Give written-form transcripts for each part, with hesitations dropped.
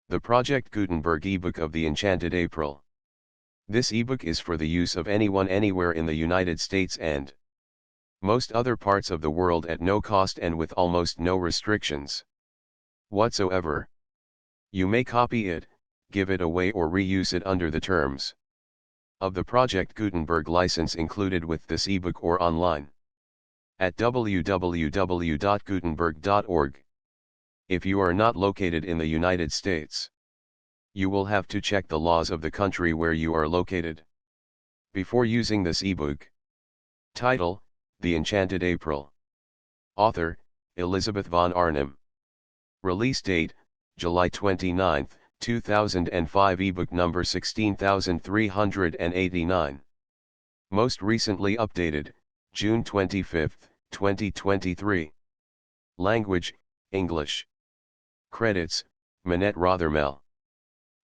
The Project Gutenberg ebook of the Enchanted April. This ebook is for the use of anyone anywhere in the United States and most other parts of the world at no cost and with almost no restrictions whatsoever. You may copy it, give it away or reuse it under the terms of the Project Gutenberg license included with this ebook or online at www.gutenberg.org. If you are not located in the United States, you will have to check the laws of the country where you are located before using this ebook. Title: The Enchanted April. Author: Elizabeth von Arnim. Release date: July 29, 2005. Ebook number 16389. Most recently updated, June 25, 2023. Language: English. Credits: Manette Rothermel.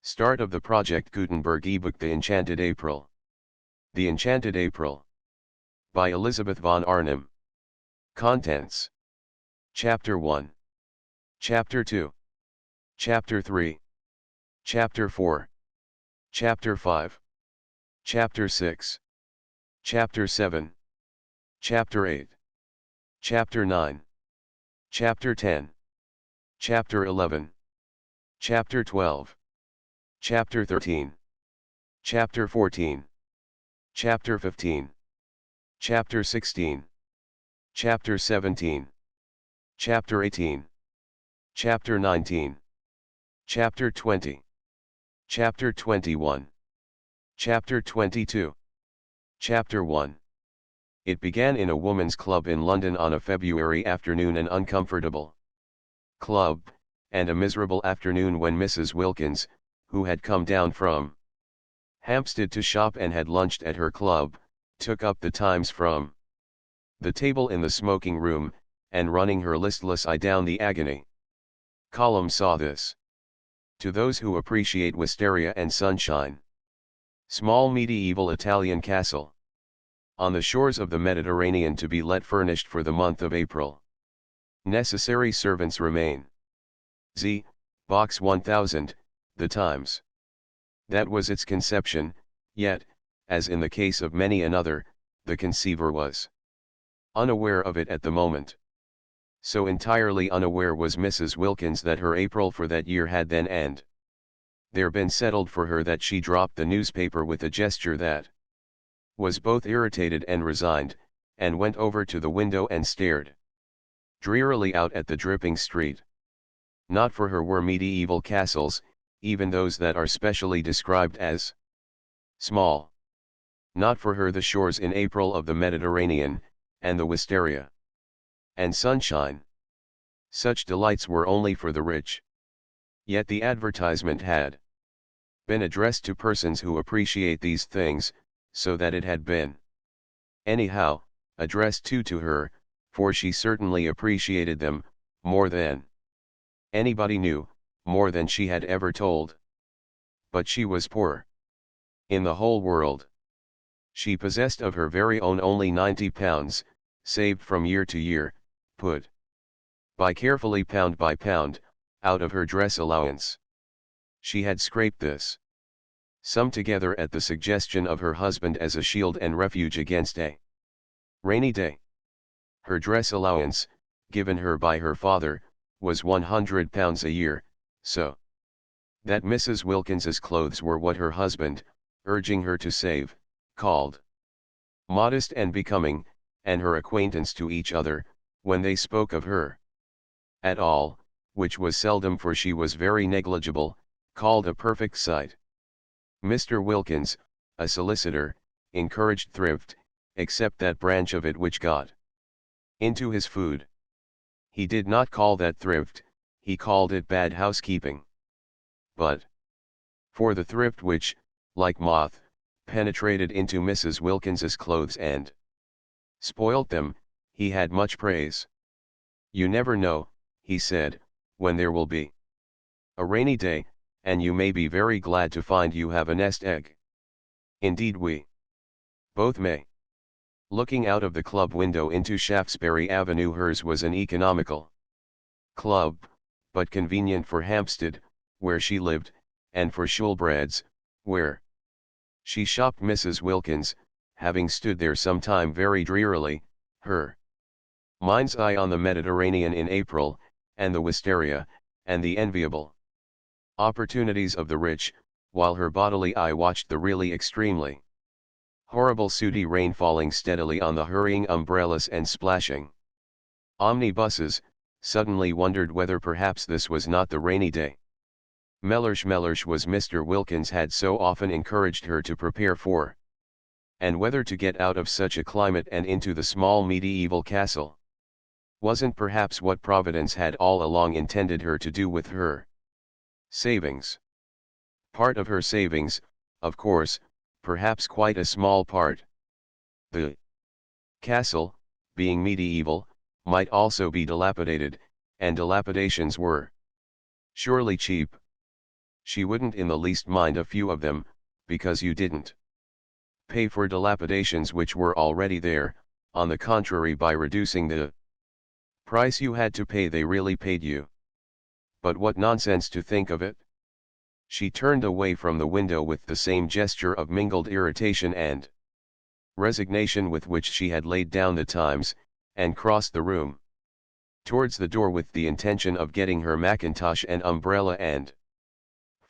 Start of the Project Gutenberg ebook The Enchanted April. The Enchanted April. By Elizabeth von Arnim. Contents: Chapter 1. Chapter 2. Chapter 3. Chapter 4. Chapter 5. Chapter 6. Chapter 7. Chapter 8. Chapter 9. Chapter 10. Chapter 11. Chapter 12. Chapter 13. Chapter 14. Chapter 15. Chapter 16. Chapter 17. Chapter 18. Chapter 19. Chapter 20. Chapter 21. Chapter 22. Chapter 1. It began in a woman's club in London on a February afternoon, an uncomfortable club, and a miserable afternoon when Mrs. Wilkins, who had come down from Hampstead to shop and had lunched at her club, took up the Times from the table in the smoking room, and running her listless eye down the agony column saw this. To those who appreciate wisteria and sunshine. Small medieval Italian castle. On the shores of the Mediterranean, to be let furnished for the month of April. Necessary servants remain. Z. Box 1000, The Times. That was its conception, yet, as in the case of many another, the conceiver was unaware of it at the moment. So entirely unaware was Mrs. Wilkins that her April for that year had then and there been settled for her that she dropped the newspaper with a gesture that was both irritated and resigned, and went over to the window and stared drearily out at the dripping street. Not for her were medieval castles, even those that are specially described as small. Not for her the shores in April of the Mediterranean, and the wisteria and sunshine. Such delights were only for the rich. Yet the advertisement had been addressed to persons who appreciate these things, so that it had been, anyhow, addressed to her, for she certainly appreciated them, more than anybody knew, more than she had ever told. But she was poor. In the whole world. She possessed of her very own only £90, saved from year to year, put by carefully pound by pound, out of her dress allowance. She had scraped this sum together at the suggestion of her husband as a shield and refuge against a rainy day. Her dress allowance, given her by her father, was £100 a year, so that Mrs. Wilkins's clothes were what her husband, urging her to save, called modest and becoming, and her acquaintance to each other, when they spoke of her at all, which was seldom for she was very negligible, called a perfect sight. Mr. Wilkins, a solicitor, encouraged thrift, except that branch of it which got into his food. He did not call that thrift, he called it bad housekeeping. But for the thrift which, like moth, penetrated into Mrs. Wilkins's clothes and spoilt them, he had much praise. You never know, he said, when there will be a rainy day, and you may be very glad to find you have a nest egg. Indeed we both may. Looking out of the club window into Shaftesbury Avenue, hers was an economical club, but convenient for Hampstead, where she lived, and for Shoolbred's, where she shopped. Mrs. Wilkins, having stood there some time very drearily, her mind's eye on the Mediterranean in April, and the wisteria, and the enviable opportunities of the rich, while her bodily eye watched the really extremely horrible sooty rain falling steadily on the hurrying umbrellas and splashing omnibuses, suddenly wondered whether perhaps this was not the rainy day Mellersh was Mr. Wilkins had so often encouraged her to prepare for, and whether to get out of such a climate and into the small medieval castle wasn't perhaps what Providence had all along intended her to do with her savings. Part of her savings, of course, perhaps quite a small part. The castle, being medieval, might also be dilapidated, and dilapidations were surely cheap. She wouldn't in the least mind a few of them, because you didn't pay for dilapidations which were already there. On the contrary, by reducing the price you had to pay, they really paid you. But what nonsense to think of it! She turned away from the window with the same gesture of mingled irritation and resignation with which she had laid down the Times, and crossed the room towards the door with the intention of getting her mackintosh and umbrella and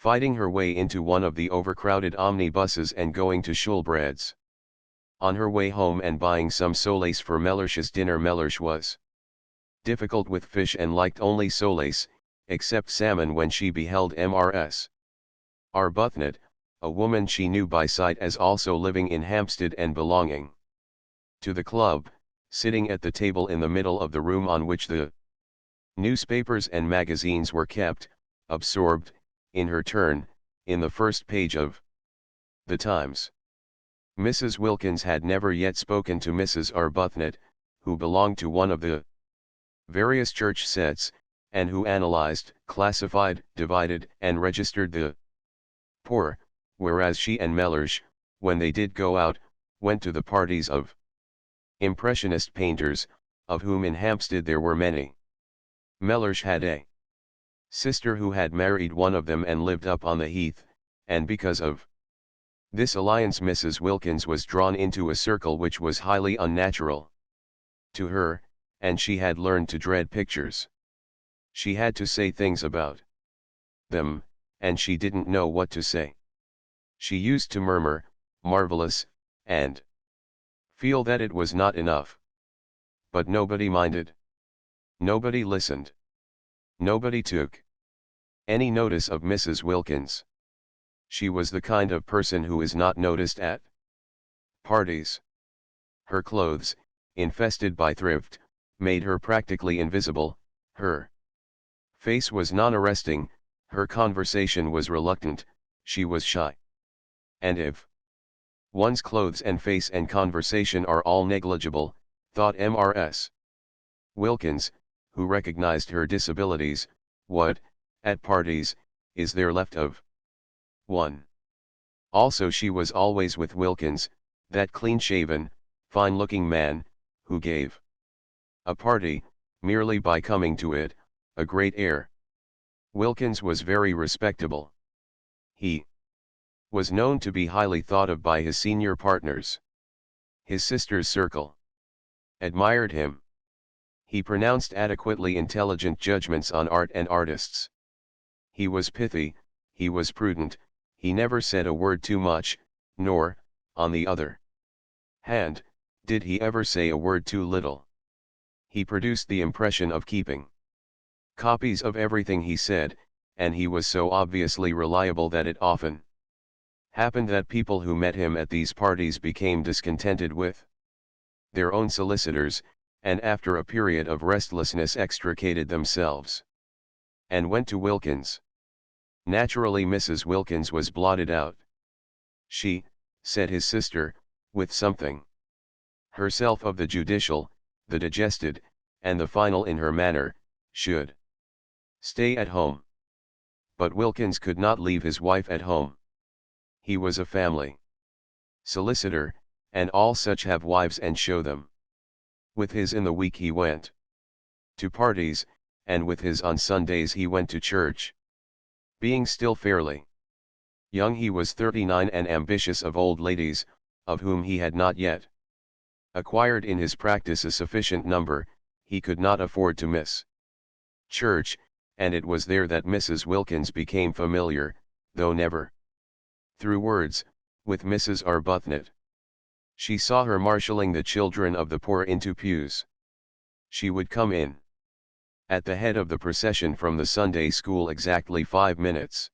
fighting her way into one of the overcrowded omnibuses and going to Shoolbred's. On her way home and buying some solace for Mellersh's dinner. Mellersh was difficult with fish and liked only solace, except salmon, when she beheld Mrs. Arbuthnot, a woman she knew by sight as also living in Hampstead and belonging to the club, sitting at the table in the middle of the room on which the newspapers and magazines were kept, absorbed, in her turn, in the first page of the Times. Mrs. Wilkins had never yet spoken to Mrs. Arbuthnot, who belonged to one of the various church sets, and who analyzed, classified, divided, and registered the poor, whereas she and Mellersh, when they did go out, went to the parties of impressionist painters, of whom in Hampstead there were many. Mellersh had a sister who had married one of them and lived up on the Heath, and because of this alliance Mrs. Wilkins was drawn into a circle which was highly unnatural to her, and she had learned to dread pictures. She had to say things about them, and she didn't know what to say. She used to murmur, "Marvelous," and feel that it was not enough. But nobody minded. Nobody listened. Nobody took any notice of Mrs. Wilkins. She was the kind of person who is not noticed at parties. Her clothes, infested by thrift, made her practically invisible. Her face was non-arresting, her conversation was reluctant, she was shy. And if one's clothes and face and conversation are all negligible, thought Mrs. Wilkins, who recognized her disabilities, what, at parties, is there left of one? Also she was always with Wilkins, that clean-shaven, fine-looking man, who gave a party, merely by coming to it, a great air. Wilkins was very respectable. He was known to be highly thought of by his senior partners. His sister's circle admired him. He pronounced adequately intelligent judgments on art and artists. He was pithy, he was prudent, he never said a word too much, nor, on the other hand, did he ever say a word too little. He produced the impression of keeping copies of everything he said, and he was so obviously reliable that it often happened that people who met him at these parties became discontented with their own solicitors, and after a period of restlessness extricated themselves and went to Wilkins. Naturally Mrs. Wilkins was blotted out. She, said his sister, with something herself of the judicial, the digested, and the final in her manner, should stay at home. But Wilkins could not leave his wife at home. He was a family solicitor, and all such have wives and show them. With his in the week he went to parties, and with his on Sundays he went to church. Being still fairly young, he was 39 and ambitious of old ladies, of whom he had not yet acquired in his practice a sufficient number. He could not afford to miss church, and it was there that Mrs. Wilkins became familiar, though never through words, with Mrs. Arbuthnot. She saw her marshalling the children of the poor into pews. She would come in at the head of the procession from the Sunday school exactly 5 minutes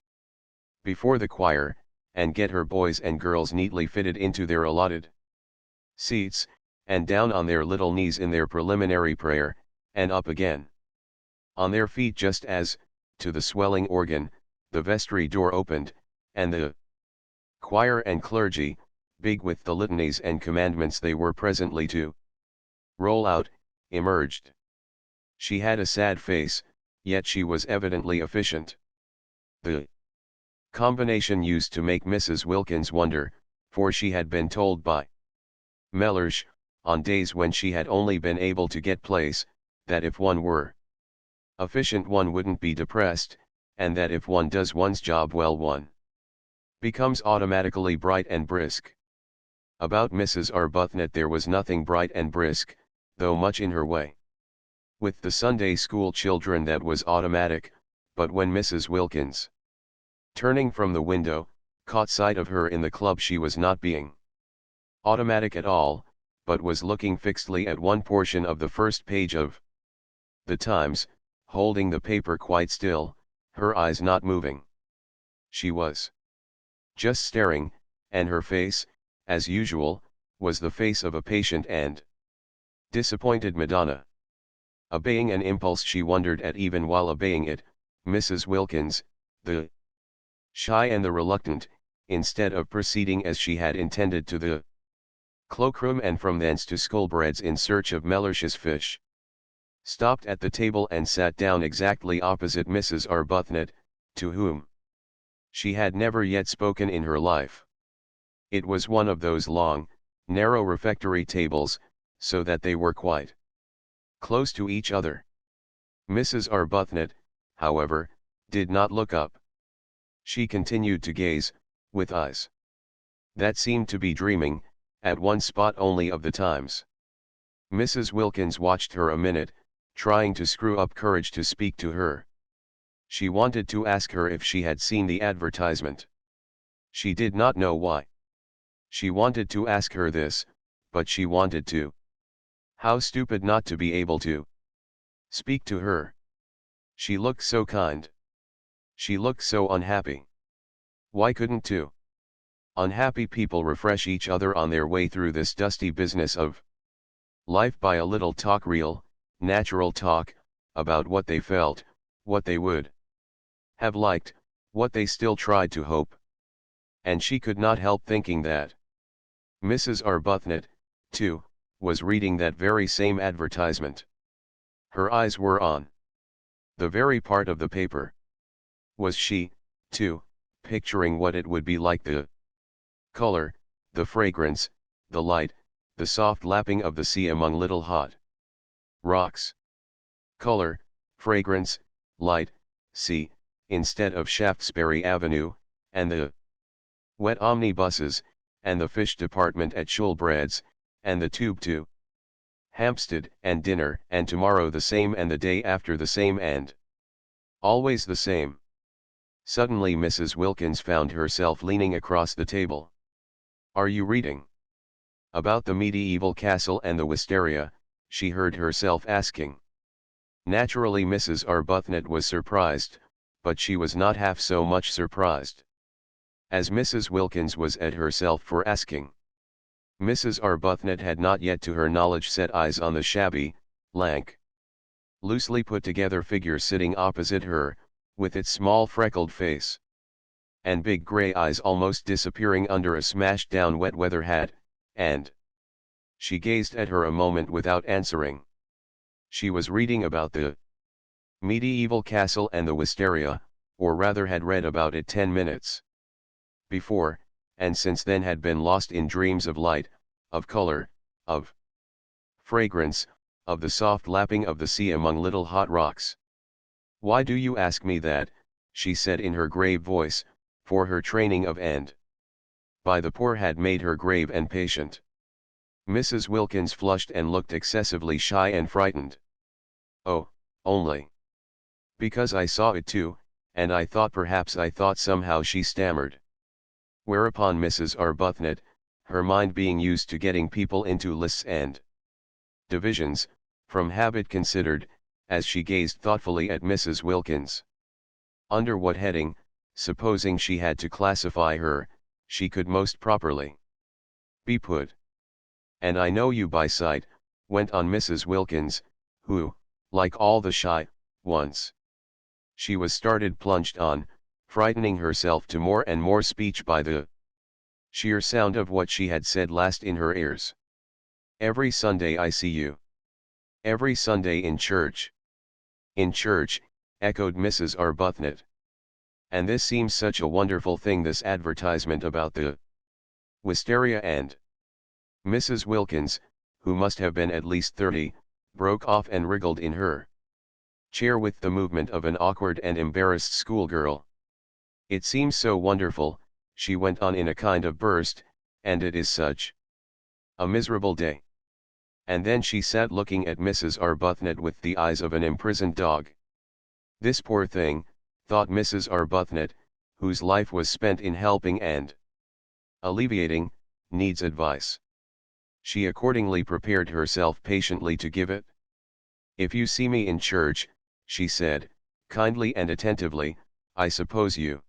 before the choir, and get her boys and girls neatly fitted into their allotted seats, and down on their little knees in their preliminary prayer, and up again on their feet just as, to the swelling organ, the vestry door opened, and the choir and clergy, big with the litanies and commandments they were presently to roll out, emerged. She had a sad face, yet she was evidently efficient. The combination used to make Mrs. Wilkins wonder, for she had been told by Mellersh, on days when she had only been able to get place, that if one were efficient one wouldn't be depressed, and that if one does one's job well one becomes automatically bright and brisk. About Mrs. Arbuthnot there was nothing bright and brisk, though much in her way. With the Sunday school children that was automatic, but when Mrs. Wilkins, turning from the window, caught sight of her in the club, she was not being automatic at all, but was looking fixedly at one portion of the first page of the Times, holding the paper quite still, her eyes not moving. She was just staring, and her face, as usual, was the face of a patient and disappointed Madonna. Obeying an impulse she wondered at even while obeying it, Mrs. Wilkins, the shy and the reluctant, instead of proceeding as she had intended to the cloakroom and from thence to Sculbread's in search of Mellersh's fish, stopped at the table and sat down exactly opposite Mrs. Arbuthnot, to whom she had never yet spoken in her life. It was one of those long, narrow refectory tables, so that they were quite close to each other. Mrs. Arbuthnot, however, did not look up. She continued to gaze, with eyes that seemed to be dreaming, at one spot only of the Times. Mrs. Wilkins watched her a minute, trying to screw up courage to speak to her. She wanted to ask her if she had seen the advertisement. She did not know why she wanted to ask her this, but she wanted to. How stupid not to be able to speak to her. She looked so kind. She looked so unhappy. Why couldn't two unhappy people refresh each other on their way through this dusty business of life by a little talk, real, natural talk, about what they felt, what they would have liked, what they still tried to hope? And she could not help thinking that Mrs. Arbuthnot, too, was reading that very same advertisement. Her eyes were on the very part of the paper. Was she, too, picturing what it would be like, the color, the fragrance, the light, the soft lapping of the sea among little hot rocks? Color, fragrance, light, sea, instead of Shaftesbury Avenue, and the wet omnibuses, and the fish department at Shoolbred's, and the tube to Hampstead, and dinner, and tomorrow the same, and the day after the same, and always the same. Suddenly Mrs. Wilkins found herself leaning across the table. "Are you reading about the medieval castle and the wisteria?" she heard herself asking. Naturally Mrs. Arbuthnot was surprised, but she was not half so much surprised as Mrs. Wilkins was at herself for asking. Mrs. Arbuthnot had not yet to her knowledge set eyes on the shabby, lank, loosely put together figure sitting opposite her, with its small freckled face and big grey eyes almost disappearing under a smashed down wet weather hat, and she gazed at her a moment without answering. She was reading about the medieval castle and the wisteria, or rather had read about it 10 minutes before, and since then had been lost in dreams of light, of color, of fragrance, of the soft lapping of the sea among little hot rocks. "Why do you ask me that?" she said in her grave voice, for her training of and by the poor had made her grave and patient. Mrs. Wilkins flushed and looked excessively shy and frightened. Oh, only because I saw it too, and I thought somehow she stammered. Whereupon Mrs. Arbuthnot, her mind being used to getting people into lists and divisions, from habit considered, as she gazed thoughtfully at Mrs. Wilkins. Under what heading, supposing she had to classify her, she could most properly be put. And I know you by sight, went on Mrs. Wilkins, who, like all the shy ones she was started plunged on, frightening herself to more and more speech by the sheer sound of what she had said last in her ears. Every Sunday I see you. Every Sunday in church. In church, echoed Mrs. Arbuthnot. And this seems such a wonderful thing, this advertisement about the wisteria and Mrs. Wilkins, who must have been at least 30, broke off and wriggled in her chair with the movement of an awkward and embarrassed schoolgirl. It seems so wonderful, she went on in a kind of burst, and it is such a miserable day. And then she sat looking at Mrs. Arbuthnot with the eyes of an imprisoned dog. This poor thing, thought Mrs. Arbuthnot, whose life was spent in helping and alleviating, needs advice. She accordingly prepared herself patiently to give it. If you see me in church, she said, kindly and attentively, I suppose you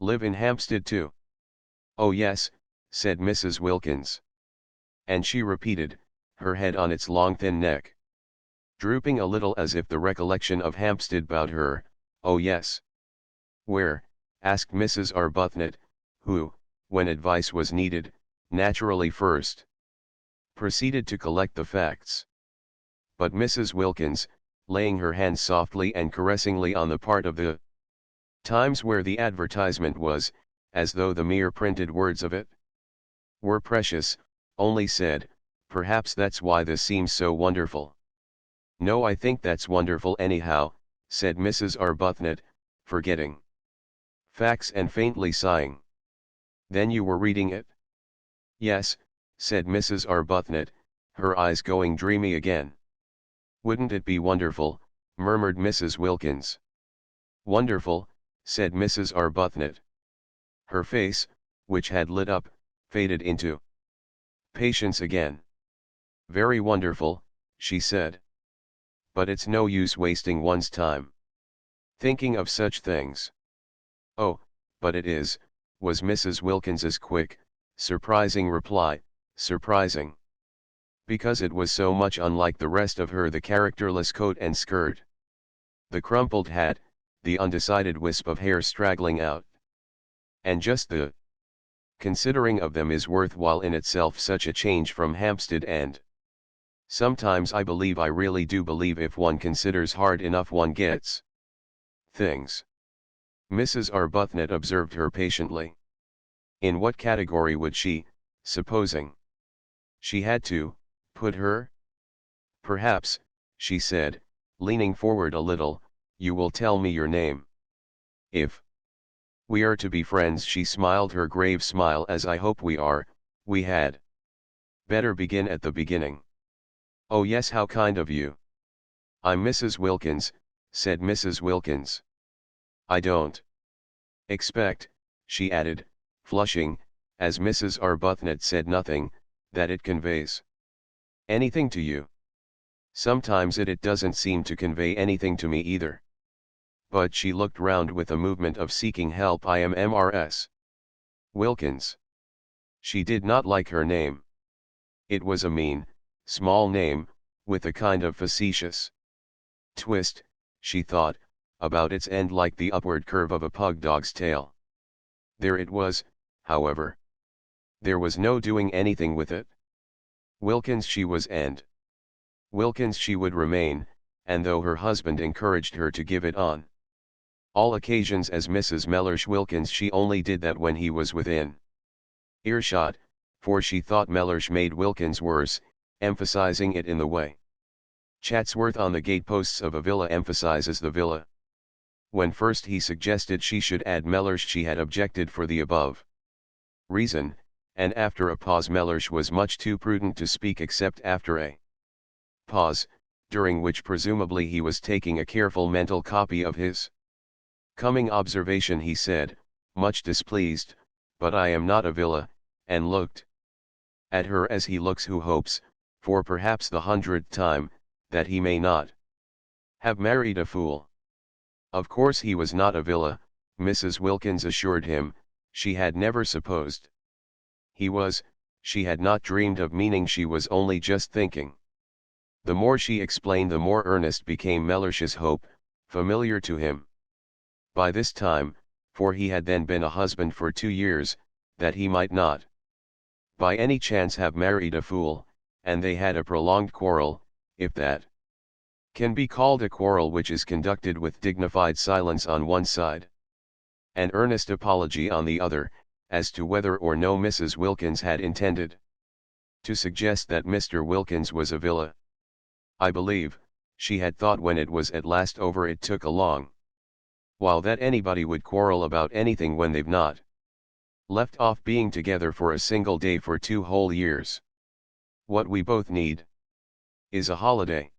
live in Hampstead too? Oh yes, said Mrs. Wilkins. And she repeated, her head on its long thin neck drooping a little as if the recollection of Hampstead bowed her, oh yes. Where? Asked Mrs. Arbuthnot, who, when advice was needed, naturally first proceeded to collect the facts. But Mrs. Wilkins, laying her hand softly and caressingly on the part of the Times where the advertisement was, as though the mere printed words of it were precious, only said, perhaps that's why this seems so wonderful. No, I think that's wonderful anyhow, said Mrs. Arbuthnot, forgetting facts and faintly sighing. Then you were reading it? Yes, said Mrs. Arbuthnot, her eyes going dreamy again. Wouldn't it be wonderful, murmured Mrs. Wilkins. Wonderful, said Mrs. Arbuthnot. Her face, which had lit up, faded into patience again. Very wonderful, she said. But it's no use wasting one's time thinking of such things. Oh, but it is, was Mrs. Wilkins's quick, surprising reply, surprising. Because it was so much unlike the rest of her, the characterless coat and skirt, the crumpled hat, the undecided wisp of hair straggling out. And just the considering of them is worthwhile in itself, such a change from Hampstead, and sometimes I really do believe if one considers hard enough one gets things. Mrs. Arbuthnot observed her patiently. In what category would she, supposing she had to put her? Perhaps, she said, leaning forward a little, you will tell me your name. If we are to be friends, she smiled her grave smile, as I hope we are, we had better begin at the beginning. Oh yes, how kind of you. I'm Mrs. Wilkins, said Mrs. Wilkins. I don't expect, she added, flushing, as Mrs. Arbuthnot said nothing, that it conveys anything to you. Sometimes it doesn't seem to convey anything to me either. But she looked round with a movement of seeking help. I am Mrs. Wilkins. She did not like her name. It was a mean, small name, with a kind of facetious twist, she thought, about its end like the upward curve of a pug dog's tail. There it was, however. There was no doing anything with it. Wilkins she was, and Wilkins she would remain, and though her husband encouraged her to give it on all occasions as Mrs. Mellersh Wilkins, she only did that when he was within earshot, for she thought Mellersh made Wilkins worse, emphasizing it in the way Chatsworth on the gateposts of a villa emphasizes the villa. When first he suggested she should add Mellersh, she had objected for the above reason, and after a pause Mellersh was much too prudent to speak except after a pause, during which presumably he was taking a careful mental copy of his coming observation. He said, much displeased, but I am not a villa, and looked at her as he looks who hopes, for perhaps the 100th time, that he may not have married a fool. Of course he was not a villa, Mrs. Wilkins assured him. She had never supposed he was. She had not dreamed of, meaning she was only just thinking. The more she explained, the more earnest became Mellersh's hope, familiar to him by this time, for he had then been a husband for 2 years, that he might not by any chance have married a fool, and they had a prolonged quarrel, if that can be called a quarrel which is conducted with dignified silence on one side, and earnest apology on the other, as to whether or no Mrs. Wilkins had intended to suggest that Mr. Wilkins was a villa. I believe, she had thought when it was at last over, it took a long while that anybody would quarrel about anything when they've not left off being together for a single day for 2 whole years. What we both need is a holiday.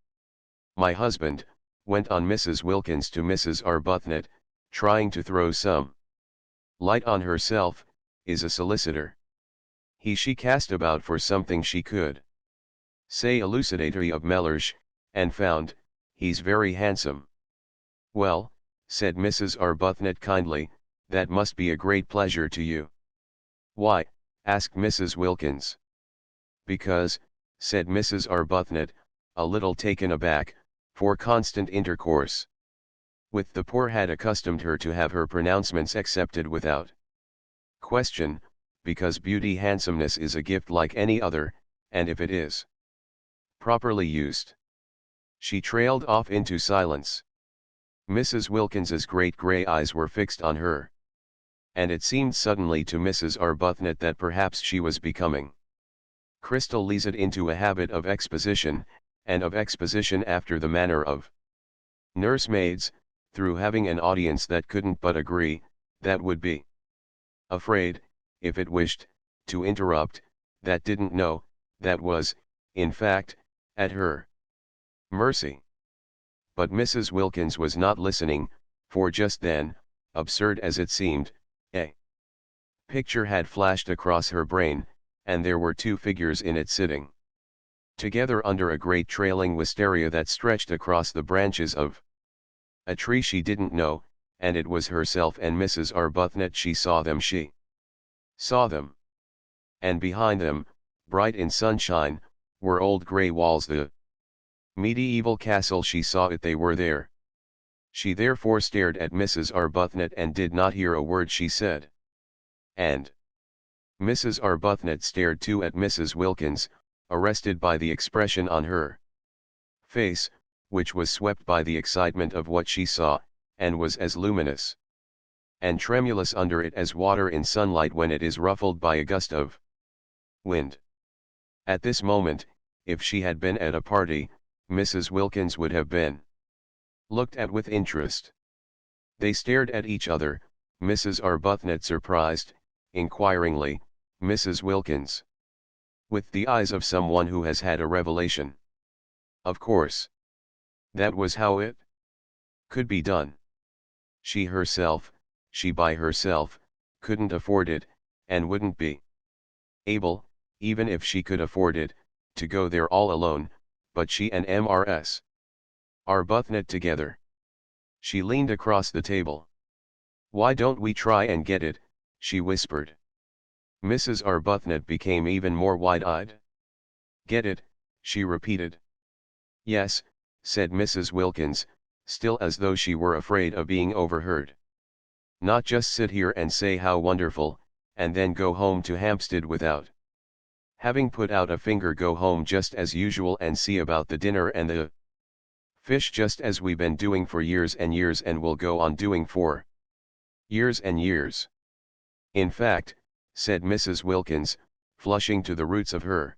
My husband, went on Mrs. Wilkins to Mrs. Arbuthnot, trying to throw some light on herself, is a solicitor. She cast about for something she could say elucidatory of Mellersh, and found, he's very handsome. Well, said Mrs. Arbuthnot kindly, that must be a great pleasure to you. Why? Asked Mrs. Wilkins. Because, said Mrs. Arbuthnot, a little taken aback, for constant intercourse with the poor had accustomed her to have her pronouncements accepted without question, because beauty, handsomeness, is a gift like any other, and if it is properly used. She trailed off into silence. Mrs. Wilkins's great grey eyes were fixed on her, and it seemed suddenly to Mrs. Arbuthnot that perhaps she was becoming crystallized into a habit of exposition, and of exposition after the manner of nursemaids, through having an audience that couldn't but agree, that would be afraid, if it wished, to interrupt, that didn't know, that was, in fact, at her mercy. But Mrs. Wilkins was not listening, for just then, absurd as it seemed, a picture had flashed across her brain, and there were 2 figures in it sitting together under a great trailing wisteria that stretched across the branches of a tree she didn't know, and it was herself and Mrs. Arbuthnot. She saw them. And behind them, bright in sunshine, were old grey walls, the medieval castle. She saw it, they were there. She therefore stared at Mrs. Arbuthnot and did not hear a word she said. And Mrs. Arbuthnot stared too at Mrs. Wilkins, arrested by the expression on her face, which was swept by the excitement of what she saw, and was as luminous and tremulous under it as water in sunlight when it is ruffled by a gust of wind. At this moment, if she had been at a party, Mrs. Wilkins would have been looked at with interest. They stared at each other, Mrs. Arbuthnot surprised, inquiringly, Mrs. Wilkins with the eyes of someone who has had a revelation. Of course, that was how it could be done. She by herself, couldn't afford it, and wouldn't be able, even if she could afford it, to go there all alone, but she and Mrs. Arbuthnot together. She leaned across the table. Why don't we try and get it, she whispered. Mrs. Arbuthnot became even more wide-eyed. Get it, she repeated. Yes, said Mrs. Wilkins, still as though she were afraid of being overheard. Not just sit here and say how wonderful, and then go home to Hampstead without having put out a finger. Go home just as usual and see about the dinner and the fish, just as we've been doing for years and years and will go on doing for years and years. In fact, said Mrs. Wilkins, flushing to the roots of her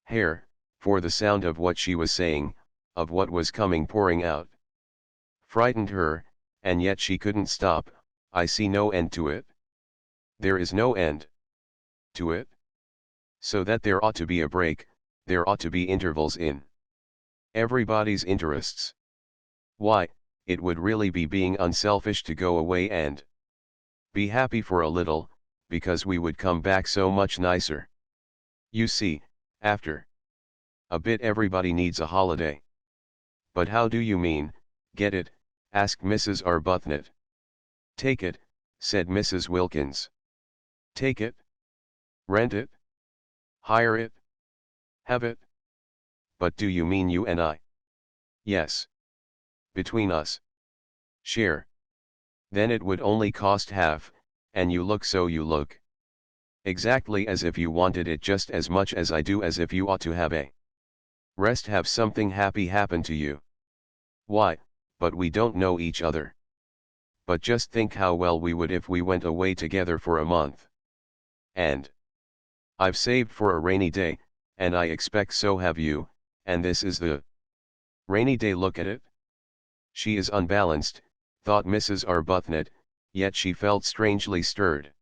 hair, for the sound of what she was saying, of what was coming pouring out, frightened her, and yet she couldn't stop. I see no end to it. There is no end to it. So that there ought to be a break, there ought to be intervals in everybody's interests. Why, it would really be being unselfish to go away and be happy for a little, because we would come back so much nicer. You see, after a bit everybody needs a holiday. But how do you mean, get it? Asked Mrs. Arbuthnot. Take it, said Mrs. Wilkins. Take it? Rent it? Hire it? Have it? But do you mean you and I? Yes. Between us. Share. Then it would only cost half, and you look so you look. Exactly as if you wanted it just as much as I do, as if you ought to have a rest, have something happy happen to you. Why, but we don't know each other. But just think how well we would if we went away together for a month. And I've saved for a rainy day, and I expect so have you, and this is the rainy day. Look at it. She is unbalanced, thought Mrs. Arbuthnot, yet she felt strangely stirred.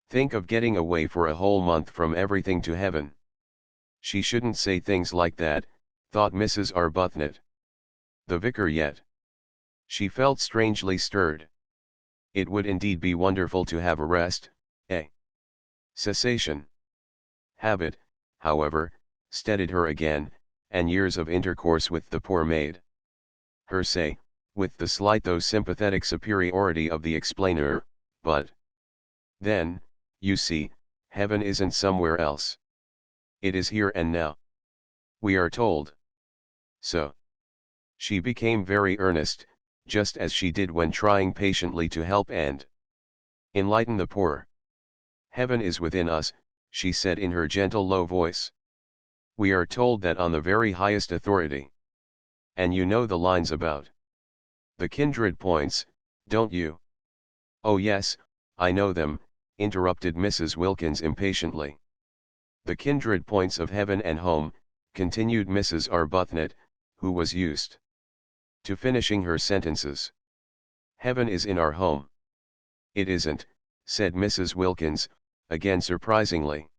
Think of getting away for a whole month from everything to heaven. She shouldn't say things like that, thought Mrs. Arbuthnot. The vicar yet. She felt strangely stirred. It would indeed be wonderful to have a rest, a cessation. Habit, however, steadied her again, and years of intercourse with the poor maid. Her say, with the slight though sympathetic superiority of the explainer, but then, you see, heaven isn't somewhere else. It is here and now. We are told so. She became very earnest, just as she did when trying patiently to help and enlighten the poor. Heaven is within us, she said in her gentle low voice. We are told that on the very highest authority. And you know the lines about the kindred points, don't you? Oh yes, I know them, interrupted Mrs. Wilkins impatiently. The kindred points of heaven and home, continued Mrs. Arbuthnot, who was used to finishing her sentences. Heaven is in our home. It isn't, said Mrs. Wilkins, again surprisingly.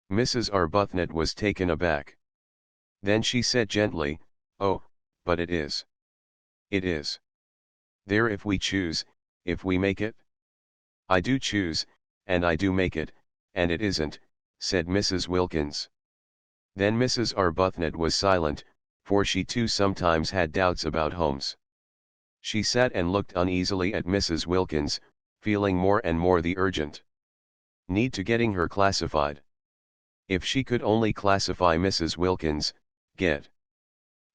Mrs. Arbuthnot was taken aback. Then she said gently, oh, but it is. It is. There if we choose, if we make it. I do choose, and I do make it, and it isn't, said Mrs. Wilkins. Then Mrs. Arbuthnot was silent, for she too sometimes had doubts about homes. She sat and looked uneasily at Mrs. Wilkins, feeling more and more the urgent need to getting her classified. If she could only classify Mrs. Wilkins, get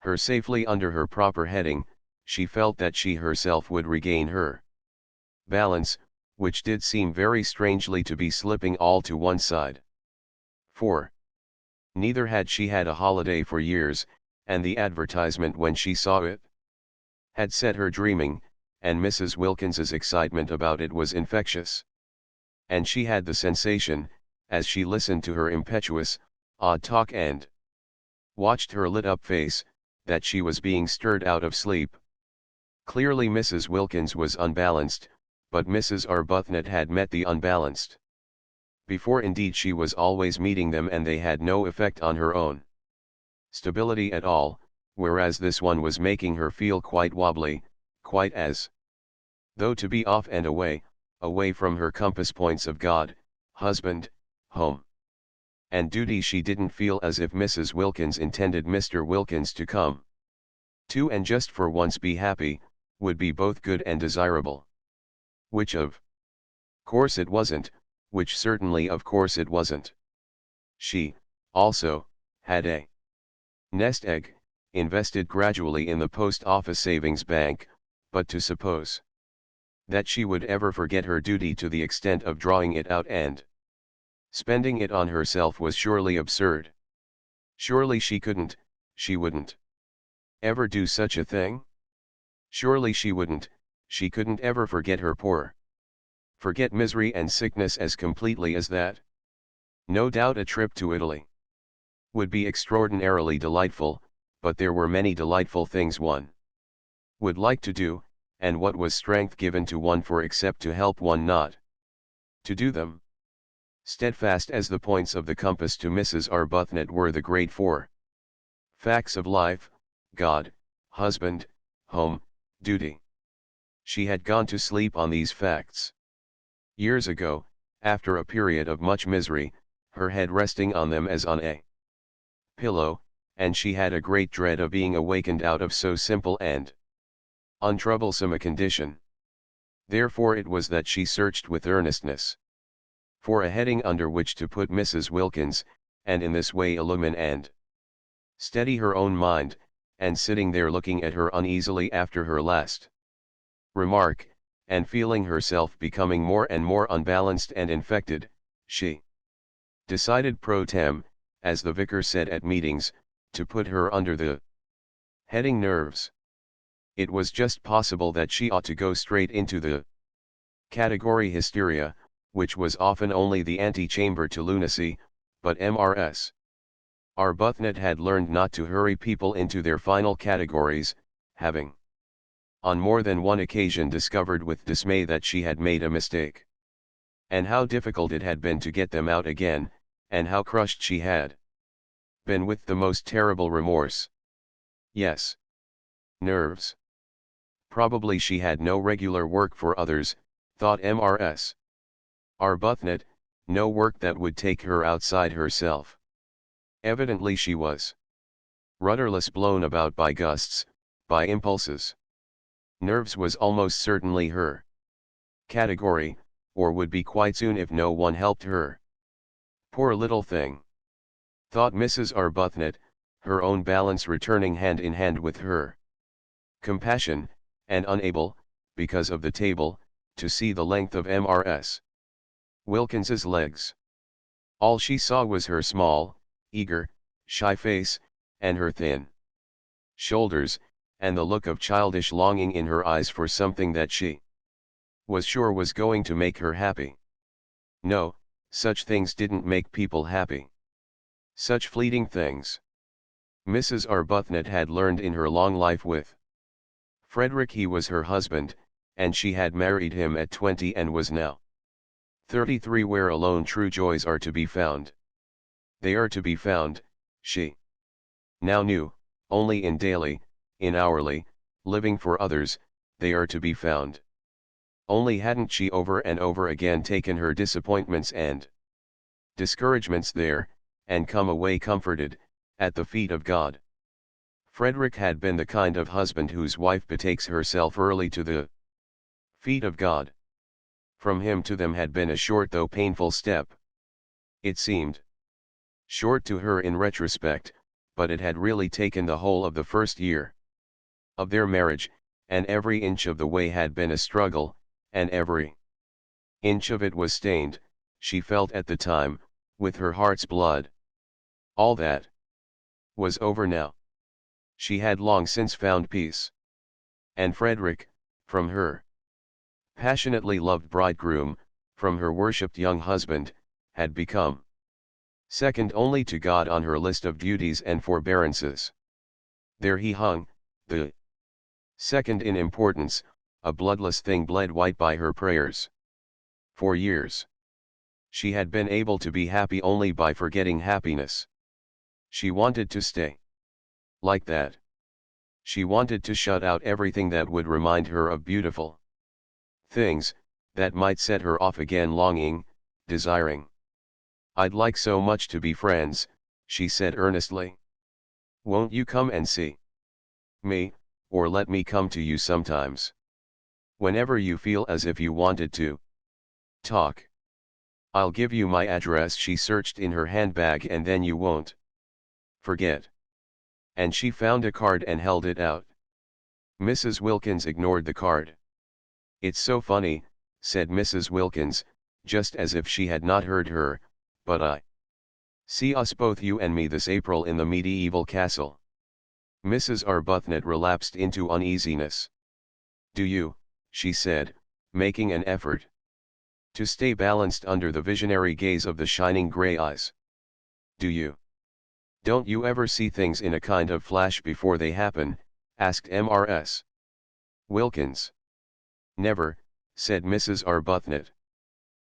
her safely under her proper heading, she felt that she herself would regain her balance, which did seem very strangely to be slipping all to one side. For neither had she had a holiday for years, and the advertisement when she saw it had set her dreaming, and Mrs. Wilkins's excitement about it was infectious. And she had the sensation, as she listened to her impetuous, odd talk and watched her lit-up face, that she was being stirred out of sleep. Clearly Mrs. Wilkins was unbalanced, but Mrs. Arbuthnot had met the unbalanced. Before indeed she was always meeting them, and they had no effect on her own stability at all, whereas this one was making her feel quite wobbly, quite as though to be off and away, away from her compass points of God, husband, home, and duty. She didn't feel as if Mrs. Wilkins intended Mr. Wilkins to come to and just for once be happy, would be both good and desirable. Which of course it wasn't, which certainly of course it wasn't. She, also, had a nest egg, invested gradually in the post office savings bank, but to suppose that she would ever forget her duty to the extent of drawing it out and spending it on herself was surely absurd. Surely she couldn't, she wouldn't ever do such a thing? Surely she wouldn't, she couldn't ever forget her poor. Forget misery and sickness as completely as that? No doubt a trip to Italy would be extraordinarily delightful, but there were many delightful things one would like to do, and what was strength given to one for except to help one not to do them? Steadfast as the points of the compass to Mrs. Arbuthnot were the great four facts of life: God, husband, home, duty. She had gone to sleep on these facts years ago, after a period of much misery, her head resting on them as on a pillow, and she had a great dread of being awakened out of so simple and untroublesome a condition. Therefore it was that she searched with earnestness for a heading under which to put Mrs. Wilkins, and in this way illumine and steady her own mind, and sitting there looking at her uneasily after her last remark, and feeling herself becoming more and more unbalanced and infected, she decided pro tem, as the vicar said at meetings, to put her under the heading nerves. It was just possible that she ought to go straight into the category hysteria, which was often only the antechamber to lunacy, but Mrs. Arbuthnot had learned not to hurry people into their final categories, having on more than one occasion discovered with dismay that she had made a mistake. And how difficult it had been to get them out again, and how crushed she had been with the most terrible remorse. Yes. Nerves. Probably she had no regular work for others, thought Mrs. Arbuthnot, no work that would take her outside herself. Evidently she was rudderless, blown about by gusts, by impulses. Nerves was almost certainly her category, or would be quite soon if no one helped her. Poor little thing, thought Mrs. Arbuthnot, her own balance returning hand in hand with her compassion, and unable, because of the table, to see the length of Mrs. Wilkins's legs. All she saw was her small, eager, shy face, and her thin shoulders, and the look of childish longing in her eyes for something that she was sure was going to make her happy. No, such things didn't make people happy. Such fleeting things. Mrs. Arbuthnot had learned in her long life with Frederick. He was her husband, and she had married him at 20 and was now 33, where alone true joys are to be found. They are to be found, she now knew, only in daily, in hourly, living for others. They are to be found. Only hadn't she over and over again taken her disappointments and discouragements there, and come away comforted, at the feet of God. Frederick had been the kind of husband whose wife betakes herself early to the feet of God. From him to them had been a short though painful step. It seemed short to her in retrospect, but it had really taken the whole of the first year of their marriage, and every inch of the way had been a struggle, and every inch of it was stained, she felt at the time, with her heart's blood. All that was over now. She had long since found peace. And Frederick, from her passionately loved bridegroom, from her worshipped young husband, had become second only to God on her list of duties and forbearances. There he hung, the second in importance, a bloodless thing bled white by her prayers. For years she had been able to be happy only by forgetting happiness. She wanted to stay like that. She wanted to shut out everything that would remind her of beautiful things, that might set her off again longing, desiring. "I'd like so much to be friends," she said earnestly. "Won't you come and see me, or let me come to you sometimes? Whenever you feel as if you wanted to talk. I'll give you my address." She searched in her handbag. "And then you won't forget." And she found a card and held it out. Mrs. Wilkins ignored the card. "It's so funny," said Mrs. Wilkins, just as if she had not heard her, "but I see us both, you and me, this April in the medieval castle." Mrs. Arbuthnot relapsed into uneasiness. "Do you?" she said, making an effort to stay balanced under the visionary gaze of the shining grey eyes. "Do you? Don't you ever see things in a kind of flash before they happen?" asked Mrs. Wilkins. Never, said Mrs. Arbuthnot.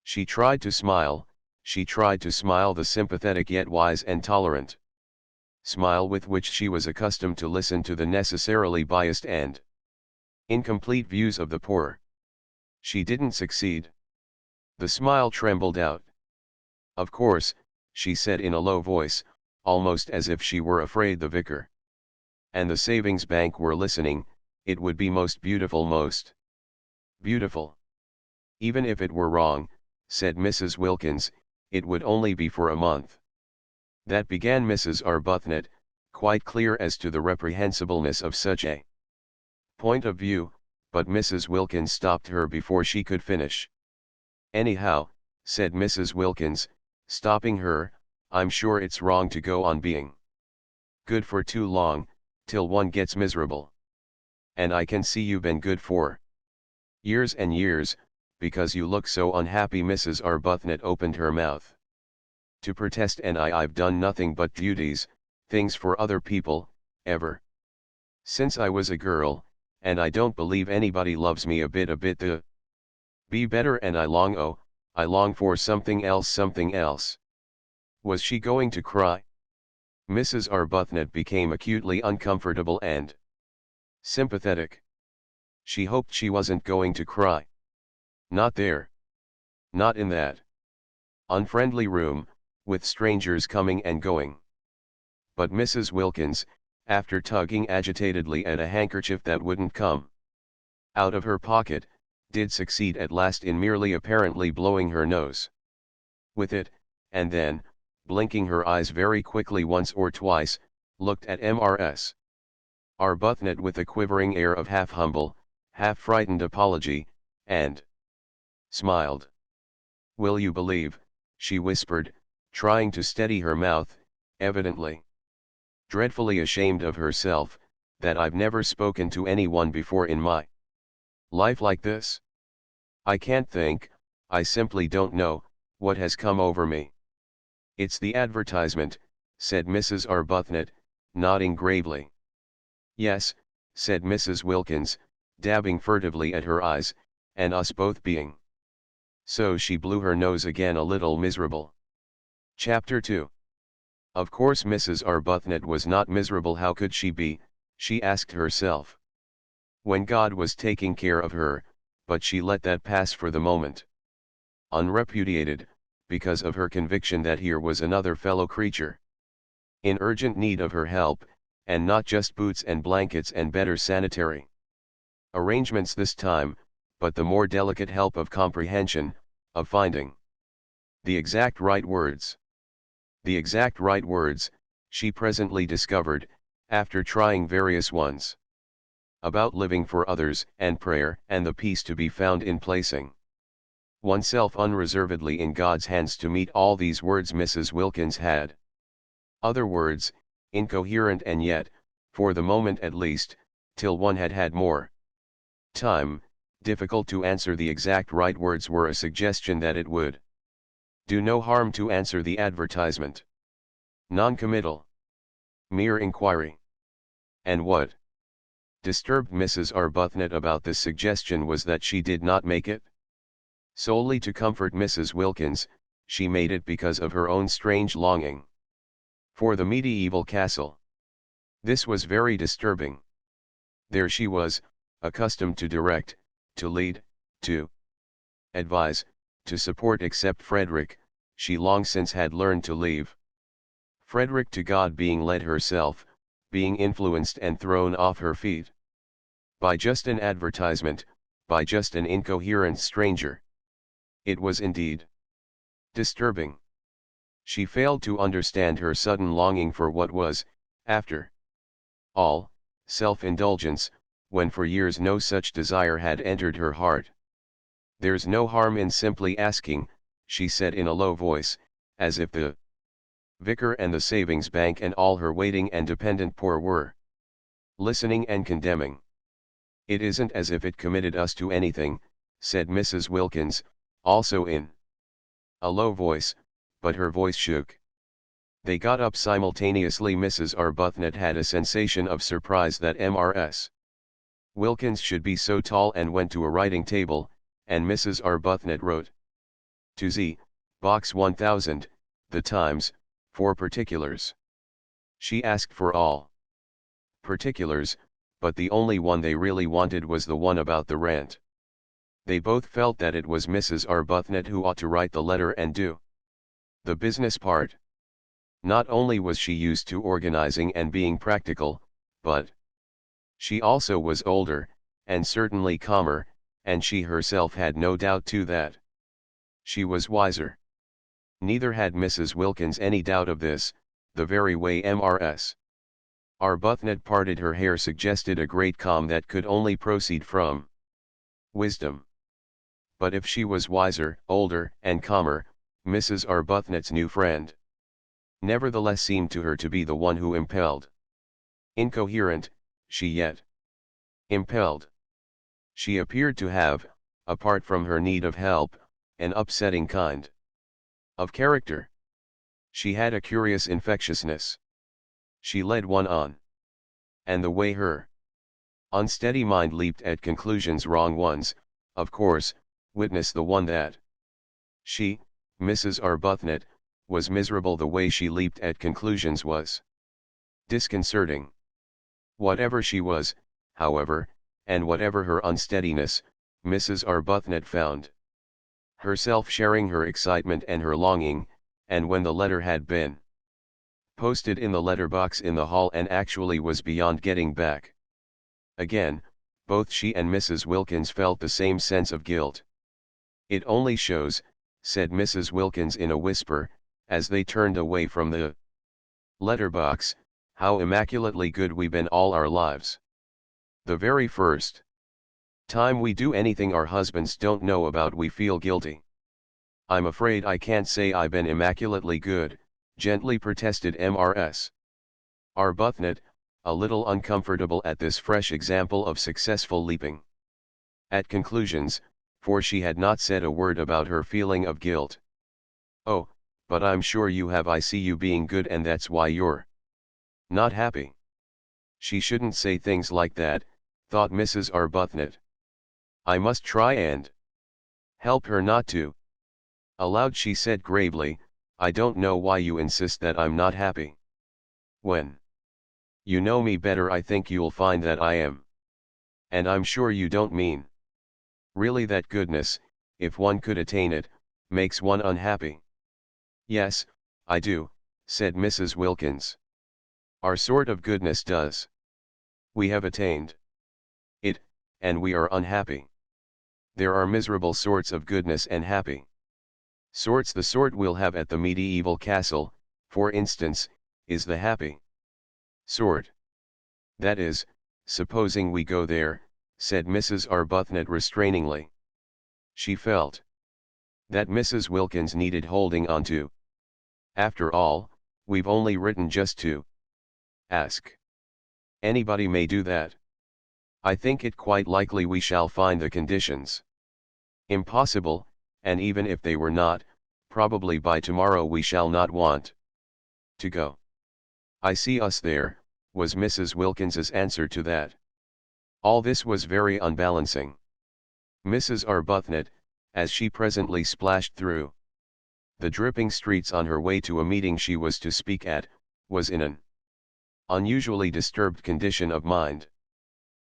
She tried to smile, the sympathetic yet wise and tolerant smile with which she was accustomed to listen to the necessarily biased and incomplete views of the poor. She didn't succeed. The smile trembled out. Of course, she said in a low voice, almost as if she were afraid the vicar and the savings bank were listening, it would be most beautiful. Even if it were wrong, said Mrs. Wilkins, it would only be for a month. That began Mrs. Arbuthnot, quite clear as to the reprehensibleness of such a point of view, but Mrs. Wilkins stopped her before she could finish. Anyhow, said Mrs. Wilkins, stopping her, I'm sure it's wrong to go on being good for too long, till one gets miserable. And I can see you've been good for years and years, because you look so unhappy. Mrs. Arbuthnot opened her mouth to protest. And I've done nothing but duties, things for other people, ever since I was a girl, and I don't believe anybody loves me a bit the be better, and I long for something else. Was she going to cry? Mrs. Arbuthnot became acutely uncomfortable and sympathetic. She hoped she wasn't going to cry. Not there. Not in that unfriendly room, with strangers coming and going. But Mrs. Wilkins, after tugging agitatedly at a handkerchief that wouldn't come out of her pocket, did succeed at last in merely apparently blowing her nose with it, and then, blinking her eyes very quickly once or twice, looked at Mrs. Arbuthnot with a quivering air of half-humble, half-frightened apology, and smiled. Will you believe, she whispered, trying to steady her mouth, evidently dreadfully ashamed of herself, that I've never spoken to anyone before in my life like this? I can't think, I simply don't know, what has come over me. It's the advertisement, said Mrs. Arbuthnot, nodding gravely. Yes, said Mrs. Wilkins, dabbing furtively at her eyes, and us both being. So she blew her nose again, a little miserable. Chapter 2. Of course Mrs. Arbuthnot was not miserable. How could she be, she asked herself, when God was taking care of her, but she let that pass for the moment. Unrepudiated, because of her conviction that here was another fellow creature in urgent need of her help, and not just boots and blankets and better sanitary arrangements this time, but the more delicate help of comprehension, of finding the exact right words. The exact right words, she presently discovered, after trying various ones about living for others, and prayer, and the peace to be found in placing oneself unreservedly in God's hands. To meet all these words Mrs. Wilkins had other words, incoherent and yet, for the moment at least, till one had had more time, difficult to answer. The exact right words were a suggestion that it would do no harm to answer the advertisement. Non-committal. Mere inquiry. And what disturbed Mrs. Arbuthnot about this suggestion was that she did not make it solely to comfort Mrs. Wilkins, she made it because of her own strange longing for the medieval castle. This was very disturbing. There she was, accustomed to direct, to lead, to advise, to support. Except Frederick, she long since had learned to leave Frederick to God, being led herself, being influenced and thrown off her feet by just an advertisement, by just an incoherent stranger. It was indeed disturbing. She failed to understand her sudden longing for what was, after all, self-indulgence, when for years no such desire had entered her heart. There's no harm in simply asking, she said in a low voice, as if the vicar and the savings bank and all her waiting and dependent poor were listening and condemning. It isn't as if it committed us to anything, said Mrs. Wilkins, also in a low voice, but her voice shook. They got up simultaneously. Mrs. Arbuthnot had a sensation of surprise that Mrs. Wilkins should be so tall, and went to a writing table, and Mrs. Arbuthnot wrote. To Z, Box 1000, The Times, for particulars. She asked for all particulars, but the only one they really wanted was the one about the rent. They both felt that it was Mrs. Arbuthnot who ought to write the letter and do the business part. Not only was she used to organizing and being practical, but she also was older, and certainly calmer, and she herself had no doubt too that she was wiser. Neither had Mrs. Wilkins any doubt of this. The very way Mrs. Arbuthnot parted her hair suggested a great calm that could only proceed from wisdom. But if she was wiser, older, and calmer, Mrs. Arbuthnot's new friend nevertheless seemed to her to be the one who impelled. Incoherent, she yet impelled. She appeared to have, apart from her need of help, an upsetting kind of character. She had a curious infectiousness. She led one on. And the way her unsteady mind leaped at conclusions, wrong ones, of course, witness the one that she, Mrs. Arbuthnot, was miserable. The way she leaped at conclusions was disconcerting. Whatever she was, however, and whatever her unsteadiness, Mrs. Arbuthnot found herself sharing her excitement and her longing, and when the letter had been posted in the letter box in the hall and actually was beyond getting back again, both she and Mrs. Wilkins felt the same sense of guilt. "It only shows," said Mrs. Wilkins in a whisper, as they turned away from the letter box, "how immaculately good we've been all our lives. The very first time we do anything our husbands don't know about we feel guilty." "I'm afraid I can't say I've been immaculately good," gently protested Mrs. Arbuthnot, a little uncomfortable at this fresh example of successful leaping at conclusions, for she had not said a word about her feeling of guilt. "Oh, but I'm sure you have. I see you being good, and that's why you're not happy." She shouldn't say things like that, thought Mrs. Arbuthnot. I must try and help her not to. Aloud she said gravely, "I don't know why you insist that I'm not happy. When you know me better, I think you'll find that I am. And I'm sure you don't mean really that goodness, if one could attain it, makes one unhappy." "Yes, I do," said Mrs. Wilkins. "Our sort of goodness does. We have attained it, and we are unhappy. There are miserable sorts of goodness and happy sorts. The sort we'll have at the medieval castle, for instance, is the happy sort. That is, supposing we go there," said Mrs. Arbuthnot restrainingly. She felt that Mrs. Wilkins needed holding on to. "After all, we've only written just to ask. Anybody may do that. I think it quite likely we shall find the conditions impossible, and even if they were not, probably by tomorrow we shall not want to go." "I see us there," was Mrs. Wilkins's answer to that. All this was very unbalancing. Mrs. Arbuthnot, as she presently splashed through the dripping streets on her way to a meeting she was to speak at, was in an unusually disturbed condition of mind.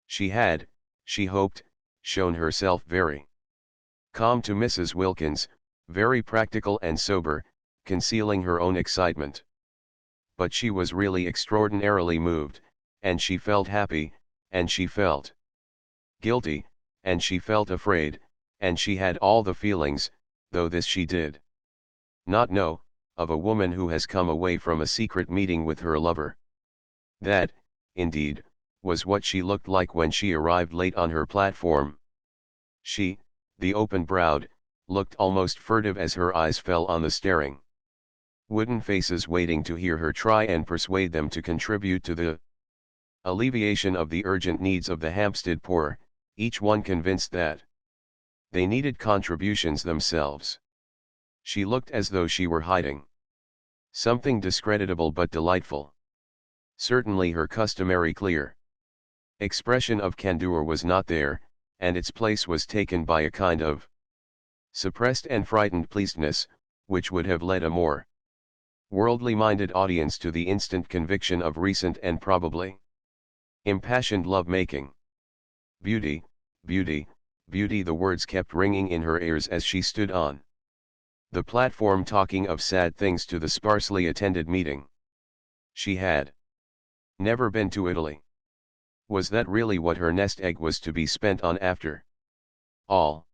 She had, she hoped, shown herself very calm to Mrs. Wilkins, very practical and sober, concealing her own excitement. But she was really extraordinarily moved, and she felt happy, and she felt guilty, and she felt afraid, and she had all the feelings, though this she did not know, of a woman who has come away from a secret meeting with her lover. That, indeed, was what she looked like when she arrived late on her platform. She, the open-browed, looked almost furtive as her eyes fell on the staring wooden faces waiting to hear her try and persuade them to contribute to the alleviation of the urgent needs of the Hampstead poor, each one convinced that they needed contributions themselves. She looked as though she were hiding something discreditable but delightful. Certainly her customary clear Expression of candor was not there, and its place was taken by a kind of suppressed and frightened pleasedness, which would have led a more worldly-minded audience to the instant conviction of recent and probably impassioned love-making. Beauty, beauty, beauty, the words kept ringing in her ears as she stood on the platform talking of sad things to the sparsely attended meeting. She had never been to Italy. Was that really what her nest egg was to be spent on after all?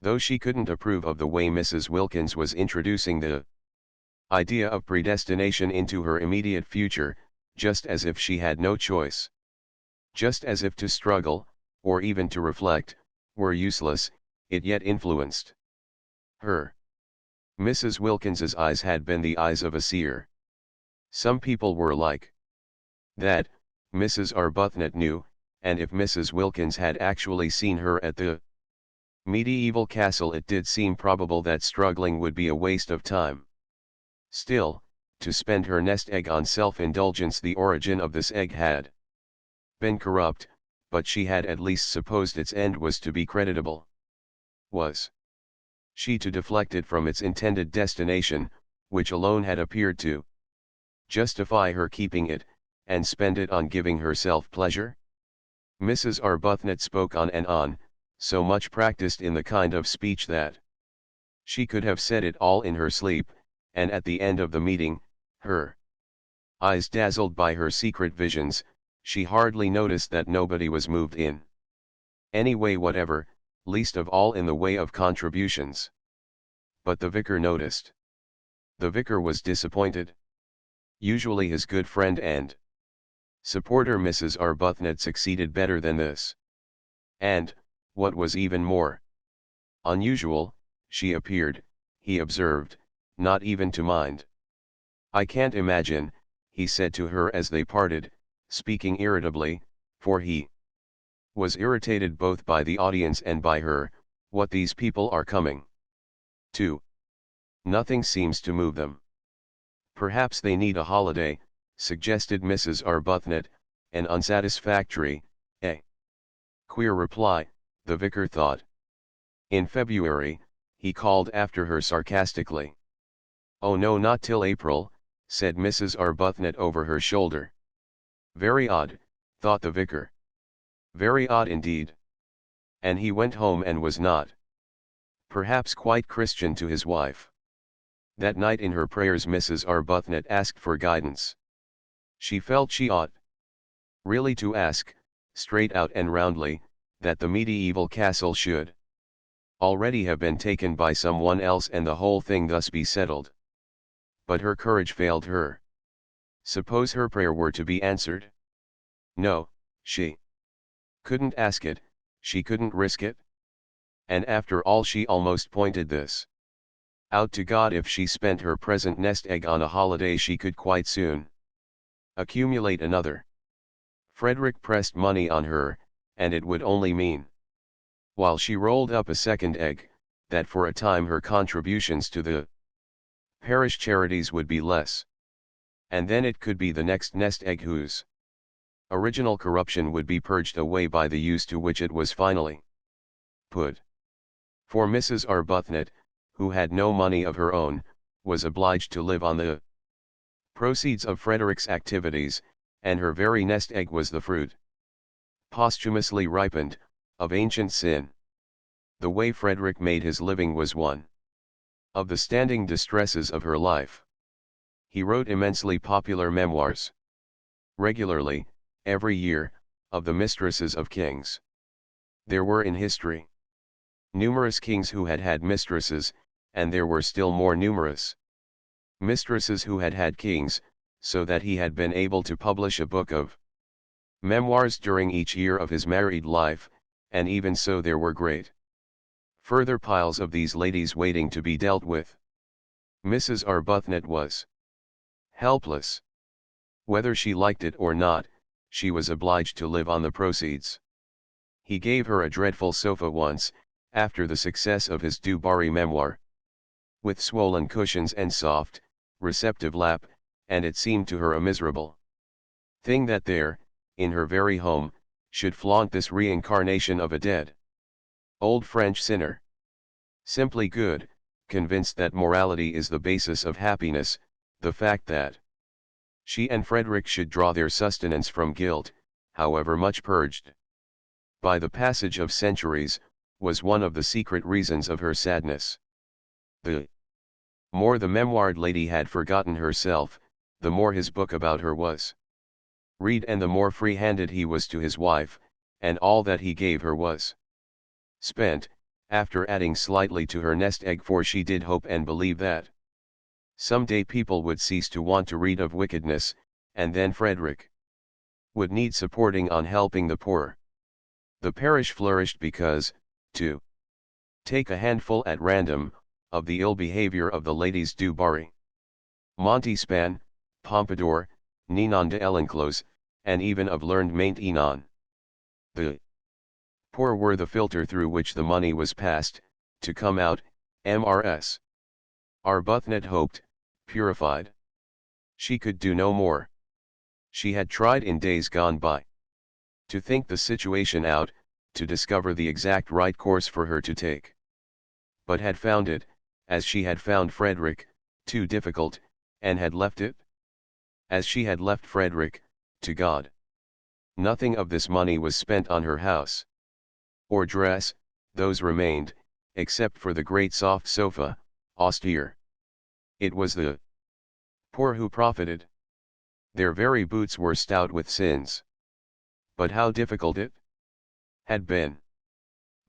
Though she couldn't approve of the way Mrs. Wilkins was introducing the idea of predestination into her immediate future, just as if she had no choice. Just as if to struggle, or even to reflect, were useless, it yet influenced her. Mrs. Wilkins's eyes had been the eyes of a seer. Some people were like that, Mrs. Arbuthnot knew, and if Mrs. Wilkins had actually seen her at the medieval castle, it did seem probable that struggling would be a waste of time. Still, to spend her nest egg on self-indulgence, the origin of this egg had been corrupt, but she had at least supposed its end was to be creditable. Was she to deflect it from its intended destination, which alone had appeared to justify her keeping it, and spend it on giving herself pleasure? Mrs. Arbuthnot spoke on and on, so much practiced in the kind of speech that she could have said it all in her sleep, and at the end of the meeting, her eyes dazzled by her secret visions, she hardly noticed that nobody was moved in any way whatever, least of all in the way of contributions. But the vicar noticed. The vicar was disappointed. Usually his good friend and supporter Mrs. Arbuthnot succeeded better than this. And, what was even more unusual, she appeared, he observed, not even to mind. "I can't imagine," he said to her as they parted, speaking irritably, for he was irritated both by the audience and by her, "what these people are coming to. Nothing seems to move them." "Perhaps they need a holiday," suggested Mrs. Arbuthnot, an unsatisfactory, queer reply, the vicar thought. "In February," he called after her sarcastically. "Oh no, not till April," said Mrs. Arbuthnot over her shoulder. Very odd, thought the vicar. Very odd indeed. And he went home and was not perhaps quite Christian to his wife. That night in her prayers Mrs. Arbuthnot asked for guidance. She felt she ought really to ask, straight out and roundly, that the medieval castle should already have been taken by someone else and the whole thing thus be settled. But her courage failed her. Suppose her prayer were to be answered? No, she couldn't ask it, she couldn't risk it. And after all, she almost pointed this out to God: if she spent her present nest egg on a holiday, she could quite soon accumulate another. Frederick pressed money on her, and it would only mean, while she rolled up a second egg, that for a time her contributions to the parish charities would be less. And then it could be the next nest egg whose original corruption would be purged away by the use to which it was finally put. For Mrs. Arbuthnot, who had no money of her own, was obliged to live on the proceeds of Frederick's activities, and her very nest egg was the fruit, posthumously ripened, of ancient sin. The way Frederick made his living was one of the standing distresses of her life. He wrote immensely popular memoirs regularly, every year, of the mistresses of kings. There were in history numerous kings who had had mistresses, and there were still more numerous mistresses who had had kings, so that he had been able to publish a book of memoirs during each year of his married life, and even so there were great further piles of these ladies waiting to be dealt with. Mrs. Arbuthnot was helpless. Whether she liked it or not, she was obliged to live on the proceeds. He gave her a dreadful sofa once, after the success of his Du Barry memoir, with swollen cushions and soft, receptive lap, and it seemed to her a miserable thing that there, in her very home, should flaunt this reincarnation of a dead old French sinner. Simply good, convinced that morality is the basis of happiness, the fact that she and Frederick should draw their sustenance from guilt, however much purged by the passage of centuries, was one of the secret reasons of her sadness. The more the memoired lady had forgotten herself, the more his book about her was read, and the more free-handed he was to his wife, and all that he gave her was spent, after adding slightly to her nest egg, for she did hope and believe that some day people would cease to want to read of wickedness, and then Frederick would need supporting on helping the poor. The parish flourished because, to take a handful at random, of the ill behavior of the ladies du Barry, Montespan, Pompadour, Ninon de L'Enclos, and even of learned Maint Enon. The poor were the filter through which the money was passed, to come out, Mrs. Arbuthnot hoped, purified. She could do no more. She had tried in days gone by to think the situation out, to discover the exact right course for her to take, but had found it, as she had found Frederick, too difficult, and had left it, as she had left Frederick, to God. Nothing of this money was spent on her house or dress, those remained, except for the great soft sofa, austere. It was the poor who profited. Their very boots were stout with sins. But how difficult it had been!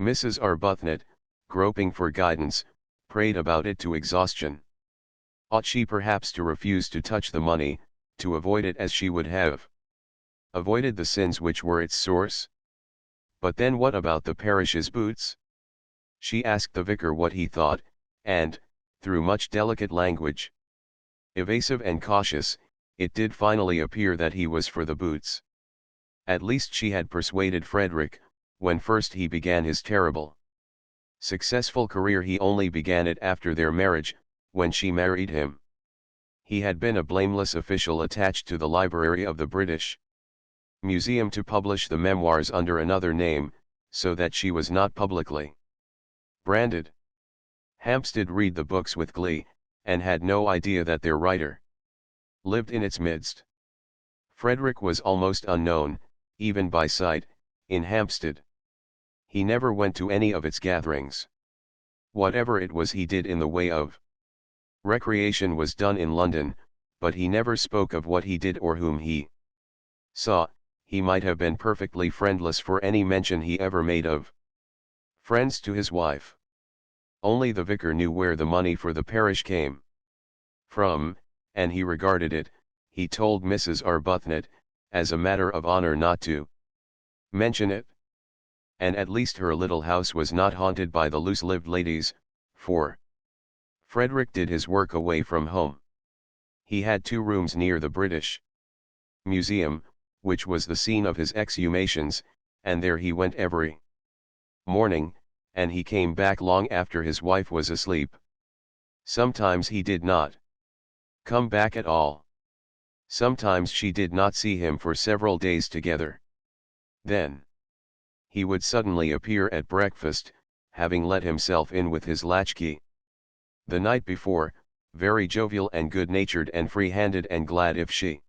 Mrs. Arbuthnot, groping for guidance, prayed about it to exhaustion. Ought she perhaps to refuse to touch the money, to avoid it as she would have avoided the sins which were its source? But then what about the parish's boots? She asked the vicar what he thought, and, through much delicate language, evasive and cautious, it did finally appear that he was for the boots. At least she had persuaded Frederick, when first he began his terrible, successful career. He only began it after their marriage, when she married him. He had been a blameless official attached to the library of the British Museum to publish the memoirs under another name, so that she was not publicly branded. Hampstead read the books with glee, and had no idea that their writer lived in its midst. Frederick was almost unknown, even by sight, in Hampstead. He never went to any of its gatherings. Whatever it was he did in the way of recreation was done in London, but he never spoke of what he did or whom he saw. He might have been perfectly friendless for any mention he ever made of friends to his wife. Only the vicar knew where the money for the parish came from, and he regarded it, he told Mrs. Arbuthnot, as a matter of honor not to mention it. And at least her little house was not haunted by the loose-lived ladies, for Frederick did his work away from home. He had 2 rooms near the British Museum, which was the scene of his exhumations, and there he went every morning, and he came back long after his wife was asleep. Sometimes he did not come back at all. Sometimes she did not see him for several days together. Then he would suddenly appear at breakfast, having let himself in with his latchkey the night before, very jovial and good-natured and free-handed, and glad if she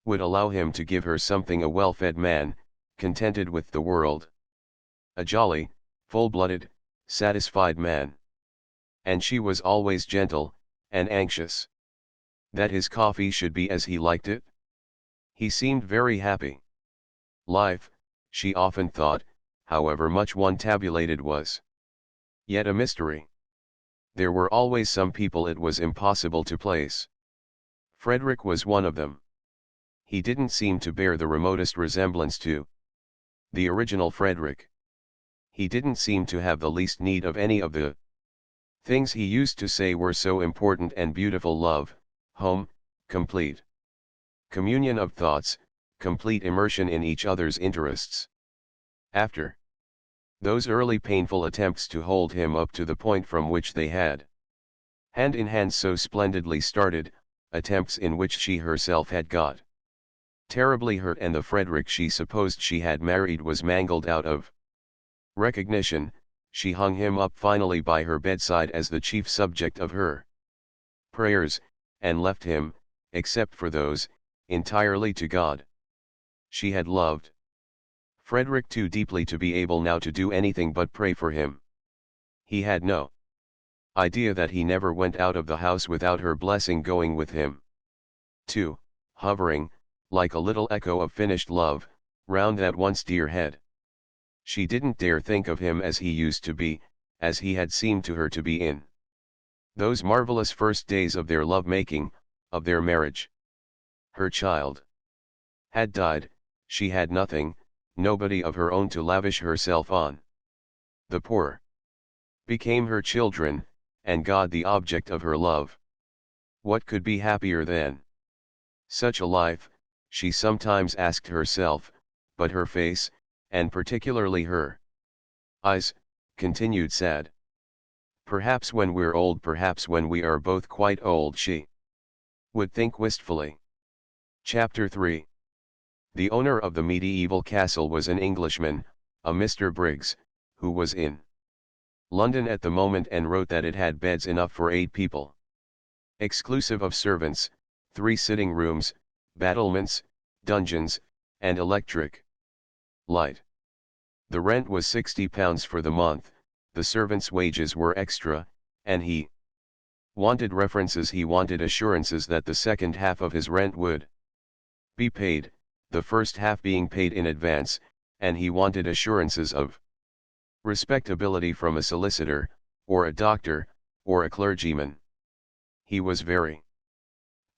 would allow him to give her something. A well-fed man, contented with the world. A jolly, full-blooded, satisfied man. And she was always gentle, and anxious that his coffee should be as he liked it. He seemed very happy. Life, she often thought, however much one tabulated, was yet a mystery. There were always some people it was impossible to place. Frederick was one of them. He didn't seem to bear the remotest resemblance to the original Frederick. He didn't seem to have the least need of any of the things he used to say were so important and beautiful: love, home, complete communion of thoughts, complete immersion in each other's interests. After those early painful attempts to hold him up to the point from which they had, hand in hand, so splendidly started, attempts in which she herself had got terribly hurt, and the Frederick she supposed she had married was mangled out of recognition. She hung him up finally by her bedside as the chief subject of her prayers, and left him, except for those, entirely to God. She had loved Frederick too deeply to be able now to do anything but pray for him. He had no idea that he never went out of the house without her blessing going with him. 2. Hovering, like a little echo of finished love, round that once dear head. She didn't dare think of him as he used to be, as he had seemed to her to be in those marvelous first days of their love-making, of their marriage. Her child had died, she had nothing, nobody of her own to lavish herself on. The poor became her children, and God the object of her love. What could be happier than such a life, she sometimes asked herself, but her face, and particularly her eyes, continued sad. Perhaps when we're old, perhaps when we are both quite old, she would think wistfully. Chapter 3. The owner of the medieval castle was an Englishman, a Mr. Briggs, who was in London at the moment and wrote that it had beds enough for 8 people. Exclusive of servants, 3 sitting rooms, battlements, dungeons, and electric light. The rent was £60 for the month, the servants' wages were extra, and he wanted references, he wanted assurances that the second half of his rent would be paid, the first half being paid in advance, and he wanted assurances of respectability from a solicitor, or a doctor, or a clergyman. He was very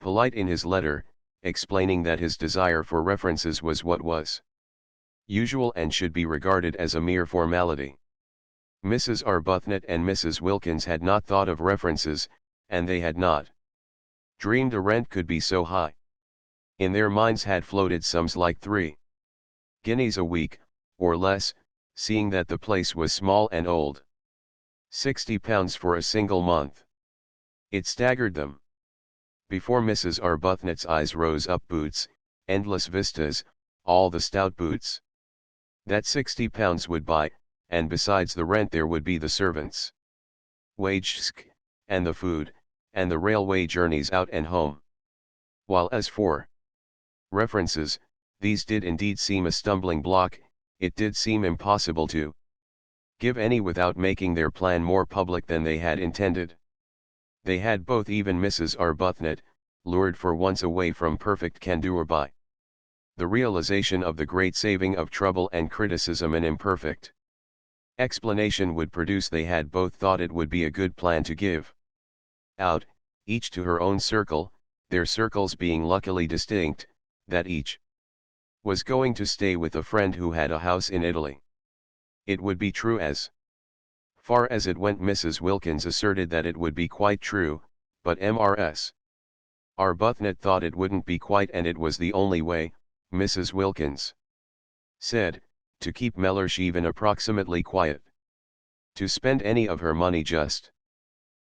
polite in his letter, explaining that his desire for references was what was usual and should be regarded as a mere formality. Mrs. Arbuthnot and Mrs. Wilkins had not thought of references, and they had not dreamed a rent could be so high. In their minds had floated sums like 3 guineas a week, or less, seeing that the place was small and old. £60 for a single month. It staggered them. Before Mrs. Arbuthnot's eyes rose up boots, endless vistas, all the stout boots that £60 would buy, and besides the rent there would be the servants' wages, and the food, and the railway journeys out and home. While as for references, these did indeed seem a stumbling block. It did seem impossible to give any without making their plan more public than they had intended. They had both, even Mrs. Arbuthnot, lured for once away from perfect candour by the realization of the great saving of trouble and criticism an imperfect explanation would produce. They had both thought it would be a good plan to give out, each to her own circle, their circles being luckily distinct, that each was going to stay with a friend who had a house in Italy. It would be true. As far as it went, Mrs. Wilkins asserted that it would be quite true, but Mrs. Arbuthnot thought it wouldn't be quite, and it was the only way, Mrs. Wilkins said, to keep Mellersh even approximately quiet. To spend any of her money just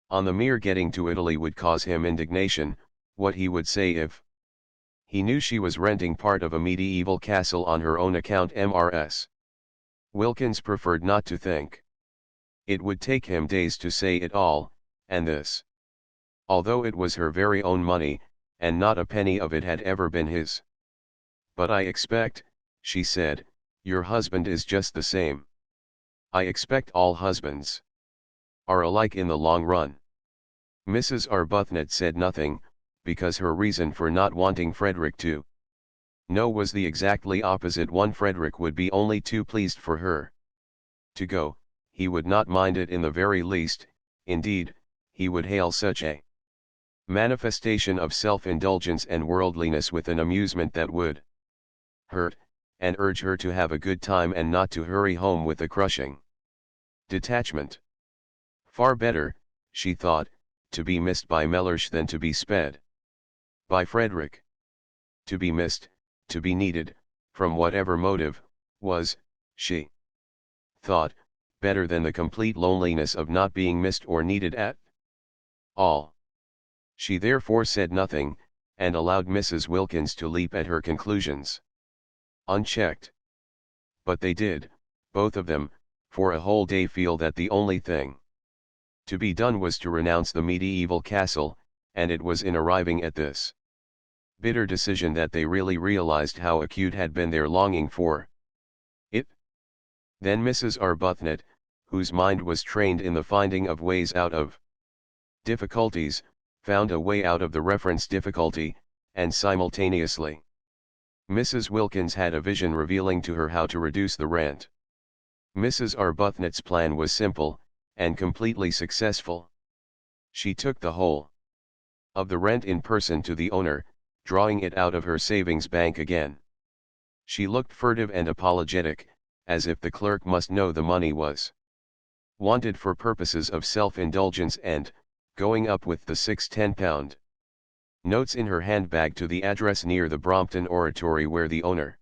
on the mere getting to Italy would cause him indignation. What he would say if he knew she was renting part of a medieval castle on her own account. Mrs. Wilkins preferred not to think. It would take him days to say it all, and this, although it was her very own money, and not a penny of it had ever been his. "But I expect," she said, "your husband is just the same. I expect all husbands are alike in the long run." Mrs. Arbuthnot said nothing, because her reason for not wanting Frederick to know was the exactly opposite one. Frederick would be only too pleased for her to go. He would not mind it in the very least. Indeed, he would hail such a manifestation of self-indulgence and worldliness with an amusement that would hurt, and urge her to have a good time and not to hurry home with a crushing detachment. Far better, she thought, to be missed by Mellersh than to be sped by Frederick. To be missed, to be needed, from whatever motive, was, she thought, better than the complete loneliness of not being missed or needed at all. She therefore said nothing, and allowed Mrs. Wilkins to leap at her conclusions. Unchecked. But they did, both of them, for a whole day feel that the only thing to be done was to renounce the medieval castle, and it was in arriving at this bitter decision that they really realized how acute had been their longing for it. Then Mrs. Arbuthnot, whose mind was trained in the finding of ways out of difficulties, found a way out of the reference difficulty, and simultaneously Mrs. Wilkins had a vision revealing to her how to reduce the rent. Mrs. Arbuthnot's plan was simple, and completely successful. She took the whole of the rent in person to the owner, drawing it out of her savings bank again. She looked furtive and apologetic, as if the clerk must know the money was wanted for purposes of self-indulgence and, going up with the 6 £10 notes in her handbag to the address near the Brompton Oratory where the owner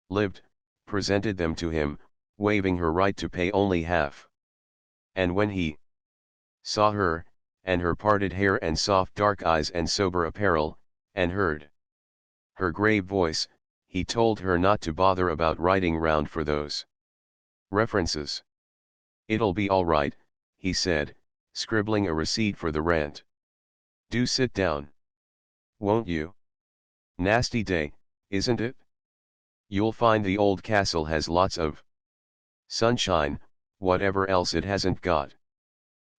lived, presented them to him, waiving her right to pay only half. And when he saw her, and her parted hair and soft dark eyes and sober apparel, and heard her grave voice, he told her not to bother about writing round for those references. "It'll be all right," he said, scribbling a receipt for the rent. "Do sit down. Won't you? Nasty day, isn't it? You'll find the old castle has lots of sunshine, whatever else it hasn't got.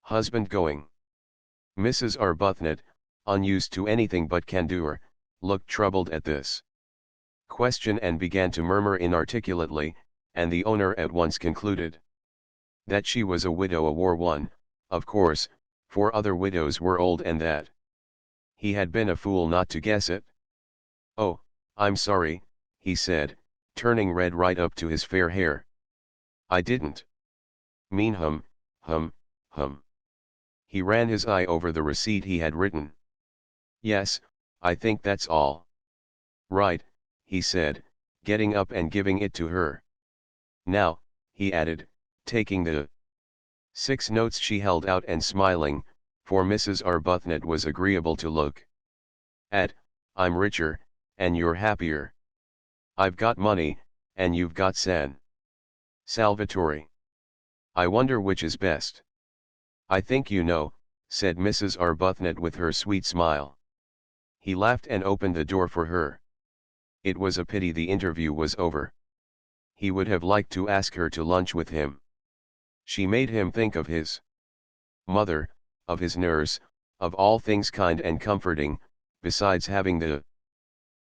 Husband going?" Mrs. Arbuthnot, unused to anything but candour, looked troubled at this question and began to murmur inarticulately, and the owner at once concluded that she was a widow, a war one, of course, for other widows were old, and that he had been a fool not to guess it. "Oh, I'm sorry," he said, turning red right up to his fair hair. "I didn't mean hum. He ran his eye over the receipt he had written. "Yes, I think that's all right," he said, getting up and giving it to her. "Now," he added, taking the 6 notes she held out and smiling, for Mrs. Arbuthnot was agreeable to look at, "I'm richer, and you're happier. I've got money, and you've got San Salvatore. I wonder which is best." "I think you know," said Mrs. Arbuthnot with her sweet smile. He laughed and opened the door for her. It was a pity the interview was over. He would have liked to ask her to lunch with him. She made him think of his mother, of his nurse, of all things kind and comforting, besides having the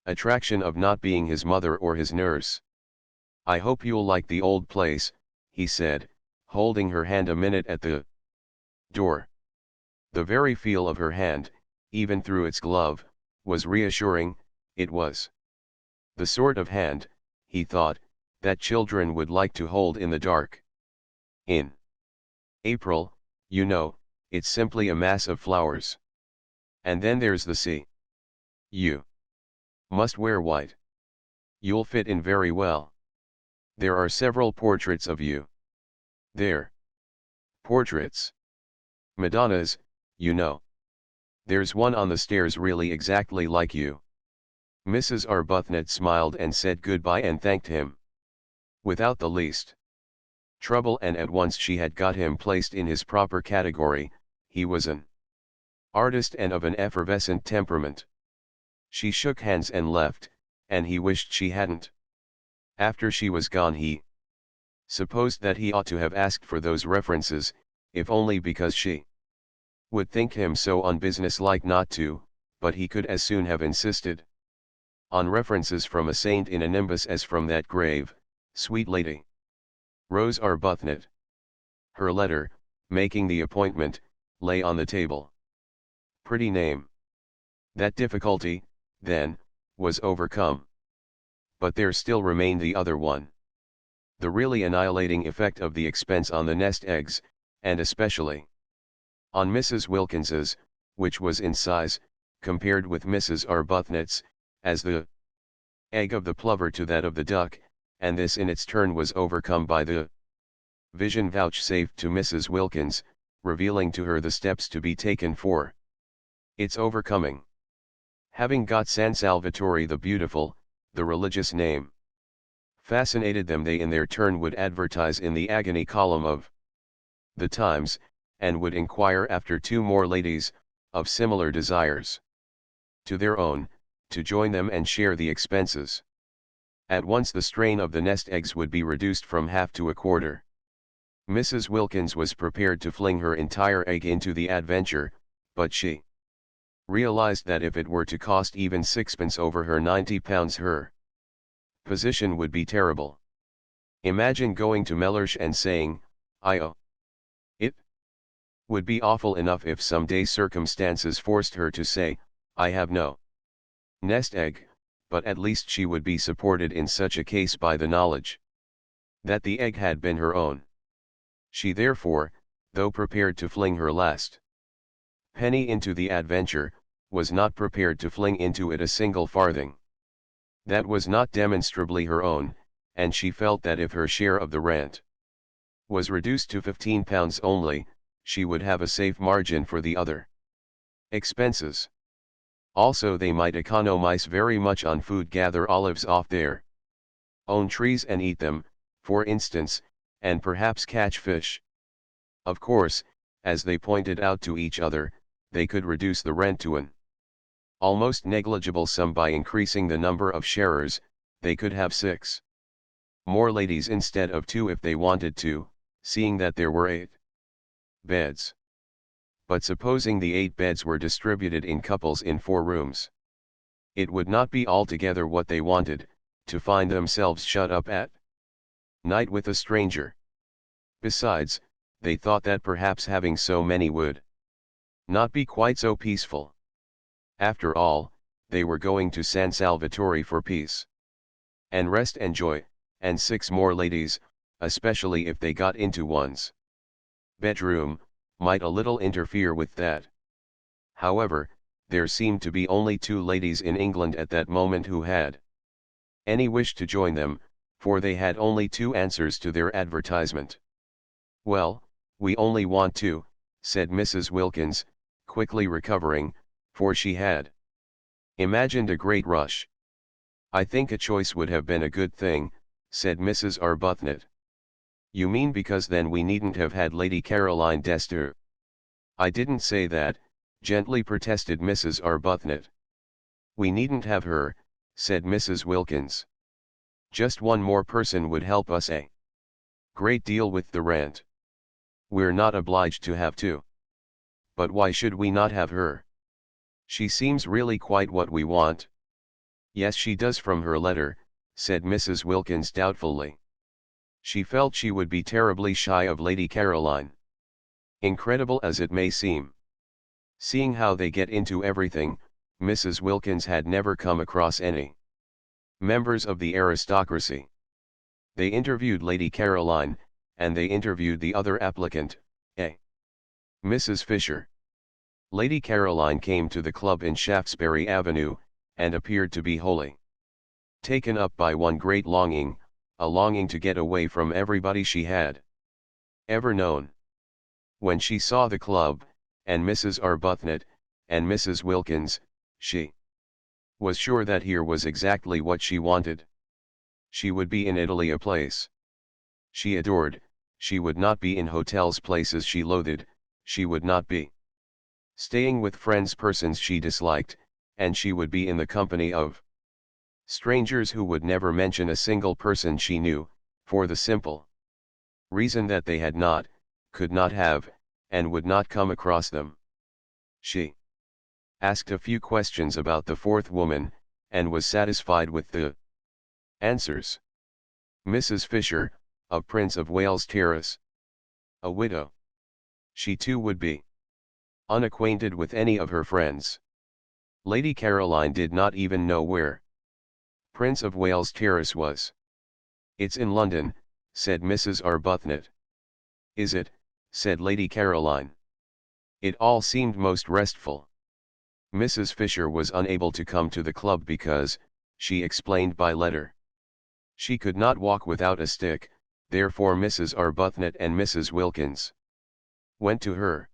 attraction of not being his mother or his nurse. "I hope you'll like the old place," he said, holding her hand a minute at the door. The very feel of her hand, even through its glove, was reassuring. It was the sort of hand, he thought, that children would like to hold in the dark. In April, you know, it's simply a mass of flowers. And then there's the sea. You must wear white. You'll fit in very well. There are several portraits of you there. Portraits? Madonnas, you know. There's one on the stairs really exactly like you." Mrs. Arbuthnot smiled and said goodbye and thanked him without the least trouble, and at once she had got him placed in his proper category. He was an artist and of an effervescent temperament. She shook hands and left, and he wished she hadn't. After she was gone he supposed that he ought to have asked for those references, if only because she would think him so unbusinesslike not to, but he could as soon have insisted on references from a saint in a nimbus as from that grave, sweet lady, Rose Arbuthnot. Her letter, making the appointment, lay on the table. Pretty name. That difficulty, then, was overcome. But there still remained the other one. The really annihilating effect of the expense on the nest eggs, and especially on Mrs. Wilkins's, which was in size, compared with Mrs. Arbuthnot's, as the egg of the plover to that of the duck, and this in its turn was overcome by the vision vouchsafed to Mrs. Wilkins, revealing to her the steps to be taken for its overcoming. Having got San Salvatore the Beautiful, the religious name fascinated them, they in their turn would advertise in the agony column of the Times, and would inquire after 2 more ladies, of similar desires to their own, to join them and share the expenses. At once the strain of the nest eggs would be reduced from half to a quarter. Mrs. Wilkins was prepared to fling her entire egg into the adventure, but she realized that if it were to cost even sixpence over her £90, her position would be terrible. Imagine going to Mellersh and saying, "I owe." It would be awful enough if some day circumstances forced her to say, "I have no nest egg," but at least she would be supported in such a case by the knowledge that the egg had been her own. She therefore, though prepared to fling her last penny into the adventure, was not prepared to fling into it a single farthing. That was not demonstrably her own, and she felt that if her share of the rent was reduced to £15 only, she would have a safe margin for the other expenses. Also they might economize very much on food, gather olives off their own trees and eat them, for instance, and perhaps catch fish. Of course, as they pointed out to each other, they could reduce the rent to an almost negligible sum by increasing the number of sharers. They could have 6 more ladies instead of 2 if they wanted to, seeing that there were 8 beds. But supposing the 8 beds were distributed in couples in 4 rooms, it would not be altogether what they wanted, to find themselves shut up at night with a stranger. Besides, they thought that perhaps having so many would not be quite so peaceful. After all, they were going to San Salvatore for peace and rest and joy, and 6 more ladies, especially if they got into one's bedroom, might a little interfere with that. However, there seemed to be only 2 ladies in England at that moment who had any wish to join them, for they had only 2 answers to their advertisement. "Well, we only want 2, said Mrs. Wilkins, quickly recovering, for she had imagined a great rush. "I think a choice would have been a good thing," said Mrs. Arbuthnot. "You mean because then we needn't have had Lady Caroline Dester?" "I didn't say that," gently protested Mrs. Arbuthnot. "We needn't have her," said Mrs. Wilkins. "Just one more person would help us a great deal with the rent. We're not obliged to have 2. But why should we not have her? She seems really quite what we want." "Yes, she does from her letter," said Mrs. Wilkins doubtfully. She felt she would be terribly shy of Lady Caroline. Incredible as it may seem, seeing how they get into everything, Mrs. Wilkins had never come across any members of the aristocracy. They interviewed Lady Caroline, and they interviewed the other applicant, a Mrs. Fisher. Lady Caroline came to the club in Shaftesbury Avenue, and appeared to be wholly taken up by one great longing, a longing to get away from everybody she had ever known. When she saw the club, and Mrs. Arbuthnot, and Mrs. Wilkins, she was sure that here was exactly what she wanted. She would be in Italy, a place she adored; she would not be in hotels, places she loathed; she would not be staying with friends, persons she disliked, and she would be in the company of strangers who would never mention a single person she knew, for the simple reason that they had not, could not have, and would not come across them. She asked a few questions about the 4th woman, and was satisfied with the answers. Mrs. Fisher, of Prince of Wales Terrace, a widow. She too would be unacquainted with any of her friends. Lady Caroline did not even know where Prince of Wales Terrace was. "It's in London," said Mrs. Arbuthnot. "Is it?" said Lady Caroline. It all seemed most restful. Mrs. Fisher was unable to come to the club because, she explained by letter, she could not walk without a stick, therefore Mrs. Arbuthnot and Mrs. Wilkins went to her.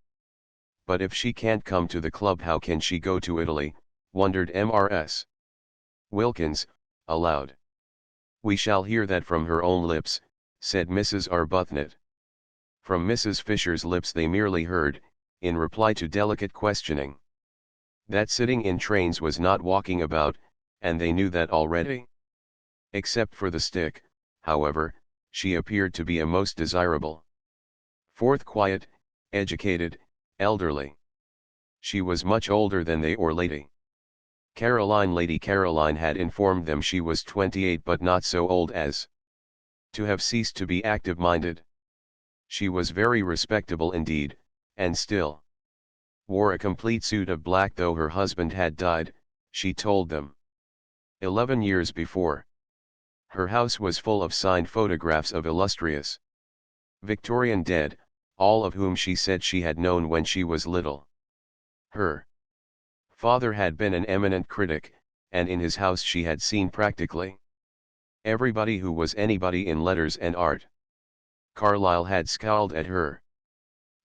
"But if she can't come to the club, how can she go to Italy?" wondered Mrs. Wilkins, aloud. We shall hear that from her own lips, said Mrs. Arbuthnot. From Mrs. Fisher's lips they merely heard, in reply to delicate questioning, that sitting in trains was not walking about, and they knew that already. Except for the stick, however, she appeared to be a most desirable. Fourth, quiet, educated, elderly. She was much older than they or Lady Caroline. Lady Caroline had informed them she was 28, but not so old as to have ceased to be active-minded. She was very respectable indeed, and still wore a complete suit of black, though her husband had died, she told them, 11 years before. Her house was full of signed photographs of illustrious Victorian dead, all of whom she said she had known when she was little. Her father had been an eminent critic, and in his house she had seen practically everybody who was anybody in letters and art. Carlyle had scowled at her.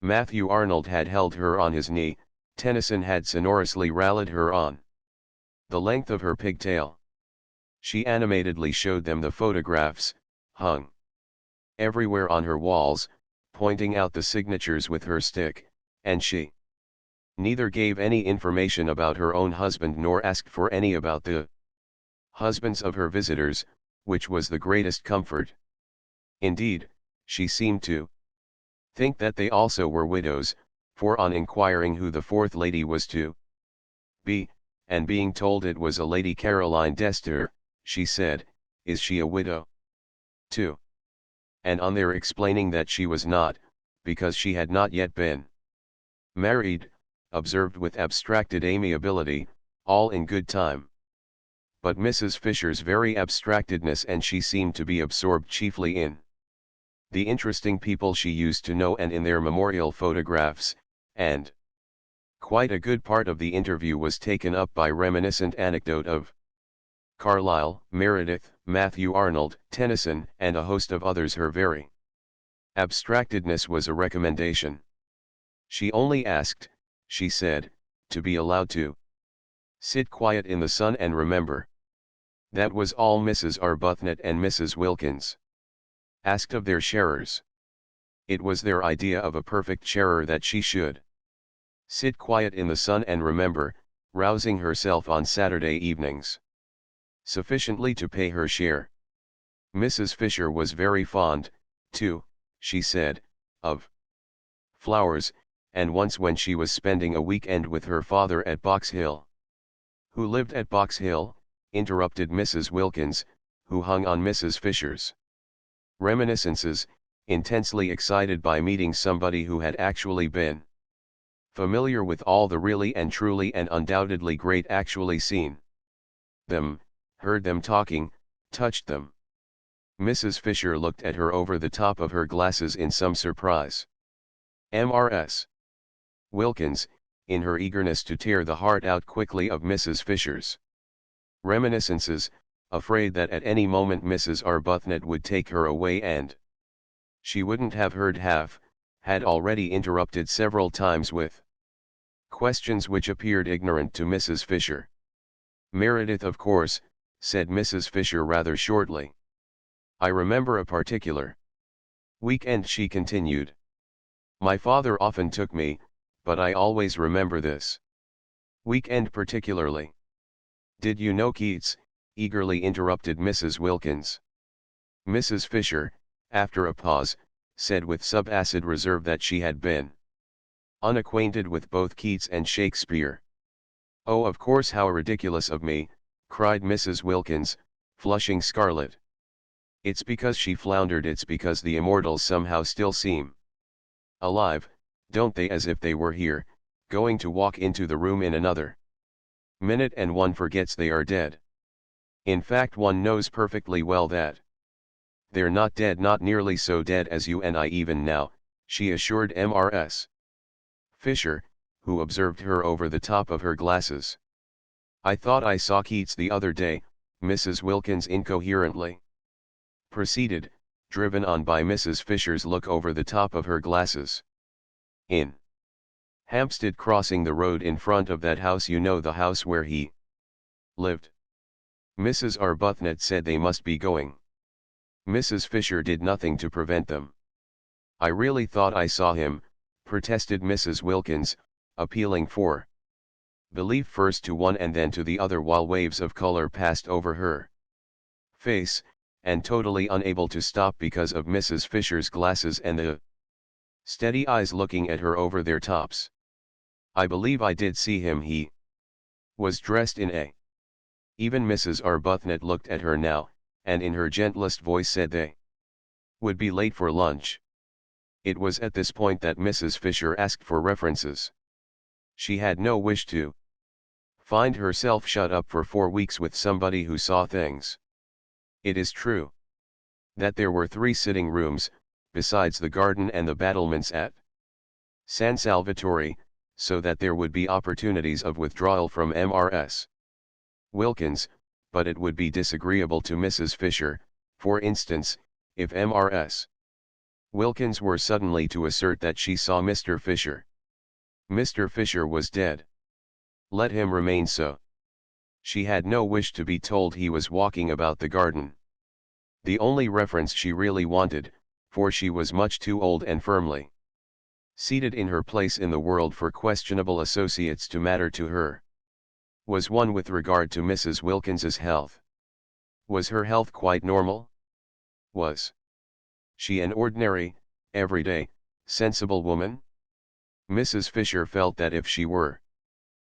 Matthew Arnold had held her on his knee, Tennyson had sonorously rallied her on the length of her pigtail. She animatedly showed them the photographs, hung everywhere on her walls, pointing out the signatures with her stick, and she neither gave any information about her own husband nor asked for any about the husbands of her visitors, which was the greatest comfort. Indeed, she seemed to think that they also were widows, for on inquiring who the fourth lady was to be, and being told it was a Lady Caroline Dester, she said, "Is she a widow too?" And on their explaining that she was not, because she had not yet been married, observed with abstracted amiability, "All in good time." But Mrs. Fisher's very abstractedness, and she seemed to be absorbed chiefly in the interesting people she used to know and in their memorial photographs, and quite a good part of the interview was taken up by reminiscent anecdote of Carlyle, Meredith, Matthew Arnold, Tennyson, and a host of others. Her very abstractedness was a recommendation. She only asked, she said, to be allowed to sit quiet in the sun and remember. That was all Mrs. Arbuthnot and Mrs. Wilkins asked of their sharers. It was their idea of a perfect sharer that she should sit quiet in the sun and remember, rousing herself on Saturday evenings sufficiently to pay her share. Mrs. Fisher was very fond, too, she said, of flowers, and once when she was spending a week-end with her father at Box Hill. Who lived at Box Hill? Interrupted Mrs. Wilkins, who hung on Mrs. Fisher's reminiscences, intensely excited by meeting somebody who had actually been familiar with all the really and truly and undoubtedly great, actually seen them, heard them talking, touched them. Mrs. Fisher looked at her over the top of her glasses in some surprise. Mrs. Wilkins, in her eagerness to tear the heart out quickly of Mrs. Fisher's reminiscences, afraid that at any moment Mrs. Arbuthnot would take her away and she wouldn't have heard half, had already interrupted several times with questions which appeared ignorant to Mrs. Fisher. Meredith, of course, said Mrs. Fisher rather shortly. I remember a particular weekend, she continued. My father often took me, but I always remember this weekend particularly. Did you know Keats? Eagerly interrupted Mrs. Wilkins. Mrs. Fisher, after a pause, said with subacid reserve that she had been unacquainted with both Keats and Shakespeare. Oh, of course, how ridiculous of me, cried Mrs. Wilkins, flushing scarlet. It's because she floundered. It's because the immortals somehow still seem alive, don't they, as if they were here, going to walk into the room in another minute and one forgets they are dead. In fact, one knows perfectly well that they're not dead, not nearly so dead as you and I even now, she assured Mrs. Fisher, who observed her over the top of her glasses. I thought I saw Keats the other day, Mrs. Wilkins incoherently proceeded, driven on by Mrs. Fisher's look over the top of her glasses. In Hampstead, crossing the road in front of that house, you know, the house where he lived. Mrs. Arbuthnot said they must be going. Mrs. Fisher did nothing to prevent them. I really thought I saw him, protested Mrs. Wilkins, appealing for belief first to one and then to the other while waves of color passed over her face, and totally unable to stop because of Mrs. Fisher's glasses and the steady eyes looking at her over their tops. I believe I did see him. He was dressed in a. Even Mrs. Arbuthnot looked at her now, and in her gentlest voice said they would be late for lunch. It was at this point that Mrs. Fisher asked for references. She had no wish to find herself shut up for 4 weeks with somebody who saw things. It is true that there were 3 sitting rooms, besides the garden and the battlements at San Salvatore, so that there would be opportunities of withdrawal from Mrs. Wilkins, but it would be disagreeable to Mrs. Fisher, for instance, if Mrs. Wilkins were suddenly to assert that she saw Mr. Fisher. Mr. Fisher was dead. Let him remain so. She had no wish to be told he was walking about the garden. The only reference she really wanted, for she was much too old and firmly seated in her place in the world for questionable associates to matter to her, was one with regard to Mrs. Wilkins's health. Was her health quite normal? Was she an ordinary, everyday, sensible woman? Mrs. Fisher felt that if she were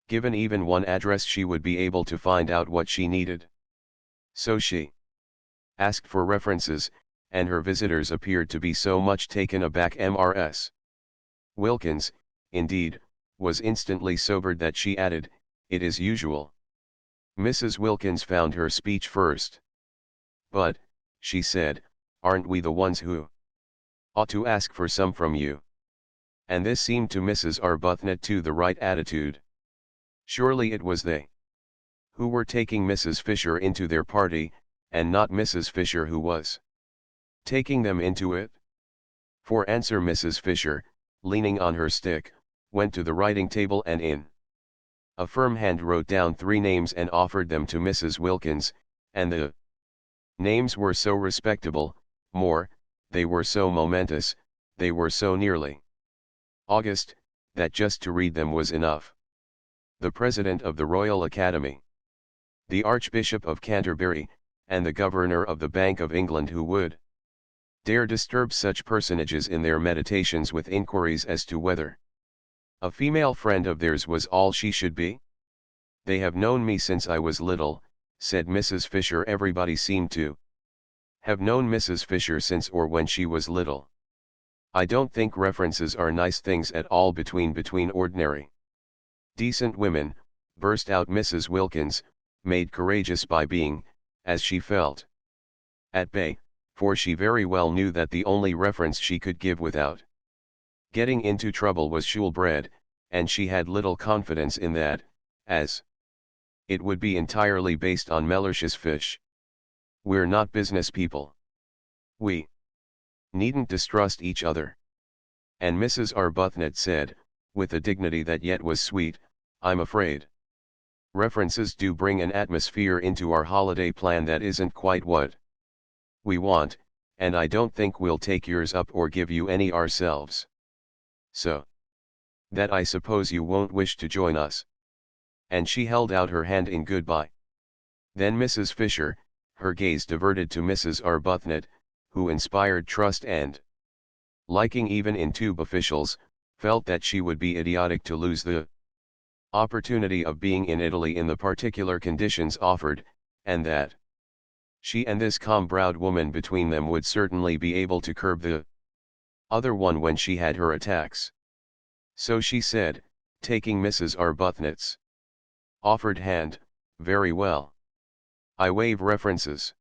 given even one address she would be able to find out what she needed. So she asked for references, and her visitors appeared to be so much taken aback. Mrs. Wilkins, indeed, was instantly sobered that she added, "It is usual." Mrs. Wilkins found her speech first. "But," she said, "aren't we the ones who ought to ask for some from you?" And this seemed to Mrs. Arbuthnot too the right attitude. Surely it was they who were taking Mrs. Fisher into their party, and not Mrs. Fisher who was taking them into it. For answer Mrs. Fisher, leaning on her stick, went to the writing table and in a firm hand wrote down 3 names and offered them to Mrs. Wilkins, and the names were so respectable, they were so momentous, they were so nearly August, that just to read them was enough. The President of the Royal Academy, the Archbishop of Canterbury, and the Governor of the Bank of England, who would dare disturb such personages in their meditations with inquiries as to whether a female friend of theirs was all she should be? "They have known me since I was little," said Mrs. Fisher. Everybody seemed to have known Mrs. Fisher since or when she was little. "I don't think references are nice things at all between ordinary, decent women," burst out Mrs. Wilkins, made courageous by being, as she felt, at bay, for she very well knew that the only reference she could give without getting into trouble was shulebread, and she had little confidence in that, as it would be entirely based on malicious fish. "We're not business people. We needn't distrust each other." And Mrs. Arbuthnot said, with a dignity that yet was sweet, "I'm afraid references do bring an atmosphere into our holiday plan that isn't quite what we want, and I don't think we'll take yours up or give you any ourselves. So that I suppose you won't wish to join us." And she held out her hand in goodbye. Then Mrs. Fisher, her gaze diverted to Mrs. Arbuthnot, who inspired trust and liking even in tube officials, felt that she would be idiotic to lose the opportunity of being in Italy in the particular conditions offered, and that she and this calm-browed woman between them would certainly be able to curb the other one when she had her attacks. So she said, taking Mrs. Arbuthnot's offered hand, "Very well. I waive references."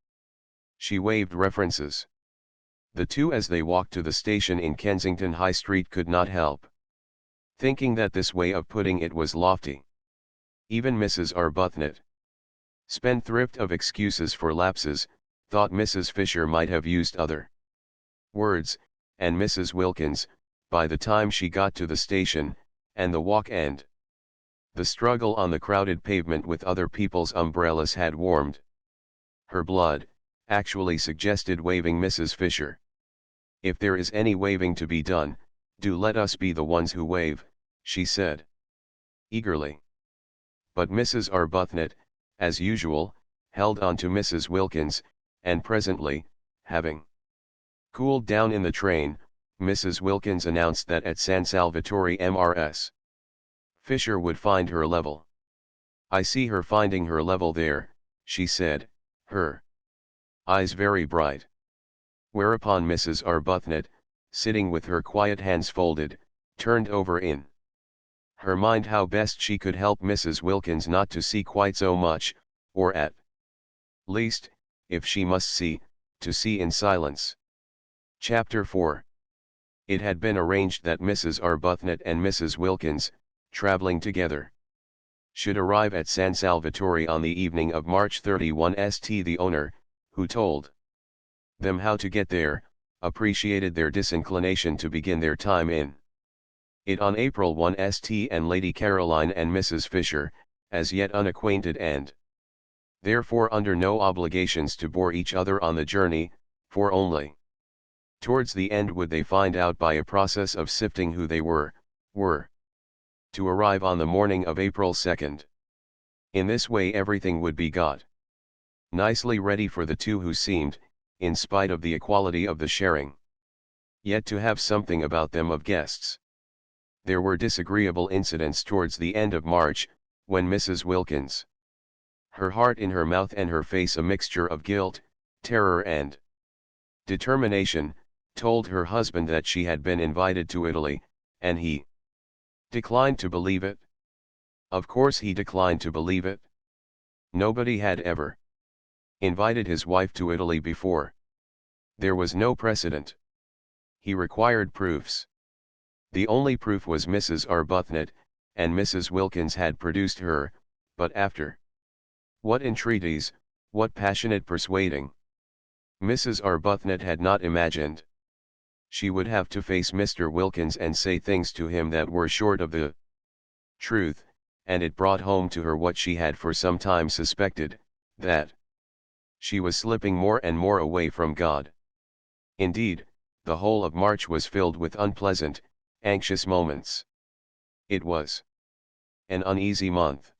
She waived references. The two, as they walked to the station in Kensington High Street, could not help thinking that this way of putting it was lofty. Even Mrs. Arbuthnot, spendthrift of excuses for lapses, thought Mrs. Fisher might have used other words, and Mrs. Wilkins, by the time she got to the station, and the walk and The struggle on the crowded pavement with other people's umbrellas had warmed her blood, actually suggested waving Mrs. Fisher. "If there is any waving to be done, do let us be the ones who wave," she said eagerly. But Mrs. Arbuthnot, as usual, held on to Mrs. Wilkins, and presently, having cooled down in the train, Mrs. Wilkins announced that at San Salvatore Mrs. Fisher would find her level. "I see her finding her level there," she said, her eyes very bright. Whereupon Mrs. Arbuthnot, sitting with her quiet hands folded, turned over in her mind how best she could help Mrs. Wilkins not to see quite so much, or at least, if she must see, to see in silence. Chapter 4. It had been arranged that Mrs. Arbuthnot and Mrs. Wilkins, traveling together, should arrive at San Salvatore on the evening of March 31 St. The owner, who told them how to get there, appreciated their disinclination to begin their time in it on April 1 St. and Lady Caroline and Mrs. Fisher, as yet unacquainted and therefore under no obligations to bore each other on the journey, for only towards the end would they find out by a process of sifting who they were to arrive on the morning of April 2nd. In this way everything would be got nicely ready for the two who seemed, in spite of the equality of the sharing, yet to have something about them of guests. There were disagreeable incidents towards the end of March, when Mrs. Wilkins, her heart in her mouth and her face a mixture of guilt, terror and determination, told her husband that she had been invited to Italy, and he declined to believe it. Of course he declined to believe it. Nobody had ever invited his wife to Italy before. There was no precedent. He required proofs. The only proof was Mrs. Arbuthnot, and Mrs. Wilkins had produced her, but after what entreaties, what passionate persuading! Mrs. Arbuthnot had not imagined she would have to face Mr. Wilkins and say things to him that were short of the truth, and it brought home to her what she had for some time suspected, that she was slipping more and more away from God. Indeed, the whole of March was filled with unpleasant, anxious moments. It was an uneasy month.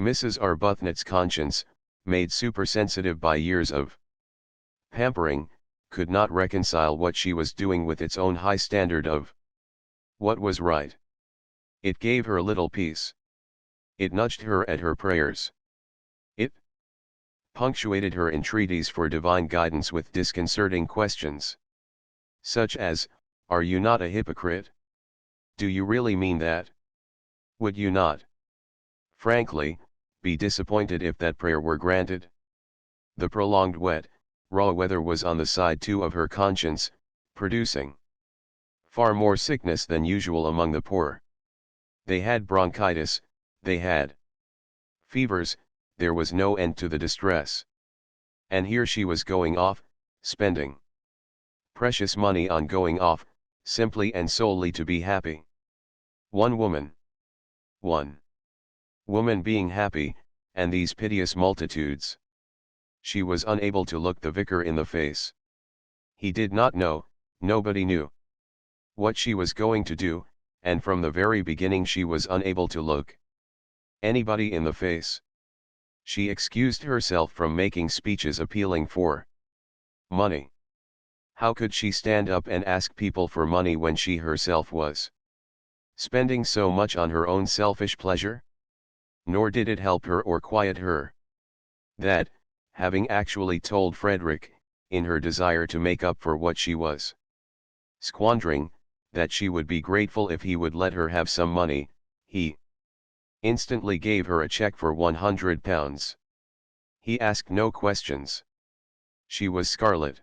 Mrs. Arbuthnot's conscience, made supersensitive by years of pampering, could not reconcile what she was doing with its own high standard of what was right. It gave her little peace. It nudged her at her prayers. It punctuated her entreaties for divine guidance with disconcerting questions, such as, "Are you not a hypocrite? Do you really mean that? Would you not, frankly, be disappointed if that prayer were granted?" The prolonged wet, raw weather was on the side too of her conscience, producing far more sickness than usual among the poor. They had bronchitis, they had fevers, there was no end to the distress. And here she was going off, spending precious money on going off, simply and solely to be happy. One woman being happy, and these piteous multitudes. She was unable to look the vicar in the face. He did not know, nobody knew what she was going to do, and from the very beginning she was unable to look anybody in the face. She excused herself from making speeches appealing for money. How could she stand up and ask people for money when she herself was spending so much on her own selfish pleasure? Nor did it help her or quiet her that, having actually told Frederick, in her desire to make up for what she was squandering, that she would be grateful if he would let her have some money, he instantly gave her a check for £100. He asked no questions. She was scarlet.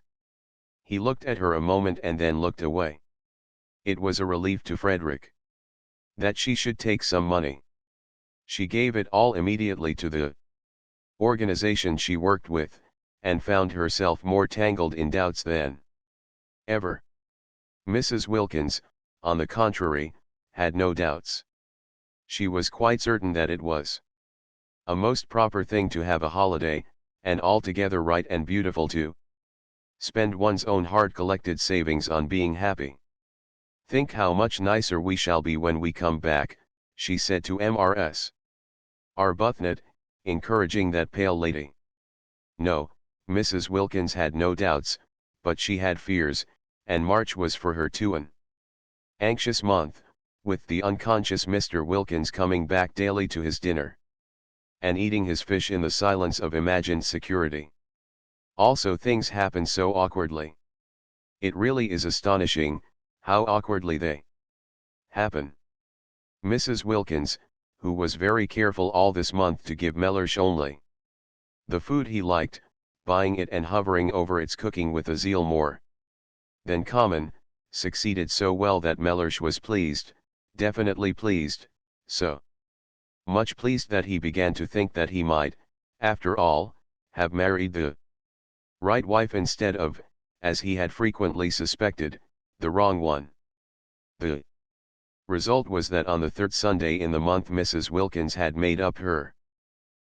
He looked at her a moment and then looked away. It was a relief to Frederick that she should take some money. She gave it all immediately to the organization she worked with, and found herself more tangled in doubts than ever. Mrs. Wilkins, on the contrary, had no doubts. She was quite certain that it was a most proper thing to have a holiday, and altogether right and beautiful to spend one's own hard-collected savings on being happy. "Think how much nicer we shall be when we come back," she said to Mrs. Arbuthnot, encouraging that pale lady. No, Mrs. Wilkins had no doubts, but she had fears, and March was for her too an anxious month, with the unconscious Mr. Wilkins coming back daily to his dinner, and eating his fish in the silence of imagined security. Also things happen so awkwardly. It really is astonishing, how awkwardly they happen. Mrs. Wilkins, who was very careful all this month to give Mellersh only the food he liked, buying it and hovering over its cooking with a zeal more than common, succeeded so well that Mellersh was pleased, definitely pleased, so much pleased that he began to think that he might, after all, have married the right wife instead of, as he had frequently suspected, the wrong one. The result was that on the third Sunday in the month Mrs. Wilkins had made up her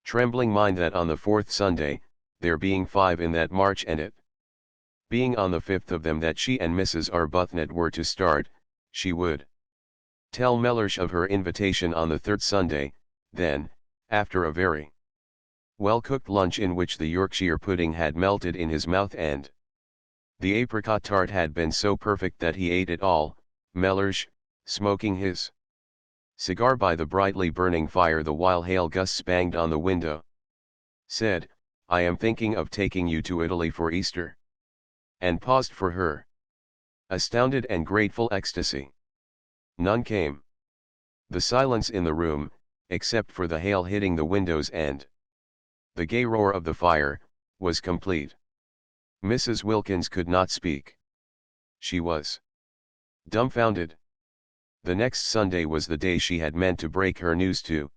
trembling mind that on the fourth Sunday, there being 5 in that March and it being on the 5th of them that she and Mrs. Arbuthnot were to start, she would tell Mellersh of her invitation on the third Sunday. Then, after a very well-cooked lunch in which the Yorkshire pudding had melted in his mouth and the apricot tart had been so perfect that he ate it all, Mellersh, smoking his cigar by the brightly burning fire the while hail gusts banged on the window, said, "I am thinking of taking you to Italy for Easter," and paused for her astounded and grateful ecstasy. None came. The silence in the room, except for the hail hitting the windows and the gay roar of the fire, was complete. Mrs. Wilkins could not speak. She was dumbfounded. The next Sunday was the day she had meant to break her news to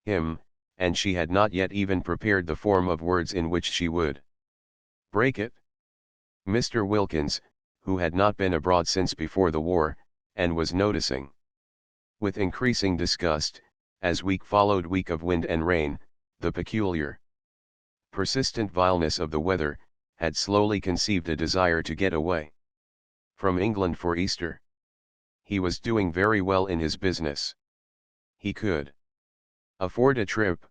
him, and she had not yet even prepared the form of words in which she would break it. Mr. Wilkins, who had not been abroad since before the war, and was noticing with increasing disgust, as week followed week of wind and rain, the peculiar, persistent vileness of the weather, had slowly conceived a desire to get away from England for Easter. He was doing very well in his business. He could afford a trip.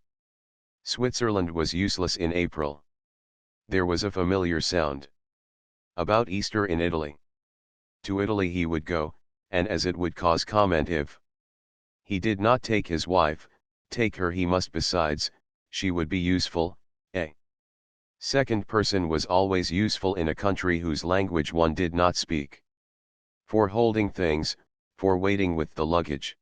Switzerland was useless in April. There was a familiar sound about Easter in Italy. To Italy he would go, and as it would cause comment if he did not take his wife, take her he must besides, she would be useful. A second person was always useful in a country whose language one did not speak. For holding things, for waiting with the luggage.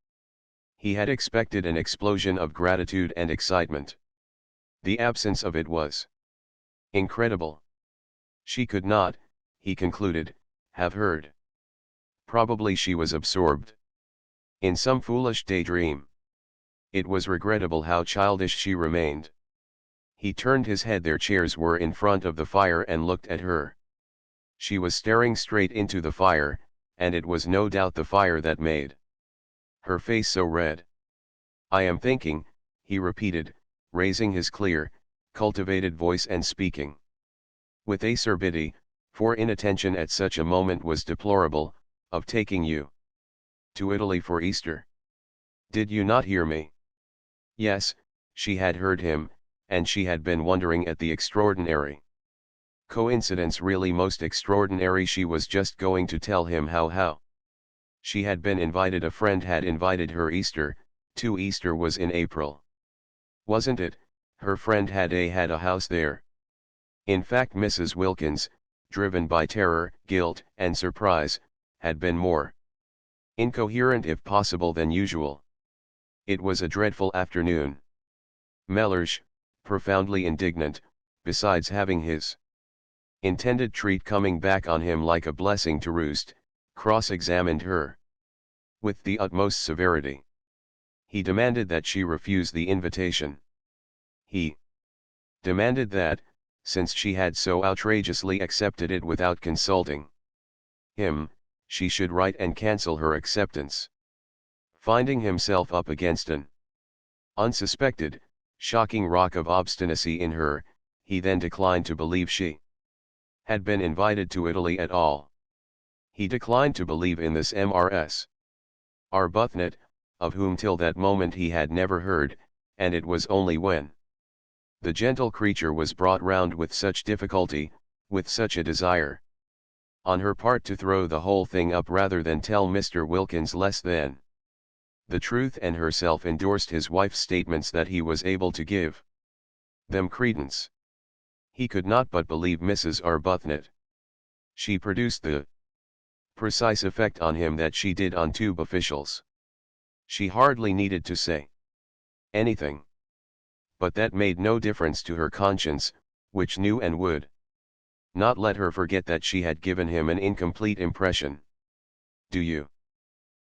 He had expected an explosion of gratitude and excitement. The absence of it was incredible. She could not, he concluded, have heard. Probably she was absorbed in some foolish daydream. It was regrettable how childish she remained. He turned his head. Their chairs were in front of the fire and looked at her. She was staring straight into the fire, and it was no doubt the fire that made her face so red. "I am thinking," he repeated, raising his clear, cultivated voice and speaking with acerbity, for inattention at such a moment was deplorable, "of taking you to Italy for Easter. Did you not hear me?" Yes, she had heard him, and she had been wondering at the extraordinary coincidence, really most extraordinary. She was just going to tell him how she had been invited. A friend had invited her Easter, to Easter was in April. Wasn't it? Her friend had a house there. In fact, Mrs. Wilkins, driven by terror, guilt, and surprise, had been more incoherent if possible than usual. It was a dreadful afternoon. Mellersh, profoundly indignant, besides having his intended treat coming back on him like a blessing to roost, cross-examined her with the utmost severity. He demanded that she refuse the invitation. He demanded that, since she had so outrageously accepted it without consulting him, she should write and cancel her acceptance. Finding himself up against an unsuspected, shocking rock of obstinacy in her, he then declined to believe she had been invited to Italy at all. He declined to believe in this Mrs. Arbuthnot, of whom till that moment he had never heard, and it was only when the gentle creature was brought round with such difficulty, with such a desire on her part to throw the whole thing up rather than tell Mr. Wilkins less than the truth, and herself endorsed his wife's statements, that he was able to give them credence. He could not but believe Mrs. Arbuthnot. She produced the precise effect on him that she did on tube officials. She hardly needed to say anything. But that made no difference to her conscience, which knew and would not let her forget that she had given him an incomplete impression. "Do you,"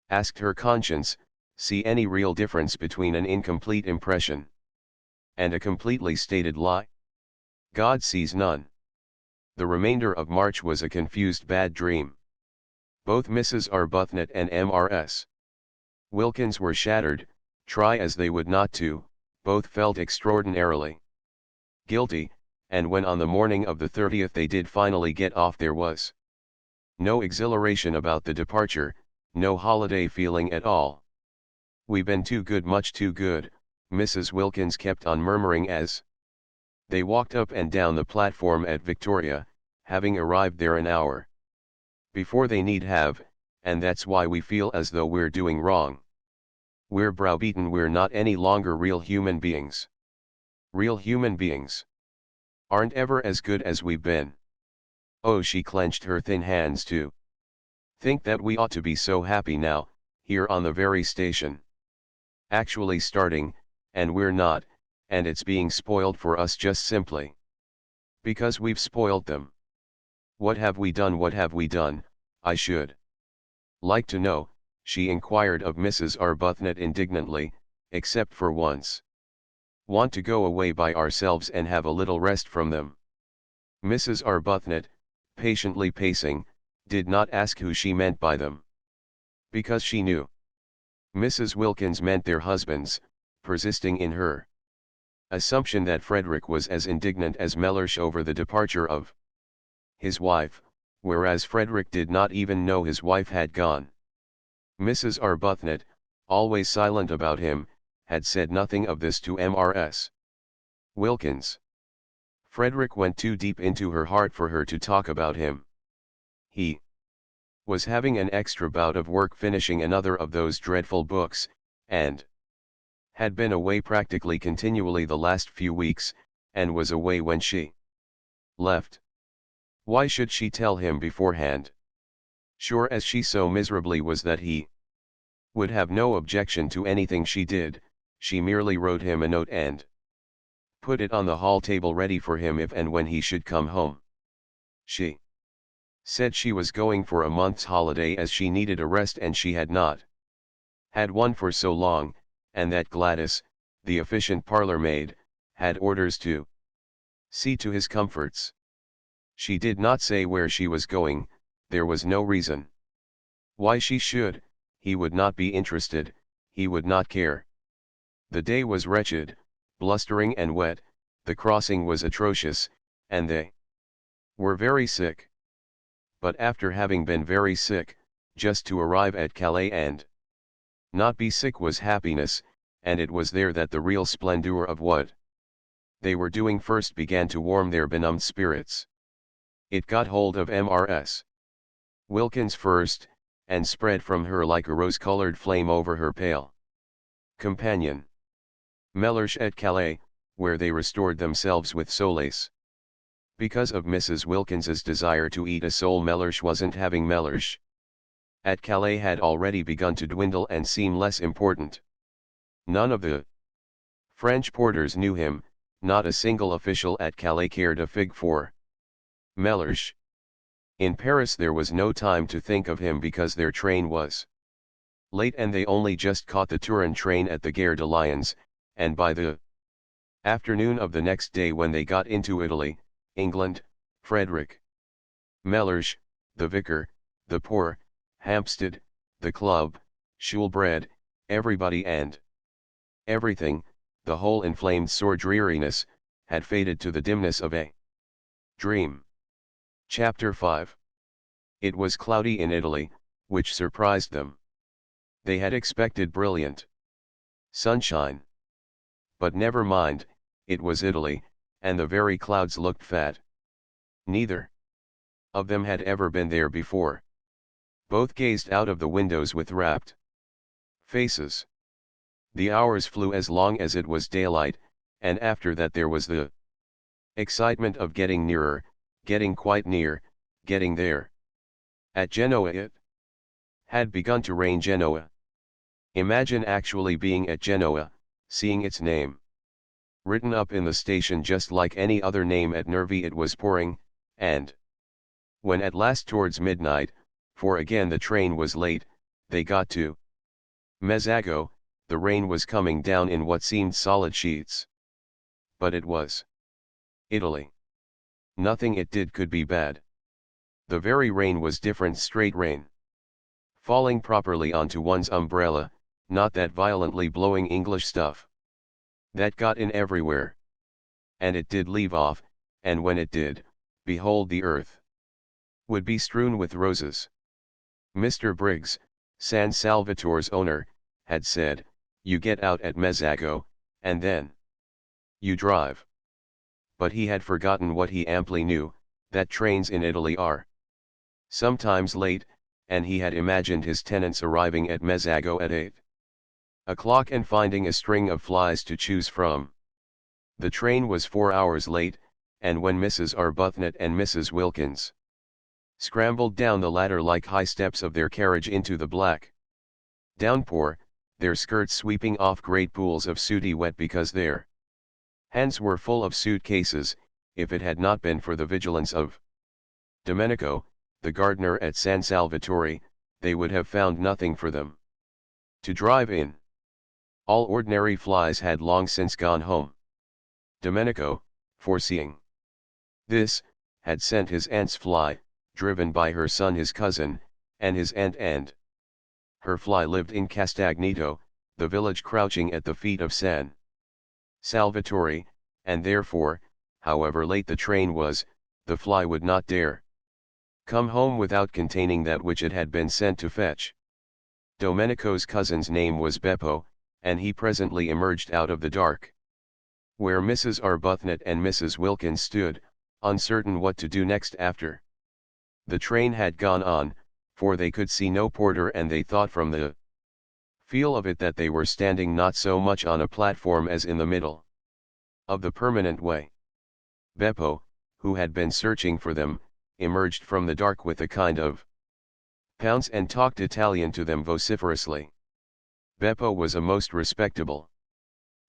asked her conscience, "see any real difference between an incomplete impression and a completely stated lie?" God sees none. The remainder of March was a confused bad dream. Both Mrs. Arbuthnot and Mrs. Wilkins were shattered, try as they would not to. Both felt extraordinarily guilty, and when on the morning of the 30th they did finally get off, there was no exhilaration about the departure, no holiday feeling at all. "We've been too good, much too good," Mrs. Wilkins kept on murmuring as they walked up and down the platform at Victoria, having arrived there an hour before they need have, "and that's why we feel as though we're doing wrong. We're browbeaten, we're not any longer real human beings. Real human beings aren't ever as good as we've been. Oh," she clenched her thin hands, "to think that we ought to be so happy now, here on the very station. Actually starting, and we're not, and it's being spoiled for us just simply because we've spoiled them. What have we done, what have we done, I should like to know," she inquired of Mrs. Arbuthnot indignantly, "except for once. Want to go away by ourselves and have a little rest from them." Mrs. Arbuthnot, patiently pacing, did not ask who she meant by them, because she knew Mrs. Wilkins meant their husbands, persisting in her assumption that Frederick was as indignant as Mellersh over the departure of his wife, whereas Frederick did not even know his wife had gone. Mrs. Arbuthnot, always silent about him, had said nothing of this to Mrs. Wilkins. Frederick went too deep into her heart for her to talk about him. He was having an extra bout of work finishing another of those dreadful books, and had been away practically continually the last few weeks, and was away when she left. Why should she tell him beforehand? Sure as she so miserably was that he would have no objection to anything she did, she merely wrote him a note and put it on the hall table ready for him if and when he should come home. She said she was going for a month's holiday, as she needed a rest and she had not had one for so long, and that Gladys, the efficient parlour maid, had orders to see to his comforts. She did not say where she was going, there was no reason why she should, he would not be interested, he would not care. The day was wretched, blustering and wet, the crossing was atrocious, and they were very sick. But after having been very sick, just to arrive at Calais and not be sick was happiness, and it was there that the real splendour of what they were doing first began to warm their benumbed spirits. It got hold of Mrs. Wilkins first, and spread from her like a rose-colored flame over her pale companion. Mellersh at Calais, where they restored themselves with solace. Because of Mrs. Wilkins's desire to eat a sole, Mellersh wasn't having Mellersh. At Calais had already begun to dwindle and seem less important. None of the French porters knew him, not a single official at Calais cared a fig for Mellersh. In Paris there was no time to think of him because their train was late and they only just caught the Turin train at the Gare de Lyons, and by the afternoon of the next day when they got into Italy, England, Frederick Mellersh, the vicar, the poor, Hampstead, the club, Shoolbred, everybody and everything, the whole inflamed sore dreariness, had faded to the dimness of a dream. Chapter 5. It was cloudy in Italy, which surprised them. They had expected brilliant sunshine. But never mind, it was Italy, and the very clouds looked fat. Neither of them had ever been there before. Both gazed out of the windows with rapt faces. The hours flew as long as it was daylight, and after that there was the excitement of getting nearer, getting quite near, getting there. At Genoa it had begun to rain. Genoa. Imagine actually being at Genoa, seeing its name written up in the station just like any other name. At Nervi it was pouring, and when at last towards midnight, for again the train was late, they got to Mezzago, the rain was coming down in what seemed solid sheets. But it was Italy. Nothing it did could be bad. The very rain was different, straight rain, falling properly onto one's umbrella, not that violently blowing English stuff that got in everywhere. And it did leave off, and when it did, behold, the earth would be strewn with roses. Mr. Briggs, San Salvatore's owner, had said, "You get out at Mezzago, and then you drive." But he had forgotten what he amply knew, that trains in Italy are sometimes late, and he had imagined his tenants arriving at Mezzago at 8 o'clock and finding a string of flies to choose from. The train was 4 hours late, and when Mrs. Arbuthnot and Mrs. Wilkins scrambled down the ladder like high steps of their carriage into the black downpour, their skirts sweeping off great pools of sooty wet because their hands were full of suitcases, if it had not been for the vigilance of Domenico, the gardener at San Salvatore, they would have found nothing for them to drive in. All ordinary flies had long since gone home. Domenico, foreseeing this, had sent his aunt's fly, driven by her son his cousin, and his aunt and her fly lived in Castagnito, the village crouching at the feet of San Salvatore, and therefore, however late the train was, the fly would not dare come home without containing that which it had been sent to fetch. Domenico's cousin's name was Beppo, and he presently emerged out of the dark, where Mrs. Arbuthnot and Mrs. Wilkins stood, uncertain what to do next after the train had gone on, for they could see no porter, and they thought from the feel of it that they were standing not so much on a platform as in the middle of the permanent way. Beppo, who had been searching for them, emerged from the dark with a kind of pounce and talked Italian to them vociferously. Beppo was a most respectable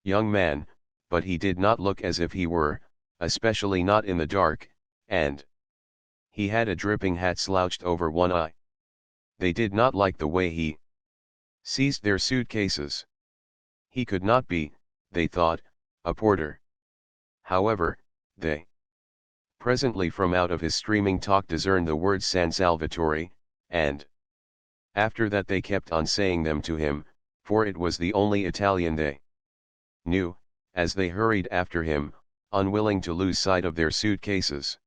young man, but he did not look as if he were, especially not in the dark, and he had a dripping hat slouched over one eye. They did not like the way he seized their suitcases. He could not be, they thought, a porter. However, they presently from out of his streaming talk discerned the words San Salvatore, and after that they kept on saying them to him, for it was the only Italian they knew, as they hurried after him, unwilling to lose sight of their suitcases.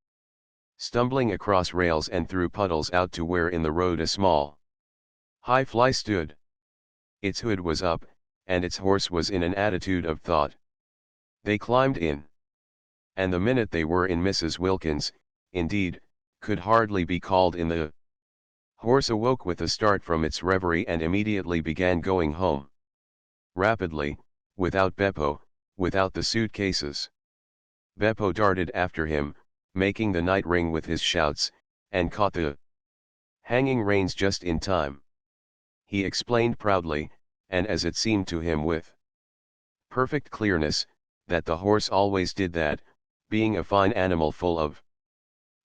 Stumbling across rails and through puddles out to where in the road a small high fly stood. Its hood was up, and its horse was in an attitude of thought. They climbed in. And the minute they were in, Mrs. Wilkins, indeed, could hardly be called in. The horse awoke with a start from its reverie and immediately began going home. Rapidly, without Beppo, without the suitcases. Beppo darted after him, making the night ring with his shouts, and caught the hanging reins just in time. He explained proudly, and as it seemed to him with perfect clearness, that the horse always did that, being a fine animal full of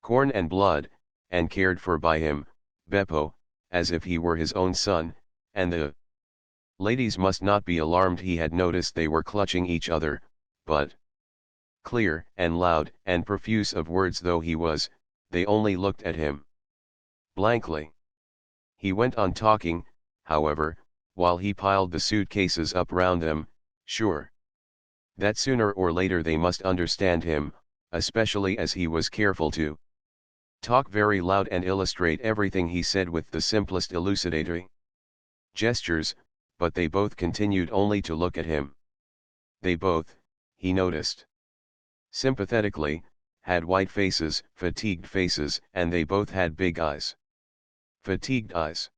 corn and blood, and cared for by him, Beppo, as if he were his own son, and the ladies must not be alarmed. He had noticed they were clutching each other, but clear and loud and profuse of words though he was, they only looked at him blankly. He went on talking, however, while he piled the suitcases up round them, sure that sooner or later they must understand him, especially as he was careful to talk very loud and illustrate everything he said with the simplest elucidatory gestures, but they both continued only to look at him. They both, he noticed, sympathetically, had white faces, fatigued faces, and they both had big eyes. Fatigued eyes.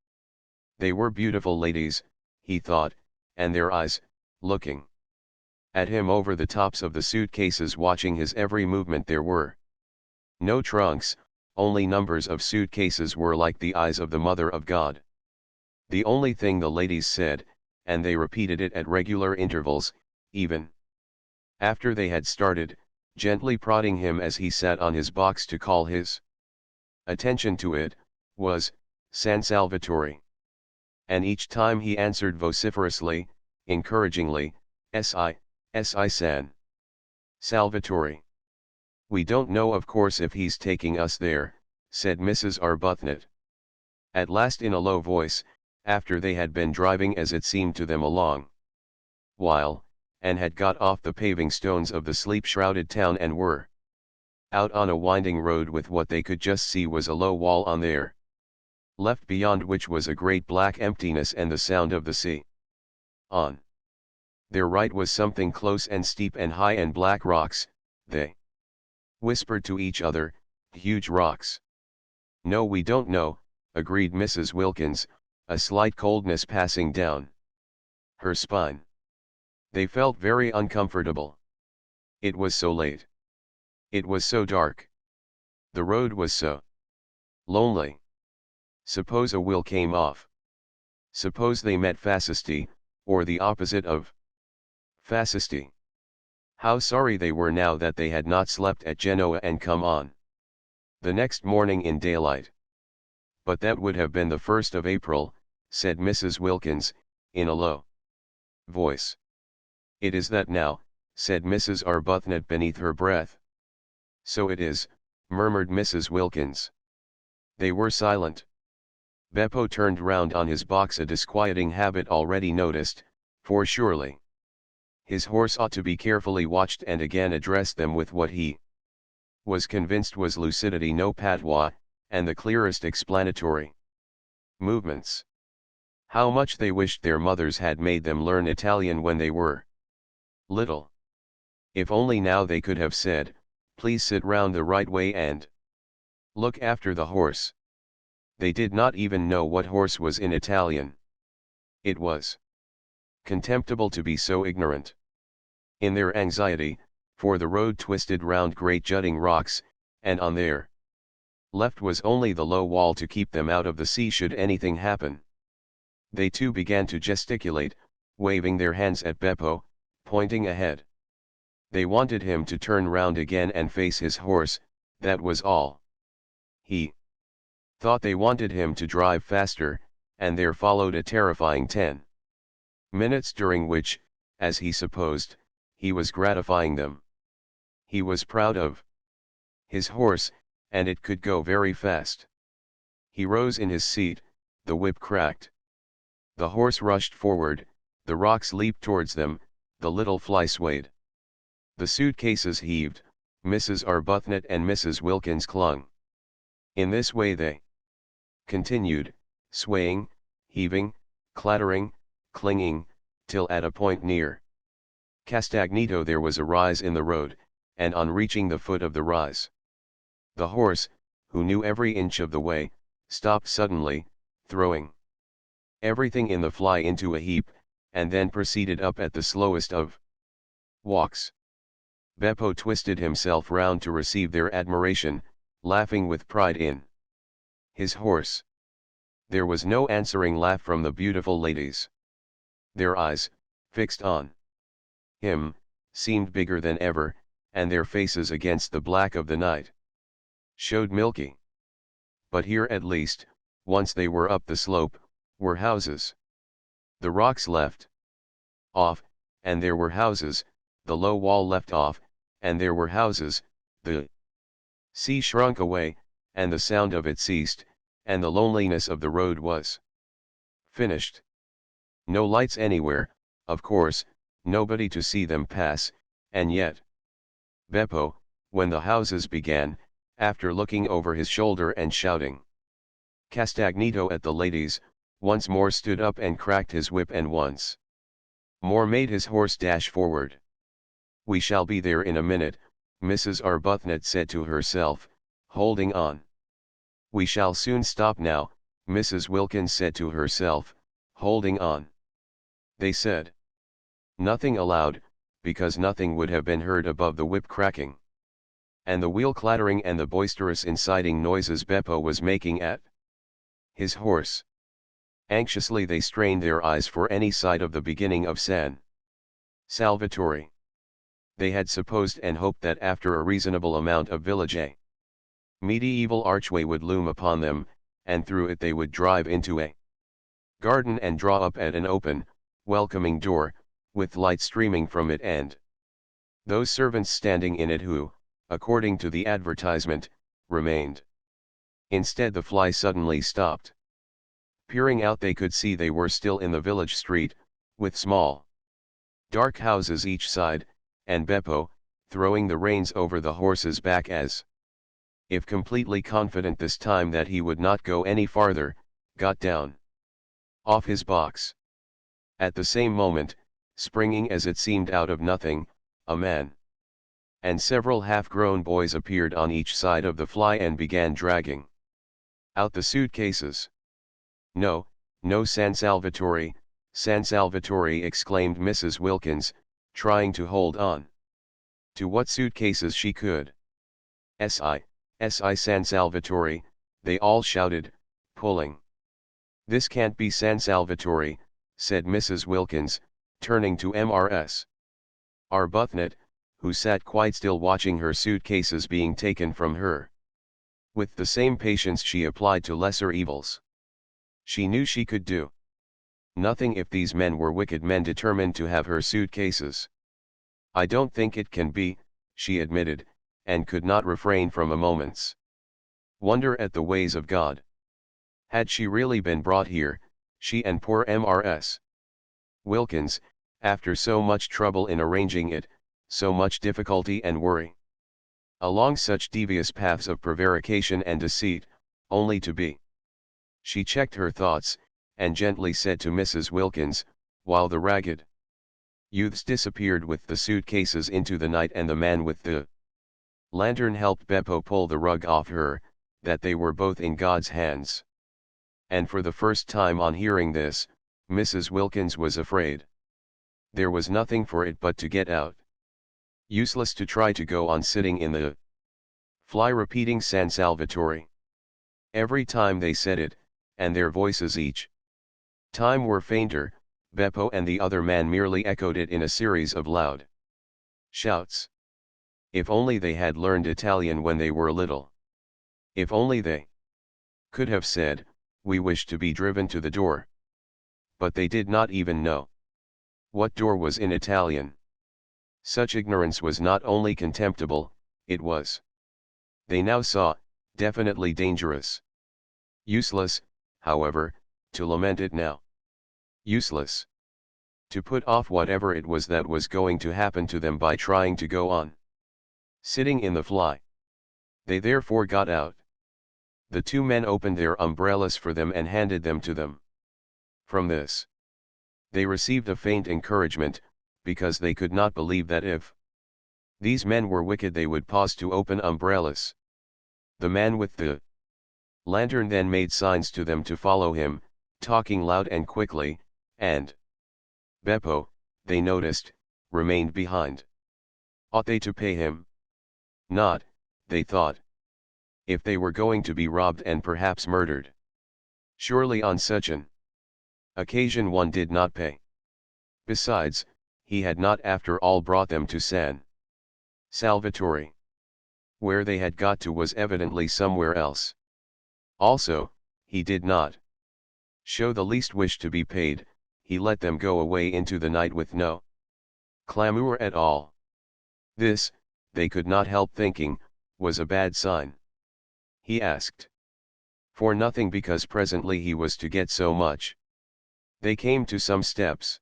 They were beautiful ladies, he thought, and their eyes, looking at him over the tops of the suitcases, watching his every movement. There were no trunks, only numbers of suitcases, were like the eyes of the Mother of God. The only thing the ladies said, and they repeated it at regular intervals, even after they had started, gently prodding him as he sat on his box to call his attention to it, was, "San Salvatore." And each time he answered vociferously, encouragingly, "Si, si San Salvatore." "We don't know, of course, if he's taking us there," said Mrs. Arbuthnot at last in a low voice, after they had been driving, as it seemed to them, a long while, and had got off the paving stones of the sleep-shrouded town and were out on a winding road with what they could just see was a low wall on their left, beyond which was a great black emptiness and the sound of the sea. On their right was something close and steep and high and black rocks, they whispered to each other, huge rocks. "No, we don't know," agreed Mrs. Wilkins, a slight coldness passing down her spine. They felt very uncomfortable. It was so late. It was so dark. The road was so lonely. Suppose a wheel came off. Suppose they met Fascisti, or the opposite of Fascisti. How sorry they were now that they had not slept at Genoa and come on the next morning in daylight. "But that would have been the 1st of April, said Mrs. Wilkins, in a low voice. "It is that now," said Mrs. Arbuthnot beneath her breath. "So it is," murmured Mrs. Wilkins. They were silent. Beppo turned round on his box, a disquieting habit already noticed, for surely his horse ought to be carefully watched, and again addressed them with what he was convinced was lucidity, no patois, and the clearest explanatory movements. How much they wished their mothers had made them learn Italian when they were little. If only now they could have said, "Please sit round the right way and look after the horse." They did not even know what horse was in Italian. It was contemptible to be so ignorant. In their anxiety, for the road twisted round great jutting rocks, and on their left was only the low wall to keep them out of the sea should anything happen, they too began to gesticulate, waving their hands at Beppo, pointing ahead. They wanted him to turn round again and face his horse, that was all. He thought they wanted him to drive faster, and there followed a terrifying 10 minutes during which, as he supposed, he was gratifying them. He was proud of his horse, and it could go very fast. He rose in his seat, the whip cracked. The horse rushed forward, the rocks leaped towards them, the little fly swayed. The suitcases heaved, Mrs. Arbuthnot and Mrs. Wilkins clung. In this way they continued, swaying, heaving, clattering, clinging, till at a point near Castagneto there was a rise in the road, and on reaching the foot of the rise, the horse, who knew every inch of the way, stopped suddenly, throwing everything in the fly into a heap, and then proceeded up at the slowest of walks. Beppo twisted himself round to receive their admiration, laughing with pride in his horse. There was no answering laugh from the beautiful ladies. Their eyes, fixed on him, seemed bigger than ever, and their faces against the black of the night showed milky. But here at least, once they were up the slope, were houses. The rocks left off, and there were houses, the low wall left off, and there were houses, the sea shrunk away, and the sound of it ceased, and the loneliness of the road was finished. No lights anywhere, of course, nobody to see them pass, and yet. Beppo, when the houses began, after looking over his shoulder and shouting Castagnito at the ladies, once more stood up and cracked his whip and once more made his horse dash forward. "We shall be there in a minute," Mrs. Arbuthnot said to herself, holding on. "We shall soon stop now," Mrs. Wilkins said to herself, holding on. They said nothing aloud, because nothing would have been heard above the whip cracking and the wheel clattering and the boisterous inciting noises Beppo was making at his horse. Anxiously they strained their eyes for any sight of the beginning of San Salvatore. They had supposed and hoped that after a reasonable amount of village a medieval archway would loom upon them, and through it they would drive into a garden and draw up at an open, welcoming door, with light streaming from it and those servants standing in it who, according to the advertisement, remained. Instead the fly suddenly stopped. Peering out they could see they were still in the village street, with small, dark houses each side, and Beppo, throwing the reins over the horse's back as if completely confident this time that he would not go any farther, got down off his box. At the same moment, springing as it seemed out of nothing, a man and several half-grown boys appeared on each side of the fly and began dragging out the suitcases. "No, no, San Salvatore," exclaimed Mrs. Wilkins, trying to hold on to what suitcases she could. "Si, San Salvatore," they all shouted, pulling. "This can't be San Salvatore," said Mrs. Wilkins, turning to Mrs. Arbuthnot, who sat quite still watching her suitcases being taken from her. With the same patience she applied to lesser evils. She knew she could do nothing if these men were wicked men determined to have her suitcases. "I don't think it can be," she admitted, and could not refrain from a moment's wonder at the ways of God. Had she really been brought here, she and poor Mrs. Wilkins, after so much trouble in arranging it, so much difficulty and worry, along such devious paths of prevarication and deceit, only to be. She checked her thoughts, and gently said to Mrs. Wilkins, while the ragged youths disappeared with the suitcases into the night and the man with the lantern helped Beppo pull the rug off her, that they were both in God's hands. And for the first time on hearing this, Mrs. Wilkins was afraid. There was nothing for it but to get out. Useless to try to go on sitting in the fly repeating San Salvatore. Every time they said it, and their voices each time were fainter, Beppo and the other man merely echoed it in a series of loud shouts. If only they had learned Italian when they were little. If only they could have said, "We wish to be driven to the door." But they did not even know what door was in Italian. Such ignorance was not only contemptible, it was, they now saw, definitely dangerous. Useless, however, to lament it now. Useless to put off whatever it was that was going to happen to them by trying to go on sitting in the fly. They therefore got out. The two men opened their umbrellas for them and handed them to them. From this, they received a faint encouragement, because they could not believe that if these men were wicked they would pause to open umbrellas. The man with the lantern then made signs to them to follow him, talking loud and quickly, and Beppo, they noticed, remained behind. Ought they to pay him? Not, they thought. If they were going to be robbed and perhaps murdered. Surely on such an occasion one did not pay. Besides, he had not after all brought them to San Salvatore. Where they had got to was evidently somewhere else. Also, he did not show the least wish to be paid, he let them go away into the night with no clamour at all. This, they could not help thinking, was a bad sign. He asked for nothing because presently he was to get so much. They came to some steps.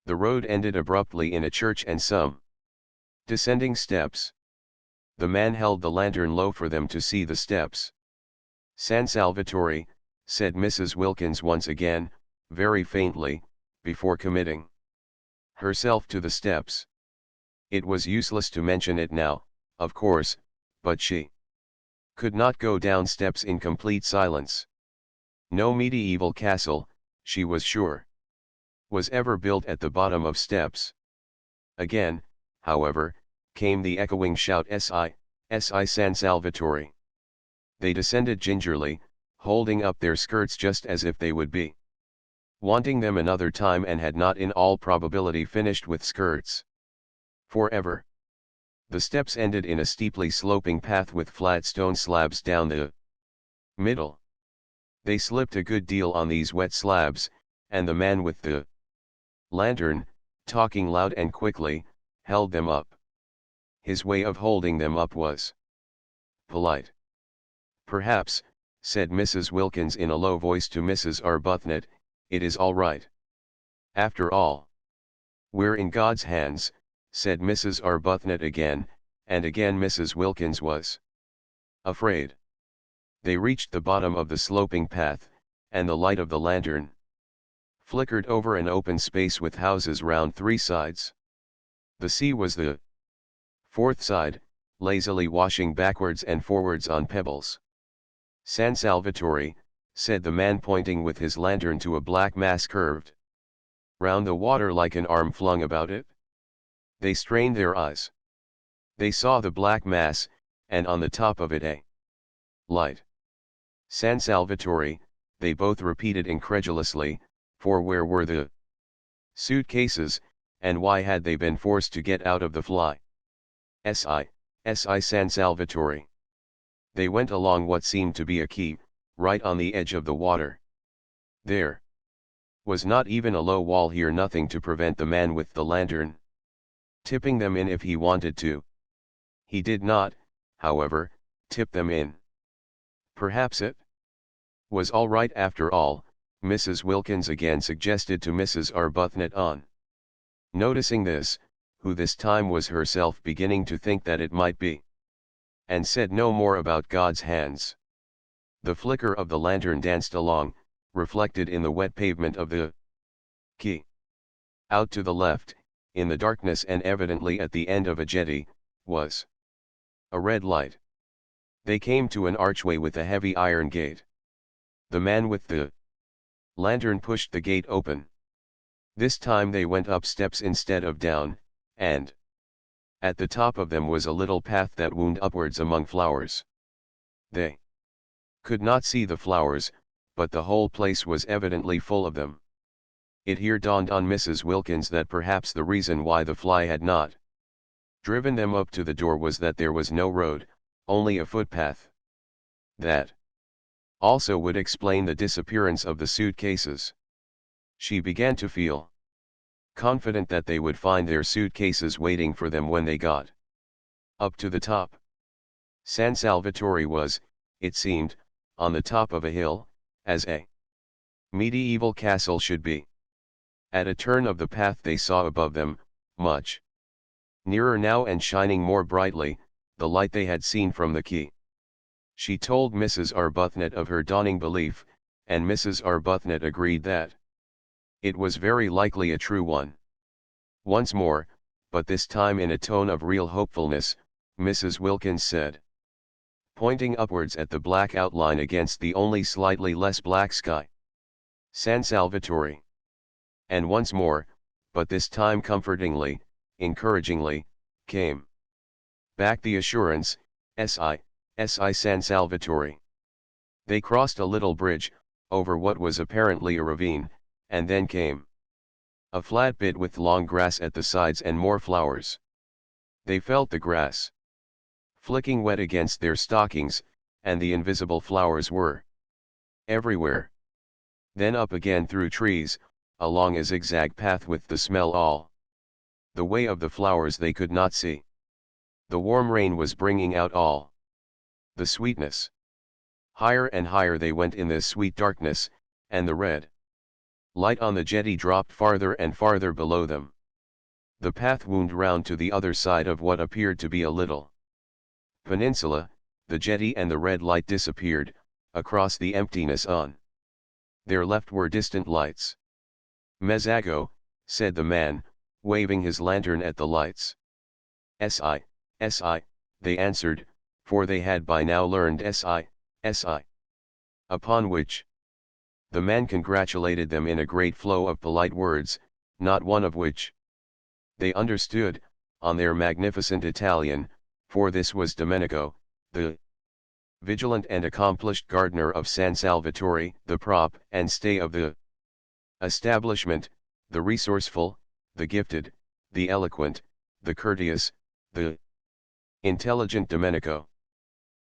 The road ended abruptly in a church and some descending steps. The man held the lantern low for them to see the steps. "San Salvatore," said Mrs. Wilkins once again, very faintly, before committing herself to the steps. It was useless to mention it now, of course, but she could not go down steps in complete silence. No medieval castle, she was sure, was ever built at the bottom of steps. Again, however, came the echoing shout, "Si San Salvatore." They descended gingerly, holding up their skirts just as if they would be wanting them another time and had not in all probability finished with skirts forever. The steps ended in a steeply sloping path with flat stone slabs down the middle. They slipped a good deal on these wet slabs, and the man with the lantern, talking loud and quickly, held them up. His way of holding them up was polite. "Perhaps," said Mrs. Wilkins in a low voice to Mrs. Arbuthnot, "it is all right. After all, we're in God's hands," said Mrs. Arbuthnot again, and again Mrs. Wilkins was afraid. They reached the bottom of the sloping path, and the light of the lantern flickered over an open space with houses round three sides. The sea was the fourth side, lazily washing backwards and forwards on pebbles. "San Salvatore," said the man, pointing with his lantern to a black mass curved round the water like an arm flung about it. They strained their eyes. They saw the black mass, and on the top of it a light. "San Salvatore," they both repeated incredulously, for where were the suitcases, and why had they been forced to get out of the fly? Si San Salvatore." They went along what seemed to be a quay, right on the edge of the water. There was not even a low wall here, nothing to prevent the man with the lantern tipping them in if he wanted to. He did not, however, tip them in. Perhaps it was all right after all, Mrs. Wilkins again suggested to Mrs. Arbuthnot, on noticing this, who this time was herself beginning to think that it might be, and said no more about God's hands. The flicker of the lantern danced along, reflected in the wet pavement of the quay. Out to the left, in the darkness and evidently at the end of a jetty, was a red light. They came to an archway with a heavy iron gate. The man with the lantern pushed the gate open. This time they went up steps instead of down, and at the top of them was a little path that wound upwards among flowers. They could not see the flowers, but the whole place was evidently full of them. It here dawned on Mrs. Wilkins that perhaps the reason why the fly had not driven them up to the door was that there was no road, only a footpath. That also would explain the disappearance of the suitcases. She began to feel confident that they would find their suitcases waiting for them when they got up to the top. San Salvatore was, it seemed, on the top of a hill, as a medieval castle should be. At a turn of the path they saw above them, much nearer now and shining more brightly, the light they had seen from the quay. She told Mrs. Arbuthnot of her dawning belief, and Mrs. Arbuthnot agreed that it was very likely a true one. Once more, but this time in a tone of real hopefulness, Mrs. Wilkins said, pointing upwards at the black outline against the only slightly less black sky, "San Salvatore." And once more, but this time comfortingly, encouragingly, came back the assurance, Si San Salvatore." They crossed a little bridge, over what was apparently a ravine, and then came a flat bit with long grass at the sides and more flowers. They felt the grass flicking wet against their stockings, and the invisible flowers were everywhere. Then up again through trees, along a zigzag path with the smell all the way of the flowers they could not see. The warm rain was bringing out all the sweetness. Higher and higher they went in this sweet darkness, and the red Light on the jetty dropped farther and farther below them. The path wound round to the other side of what appeared to be a little peninsula. The jetty and the red light disappeared, across the emptiness on their left were distant lights. "Mezago," said the man, waving his lantern at the lights. "Si, si," they answered, for they had by now learned si, si. Upon which the man congratulated them in a great flow of polite words, not one of which they understood, on their magnificent Italian, for this was Domenico, the vigilant and accomplished gardener of San Salvatore, the prop and stay of the establishment, the resourceful, the gifted, the eloquent, the courteous, the intelligent Domenico.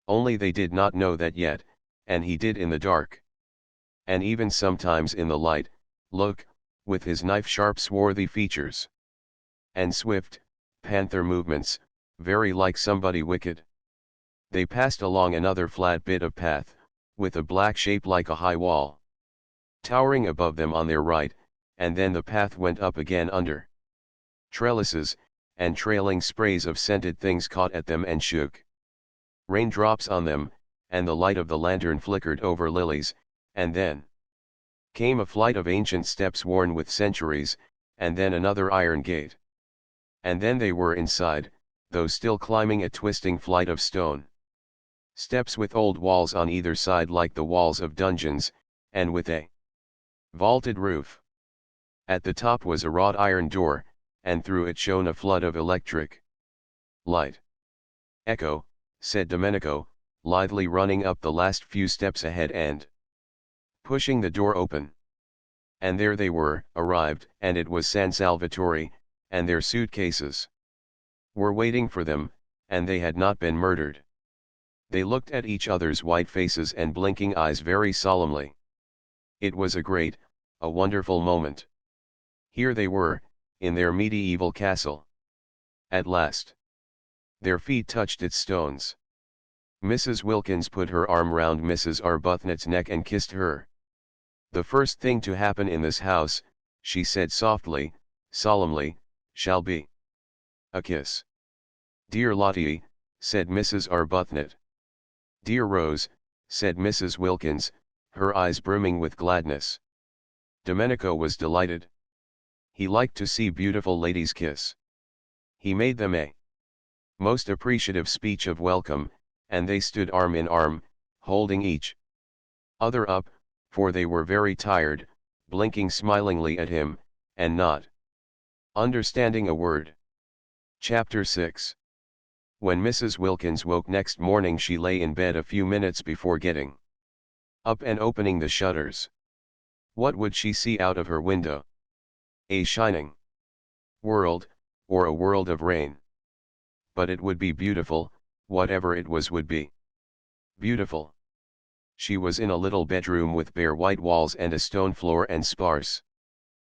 Only they did not know that yet, and he did in the dark. And even sometimes in the light, look, with his knife-sharp swarthy features and swift, panther movements, very like somebody wicked. They passed along another flat bit of path, with a black shape like a high wall towering above them on their right, and then the path went up again under trellises, and trailing sprays of scented things caught at them and shook raindrops on them, and the light of the lantern flickered over lilies, and then came a flight of ancient steps worn with centuries, and then another iron gate. And then they were inside, though still climbing a twisting flight of stone steps with old walls on either side like the walls of dungeons, and with a vaulted roof. At the top was a wrought iron door, and through it shone a flood of electric light. "Ecco," said Domenico, lithely running up the last few steps ahead and pushing the door open. And there they were, arrived, and it was San Salvatore, and their suitcases were waiting for them, and they had not been murdered. They looked at each other's white faces and blinking eyes very solemnly. It was a great, a wonderful moment. Here they were, in their medieval castle. At last, their feet touched its stones. Mrs. Wilkins put her arm round Mrs. Arbuthnot's neck and kissed her. "The first thing to happen in this house," she said softly, solemnly, "shall be a kiss." "Dear Lottie," said Mrs. Arbuthnot. "Dear Rose," said Mrs. Wilkins, her eyes brimming with gladness. Domenico was delighted. He liked to see beautiful ladies kiss. He made them a most appreciative speech of welcome, and they stood arm in arm, holding each other up, for they were very tired, blinking smilingly at him, and not understanding a word. Chapter 6. When Mrs. Wilkins woke next morning, she lay in bed a few minutes before getting up and opening the shutters. What would she see out of her window? A shining world, or a world of rain. But it would be beautiful, whatever it was would be beautiful. She was in a little bedroom with bare white walls and a stone floor and sparse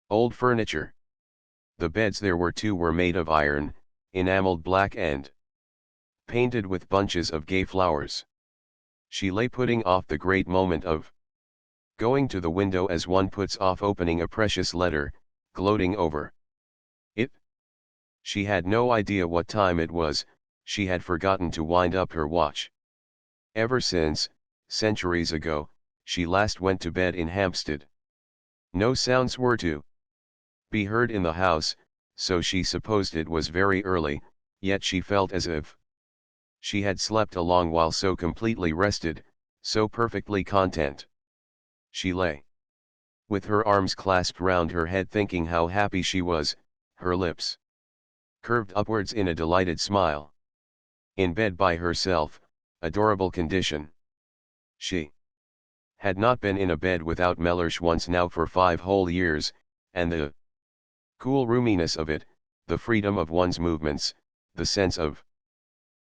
old furniture. The beds, there were two, were made of iron, enameled black and painted with bunches of gay flowers. She lay putting off the great moment of going to the window as one puts off opening a precious letter, gloating over it. She had no idea what time it was, she had forgotten to wind up her watch. Ever since, centuries ago, she last went to bed in Hampstead. No sounds were to be heard in the house, so she supposed it was very early, yet she felt as if she had slept a long while, so completely rested, so perfectly content. She lay with her arms clasped round her head, thinking how happy she was, her lips curved upwards in a delighted smile. In bed by herself, adorable condition. She had not been in a bed without Mellersh once now for 5 whole years, and the cool roominess of it, the freedom of one's movements, the sense of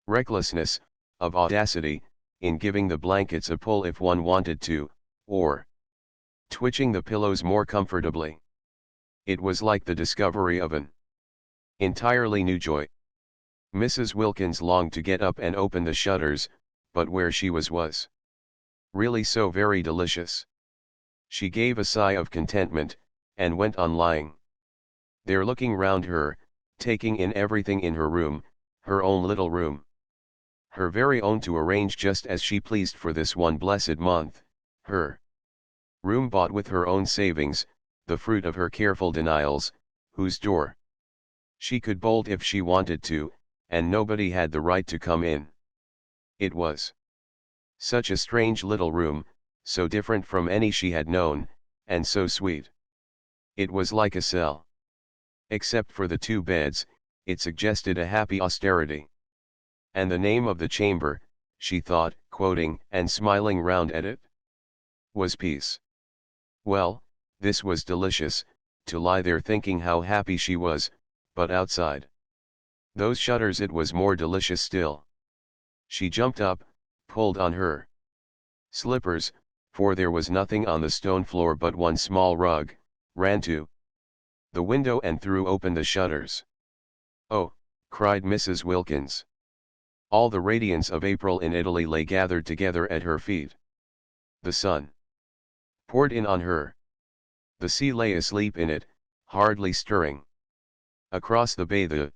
recklessness, of audacity, in giving the blankets a pull if one wanted to, or twitching the pillows more comfortably. It was like the discovery of an entirely new joy. Mrs. Wilkins longed to get up and open the shutters, but where she was really so very delicious. She gave a sigh of contentment, and went on lying there looking round her, taking in everything in her room, her own little room. Her very own to arrange just as she pleased for this one blessed month, her room bought with her own savings, the fruit of her careful denials, whose door she could bolt if she wanted to, and nobody had the right to come in. It was such a strange little room, so different from any she had known, and so sweet. It was like a cell. Except for the two beds, it suggested a happy austerity. And the name of the chamber, she thought, quoting and smiling round at it, was peace. Well, this was delicious, to lie there thinking how happy she was, but outside those shutters it was more delicious still. She jumped up, pulled on her slippers, for there was nothing on the stone floor but one small rug, ran to the window and threw open the shutters. "Oh," cried Mrs. Wilkins. All the radiance of April in Italy lay gathered together at her feet. The sun poured in on her. The sea lay asleep in it, hardly stirring. Across the bay the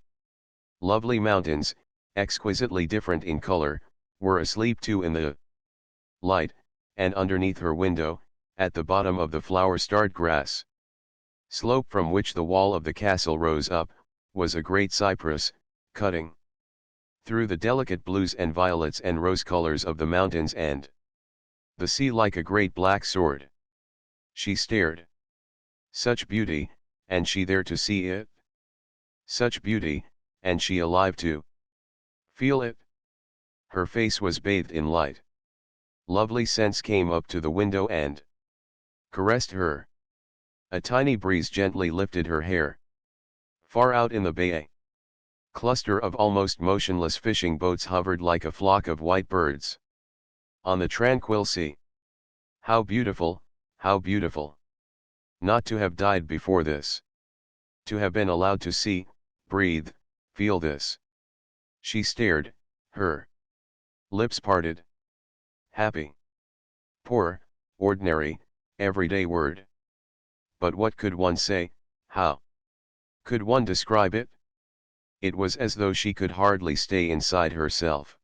lovely mountains, exquisitely different in color, were asleep too in the light, and underneath her window, at the bottom of the flower-starred grass slope from which the wall of the castle rose up, was a great cypress, cutting through the delicate blues and violets and rose colors of the mountains and the sea like a great black sword. She stared. Such beauty, and she there to see it? Such beauty, and she alive to feel it? Her face was bathed in light. Lovely scents came up to the window and caressed her. A tiny breeze gently lifted her hair. Far out in the bay a cluster of almost motionless fishing boats hovered like a flock of white birds on the tranquil sea. How beautiful, how beautiful! Not to have died before this. To have been allowed to see, breathe, feel this. She stared, her lips parted. Happy. Poor, ordinary, everyday word. But what could one say, how could one describe it? It was as though she could hardly stay inside herself.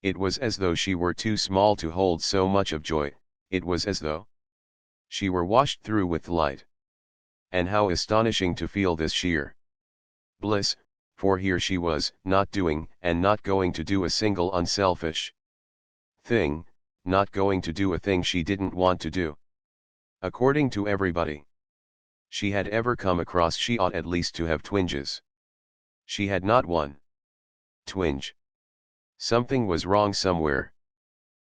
It was as though she were too small to hold so much of joy, it was as though she were washed through with light. And how astonishing to feel this sheer bliss, for here she was, not doing and not going to do a single unselfish thing, not going to do a thing she didn't want to do. According to everybody she had ever come across, she ought at least to have twinges. She had not one twinge. Something was wrong somewhere.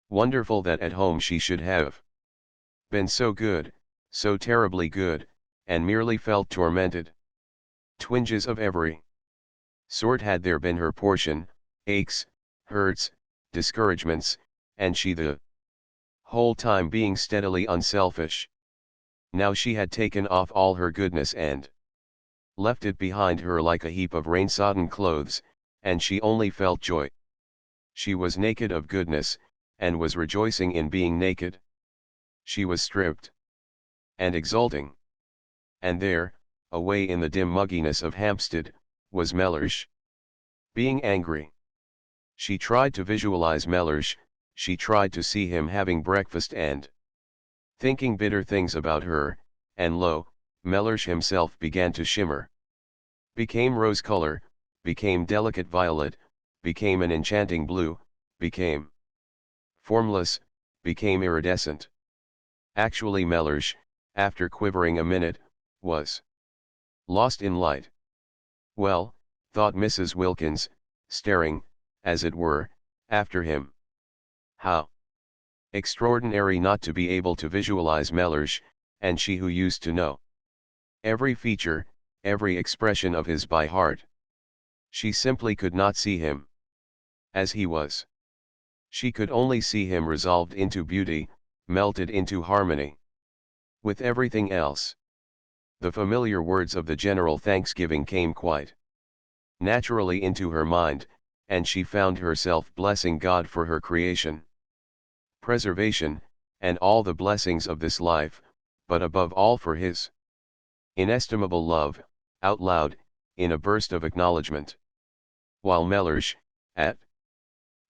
Wonderful that at home she should have been so good, so terribly good, and merely felt tormented. Twinges of every sort had there been her portion, aches, hurts, discouragements, and she the whole time being steadily unselfish. Now she had taken off all her goodness and left it behind her like a heap of rain-sodden clothes, and she only felt joy. She was naked of goodness, and was rejoicing in being naked. She was stripped and exulting. And there, away in the dim mugginess of Hampstead, was Mellersh, being angry. She tried to visualize Mellersh, she tried to see him having breakfast and thinking bitter things about her, and lo, Mellersh himself began to shimmer. Became rose color, became delicate violet, became an enchanting blue, became formless, became iridescent. Actually Mellersh, after quivering a minute, was lost in light. Well, thought Mrs. Wilkins, staring, as it were, after him. How extraordinary not to be able to visualize Mellersh, and she who used to know every feature, every expression of his by heart. She simply could not see him as he was. She could only see him resolved into beauty, melted into harmony with everything else. The familiar words of the general thanksgiving came quite naturally into her mind, and she found herself blessing God for her creation, preservation, and all the blessings of this life, but above all for his Inestimable love, out loud, in a burst of acknowledgement. While Mellersh, at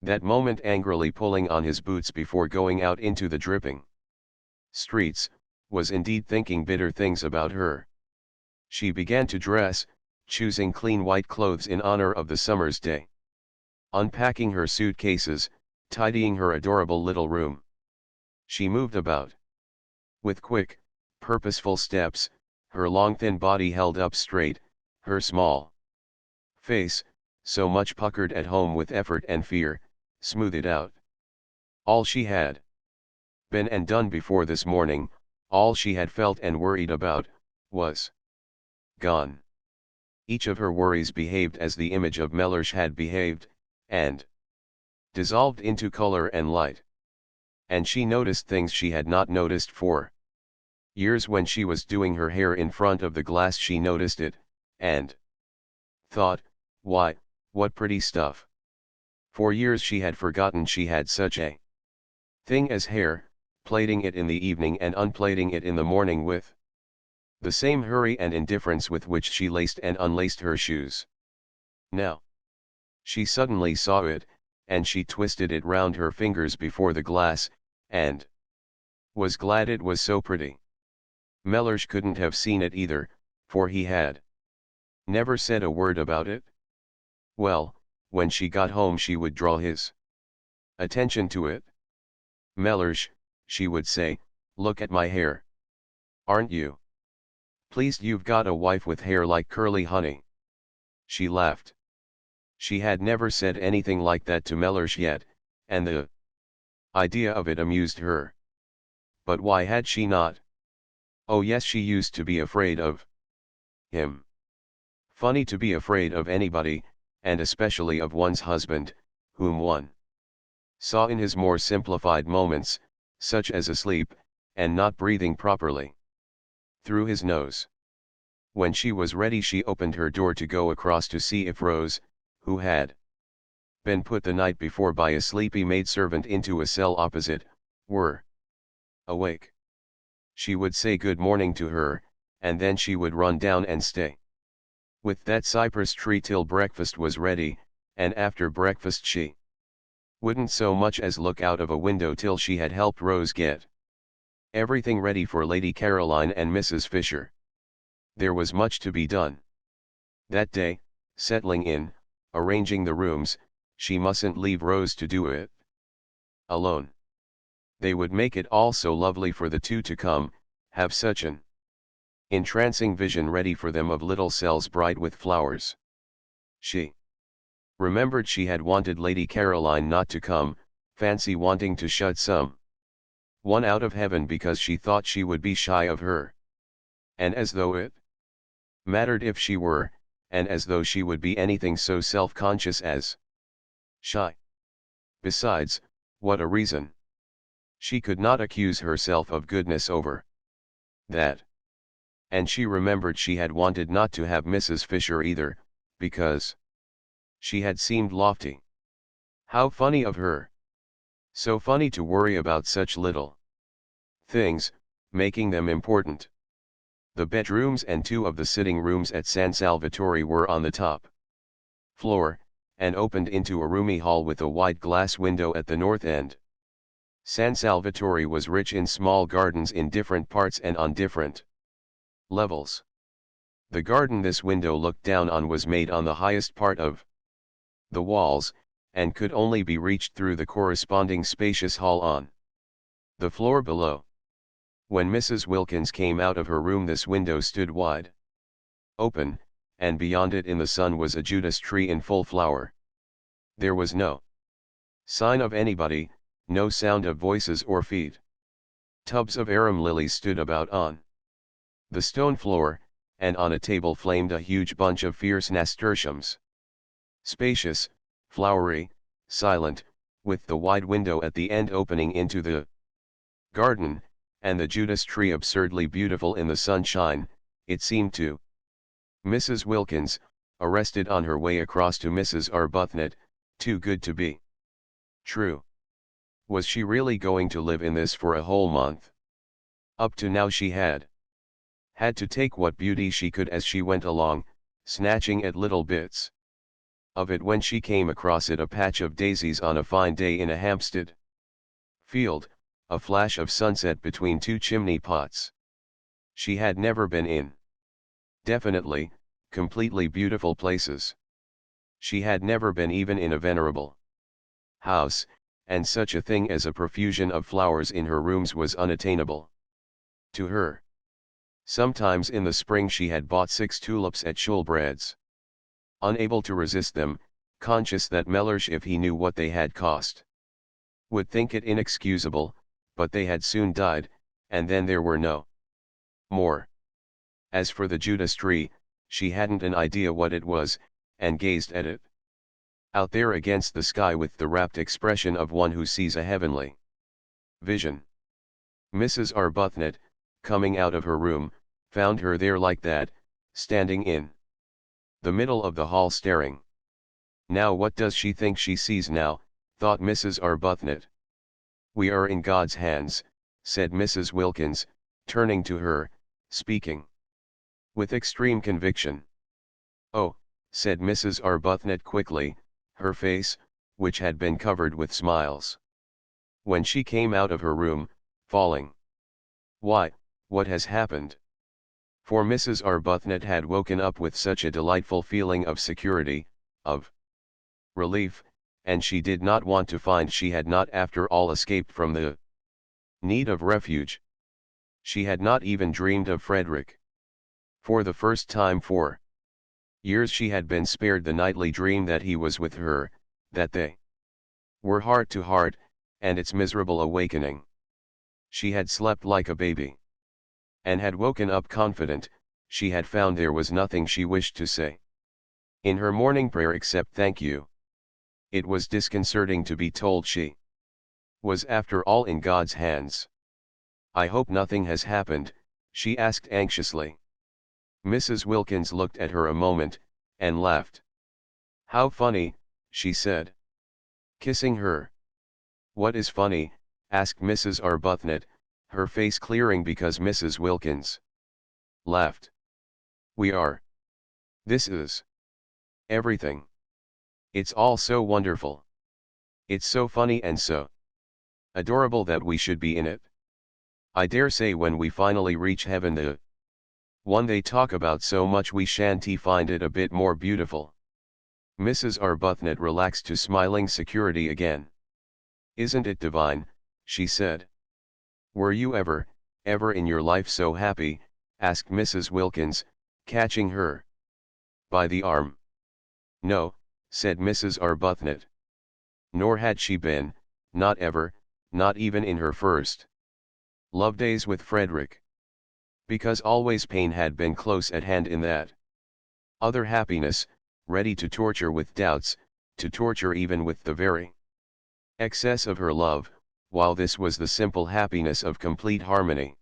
that moment angrily pulling on his boots before going out into the dripping streets, was indeed thinking bitter things about her. She began to dress, choosing clean white clothes in honor of the summer's day. Unpacking her suitcases, tidying her adorable little room. She moved about. With quick, purposeful steps, her long thin body held up straight, her small face, so much puckered at home with effort and fear, smoothed out. All she had been and done before this morning, all she had felt and worried about, was gone. Each of her worries behaved as the image of Mellersh had behaved, and dissolved into color and light. And she noticed things she had not noticed for years. When she was doing her hair in front of the glass, she noticed it, and thought, why, what pretty stuff. For years she had forgotten she had such a thing as hair, plaiting it in the evening and unplaiting it in the morning with the same hurry and indifference with which she laced and unlaced her shoes. Now she suddenly saw it, and she twisted it round her fingers before the glass, and was glad it was so pretty. Mellersh couldn't have seen it either, for he had never said a word about it. Well, when she got home she would draw his attention to it. Mellersh, she would say, look at my hair. Aren't you pleased you've got a wife with hair like curly honey? She laughed. She had never said anything like that to Mellersh yet, and the idea of it amused her. But why had she not? Oh yes, she used to be afraid of him. Funny to be afraid of anybody, and especially of one's husband, whom one saw in his more simplified moments, such as asleep, and not breathing properly through his nose. When she was ready she opened her door to go across to see if Rose, who had been put the night before by a sleepy maidservant into a cell opposite, were awake. She would say good morning to her, and then she would run down and stay with that cypress tree till breakfast was ready, and after breakfast she wouldn't so much as look out of a window till she had helped Rose get everything ready for Lady Caroline and Mrs. Fisher. There was much to be done that day, settling in, arranging the rooms. She mustn't leave Rose to do it alone. They would make it all so lovely for the two to come, have such an entrancing vision ready for them of little cells bright with flowers. She remembered she had wanted Lady Caroline not to come, fancy wanting to shut some one out of heaven because she thought she would be shy of her. And as though it mattered if she were, and as though she would be anything so self-conscious as shy. Besides, what a reason! She could not accuse herself of goodness over that. And she remembered she had wanted not to have Mrs. Fisher either, because she had seemed lofty. How funny of her! So funny to worry about such little things, making them important. The bedrooms and two of the sitting rooms at San Salvatore were on the top floor, and opened into a roomy hall with a wide glass window at the north end. San Salvatore was rich in small gardens in different parts and on different levels. The garden this window looked down on was made on the highest part of the walls, and could only be reached through the corresponding spacious hall on the floor below. When Mrs. Wilkins came out of her room this window stood wide open, and beyond it in the sun was a Judas tree in full flower. There was no sign of anybody, no sound of voices or feet. Tubs of arum lilies stood about on the stone floor, and on a table flamed a huge bunch of fierce nasturtiums. Spacious, flowery, silent, with the wide window at the end opening into the garden, and the Judas tree absurdly beautiful in the sunshine, it seemed to Mrs. Wilkins, arrested on her way across to Mrs. Arbuthnot, too good to be true. Was she really going to live in this for a whole month? Up to now she had Had to take what beauty she could as she went along, snatching at little bits of it when she came across it, a patch of daisies on a fine day in a Hampstead field, a flash of sunset between two chimney pots. She had never been in definitely, completely beautiful places. She had never been even in a venerable house, and such a thing as a profusion of flowers in her rooms was unattainable to her. Sometimes in the spring she had bought 6 tulips at Shoolbred's. Unable to resist them, conscious that Mellersh, if he knew what they had cost, would think it inexcusable, but they had soon died, and then there were no more. As for the Judas tree, she hadn't an idea what it was, and gazed at it out there against the sky with the rapt expression of one who sees a heavenly vision. Mrs. Arbuthnot, coming out of her room, found her there like that, standing in the middle of the hall staring. Now what does she think she sees now, thought Mrs. Arbuthnot. We are in God's hands, said Mrs. Wilkins, turning to her, speaking with extreme conviction. Oh, said Mrs. Arbuthnot quickly, her face, which had been covered with smiles when she came out of her room, falling. Why, what has happened? For Mrs. Arbuthnot had woken up with such a delightful feeling of security, of relief, and she did not want to find she had not after all escaped from the need of refuge. She had not even dreamed of Frederick. For the first time for years she had been spared the nightly dream that he was with her, that they were heart to heart, and its miserable awakening. She had slept like a baby, and had woken up confident. She had found there was nothing she wished to say in her morning prayer except thank you. It was disconcerting to be told she was after all in God's hands. I hope nothing has happened, she asked anxiously. Mrs. Wilkins looked at her a moment, and laughed. How funny, she said, kissing her. What is funny? Asked Mrs. Arbuthnot, her face clearing because Mrs. Wilkins laughed. We are. This is everything. It's all so wonderful. It's so funny and so adorable that we should be in it. I dare say when we finally reach heaven, the one they talk about so much, we shan't find it a bit more beautiful. Mrs. Arbuthnot relaxed to smiling security again. Isn't it divine? She said. Were you ever in your life so happy? Asked Mrs. Wilkins, catching her by the arm. No, said Mrs. Arbuthnot. Nor had she been, not ever, not even in her first love days with Frederick. Because always pain had been close at hand in that other happiness, ready to torture with doubts, to torture even with the very excess of her love, while this was the simple happiness of complete harmony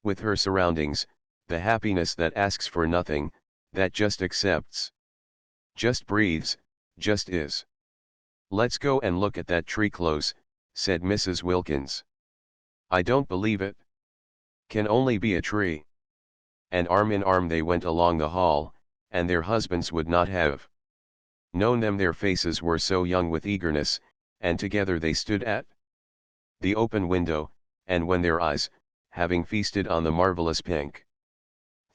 with her surroundings, the happiness that asks for nothing, that just accepts, just breathes, just is. Let's go and look at that tree close, said Mrs. Wilkins. I don't believe it. Can only be a tree. And arm in arm they went along the hall, and their husbands would not have known them, their faces were so young with eagerness, and together they stood at the open window, and when their eyes, having feasted on the marvelous pink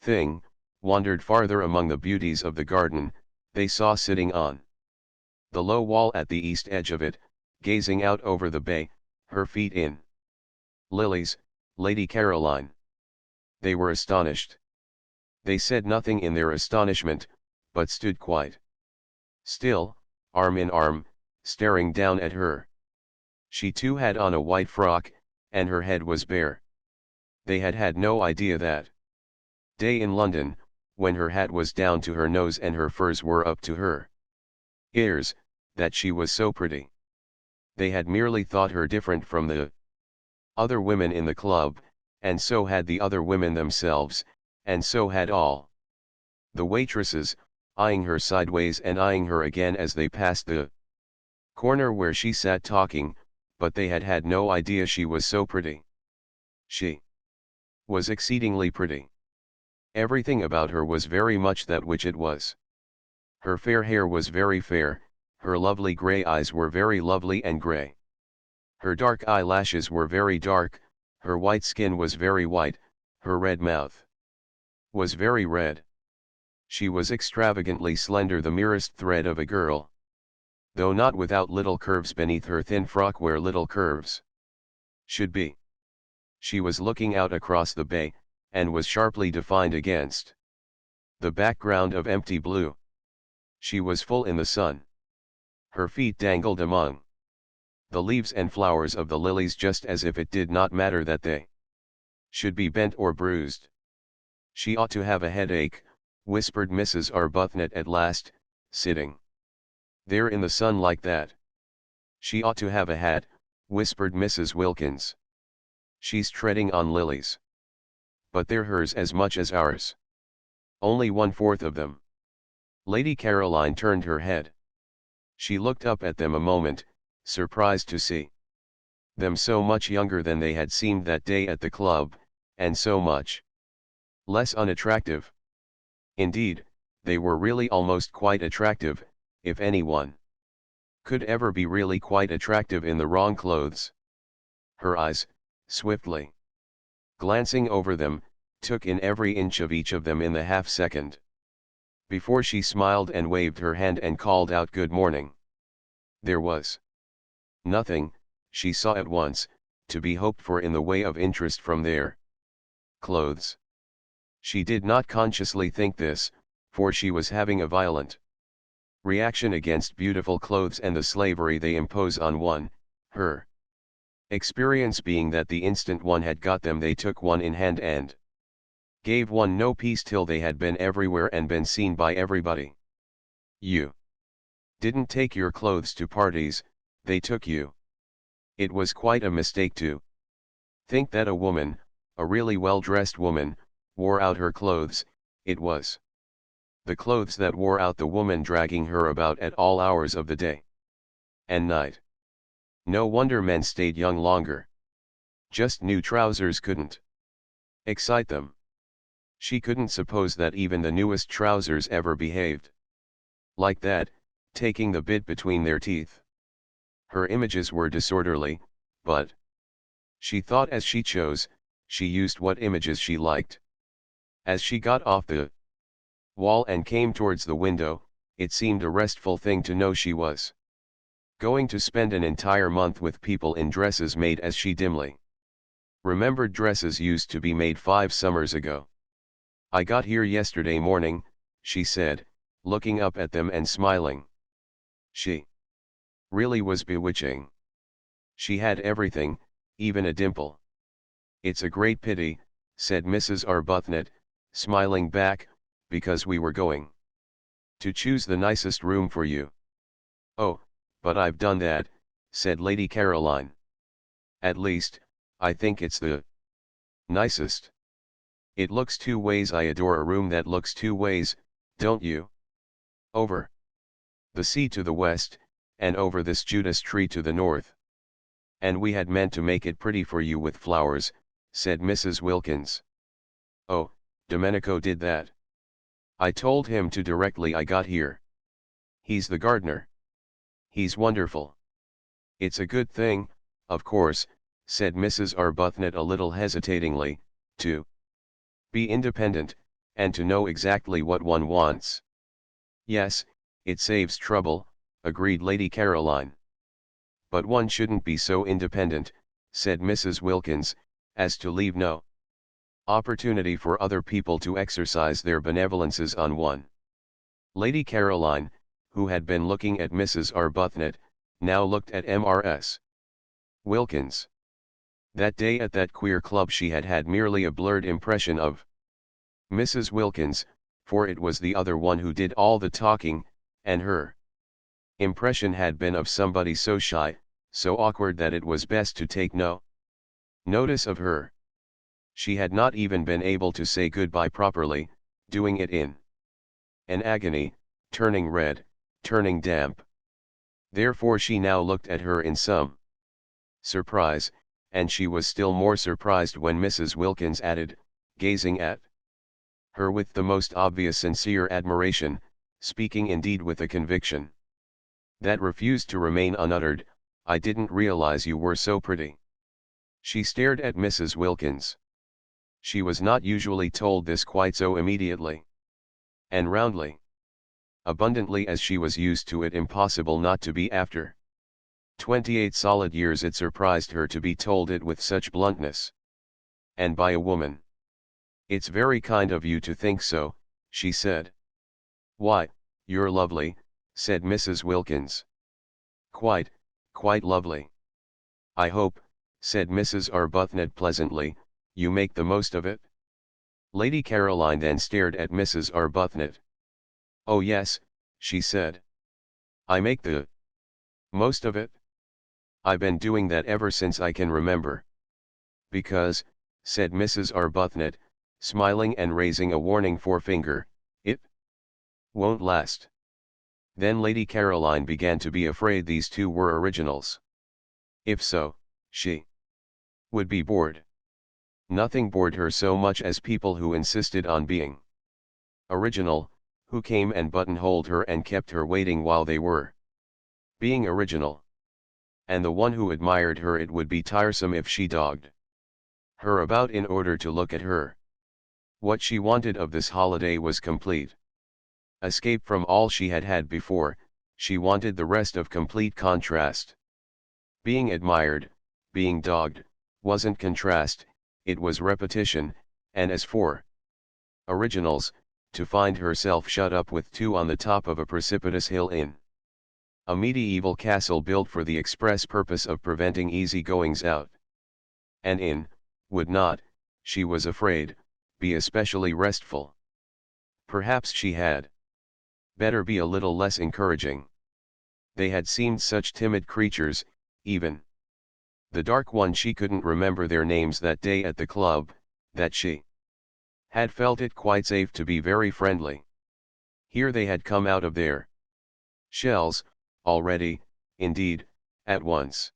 thing, wandered farther among the beauties of the garden, they saw sitting on the low wall at the east edge of it, gazing out over the bay, her feet in lilies, Lady Caroline. They were astonished. They said nothing in their astonishment, but stood quite still, arm in arm, staring down at her. She too had on a white frock, and her head was bare. They had had no idea that day in London, when her hat was down to her nose and her furs were up to her ears, that she was so pretty. They had merely thought her different from the other women in the club, and so had the other women themselves, and so had all the waitresses, eyeing her sideways and eyeing her again as they passed the corner where she sat talking, but they had had no idea she was so pretty. She was exceedingly pretty. Everything about her was very much that which it was. Her fair hair was very fair, her lovely grey eyes were very lovely and grey. Her dark eyelashes were very dark, her white skin was very white, her red mouth was very red. She was extravagantly slender, the merest thread of a girl, though not without little curves beneath her thin frock where little curves should be. She was looking out across the bay, and was sharply defined against the background of empty blue. She was full in the sun. Her feet dangled among the leaves and flowers of the lilies just as if it did not matter that they should be bent or bruised. She ought to have a headache, whispered Mrs. Arbuthnot at last, sitting there in the sun like that. She ought to have a hat, whispered Mrs. Wilkins. She's treading on lilies. But they're hers as much as ours. Only 1/4 of them. Lady Caroline turned her head. She looked up at them a moment, surprised to see them so much younger than they had seemed that day at the club, and so much less unattractive. Indeed, they were really almost quite attractive, if anyone could ever be really quite attractive in the wrong clothes. Her eyes, swiftly glancing over them, took in every inch of each of them in the half-second before she smiled and waved her hand and called out good morning. There was nothing, she saw at once, to be hoped for in the way of interest from their clothes. She did not consciously think this, for she was having a violent reaction against beautiful clothes and the slavery they impose on one, her experience being that the instant one had got them they took one in hand and gave one no peace till they had been everywhere and been seen by everybody. You didn't take your clothes to parties, they took you. It was quite a mistake to think that a woman, a really well-dressed woman, wore out her clothes. It was the clothes that wore out the woman, dragging her about at all hours of the day and night. No wonder men stayed young longer. Just new trousers couldn't excite them. She couldn't suppose that even the newest trousers ever behaved like that, taking the bit between their teeth. Her images were disorderly, but she thought as she chose, she used what images she liked. As she got off the wall and came towards the window, it seemed a restful thing to know she was going to spend an entire month with people in dresses made as she dimly remembered dresses used to be made 5 summers ago. I got here yesterday morning, she said, looking up at them and smiling. She really was bewitching. She had everything, even a dimple. It's a great pity, said Mrs. Arbuthnot, smiling back, because we were going to choose the nicest room for you. Oh, but I've done that, said Lady Caroline. At least, I think it's the nicest. It looks 2 ways. I adore a room that looks 2 ways, don't you? Over the sea to the west, and over this Judas tree to the north. And we had meant to make it pretty for you with flowers, said Mrs. Wilkins. Oh, Domenico did that. I told him to directly I got here. He's the gardener. He's wonderful. It's a good thing, of course, said Mrs. Arbuthnot a little hesitatingly, to be independent, and to know exactly what one wants. Yes, it saves trouble, agreed Lady Caroline. But one shouldn't be so independent, said Mrs. Wilkins, as to leave no opportunity for other people to exercise their benevolences on one. Lady Caroline, who had been looking at Mrs. Arbuthnot, now looked at Mrs. Wilkins. That day at that queer club she had had merely a blurred impression of Mrs. Wilkins, for it was the other one who did all the talking, and her impression had been of somebody so shy, so awkward that it was best to take no notice of her. She had not even been able to say goodbye properly, doing it in an agony, turning red, turning damp. Therefore she now looked at her in some surprise, and she was still more surprised when Mrs. Wilkins added, gazing at her with the most obvious sincere admiration, speaking indeed with a conviction that refused to remain unuttered. "I didn't realize you were so pretty." She stared at Mrs. Wilkins. She was not usually told this quite so immediately and roundly. Abundantly as she was used to it, impossible not to be after 28 solid years. It surprised her to be told it with such bluntness. And by a woman. "It's very kind of you to think so," she said. "Why, you're lovely," said Mrs. Wilkins. Quite lovely." "I hope," said Mrs. Arbuthnot pleasantly, "you make the most of it." Lady Caroline then stared at Mrs. Arbuthnot. "Oh yes," she said. "I make the most of it. I've been doing that ever since I can remember." "Because," said Mrs. Arbuthnot, smiling and raising a warning forefinger, "it won't last." Then Lady Caroline began to be afraid these two were originals. If so, she would be bored. Nothing bored her so much as people who insisted on being original, who came and buttonholed her and kept her waiting while they were being original. And the one who admired her, it would be tiresome if she dogged her about in order to look at her. What she wanted of this holiday was complete escape from all she had had before. She wanted the rest of complete contrast. Being admired, being dogged, wasn't contrast, it was repetition. And as for originals, to find herself shut up with two on the top of a precipitous hill in a medieval castle built for the express purpose of preventing easy-goings out and in, would not, she was afraid, be especially restful. Perhaps she had better be a little less encouraging. They had seemed such timid creatures, even the dark one. She couldn't remember their names that day at the club, that she had felt it quite safe to be very friendly. Here they had come out of their shells, already, indeed, at once.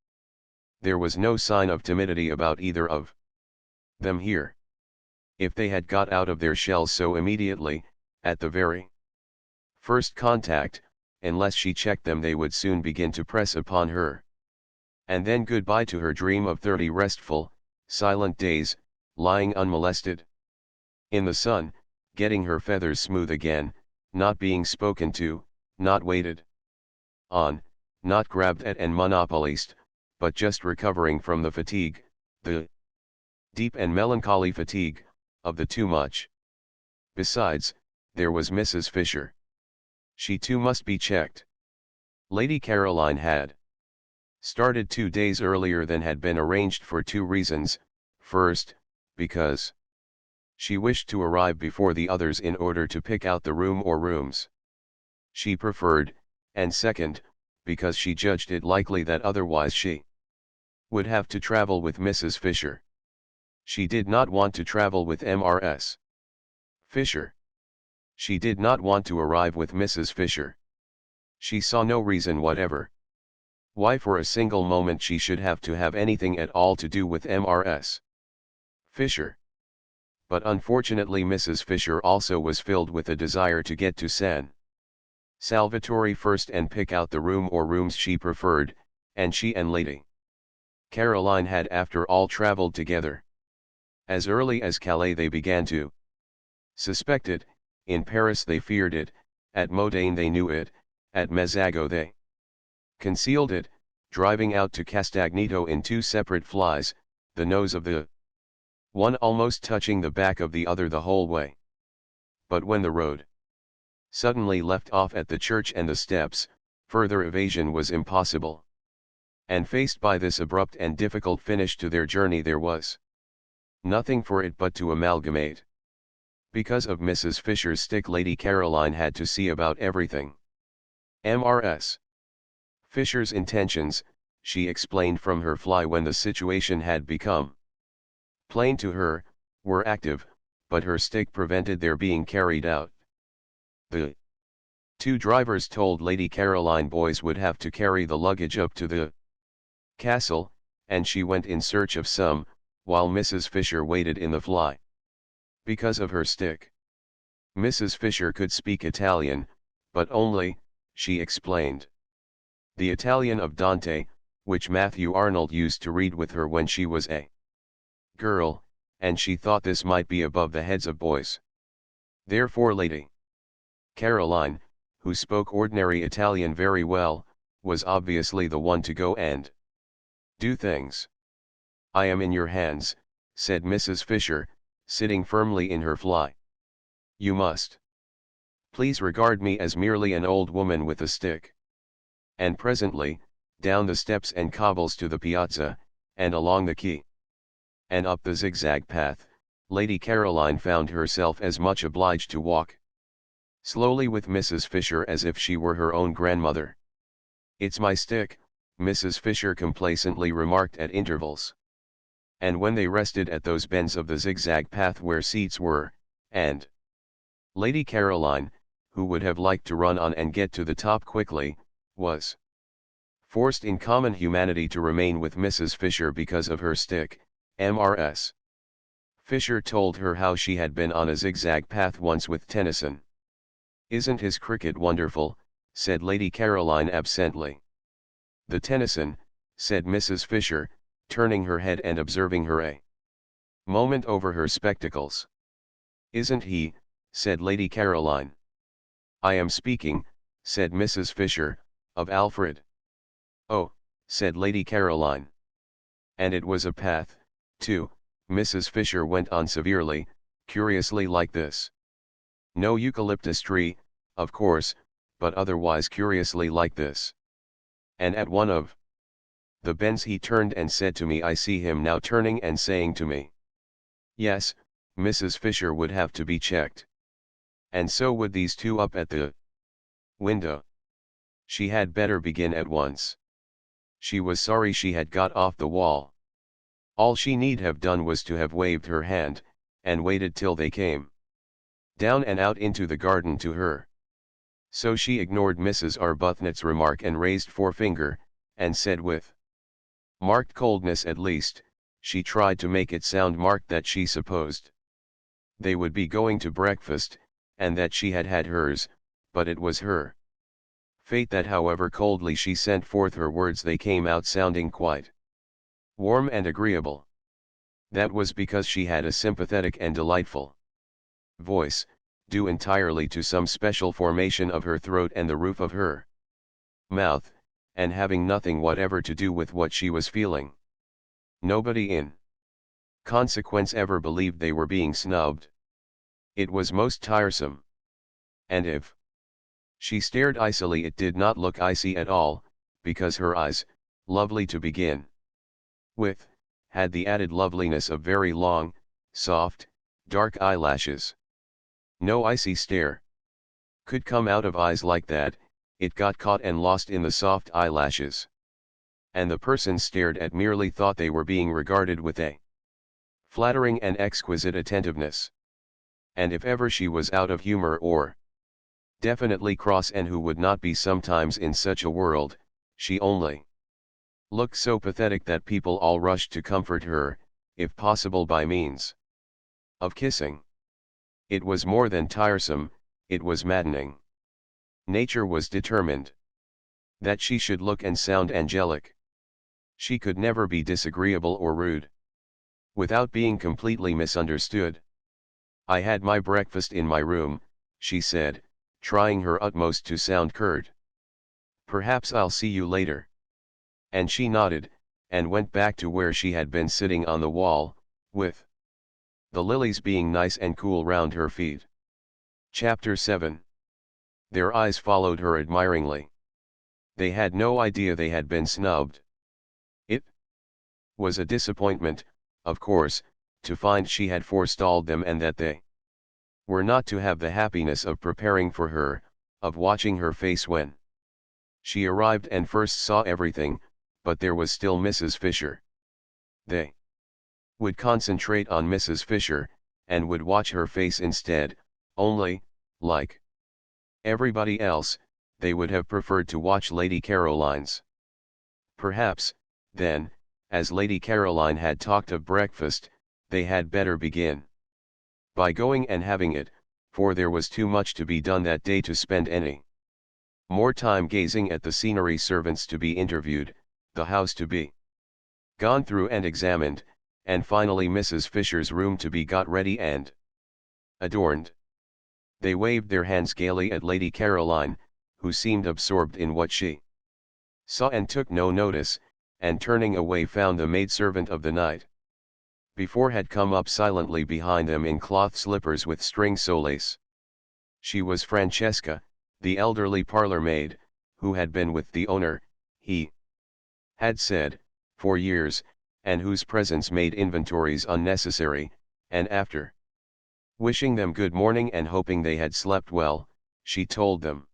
There was no sign of timidity about either of them here. If they had got out of their shells so immediately, at the very first contact, unless she checked them, they would soon begin to press upon her. And then goodbye to her dream of 30 restful, silent days, lying unmolested in the sun, getting her feathers smooth again, not being spoken to, not waited on, not grabbed at and monopolized, but just recovering from the fatigue, the deep and melancholy fatigue, of the too much. Besides, there was Mrs. Fisher. She too must be checked. Lady Caroline had started 2 days earlier than had been arranged for 2 reasons. First, because she wished to arrive before the others in order to pick out the room or rooms she preferred, and second, because she judged it likely that otherwise she would have to travel with Mrs. Fisher. She did not want to travel with Mrs. Fisher. She did not want to arrive with Mrs. Fisher. She saw no reason whatever why for a single moment she should have to have anything at all to do with Mrs. Fisher. But unfortunately Mrs. Fisher also was filled with a desire to get to San Salvatore first and pick out the room or rooms she preferred, and she and Lady Caroline had after all traveled together. As early as Calais they began to suspect it, in Paris they feared it, at Modane they knew it, at Mezzago they concealed it, driving out to Castagneto in 2 separate flies, the nose of the one almost touching the back of the other the whole way. But when the road suddenly left off at the church and the steps, further evasion was impossible. And faced by this abrupt and difficult finish to their journey, there was nothing for it but to amalgamate. Because of Mrs. Fisher's stick, Lady Caroline had to see about everything. Mrs. Fisher's intentions, she explained from her fly when the situation had become plain to her, were active, but her stick prevented their being carried out. The 2 drivers told Lady Caroline boys would have to carry the luggage up to the castle, and she went in search of some, while Mrs. Fisher waited in the fly. Because of her stick. Mrs. Fisher could speak Italian, but only, she explained. The Italian of Dante, which Matthew Arnold used to read with her when she was a girl, and she thought this might be above the heads of boys. Therefore Lady Caroline, who spoke ordinary Italian very well, was obviously the one to go and do things. "I am in your hands," said Mrs. Fisher, sitting firmly in her fly. "You must please regard me as merely an old woman with a stick." And presently, down the steps and cobbles to the piazza, and along the quay, and up the zigzag path, Lady Caroline found herself as much obliged to walk slowly with Mrs. Fisher as if she were her own grandmother. "It's my stick," Mrs. Fisher complacently remarked at intervals. And when they rested at those bends of the zigzag path where seats were, and Lady Caroline, who would have liked to run on and get to the top quickly, was forced in common humanity to remain with Mrs. Fisher because of her stick, Mrs. Fisher told her how she had been on a zigzag path once with Tennyson. "Isn't his cricket wonderful?" said Lady Caroline absently. "The Tennyson," said Mrs. Fisher, turning her head and observing her a moment over her spectacles. "Isn't he?" said Lady Caroline. "I am speaking," said Mrs. Fisher, "of Alfred." "Oh," said Lady Caroline. "And it was a path, too," Mrs. Fisher went on severely, "curiously like this. No eucalyptus tree, of course, but otherwise curiously like this. And at one of the bends he turned and said to me, I see him now turning and saying to me." Yes, Mrs. Fisher would have to be checked. And so would these two up at the window. She had better begin at once. She was sorry she had got off the wall. All she need have done was to have waved her hand, and waited till they came down and out into the garden to her. So she ignored Mrs. Arbuthnot's remark and raised forefinger, and said with marked coldness, at least, she tried to make it sound marked, that she supposed they would be going to breakfast, and that she had had hers, but it was her fate that however coldly she sent forth her words, they came out sounding quite warm and agreeable. That was because she had a sympathetic and delightful voice, due entirely to some special formation of her throat and the roof of her mouth, and having nothing whatever to do with what she was feeling. Nobody in consequence ever believed they were being snubbed. It was most tiresome. And if she stared icily, it did not look icy at all, because her eyes, lovely to begin with, had the added loveliness of very long, soft, dark eyelashes. No icy stare could come out of eyes like that, it got caught and lost in the soft eyelashes. And the person stared at merely thought they were being regarded with a flattering and exquisite attentiveness. And if ever she was out of humor or definitely cross, and who would not be sometimes in such a world, she only looked so pathetic that people all rushed to comfort her, if possible by means of kissing. It was more than tiresome, it was maddening. Nature was determined that she should look and sound angelic. She could never be disagreeable or rude without being completely misunderstood. "I had my breakfast in my room," she said, trying her utmost to sound curt. "Perhaps I'll see you later." And she nodded, and went back to where she had been sitting on the wall, with the lilies being nice and cool round her feet. Chapter 7. Their eyes followed her admiringly. They had no idea they had been snubbed. It was a disappointment, of course, to find she had forestalled them, and that they were not to have the happiness of preparing for her, of watching her face when she arrived and first saw everything, but there was still Mrs. Fisher. They would concentrate on Mrs. Fisher, and would watch her face instead, only, like everybody else, they would have preferred to watch Lady Caroline's. Perhaps, then, as Lady Caroline had talked of breakfast, they had better begin by going and having it, for there was too much to be done that day to spend any more time gazing at the scenery, servants to be interviewed, the house to be gone through and examined, and finally Mrs. Fisher's room to be got ready and adorned. They waved their hands gaily at Lady Caroline, who seemed absorbed in what she saw and took no notice, and turning away found the maidservant of the night before had come up silently behind them in cloth slippers with string solace. She was Francesca, the elderly parlour maid, who had been with the owner, he had said, for years, and whose presence made inventories unnecessary, and after wishing them good morning and hoping they had slept well, she told them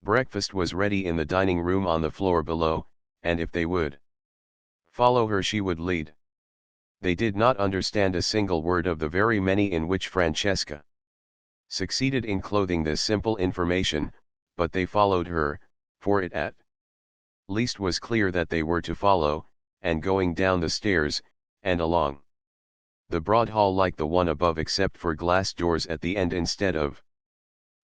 breakfast was ready in the dining room on the floor below, and if they would follow her she would lead. They did not understand a single word of the very many in which Francesca succeeded in clothing this simple information, but they followed her, for it at least was clear that they were to follow, and going down the stairs, and along the broad hall like the one above except for glass doors at the end instead of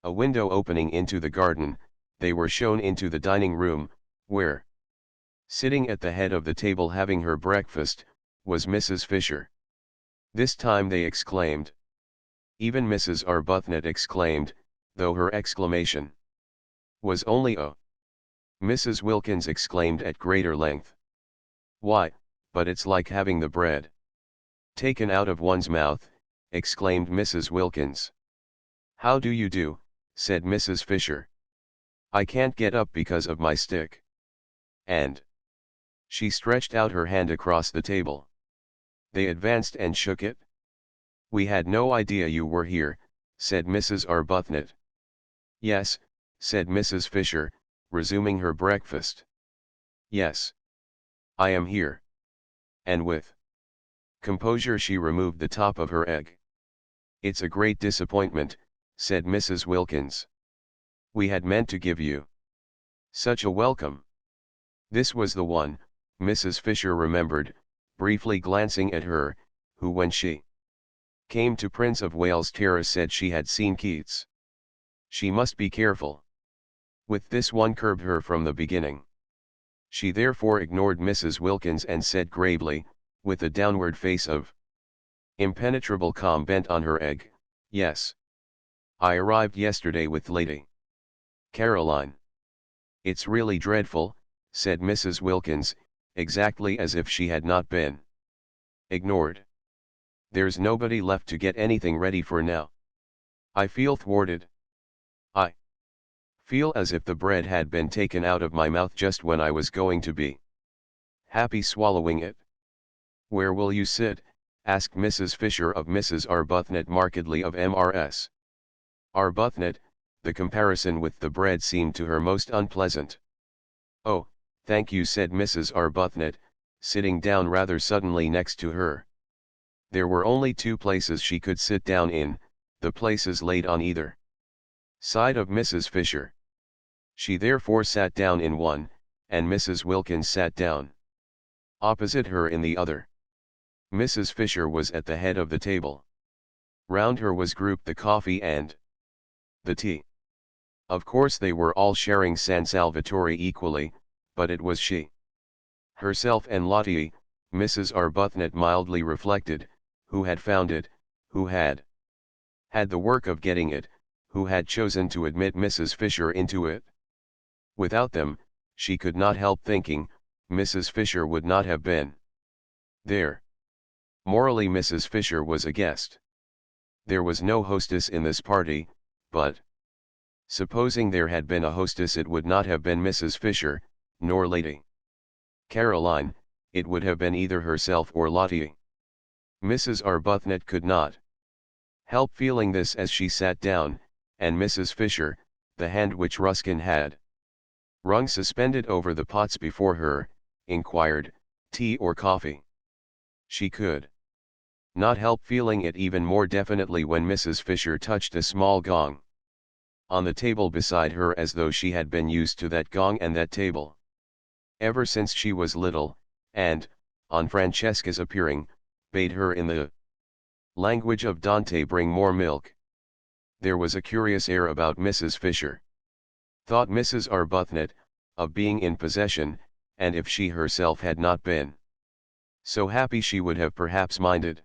a window opening into the garden, they were shown into the dining room, where, sitting at the head of the table having her breakfast, was Mrs. Fisher. This time they exclaimed. Even Mrs. Arbuthnot exclaimed, though her exclamation was only "Oh!" Mrs. Wilkins exclaimed at greater length. "Why, but it's like having the bread taken out of one's mouth," exclaimed Mrs. Wilkins. "How do you do?" said Mrs. Fisher. "I can't get up because of my stick." And she stretched out her hand across the table. They advanced and shook it. "We had no idea you were here," said Mrs. Arbuthnot. "Yes," said Mrs. Fisher, resuming her breakfast. "Yes, I am here." And with composure she removed the top of her egg. "It's a great disappointment," said Mrs. Wilkins. "We had meant to give you such a welcome." This was the one, Mrs. Fisher remembered, briefly glancing at her, who when she came to Prince of Wales Terrace said she had seen Keats. She must be careful. With this one curbed her from the beginning. She therefore ignored Mrs. Wilkins and said gravely, with a downward face of impenetrable calm bent on her egg, "Yes. I arrived yesterday with Lady Caroline." "It's really dreadful," said Mrs. Wilkins, exactly as if she had not been ignored. "There's nobody left to get anything ready for now. I feel thwarted. I feel as if the bread had been taken out of my mouth just when I was going to be happy swallowing it." "Where will you sit?" asked Mrs. Fisher of Mrs. Arbuthnot, markedly of Mrs. Arbuthnot. The comparison with the bread seemed to her most unpleasant. "Oh, thank you," said Mrs. Arbuthnot, sitting down rather suddenly next to her. There were only two places she could sit down in, the places laid on either side of Mrs. Fisher. She therefore sat down in one, and Mrs. Wilkins sat down opposite her in the other. Mrs. Fisher was at the head of the table. Round her was grouped the coffee and the tea. Of course they were all sharing San Salvatore equally, but it was she herself and Lottie, Mrs. Arbuthnot mildly reflected, who had found it, who had had the work of getting it, who had chosen to admit Mrs. Fisher into it. Without them, she could not help thinking, Mrs. Fisher would not have been there. Morally Mrs. Fisher was a guest. There was no hostess in this party, but supposing there had been a hostess it would not have been Mrs. Fisher, nor Lady Caroline, it would have been either herself or Lottie. Mrs. Arbuthnot could not help feeling this as she sat down, and Mrs. Fisher, the hand which Ruskin had wrung suspended over the pots before her, inquired, "Tea or coffee?" She could not help feeling it even more definitely when Mrs. Fisher touched a small gong on the table beside her, as though she had been used to that gong and that table ever since she was little, and, on Francesca's appearing, bade her in the language of Dante bring more milk. there was a curious air about Mrs. Fisher. Thought Mrs. Arbuthnot, of being in possession, and if she herself had not been so happy she would have perhaps minded.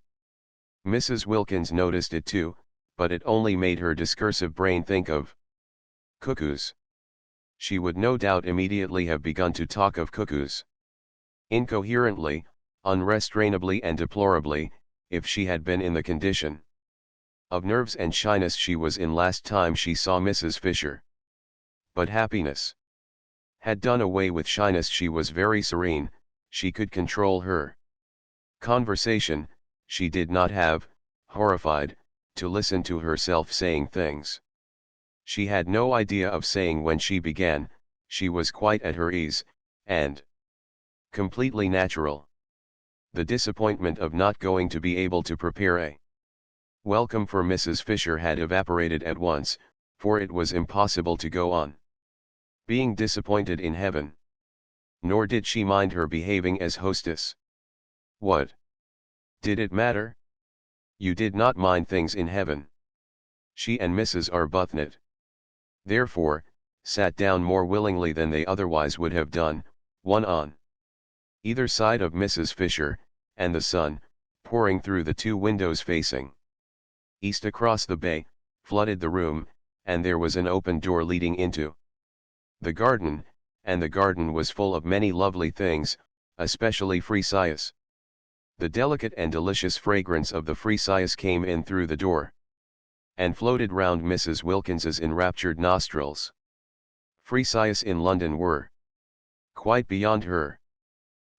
Mrs. Wilkins noticed it too, but it only made her discursive brain think of cuckoos. She would no doubt immediately have begun to talk of cuckoos. Incoherently, unrestrainably and deplorably, if she had been in the condition of nerves and shyness she was in last time she saw Mrs. Fisher. But happiness had done away with shyness. She was very serene, she could control her conversation, she did not have, horrified, to listen to herself saying things she had no idea of saying when she began. She was quite at her ease, and completely natural. The disappointment of not going to be able to prepare a welcome for Mrs. Fisher had evaporated at once, for it was impossible to go on being disappointed in heaven. Nor did she mind her behaving as hostess. What did it matter? You did not mind things in heaven. She and Mrs. Arbuthnot, therefore, sat down more willingly than they otherwise would have done, one on either side of Mrs. Fisher, and the sun, pouring through the two windows facing east across the bay, flooded the room, and there was an open door leading into the garden, and the garden was full of many lovely things, especially freesias. The delicate and delicious fragrance of the freesias came in through the door and floated round Mrs. Wilkins's enraptured nostrils. Freesias in London were quite beyond her.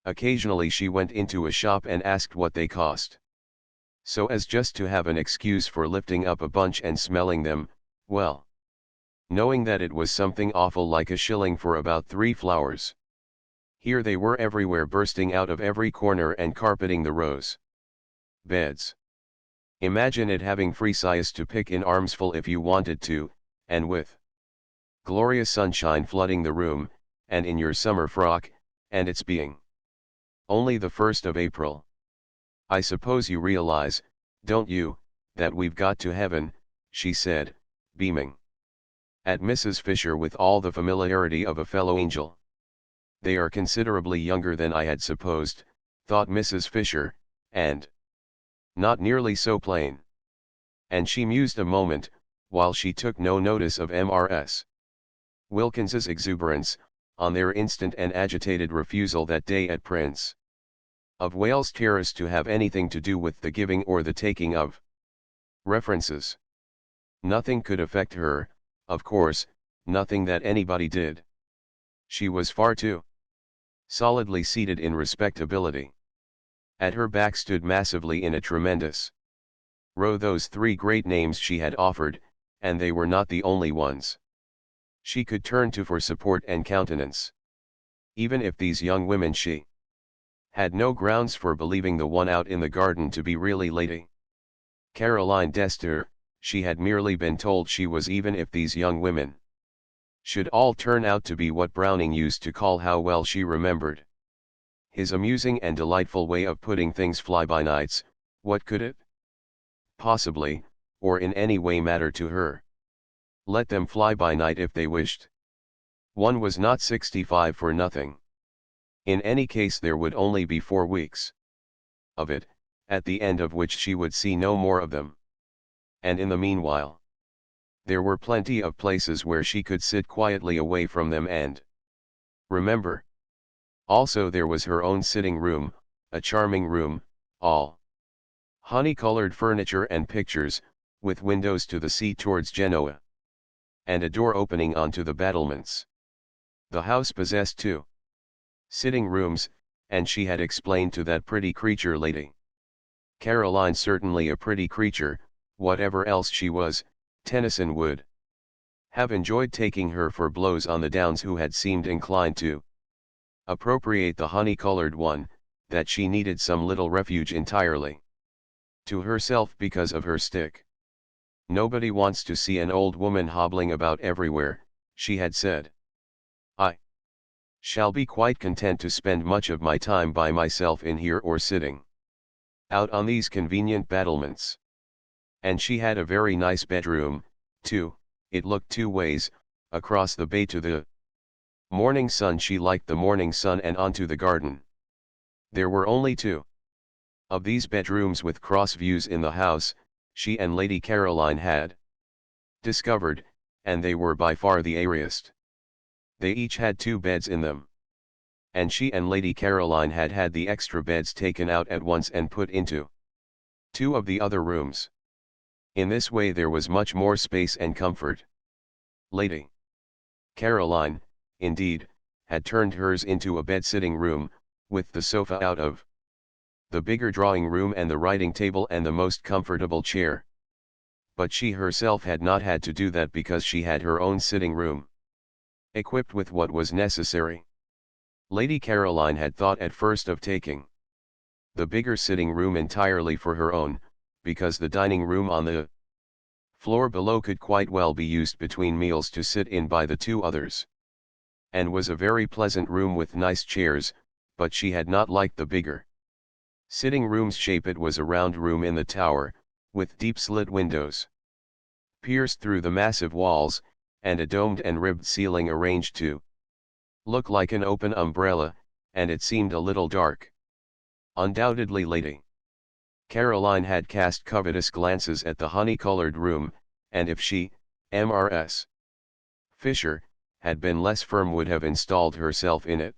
Occasionally she went into a shop and asked what they cost, so as just to have an excuse for lifting up a bunch and smelling them, well, knowing that it was something awful like a shilling for about 3 flowers. Here they were everywhere, bursting out of every corner and carpeting the rows. Beds. Imagine it having freesias to pick in armsful if you wanted to, and with glorious sunshine flooding the room, and in your summer frock, and it's being only the 1st of April. I suppose you realize, don't you, that we've got to heaven, she said, beaming at Mrs. Fisher with all the familiarity of a fellow angel. They are considerably younger than I had supposed, thought Mrs. Fisher, and not nearly so plain. And she mused a moment, while she took no notice of Mrs. Wilkins's exuberance, on their instant and agitated refusal that day at Prince of Wales Terrace to have anything to do with the giving or the taking of references. Nothing could affect her, of course, nothing that anybody did. She was far too solidly seated in respectability. At her back stood massively in a tremendous row those 3 great names she had offered, and they were not the only ones she could turn to for support and countenance. Even if these young women she had no grounds for believing the one out in the garden to be really Lady Caroline Dester, she had merely been told she was. Even if these young women should all turn out to be what Browning used to call, how well she remembered his amusing and delightful way of putting things fly-by-nights, what could it possibly, or in any way matter to her? Let them fly by night if they wished. One was not 65 for nothing. In any case there would only be 4 weeks of it, at the end of which she would see no more of them. And in the meanwhile, there were plenty of places where she could sit quietly away from them and remember. Also there was her own sitting room, a charming room, all honey-colored furniture and pictures, with windows to the sea towards Genoa, and a door opening onto the battlements. The house possessed 2 sitting rooms, and she had explained to that pretty creature Lady Caroline, certainly a pretty creature, whatever else she was, Tennyson would have enjoyed taking her for blows on the Downs, who had seemed inclined to appropriate the honey-colored one, that she needed some little refuge entirely to herself because of her stick. Nobody wants to see an old woman hobbling about everywhere, she had said. I shall be quite content to spend much of my time by myself in here, or sitting out on these convenient battlements. And she had a very nice bedroom, 2. It looked two ways, across the bay to the morning sun. She liked the morning sun and onto the garden. There were only two of these bedrooms with cross views in the house, she and Lady Caroline had discovered, and they were by far the airiest. They each had two beds in them. And she and Lady Caroline had had the extra beds taken out at once and put into two of the other rooms. In this way there was much more space and comfort. Lady Caroline, indeed, had turned hers into a bed-sitting room, with the sofa out of the bigger drawing room and the writing table and the most comfortable chair. But she herself had not had to do that because she had her own sitting room, equipped with what was necessary. Lady Caroline had thought at first of taking the bigger sitting room entirely for her own, because the dining room on the floor below could quite well be used between meals to sit in by the two others, and was a very pleasant room with nice chairs, but she had not liked the bigger sitting room's shape. It was a round room in the tower, with deep slit windows pierced through the massive walls, and a domed and ribbed ceiling arranged to look like an open umbrella, and it seemed a little dark. Undoubtedly Lady Caroline had cast covetous glances at the honey-colored room, and if she, Mrs. Fisher, had been less firm would have installed herself in it.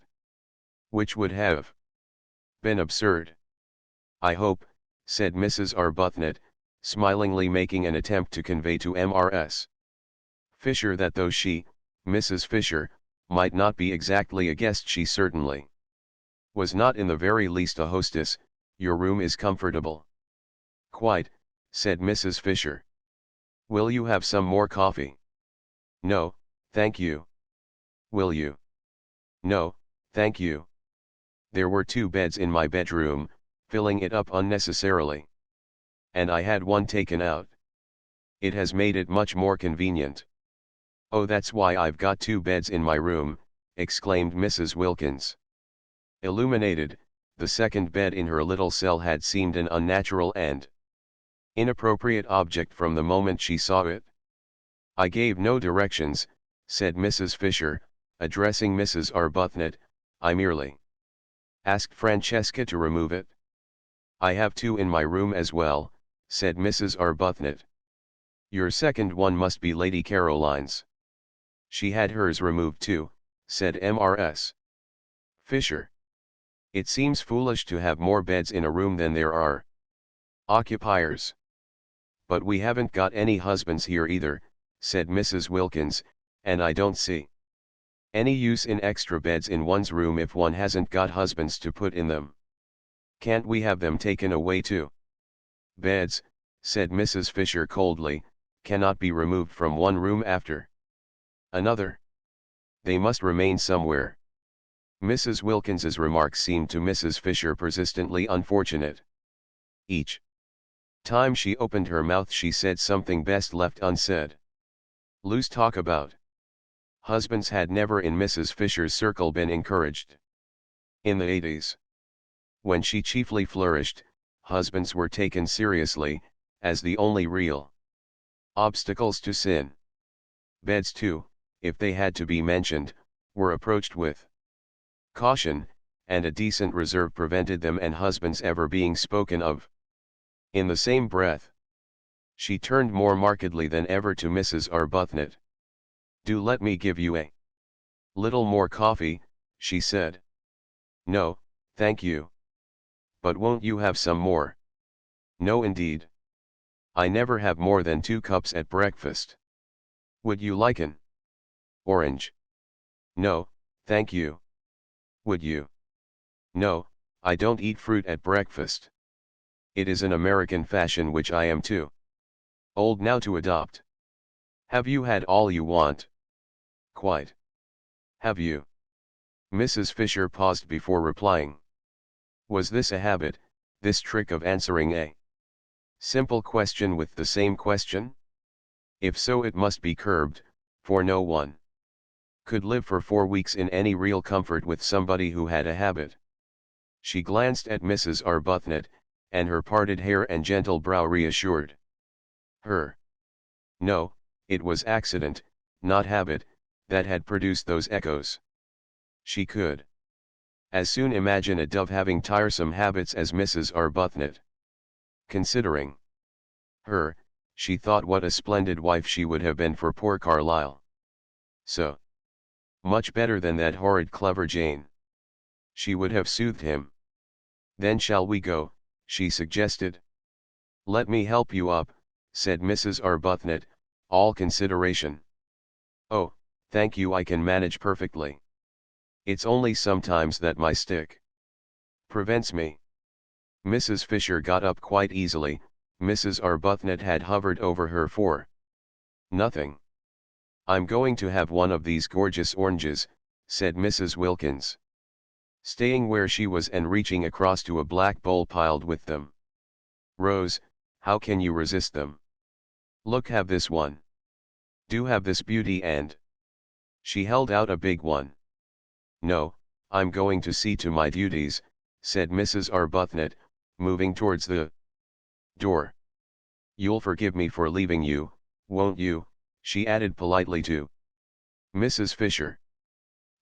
Which would have been absurd. I hope, said Mrs. Arbuthnot, smilingly making an attempt to convey to Mrs. Fisher that though she, Mrs. Fisher, might not be exactly a guest, she certainly was not in the very least a hostess. Your room is comfortable. Quite, said Mrs. Fisher. Will you have some more coffee? No, thank you. Will you? No, thank you. There were two beds in my bedroom, filling it up unnecessarily. And I had one taken out. It has made it much more convenient. Oh, that's why I've got two beds in my room, exclaimed Mrs. Wilkins. Illuminated, the second bed in her little cell had seemed an unnatural and inappropriate object from the moment she saw it. I gave no directions, said Mrs. Fisher, addressing Mrs. Arbuthnot. I merely asked Francesca to remove it. I have two in my room as well, said Mrs. Arbuthnot. Your second one must be Lady Caroline's. She had hers removed too, said Mrs. Fisher. It seems foolish to have more beds in a room than there are occupiers. But we haven't got any husbands here either, said Mrs. Wilkins, and I don't see any use in extra beds in one's room if one hasn't got husbands to put in them. Can't we have them taken away too? Beds, said Mrs. Fisher coldly, cannot be removed from one room after another. They must remain somewhere. Mrs. Wilkins's remarks seemed to Mrs. Fisher persistently unfortunate. Each time she opened her mouth she said something best left unsaid. Loose talk about husbands had never in Mrs. Fisher's circle been encouraged. In the 80s, when she chiefly flourished, husbands were taken seriously, as the only real obstacles to sin. Beds too, if they had to be mentioned, were approached with caution, and a decent reserve prevented them and husbands ever being spoken of. In the same breath, she turned more markedly than ever to Mrs. Arbuthnot. Do let me give you a little more coffee, she said. No, thank you. But won't you have some more? No indeed. I never have more than 2 cups at breakfast. Would you like an orange? No, thank you. Would you? No, I don't eat fruit at breakfast. It is an American fashion which I am too old now to adopt. Have you had all you want? Quite. Have you? Mrs. Fisher paused before replying. Was this a habit, this trick of answering a simple question with the same question? If so, it must be curbed, for no one could live for 4 weeks in any real comfort with somebody who had a habit. She glanced at Mrs. Arbuthnot, and her parted hair and gentle brow reassured her. No, it was accident, not habit, that had produced those echoes. She could as soon imagine a dove having tiresome habits as Mrs. Arbuthnot. Considering her, she thought what a splendid wife she would have been for poor Carlyle. So much better than that horrid clever Jane. She would have soothed him. Then shall we go, she suggested. Let me help you up, said Mrs. Arbuthnot, all consideration. Oh, thank you, I can manage perfectly. It's only sometimes that my stick prevents me. Mrs. Fisher got up quite easily. Mrs. Arbuthnot had hovered over her for nothing. I'm going to have one of these gorgeous oranges, said Mrs. Wilkins, staying where she was and reaching across to a black bowl piled with them. Rose, how can you resist them? Look, have this one. Do have this beauty, and she held out a big one. No, I'm going to see to my duties, said Mrs. Arbuthnot, moving towards the door. You'll forgive me for leaving you, won't you? She added politely to Mrs. Fisher.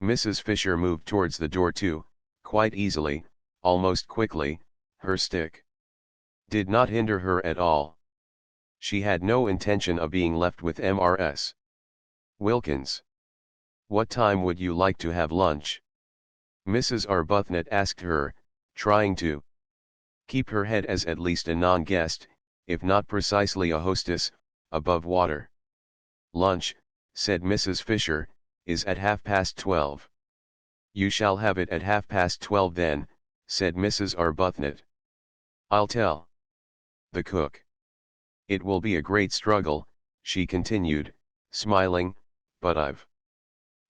Mrs. Fisher moved towards the door too, quite easily, almost quickly. Her stick did not hinder her at all. She had no intention of being left with Mrs. Wilkins. What time would you like to have lunch? Mrs. Arbuthnot asked her, trying to keep her head as at least a non-guest, if not precisely a hostess, above water. Lunch, said Mrs. Fisher, is at 12:30. You shall have it at 12:30 then, said Mrs. Arbuthnot. I'll tell the cook. It will be a great struggle, she continued, smiling, but I've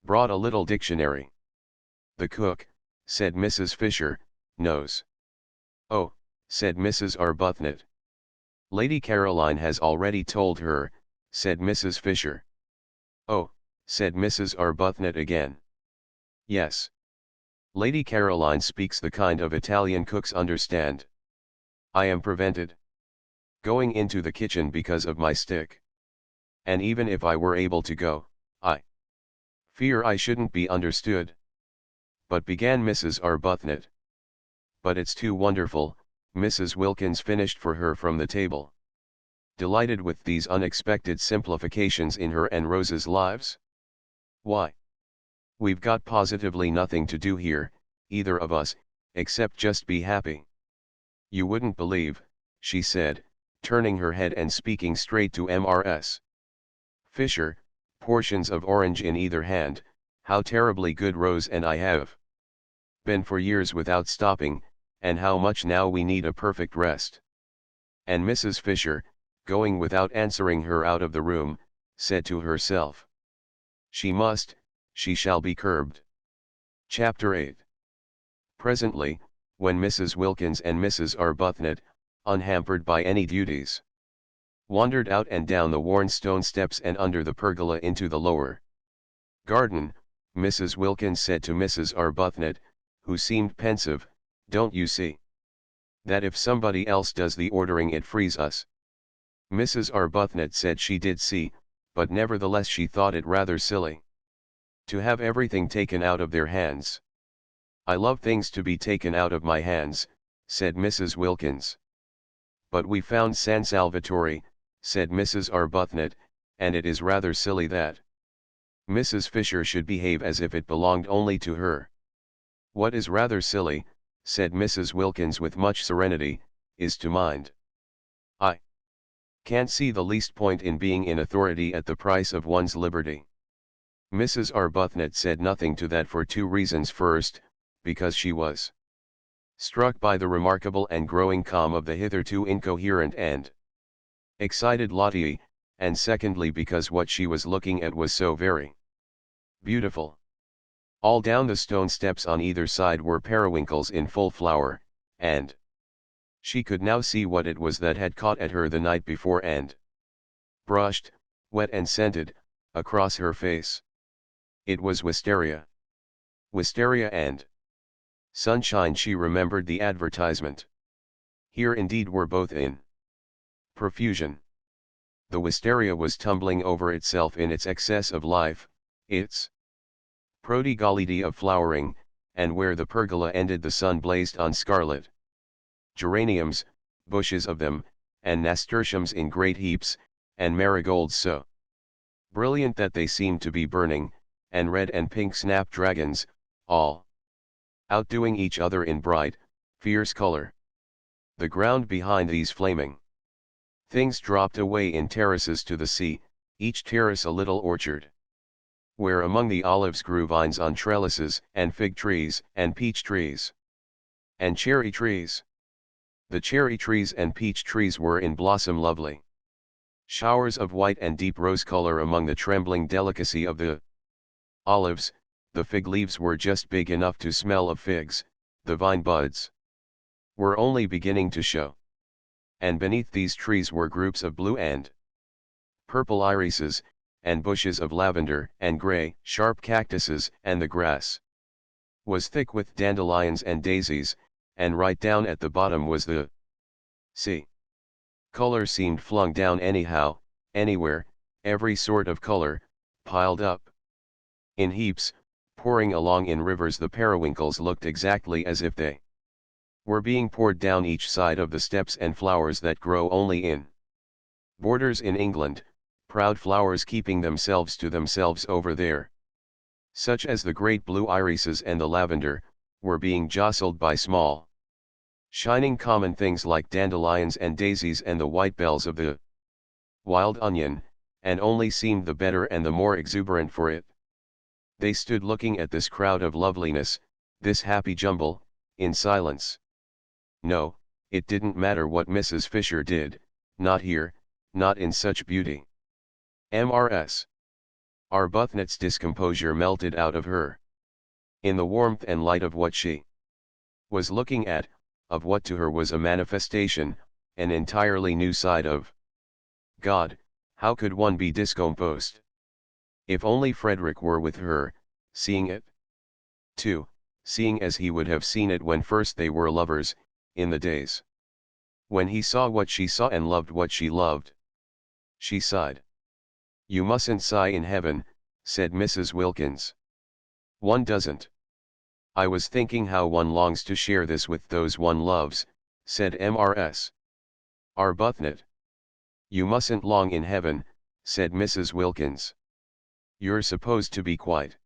brought a little dictionary. The cook, said Mrs. Fisher, knows. Oh, said Mrs. Arbuthnot. Lady Caroline has already told her, said Mrs. Fisher. Oh, said Mrs. Arbuthnot again. Yes. Lady Caroline speaks the kind of Italian cooks understand. I am prevented going into the kitchen because of my stick. And even if I were able to go, I fear I shouldn't be understood. But began Mrs. Arbuthnot. But it's too wonderful, Mrs. Wilkins finished for her from the table. Delighted with these unexpected simplifications in her and Rose's lives. Why? We've got positively nothing to do here, either of us, except just be happy. You wouldn't believe, she said, turning her head and speaking straight to Mrs. Fisher, portions of orange in either hand, how terribly good Rose and I have been for years without stopping, and how much now we need a perfect rest. And Mrs. Fisher, going without answering her out of the room, said to herself, she shall be curbed. Chapter 8. Presently, when Mrs. Wilkins and Mrs. Arbuthnot, unhampered by any duties, wandered out and down the worn stone steps and under the pergola into the lower garden, Mrs. Wilkins said to Mrs. Arbuthnot, who seemed pensive, don't you see that if somebody else does the ordering it frees us? Mrs. Arbuthnot said she did see, but nevertheless she thought it rather silly to have everything taken out of their hands. I love things to be taken out of my hands, said Mrs. Wilkins. But we found San Salvatore, said Mrs. Arbuthnot, and it is rather silly that Mrs. Fisher should behave as if it belonged only to her. What is rather silly, said Mrs. Wilkins with much serenity, is to mind. I can't see the least point in being in authority at the price of one's liberty. Mrs. Arbuthnot said nothing to that for two reasons. First, because she was struck by the remarkable and growing calm of the hitherto incoherent and excited Lottie, and secondly because what she was looking at was so very beautiful. All down the stone steps on either side were periwinkles in full flower, and she could now see what it was that had caught at her the night before and brushed, wet and scented, across her face. It was wisteria. Wisteria and sunshine. She remembered the advertisement. Here indeed were both in profusion. The wisteria was tumbling over itself in its excess of life, its prodigality of flowering, and where the pergola ended the sun blazed on scarlet. Geraniums, bushes of them, and nasturtiums in great heaps, and marigolds so brilliant that they seemed to be burning, and red and pink snapdragons, all outdoing each other in bright, fierce color. The ground behind these flaming things dropped away in terraces to the sea, each terrace a little orchard, where among the olives grew vines on trellises, and fig trees, and peach trees, and cherry trees. The cherry trees and peach trees were in blossom lovely. Showers of white and deep rose color among the trembling delicacy of the olives, the fig leaves were just big enough to smell of figs, the vine buds were only beginning to show. And beneath these trees were groups of blue and purple irises, and bushes of lavender and gray, sharp cactuses, and the grass was thick with dandelions and daisies, and right down at the bottom was the sea. Color seemed flung down anyhow, anywhere, every sort of color, piled up in heaps, pouring along in rivers. The periwinkles looked exactly as if they were being poured down each side of the steps, and flowers that grow only in borders in England, proud flowers keeping themselves to themselves over there, such as the great blue irises and the lavender, were being jostled by small, shining common things like dandelions and daisies and the white bells of the wild onion, and only seemed the better and the more exuberant for it. They stood looking at this crowd of loveliness, this happy jumble, in silence. No, it didn't matter what Mrs. Fisher did, not here, not in such beauty. Mrs. Arbuthnot's discomposure melted out of her. In the warmth and light of what she was looking at, of what to her was a manifestation, an entirely new side of God, how could one be discomposed? If only Frederick were with her, seeing it too, seeing as he would have seen it when first they were lovers, in the days when he saw what she saw and loved what she loved. She sighed. "You mustn't sigh in heaven," said Mrs. Wilkins. "One doesn't." "I was thinking how one longs to share this with those one loves," said Mrs. Arbuthnot. "You mustn't long in heaven," said Mrs. Wilkins. "You're supposed to be quite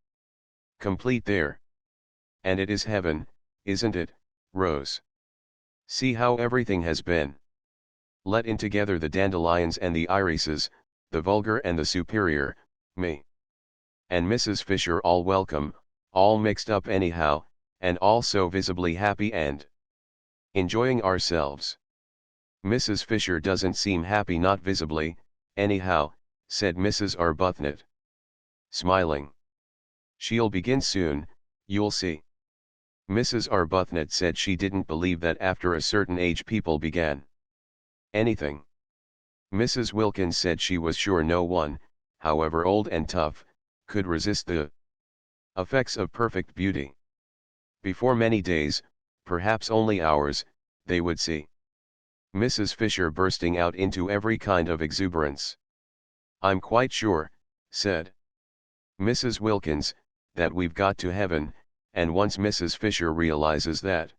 complete there. And it is heaven, isn't it, Rose? See how everything has been let in together, the dandelions and the irises, the vulgar and the superior, me and Mrs. Fisher all welcome, all mixed up anyhow, and all so visibly happy and enjoying ourselves." "Mrs. Fisher doesn't seem happy, not visibly, anyhow," said Mrs. Arbuthnot, smiling. "She'll begin soon, you'll see." Mrs. Arbuthnot said she didn't believe that after a certain age people began anything. Mrs. Wilkins said she was sure no one, however old and tough, could resist the effects of perfect beauty. Before many days, perhaps only hours, they would see Mrs. Fisher bursting out into every kind of exuberance. "I'm quite sure," said Mrs. Wilkins, "that we've got to heaven, and once Mrs. Fisher realizes that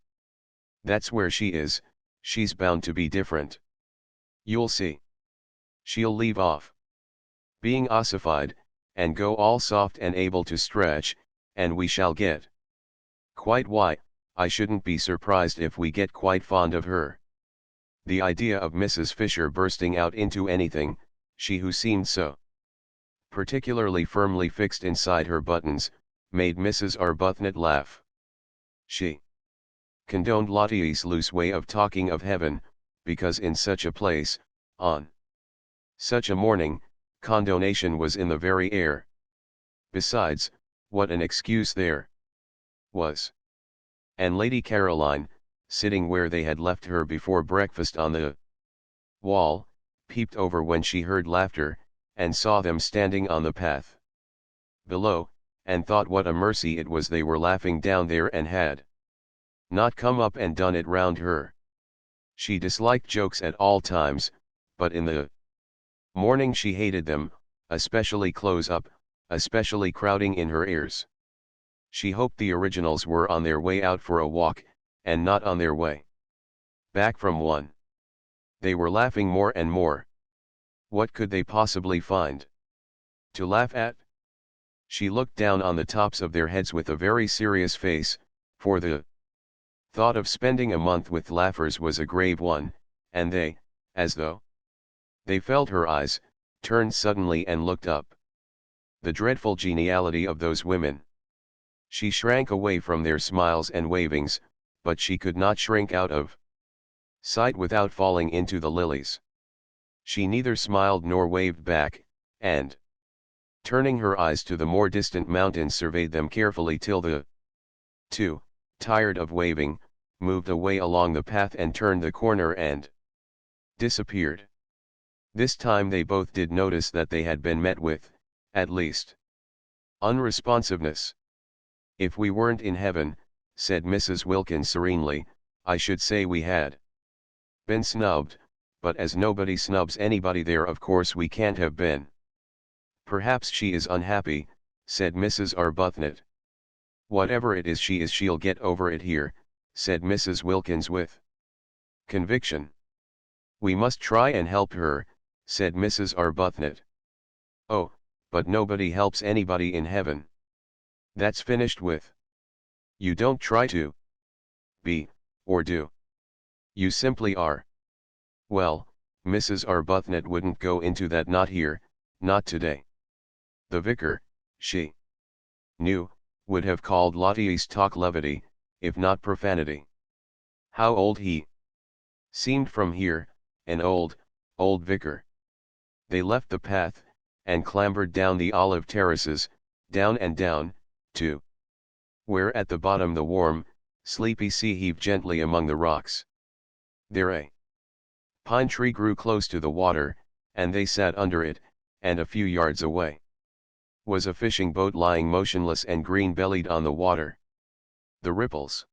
that's where she is, she's bound to be different. You'll see. She'll leave off being ossified, and go all soft and able to stretch, and we shall get quite why, I shouldn't be surprised if we get quite fond of her." The idea of Mrs. Fisher bursting out into anything, she who seemed so particularly firmly fixed inside her buttons, made Mrs. Arbuthnot laugh. She condoned Lottie's loose way of talking of heaven, because in such a place, on such a morning, condonation was in the very air. Besides, what an excuse there was. And Lady Caroline, sitting where they had left her before breakfast on the wall, peeped over when she heard laughter, and saw them standing on the path below, and thought what a mercy it was they were laughing down there and had not come up and done it round her. She disliked jokes at all times, but in the Morning she hated them, especially close up, especially crowding in her ears. She hoped the originals were on their way out for a walk, and not on their way back from one. They were laughing more and more. What could they possibly find to laugh at? She looked down on the tops of their heads with a very serious face, for the thought of spending a month with laughers was a grave one, and they, as though they felt her eyes, turned suddenly and looked up. The dreadful geniality of those women. She shrank away from their smiles and wavings, but she could not shrink out of sight without falling into the lilies. She neither smiled nor waved back, and, turning her eyes to the more distant mountains, surveyed them carefully till the two, tired of waving, moved away along the path and turned the corner and disappeared. This time they both did notice that they had been met with, at least, unresponsiveness. "If we weren't in heaven," said Mrs. Wilkins serenely, "I should say we had been snubbed, but as nobody snubs anybody there, of course we can't have been." "Perhaps she is unhappy," said Mrs. Arbuthnot. "Whatever it is, she'll get over it here," said Mrs. Wilkins with conviction. "We must try and help her," said Mrs. Arbuthnot. "Oh, but nobody helps anybody in heaven. That's finished with. You don't try to be, or do. You simply are." Well, Mrs. Arbuthnot wouldn't go into that, not here, not today. The vicar, she knew, would have called Lottie's talk levity, if not profanity. How old he seemed from here, an old vicar. They left the path, and clambered down the olive terraces, down and down, to where at the bottom the warm, sleepy sea heaved gently among the rocks. There a pine tree grew close to the water, and they sat under it, and a few yards away was a fishing boat lying motionless and green-bellied on the water. The ripples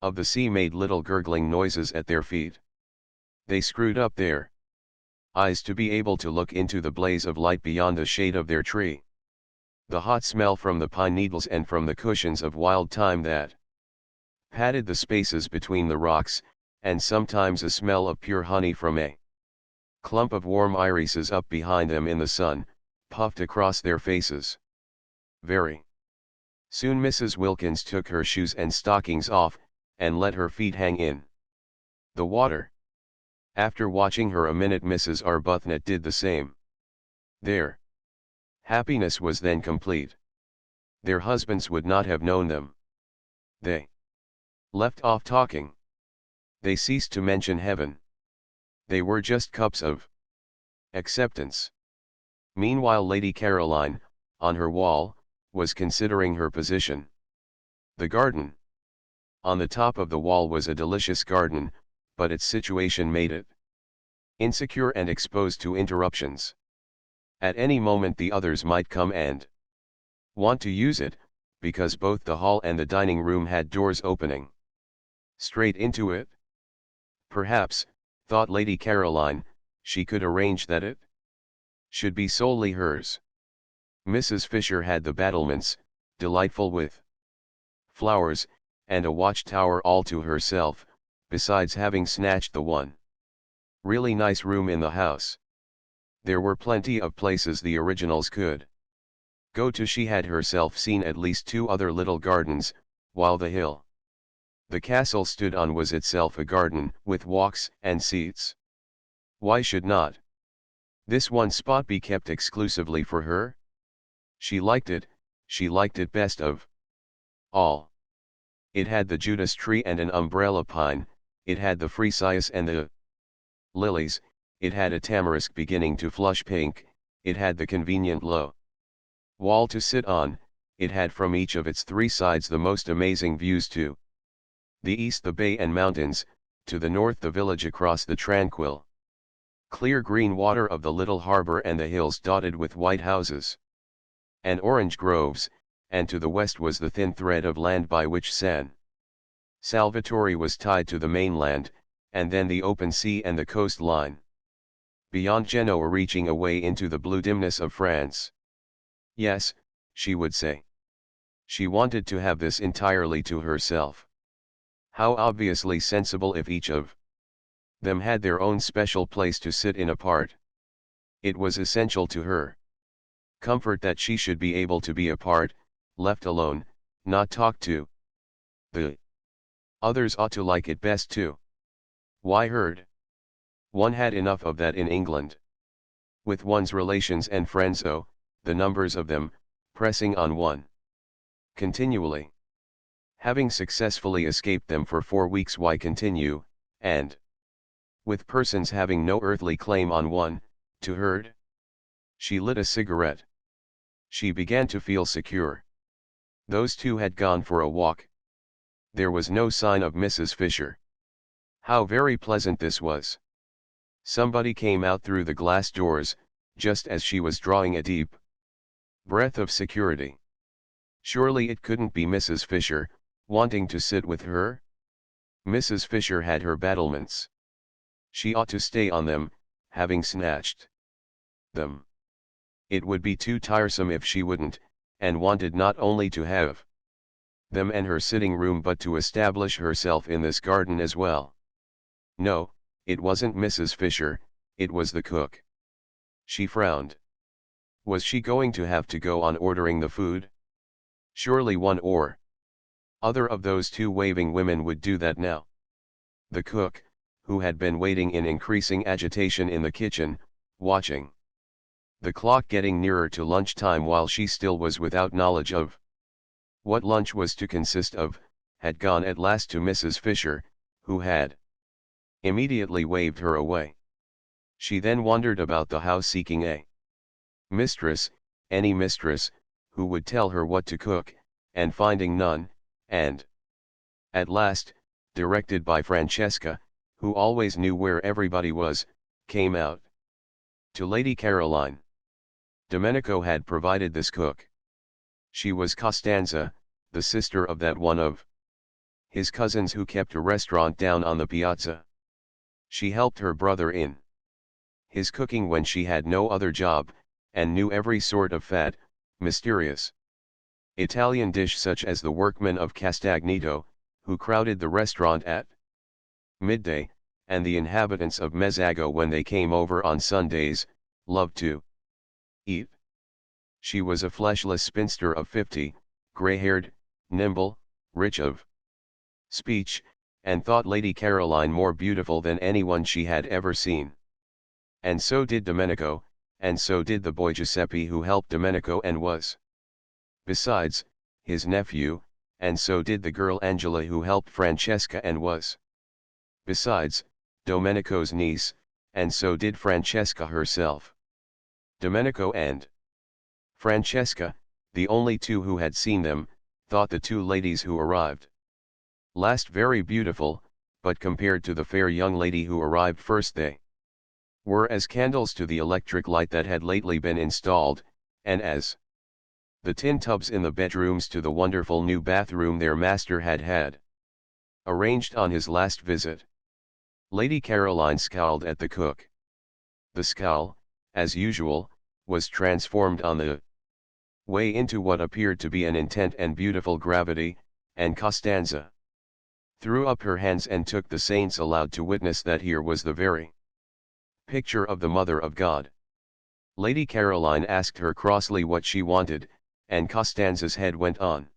of the sea made little gurgling noises at their feet. They screwed up their eyes to be able to look into the blaze of light beyond the shade of their tree. The hot smell from the pine needles and from the cushions of wild thyme that padded the spaces between the rocks, and sometimes a smell of pure honey from a clump of warm irises up behind them in the sun, puffed across their faces. Very soon Mrs. Wilkins took her shoes and stockings off, and let her feet hang in the water. After watching her a minute, Mrs. Arbuthnot did the same. Their happiness was then complete. Their husbands would not have known them. They left off talking. They ceased to mention heaven. They were just cups of acceptance. Meanwhile Lady Caroline, on her wall, was considering her position. The garden. On the top of the wall was a delicious garden, but its situation made it insecure and exposed to interruptions. At any moment the others might come and want to use it, because both the hall and the dining room had doors opening straight into it. Perhaps, thought Lady Caroline, she could arrange that it should be solely hers. Mrs. Fisher had the battlements, delightful with flowers, and a watchtower all to herself, besides having snatched the one really nice room in the house. There were plenty of places the originals could go to. She had herself seen at least 2 other little gardens, while the hill the castle stood on was itself a garden, with walks and seats. Why should not this one spot be kept exclusively for her? She liked it best of all. It had the Judas tree and an umbrella pine, it had the freesias and the lilies, it had a tamarisk beginning to flush pink, it had the convenient low wall to sit on, it had from each of its 3 sides the most amazing views: to the east the bay and mountains, to the north the village across the tranquil, clear green water of the little harbor and the hills dotted with white houses and orange groves, and to the west was the thin thread of land by which San Salvatore was tied to the mainland, and then the open sea and the coast line. beyond Genoa, reaching away into the blue dimness of France. Yes, she would say. She wanted to have this entirely to herself. How obviously sensible if each of them had their own special place to sit in apart. It was essential to her comfort that she should be able to be apart, left alone, not talked to. The others ought to like it best too. Why heard? One had enough of that in England. With one's relations and friends, oh, the numbers of them, pressing on one continually. Having successfully escaped them for 4 weeks, why continue, and with persons having no earthly claim on one, to herd? She lit a cigarette. She began to feel secure. Those two had gone for a walk. There was no sign of Mrs. Fisher. How very pleasant this was. Somebody came out through the glass doors, just as she was drawing a deep breath of security. Surely it couldn't be Mrs. Fisher, wanting to sit with her? Mrs. Fisher had her battlements. She ought to stay on them, having snatched them. It would be too tiresome if she wouldn't, and wanted not only to have them and her sitting room but to establish herself in this garden as well. No, it wasn't Mrs. Fisher, it was the cook. She frowned. Was she going to have to go on ordering the food? Surely one or other of those two waving women would do that now. The cook, who had been waiting in increasing agitation in the kitchen, watching the clock getting nearer to lunchtime while she still was without knowledge of what lunch was to consist of, had gone at last to Mrs. Fisher, who had immediately waved her away. She then wandered about the house seeking a mistress, any mistress, who would tell her what to cook, and finding none, and at last, directed by Francesca, who always knew where everybody was, came out to Lady Caroline. Domenico had provided this cook. She was Costanza, the sister of that one of his cousins who kept a restaurant down on the piazza. She helped her brother in his cooking when she had no other job, and knew every sort of fat, mysterious Italian dish, such as the workmen of Castagneto, who crowded the restaurant at midday, and the inhabitants of Mezzago when they came over on Sundays, loved to eat. She was a fleshless spinster of 50, grey-haired, nimble, rich of speech, and thought Lady Caroline more beautiful than anyone she had ever seen. And so did Domenico, and so did the boy Giuseppe who helped Domenico and was, besides, his nephew, and so did the girl Angela who helped Francesca and was, besides, Domenico's niece, and so did Francesca herself. Domenico and Francesca, the only two who had seen them, thought the two ladies who arrived last very beautiful, but compared to the fair young lady who arrived first, they were as candles to the electric light that had lately been installed, and as the tin tubs in the bedrooms to the wonderful new bathroom their master had arranged on his last visit. Lady Caroline scowled at the cook. The scowl, as usual, was transformed on the way into what appeared to be an intent and beautiful gravity, and Costanza threw up her hands and took the saints aloud to witness that here was the very picture of the Mother of God. Lady Caroline asked her crossly what she wanted, and Costanza's head went on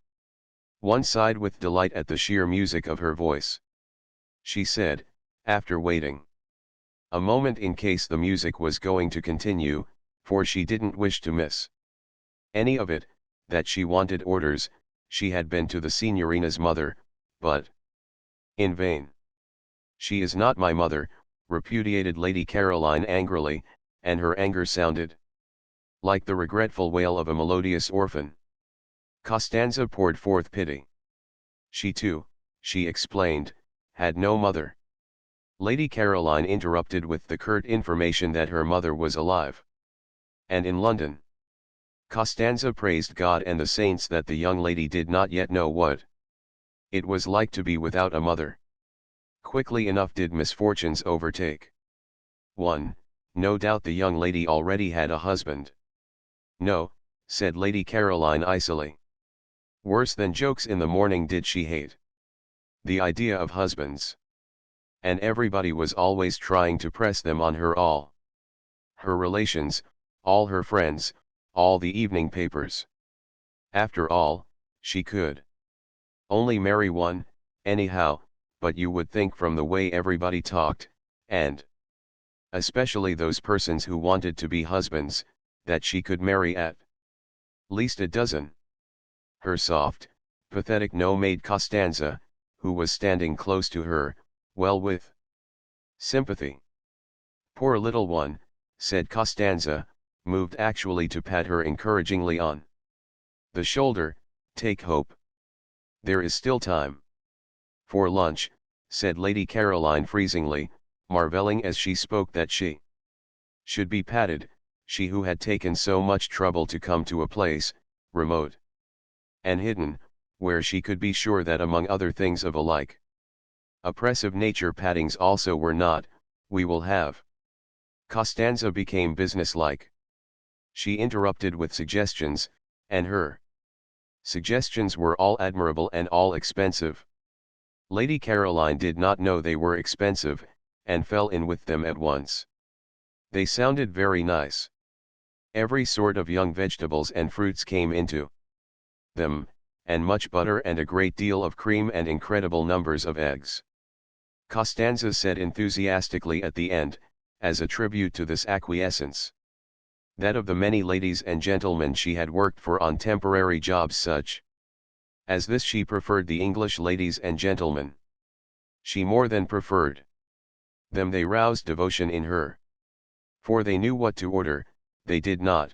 one side with delight at the sheer music of her voice. She said, after waiting a moment in case the music was going to continue, for she didn't wish to miss any of it, that she wanted orders. She had been to the Signorina's mother, but in vain. She is not my mother, repudiated Lady Caroline angrily, and her anger sounded like the regretful wail of a melodious orphan. Costanza poured forth pity. She too, she explained, had no mother. Lady Caroline interrupted with the curt information that her mother was alive and in London. Costanza praised God and the saints that the young lady did not yet know what it was like to be without a mother. Quickly enough did misfortunes overtake one, No doubt the young lady already had a husband. No, said Lady Caroline icily. Worse than jokes in the morning did she hate the idea of husbands. And everybody was always trying to press them on her, all her relations, all her friends, all the evening papers. After all, she could only marry one, anyhow, but you would think from the way everybody talked, and especially those persons who wanted to be husbands, that she could marry at least a dozen. Her soft, pathetic no-maid Costanza, who was standing close to her, well with sympathy. Poor little one, said Costanza, moved actually to pat her encouragingly on the shoulder. Take hope. There is still time. For lunch, said Lady Caroline freezingly, marveling as she spoke that she should be patted, she who had taken so much trouble to come to a place, remote and hidden, where she could be sure that among other things of a like oppressive nature pattings also were not. We will have. Costanza became businesslike. She interrupted with suggestions, and her suggestions were all admirable and all expensive. Lady Caroline did not know they were expensive, and fell in with them at once. They sounded very nice. Every sort of young vegetables and fruits came into them, and much butter and a great deal of cream and incredible numbers of eggs. Costanza said enthusiastically at the end, as a tribute to this acquiescence, that of the many ladies and gentlemen she had worked for on temporary jobs such as this, she preferred the English ladies and gentlemen. She more than preferred them, they roused devotion in her. For they knew what to order, they did not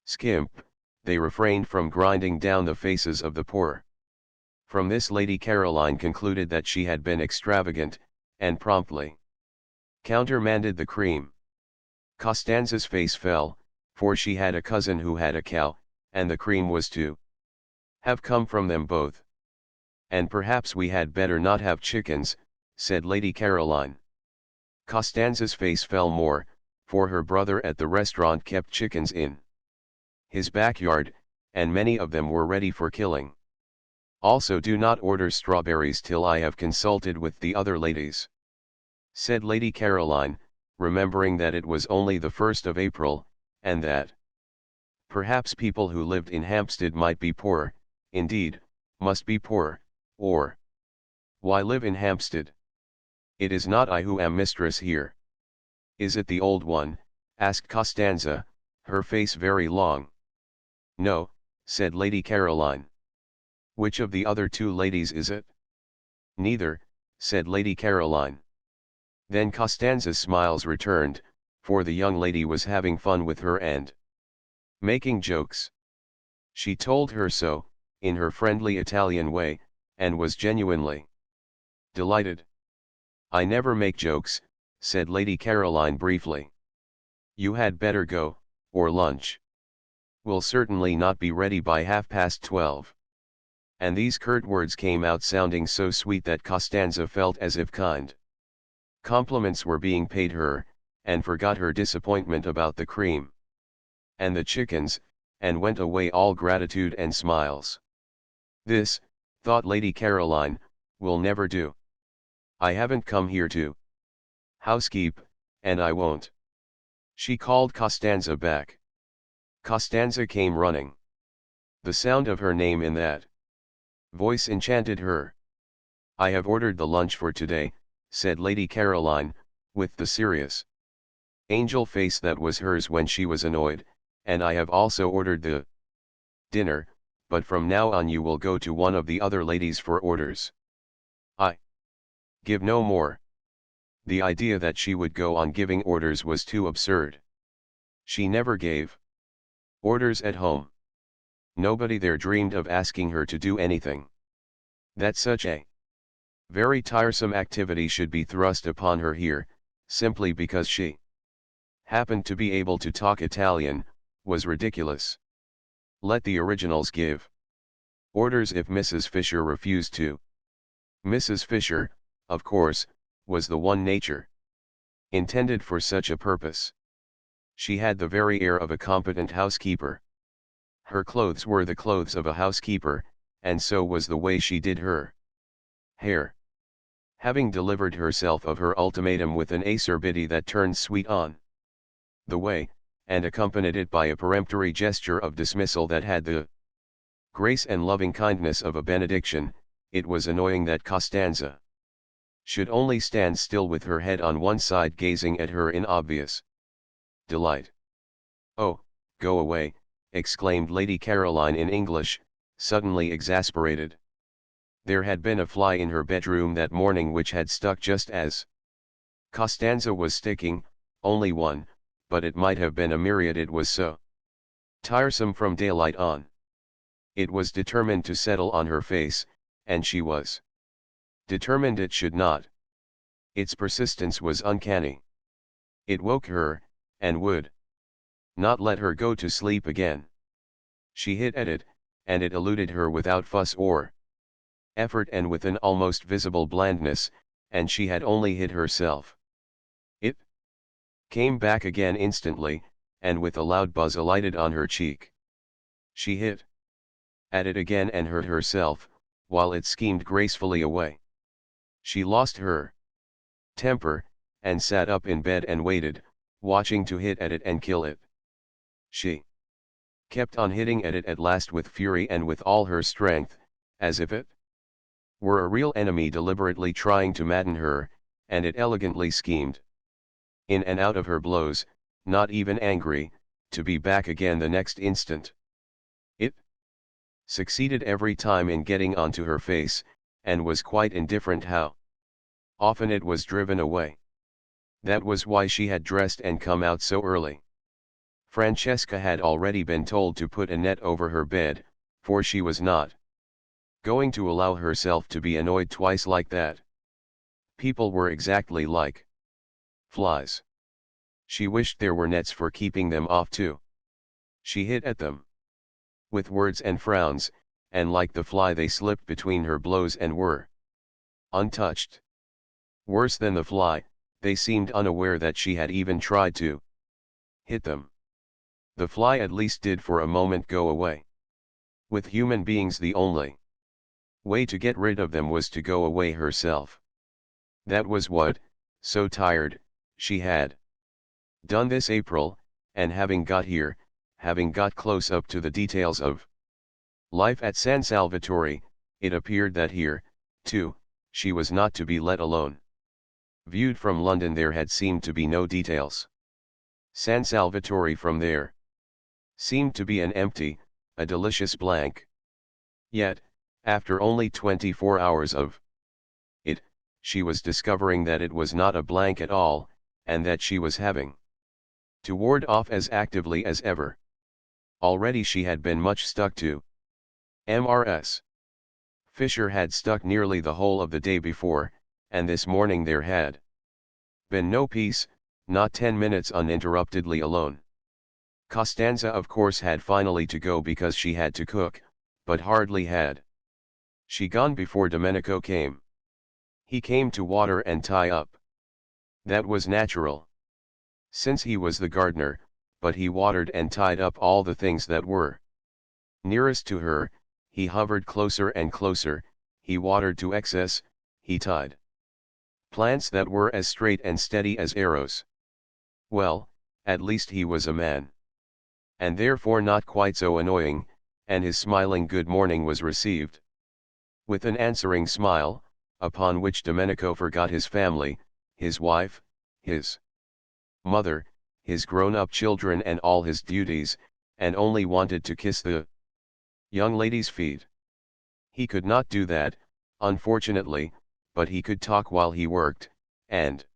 skimp, they refrained from grinding down the faces of the poor. From this Lady Caroline concluded that she had been extravagant, and promptly countermanded the cream. Costanza's face fell, for she had a cousin who had a cow, and the cream was to have come from them both. And perhaps we had better not have chickens, said Lady Caroline. Costanza's face fell more, for her brother at the restaurant kept chickens in his backyard, and many of them were ready for killing. Also, do not order strawberries till I have consulted with the other ladies, said Lady Caroline, remembering that it was only the 1st of April, and that perhaps people who lived in Hampstead might be poor, indeed, must be poor, or why live in Hampstead? It is not I who am mistress here. Is it the old one? Asked Costanza, her face very long. No, said Lady Caroline. Which of the other two ladies is it? Neither, said Lady Caroline. Then Costanza's smiles returned, for the young lady was having fun with her and making jokes. She told her so, in her friendly Italian way, and was genuinely delighted. I never make jokes, said Lady Caroline briefly. You had better go, or lunch will certainly not be ready by 12:30. And these curt words came out sounding so sweet that Costanza felt as if kind compliments were being paid her, and forgot her disappointment about the cream and the chickens, and went away all gratitude and smiles. This, thought Lady Caroline, will never do. I haven't come here to housekeep, and I won't. She called Costanza back. Costanza came running. The sound of her name in that voice enchanted her. I have ordered the lunch for today, said Lady Caroline, with the serious angel face that was hers when she was annoyed, and I have also ordered the dinner, but from now on you will go to one of the other ladies for orders. I give no more. The idea that she would go on giving orders was too absurd. She never gave orders at home. Nobody there dreamed of asking her to do anything. That such a very tiresome activity should be thrust upon her here, simply because she happened to be able to talk Italian, was ridiculous. Let the originals give orders if Mrs. Fisher refused to. Mrs. Fisher, of course, was the one nature intended for such a purpose. She had the very air of a competent housekeeper. Her clothes were the clothes of a housekeeper, and so was the way she did her hair. Having delivered herself of her ultimatum with an acerbity that turned sweet on the way, and accompanied it by a peremptory gesture of dismissal that had the grace and loving kindness of a benediction, it was annoying that Costanza should only stand still with her head on one side gazing at her in obvious delight. "Oh, go away," exclaimed Lady Caroline in English, suddenly exasperated. There had been a fly in her bedroom that morning which had stuck just as Costanza was sticking, only one, but it might have been a myriad, it was so tiresome from daylight on. It was determined to settle on her face, and she was determined it should not. Its persistence was uncanny. It woke her, and would not let her go to sleep again. She hit at it, and it eluded her without fuss or effort and with an almost visible blandness, and she had only hit herself. It came back again instantly, and with a loud buzz alighted on her cheek. She hit at it again and hurt herself, while it schemed gracefully away. She lost her temper, and sat up in bed and waited, watching to hit at it and kill it. She kept on hitting at it at last with fury and with all her strength, as if it were a real enemy deliberately trying to madden her, and it elegantly schemed in and out of her blows, not even angry, to be back again the next instant. It succeeded every time in getting onto her face, and was quite indifferent how often it was driven away. That was why she had dressed and come out so early. Francesca had already been told to put a net over her bed, for she was not going to allow herself to be annoyed twice like that. People were exactly like flies. She wished there were nets for keeping them off too. She hit at them with words and frowns, and like the fly they slipped between her blows and were untouched. Worse than the fly, they seemed unaware that she had even tried to hit them. The fly at least did for a moment go away. With human beings the only way to get rid of them was to go away herself. That was what, so tired, she had done this April, and having got here, having got close up to the details of life at San Salvatore, it appeared that here, too, she was not to be let alone. Viewed from London there had seemed to be no details. San Salvatore from there seemed to be an empty, a delicious blank. Yet, after only 24 hours of it, she was discovering that it was not a blank at all, and that she was having to ward off as actively as ever. Already she had been much stuck to Mrs. Fisher had stuck nearly the whole of the day before, and this morning there had been no peace, not 10 minutes uninterruptedly alone. Costanza of course had finally to go because she had to cook, but hardly had she gone before Domenico came. He came to water and tie up. That was natural, since he was the gardener, but he watered and tied up all the things that were nearest to her, he hovered closer and closer, he watered to excess, he tied plants that were as straight and steady as arrows. Well, at least he was a man. And therefore not quite so annoying, and his smiling good morning was received with an answering smile, upon which Domenico forgot his family, his wife, his mother, his grown-up children and all his duties, and only wanted to kiss the young lady's feet. He could not do that, unfortunately, but he could talk while he worked, and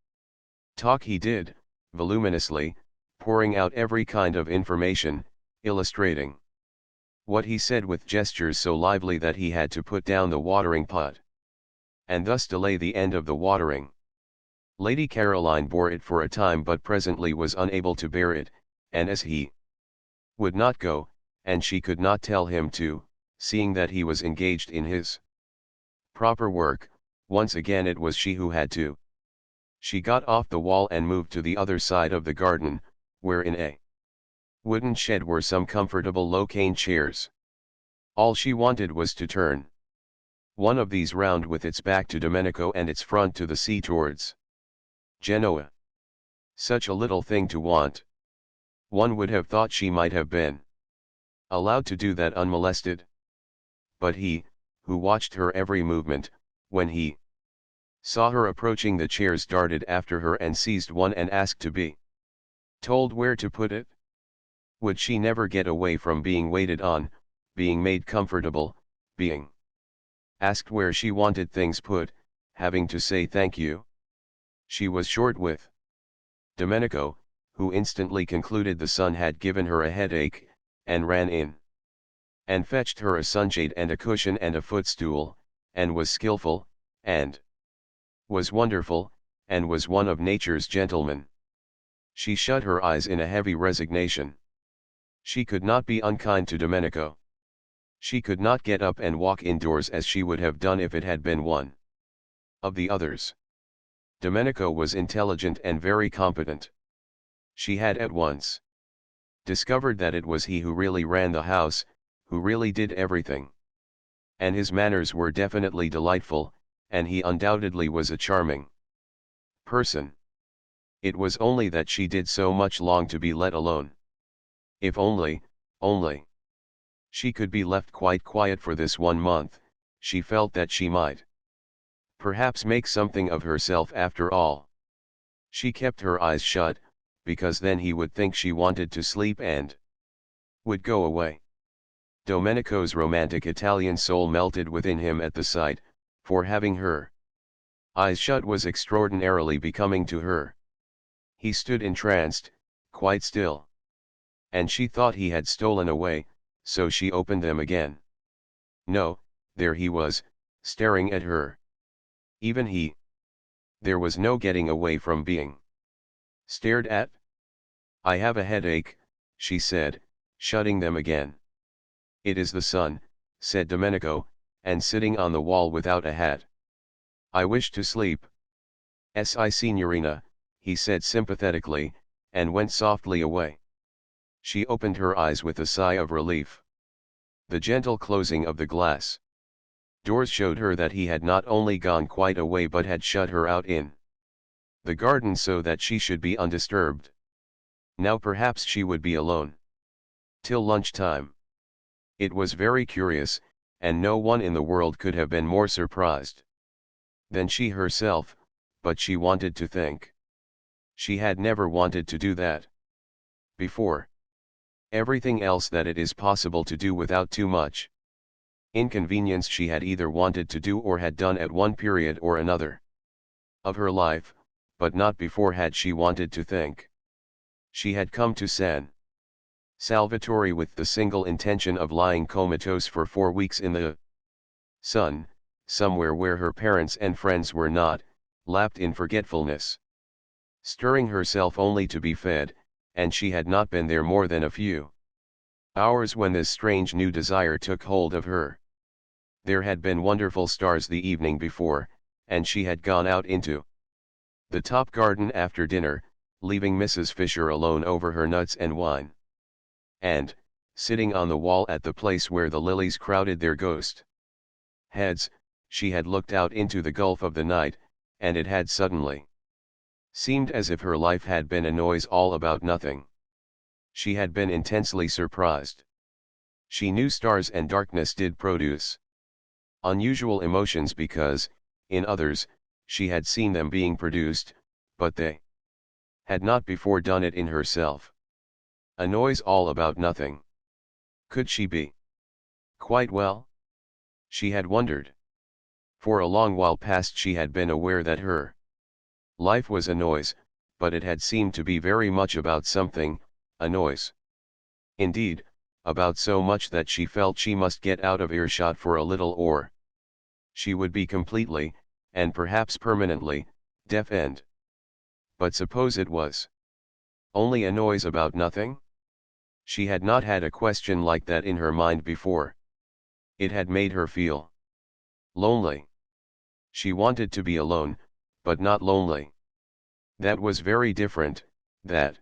talk he did, voluminously, pouring out every kind of information, illustrating what he said with gestures so lively that he had to put down the watering pot, and thus delay the end of the watering. Lady Caroline bore it for a time but presently was unable to bear it, and as he would not go, and she could not tell him to, seeing that he was engaged in his proper work, once again it was she who had to She got off the wall and moved to the other side of the garden, where in a wooden shed were some comfortable low cane chairs. All she wanted was to turn one of these round with its back to Domenico and its front to the sea towards Genoa. Such a little thing to want. One would have thought she might have been allowed to do that unmolested. But he, who watched her every movement, when he saw her approaching the chairs, darted after her and seized one and asked to be told where to put it. Would she never get away from being waited on, being made comfortable, being asked where she wanted things put, having to say thank you? She was short with Domenico, who instantly concluded the sun had given her a headache, and ran in and fetched her a sunshade and a cushion and a footstool, and was skillful, and was wonderful, and was one of nature's gentlemen. She shut her eyes in a heavy resignation. She could not be unkind to Domenico. She could not get up and walk indoors as she would have done if it had been one of the others. Domenico was intelligent and very competent. She had at once discovered that it was he who really ran the house, who really did everything. And his manners were definitely delightful, and he undoubtedly was a charming person. It was only that she did so much long to be let alone. If only she could be left quite quiet for this 1 month, she felt that she might perhaps make something of herself after all. She kept her eyes shut, because then he would think she wanted to sleep and would go away. Domenico's romantic Italian soul melted within him at the sight, for having her eyes shut was extraordinarily becoming to her. He stood entranced, quite still. And she thought he had stolen away, so she opened them again. No, there he was, staring at her. Even he. There was no getting away from being stared at. "I have a headache," she said, shutting them again. "It is the sun," said Domenico, and sitting on the wall without a hat. "I wish to sleep." "Si, signorina," he said sympathetically, and went softly away. She opened her eyes with a sigh of relief. The gentle closing of the glass doors showed her that he had not only gone quite away but had shut her out in the garden so that she should be undisturbed. Now perhaps she would be alone till lunchtime. It was very curious, and no one in the world could have been more surprised than she herself, but she wanted to think. She had never wanted to do that before. Everything else that it is possible to do without too much inconvenience she had either wanted to do or had done at one period or another of her life, but not before had she wanted to think. She had come to San Salvatore with the single intention of lying comatose for 4 weeks in the sun, somewhere where her parents and friends were not, lapped in forgetfulness, stirring herself only to be fed, and she had not been there more than a few hours when this strange new desire took hold of her. There had been wonderful stars the evening before, and she had gone out into the top garden after dinner, leaving Mrs. Fisher alone over her nuts and wine. And, sitting on the wall at the place where the lilies crowded their ghost heads, she had looked out into the gulf of the night, and it had suddenly seemed as if her life had been a noise all about nothing. She had been intensely surprised. She knew stars and darkness did produce unusual emotions because, in others, she had seen them being produced, but they had not before done it in herself. A noise all about nothing. Could she be quite well? She had wondered. For a long while past she had been aware that her life was a noise, but it had seemed to be very much about something, a noise. Indeed, about so much that she felt she must get out of earshot for a little or she would be completely, and perhaps permanently, deaf-end. But suppose it was only a noise about nothing? She had not had a question like that in her mind before. It had made her feel lonely. She wanted to be alone, but not lonely. That was very different, that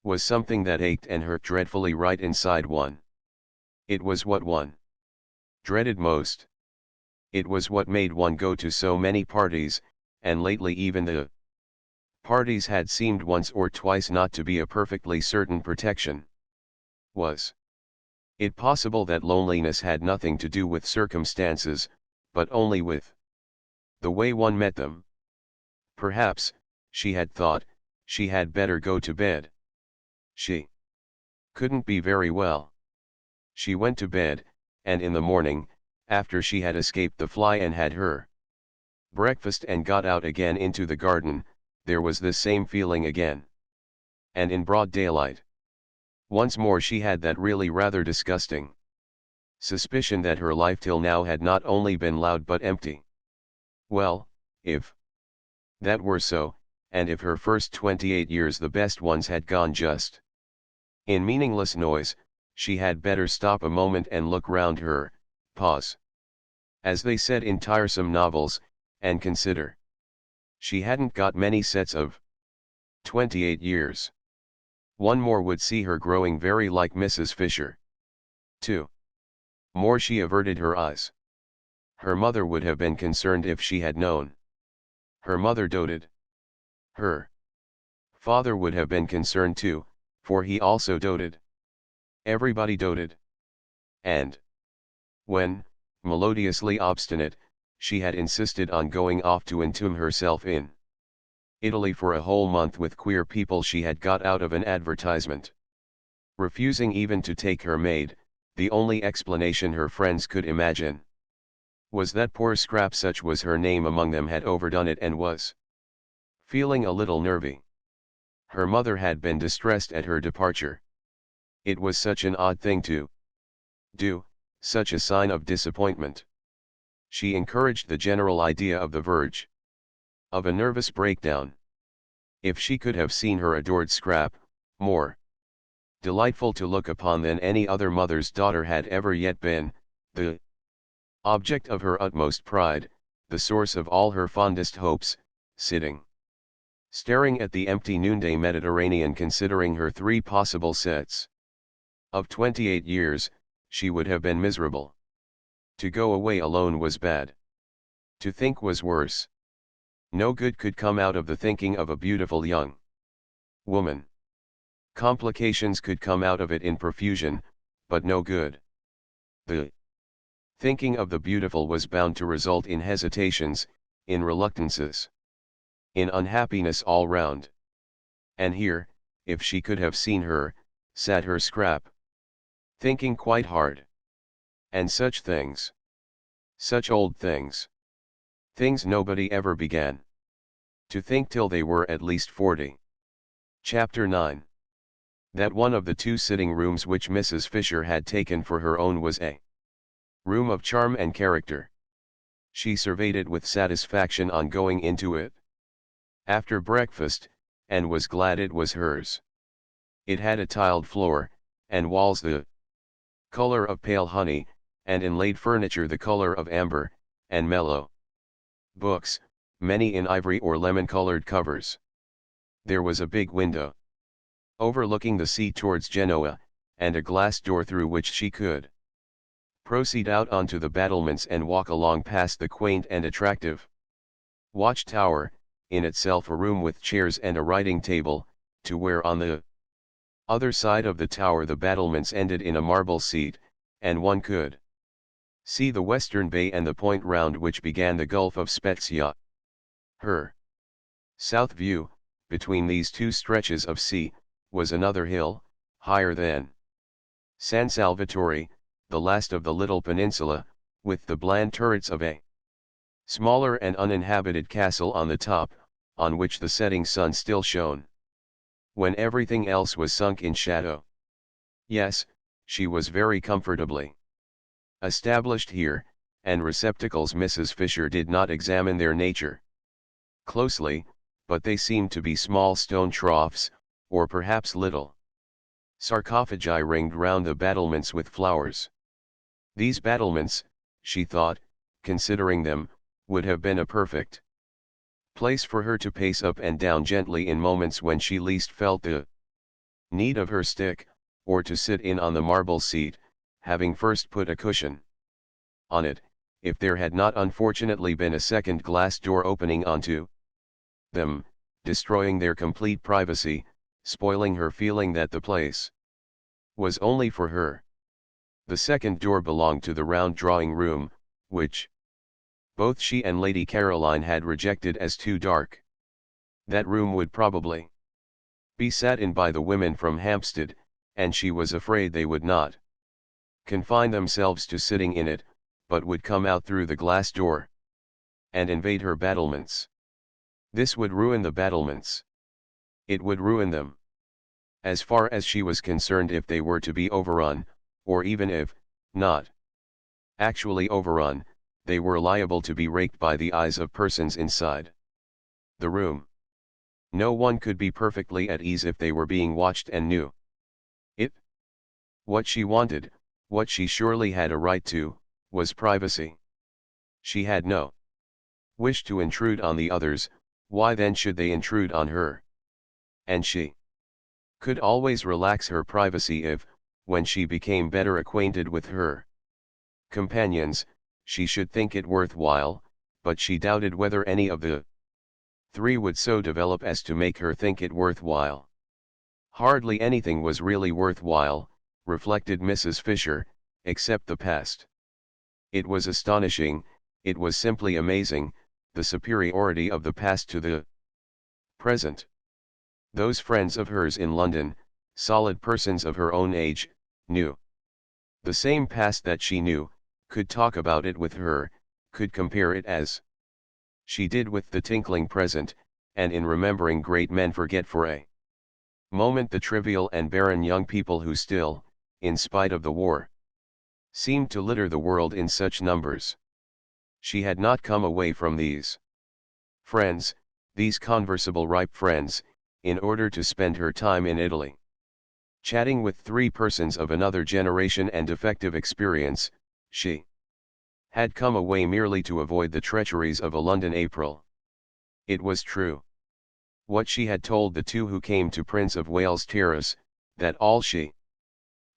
was something that ached and hurt dreadfully right inside one. It was what one dreaded most. It was what made one go to so many parties, and lately even the parties had seemed once or twice not to be a perfectly certain protection. Was it possible that loneliness had nothing to do with circumstances, but only with the way one met them? Perhaps, she had thought, she had better go to bed. She couldn't be very well. She went to bed, and in the morning, after she had escaped the fly and had her breakfast and got out again into the garden, there was this same feeling again. And in broad daylight. Once more she had that really rather disgusting suspicion that her life till now had not only been loud but empty. Well, if that were so, and if her first 28 years, the best ones, had gone just in meaningless noise, she had better stop a moment and look round her, pause, as they said in tiresome novels, and consider. She hadn't got many sets of 28 years. One more would see her growing very like Mrs. Fisher. 2 more she averted her eyes. Her mother would have been concerned if she had known. Her mother doted. Her father would have been concerned too, for he also doted. Everybody doted. And when, melodiously obstinate, she had insisted on going off to entomb herself in Italy for a whole month with queer people she had got out of an advertisement, refusing even to take her maid, the only explanation her friends could imagine was that poor Scrap, such was her name among them, had overdone it and was feeling a little nervy. Her mother had been distressed at her departure. It was such an odd thing to do, such a sign of disappointment. She encouraged the general idea of the verge of a nervous breakdown. If she could have seen her adored Scrap, more delightful to look upon than any other mother's daughter had ever yet been, the object of her utmost pride, the source of all her fondest hopes, sitting staring at the empty noonday Mediterranean, considering her 3 possible sets of 28 years, she would have been miserable. To go away alone was bad. To think was worse. No good could come out of the thinking of a beautiful young woman. Complications could come out of it in profusion, but no good. The thinking of the beautiful was bound to result in hesitations, in reluctances, in unhappiness all round. And here, if she could have seen her, sat her Scrap, thinking quite hard. And such things. Such old things. Things nobody ever began to think till they were at least 40. Chapter 9. That one of the 2 sitting rooms which Mrs. Fisher had taken for her own was a room of charm and character. She surveyed it with satisfaction on going into it after breakfast, and was glad it was hers. It had a tiled floor, and walls the color of pale honey, and inlaid furniture the color of amber, and mellow books, many in ivory or lemon-colored covers. There was a big window overlooking the sea towards Genoa, and a glass door through which she could proceed out onto the battlements and walk along past the quaint and attractive watch-tower, in itself a room with chairs and a writing table, to where on the other side of the tower the battlements ended in a marble seat, and one could see the western bay and the point round which began the Gulf of Spezia. Her south view, between these 2 stretches of sea, was another hill, higher than San Salvatore, the last of the little peninsula, with the bland turrets of a smaller and uninhabited castle on the top, on which the setting sun still shone, when everything else was sunk in shadow. Yes, she was very comfortably established here, and receptacles Mrs. Fisher did not examine their nature closely, but they seemed to be small stone troughs, or perhaps little sarcophagi ringed round the battlements with flowers. These battlements, she thought, considering them, would have been a perfect Place for her to pace up and down gently in moments when she least felt the need of her stick, or to sit in on the marble seat, having first put a cushion on it, if there had not unfortunately been a second glass door opening onto them, destroying their complete privacy, spoiling her feeling that the place was only for her. The second door belonged to the round drawing room, which both she and Lady Caroline had rejected as too dark. That room would probably be sat in by the women from Hampstead, and she was afraid they would not confine themselves to sitting in it, but would come out through the glass door and invade her battlements. This would ruin the battlements. It would ruin them. As far as she was concerned, if they were to be overrun, or even if not actually overrun, they were liable to be raked by the eyes of persons inside the room. No one could be perfectly at ease if they were being watched and knew it. What she wanted, what she surely had a right to, was privacy. She had no wish to intrude on the others. Why then should they intrude on her? And she could always relax her privacy if, when she became better acquainted with her companions, she should think it worthwhile, but she doubted whether any of the three would so develop as to make her think it worthwhile. Hardly anything was really worthwhile, reflected Mrs. Fisher, except the past. It was astonishing, it was simply amazing, the superiority of the past to the present. Those friends of hers in London, solid persons of her own age, knew the same past that she knew, could talk about it with her, could compare it as she did with the tinkling present, and in remembering great men forget for a moment the trivial and barren young people who still, in spite of the war, seemed to litter the world in such numbers. She had not come away from these friends, these conversable ripe friends, in order to spend her time in Italy, chatting with three persons of another generation and defective experience. She had come away merely to avoid the treacheries of a London April. It was true, what she had told the two who came to Prince of Wales Terrace, that all she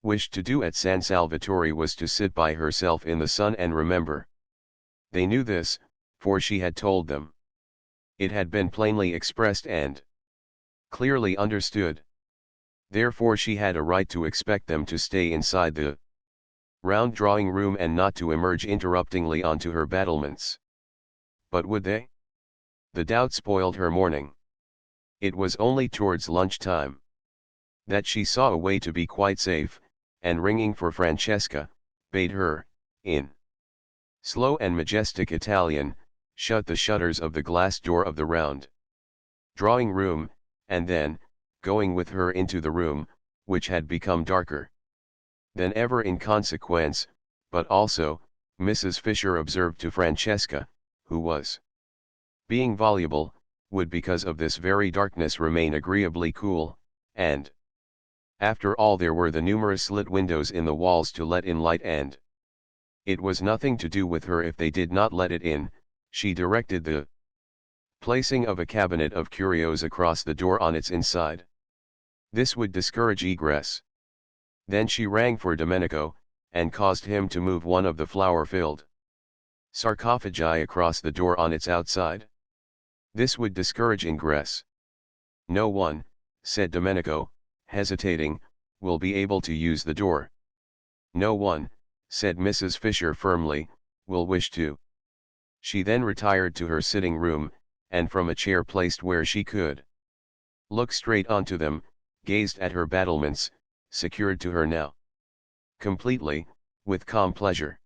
wished to do at San Salvatore was to sit by herself in the sun and remember. They knew this, for she had told them. It had been plainly expressed and clearly understood. Therefore she had a right to expect them to stay inside the round drawing room and not to emerge interruptingly onto her battlements. But would they? The doubt spoiled her morning. It was only towards lunchtime that she saw a way to be quite safe, and ringing for Francesca, bade her, in slow and majestic Italian, shut the shutters of the glass door of the round drawing room, and then, going with her into the room, which had become darker than ever in consequence, but also, Mrs. Fisher observed to Francesca, who was being voluble, would because of this very darkness remain agreeably cool, and after all there were the numerous lit windows in the walls to let in light, and it was nothing to do with her if they did not let it in. She directed the placing of a cabinet of curios across the door on its inside. This would discourage egress. Then she rang for Domenico, and caused him to move one of the flower-filled sarcophagi across the door on its outside. This would discourage ingress. No one, said Domenico, hesitating, will be able to use the door. No one, said Mrs. Fisher firmly, will wish to. She then retired to her sitting room, and from a chair placed where she could look straight onto them, gazed at her battlements, secured to her now completely, with calm pleasure.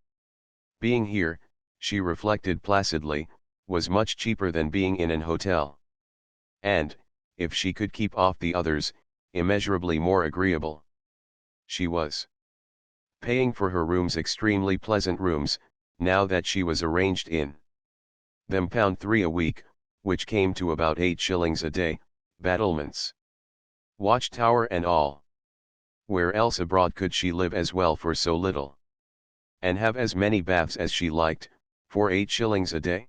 Being here, she reflected placidly, was much cheaper than being in an hotel. And, if she could keep off the others, immeasurably more agreeable. She was paying for her rooms, extremely pleasant rooms, now that she was arranged in them, £3 a week, which came to about 8 shillings a day, battlements, watchtower and all. Where else abroad could she live as well for so little? And have as many baths as she liked, for 8 shillings a day?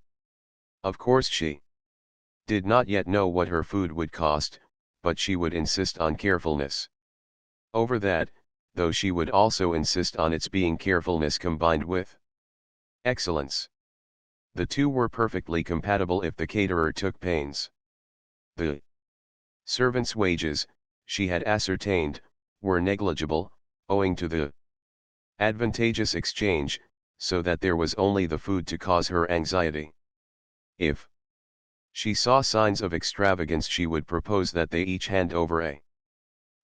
Of course she Did not yet know what her food would cost, but she would insist on carefulness. Over that, though she would also insist on its being carefulness combined with excellence. The two were perfectly compatible if the caterer took pains. The servants' wages, she had ascertained, were negligible, owing to the advantageous exchange, so that there was only the food to cause her anxiety. If she saw signs of extravagance, she would propose that they each hand over a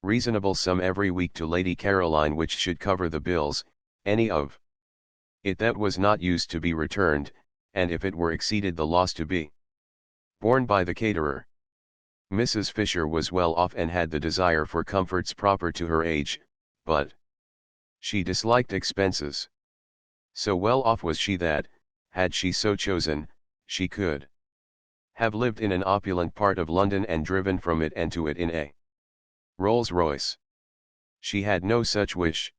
reasonable sum every week to Lady Caroline, which should cover the bills, any of it that was not used to be returned, and if it were exceeded, the loss to be borne by the caterer. Mrs. Fisher was well off and had the desire for comforts proper to her age, but she disliked expenses. So well off was she that, had she so chosen, she could have lived in an opulent part of London and driven from it and to it in a Rolls-Royce. She had no such wish.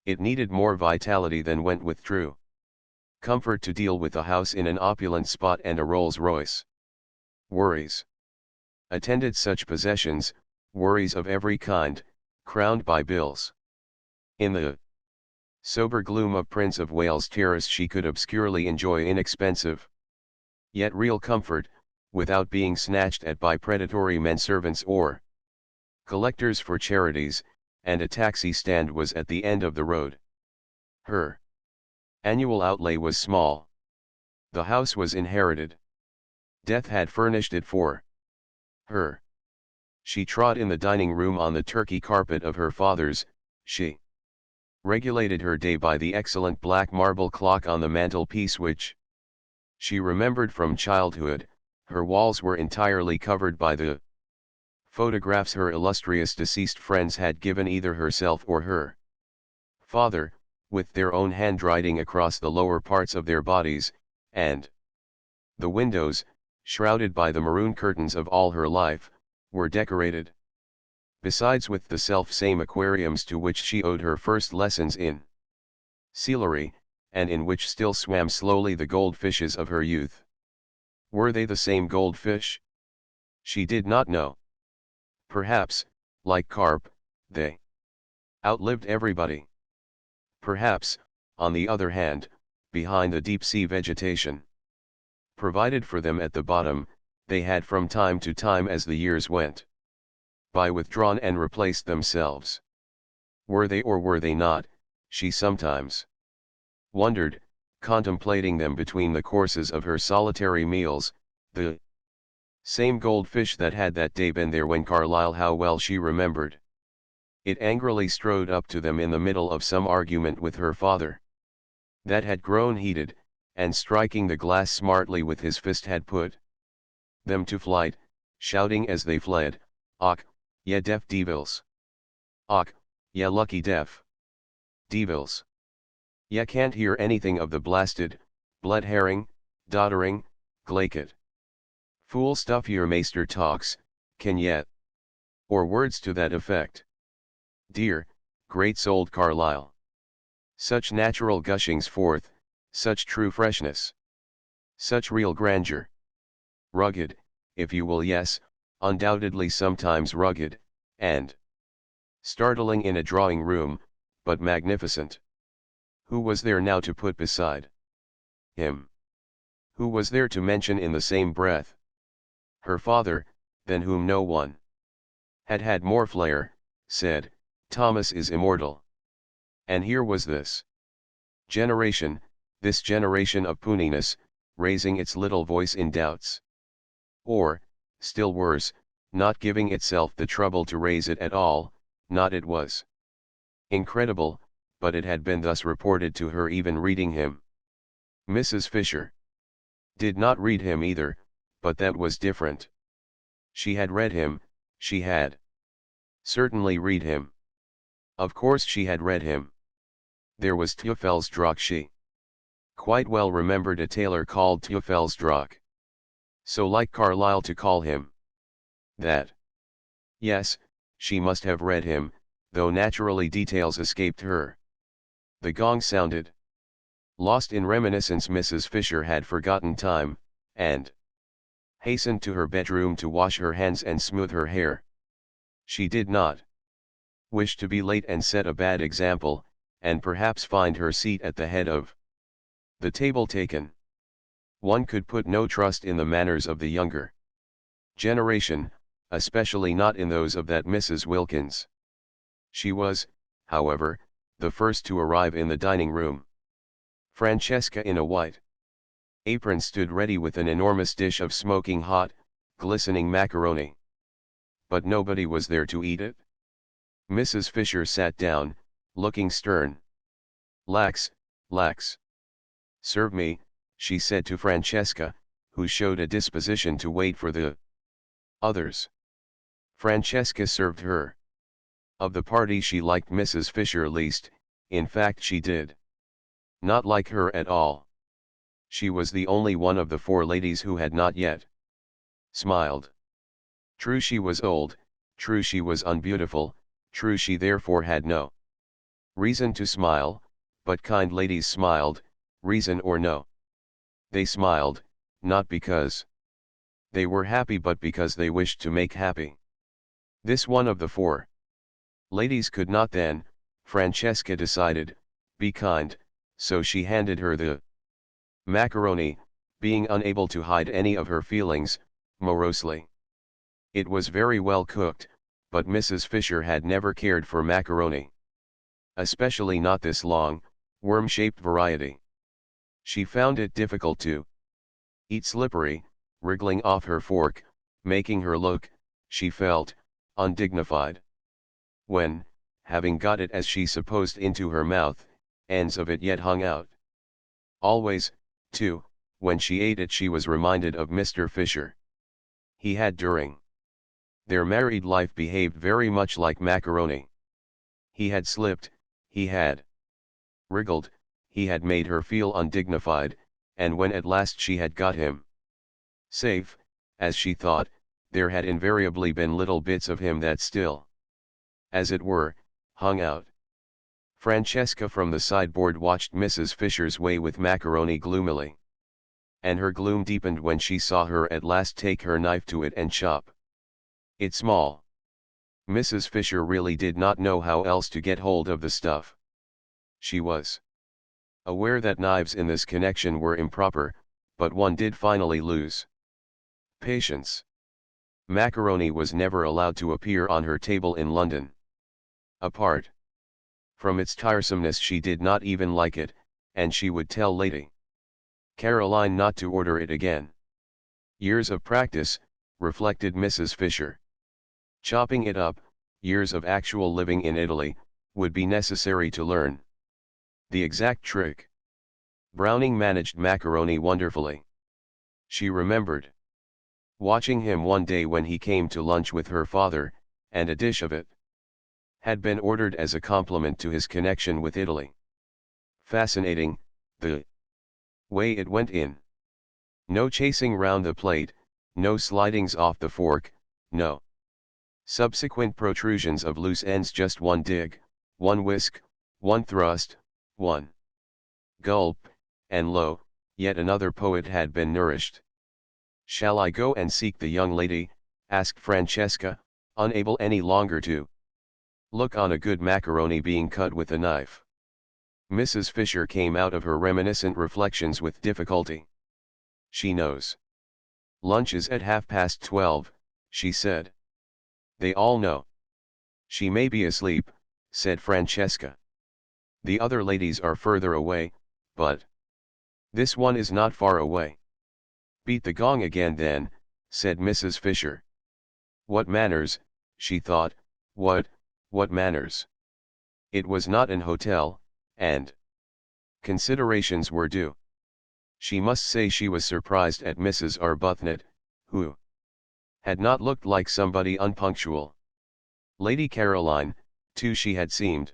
It needed more vitality than went with true comfort to deal with a house in an opulent spot and a Rolls-Royce. Worries attended such possessions, worries of every kind, crowned by bills. In the sober gloom of Prince of Wales Terrace she could obscurely enjoy inexpensive, yet real comfort, without being snatched at by predatory menservants or collectors for charities, and a taxi stand was at the end of the road. Her annual outlay was small. The house was inherited. Death had furnished it for her. She trod in the dining room on the Turkey carpet of her father's, she regulated her day by the excellent black marble clock on the mantelpiece which she remembered from childhood. Her walls were entirely covered by the photographs her illustrious deceased friends had given either herself or her father, with their own handwriting across the lower parts of their bodies, and the windows, shrouded by the maroon curtains of all her life, were decorated, besides, with the self-same aquariums to which she owed her first lessons in sealery, and in which still swam slowly the goldfishes of her youth. Were they the same goldfish? She did not know. Perhaps, like carp, they outlived everybody. Perhaps, on the other hand, behind the deep-sea vegetation provided for them at the bottom, they had from time to time, as the years went by, withdrawn and replaced themselves. Were they or were they not? She sometimes wondered, contemplating them between the courses of her solitary meals, the same goldfish that had that day been there when Carlyle, how well she remembered it, angrily strode up to them in the middle of some argument with her father that had grown heated, and striking the glass smartly with his fist had put them to flight, shouting as they fled, "Och, ye deaf devils! Och, ye lucky deaf devils! Ye can't hear anything of the blasted, blood herring, doddering, glaikit fool stuff your maester talks, can ye?" Or words to that effect. Dear, great-souled Carlyle! Such natural gushings forth, such true freshness, such real grandeur. Rugged, if you will, yes, undoubtedly sometimes rugged, and startling in a drawing room, but magnificent. Who was there now to put beside him? Who was there to mention in the same breath her father, than whom no one had had more flair, said, "Thomas is immortal." And here was this generation of puniness, raising its little voice in doubts. Or, still worse, not giving itself the trouble to raise it at all. Not it was incredible, but it had been thus reported to her, even reading him. Mrs. Fisher did not read him either, but that was different. She had read him, she had certainly read him. Of course she had read him. There was Teufelsdrock. She quite well remembered a tailor called Teufelsdrock. So like Carlyle to call him that. Yes, she must have read him, though naturally details escaped her. The gong sounded. Lost in reminiscence, Mrs. Fisher had forgotten time, and hastened to her bedroom to wash her hands and smooth her hair. She did not wish to be late and set a bad example, and perhaps find her seat at the head of the table taken. One could put no trust in the manners of the younger generation, especially not in those of that Mrs. Wilkins. She was, however, the first to arrive in the dining room. Francesca in a white apron stood ready with an enormous dish of smoking hot, glistening macaroni. But nobody was there to eat it. Mrs. Fisher sat down, looking stern. "Lax, lax. Serve me," she said to Francesca, who showed a disposition to wait for the others. Francesca served her. Of the party she liked Mrs. Fisher least, in fact she did not like her at all. She was the only one of the four ladies who had not yet smiled. True she was old, true she was unbeautiful, true she therefore had no reason to smile, but kind ladies smiled, reason or no. They smiled, not because they were happy but because they wished to make happy. This one of the four ladies could not then, Francesca decided, be kind, so she handed her the macaroni, being unable to hide any of her feelings, morosely. It was very well cooked, but Mrs. Fisher had never cared for macaroni. Especially not this long, worm-shaped variety. She found it difficult to eat, slippery, wriggling off her fork, making her look, she felt, undignified. When, having got it as she supposed into her mouth, ends of it yet hung out. Always, too, when she ate it she was reminded of Mr. Fisher. He had during their married life behaved very much like macaroni. He had slipped, he had wriggled, he had made her feel undignified, and when at last she had got him safe, as she thought, there had invariably been little bits of him that still, as it were, hung out. Francesca from the sideboard watched Mrs. Fisher's way with macaroni gloomily. And her gloom deepened when she saw her at last take her knife to it and chop it small. Mrs. Fisher really did not know how else to get hold of the stuff. She was aware that knives in this connection were improper, but one did finally lose patience. Macaroni was never allowed to appear on her table in London. Apart from its tiresomeness she did not even like it, and she would tell Lady Caroline not to order it again. Years of practice, reflected Mrs. Fisher. Chopping it up, years of actual living in Italy, would be necessary to learn the exact trick. Browning managed macaroni wonderfully. She remembered watching him one day when he came to lunch with her father, and a dish of it had been ordered as a compliment to his connection with Italy. Fascinating, the way it went in. No chasing round the plate, no slidings off the fork, no subsequent protrusions of loose ends, just one dig, one whisk, one thrust, one gulp, and lo, yet another poet had been nourished. "Shall I go and seek the young lady?" asked Francesca, unable any longer to look on a good macaroni being cut with a knife. Mrs. Fisher came out of her reminiscent reflections with difficulty. "She knows. Lunch is at 12:30, she said. "They all know." "She may be asleep," said Francesca. "The other ladies are further away, but this one is not far away." "Beat the gong again then," said Mrs. Fisher. What manners, she thought, what manners. It was not an hotel, and considerations were due. She must say she was surprised at Mrs. Arbuthnot, who had not looked like somebody unpunctual. Lady Caroline, too, she had seemed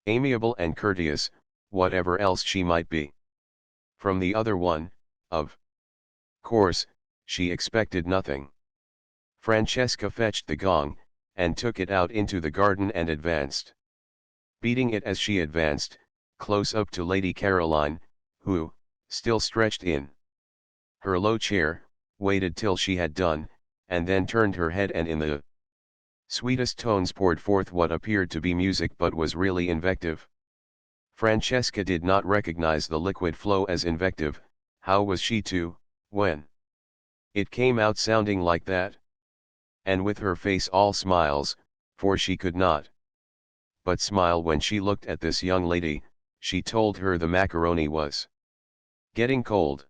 amiable and courteous, whatever else she might be. From the other one, of course, she expected nothing. Francesca fetched the gong, and took it out into the garden and advanced, beating it as she advanced, close up to Lady Caroline, who, still stretched in her low chair, waited till she had done, and then turned her head and in the sweetest tones poured forth what appeared to be music but was really invective. Francesca did not recognize the liquid flow as invective. How was she to, when it came out sounding like that? And with her face all smiles, for she could not but smile when she looked at this young lady, she told her the macaroni was getting cold.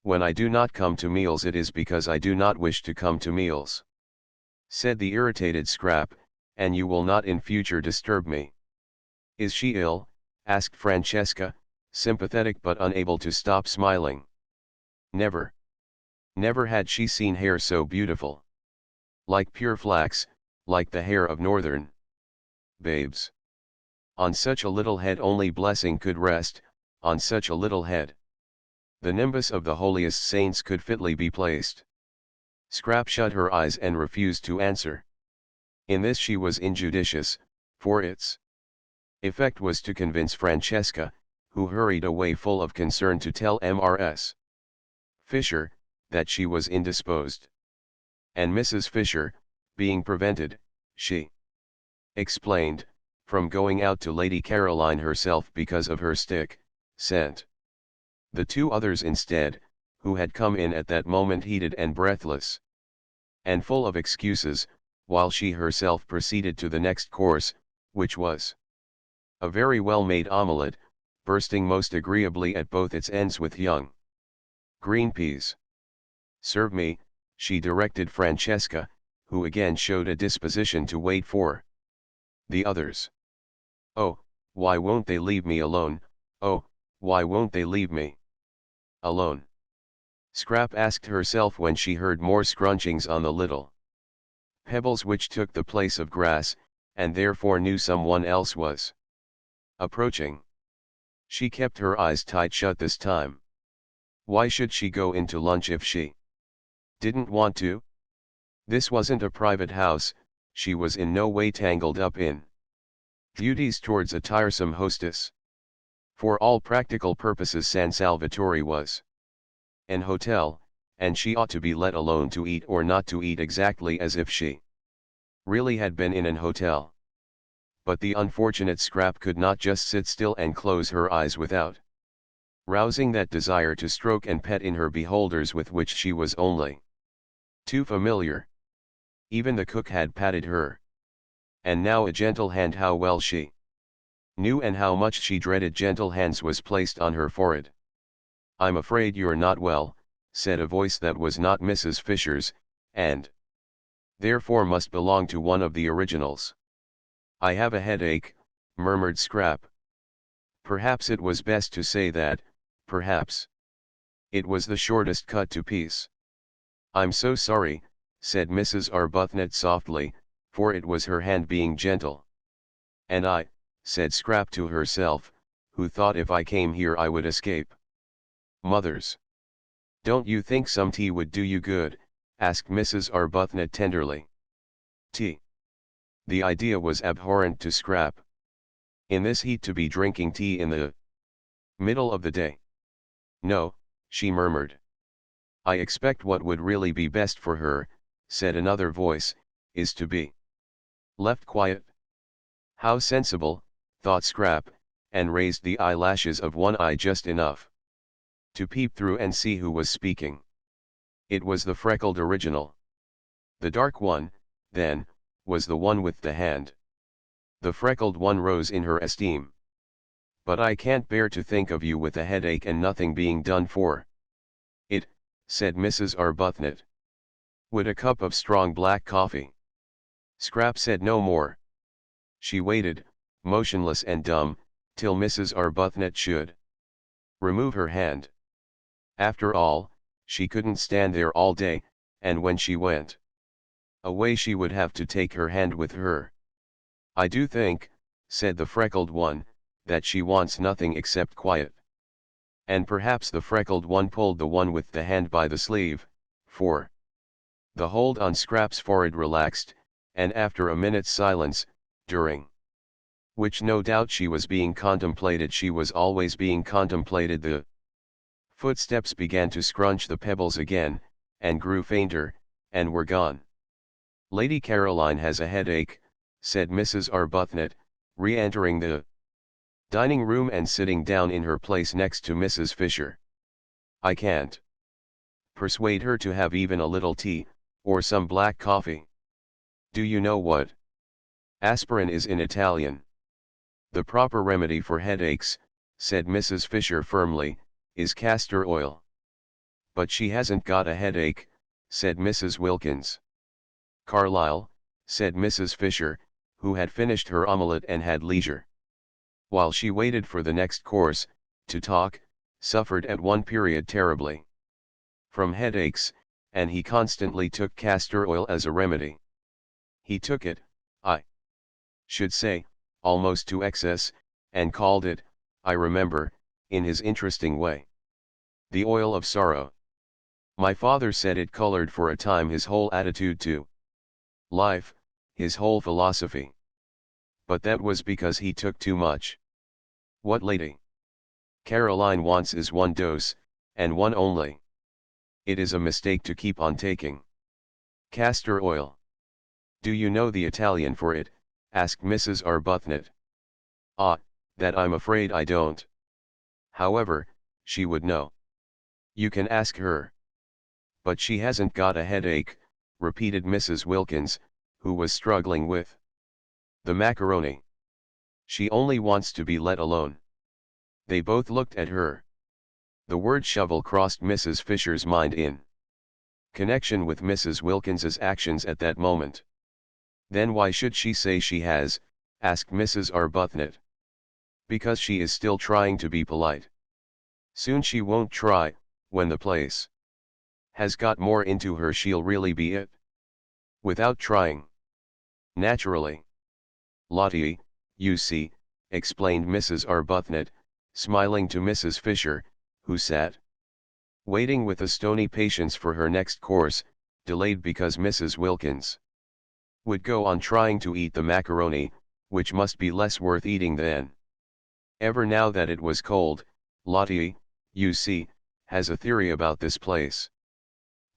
When I do not come to meals it is because I do not wish to come to meals, said the irritated Scrap, and you will not in future disturb me. Is she ill? Asked Francesca, sympathetic but unable to stop smiling. Never. Never had she seen hair so beautiful. Like pure flax, like the hair of northern babes. On such a little head only blessing could rest, on such a little head the nimbus of the holiest saints could fitly be placed. Scrap shut her eyes and refused to answer. In this she was injudicious, for its effect was to convince Francesca, who hurried away full of concern to tell Mrs. Fisher, that she was indisposed. And Mrs. Fisher, being prevented, she explained, from going out to Lady Caroline herself because of her stick, sent the two others instead, who had come in at that moment heated and breathless, and full of excuses, while she herself proceeded to the next course, which was a very well-made omelette, bursting most agreeably at both its ends with young green peas. Serve me, she directed Francesca, who again showed a disposition to wait for the others. Oh, why won't they leave me alone? Oh, why won't they leave me alone? Scrap asked herself when she heard more scrunchings on the little pebbles which took the place of grass, and therefore knew someone else was approaching. She kept her eyes tight shut this time. Why should she go into lunch if she didn't want to? This wasn't a private house, she was in no way tangled up in duties towards a tiresome hostess. For all practical purposes San Salvatore was an hotel, and she ought to be let alone to eat or not to eat exactly as if she really had been in an hotel. But the unfortunate Scrap could not just sit still and close her eyes without rousing that desire to stroke and pet in her beholders with which she was only too familiar. Even the cook had patted her. And now a gentle hand, how well she knew and how much she dreaded gentle hands, was placed on her forehead. I'm afraid you're not well, said a voice that was not Mrs. Fisher's, and therefore must belong to one of the originals. I have a headache, murmured Scrap. Perhaps it was best to say that, perhaps. It was the shortest cut to peace. I'm so sorry, said Mrs. Arbuthnot softly, for it was her hand being gentle. And I, said Scrap to herself, who thought if I came here I would escape mothers. Don't you think some tea would do you good? Asked Mrs. Arbuthnot tenderly. Tea. The idea was abhorrent to Scrap. In this heat to be drinking tea in the middle of the day. No, she murmured. I expect what would really be best for her, said another voice, is to be left quiet. How sensible, thought Scrap, and raised the eyelashes of one eye just enough to peep through and see who was speaking. It was the freckled original. The dark one, then, was the one with the hand. The freckled one rose in her esteem. But I can't bear to think of you with a headache and nothing being done for it, said Mrs. Arbuthnot. Would a cup of strong black coffee? Scrap said no more. She waited, motionless and dumb, till Mrs. Arbuthnot should remove her hand. After all, she couldn't stand there all day, and when she went away she would have to take her hand with her. I do think, said the freckled one, that she wants nothing except quiet. And perhaps the freckled one pulled the one with the hand by the sleeve, for the hold on Scrap's forehead relaxed, and after a minute's silence, during which no doubt she was being contemplated, she was always being contemplated, the footsteps began to scrunch the pebbles again, and grew fainter, and were gone. "Lady Caroline has a headache," said Mrs. Arbuthnot, re-entering the dining room and sitting down in her place next to Mrs. Fisher. "I can't persuade her to have even a little tea, or some black coffee. Do you know what aspirin is in Italian?" "The proper remedy for headaches," said Mrs. Fisher firmly, "is castor oil." "But she hasn't got a headache," said Mrs. Wilkins. "Carlyle," said Mrs. Fisher, who had finished her omelette and had leisure, while she waited for the next course, to talk, "suffered at one period terribly from headaches, and he constantly took castor oil as a remedy. He took it, I should say, almost to excess, and called it, I remember, in his interesting way, the oil of sorrow. My father said it colored for a time his whole attitude to life, his whole philosophy. But that was because he took too much. What Lady Caroline wants is one dose, and one only. It is a mistake to keep on taking castor oil." "Do you know the Italian for it?" asked Mrs. Arbuthnot. "Ah, that I'm afraid I don't. However, she would know. You can ask her." "But she hasn't got a headache," repeated Mrs. Wilkins, who was struggling with the macaroni. "She only wants to be let alone." They both looked at her. The word shovel crossed Mrs. Fisher's mind in connection with Mrs. Wilkins's actions at that moment. "Then why should she say she has?" asked Mrs. Arbuthnot. "Because she is still trying to be polite. Soon she won't try, when the place has got more into her she'll really be it. Without trying. Naturally. Lottie, you see," explained Mrs. Arbuthnot, smiling to Mrs. Fisher, who sat waiting with a stony patience for her next course, delayed because Mrs. Wilkins would go on trying to eat the macaroni, which must be less worth eating than ever now that it was cold. "Lottie, you see, has a theory about this place."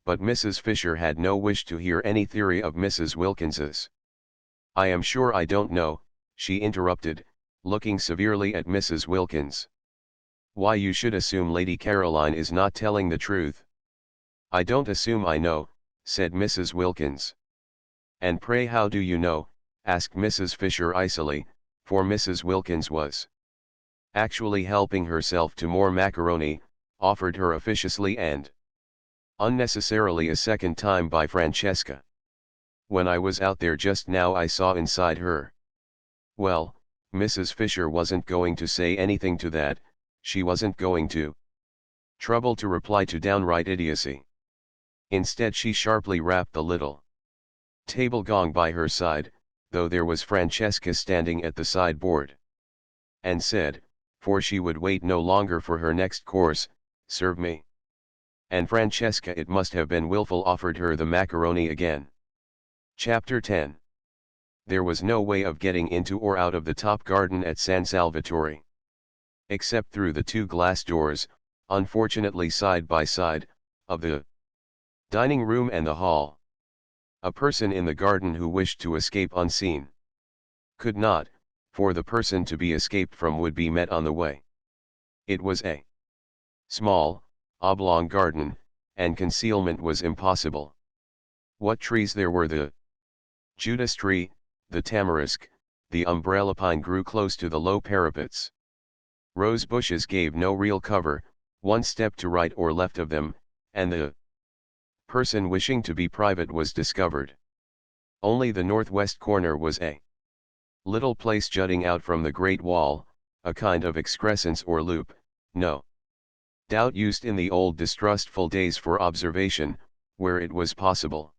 But Mrs. Fisher had no wish to hear any theory of Mrs. Wilkins's. "I am sure I don't know," she interrupted, looking severely at Mrs. Wilkins. "Why you should assume Lady Caroline is not telling the truth." "I don't assume I know," said Mrs. Wilkins. "And pray how do you know?" asked Mrs. Fisher icily, for Mrs. Wilkins was actually helping herself to more macaroni, offered her officiously and unnecessarily a second time by Francesca. "When I was out there just now I saw inside her." Well, Mrs. Fisher wasn't going to say anything to that. She wasn't going to trouble to reply to downright idiocy. Instead she sharply rapped the little table gong by her side, though there was Francesca standing at the sideboard, and said, for she would wait no longer for her next course, "Serve me." And Francesca, it must have been wilful, offered her the macaroni again. Chapter 10. There was no way of getting into or out of the top garden at San Salvatore, except through the two glass doors, unfortunately side by side, of the dining room and the hall. A person in the garden who wished to escape unseen could not, for the person to be escaped from would be met on the way. It was a small, oblong garden, and concealment was impossible. What trees there were! The Judas tree, the tamarisk, the umbrella pine grew close to the low parapets. Rose bushes gave no real cover, one step to right or left of them, and the person wishing to be private was discovered. Only the northwest corner was a little place jutting out from the great wall, a kind of excrescence or loop, no doubt used in the old distrustful days for observation, where it was possible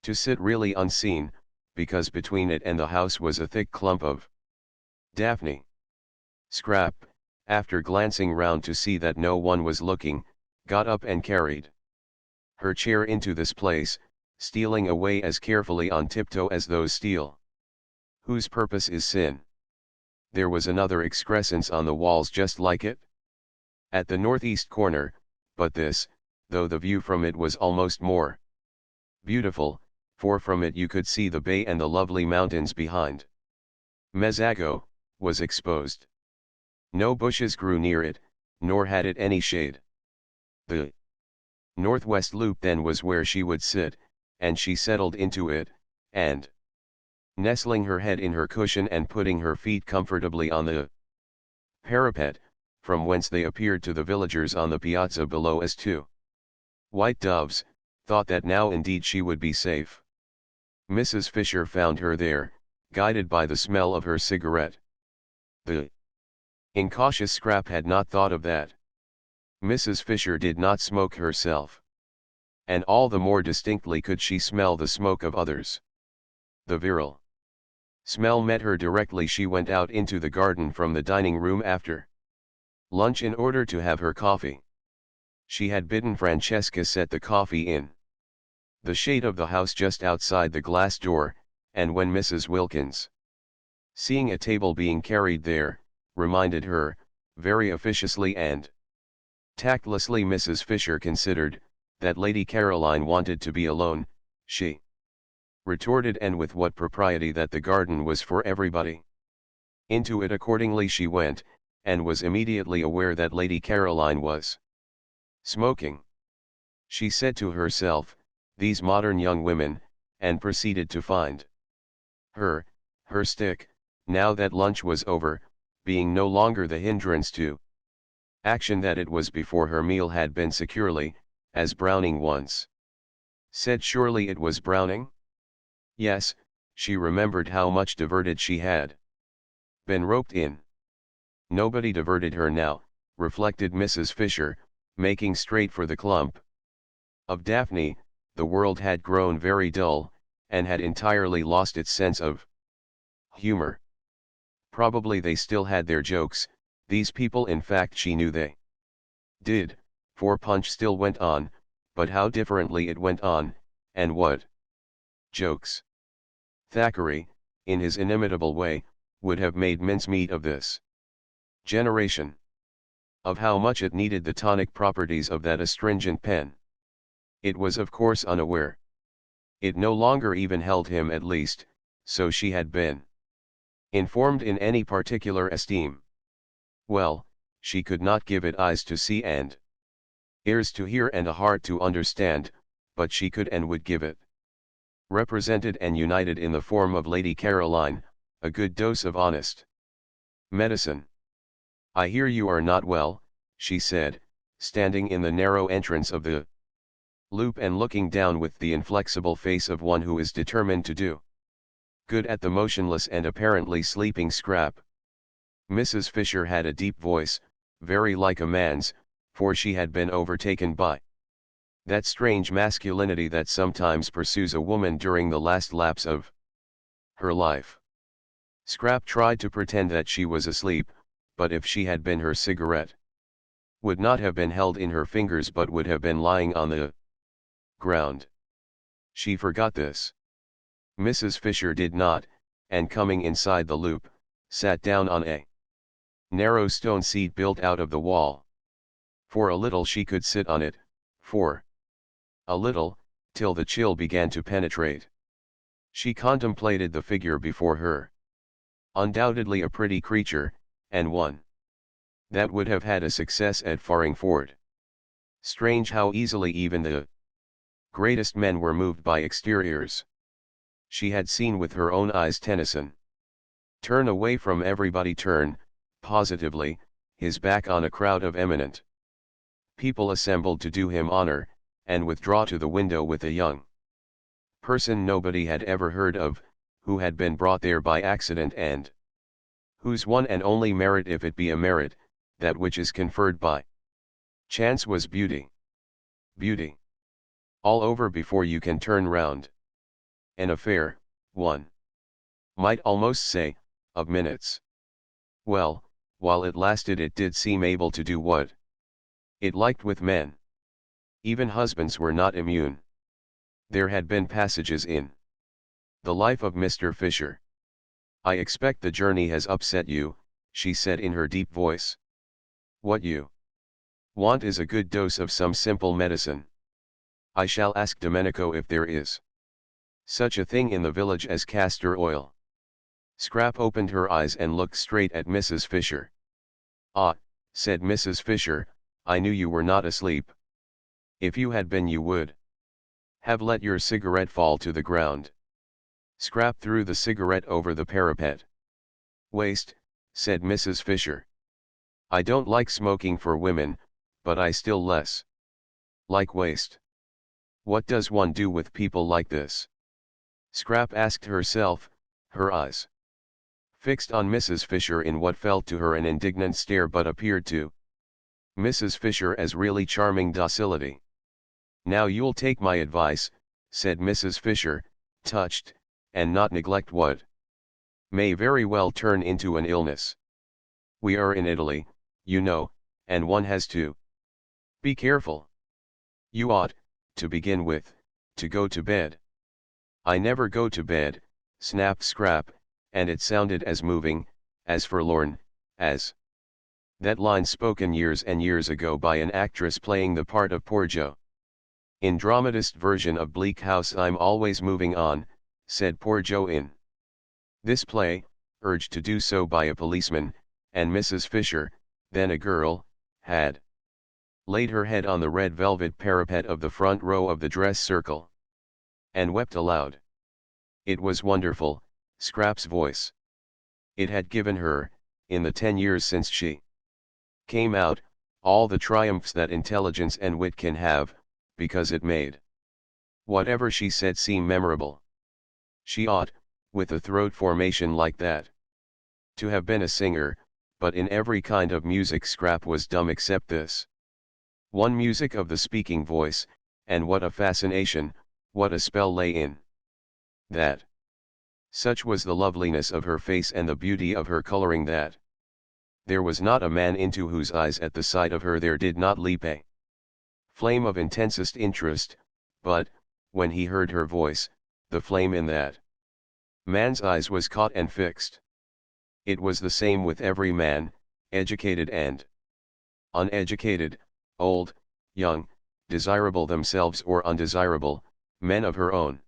to sit really unseen, because between it and the house was a thick clump of daphne. Scrap, after glancing round to see that no one was looking, got up and carried her chair into this place, stealing away as carefully on tiptoe as those steal whose purpose is sin. There was another excrescence on the walls just like it at the northeast corner, but this, though the view from it was almost more beautiful, for from it you could see the bay and the lovely mountains behind. Mezzago was exposed. No bushes grew near it, nor had it any shade. The northwest loop then was where she would sit, and she settled into it, and, nestling her head in her cushion and putting her feet comfortably on the parapet, from whence they appeared to the villagers on the piazza below as two white doves, thought that now indeed she would be safe. Mrs. Fisher found her there, guided by the smell of her cigarette. The incautious Scrap had not thought of that. Mrs. Fisher did not smoke herself. And all the more distinctly could she smell the smoke of others. The virile smell met her directly she went out into the garden from the dining room after lunch in order to have her coffee. She had bidden Francesca set the coffee in the shade of the house just outside the glass door, and when Mrs. Wilkins, seeing a table being carried there, reminded her, very officiously and tactlessly Mrs. Fisher considered, that Lady Caroline wanted to be alone, she retorted, and with what propriety, that the garden was for everybody. Into it accordingly she went, and was immediately aware that Lady Caroline was smoking. She said to herself, these modern young women, and proceeded to find her stick, now that lunch was over, being no longer the hindrance to action that it was before her meal had been securely, as Browning once said. Surely it was Browning? Yes, she remembered how much diverted she had been roped in. Nobody diverted her now, reflected Mrs. Fisher, making straight for the clump of Daphne. The world had grown very dull, and had entirely lost its sense of humor. Probably they still had their jokes, these people. In fact she knew they did, for Punch still went on, but how differently it went on, and what jokes. Thackeray, in his inimitable way, would have made mincemeat of this generation. Of how much it needed the tonic properties of that astringent pen. It was of course unaware. It no longer even held him, at least, so she had been informed, in any particular esteem. Well, she could not give it eyes to see and ears to hear and a heart to understand, but she could and would give it, represented and united in the form of Lady Caroline, a good dose of honest medicine. I hear you are not well, she said, standing in the narrow entrance of the loop and looking down with the inflexible face of one who is determined to do good at the motionless and apparently sleeping Scrap. Mrs. Fisher had a deep voice, very like a man's, for she had been overtaken by that strange masculinity that sometimes pursues a woman during the last lapse of her life. Scrap tried to pretend that she was asleep, but if she had been, her cigarette would not have been held in her fingers but would have been lying on the ground. She forgot this. Mrs. Fisher did not, and coming inside the loop, sat down on a narrow stone seat built out of the wall. For a little she could sit on it, for a little, till the chill began to penetrate. She contemplated the figure before her. Undoubtedly a pretty creature, and one that would have had a success at Farringford. Strange how easily even the greatest men were moved by exteriors. She had seen with her own eyes Tennyson turn away from everybody, turn, positively, his back on a crowd of eminent people assembled to do him honor, and withdraw to the window with a young person nobody had ever heard of, who had been brought there by accident, and whose one and only merit, if it be a merit, that which is conferred by chance, was beauty. Beauty. All over before you can turn round. An affair, one might almost say, of minutes. Well, while it lasted it did seem able to do what it liked with men. Even husbands were not immune. There had been passages in the life of Mr. Fisher. I expect the journey has upset you, she said in her deep voice. What you Want is a good dose of some simple medicine. I shall ask Domenico if there is such a thing in the village as castor oil. Scrap opened her eyes and looked straight at Mrs. Fisher. Ah, said Mrs. Fisher, I knew you were not asleep. If you had been you would have let your cigarette fall to the ground. Scrap threw the cigarette over the parapet. Waste, said Mrs. Fisher. I don't like smoking for women, but I still less like waste. What does one do with people like this? Scrap asked herself, her eyes fixed on Mrs. Fisher in what felt to her an indignant stare but appeared to Mrs. Fisher as really charming docility. Now you'll take my advice, said Mrs. Fisher, touched, and not neglect what may very well turn into an illness. We are in Italy, you know, and one has to be careful. You ought, to begin with, to go to bed. I never go to bed, snapped Scrap, and it sounded as moving, as forlorn, as that line spoken years and years ago by an actress playing the part of Poor Jo. In dramatist version of Bleak House I'm always moving on, said Poor Jo in this play, urged to do so by a policeman, and Mrs. Fisher, then a girl, had laid her head on the red velvet parapet of the front row of the dress circle and wept aloud. It was wonderful, Scrap's voice. It had given her, in the 10 years since she came out, all the triumphs that intelligence and wit can have, because it made whatever she said seem memorable. She ought, with a throat formation like that, to have been a singer, but in every kind of music Scrap was dumb except this one music of the speaking voice, and what a fascination, what a spell lay in that. Such was the loveliness of her face and the beauty of her coloring that there was not a man into whose eyes at the sight of her there did not leap a flame of intensest interest, but, when he heard her voice, the flame in that man's eyes was caught and fixed. It was the same with every man, educated and uneducated, old, young, desirable themselves or undesirable, men of her own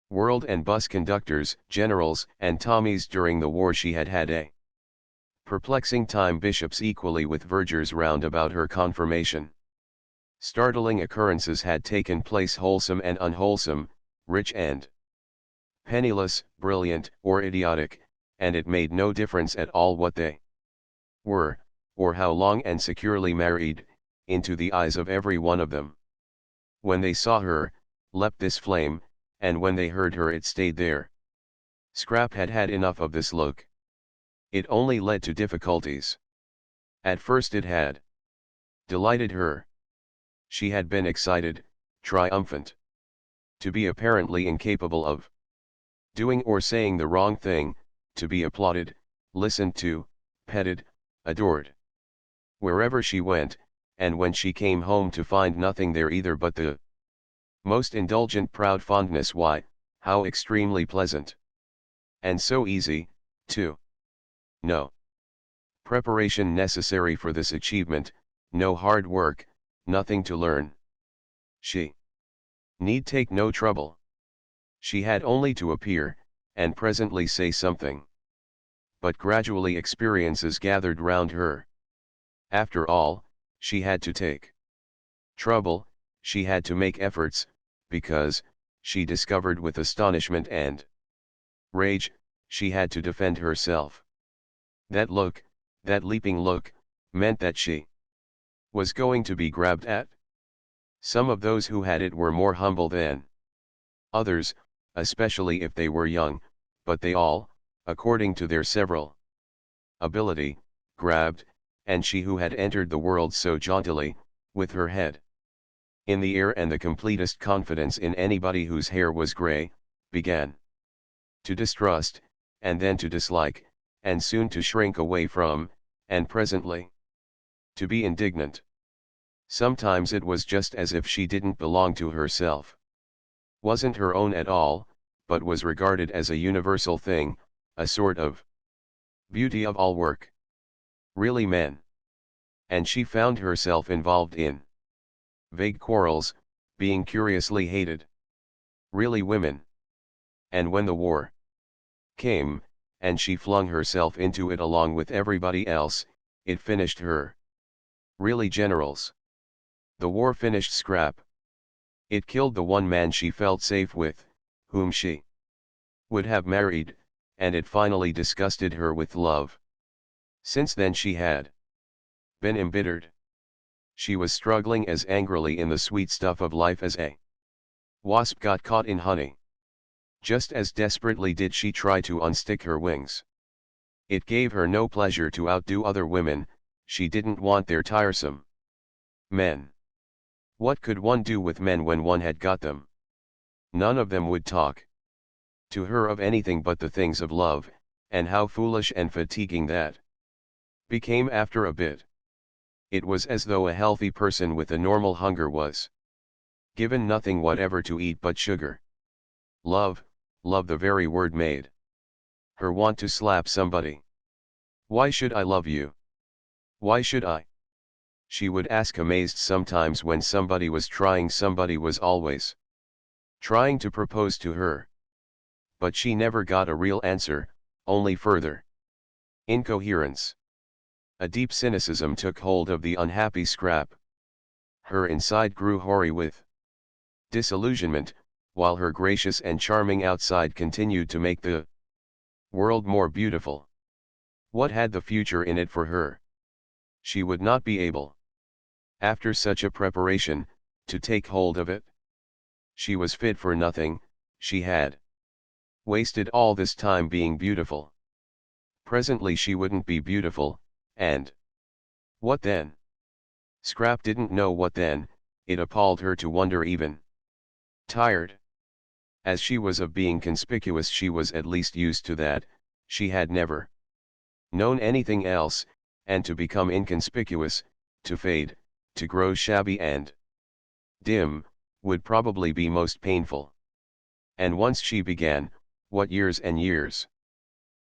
world and bus conductors, generals, and Tommies during the war. She had had a perplexing time, bishops equally with vergers round about her confirmation. Startling occurrences had taken place, wholesome and unwholesome, rich and penniless, brilliant or idiotic, and it made no difference at all what they were, or how long and securely married, into the eyes of every one of them. When they saw her, leapt this flame, and when they heard her it stayed there. Scrap had had enough of this look. It only led to difficulties. At first it had delighted her. She had been excited, triumphant. To be apparently incapable of doing or saying the wrong thing, to be applauded, listened to, petted, adored. Wherever she went, and when she came home to find nothing there either but the most indulgent proud fondness, why, how extremely pleasant. And so easy, too. No preparation necessary for this achievement, no hard work, nothing to learn. She need take no trouble. She had only to appear, and presently say something. But gradually experiences gathered round her. After all, she had to take trouble, she had to make efforts, because, she discovered with astonishment and rage, she had to defend herself. That look, that leaping look, meant that she was going to be grabbed at. Some of those who had it were more humble than others, especially if they were young, but they all, according to their several ability, grabbed, and she who had entered the world so jauntily, with her head in the air and the completest confidence in anybody whose hair was grey, began to distrust, and then to dislike, and soon to shrink away from, and presently to be indignant. Sometimes it was just as if she didn't belong to herself, wasn't her own at all, but was regarded as a universal thing, a sort of beauty of all work. Really men and she found herself involved in vague quarrels, being curiously hated. Really women. And when the war came, and she flung herself into it along with everybody else, it finished her. Really generals. The war finished Scrap. It killed the one man she felt safe with, whom she would have married, and it finally disgusted her with love. Since then she had been embittered. She was struggling as angrily in the sweet stuff of life as a wasp got caught in honey. Just as desperately did she try to unstick her wings. It gave her no pleasure to outdo other women, she didn't want their tiresome men. What could one do with men when one had got them? None of them would talk to her of anything but the things of love, and how foolish and fatiguing that became after a bit. It was as though a healthy person with a normal hunger was given nothing whatever to eat but sugar. Love, love, the very word made her want to slap somebody. Why should I love you? Why should I? She would ask, amazed sometimes, when somebody was always trying to propose to her. But she never got a real answer, only further incoherence. A deep cynicism took hold of the unhappy Scrap. Her inside grew hoary with disillusionment, while her gracious and charming outside continued to make the world more beautiful. What had the future in it for her? She would not be able, after such a preparation, to take hold of it. She was fit for nothing, she had wasted all this time being beautiful. Presently she wouldn't be beautiful, and what then? Scrap didn't know what then. It appalled her to wonder, even tired as she was of being conspicuous. She was at least used to that. She had never known anything else, and to become inconspicuous, to fade, to grow shabby and dim, would probably be most painful. And once she began, what years and years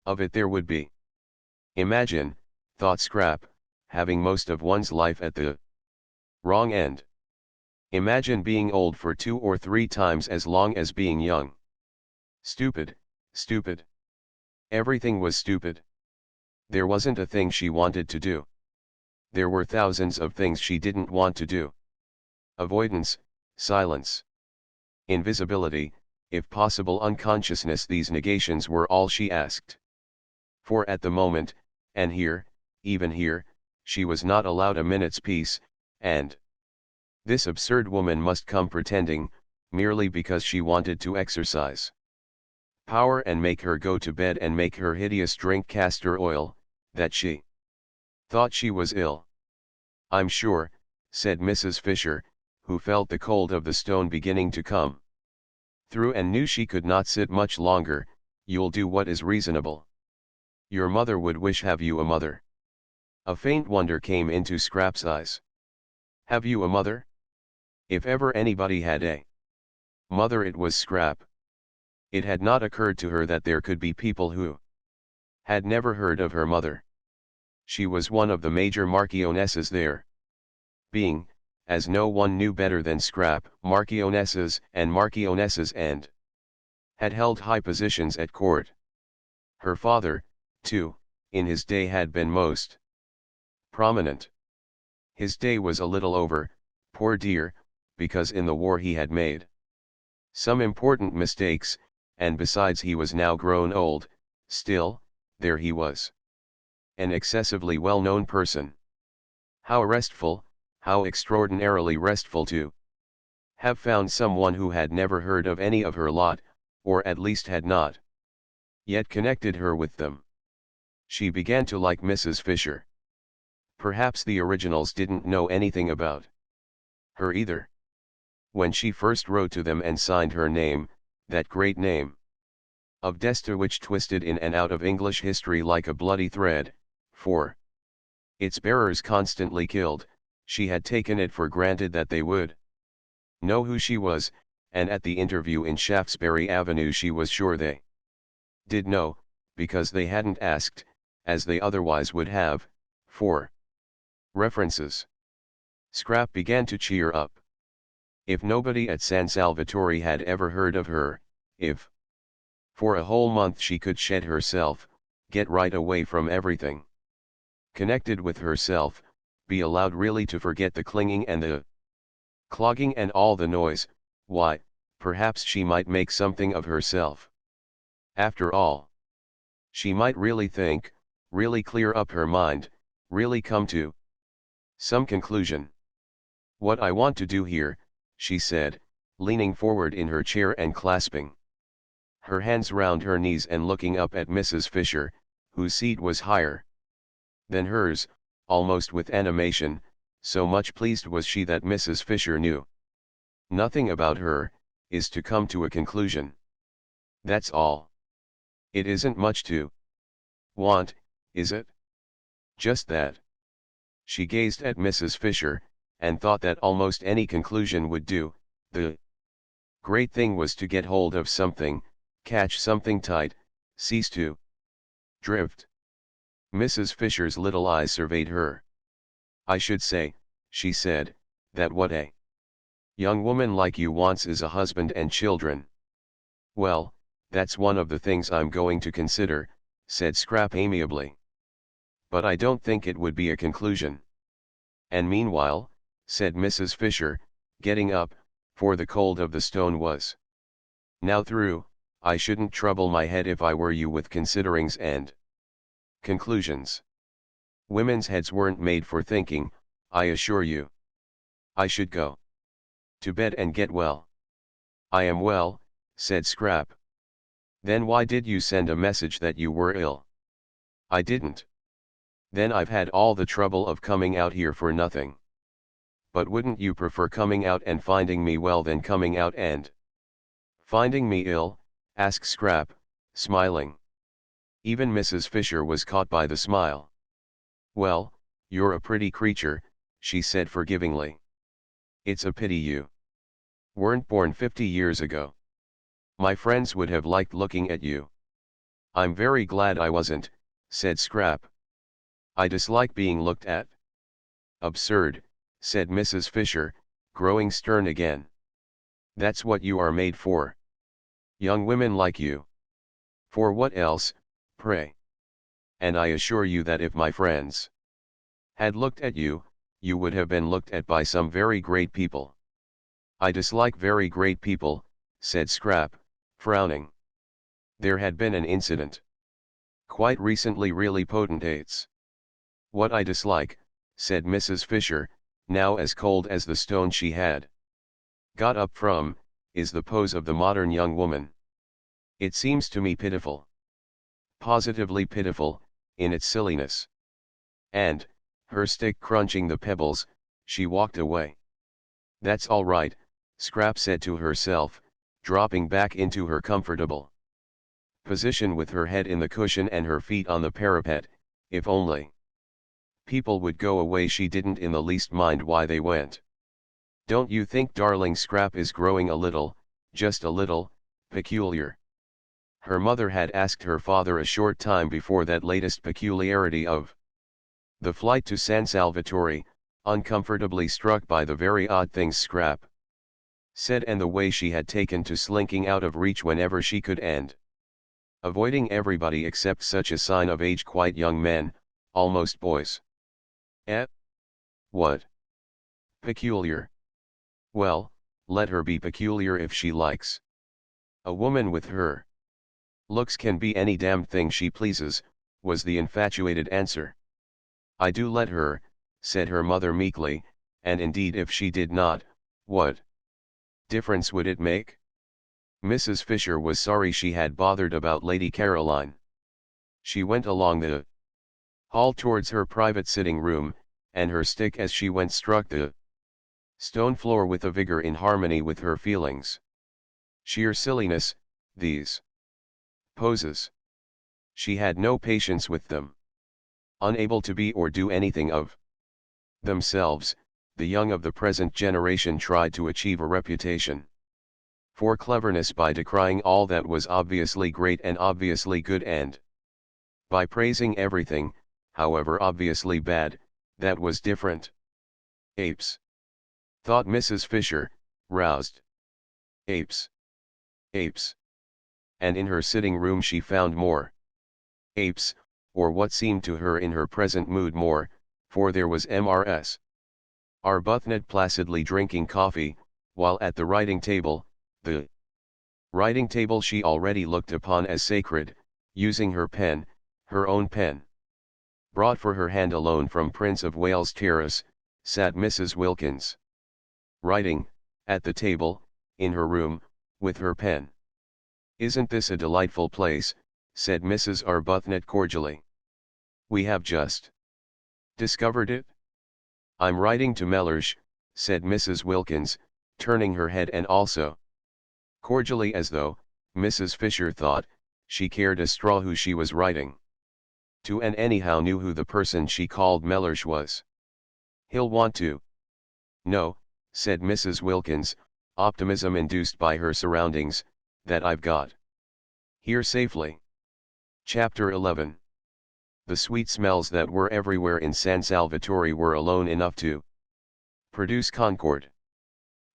of it there would be. Imagine, thought Scrap, having most of one's life at the wrong end. Imagine being old for 2 or 3 times as long as being young. Stupid, stupid. Everything was stupid. There wasn't a thing she wanted to do. There were thousands of things she didn't want to do. Avoidance, silence, invisibility, if possible unconsciousness, these negations were all she asked for at the moment, and here, even here, she was not allowed a minute's peace, and this absurd woman must come pretending, merely because she wanted to exercise power and make her go to bed and make her hideous drink castor oil, that she thought she was ill. I'm sure, said Mrs. Fisher, who felt the cold of the stone beginning to come through and knew she could not sit much longer, you'll do what is reasonable. Your mother would wish. Have you a mother? A faint wonder came into Scrap's eyes. Have you a mother? If ever anybody had a mother, it was Scrap. It had not occurred to her that there could be people who had never heard of her mother. She was one of the major marchionesses there. Being, as no one knew better than Scrap, marchionesses and had held high positions at court. Her father, too, in his day had been most prominent. His day was a little over, poor dear, because in the war he had made some important mistakes, and besides he was now grown old. Still, there he was. An excessively well-known person. How restful, how extraordinarily restful to have found someone who had never heard of any of her lot, or at least had not yet connected her with them. She began to like Mrs. Fisher. Perhaps the originals didn't know anything about her either. When she first wrote to them and signed her name, that great name of Desta which twisted in and out of English history like a bloody thread, for its bearers constantly killed, she had taken it for granted that they would know who she was, and at the interview in Shaftesbury Avenue she was sure they did know, because they hadn't asked, as they otherwise would have, for References. Scrap began to cheer up. If nobody at San Salvatore had ever heard of her, if for a whole month she could shed herself, get right away from everything connected with herself, be allowed really to forget the clinging and the clogging and all the noise, why, perhaps she might make something of herself. After all, she might really think, really clear up her mind, really come to some conclusion. What I want to do here, she said, leaning forward in her chair and clasping her hands round her knees and looking up at Mrs. Fisher, whose seat was higher than hers, almost with animation, so much pleased was she that Mrs. Fisher knew nothing about her, is to come to a conclusion. That's all. It isn't much to want, is it? Just that. She gazed at Mrs. Fisher, and thought that almost any conclusion would do. The great thing was to get hold of something, catch something tight, cease to drift. Mrs. Fisher's little eyes surveyed her. I should say, she said, that what a young woman like you wants is a husband and children. Well, that's one of the things I'm going to consider, said Scrap amiably. But I don't think it would be a conclusion. And meanwhile, said Mrs. Fisher, getting up, for the cold of the stone was now through, I shouldn't trouble my head if I were you with considerings and conclusions. Women's heads weren't made for thinking, I assure you. I should go to bed and get well. I am well, said Scrap. Then why did you send a message that you were ill? I didn't. Then I've had all the trouble of coming out here for nothing. But wouldn't you prefer coming out and finding me well than coming out and finding me ill? Asked Scrap, smiling. Even Mrs. Fisher was caught by the smile. Well, you're a pretty creature, she said forgivingly. It's a pity you weren't born 50 years ago. My friends would have liked looking at you. I'm very glad I wasn't, said Scrap. I dislike being looked at. Absurd, said Mrs. Fisher, growing stern again. That's what you are made for. Young women like you. For what else, pray? And I assure you that if my friends had looked at you, you would have been looked at by some very great people. I dislike very great people, said Scrap, frowning. There had been an incident quite recently, really potentates. What I dislike, said Mrs. Fisher, now as cold as the stone she had got up from, is the pose of the modern young woman. It seems to me pitiful. Positively pitiful, in its silliness. And, her stick crunching the pebbles, she walked away. That's all right, Scrap said to herself, dropping back into her comfortable position with her head in the cushion and her feet on the parapet. If only people would go away. She didn't in the least mind why they went. Don't you think darling Scrap is growing a little, just a little, peculiar? Her mother had asked her father a short time before that latest peculiarity of the flight to San Salvatore, uncomfortably struck by the very odd things Scrap said and the way she had taken to slinking out of reach whenever she could and avoiding everybody except such a sign of age, quite young men, almost boys. Eh? What? Peculiar. Well, let her be peculiar if she likes. A woman with her looks can be any damned thing she pleases, was the infatuated answer. I do let her, said her mother meekly, and indeed if she did not, what difference would it make? Mrs. Fisher was sorry she had bothered about Lady Caroline. She went along the hall towards her private sitting room, and her stick as she went struck the stone floor with a vigor in harmony with her feelings. Sheer silliness, these poses. She had no patience with them. Unable to be or do anything of themselves, the young of the present generation tried to achieve a reputation for cleverness by decrying all that was obviously great and obviously good, and by praising everything, however obviously bad, That was different. Apes. Thought Mrs. Fisher, roused. Apes. Apes. And in her sitting room she found more. Apes, or what seemed to her in her present mood more, for there was Mrs. Arbuthnot placidly drinking coffee, while at the writing table, the writing table she already looked upon as sacred, using her pen, her own pen. Brought for her hand alone from Prince of Wales Terrace, sat Mrs. Wilkins. Writing, at the table, in her room, with her pen. "Isn't this a delightful place?" said Mrs. Arbuthnot cordially. "We have just discovered it." "I'm writing to Mellersh," said Mrs. Wilkins, turning her head and also cordially, as though, Mrs. Fisher thought, she cared a straw who she was writing to, and anyhow knew who the person she called Mellersh was. "He'll want to know," said Mrs. Wilkins, optimism induced by her surroundings, "that I've got here safely." Chapter 11. The sweet smells that were everywhere in San Salvatore were alone enough to produce concord.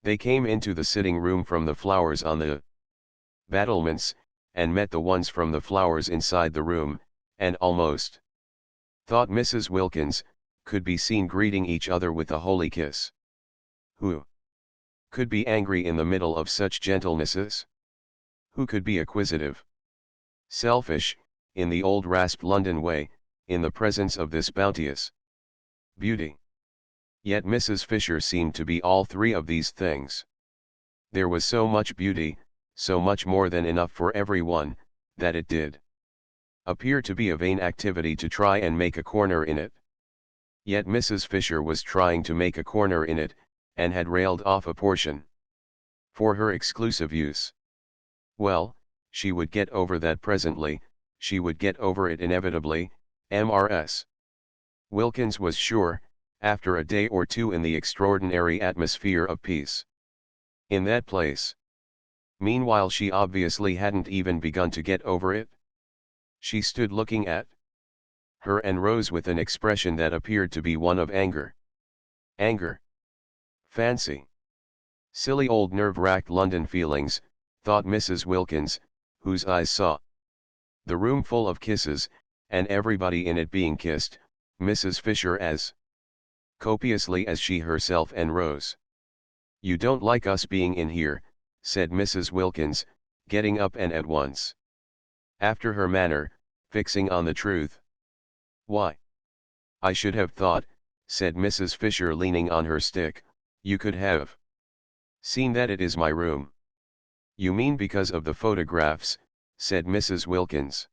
They came into the sitting room from the flowers on the battlements, and met the ones from the flowers inside the room, and almost, thought Mrs. Wilkins, could be seen greeting each other with a holy kiss. Who could be angry in the middle of such gentlenesses? Who could be acquisitive, selfish, in the old rasped London way, in the presence of this bounteous beauty? Yet Mrs. Fisher seemed to be all three of these things. There was so much beauty, so much more than enough for everyone, that it did appear to be a vain activity to try and make a corner in it. Yet Mrs. Fisher was trying to make a corner in it, and had railed off a portion for her exclusive use. Well, she would get over that presently, she would get over it inevitably, Mrs. Wilkins was sure, after a day or two in the extraordinary atmosphere of peace in that place. Meanwhile she obviously hadn't even begun to get over it. She stood looking at her and Rose with an expression that appeared to be one of anger. Anger. Fancy. Silly old nerve-racked London feelings, thought Mrs. Wilkins, whose eyes saw the room full of kisses, and everybody in it being kissed, Mrs. Fisher as copiously as she herself and Rose. "You don't like us being in here," said Mrs. Wilkins, getting up and at once, after her manner, fixing on the truth. "Why, I should have thought," said Mrs. Fisher leaning on her stick, "you could have seen that it is my room." "You mean because of the photographs," said Mrs. Wilkins.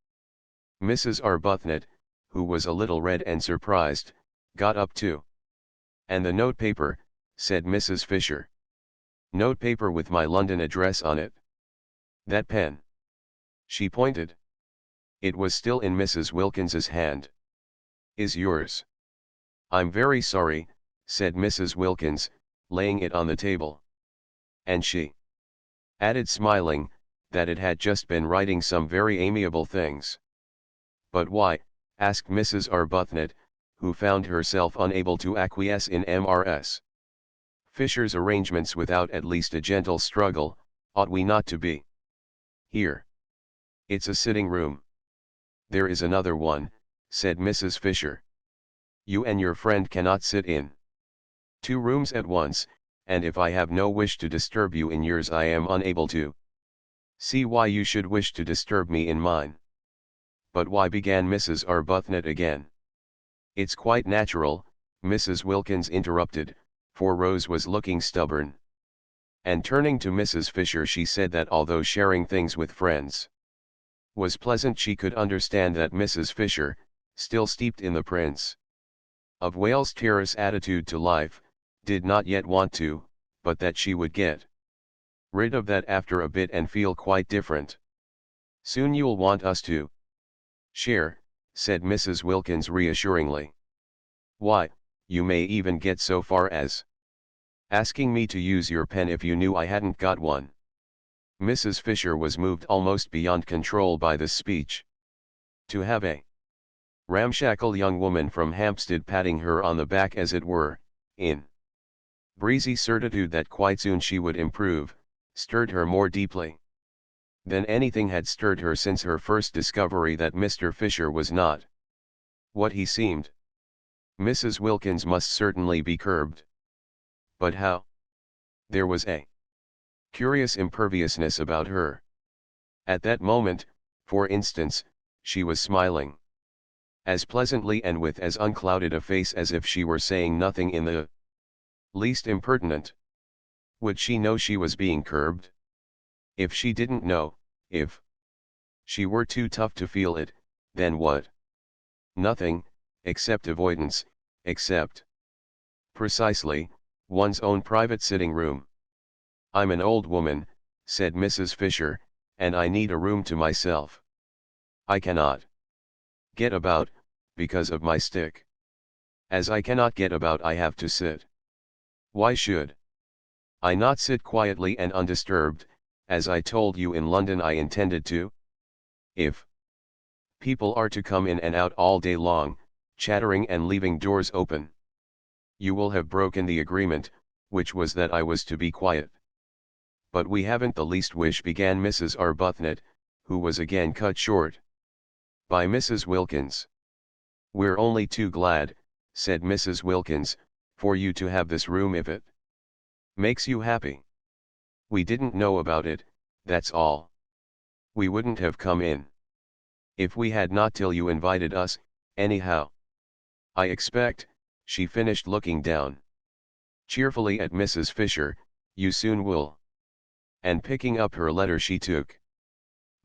Mrs. Arbuthnot, who was a little red and surprised, got up too. "And the notepaper," said Mrs. Fisher. "Notepaper with my London address on it. That pen." She pointed. It was still in Mrs. Wilkins's hand. "Is yours?" "I'm very sorry," said Mrs. Wilkins, laying it on the table. And she added, smiling, that it had just been writing some very amiable things. "But why?" asked Mrs. Arbuthnot, who found herself unable to acquiesce in Mrs. Fisher's arrangements without at least a gentle struggle. "Ought we not to be here? It's a sitting room." "There is another one," said Mrs. Fisher. "You and your friend cannot sit in 2 rooms at once, and if I have no wish to disturb you in yours I am unable to see why you should wish to disturb me in mine." "But why?" began Mrs. Arbuthnot again. "It's quite natural," Mrs. Wilkins interrupted, for Rose was looking stubborn. And turning to Mrs. Fisher she said that although sharing things with friends was pleasant, she could understand that Mrs. Fisher, still steeped in the Prince of Wales Terrace attitude to life, did not yet want to, but that she would get rid of that after a bit and feel quite different. "Soon you'll want us to share," said Mrs. Wilkins reassuringly. "Why, you may even get so far as asking me to use your pen if you knew I hadn't got one." Mrs. Fisher was moved almost beyond control by this speech. To have a Ramshackle young woman from Hampstead patting her on the back as it were, in breezy certitude that quite soon she would improve, stirred her more deeply than anything had stirred her since her first discovery that Mr. Fisher was not what he seemed. Mrs. Wilkins must certainly be curbed. But how? There was a curious imperviousness about her. At that moment, for instance, she was smiling as pleasantly and with as unclouded a face as if she were saying nothing in the least impertinent. Would she know she was being curbed? If she didn't know, if she were too tough to feel it, then what? Nothing, except avoidance, except precisely, one's own private sitting room. I'm an old woman, said Mrs. Fisher, and I need a room to myself. I cannot get about, because of my stick. As I cannot get about, I have to sit. Why should I not sit quietly and undisturbed, as I told you in London I intended to? If people are to come in and out all day long, chattering and leaving doors open, you will have broken the agreement, which was that I was to be quiet. But we haven't the least wish, began Mrs. Arbuthnot, who was again cut short by Mrs. Wilkins. We're only too glad, said Mrs. Wilkins, for you to have this room if it makes you happy. We didn't know about it, that's all. We wouldn't have come in if we had not till you invited us, anyhow. I expect, she finished looking down cheerfully at Mrs. Fisher, you soon will. And picking up her letter she took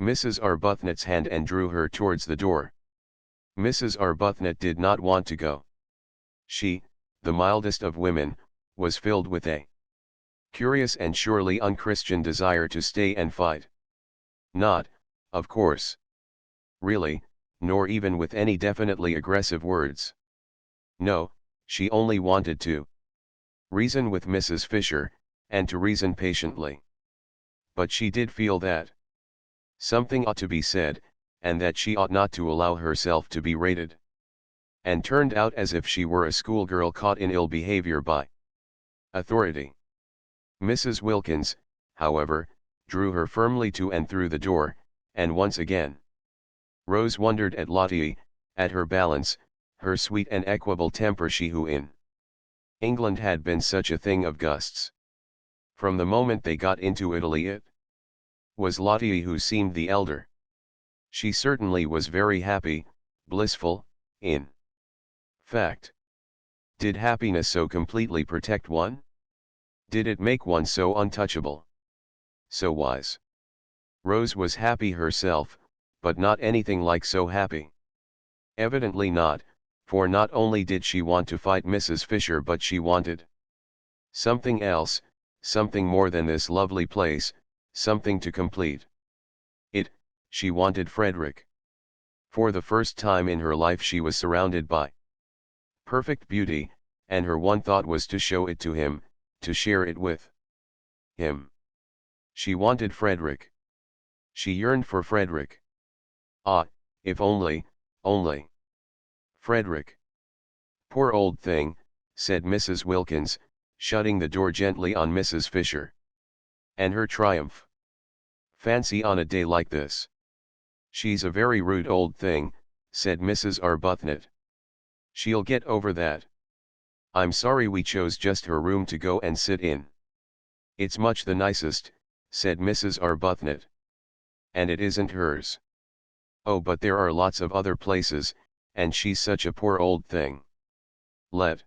Mrs. Arbuthnot's hand and drew her towards the door. Mrs. Arbuthnot did not want to go. She, the mildest of women, was filled with a curious and surely unchristian desire to stay and fight. Not, of course, really, nor even with any definitely aggressive words. No, she only wanted to reason with Mrs. Fisher, and to reason patiently. But she did feel that something ought to be said, and that she ought not to allow herself to be rated and turned out as if she were a schoolgirl caught in ill behavior by authority. Mrs. Wilkins, however, drew her firmly to and through the door, and once again Rose wondered at Lottie, at her balance, her sweet and equable temper, she who in England had been such a thing of gusts. From the moment they got into Italy it was Lottie who seemed the elder. She certainly was very happy, blissful, in fact. Did happiness so completely protect one? Did it make one so untouchable? So wise? Rose was happy herself, but not anything like so happy. Evidently not, for not only did she want to fight Mrs. Fisher, but she wanted something else, something more than this lovely place, something to complete it. She wanted Frederick. For the first time in her life she was surrounded by perfect beauty, and her one thought was to show it to him, to share it with him. She wanted Frederick. She yearned for Frederick. Ah, if only, only Frederick. Poor old thing, said Mrs. Wilkins, shutting the door gently on Mrs. Fisher. And her triumph. Fancy on a day like this. She's a very rude old thing, said Mrs. Arbuthnot. She'll get over that. I'm sorry we chose just her room to go and sit in. It's much the nicest, said Mrs. Arbuthnot. And it isn't hers. Oh, but there are lots of other places, and she's such a poor old thing. Let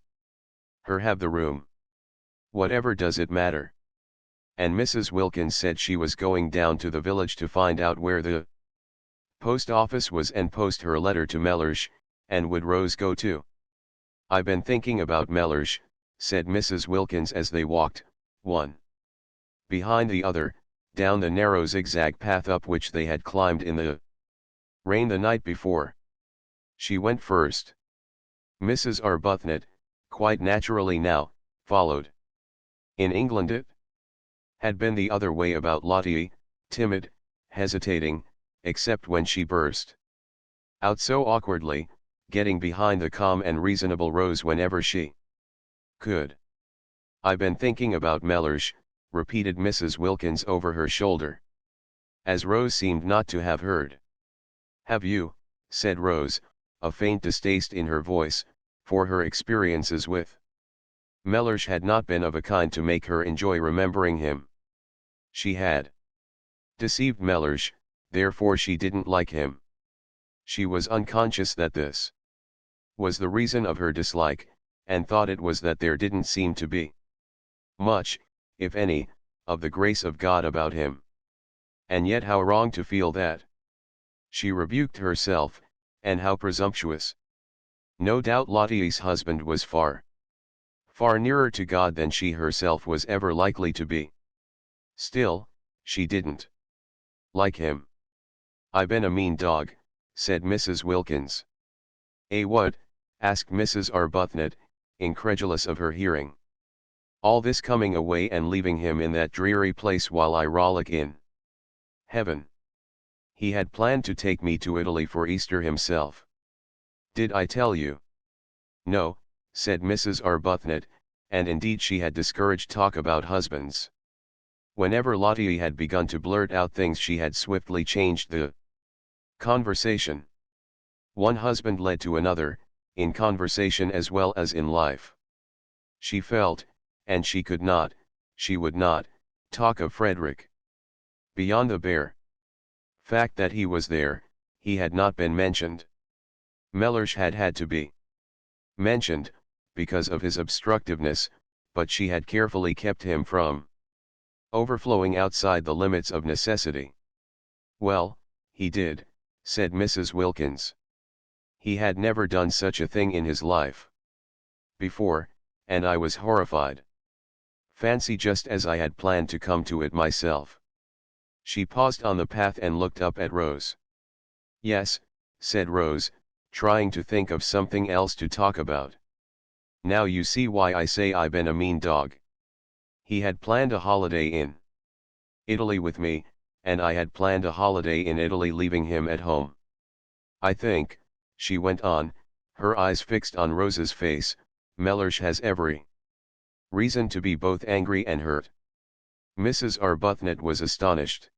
her have the room. Whatever does it matter? And Mrs. Wilkins said she was going down to the village to find out where the post office was and post her letter to Mellersh, and would Rose go too? I've been thinking about Mellersh, said Mrs. Wilkins as they walked, one behind the other, down the narrow zigzag path up which they had climbed in the rain the night before. She went first. Mrs. Arbuthnot, quite naturally now, followed. In England it had been the other way about Lottie, timid, hesitating, except when she burst out so awkwardly, getting behind the calm and reasonable Rose whenever she could. "I been thinking about Mellersh," repeated Mrs. Wilkins over her shoulder. As Rose seemed not to have heard. "Have you?" said Rose, a faint distaste in her voice, for her experiences with Mellersh had not been of a kind to make her enjoy remembering him. She had deceived Mellersh, therefore she didn't like him. She was unconscious that this was the reason of her dislike, and thought it was that there didn't seem to be much, if any, of the grace of God about him. And yet how wrong to feel that. She rebuked herself, and how presumptuous. No doubt Lottie's husband was far nearer to God than she herself was ever likely to be. Still, she didn't like him. "I been a mean dog," said Mrs. Wilkins. "Eh, what?" asked Mrs. Arbuthnot, incredulous of her hearing. "All this coming away and leaving him in that dreary place while I rollick in heaven. He had planned to take me to Italy for Easter himself. Did I tell you?" "No," said Mrs. Arbuthnot, and indeed she had discouraged talk about husbands. Whenever Lottie had begun to blurt out things she had swiftly changed the conversation. One husband led to another, in conversation as well as in life. She felt, and she would not, talk of Frederick. Beyond the bare fact that he was there, he had not been mentioned. Mellersh had had to be mentioned, because of his obstructiveness, but she had carefully kept him from overflowing outside the limits of necessity. "Well, he did," said Mrs. Wilkins. "He had never done such a thing in his life before, and I was horrified. Fancy, just as I had planned to come to it myself." She paused on the path and looked up at Rose. "Yes," said Rose, trying to think of something else to talk about. "Now you see why I say I been a mean dog. He had planned a holiday in Italy with me, and I had planned a holiday in Italy leaving him at home. I think," she went on, her eyes fixed on Rose's face, "Mellersh has every reason to be both angry and hurt." Mrs. Arbuthnot was astonished.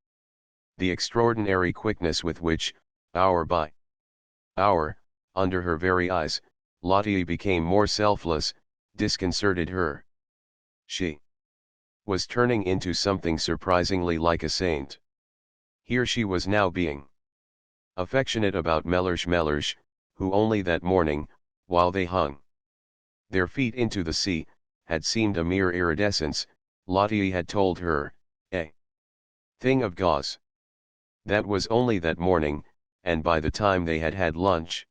The extraordinary quickness with which, hour by hour, under her very eyes, Lottie became more selfless, disconcerted her. She was turning into something surprisingly like a saint. Here she was now being affectionate about Mellersh, who only that morning, while they hung their feet into the sea, had seemed a mere iridescence. Lottie had told her, a thing of gauze. That was only that morning, and by the time they had had lunch,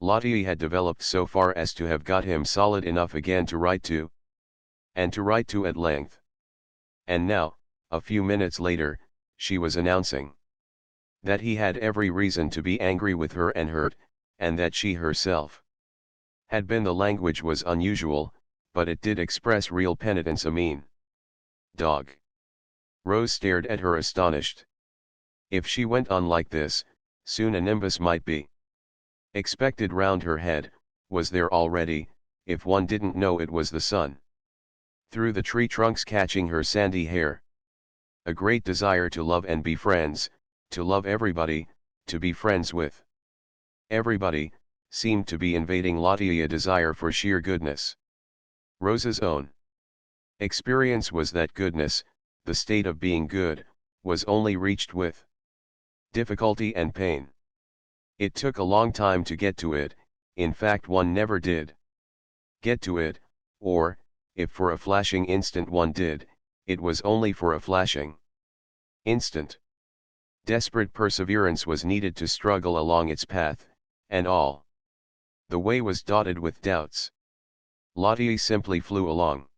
Lottie had developed so far as to have got him solid enough again to write to, and to write to at length. And now, a few minutes later, she was announcing that he had every reason to be angry with her and hurt, and that she herself had been. The language was unusual, but it did express real penitence. "A mean dog." Rose stared at her astonished. If she went on like this, soon a nimbus might be expected round her head, was there already, if one didn't know it was the sun through the tree trunks catching her sandy hair. A great desire to love and be friends, to love everybody, to be friends with everybody, seemed to be invading Lottie. A desire for sheer goodness. Rose's own experience was that goodness, the state of being good, was only reached with difficulty and pain. It took a long time to get to it, in fact one never did get to it, or, if for a flashing instant one did, it was only for a flashing instant. Desperate perseverance was needed to struggle along its path, and all the way was dotted with doubts. Lottie simply flew along.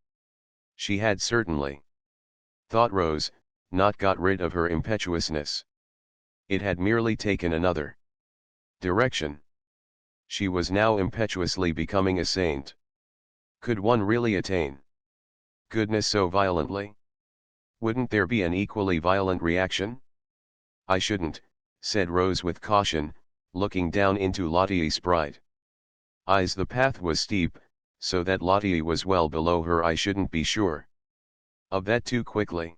She had certainly, thought Rose, not got rid of her impetuousness. It had merely taken another direction. She was now impetuously becoming a saint. Could one really attain goodness so violently? Wouldn't there be an equally violent reaction? "I shouldn't," said Rose with caution, looking down into Lottie's bright Eyes the path was steep, so that Lottie was well below her. I shouldn't be sure of that too quickly.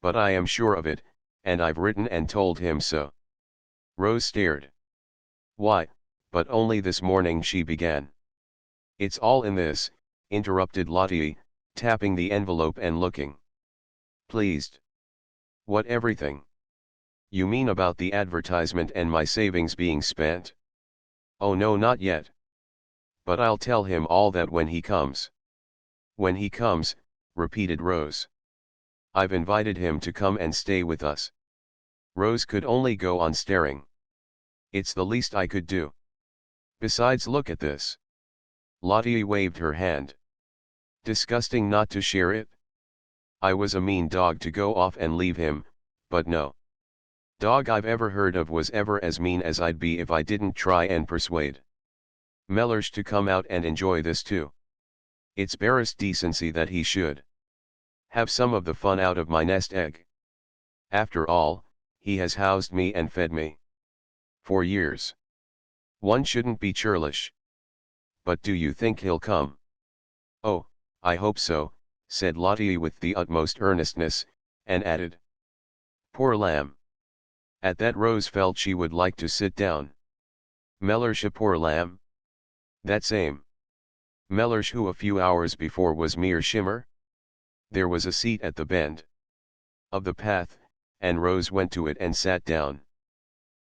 But I am sure of it, and I've written and told him so. Rose stared. Why, but only this morning she began. It's all in this, interrupted Lottie, tapping the envelope and looking pleased. What, everything? You mean about the advertisement and my savings being spent? Oh no, not yet. But I'll tell him all that when he comes. When he comes, repeated Rose. I've invited him to come and stay with us. Rose could only go on staring. It's the least I could do. Besides, look at this. Lottie waved her hand. Disgusting not to share it? I was a mean dog to go off and leave him, but no dog I've ever heard of was ever as mean as I'd be if I didn't try and persuade Mellersh to come out and enjoy this too. It's barest decency that he should have some of the fun out of my nest egg. After all, he has housed me and fed me for years. One shouldn't be churlish. But do you think he'll come? Oh, I hope so, said Lottie with the utmost earnestness, and added, poor lamb. At that Rose felt she would like to sit down. Mellersh, a poor lamb? That same Mellersh who a few hours before was mere shimmer? There was a seat at the bend of the path, and Rose went to it and sat down.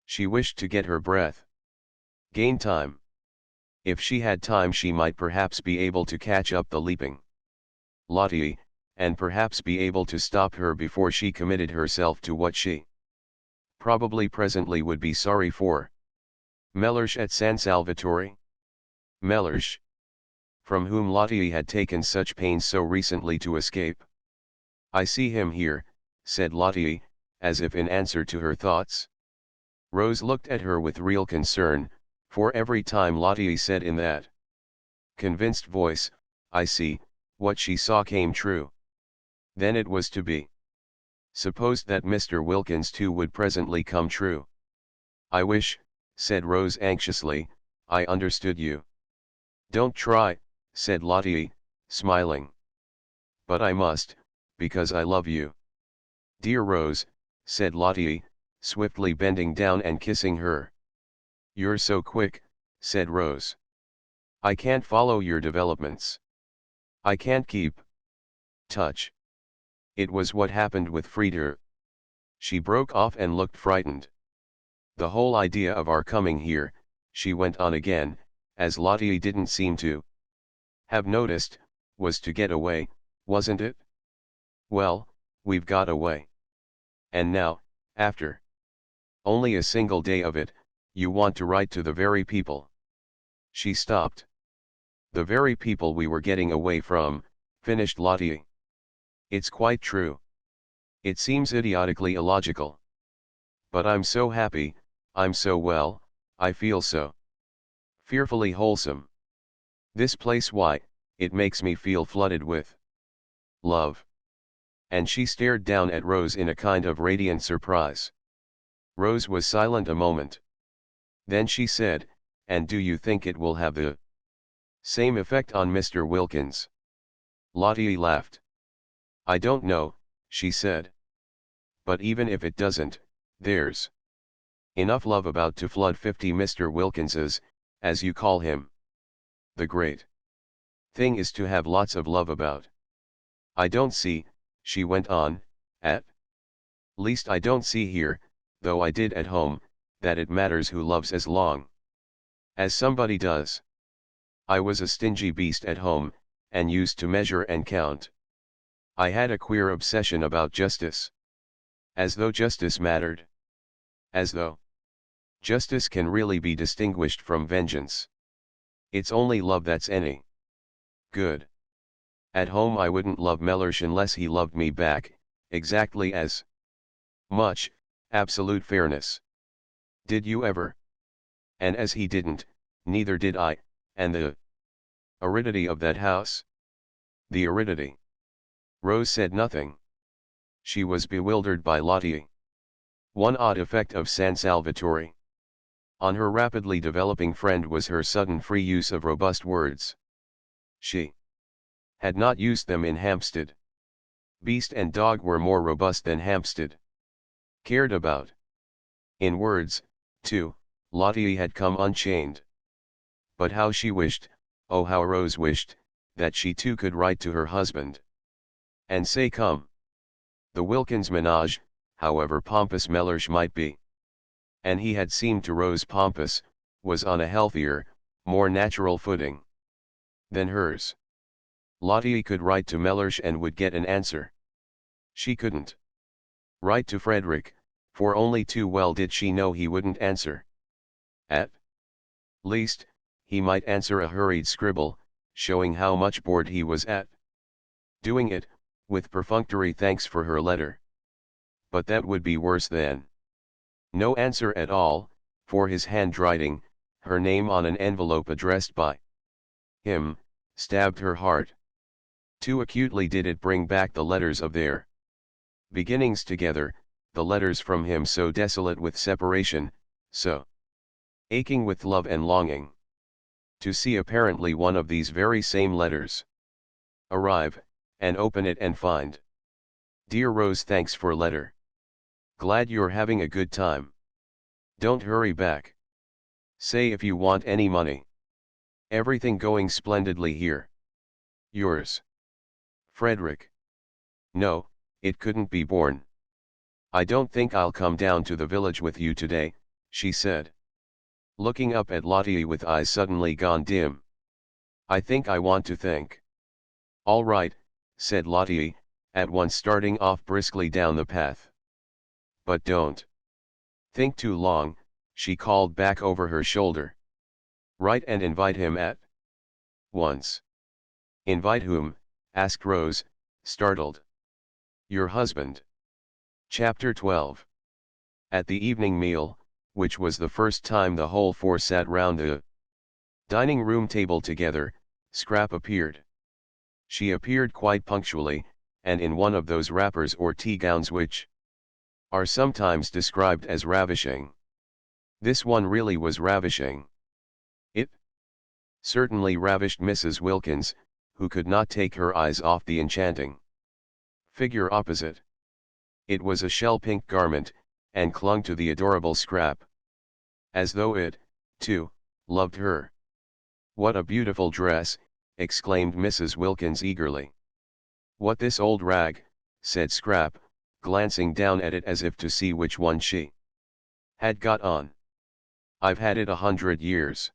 She wished to get her breath. Gain time. If she had time she might perhaps be able to catch up the leaping Lottie, and perhaps be able to stop her before she committed herself to what she probably presently would be sorry for. Mellersh at San Salvatore? Mellersh, from whom Lottie had taken such pains so recently to escape. I see him here, said Lottie, as if in answer to her thoughts. Rose looked at her with real concern, for every time Lottie said in that convinced voice, I see, what she saw came true. Then it was to be supposed that Mr. Wilkins too would presently come true. I wish, said Rose anxiously, I understood you. Don't try, said Lottie, smiling. But I must, because I love you. Dear Rose, said Lottie, swiftly bending down and kissing her. You're so quick, said Rose. I can't follow your developments. I can't keep touch. It was what happened with Frieder. She broke off and looked frightened. The whole idea of our coming here, she went on again, as Lottie didn't seem to have noticed, was to get away, wasn't it? Well, we've got away. And now, after only a single day of it, you want to write to the very people. She stopped. The very people we were getting away from, finished Lottie. It's quite true. It seems idiotically illogical. But I'm so happy, I'm so well, I feel so fearfully wholesome. This place, why, it makes me feel flooded with love. And she stared down at Rose in a kind of radiant surprise. Rose was silent a moment. Then she said, and do you think it will have the same effect on Mr. Wilkins? Lottie laughed. I don't know, she said. But even if it doesn't, there's enough love about to flood 50 Mr. Wilkinses, as you call him. The great thing is to have lots of love about. I don't see, she went on, at least I don't see here, though I did at home, that it matters who loves as long as somebody does. I was a stingy beast at home, and used to measure and count. I had a queer obsession about justice. As though justice mattered. As though justice can really be distinguished from vengeance. It's only love that's any good. At home I wouldn't love Mellersh unless he loved me back, exactly as much, absolute fairness. Did you ever? And as he didn't, neither did I, and the aridity of that house? The aridity. Rose said nothing. She was bewildered by Lottie. One odd effect of San Salvatore. On her rapidly developing friend was her sudden free use of robust words. She had not used them in Hampstead. Beast and dog were more robust than Hampstead. Cared about. In words, too, Lottie had come unchained. But how she wished, oh how Rose wished, that she too could write to her husband and say come. The Wilkins menage, however pompous Mellersh might be, and he had seemed to Rose pompous, was on a healthier, more natural footing than hers. Lottie could write to Mellersh and would get an answer. She couldn't write to Frederick, for only too well did she know he wouldn't answer. At least, he might answer a hurried scribble, showing how much bored he was at doing it, with perfunctory thanks for her letter. But that would be worse than no answer at all, for his handwriting, her name on an envelope addressed by him, stabbed her heart. Too acutely did it bring back the letters of their beginnings together, the letters from him so desolate with separation, so aching with love and longing. To see apparently one of these very same letters arrive, and open it and find, Dear Rose, thanks for letter. Glad you're having a good time. Don't hurry back. Say if you want any money. Everything going splendidly here. Yours, Frederick. No, it couldn't be borne. I don't think I'll come down to the village with you today, she said, looking up at Lottie with eyes suddenly gone dim. I think I want to think. All right, said Lottie, at once starting off briskly down the path. But don't think too long, she called back over her shoulder. Write and invite him at once. Invite whom? Asked Rose, startled. Your husband. Chapter 12. At the evening meal, which was the first time the whole four sat round the dining room table together, Scrap appeared. She appeared quite punctually, and in one of those wrappers or tea gowns which are sometimes described as ravishing. This one really was ravishing. It certainly ravished Mrs. Wilkins, who could not take her eyes off the enchanting figure opposite. It was a shell-pink garment, and clung to the adorable Scrap, as though it, too, loved her. What a beautiful dress, exclaimed Mrs. Wilkins eagerly. What this old rag, said Scrap, glancing down at it as if to see which one she had got on. I've had it 100 years.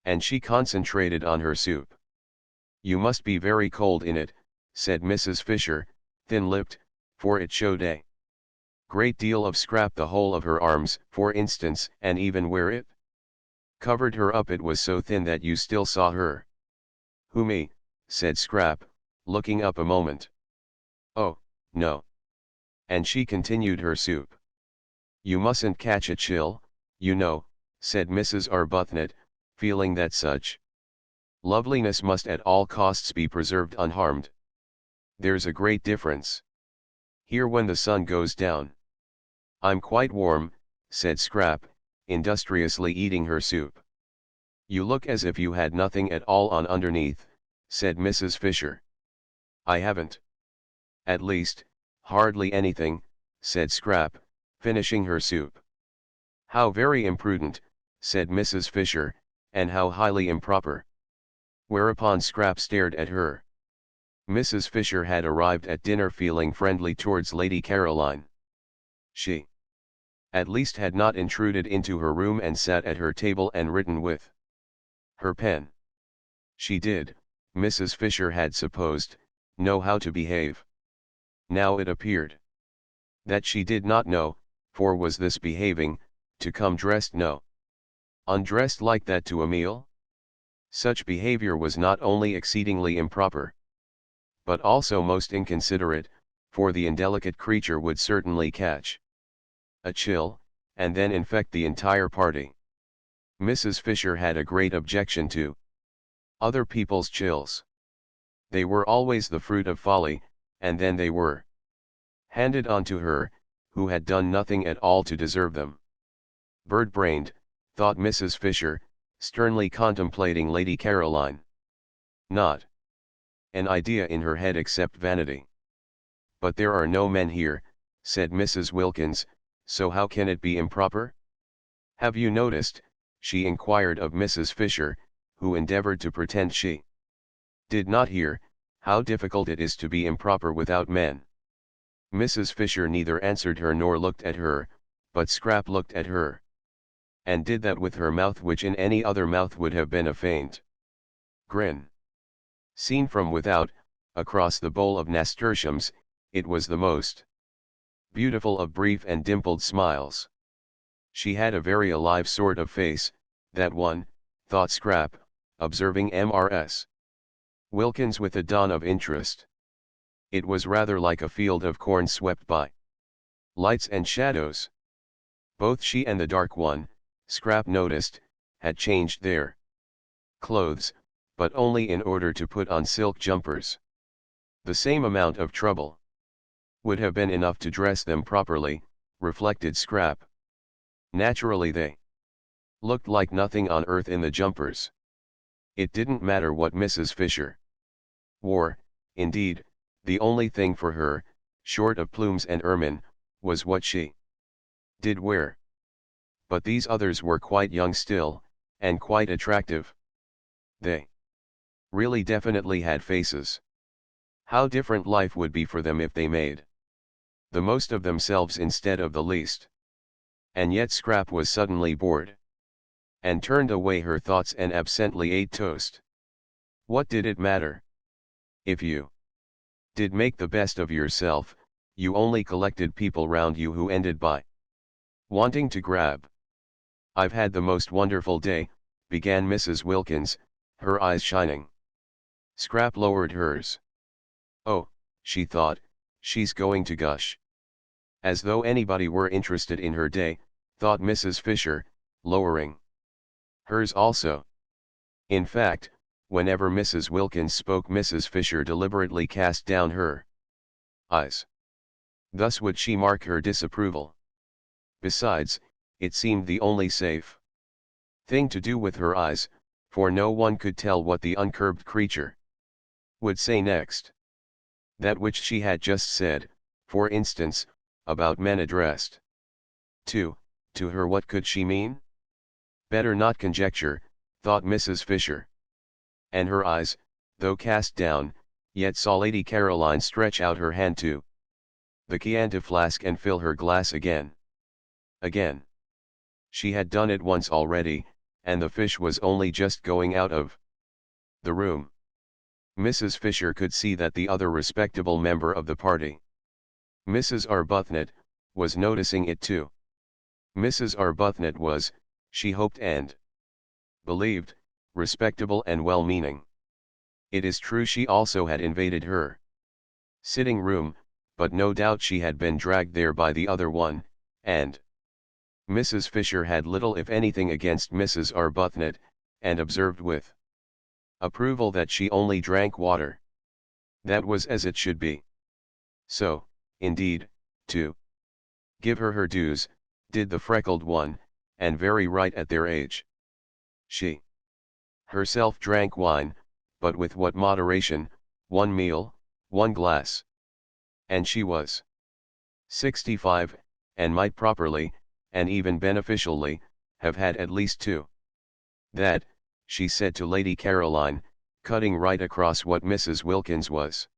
And she concentrated on her soup. You must be very cold in it, said Mrs. Fisher, thin-lipped, for it showed a great deal of Scrap the whole of her arms, for instance, and even where it covered her up it was so thin that you still saw her. Who me? Said Scrap, looking up a moment. Oh, no. And she continued her soup. You mustn't catch a chill, you know, said Mrs. Arbuthnot, feeling that such loveliness must at all costs be preserved unharmed. There's a great difference here when the sun goes down. I'm quite warm, said Scrap, industriously eating her soup. You look as if you had nothing at all on underneath, said Mrs. Fisher. I haven't. At least, hardly anything, said Scrap, finishing her soup. How very imprudent, said Mrs. Fisher, and how highly improper. Whereupon Scrap stared at her. Mrs. Fisher had arrived at dinner feeling friendly towards Lady Caroline. She, at least, had not intruded into her room and sat at her table and written with her pen. She did, Mrs. Fisher had supposed, know how to behave. Now it appeared that she did not know, for was this behaving, to come dressed no undressed like that to a meal? Such behavior was not only exceedingly improper, but also most inconsiderate, for the indelicate creature would certainly catch a chill, and then infect the entire party. Mrs. Fisher had a great objection to other people's chills. They were always the fruit of folly, and then they were handed on to her, who had done nothing at all to deserve them. Bird-brained, thought Mrs. Fisher, sternly contemplating Lady Caroline. Not an idea in her head except vanity. But there are no men here, said Mrs. Wilkins, so how can it be improper? Have you noticed, she inquired of Mrs. Fisher, who endeavored to pretend she did not hear, how difficult it is to be improper without men. Mrs. Fisher neither answered her nor looked at her, but Scrap looked at her. And did that with her mouth which in any other mouth would have been a faint grin. Seen from without, across the bowl of nasturtiums, it was the most beautiful of brief and dimpled smiles. She had a very alive sort of face, that one, thought Scrap, observing Mrs. Wilkins with a dawn of interest. It was rather like a field of corn swept by lights and shadows. Both she and the dark one, Scrap noticed, had changed their clothes, but only in order to put on silk jumpers. The same amount of trouble would have been enough to dress them properly, reflected Scrap. Naturally they looked like nothing on earth in the jumpers. It didn't matter what Mrs. Fisher wore, indeed, the only thing for her, short of plumes and ermine, was what she did wear. But these others were quite young still, and quite attractive. They really definitely had faces. How different life would be for them if they made the most of themselves instead of the least. And yet Scrap was suddenly bored, and turned away her thoughts and absently ate toast. What did it matter? If you did make the best of yourself, you only collected people round you who ended by wanting to grab. I've had the most wonderful day, began Mrs. Wilkins, her eyes shining. Scrap lowered hers. Oh, she thought, she's going to gush. As though anybody were interested in her day, thought Mrs. Fisher, lowering hers also. In fact, whenever Mrs. Wilkins spoke, Mrs. Fisher deliberately cast down her eyes. Thus would she mark her disapproval. Besides, it seemed the only safe thing to do with her eyes, for no one could tell what the uncurbed creature would say next. That which she had just said, for instance, about men addressed to her, what could she mean? Better not conjecture, thought Mrs. Fisher. And her eyes, though cast down, yet saw Lady Caroline stretch out her hand to the Chianti flask and fill her glass again. Again. She had done it once already, and the fish was only just going out of the room. Mrs. Fisher could see that the other respectable member of the party, Mrs. Arbuthnot, was noticing it too. Mrs. Arbuthnot was, she hoped and believed, respectable and well-meaning. It is true she also had invaded her sitting room, but no doubt she had been dragged there by the other one, and Mrs. Fisher had little if anything against Mrs. Arbuthnot, and observed with approval that she only drank water. That was as it should be. So, indeed, to give her her dues, did the freckled one, and very right at their age. She herself drank wine, but with what moderation, one meal, one glass. And she was 65, and might properly, and even beneficially, have had at least two. That, she said to Lady Caroline, cutting right across what Mrs. Wilkins was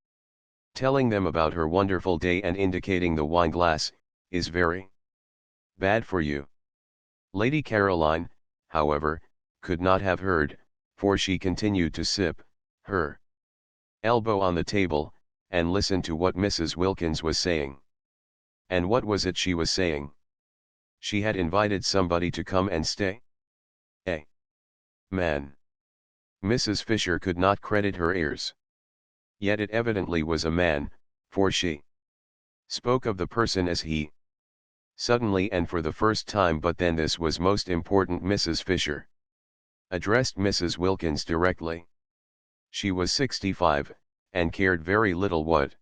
telling them about her wonderful day and indicating the wine glass, is very bad for you. Lady Caroline, however, could not have heard, for she continued to sip, her elbow on the table, and listen to what Mrs. Wilkins was saying. And what was it she was saying? She had invited somebody to come and stay. A man. Mrs. Fisher could not credit her ears. Yet it evidently was a man, for she spoke of the person as he. Suddenly and for the first time, but then this was most important, Mrs. Fisher addressed Mrs. Wilkins directly. She was 65, and cared very little what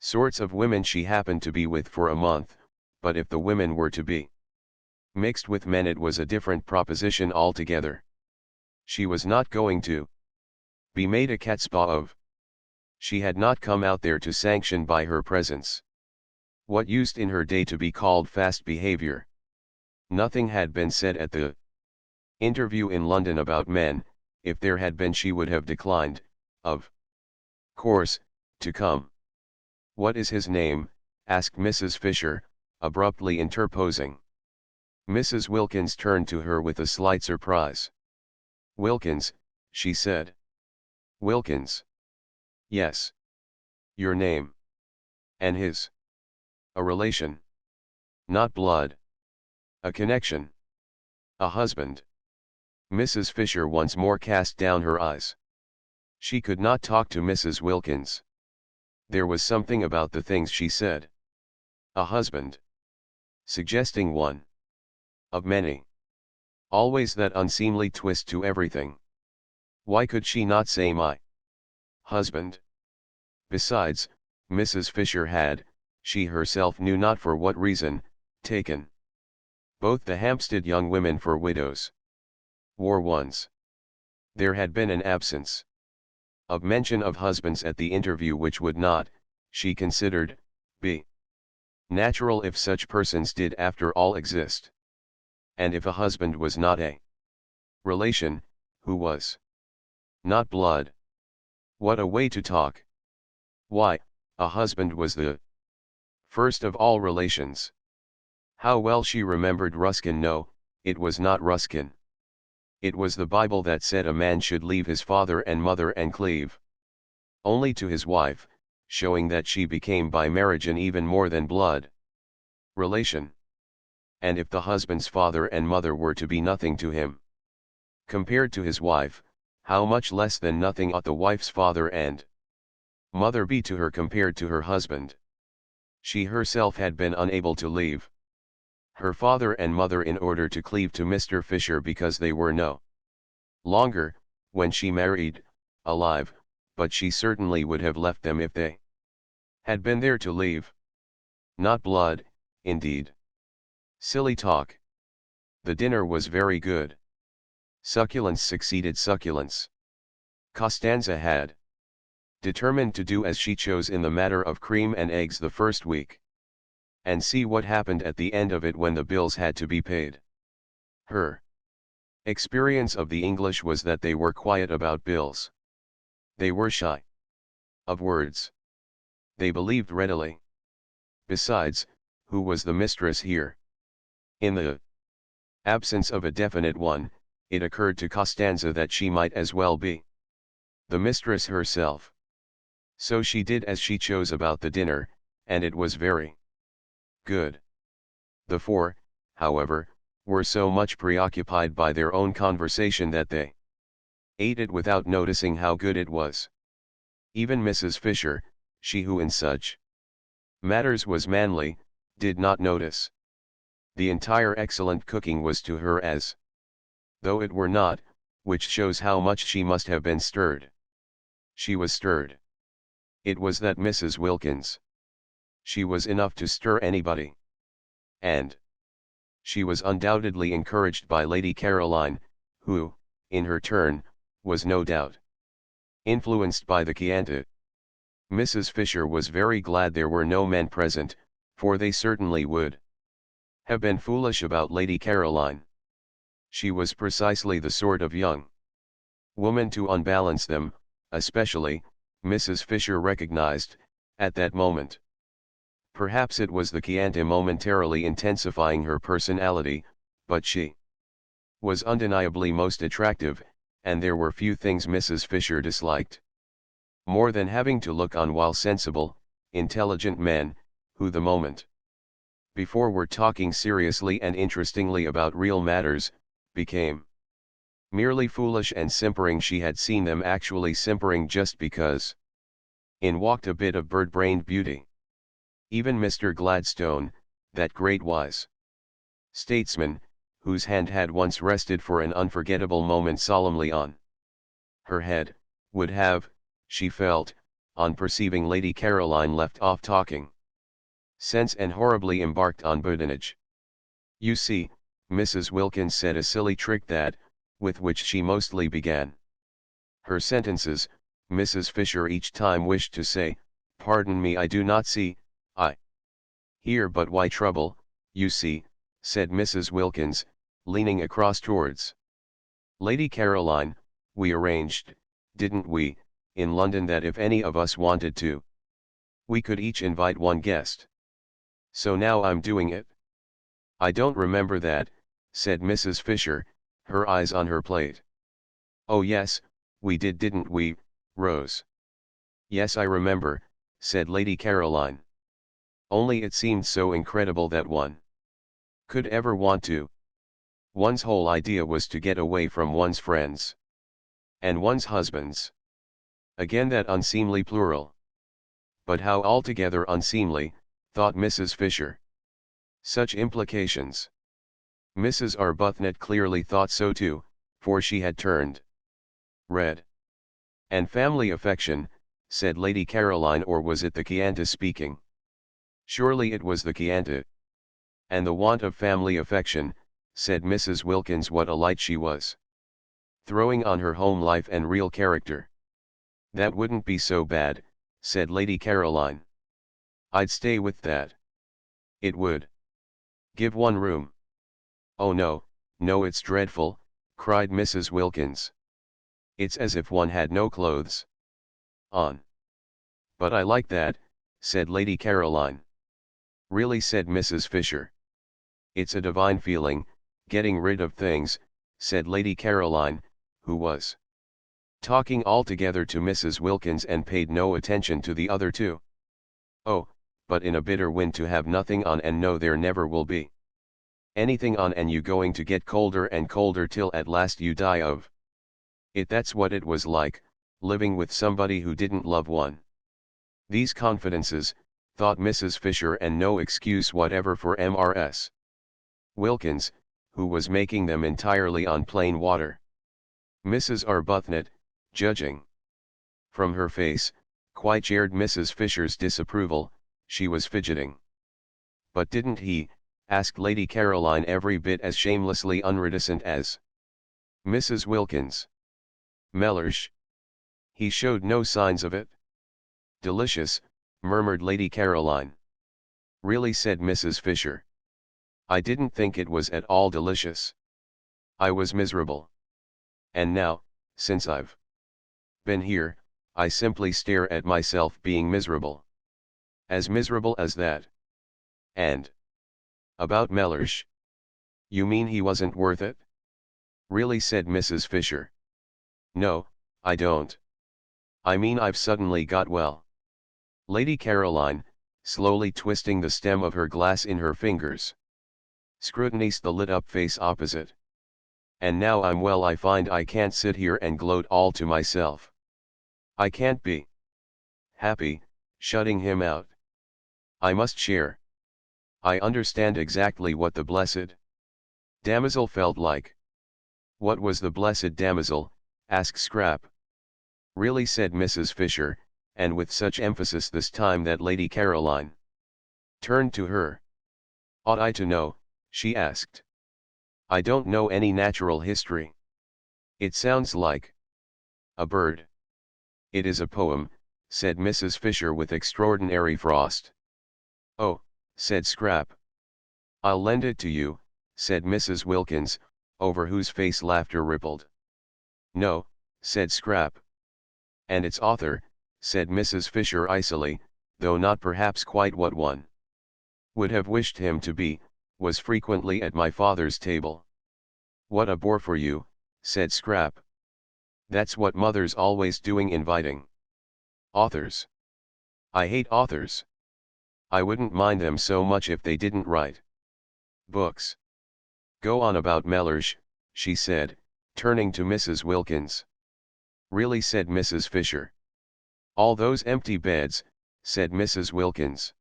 sorts of women she happened to be with for a month, but if the women were to be Mixed with men it was a different proposition altogether. She was not going to be made a catspaw of. She had not come out there to sanction by her presence what used in her day to be called fast behavior. Nothing had been said at the interview in London about men. If there had been she would have declined, of course, to come. "What is his name?" asked Mrs. Fisher, abruptly interposing. Mrs. Wilkins turned to her with a slight surprise. "Wilkins," she said. "Wilkins?" "Yes. Your name." "And his?" "A relation." "Not blood." "A connection." "A husband." Mrs. Fisher once more cast down her eyes. She could not talk to Mrs. Wilkins. There was something about the things she said. A husband. Suggesting one. Of many. Always that unseemly twist to everything. Why could she not say my husband? Besides, Mrs. Fisher had, she herself knew not for what reason, taken both the Hampstead young women for widows. War ones. There had been an absence of mention of husbands at the interview which would not, she considered, be natural if such persons did after all exist. And if a husband was not a relation, who was not blood? What a way to talk! Why, a husband was the first of all relations. How well she remembered Ruskin. No, it was not Ruskin. It was the Bible that said a man should leave his father and mother and cleave only to his wife, showing that she became by marriage an even more than blood relation. And if the husband's father and mother were to be nothing to him compared to his wife, how much less than nothing ought the wife's father and mother be to her compared to her husband? She herself had been unable to leave her father and mother in order to cleave to Mr. Fisher because they were no longer, when she married, alive, but she certainly would have left them if they had been there to leave. Not blood, indeed. Silly talk. The dinner was very good. Succulence succeeded succulence. Costanza had determined to do as she chose in the matter of cream and eggs the first week, and see what happened at the end of it when the bills had to be paid. Her experience of the English was that they were quiet about bills. They were shy of words. They believed readily. Besides, who was the mistress here? In the absence of a definite one, it occurred to Costanza that she might as well be the mistress herself. So she did as she chose about the dinner, and it was very good. The four, however, were so much preoccupied by their own conversation that they ate it without noticing how good it was. Even Mrs. Fisher, she who in such matters was manly, did not notice. The entire excellent cooking was to her as though it were not, which shows how much she must have been stirred. She was stirred. It was that Mrs. Wilkins. She was enough to stir anybody. And she was undoubtedly encouraged by Lady Caroline, who, in her turn, was no doubt influenced by the Chianti. Mrs. Fisher was very glad there were no men present, for they certainly would have been foolish about Lady Caroline. She was precisely the sort of young woman to unbalance them, especially, Mrs. Fisher recognized, at that moment. Perhaps it was the Chianti momentarily intensifying her personality, but she was undeniably most attractive, and there were few things Mrs. Fisher disliked more than having to look on while sensible, intelligent men, who the moment before were talking seriously and interestingly about real matters, became merely foolish and simpering. She had seen them actually simpering just because in walked a bit of bird-brained beauty. Even Mr. Gladstone, that great wise statesman, whose hand had once rested for an unforgettable moment solemnly on her head, would have, she felt, on perceiving Lady Caroline left off talking sense and horribly embarked on badinage. You see, Mrs. Wilkins said a silly trick that, with which she mostly began her sentences. Mrs. Fisher each time wished to say, "Pardon me, I do not see, I hear, but why trouble, you see," said Mrs. Wilkins, leaning across towards Lady Caroline. "We arranged, didn't we, in London, that if any of us wanted to, we could each invite one guest. So now I'm doing it." "I don't remember that," said Mrs. Fisher, her eyes on her plate. "Oh yes, we did, didn't we, Rose?" "Yes, I remember," said Lady Caroline. "Only it seemed so incredible that one could ever want to. One's whole idea was to get away from one's friends. And one's husbands. Again that unseemly plural. But how altogether unseemly," thought Mrs. Fisher. "Such implications." Mrs. Arbuthnot clearly thought so too, for she had turned red. "And family affection," said Lady Caroline, or was it the Chianti speaking? Surely it was the Chianti. "And the want of family affection," said Mrs. Wilkins. What a light she was throwing on her home life and real character. "That wouldn't be so bad," said Lady Caroline. "I'd stay with that." "It would give one room." "Oh no, no, it's dreadful," cried Mrs. Wilkins. "It's as if one had no clothes on." "But I like that," said Lady Caroline. "Really," said Mrs. Fisher. "It's a divine feeling, getting rid of things," said Lady Caroline, who was talking altogether to Mrs. Wilkins and paid no attention to the other two. "Oh, but in a bitter wind to have nothing on, and know there never will be anything on, and you going to get colder and colder till at last you die of it. That's what it was like, living with somebody who didn't love one." These confidences, thought Mrs. Fisher, and no excuse whatever for Mrs. Wilkins, who was making them entirely on plain water. Mrs. Arbuthnot, judging from her face, quite shared Mrs. Fisher's disapproval. She was fidgeting. "But didn't he?" asked Lady Caroline, every bit as shamelessly unreticent as Mrs. Wilkins. "Mellersh. He showed no signs of it." "Delicious," murmured Lady Caroline. "Really," said Mrs. Fisher. "I didn't think it was at all delicious. I was miserable. And now, since I've been here, I simply stare at myself being miserable. As miserable as that." "And about Mellersh? You mean he wasn't worth it?" "Really," said Mrs. Fisher. "No, I don't. I mean I've suddenly got well." Lady Caroline, slowly twisting the stem of her glass in her fingers, scrutinized the lit-up face opposite. "And now I'm well, I find I can't sit here and gloat all to myself. I can't be happy, shutting him out. I must share. I understand exactly what the blessed damsel felt like." "What was the blessed damsel?" asked Scrap. "Really," said Mrs. Fisher, and with such emphasis this time that Lady Caroline turned to her. "Ought I to know?" she asked. "I don't know any natural history." "It sounds like a bird." "It is a poem," said Mrs. Fisher with extraordinary frost. "Oh," said Scrap. "I'll lend it to you," said Mrs. Wilkins, over whose face laughter rippled. "No," said Scrap. "And its author," said Mrs. Fisher icily, though not perhaps quite what one would have wished him to be, "was frequently at my father's table." "What a bore for you," said Scrap. "That's what mother's always doing, inviting authors. I hate authors. I wouldn't mind them so much if they didn't write books. Go on about Mellersh," she said, turning to Mrs. Wilkins. "Really," said Mrs. Fisher. "All those empty beds," said Mrs. Wilkins.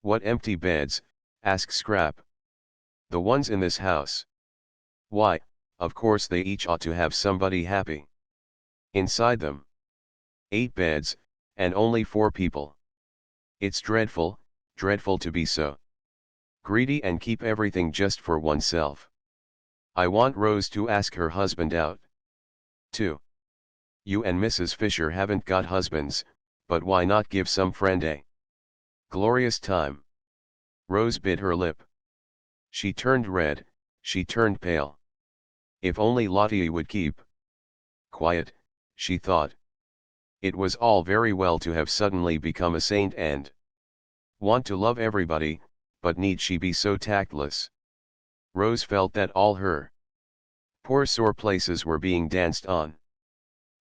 "What empty beds?" asked Scrap. "The ones in this house. Why, of course they each ought to have somebody happy inside them. 8 beds, and only 4 people. It's dreadful, dreadful to be so greedy and keep everything just for oneself." I want Rose to ask her husband out. 2. You and Mrs. Fisher haven't got husbands, but why not give some friend a glorious time? Rose bit her lip. She turned red, she turned pale. If only Lottie would keep quiet, she thought. It was all very well to have suddenly become a saint and want to love everybody, but need she be so tactless? Rose felt that all her poor sore places were being danced on.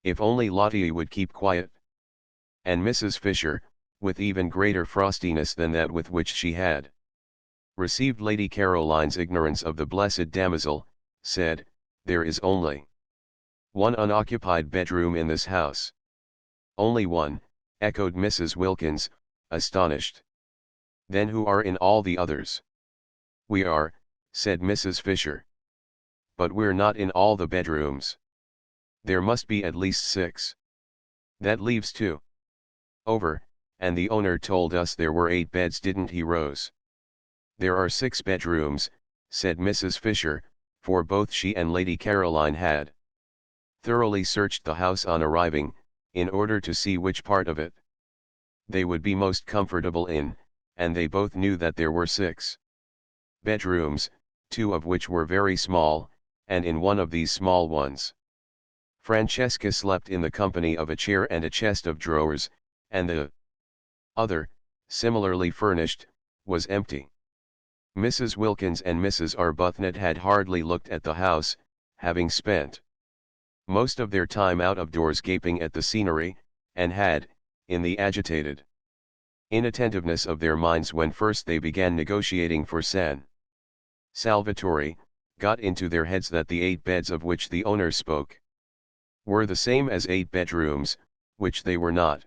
If only Lottie would keep quiet. And Mrs. Fisher, with even greater frostiness than that with which she had received Lady Caroline's ignorance of the blessed damosel, said, "There is only one unoccupied bedroom in this house." "Only one," echoed Mrs. Wilkins, astonished. "Then who are in all the others?" "We are," said Mrs. Fisher. "But we're not in all the bedrooms. There must be at least 6. That leaves 2. Over, and the owner told us there were 8 beds, didn't he, Rose?" "There are 6 bedrooms," said Mrs. Fisher, for both she and Lady Caroline had thoroughly searched the house on arriving, in order to see which part of it they would be most comfortable in, and they both knew that there were 6 bedrooms, 2 of which were very small, and in one of these small ones Francesca slept in the company of a chair and a chest of drawers, and the other, similarly furnished, was empty. Mrs. Wilkins and Mrs. Arbuthnot had hardly looked at the house, having spent most of their time out of doors gaping at the scenery, and had, in the agitated inattentiveness of their minds when first they began negotiating for San Salvatore, got into their heads that the 8 beds of which the owner spoke were the same as 8 bedrooms, which they were not.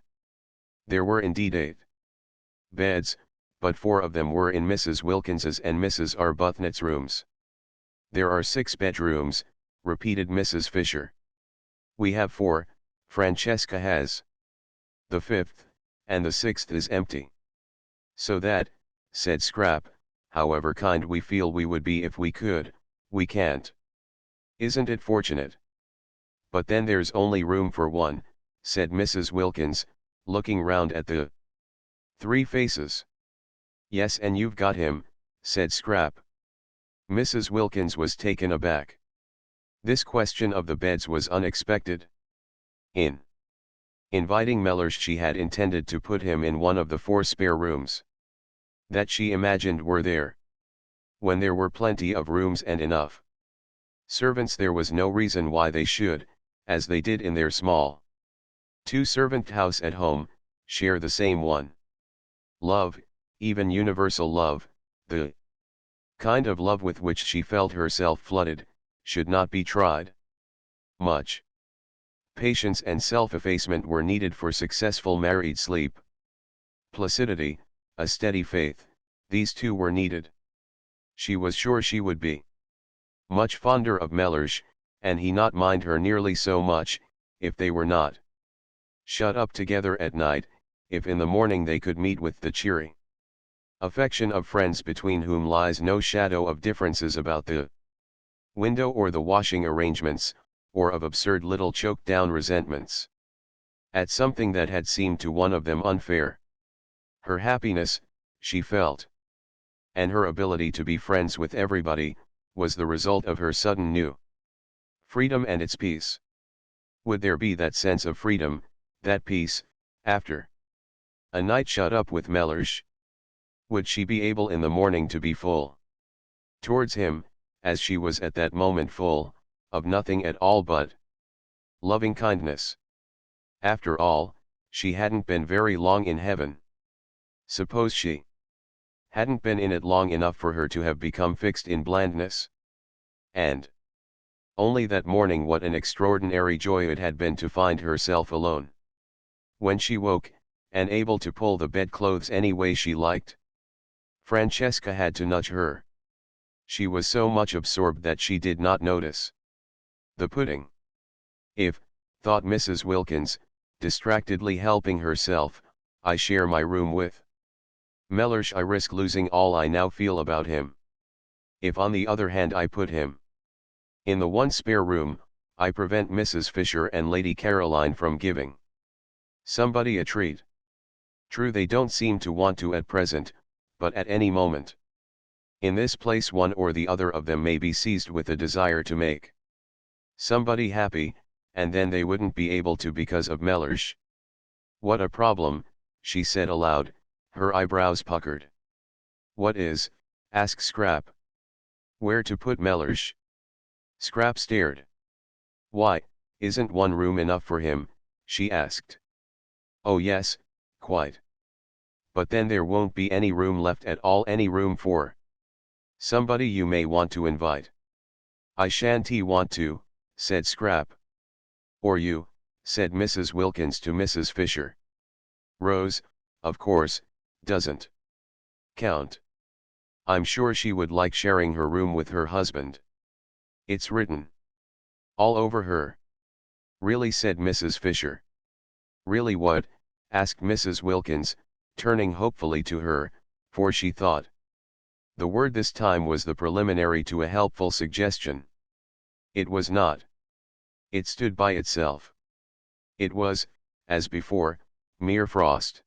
There were indeed 8 beds, but 4 of them were in Mrs. Wilkins's and Mrs. Arbuthnot's rooms. "There are 6 bedrooms," repeated Mrs. Fisher. "We have 4, Francesca has the 5th, and the 6th is empty." "So that," said Scrap, "however kind we feel we would be if we could, we can't. Isn't it fortunate?" "But then there's only room for 1, said Mrs. Wilkins, looking round at the 3 faces. "Yes, and you've got him," said Scrap. Mrs. Wilkins was taken aback. This question of the beds was unexpected. In inviting Mellersh she had intended to put him in one of the 4 spare rooms that she imagined were there. When there were plenty of rooms and enough servants, there was no reason why they should, as they did in their small 2-servant house at home, share the same one. Love, even universal love, the kind of love with which she felt herself flooded, should not be tried. Much patience and self-effacement were needed for successful married sleep. Placidity, a steady faith, these 2 were needed. She was sure she would be much fonder of Mellersh, and he not mind her nearly so much, if they were not shut up together at night, if in the morning they could meet with the cheery affection of friends between whom lies no shadow of differences about the window or the washing arrangements, or of absurd little choked-down resentments at something that had seemed to one of them unfair. Her happiness, she felt, and her ability to be friends with everybody, was the result of her sudden new freedom and its peace. Would there be that sense of freedom, that peace, after a night shut up with Mellersh? Would she be able in the morning to be full towards him, as she was at that moment full, of nothing at all but loving kindness? After all, she hadn't been very long in heaven. Suppose she hadn't been in it long enough for her to have become fixed in blandness? And only that morning what an extraordinary joy it had been to find herself alone. When she woke, and able to pull the bedclothes any way she liked, Francesca had to nudge her. She was so much absorbed that she did not notice the pudding. "If," thought Mrs. Wilkins, distractedly helping herself, "I share my room with Mellersh, I risk losing all I now feel about him. If on the other hand I put him In the one spare room, I prevent Mrs. Fisher and Lady Caroline from giving somebody a treat. True, they don't seem to want to at present, but at any moment. In this place one or the other of them may be seized with a desire to make somebody happy, and then they wouldn't be able to because of Mellersh. What a problem, she said aloud, her eyebrows puckered. What is? Asked Scrap. Where to put Mellersh? Scrap stared. Why, isn't one room enough for him? She asked. Oh yes, quite. But then there won't be any room left at all, any room for somebody you may want to invite. I shan't want to, said Scrap. Or you, said Mrs. Wilkins to Mrs. Fisher. Rose, of course, doesn't count. I'm sure she would like sharing her room with her husband. It's written all over her. Really, said Mrs. Fisher. Really what? Asked Mrs. Wilkins, turning hopefully to her, for she thought the word this time was the preliminary to a helpful suggestion. It was not. It stood by itself. It was, as before, mere frost.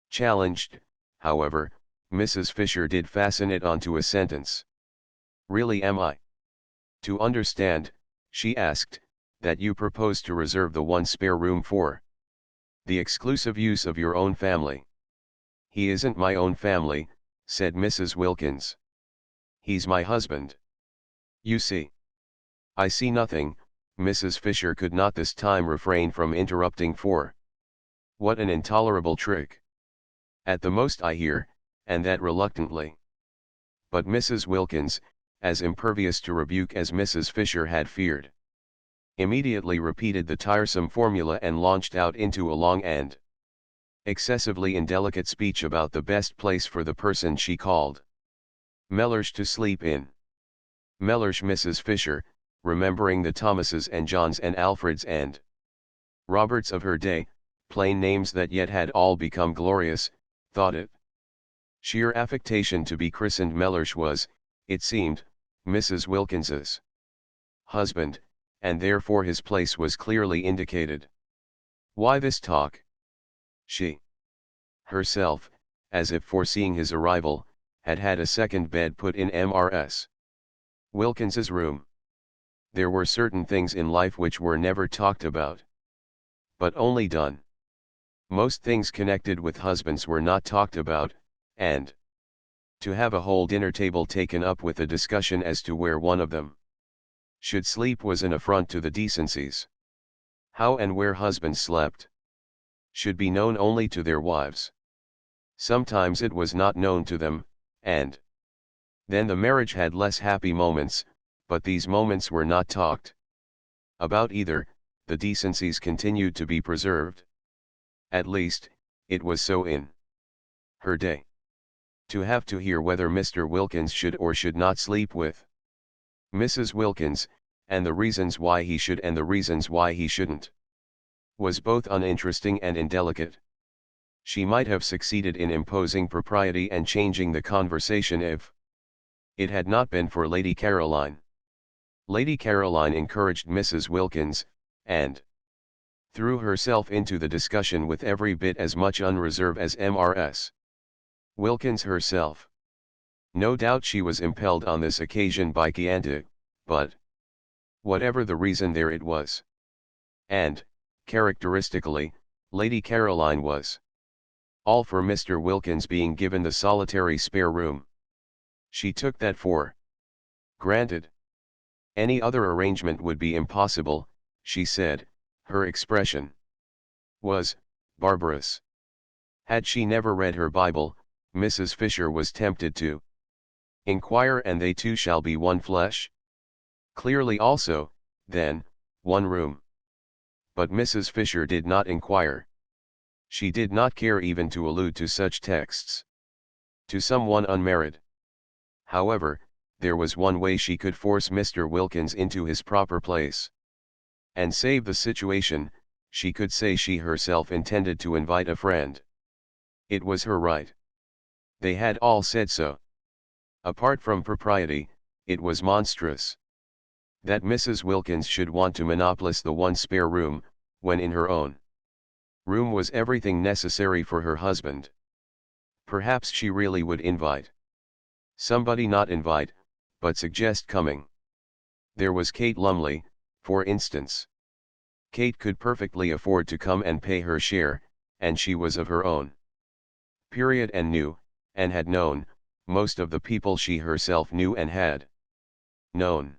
Challenged, however, Mrs. Fisher did fasten it onto a sentence. Really, am I to understand, she asked, that you propose to reserve the one spare room for the exclusive use of your own family? He isn't my own family, said Mrs. Wilkins. He's my husband. You see. I see nothing, Mrs. Fisher could not this time refrain from interrupting, for what an intolerable trick. At the most I hear, and that reluctantly. But Mrs. Wilkins, as impervious to rebuke as Mrs. Fisher had feared, immediately repeated the tiresome formula and launched out into a long and excessively indelicate speech about the best place for the person she called Mellersh to sleep in. Mellersh, Mrs. Fisher, remembering the Thomases and Johns and Alfreds and Roberts of her day, plain names that yet had all become glorious, thought it sheer affectation to be christened Mellersh was, it seemed, Mrs. Wilkins's husband, and therefore his place was clearly indicated. Why this talk? She herself, as if foreseeing his arrival, had had a second bed put in Mrs. Wilkins's room. There were certain things in life which were never talked about, but only done. Most things connected with husbands were not talked about, and to have a whole dinner table taken up with a discussion as to where one of them should sleep was an affront to the decencies. How and where husbands slept should be known only to their wives. Sometimes it was not known to them, and then the marriage had less happy moments, but these moments were not talked about either. The decencies continued to be preserved. At least, it was so in her day. To have to hear whether Mr. Wilkins should or should not sleep with Mrs. Wilkins, and the reasons why he should and the reasons why he shouldn't, was both uninteresting and indelicate. She might have succeeded in imposing propriety and changing the conversation if it had not been for Lady Caroline. Lady Caroline encouraged Mrs. Wilkins, and threw herself into the discussion with every bit as much unreserve as Mrs. Wilkins herself. No doubt she was impelled on this occasion by Enchanted, but whatever the reason, there it was. And, characteristically, Lady Caroline was all for Mr. Wilkins being given the solitary spare room. She took that for granted. Any other arrangement would be impossible, she said. Her expression was barbarous. Had she never read her Bible, Mrs. Fisher was tempted to inquire, and they two shall be one flesh? Clearly also, then, one room. But Mrs. Fisher did not inquire. She did not care even to allude to such texts to someone unmarried. However, there was one way she could force Mr. Wilkins into his proper place and save the situation. She could say she herself intended to invite a friend. It was her right. They had all said so. Apart from propriety, it was monstrous. That Mrs. Wilkins should want to monopolize the one spare room, when in her own room was everything necessary for her husband. Perhaps she really would invite somebody, not invite, but suggest coming. There was Kate Lumley, for instance. Kate could perfectly afford to come and pay her share, and she was of her own period and knew, and had known, most of the people she herself knew and had known.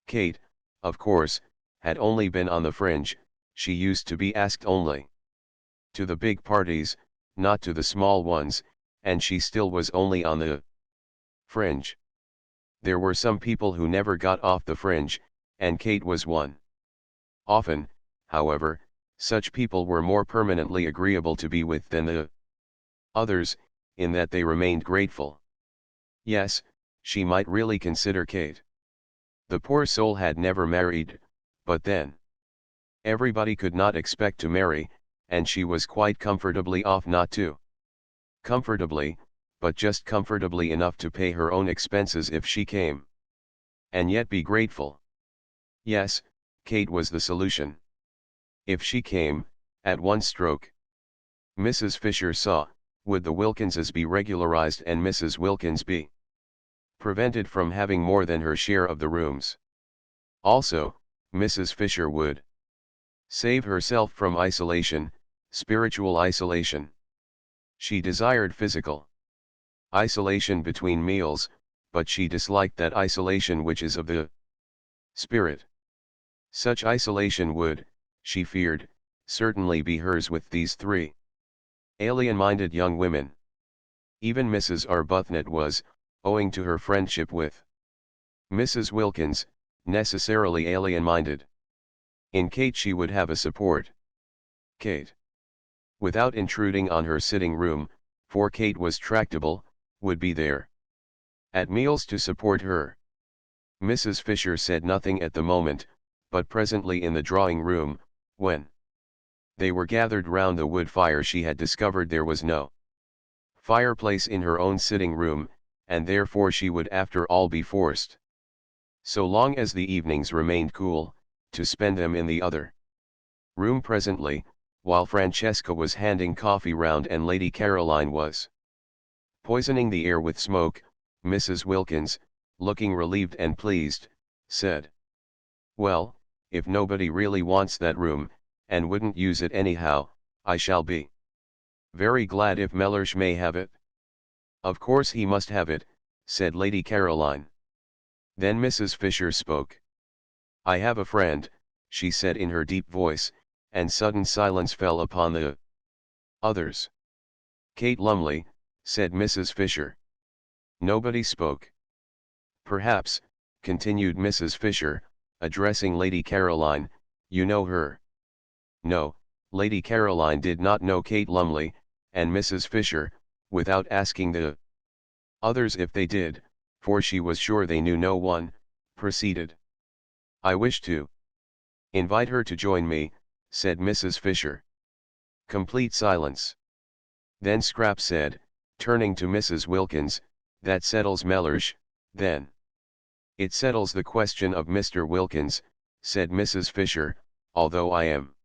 Kate, of course, had only been on the fringe. She used to be asked only to the big parties, not to the small ones, and she still was only on the fringe. There were some people who never got off the fringe, and Kate was one. Often, however, such people were more permanently agreeable to be with than the others, in that they remained grateful. Yes, she might really consider Kate. The poor soul had never married, but then everybody could not expect to marry, and she was quite comfortably off not to. Comfortably, but just comfortably enough to pay her own expenses if she came. And yet be grateful. Yes, Kate was the solution. If she came, at one stroke, Mrs. Fisher saw, would the Wilkinses be regularized and Mrs. Wilkins be prevented from having more than her share of the rooms. Also, Mrs. Fisher would save herself from isolation, spiritual isolation. She desired physical isolation between meals, but she disliked that isolation which is of the spirit. Such isolation would, she feared, certainly be hers with these three alien-minded young women. Even Mrs. Arbuthnot was, owing to her friendship with Mrs. Wilkins, necessarily alien-minded. In Kate she would have a support. Kate, without intruding on her sitting room, for Kate was tractable, would be there at meals to support her. Mrs. Fisher said nothing at the moment, but presently in the drawing room, when they were gathered round the wood fire, she had discovered there was no fireplace in her own sitting room, and therefore she would after all be forced, so long as the evenings remained cool, to spend them in the other room. Presently, while Francesca was handing coffee round and Lady Caroline was poisoning the air with smoke, Mrs. Wilkins, looking relieved and pleased, said, "Well, if nobody really wants that room, and wouldn't use it anyhow, I shall be very glad if Mellersh may have it." "Of course he must have it," said Lady Caroline. Then Mrs. Fisher spoke. "I have a friend," she said in her deep voice, and sudden silence fell upon the others. "Kate Lumley," said Mrs. Fisher. Nobody spoke. "Perhaps," continued Mrs. Fisher, addressing Lady Caroline, "you know her." No, Lady Caroline did not know Kate Lumley, and Mrs. Fisher, without asking the others if they did, for she was sure they knew no one, proceeded. "I wish to invite her to join me," said Mrs. Fisher. Complete silence. Then Scrap said, turning to Mrs. Wilkins, "That settles Mellersh, then." "It settles the question of Mr. Wilkins," said Mrs. Fisher, "although I am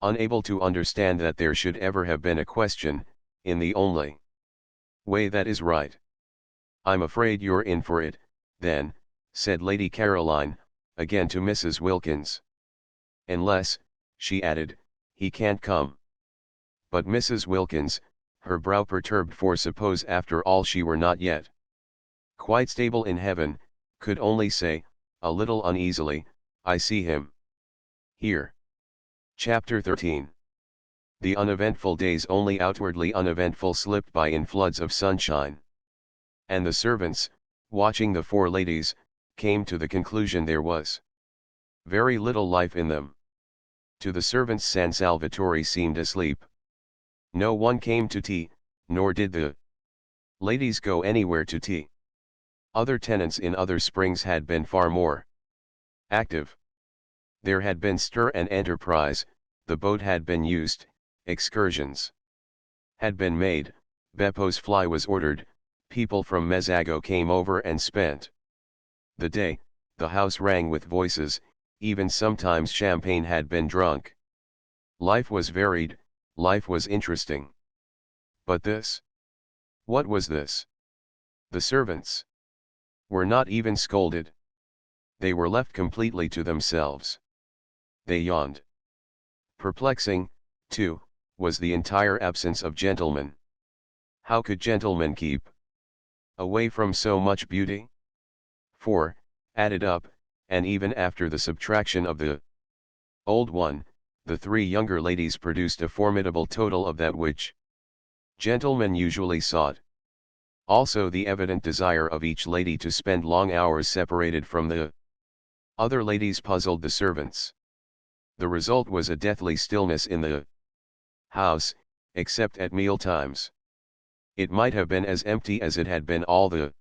unable to understand that there should ever have been a question, in the only way that is right." "I'm afraid you're in for it, then," said Lady Caroline, again to Mrs. Wilkins. "Unless," she added, "he can't come." But Mrs. Wilkins, her brow perturbed, for suppose after all she were not yet quite stable in heaven, could only say, a little uneasily, "I see him here." Chapter 13. The uneventful days, only outwardly uneventful, slipped by in floods of sunshine. And the servants, watching the four ladies, came to the conclusion there was very little life in them. To the servants San Salvatore seemed asleep. No one came to tea, nor did the ladies go anywhere to tea. Other tenants in other springs had been far more active. There had been stir and enterprise, the boat had been used, excursions had been made, Beppo's fly was ordered, people from Mezzago came over and spent the day, the house rang with voices, even sometimes champagne had been drunk. Life was varied, life was interesting. But this? What was this? The servants were not even scolded. They were left completely to themselves. They yawned. Perplexing, too, was the entire absence of gentlemen. How could gentlemen keep away from so much beauty? For, added up, and even after the subtraction of the old one, the three younger ladies produced a formidable total of that which gentlemen usually sought. Also the evident desire of each lady to spend long hours separated from the other ladies puzzled the servants. The result was a deathly stillness in the house, except at meal times. It might have been as empty as it had been all the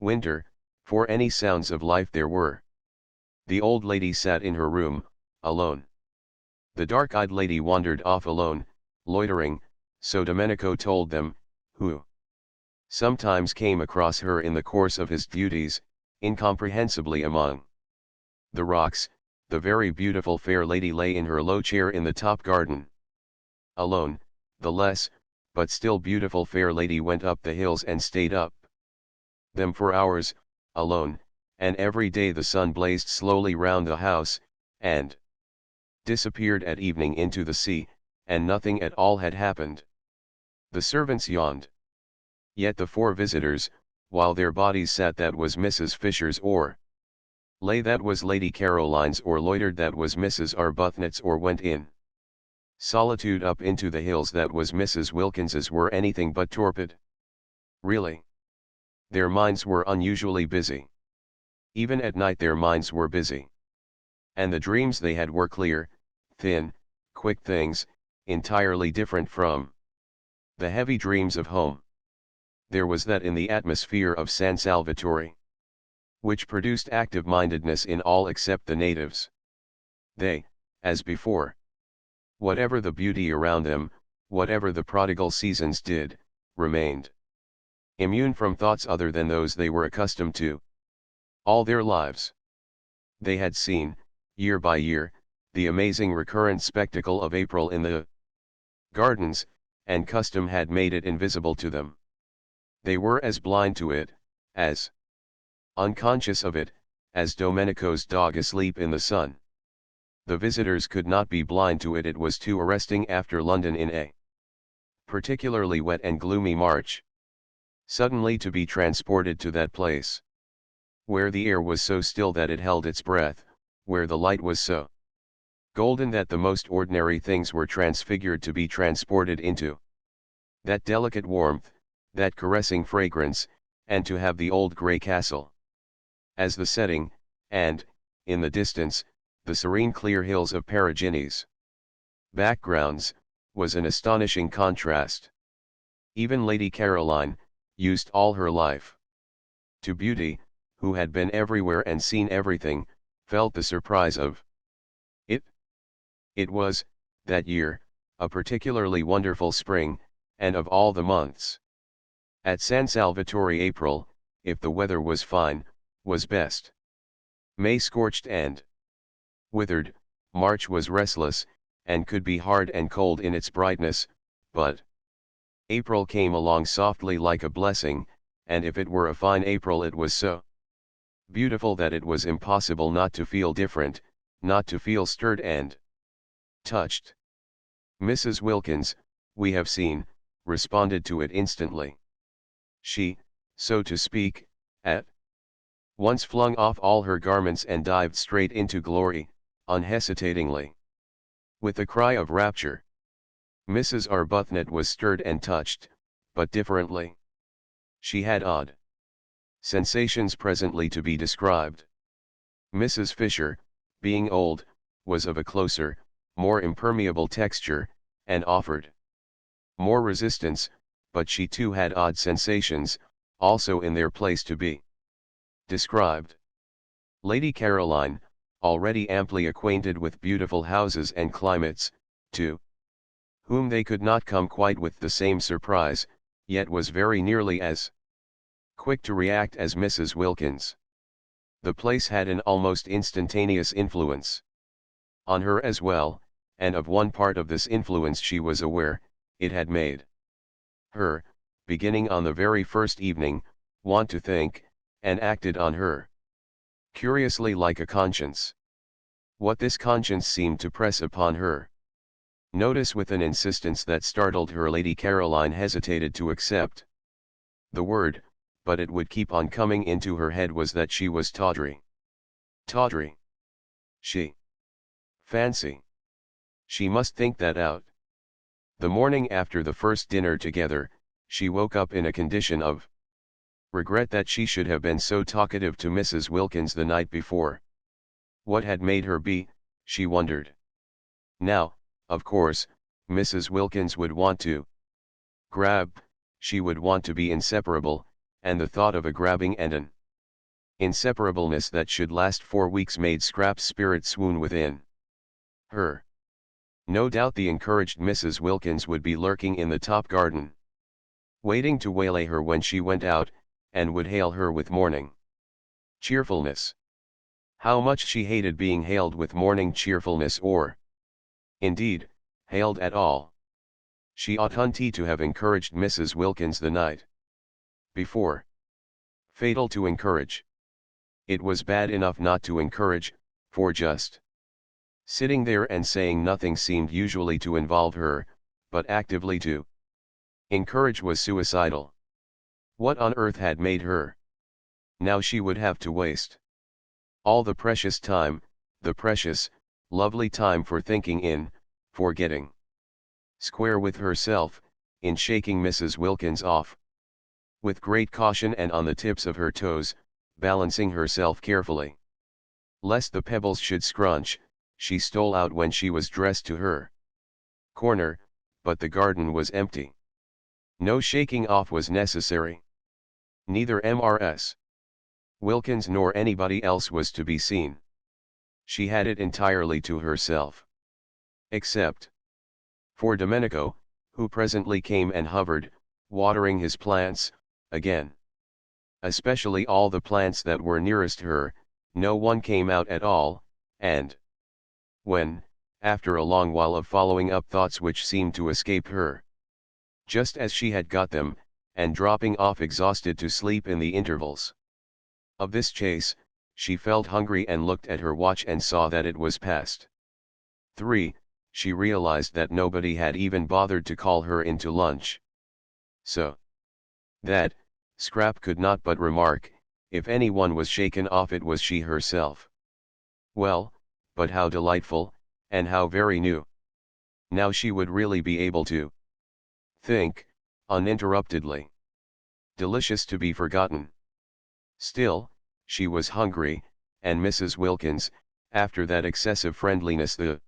winter, for any sounds of life there were. The old lady sat in her room, alone. The dark-eyed lady wandered off alone, loitering, so Domenico told them, who sometimes came across her in the course of his duties, incomprehensibly among the rocks. The very beautiful fair lady lay in her low chair in the top garden. Alone, the less, but still beautiful fair lady went up the hills and stayed up them for hours, alone, and every day the sun blazed slowly round the house, and disappeared at evening into the sea, and nothing at all had happened. The servants yawned. Yet the four visitors, while their bodies sat that was Mrs. Fisher's or lay that was Lady Caroline's or loitered that was Mrs. Arbuthnot's or went in solitude up into the hills that was Mrs. Wilkins's were anything but torpid. Really. Their minds were unusually busy. Even at night their minds were busy. And the dreams they had were clear, thin, quick things, entirely different from the heavy dreams of home. There was that in the atmosphere of San Salvatore which produced active-mindedness in all except the natives. They, as before, whatever the beauty around them, whatever the prodigal seasons did, remained immune from thoughts other than those they were accustomed to. All their lives, they had seen, year by year, the amazing recurrent spectacle of April in the gardens, and custom had made it invisible to them. They were as blind to it, as unconscious of it, as Domenico's dog asleep in the sun. The visitors could not be blind to it. It was too arresting after London in a particularly wet and gloomy March. Suddenly to be transported to that place, where the air was so still that it held its breath, where the light was so golden that the most ordinary things were transfigured, to be transported into that delicate warmth, that caressing fragrance, and to have the old grey castle as the setting, and, in the distance, the serene clear hills of Perugini's backgrounds, was an astonishing contrast. Even Lady Caroline, used all her life to beauty, who had been everywhere and seen everything, felt the surprise of it. It was, that year, a particularly wonderful spring, and of all the months at San Salvatore April, if the weather was fine, was best. May scorched and withered, March was restless, and could be hard and cold in its brightness, but April came along softly like a blessing, and if it were a fine April it was so beautiful that it was impossible not to feel different, not to feel stirred and touched. Mrs. Wilkins, we have seen, responded to it instantly. She, so to speak, at once flung off all her garments and dived straight into glory, unhesitatingly. With a cry of rapture, Mrs. Arbuthnot was stirred and touched, but differently. She had odd sensations presently to be described. Mrs. Fisher, being old, was of a closer, more impermeable texture, and offered more resistance, but she too had odd sensations, also in their place to be described. Lady Caroline, already amply acquainted with beautiful houses and climates, to whom they could not come quite with the same surprise, yet was very nearly as quick to react as Mrs. Wilkins. The place had an almost instantaneous influence on her as well, and of one part of this influence she was aware. It had made her, beginning on the very first evening, want to think, and acted on her. Curiously like a conscience. What this conscience seemed to press upon her. Notice with an insistence that startled her, Lady Caroline hesitated to accept the word, but it would keep on coming into her head, was that she was tawdry. Tawdry. She. Fancy. She must think that out. The morning after the first dinner together, she woke up in a condition of regret that she should have been so talkative to Mrs. Wilkins the night before. What had made her be, she wondered. Now, of course, Mrs. Wilkins would want to grab, she would want to be inseparable, and the thought of a grabbing and an inseparableness that should last 4 weeks made Scrap's spirit swoon within her. No doubt the encouraged Mrs. Wilkins would be lurking in the top garden, waiting to waylay her when she went out, and would hail her with morning cheerfulness. How much she hated being hailed with morning cheerfulness, or, indeed, hailed at all. She oughtn't to have encouraged Mrs. Wilkins the night before. Fatal to encourage. It was bad enough not to encourage, for just sitting there and saying nothing seemed usually to involve her, but actively to encourage was suicidal. What on earth had made her? Now she would have to waste all the precious time, the precious, lovely time for thinking in, for getting square with herself, in shaking Mrs. Wilkins off. With great caution and on the tips of her toes, balancing herself carefully, lest the pebbles should scrunch, she stole out when she was dressed to her corner, but the garden was empty. No shaking off was necessary. Neither Mrs. Wilkins nor anybody else was to be seen. She had it entirely to herself. Except for Domenico, who presently came and hovered, watering his plants, again. Especially all the plants that were nearest her, no one came out at all, and when, after a long while of following up thoughts which seemed to escape her, just as she had got them, and dropping off exhausted to sleep in the intervals of this chase, she felt hungry and looked at her watch and saw that it was past 3, she realized that nobody had even bothered to call her in to lunch. So that, Scrap could not but remark, if anyone was shaken off it was she herself. Well, but how delightful, and how very new. Now she would really be able to think, uninterruptedly. Delicious to be forgotten. Still, she was hungry, and Mrs. Wilkins, after that excessive friendliness the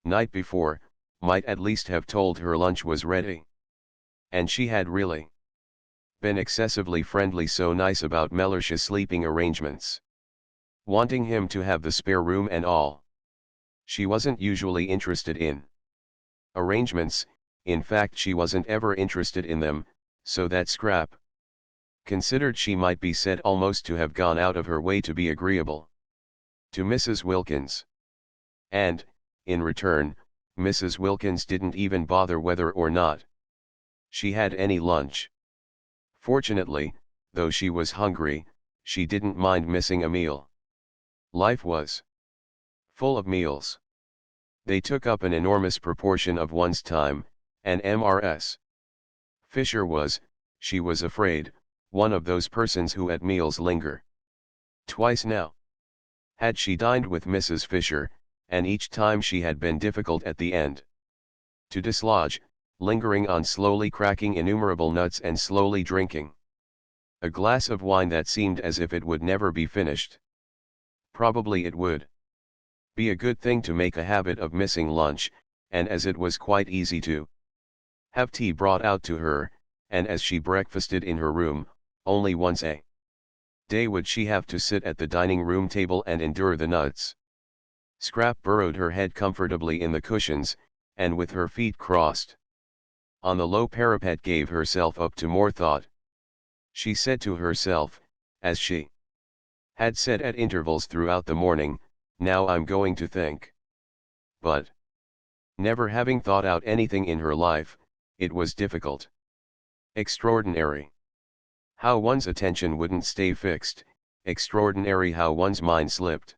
night before, might at least have told her lunch was ready. And she had really been excessively friendly, so nice about Mellersh's sleeping arrangements. Wanting him to have the spare room and all. She wasn't usually interested in arrangements, in fact she wasn't ever interested in them, so that Scrap considered she might be said almost to have gone out of her way to be agreeable to Mrs. Wilkins. And, in return, Mrs. Wilkins didn't even bother whether or not she had any lunch. Fortunately, though she was hungry, she didn't mind missing a meal. Life was full of meals. They took up an enormous proportion of one's time, and Mrs. Fisher was, she was afraid, one of those persons who at meals linger. Twice now had she dined with Mrs. Fisher, and each time she had been difficult at the end to dislodge, lingering on slowly cracking innumerable nuts and slowly drinking a glass of wine that seemed as if it would never be finished. Probably it would be a good thing to make a habit of missing lunch, and as it was quite easy to have tea brought out to her, and as she breakfasted in her room, only once a day would she have to sit at the dining room table and endure the nuts. Scrap burrowed her head comfortably in the cushions, and with her feet crossed on the low parapet gave herself up to more thought. She said to herself, as she Had said at intervals throughout the morning, "Now I'm going to think." But, never having thought out anything in her life, it was difficult. Extraordinary. How one's attention wouldn't stay fixed, extraordinary how one's mind slipped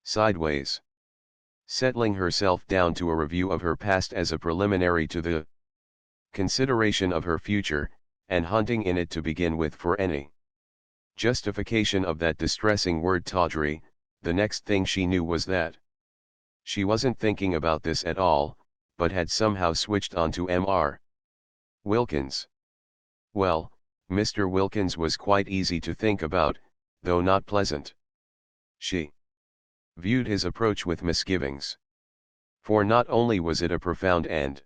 sideways. Settling herself down to a review of her past as a preliminary to the consideration of her future, and hunting in it to begin with for any justification of that distressing word tawdry, the next thing she knew was that she wasn't thinking about this at all, but had somehow switched on to Mr. Wilkins. Well, Mr. Wilkins was quite easy to think about, though not pleasant. She viewed his approach with misgivings. For not only was it a profound and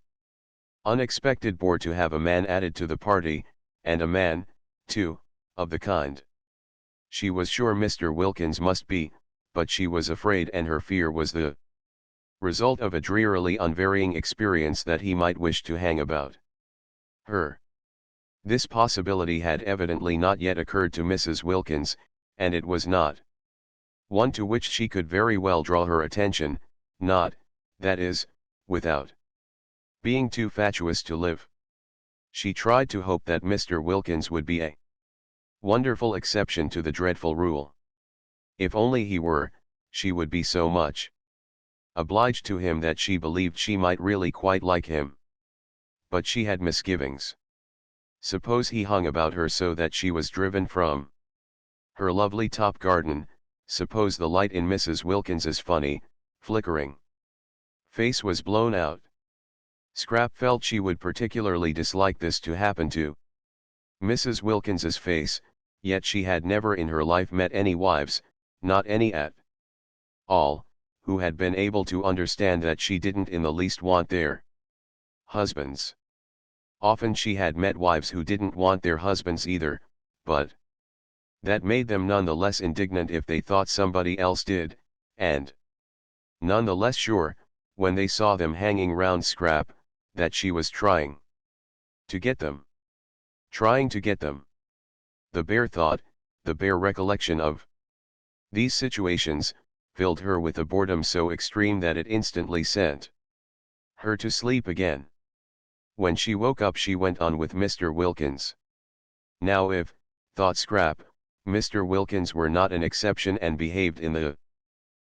unexpected bore to have a man added to the party, and a man, too, of the kind she was sure Mr. Wilkins must be, but she was afraid, and her fear was the result of a drearily unvarying experience that he might wish to hang about her. This possibility had evidently not yet occurred to Mrs. Wilkins, and it was not one to which she could very well draw her attention, not, that is, without being too fatuous to live. She tried to hope that Mr. Wilkins would be a wonderful exception to the dreadful rule. If only he were, she would be so much obliged to him that she believed she might really quite like him. But she had misgivings. Suppose he hung about her so that she was driven from her lovely top garden, suppose the light in Mrs. Wilkins's funny, flickering face was blown out. Scrap felt she would particularly dislike this to happen to Mrs. Wilkins's face, yet she had never in her life met any wives, not any at all, who had been able to understand that she didn't in the least want their husbands. Often she had met wives who didn't want their husbands either, but that made them none the less indignant if they thought somebody else did, and none the less sure, when they saw them hanging round Scrap, that she was trying to get them. Trying to get them. The bare thought, the bare recollection of these situations, filled her with a boredom so extreme that it instantly sent her to sleep again. When she woke up she went on with Mr. Wilkins. Now if, thought Scrap, Mr. Wilkins were not an exception and behaved in the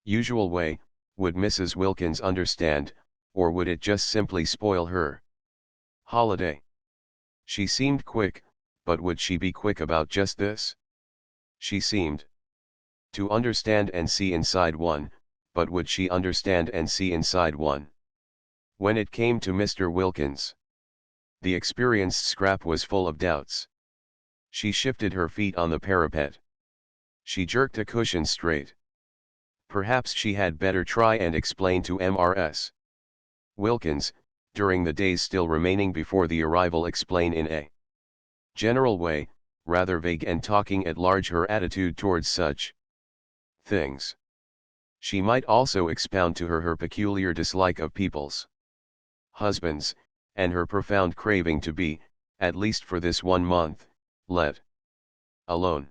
usual way, would Mrs. Wilkins understand, or would it just simply spoil her holiday? She seemed quick, but would she be quick about just this? She seemed to understand and see inside one, but would she understand and see inside one? When it came to Mr. Wilkins, the experienced Scrap was full of doubts. She shifted her feet on the parapet. She jerked a cushion straight. Perhaps she had better try and explain to Mrs. Wilkins, during the days still remaining before the arrival, explain in a general way, rather vague and talking at large, her attitude towards such things. She might also expound to her peculiar dislike of people's husbands, and her profound craving to be, at least for this 1 month, let alone.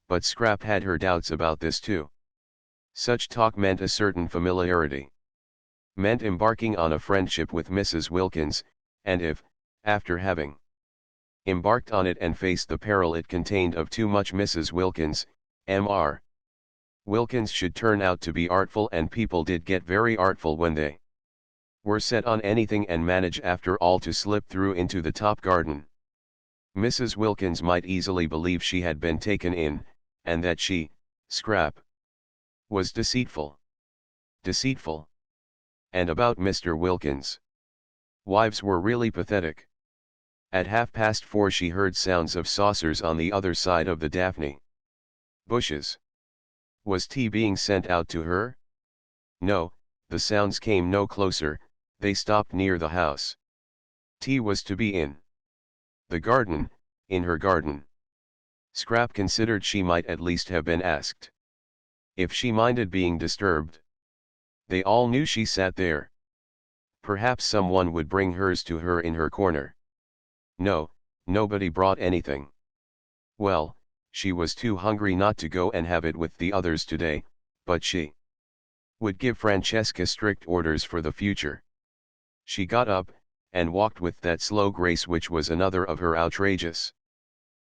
But Scrap had her doubts about this too. Such talk meant a certain familiarity. Meant embarking on a friendship with Mrs. Wilkins, and if, after having embarked on it and faced the peril it contained of too much Mrs. Wilkins, Mr. Wilkins should turn out to be artful, and people did get very artful when they were set on anything and manage after all to slip through into the top garden, Mrs. Wilkins might easily believe she had been taken in, and that she, Scrap, was deceitful. Deceitful. And about Mr. Wilkins. Wives were really pathetic. At 4:30 she heard sounds of saucers on the other side of the daphne bushes. Was tea being sent out to her? No, the sounds came no closer, they stopped near the house. Tea was to be in the garden, in her garden. Scrap considered she might at least have been asked if she minded being disturbed. They all knew she sat there. Perhaps someone would bring hers to her in her corner. No, nobody brought anything. Well, She was too hungry not to go and have it with the others today, but she would give Francesca strict orders for the future. She got up, and walked with that slow grace which was another of her outrageous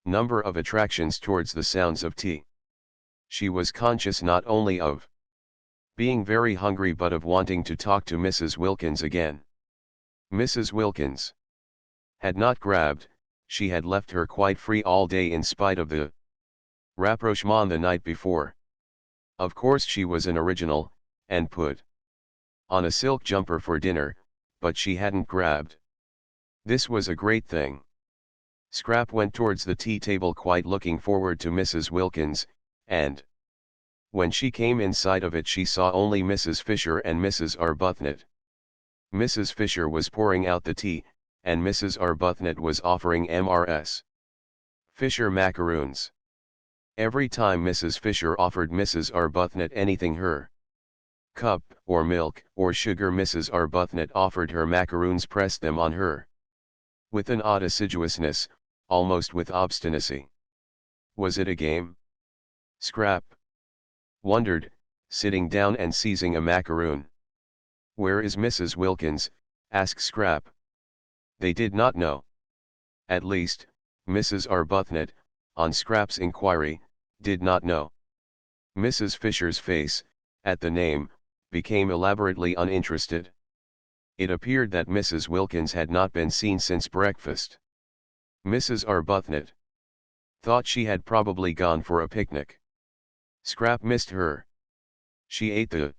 number of attractions towards the sounds of tea. She was conscious not only of being very hungry but of wanting to talk to Mrs. Wilkins again. Mrs. Wilkins had not grabbed, she had left her quite free all day in spite of the rapprochement the night before. Of course she was an original, and put on a silk jumper for dinner, but she hadn't grabbed. This was a great thing. Scrap went towards the tea table quite looking forward to Mrs. Wilkins, and when she came in sight of it she saw only Mrs. Fisher and Mrs. Arbuthnot. Mrs. Fisher was pouring out the tea, and Mrs. Arbuthnot was offering Mrs. Fisher macaroons. Every time Mrs. Fisher offered Mrs. Arbuthnot anything, her cup, or milk, or sugar, Mrs. Arbuthnot offered her macaroons, pressed them on her with an odd assiduousness, almost with obstinacy. Was it a game? Scrap wondered, sitting down and seizing a macaroon. "Where is Mrs. Wilkins?" asked Scrap. They did not know. At least, Mrs. Arbuthnot, on Scrap's inquiry, did not know. Mrs. Fisher's face, at the name, became elaborately uninterested. It appeared that Mrs. Wilkins had not been seen since breakfast. Mrs. Arbuthnot thought she had probably gone for a picnic. Scrap missed her. She ate the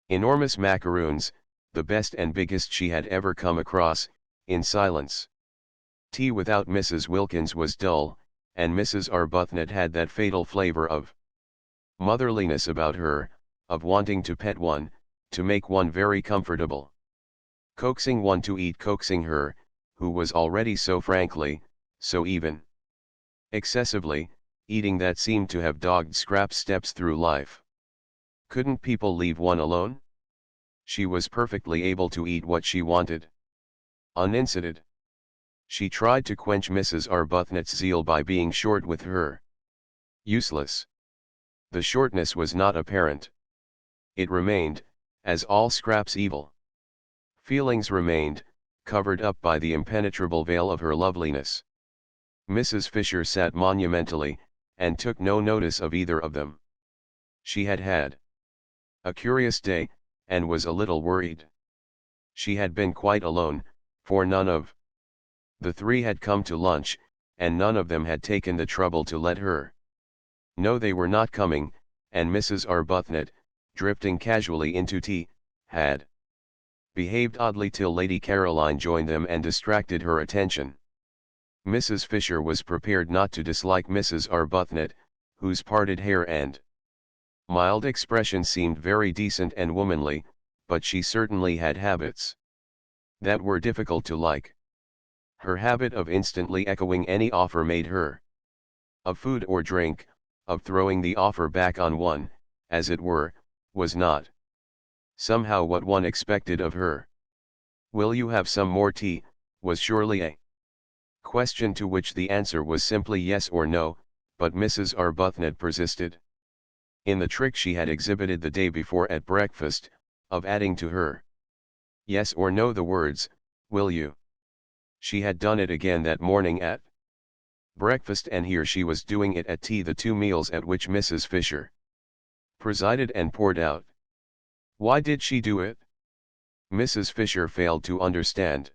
enormous macaroons, the best and biggest she had ever come across, in silence. Tea without Mrs. Wilkins was dull, and Mrs. Arbuthnot had that fatal flavor of motherliness about her, of wanting to pet one, to make one very comfortable. Coaxing one to eat, coaxing her, who was already so frankly, so even excessively, eating, that seemed to have dogged Scrap's steps through life. Couldn't people leave one alone? She was perfectly able to eat what she wanted, unincited. She tried to quench Mrs. Arbuthnot's zeal by being short with her. Useless. The shortness was not apparent. It remained, as all Scrap's evil feelings remained, covered up by the impenetrable veil of her loveliness. Mrs. Fisher sat monumentally, and took no notice of either of them. She had had a curious day, and was a little worried. She had been quite alone, for none of the three had come to lunch, and none of them had taken the trouble to let her know they were not coming, and Mrs. Arbuthnot, drifting casually into tea, had behaved oddly till Lady Caroline joined them and distracted her attention. Mrs. Fisher was prepared not to dislike Mrs. Arbuthnot, whose parted hair and mild expression seemed very decent and womanly, but she certainly had habits that were difficult to like. Her habit of instantly echoing any offer made her of food or drink, of throwing the offer back on one, as it were, was not somehow what one expected of her. "Will you have some more tea?" was surely a question to which the answer was simply yes or no, but Mrs. Arbuthnot persisted in the trick she had exhibited the day before at breakfast, of adding to her yes or no the words, "Will you?" She had done it again that morning at breakfast, and here she was doing it at tea, the two meals at which Mrs. Fisher presided and poured out. Why did she do it? Mrs. Fisher failed to understand.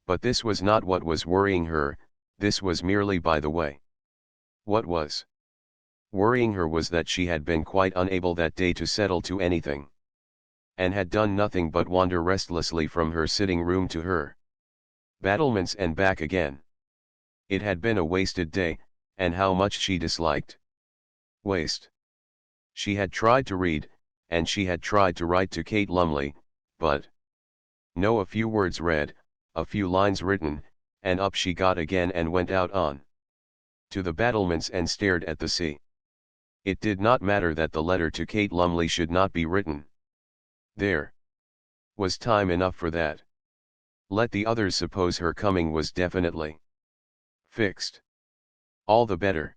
But this was not what was worrying her, this was merely by the way. What was worrying her was that she had been quite unable that day to settle to anything, and had done nothing but wander restlessly from her sitting room to her battlements and back again. It had been a wasted day, and how much she disliked waste. She had tried to read, and she had tried to write to Kate Lumley, but no, a few words read, a few lines written, and up she got again and went out on to the battlements and stared at the sea. It did not matter that the letter to Kate Lumley should not be written. There was time enough for that. Let the others suppose her coming was definitely fixed. All the better.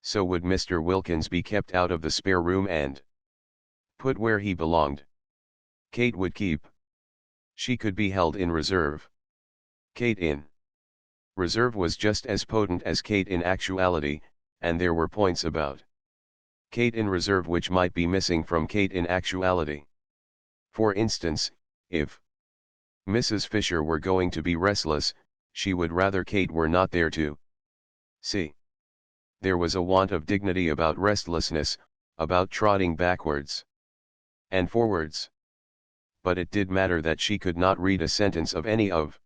So would Mr. Wilkins be kept out of the spare room and put where he belonged. Kate would keep. She could be held in reserve. Kate in reserve was just as potent as Kate in actuality, and there were points about Kate in reserve which might be missing from Kate in actuality. For instance, if Mrs. Fisher were going to be restless, she would rather Kate were not there to see. There was a want of dignity about restlessness, about trotting backwards and forwards. But it did matter that she could not read a sentence of any of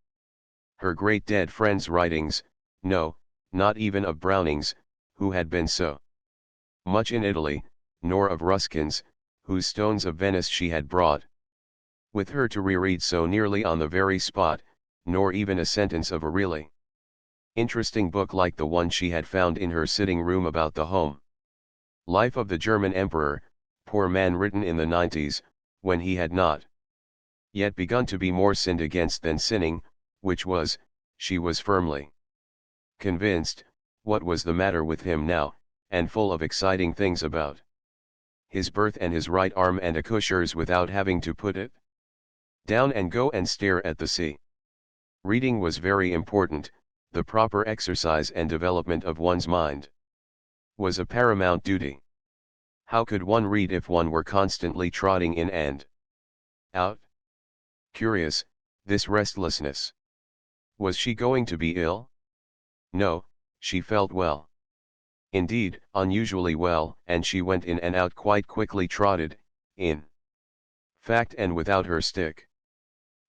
her great dead friends' writings, no, not even of Browning's, who had been so much in Italy, nor of Ruskin's, whose Stones of Venice she had brought with her to reread so nearly on the very spot, nor even a sentence of a really interesting book like the one she had found in her sitting room about the home life of the German Emperor, poor man, written in the 90s, when he had not yet begun to be more sinned against than sinning, which was, she was firmly convinced, what was the matter with him now, and full of exciting things about his birth and his right arm and accoucheurs without having to put it down and go and stare at the sea. Reading was very important, the proper exercise and development of one's mind was a paramount duty. How could one read if one were constantly trotting in and out? Curious, this restlessness. Was she going to be ill? No, she felt well. Indeed, unusually well, and she went in and out quite quickly, trotted, in fact, and without her stick.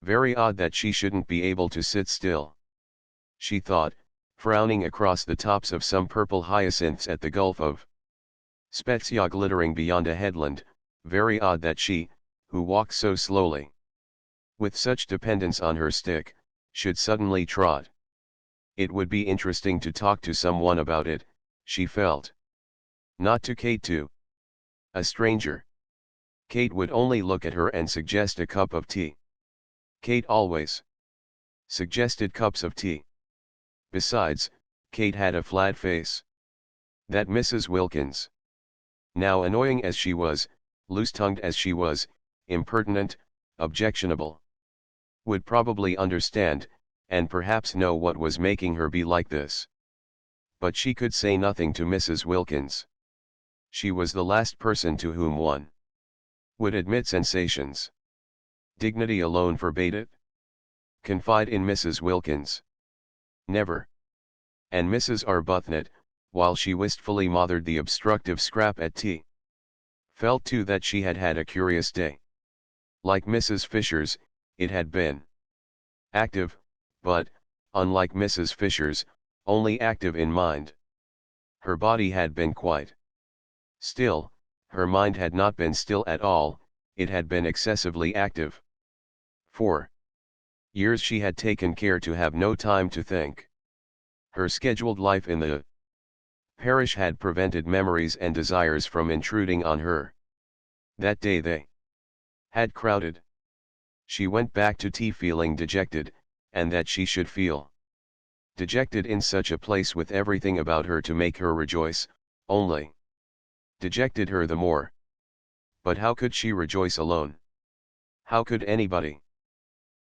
Very odd that she shouldn't be able to sit still, she thought, frowning across the tops of some purple hyacinths at the Gulf of Spezia glittering beyond a headland. Very odd that she, who walked so slowly, with such dependence on her stick, should suddenly trot. It would be interesting to talk to someone about it, she felt. Not to Kate, to a stranger. Kate would only look at her and suggest a cup of tea. Kate always suggested cups of tea. Besides, Kate had a flat face. That Mrs. Wilkins, now annoying as she was, loose-tongued as she was, impertinent, objectionable, would probably understand, and perhaps know what was making her be like this. But she could say nothing to Mrs. Wilkins. She was the last person to whom one would admit sensations. Dignity alone forbade it. Confide in Mrs. Wilkins? Never. And Mrs. Arbuthnot, while she wistfully mothered the obstructive scrap at tea, felt too that she had had a curious day. Like Mrs. Fisher's, it had been active, but, unlike Mrs. Fisher's, only active in mind. Her body had been quite still, her mind had not been still at all, it had been excessively active. For years she had taken care to have no time to think. Her scheduled life in the parish had prevented memories and desires from intruding on her. That day they had crowded. She went back to tea feeling dejected, and that she should feel dejected in such a place with everything about her to make her rejoice, only dejected her the more. But how could she rejoice alone? How could anybody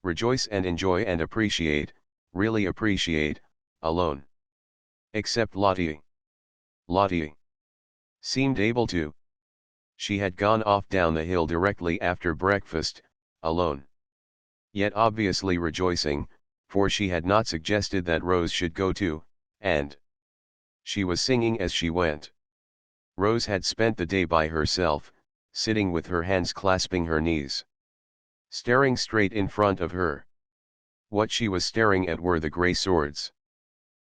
rejoice and enjoy and appreciate, really appreciate, alone? Except Lottie. Lottie seemed able to. She had gone off down the hill directly after breakfast, alone. Yet obviously rejoicing, for she had not suggested that Rose should go too, and she was singing as she went. Rose had spent the day by herself, sitting with her hands clasping her knees, staring straight in front of her. What she was staring at were the grey swords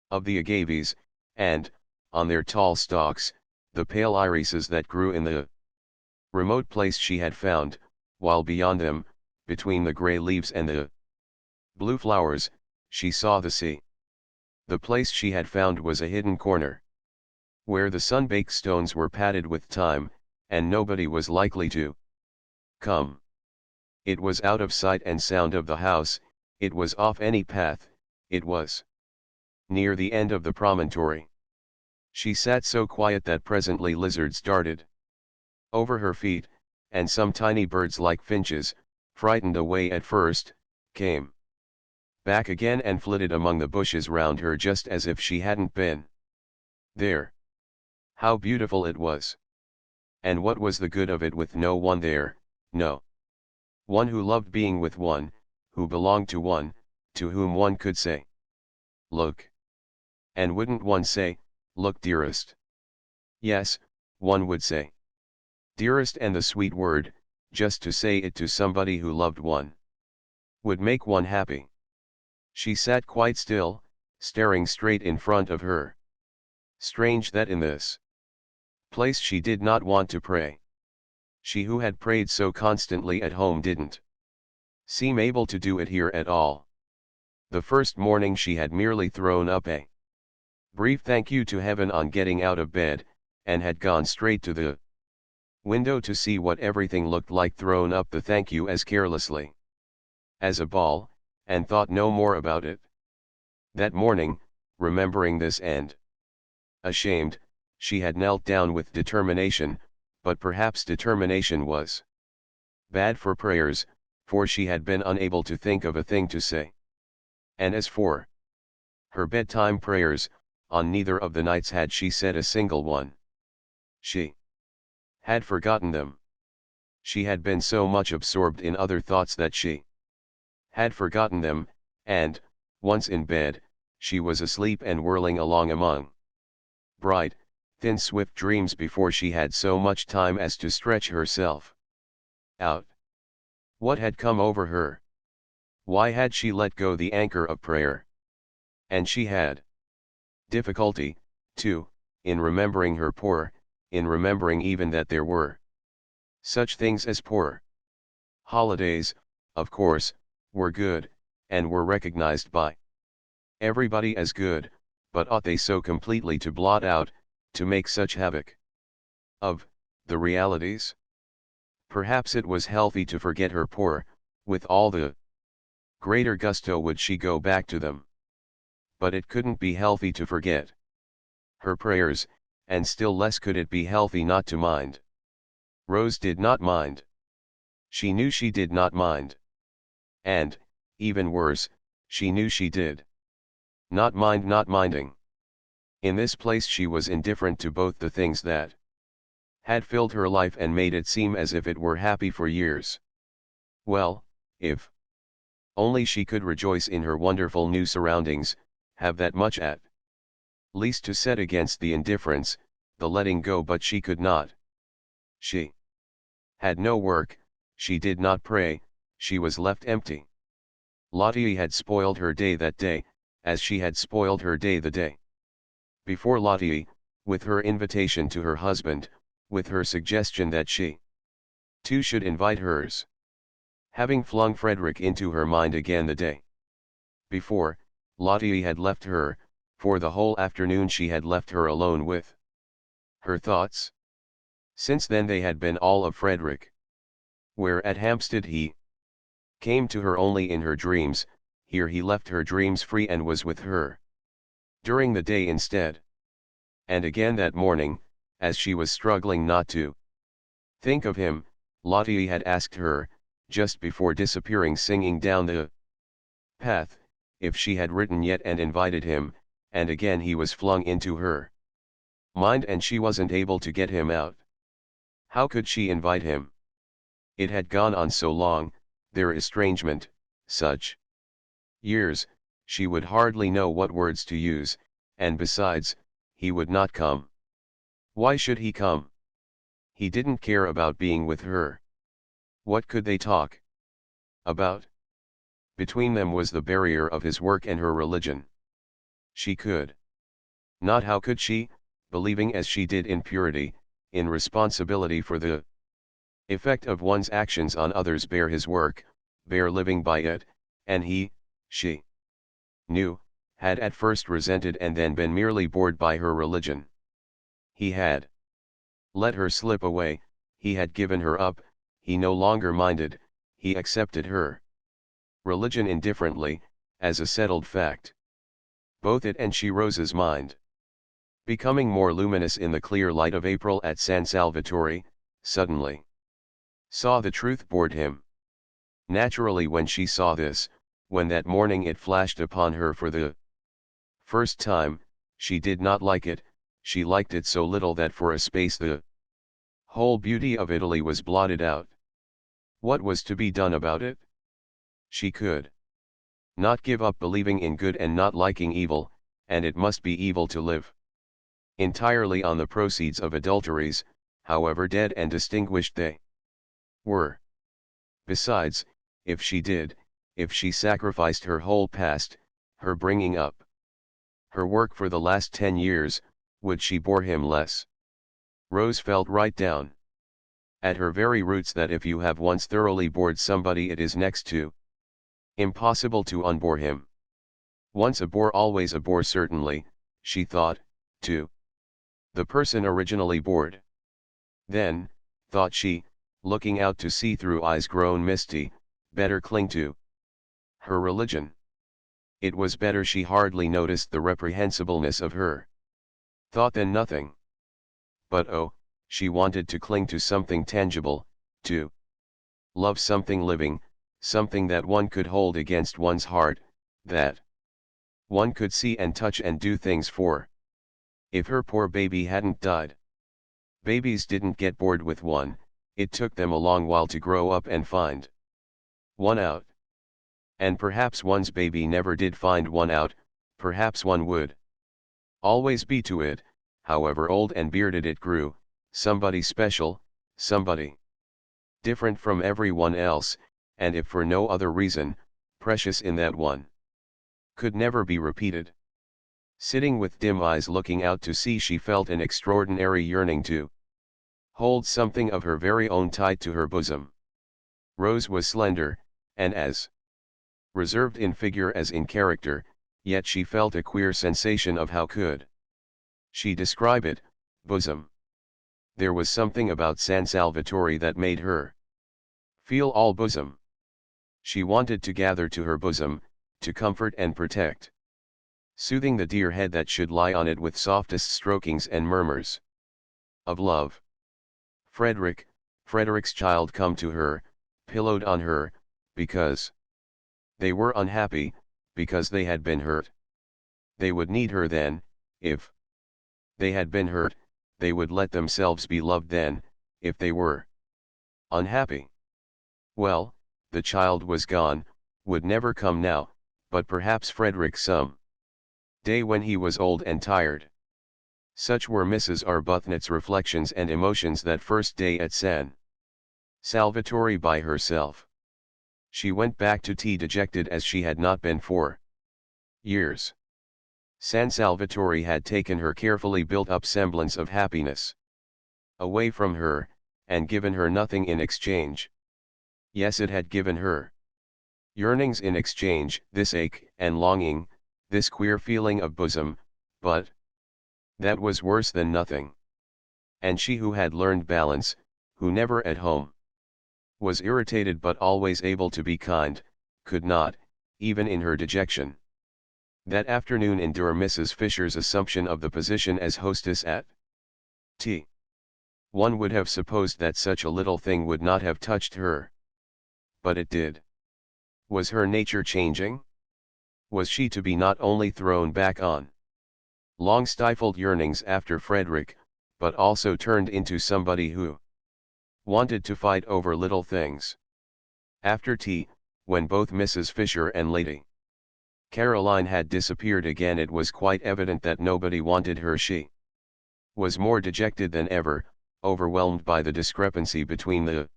of the agaves, and, on their tall stalks, the pale irises that grew in the remote place she had found, while beyond them, between the grey leaves and the blue flowers, she saw the sea. The place she had found was a hidden corner, where the sun-baked stones were padded with time, and nobody was likely to come. It was out of sight and sound of the house, it was off any path, it was near the end of the promontory. She sat so quiet that presently lizards darted over her feet, and some tiny birds like finches, frightened away at first, came back again and flitted among the bushes round her just as if she hadn't been there. How beautiful it was! And what was the good of it with no one there, no one who loved being with one, who belonged to one, to whom one could say, "Look." And wouldn't one say, "Look, dearest"? Yes, one would say, "Dearest," and the sweet word, just to say it to somebody who loved one, would make one happy. She sat quite still, staring straight in front of her. Strange that in this place she did not want to pray. She who had prayed so constantly at home didn't seem able to do it here at all. The first morning she had merely thrown up a brief thank you to heaven on getting out of bed, and had gone straight to the window to see what everything looked like, thrown up the thank you as carelessly as a ball, and thought no more about it. That morning, remembering this and ashamed, she had knelt down with determination, but perhaps determination was bad for prayers, for she had been unable to think of a thing to say. And as for her bedtime prayers, on neither of the nights had she said a single one. She had forgotten them. She had been so much absorbed in other thoughts that she had forgotten them, and, once in bed, she was asleep and whirling along among bright, thin swift dreams before she had so much time as to stretch herself out. What had come over her? Why had she let go the anchor of prayer? And she had difficulty, too, in remembering her poor, in remembering even that there were such things as poor. Holidays, of course, were good, and were recognized by everybody as good, but ought they so completely to blot out, to make such havoc of the realities? Perhaps it was healthy to forget her poor, with all the greater gusto would she go back to them. But it couldn't be healthy to forget her prayers, and still less could it be healthy not to mind. Rose did not mind. She knew she did not mind. And, even worse, she knew she did not mind not minding. In this place she was indifferent to both the things that had filled her life and made it seem as if it were happy for years. Well, if only she could rejoice in her wonderful new surroundings, have that much at least to set against the indifference, the letting go, but she could not. She had no work, she did not pray, she was left empty. Lottie had spoiled her day that day, as she had spoiled her day the day before. Lottie, with her invitation to her husband, with her suggestion that she too should invite hers, having flung Frederick into her mind again the day before, Lottie had left her, for the whole afternoon she had left her alone with her thoughts. Since then they had been all of Frederick. Where at Hampstead he came to her only in her dreams, here he left her dreams free and was with her during the day instead. And again that morning, as she was struggling not to think of him, Lottie had asked her, just before disappearing singing down the path, if she had written yet and invited him, and again he was flung into her mind and she wasn't able to get him out. How could she invite him? It had gone on so long, their estrangement, such years, she would hardly know what words to use, and besides, he would not come. Why should he come? He didn't care about being with her. What could they talk about? Between them was the barrier of his work and her religion. She could not. How could she, believing as she did in purity, in responsibility for the effect of one's actions on others, bear his work, bear living by it, and he, she knew, had at first resented and then been merely bored by her religion. He had let her slip away, he had given her up, he no longer minded, he accepted her religion indifferently, as a settled fact. Both it and she, Rose's mind, becoming more luminous in the clear light of April at San Salvatore, suddenly saw the truth bored him. Naturally, when she saw this, when that morning it flashed upon her for the first time, she did not like it. She liked it so little that for a space the whole beauty of Italy was blotted out. What was to be done about it? She could not give up believing in good and not liking evil, and it must be evil to live entirely on the proceeds of adulteries, however dead and distinguished they were. Besides, if she did, if she sacrificed her whole past, her bringing up, her work for the last 10 years, would she bore him less? Rose felt right down at her very roots that if you have once thoroughly bored somebody, it is next to impossible to unbore him. Once a bore, always a bore, certainly, she thought, too. The person originally bored. Then, thought she, looking out to sea through eyes grown misty, better cling to her religion. It was better she hardly noticed the reprehensibleness of her thought than nothing. But oh, she wanted to cling to something tangible, to love something living, something that one could hold against one's heart, that one could see and touch and do things for. If her poor baby hadn't died. Babies didn't get bored with one, it took them a long while to grow up and find one out. And perhaps one's baby never did find one out, perhaps one would always be to it, however old and bearded it grew, somebody special, somebody different from everyone else, and if for no other reason, precious in that one could never be repeated. Sitting with dim eyes looking out to sea, she felt an extraordinary yearning to hold something of her very own tight to her bosom. Rose was slender, and as reserved in figure as in character, yet she felt a queer sensation of how could she describe it, bosom. There was something about San Salvatore that made her feel all bosom. She wanted to gather to her bosom, to comfort and protect, soothing the dear head that should lie on it with softest strokings and murmurs of love. Frederick's child come to her, pillowed on her, because they were unhappy, because they had been hurt. They would need her then, if they had been hurt, they would let themselves be loved then, if they were unhappy. Well, the child was gone, would never come now, but perhaps Frederick some day when he was old and tired. Such were Mrs. Arbuthnot's reflections and emotions that first day at San Salvatore by herself. She went back to tea dejected as she had not been for years. San Salvatore had taken her carefully built-up semblance of happiness away from her, and given her nothing in exchange. Yes, it had given her yearnings in exchange, this ache and longing, this queer feeling of bosom, but that was worse than nothing. And she who had learned balance, who never at home was irritated but always able to be kind, could not, even in her dejection, that afternoon endure Mrs. Fisher's assumption of the position as hostess at tea. One would have supposed that such a little thing would not have touched her. But it did. Was her nature changing? Was she to be not only thrown back on long stifled yearnings after Frederick, but also turned into somebody who wanted to fight over little things? After tea, when both Mrs. Fisher and Lady Caroline had disappeared again, it was quite evident that nobody wanted her. She was more dejected than ever, overwhelmed by the discrepancy between the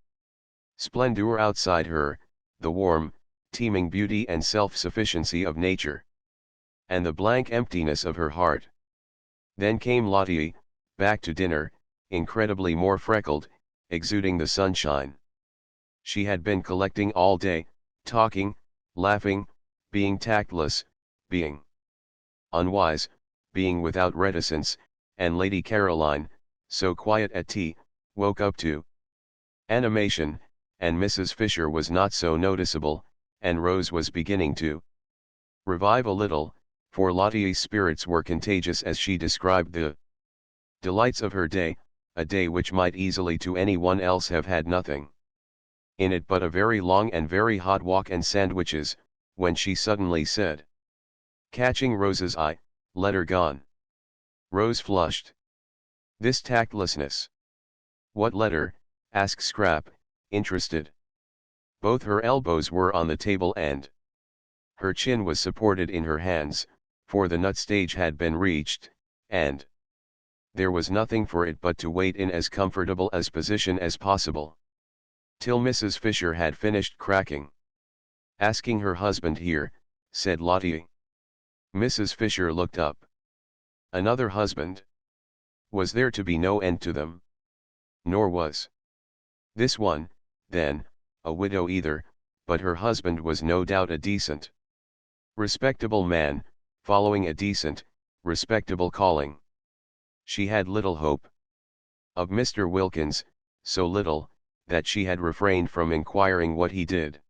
splendor outside her, the warm, teeming beauty and self-sufficiency of nature, and the blank emptiness of her heart. Then came Lottie, back to dinner, incredibly more freckled, exuding the sunshine she had been collecting all day, talking, laughing, being tactless, being unwise, being without reticence, and Lady Caroline, so quiet at tea, woke up to animation, and Mrs. Fisher was not so noticeable, and Rose was beginning to revive a little, for Lottie's spirits were contagious as she described the delights of her day, a day which might easily to anyone else have had nothing in it but a very long and very hot walk and sandwiches, when she suddenly said, catching Rose's eye, "Letter gone." Rose flushed. This tactlessness. "What letter?" asked Scrap, interested. Both her elbows were on the table and her chin was supported in her hands, for the nut stage had been reached, and there was nothing for it but to wait in as comfortable a position as possible, till Mrs. Fisher had finished cracking. "Asking her husband here," said Lottie. Mrs. Fisher looked up. Another husband? Was there to be no end to them? Nor was this one, then, a widow either, but her husband was no doubt a decent, respectable man, following a decent, respectable calling. She had little hope of Mr. Wilkins, so little, that she had refrained from inquiring what he did.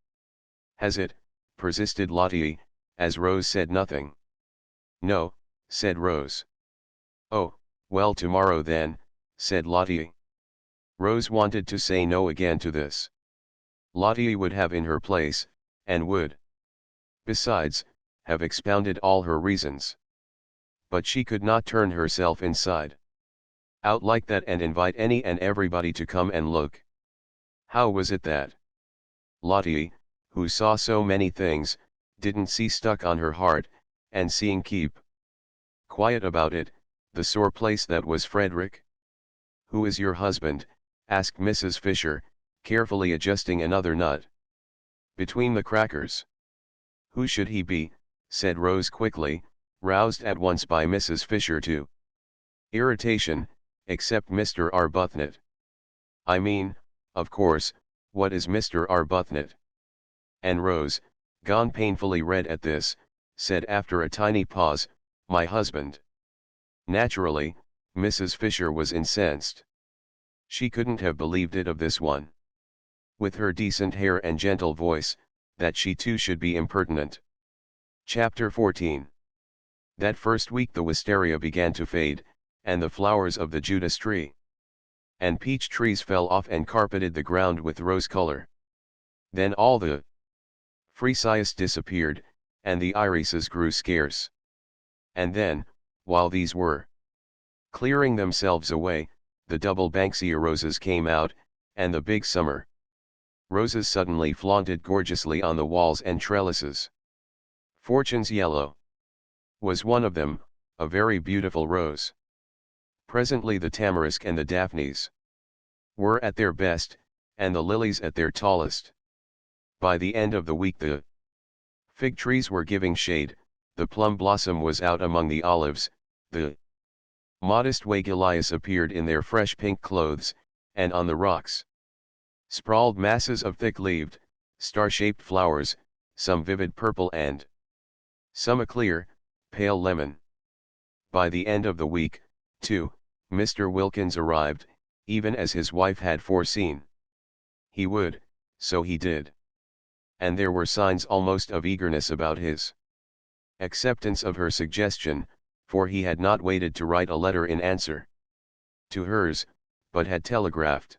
"Has it?" persisted Lottie, as Rose said nothing. "No," said Rose. "Oh, well, tomorrow then," said Lottie. Rose wanted to say no again to this. Lottie would have in her place, and would, besides, have expounded all her reasons. But she could not turn herself inside out like that and invite any and everybody to come and look. How was it that Lottie, who saw so many things, didn't see stuck on her heart, and seeing keep quiet about it, the sore place that was Frederick? "Who is your husband?" asked Mrs. Fisher, carefully adjusting another nut between the crackers. "Who should he be?" said Rose quickly, roused at once by Mrs. Fisher to irritation, "except Mr. Arbuthnot." "I mean, of course, what is Mr. Arbuthnot?" And Rose, gone painfully red at this, said after a tiny pause, "My husband." Naturally, Mrs. Fisher was incensed. She couldn't have believed it of this one, with her decent hair and gentle voice, that she too should be impertinent. Chapter 14. That first week the wisteria began to fade, and the flowers of the Judas tree and peach trees fell off and carpeted the ground with rose color. Then all the freesias disappeared, and the irises grew scarce. And then, while these were clearing themselves away, the double banksia roses came out, and the big summer roses suddenly flaunted gorgeously on the walls and trellises. Fortune's yellow was one of them, a very beautiful rose. Presently the tamarisk and the daphnes were at their best, and the lilies at their tallest. By the end of the week the fig trees were giving shade, the plum blossom was out among the olives, the modest wagelias appeared in their fresh pink clothes, and on the rocks sprawled masses of thick-leaved, star-shaped flowers, some vivid purple and some a clear, pale lemon. By the end of the week, too, Mr. Wilkins arrived, even as his wife had foreseen he would, so he did. And there were signs almost of eagerness about his acceptance of her suggestion, for he had not waited to write a letter in answer to hers, but had telegraphed.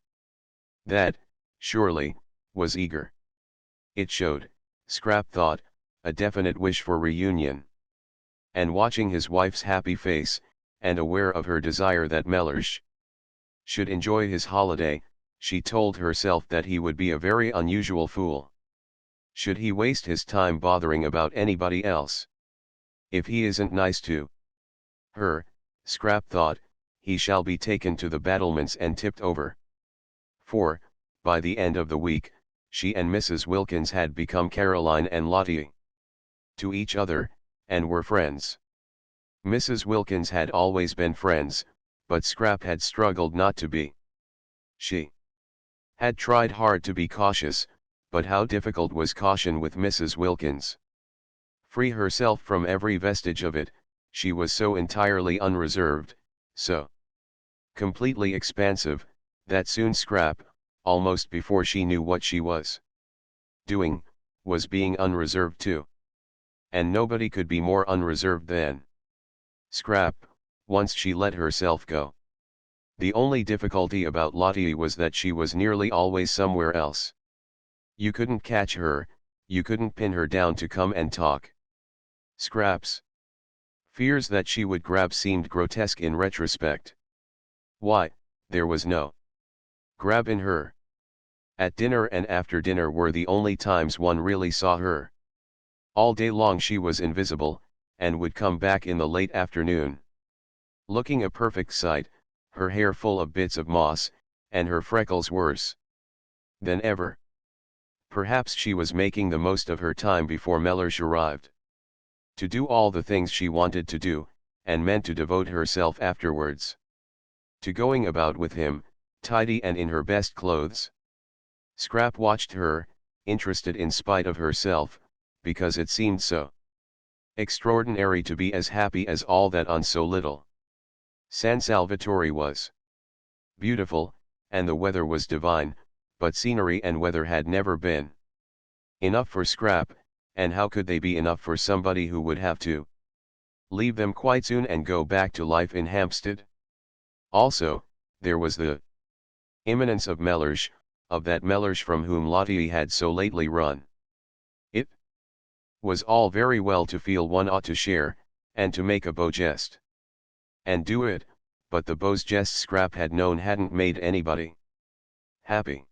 That, surely, was eager. It showed, Scrap thought, a definite wish for reunion. And watching his wife's happy face, and aware of her desire that Mellersh should enjoy his holiday, she told herself that he would be a very unusual fool should he waste his time bothering about anybody else. If he isn't nice to her, Scrap thought, he shall be taken to the battlements and tipped over. For, by the end of the week, she and Mrs. Wilkins had become Caroline and Lottie to each other, and were friends. Mrs. Wilkins had always been friends, but Scrap had struggled not to be. She had tried hard to be cautious, but how difficult was caution with Mrs. Wilkins. Free herself from every vestige of it, she was so entirely unreserved, so completely expansive, that soon Scrap, almost before she knew what she was doing, was being unreserved too. and nobody could be more unreserved than Scrap, once she let herself go. The only difficulty about Lottie was that she was nearly always somewhere else. You couldn't catch her, you couldn't pin her down to come and talk. Scrap's fears that she would grab seemed grotesque in retrospect. Why, there was no grab in her. At dinner and after dinner were the only times one really saw her. All day long she was invisible, and would come back in the late afternoon, looking a perfect sight, her hair full of bits of moss, and her freckles worse than ever. Perhaps she was making the most of her time before Mellersh arrived. To do all the things she wanted to do, and meant to devote herself afterwards to going about with him, tidy and in her best clothes. Scrap watched her, interested in spite of herself, because it seemed so extraordinary to be as happy as all that on so little. San Salvatore was beautiful, and the weather was divine, but scenery and weather had never been enough for Scrap, and how could they be enough for somebody who would have to leave them quite soon and go back to life in Hampstead? Also, there was the imminence of Mellersh, of that Mellersh from whom Lottie had so lately run. It was all very well to feel one ought to share, and to make a beau jest and do it, but the beau's jest Scrap had known hadn't made anybody happy.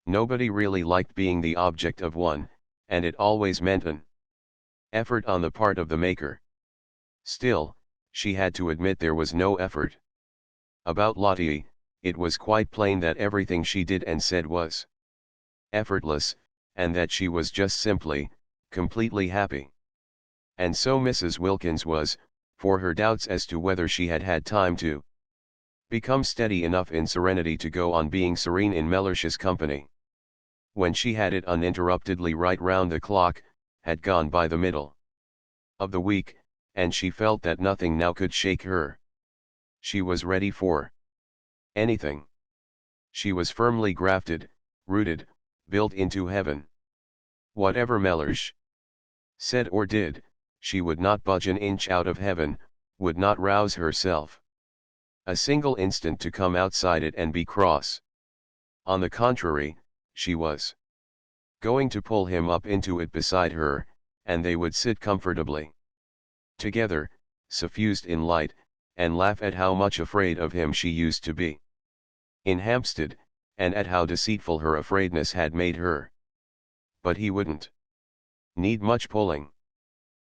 Nobody really liked being the object of one, and it always meant an effort on the part of the maker. Still, she had to admit there was no effort. About Lottie, it was quite plain that everything she did and said was effortless, and that she was just simply, completely happy. And so Mrs. Wilkins was, for her doubts as to whether she had had time to become steady enough in serenity to go on being serene in Mellersh's company. When she had it uninterruptedly right round the clock, had gone by the middle of the week, and she felt that nothing now could shake her. She was ready for anything. She was firmly grafted, rooted, built into heaven. Whatever Mellersh said or did, she would not budge an inch out of heaven, would not rouse herself a single instant to come outside it and be cross. On the contrary, she was going to pull him up into it beside her, and they would sit comfortably together, suffused in light, and laugh at how much afraid of him she used to be in Hampstead, and at how deceitful her afraidness had made her. But he wouldn't need much pulling.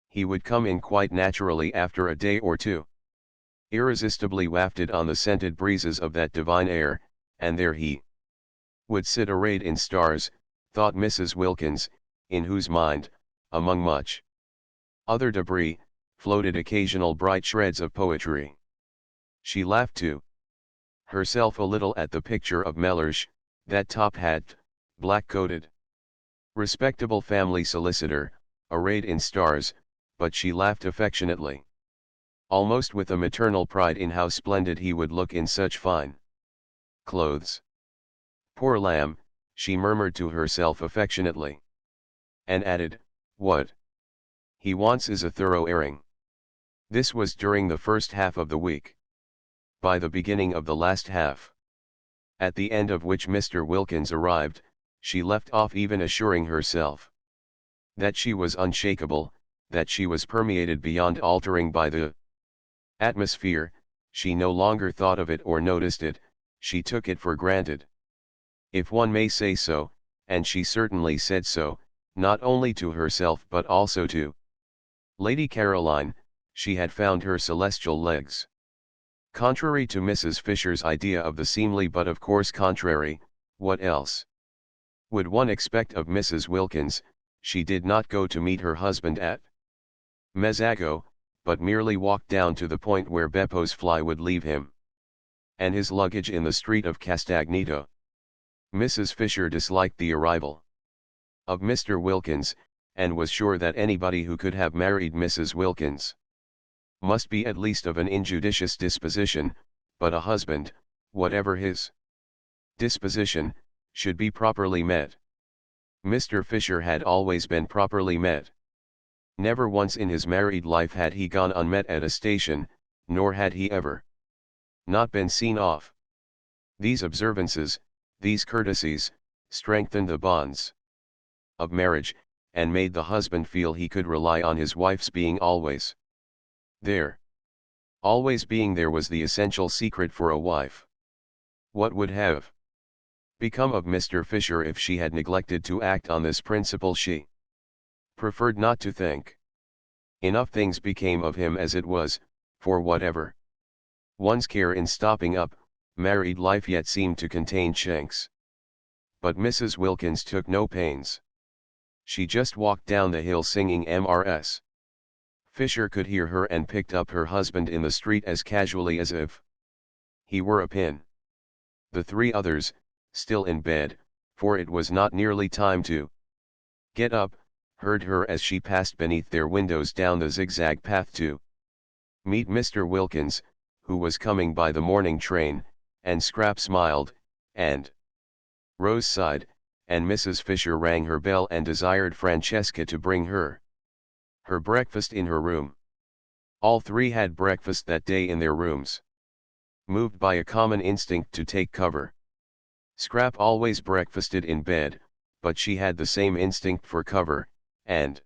He would come in quite naturally after a day or two, irresistibly wafted on the scented breezes of that divine air, and there he would sit arrayed in stars, thought Mrs. Wilkins, in whose mind, among much other debris, floated occasional bright shreds of poetry. She laughed too herself a little at the picture of Mellersh, that top-hat, black-coated, respectable family solicitor, arrayed in stars, but she laughed affectionately, almost with a maternal pride in how splendid he would look in such fine clothes. Poor lamb, she murmured to herself affectionately. And added, what he wants is a thorough airing. This was during the first half of the week. By the beginning of the last half, at the end of which Mr. Wilkins arrived, she left off even assuring herself that she was unshakable, that she was permeated beyond altering by the atmosphere. She no longer thought of it or noticed it, she took it for granted, if one may say so, and she certainly said so, not only to herself but also to Lady Caroline. She had found her celestial legs. Contrary to Mrs. Fisher's idea of the seemly, but of course contrary, what else would one expect of Mrs. Wilkins? She did not go to meet her husband at Mezzago, but merely walked down to the point where Beppo's fly would leave him and his luggage in the street of Castagneto. Mrs. Fisher disliked the arrival of Mr. Wilkins, and was sure that anybody who could have married Mrs. Wilkins must be at least of an injudicious disposition, but a husband, whatever his disposition, should be properly met. Mr. Fisher had always been properly met. Never once in his married life had he gone unmet at a station, nor had he ever not been seen off. These observances, these courtesies, strengthened the bonds of marriage, and made the husband feel he could rely on his wife's being always there. Always being there was the essential secret for a wife. What would have become of Mr. Fisher if she had neglected to act on this principle? She preferred not to think. Enough things became of him as it was, for whatever one's care in stopping up, married life yet seemed to contain chinks. But Mrs. Wilkins took no pains. She just walked down the hill singing Mrs. Fisher could hear her and picked up her husband in the street as casually as if he were a pin. The three others, still in bed, for it was not nearly time to get up, heard her as she passed beneath their windows down the zigzag path to meet Mr. Wilkins, who was coming by the morning train, and Scrap smiled, and Rose sighed, and Mrs. Fisher rang her bell and desired Francesca to bring her breakfast in her room. All three had breakfast that day in their rooms, moved by a common instinct to take cover. Scrap always breakfasted in bed, but she had the same instinct for cover, and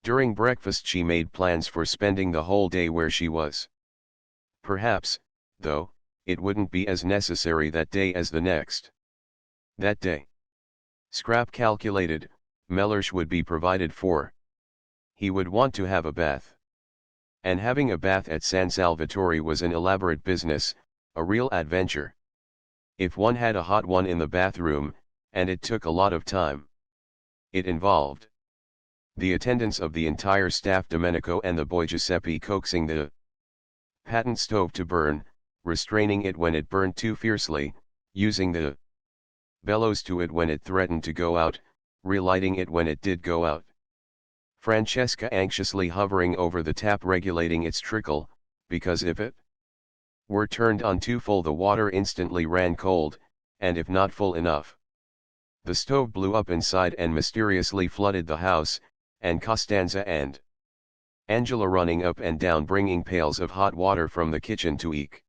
during breakfast she made plans for spending the whole day where she was. Perhaps, though, it wouldn't be as necessary that day as the next. That day, Scrap calculated, Mellersh would be provided for. He would want to have a bath. And having a bath at San Salvatore was an elaborate business, a real adventure. If one had a hot one in the bathroom, and it took a lot of time. It involved the attendance of the entire staff, Domenico and the boy Giuseppe, coaxing the patent stove to burn, restraining it when it burned too fiercely, using the bellows to it when it threatened to go out, relighting it when it did go out. Francesca anxiously hovering over the tap regulating its trickle, because if it were turned on too full the water instantly ran cold, and if not full enough, the stove blew up inside and mysteriously flooded the house, and Costanza and Angela running up and down bringing pails of hot water from the kitchen to eke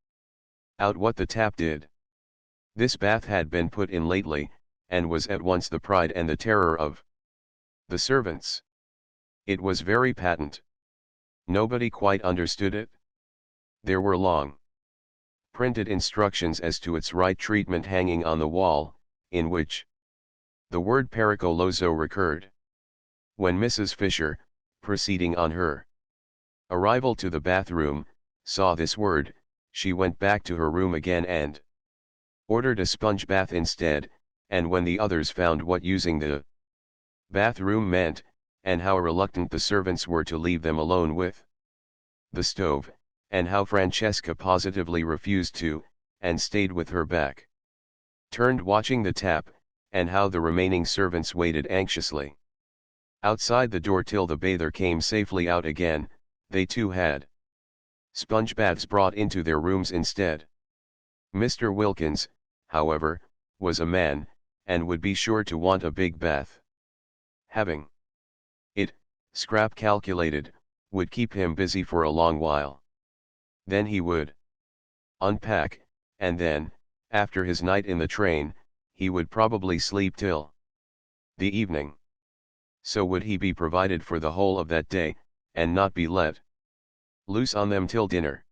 out what the tap did. This bath had been put in lately, and was at once the pride and the terror of the servants. It was very patent. Nobody quite understood it. There were long printed instructions as to its right treatment hanging on the wall, in which the word pericoloso recurred. When Mrs. Fisher, proceeding on her arrival to the bathroom, saw this word, she went back to her room again and ordered a sponge bath instead, and when the others found what using the bathroom meant, and how reluctant the servants were to leave them alone with the stove, and how Francesca positively refused to, and stayed with her back turned watching the tap, and how the remaining servants waited anxiously outside the door till the bather came safely out again, they too had sponge baths brought into their rooms instead. Mr. Wilkins, however, was a man, and would be sure to want a big bath. Having it, Scrap calculated, would keep him busy for a long while. Then he would unpack, and then, after his night in the train, he would probably sleep till the evening. So would he be provided for the whole of that day, and not be let loose on them till dinner.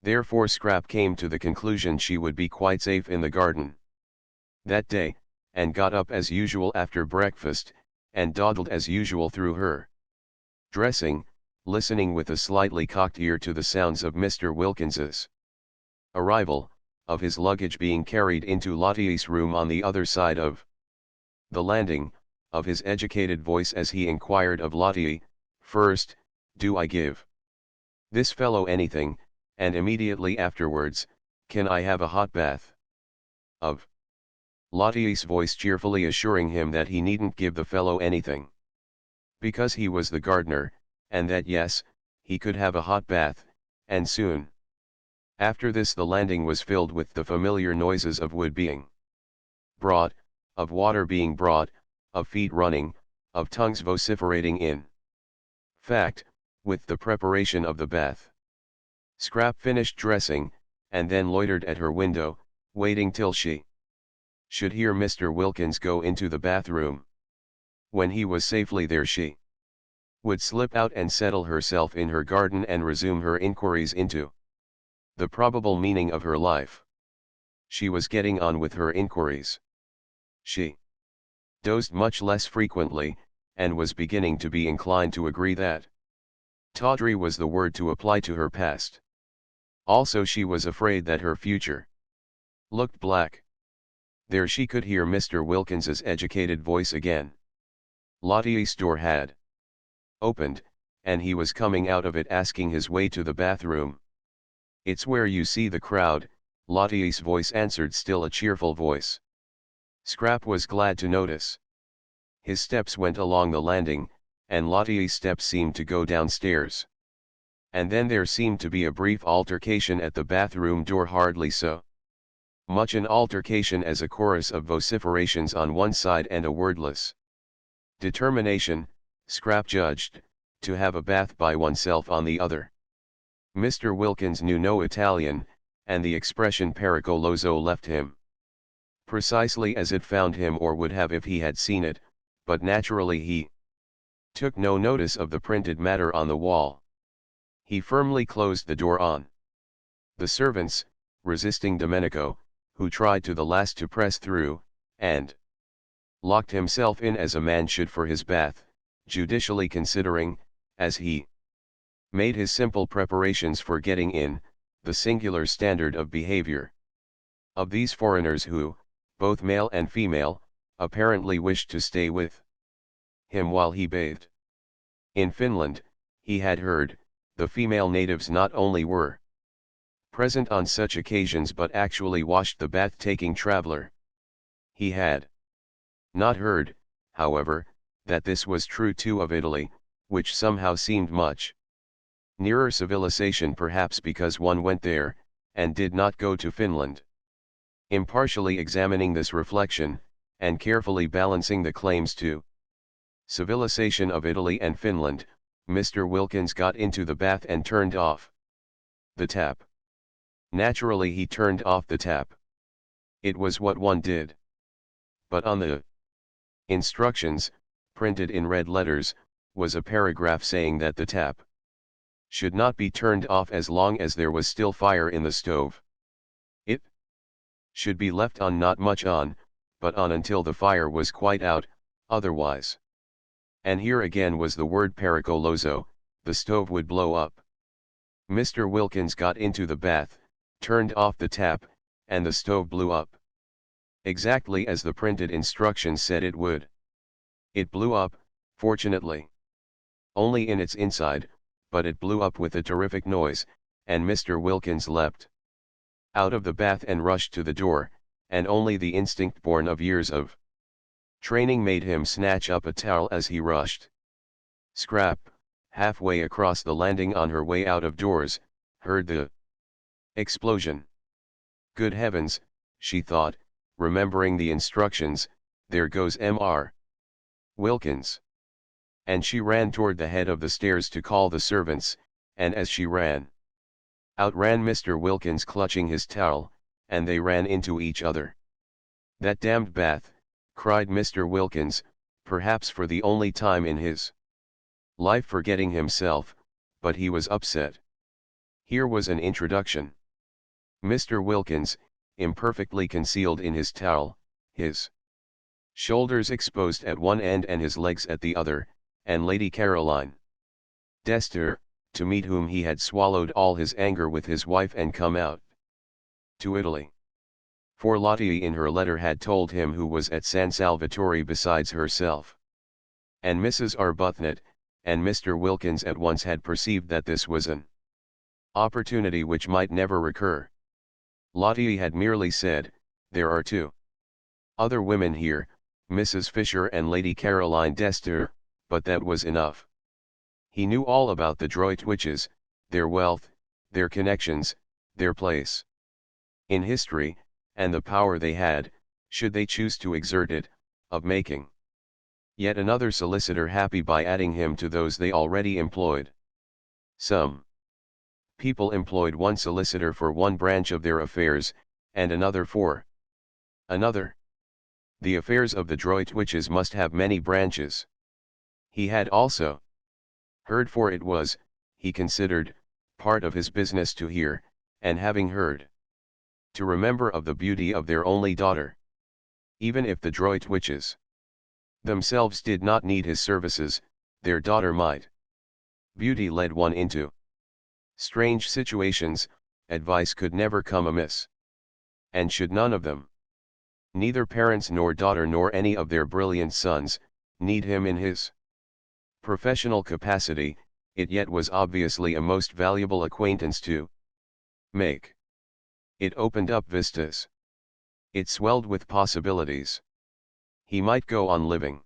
Therefore Scrap came to the conclusion she would be quite safe in the garden that day, and got up as usual after breakfast, and dawdled as usual through her dressing, listening with a slightly cocked ear to the sounds of Mr. Wilkins's arrival, of his luggage being carried into Lottie's room on the other side of the landing, of his educated voice as he inquired of Lottie, first, "Do I give this fellow anything?" and immediately afterwards, "Can I have a hot bath?" Of Lottie's voice cheerfully assuring him that he needn't give the fellow anything, because he was the gardener, and that yes, he could have a hot bath, and soon. After this the landing was filled with the familiar noises of wood being brought, of water being brought, of feet running, of tongues vociferating in Fact, with the preparation of the bath. Scrap finished dressing, and then loitered at her window, waiting till she should hear Mr. Wilkins go into the bathroom. When he was safely there she would slip out and settle herself in her garden and resume her inquiries into the probable meaning of her life. She was getting on with her inquiries. She dozed much less frequently, and was beginning to be inclined to agree that tawdry was the word to apply to her past. Also she was afraid that her future looked black. There she could hear Mr. Wilkins's educated voice again. Lottie's door had opened, and he was coming out of it asking his way to the bathroom. "It's where you see the crowd," Lottie's voice answered, still a cheerful voice. Scrap was glad to notice. His steps went along the landing, and Lottie's steps seemed to go downstairs. And then there seemed to be a brief altercation at the bathroom door, hardly so much an altercation as a chorus of vociferations on one side and a wordless determination, Scrap judged, to have a bath by oneself on the other. Mr. Wilkins knew no Italian, and the expression pericoloso left him precisely as it found him, or would have if he had seen it, but naturally he took no notice of the printed matter on the wall. He firmly closed the door on the servants, resisting Domenico, who tried to the last to press through, and locked himself in as a man should for his bath, judicially considering, as he made his simple preparations for getting in, the singular standard of behavior of these foreigners who, both male and female, apparently wished to stay with him while he bathed. In Finland, he had heard, the female natives not only were present on such occasions but actually washed the bath-taking traveler. He had not heard, however, that this was true too of Italy, which somehow seemed much nearer civilization, perhaps because one went there, and did not go to Finland. Impartially examining this reflection, and carefully balancing the claims to civilization of Italy and Finland, Mr. Wilkins got into the bath and turned off the tap. Naturally he turned off the tap. It was what one did. But on the instructions, printed in red letters, was a paragraph saying that the tap should not be turned off as long as there was still fire in the stove. It should be left on, not much on, but on until the fire was quite out, otherwise. And here again was the word pericoloso, the stove would blow up. Mr. Wilkins got into the bath, turned off the tap, and the stove blew up. Exactly as the printed instructions said it would. It blew up, fortunately. Only in its inside, but it blew up with a terrific noise, and Mr. Wilkins leapt out of the bath and rushed to the door, and only the instinct born of years of training made him snatch up a towel as he rushed. Scrap, halfway across the landing on her way out of doors, heard the explosion. Good heavens, she thought, remembering the instructions, there goes Mr. Wilkins. And she ran toward the head of the stairs to call the servants, and as she ran out ran Mr. Wilkins clutching his towel, and they ran into each other. "That damned bath," cried Mr. Wilkins, perhaps for the only time in his life forgetting himself, but he was upset. Here was an introduction. Mr. Wilkins, imperfectly concealed in his towel, his shoulders exposed at one end and his legs at the other, and Lady Caroline Dester, to meet whom he had swallowed all his anger with his wife and come out to Italy. For Lottie in her letter had told him who was at San Salvatore besides herself. And Mrs. Arbuthnot, and Mr. Wilkins at once had perceived that this was an opportunity which might never recur. Lottie had merely said, "There are two other women here, Mrs. Fisher and Lady Caroline Dester," but that was enough. He knew all about the Droitwiches, their wealth, their connections, their place in history, and the power they had, should they choose to exert it, of making Yet another solicitor happy by adding him to those they already employed. Some people employed one solicitor for one branch of their affairs, and another for another. The affairs of the Droitwiches must have many branches. He had also heard, for it was, he considered, part of his business to hear, and having heard, to remember of the beauty of their only daughter. Even if the Droitwiches themselves did not need his services, their daughter might. Beauty led one into strange situations, advice could never come amiss. And should none of them, neither parents nor daughter nor any of their brilliant sons, need him in his professional capacity, it yet was obviously a most valuable acquaintance to make. It opened up vistas. It swelled with possibilities. He might go on living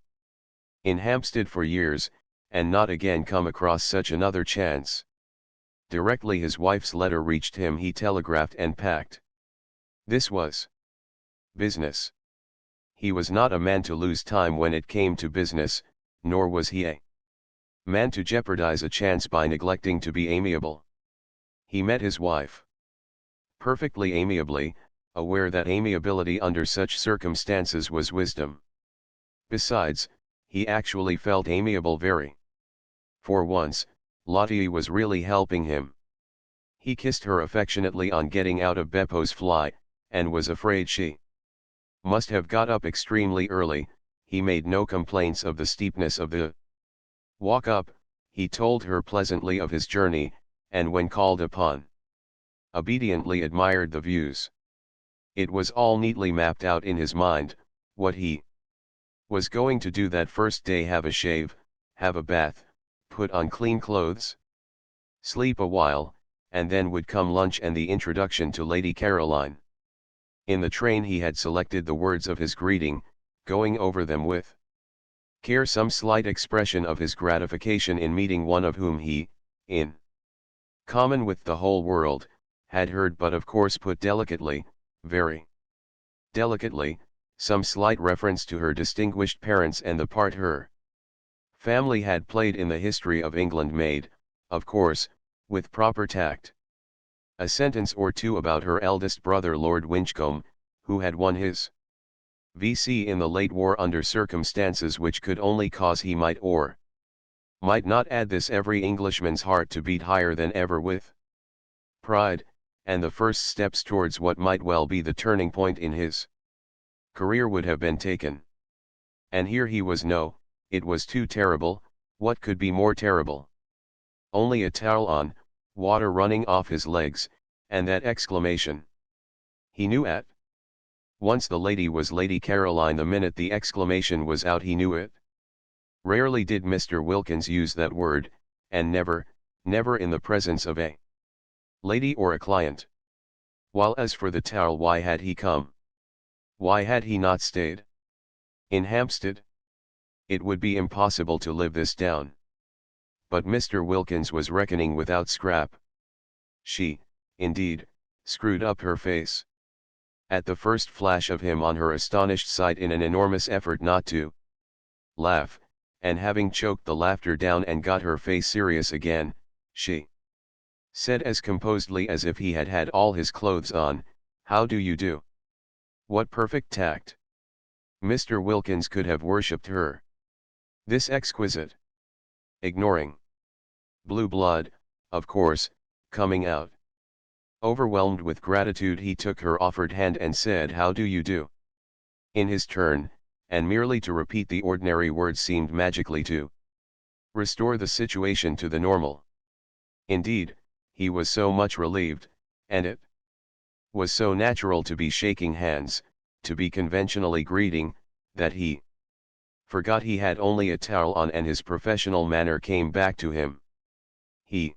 in Hampstead for years, and not again come across such another chance. Directly his wife's letter reached him he telegraphed and packed. This was business. He was not a man to lose time when it came to business, nor was he a man to jeopardize a chance by neglecting to be amiable. He met his wife perfectly amiably, aware that amiability under such circumstances was wisdom. Besides, he actually felt amiable very. For once, Lottie was really helping him. He kissed her affectionately on getting out of Beppo's fly, and was afraid she must have got up extremely early. He made no complaints of the steepness of the walk up, he told her pleasantly of his journey, and when called upon, obediently admired the views. It was all neatly mapped out in his mind, what he was going to do that first day: have a shave, have a bath, put on clean clothes, sleep a while, and then would come lunch and the introduction to Lady Caroline. In the train he had selected the words of his greeting, going over them with care, some slight expression of his gratification in meeting one of whom he, in common with the whole world, had heard, but of course put delicately, very delicately, some slight reference to her distinguished parents and the part her family had played in the history of England, made, of course, with proper tact. A sentence or two about her eldest brother Lord Winchcombe, who had won his VC in the late war under circumstances which could only cause he might or might not add this every Englishman's heart to beat higher than ever with pride, and the first steps towards what might well be the turning point in his career would have been taken. And here he was. No, it was too terrible. What could be more terrible? Only a towel on, water running off his legs, and that exclamation. He knew at once the lady was Lady Caroline the minute the exclamation was out. He knew it. Rarely did Mr. Wilkins use that word, and never, never in the presence of a lady or a client. While as for the towel, why had he come? Why had he not stayed in Hampstead? It would be impossible to live this down. But Mr. Wilkins was reckoning without scrap. She, indeed, screwed up her face at the first flash of him on her astonished sight in an enormous effort not to laugh, and having choked the laughter down and got her face serious again, she said as composedly as if he had had all his clothes on, "How do you do?" What perfect tact! Mr. Wilkins could have worshipped her. This exquisite, ignoring blue blood, of course, coming out. Overwhelmed with gratitude he took her offered hand and said, "How do you do?" in his turn, and merely to repeat the ordinary words seemed magically to restore the situation to the normal. Indeed, he was so much relieved, and it was so natural to be shaking hands, to be conventionally greeting, that he forgot he had only a towel on, and his professional manner came back to him. He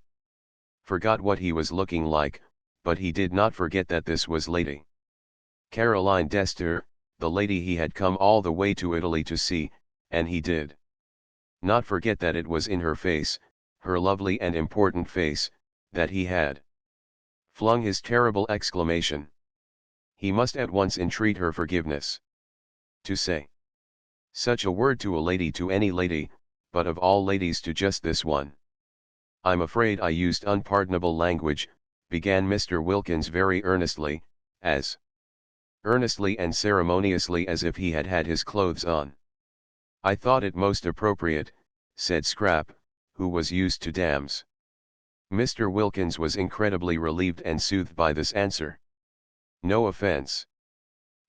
forgot what he was looking like, but he did not forget that this was Lady Caroline Dester, the lady he had come all the way to Italy to see, and he did not forget that it was in her face, her lovely and important face, that he had flung his terrible exclamation. He must at once entreat her forgiveness. To say Such a word to a lady, to any lady, but of all ladies to just this one. I'm afraid I used unpardonable language, began Mr. Wilkins very earnestly, as earnestly and ceremoniously as if he had had his clothes on. I thought it most appropriate, said Scrap, who was used to dams. Mr. Wilkins was incredibly relieved and soothed by this answer. No offense.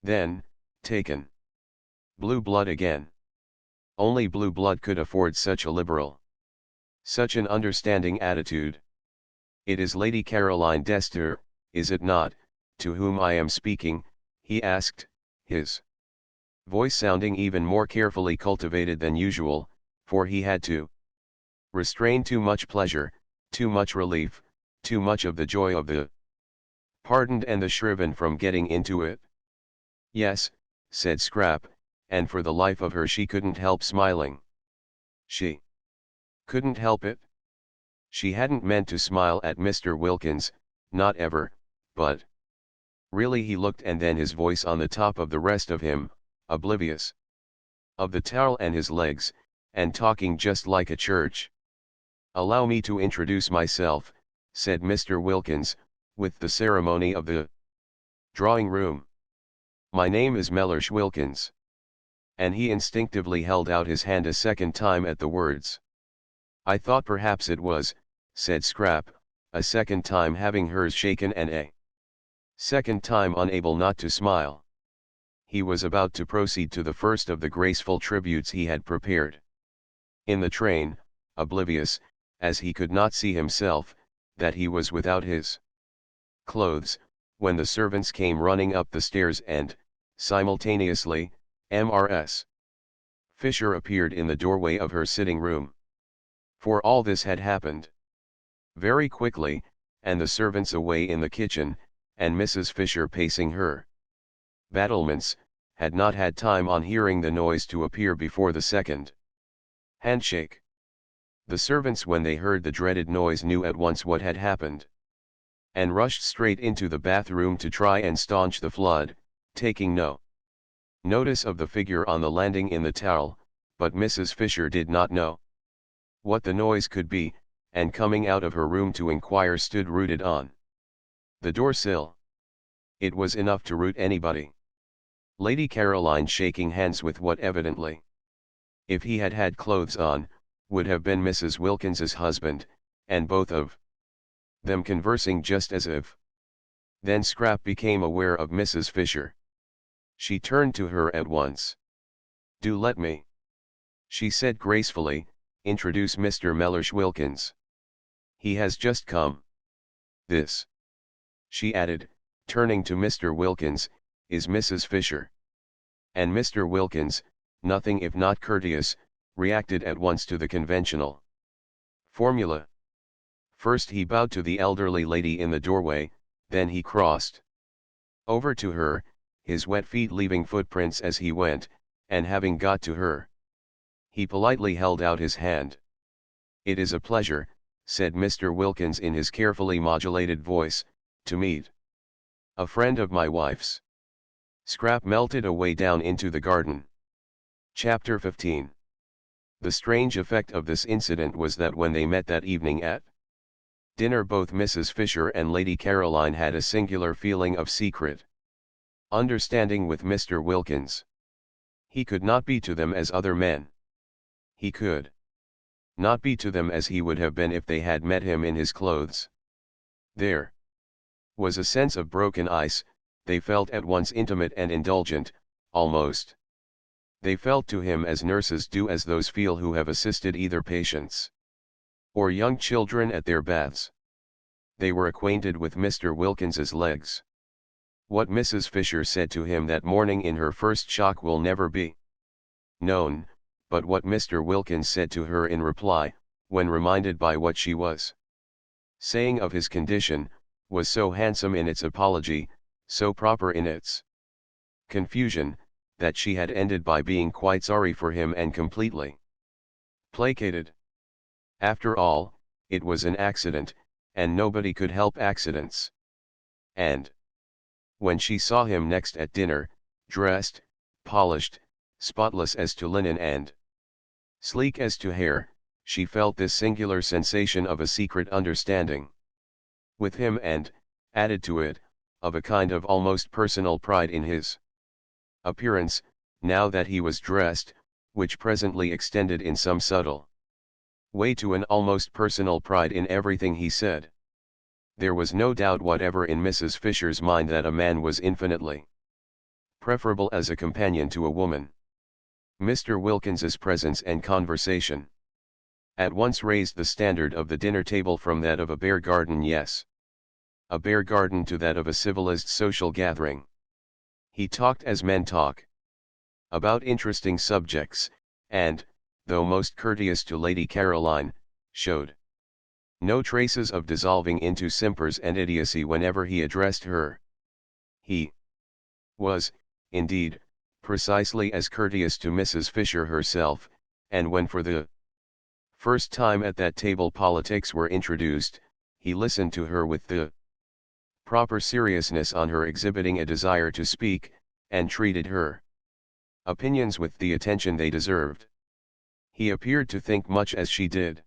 Then, taken. Blue blood again. Only blue blood could afford such a liberal, such an understanding attitude. It is Lady Caroline Dester, is it not, to whom I am speaking, he asked, his voice sounding even more carefully cultivated than usual, for he had to restrain too much pleasure, too much relief, too much of the joy of the pardoned and the shriven from getting into it. Yes, said Scrap, and for the life of her she couldn't help smiling. She couldn't help it. She hadn't meant to smile at Mr. Wilkins, not ever, but really he looked, and then his voice on the top of the rest of him, oblivious of the towel and his legs, and talking just like a church. Allow me to introduce myself, said Mr. Wilkins, with the ceremony of the drawing room. My name is Mellersh Wilkins. And he instinctively held out his hand a second time at the words. I thought perhaps it was, said Scrap, a second time having hers shaken and a second time unable not to smile. He was about to proceed to the first of the graceful tributes he had prepared. In the train, oblivious, as he could not see himself, that he was without his clothes, when the servants came running up the stairs and, simultaneously, Mrs. Fisher appeared in the doorway of her sitting room. For all this had happened very quickly, and the servants away in the kitchen, and Mrs. Fisher pacing her battlements, had not had time on hearing the noise to appear before the second handshake. The servants, when they heard the dreaded noise, knew at once what had happened, and rushed straight into the bathroom to try and staunch the flood, taking no notice of the figure on the landing in the towel, but Mrs. Fisher did not know what the noise could be, and coming out of her room to inquire stood rooted on the door-sill. It was enough to root anybody. Lady Caroline, shaking hands with what evidently, if he had had clothes on, would have been Mrs. Wilkins's husband, and both of them conversing just as if. Then Scrap became aware of Mrs. Fisher. She turned to her at once. Do let me, she said gracefully, introduce Mr. Mellersh Wilkins. He has just come. This, she added, turning to Mr. Wilkins, is Mrs. Fisher. And Mr. Wilkins, nothing if not courteous, reacted at once to the conventional formula. First he bowed to the elderly lady in the doorway, then he crossed over to her, his wet feet leaving footprints as he went, and having got to her, he politely held out his hand. It is a pleasure, said Mr. Wilkins in his carefully modulated voice, to meet a friend of my wife's. Scrap melted away down into the garden. Chapter 15. The strange effect of this incident was that when they met that evening at dinner, both Mrs. Fisher and Lady Caroline had a singular feeling of secret understanding with Mr. Wilkins. He could not be to them as other men. He could not be to them as he would have been if they had met him in his clothes. There was a sense of broken ice. They felt at once intimate and indulgent, almost. They felt to him as nurses do as those feel who have assisted either patients or young children at their baths. They were acquainted with Mr. Wilkins's legs. What Mrs. Fisher said to him that morning in her first shock will never be known, but what Mr. Wilkins said to her in reply, when reminded by what she was saying of his condition, was so handsome in its apology, so proper in its confusion, that she had ended by being quite sorry for him and completely placated. After all, it was an accident, and nobody could help accidents. And when she saw him next at dinner, dressed, polished, spotless as to linen and sleek as to hair. She felt this singular sensation of a secret understanding with him and, added to it, of a kind of almost personal pride in his appearance, now that he was dressed, which presently extended in some subtle way to an almost personal pride in everything he said. There was no doubt whatever in Mrs. Fisher's mind that a man was infinitely preferable as a companion to a woman. Mr. Wilkins's presence and conversation at once raised the standard of the dinner table from that of a bear garden, yes, a bear garden, to that of a civilized social gathering. He talked as men talk, about interesting subjects, and, though most courteous to Lady Caroline, showed no traces of dissolving into simpers and idiocy whenever he addressed her. He was, indeed, precisely as courteous to Mrs. Fisher herself, and when for the first time at that table politics were introduced, he listened to her with the proper seriousness on her exhibiting a desire to speak, and treated her opinions with the attention they deserved. He appeared to think much as she did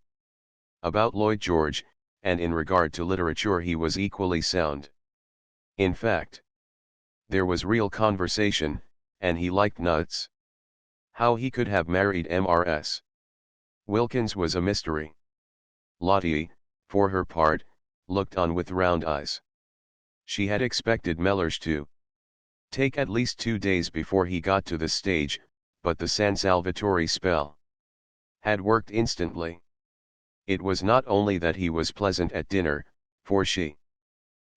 about Lloyd George, and in regard to literature he was equally sound. In fact, there was real conversation, and he liked nuts. How he could have married Mrs. Wilkins was a mystery. Lottie, for her part, looked on with round eyes. She had expected Mellersh to take at least 2 days before he got to the stage, but the San Salvatore spell had worked instantly. It was not only that he was pleasant at dinner, for she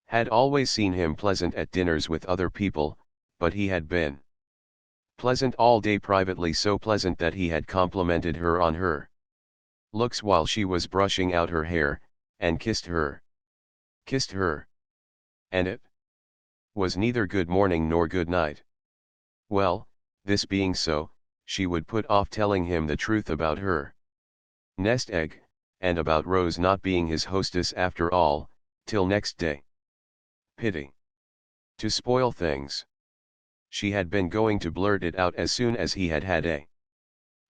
had always seen him pleasant at dinners with other people, but he had been pleasant all day privately, so pleasant that he had complimented her on her looks while she was brushing out her hair, and kissed her. And it was neither good morning nor good night. Well, this being so, she would put off telling him the truth about her nest egg, and about Rose not being his hostess after all, till next day. Pity. To spoil things. She had been going to blurt it out as soon as he had had a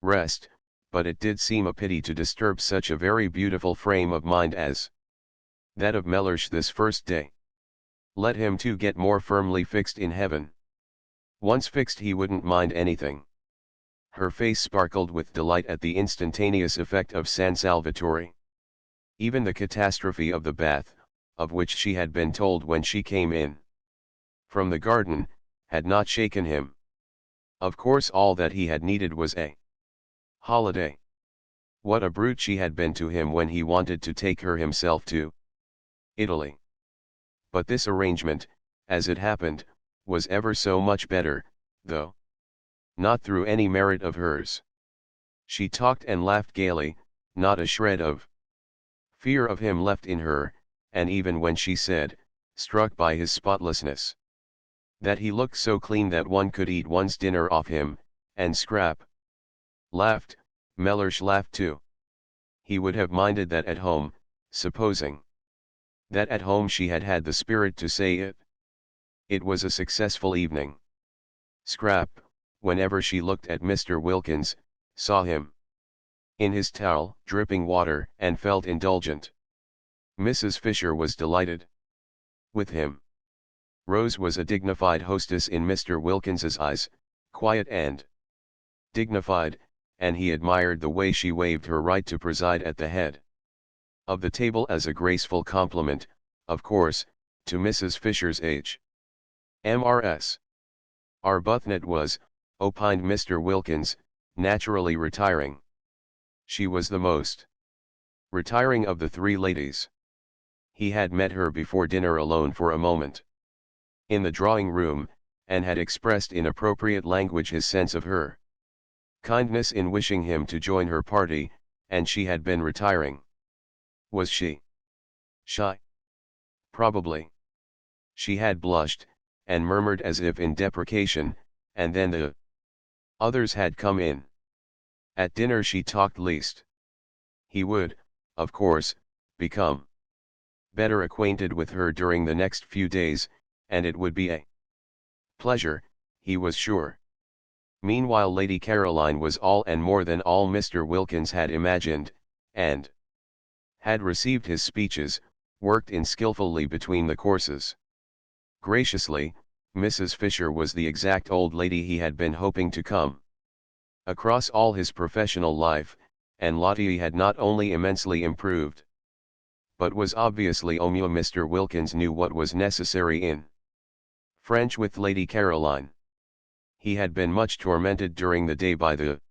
rest, but it did seem a pity to disturb such a very beautiful frame of mind as that of Mellersh this first day. Let him too get more firmly fixed in heaven. Once fixed he wouldn't mind anything. Her face sparkled with delight at the instantaneous effect of San Salvatore. Even the catastrophe of the bath, of which she had been told when she came in from the garden, had not shaken him. Of course all that he had needed was a holiday. What a brute she had been to him when he wanted to take her himself to Italy. But this arrangement, as it happened, was ever so much better, though not through any merit of hers. She talked and laughed gaily, not a shred of fear of him left in her, and even when she said, struck by his spotlessness, that he looked so clean that one could eat one's dinner off him, and Scrap laughed, Mellersh laughed too. He would have minded that at home, supposing that at home she had had the spirit to say it. It was a successful evening. Scrap, whenever she looked at Mr. Wilkins, saw him in his towel, dripping water, and felt indulgent. Mrs. Fisher was delighted with him. Rose was a dignified hostess in Mr. Wilkins's eyes, quiet and dignified, and he admired the way she waived her right to preside at the head of the table as a graceful compliment, of course, to Mrs. Fisher's age. Mrs. Arbuthnot was, opined Mr. Wilkins, naturally retiring. She was the most retiring of the 3 ladies. He had met her before dinner alone for a moment in the drawing room, and had expressed in appropriate language his sense of her kindness in wishing him to join her party, and she had been retiring. Was she shy? Probably. She had blushed, and murmured as if in deprecation, and then the others had come in. At dinner she talked least. He would, of course, become better acquainted with her during the next few days, and it would be a pleasure, he was sure, Meanwhile Lady Caroline was all and more than all Mr. Wilkins had imagined, and had received his speeches, worked in skillfully between the courses. Graciously, Mrs. Fisher was the exact old lady he had been hoping to come. Across all his professional life, and Lottie had not only immensely improved, but was obviously au mieux. Mr. Wilkins knew what was necessary in French with Lady Caroline. He had been much tormented during the day by the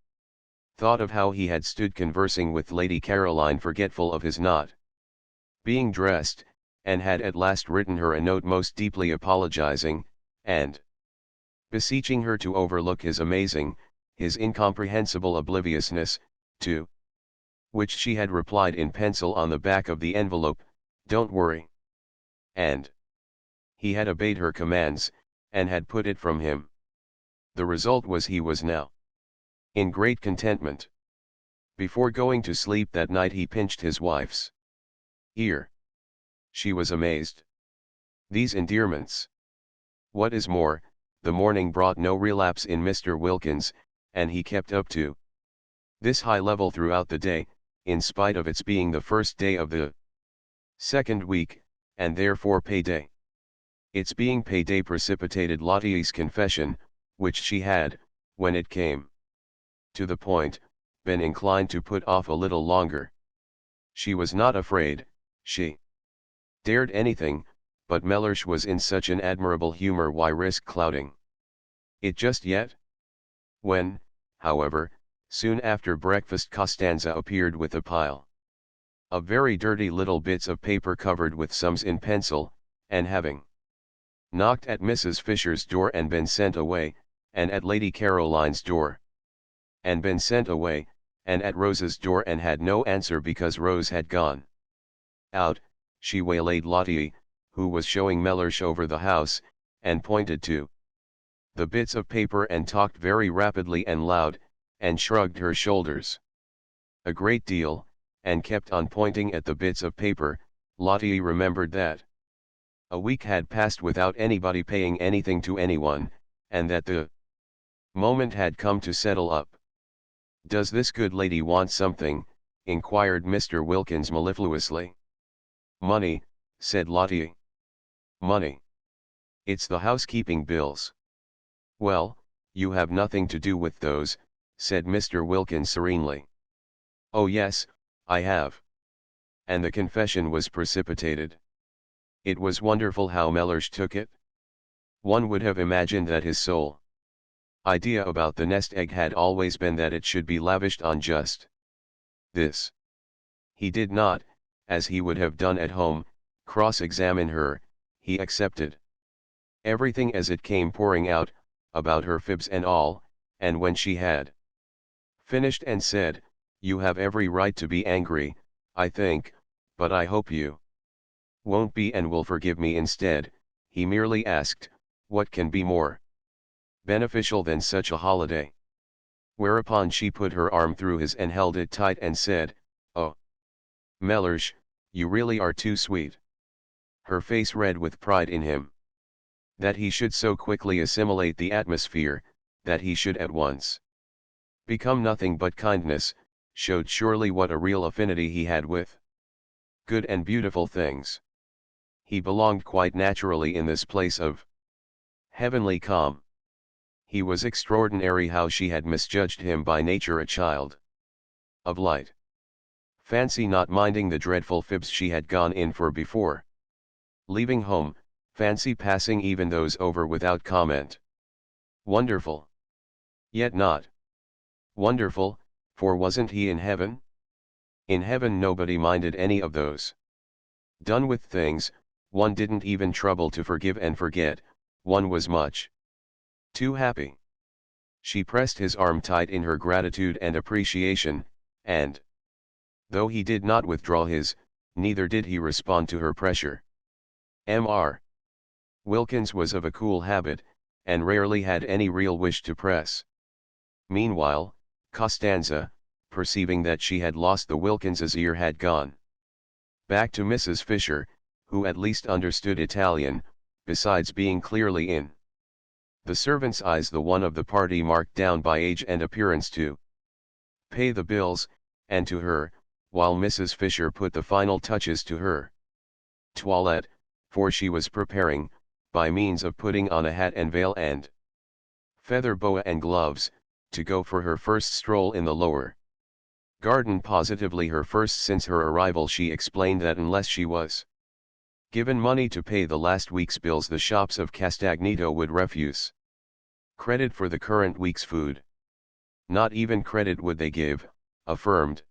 thought of how he had stood conversing with Lady Caroline, forgetful of his not being dressed, and had at last written her a note most deeply apologizing, and beseeching her to overlook his amazing, his incomprehensible obliviousness, to which she had replied in pencil on the back of the envelope, "Don't worry." And he had obeyed her commands, and had put it from him. The result was he was now in great contentment. Before going to sleep that night he pinched his wife's ear. She was amazed. These endearments. What is more, the morning brought no relapse in Mr. Wilkins, and he kept up to this high level throughout the day, in spite of its being the first day of the second week, and therefore payday. Its being payday precipitated Lottie's confession, which she had, when it came to the point, been inclined to put off a little longer. She was not afraid, she dared anything, but Mellersh was in such an admirable humor, why risk clouding it just yet? When, however, soon after breakfast Costanza appeared with a pile of very dirty little bits of paper covered with sums in pencil, and having knocked at Mrs. Fisher's door and been sent away, and at Lady Caroline's door and been sent away, and at Rose's door and had no answer because Rose had gone out, she waylaid Lottie, who was showing Mellersh over the house, and pointed to the bits of paper and talked very rapidly and loud, and shrugged her shoulders a great deal, and kept on pointing at the bits of paper. Lottie remembered that a week had passed without anybody paying anything to anyone, and that the moment had come to settle up. "Does this good lady want something?" inquired Mr. Wilkins mellifluously. "Money," said Lottie. "Money? It's the housekeeping bills." "Well, you have nothing to do with those," said Mr. Wilkins serenely. "Oh yes, I have." And the confession was precipitated. It was wonderful how Mellersh took it. One would have imagined that his sole idea about the nest egg had always been that it should be lavished on just this. He did not, as he would have done at home, cross-examine her. He accepted everything as it came pouring out, about her fibs and all, and when she had finished and said, "You have every right to be angry, I think, but I hope you won't be and will forgive me instead," he merely asked, "What can be more beneficial than such a holiday?" Whereupon she put her arm through his and held it tight and said, "Oh, Mellersh, you really are too sweet." Her face red with pride in him. That he should so quickly assimilate the atmosphere, that he should at once become nothing but kindness, showed surely what a real affinity he had with good and beautiful things. He belonged quite naturally in this place of heavenly calm. He was extraordinary how she had misjudged him, by nature a child of light fancy, not minding the dreadful fibs she had gone in for before leaving home, fancy passing even those over without comment. Wonderful. Yet not wonderful, for wasn't he in heaven? In heaven nobody minded any of those done with things, one didn't even trouble to forgive and forget, one was much too happy. She pressed his arm tight in her gratitude and appreciation, and though he did not withdraw his, neither did he respond to her pressure. Mr. Wilkins was of a cool habit, and rarely had any real wish to press. Meanwhile, Costanza, perceiving that she had lost the Wilkinses' ear, had gone back to Mrs. Fisher, who at least understood Italian, besides being clearly in The servant's eyes the one of the party marked down by age and appearance to pay the bills, and to her, while Mrs. Fisher put the final touches to her toilette, for she was preparing, by means of putting on a hat and veil and feather boa and gloves, to go for her first stroll in the lower garden, positively her first since her arrival. She explained that unless she was given money to pay the last week's bills, the shops of Castagnito would refuse credit for the current week's food. Not even credit would they give, affirmed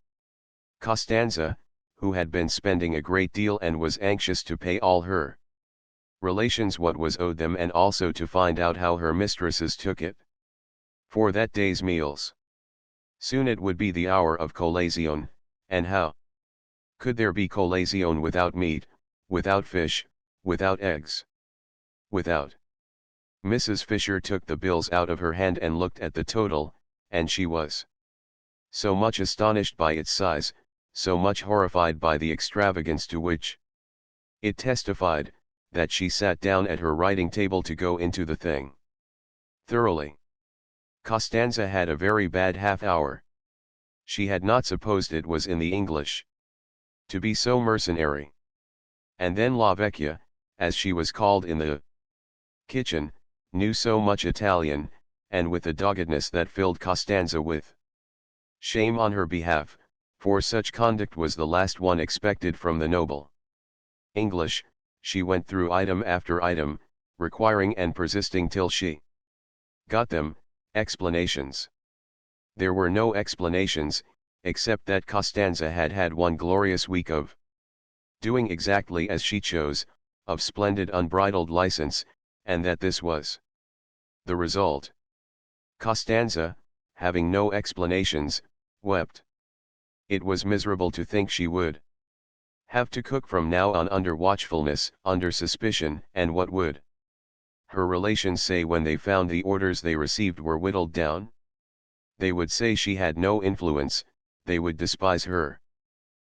Costanza, who had been spending a great deal and was anxious to pay all her relations what was owed them, and also to find out how her mistresses took it for that day's meals. Soon it would be the hour of colazione, and how could there be colazione without meat, without fish, without eggs, without... Mrs. Fisher took the bills out of her hand and looked at the total, and she was so much astonished by its size, so much horrified by the extravagance to which it testified, that she sat down at her writing table to go into the thing thoroughly. Costanza had a very bad half-hour. She had not supposed it was in the English to be so mercenary. And then La Vecchia, as she was called in the kitchen, knew so much Italian, and with a doggedness that filled Costanza with shame on her behalf, for such conduct was the last one expected from the noble English. She went through item after item, requiring and persisting till she got them, explanations. There were no explanations, except that Costanza had had one glorious week of doing exactly as she chose, of splendid unbridled license, and that this was the result. Costanza, having no explanations, wept. It was miserable to think she would have to cook from now on under watchfulness, under suspicion, and what would her relations say when they found the orders they received were whittled down? They would say she had no influence, they would despise her.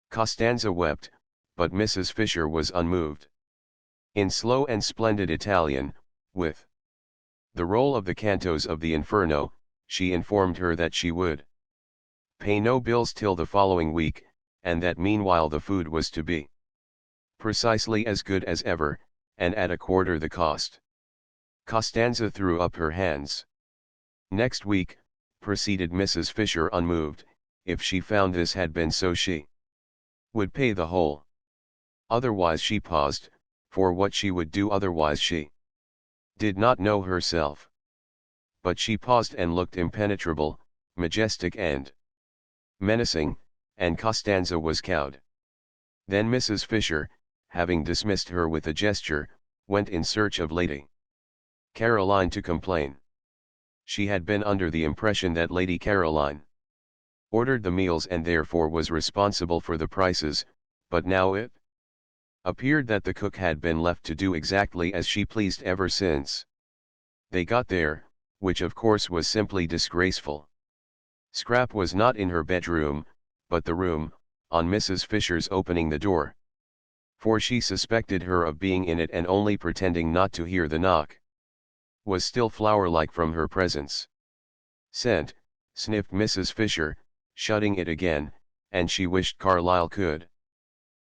Costanza wept, but Mrs. Fisher was unmoved. In slow and splendid Italian, with the roll of the cantos of the Inferno, she informed her that she would pay no bills till the following week, and that meanwhile the food was to be precisely as good as ever, and at a quarter the cost. Costanza threw up her hands. Next week, proceeded Mrs. Fisher unmoved, if she found this had been so she would pay the whole. Otherwise she paused, for what she would do otherwise she did not know herself. But she paused and looked impenetrable, majestic and menacing, and Costanza was cowed. Then Mrs. Fisher, having dismissed her with a gesture, went in search of Lady Caroline to complain. She had been under the impression that Lady Caroline ordered the meals and therefore was responsible for the prices, but now it appeared that the cook had been left to do exactly as she pleased ever since they got there, which of course was simply disgraceful. Scrap was not in her bedroom, but the room, on Mrs. Fisher's opening the door. For she suspected her of being in it and only pretending not to hear the knock. Was still flower-like from her presence. Scent, sniffed Mrs. Fisher, shutting it again, and she wished Carlyle could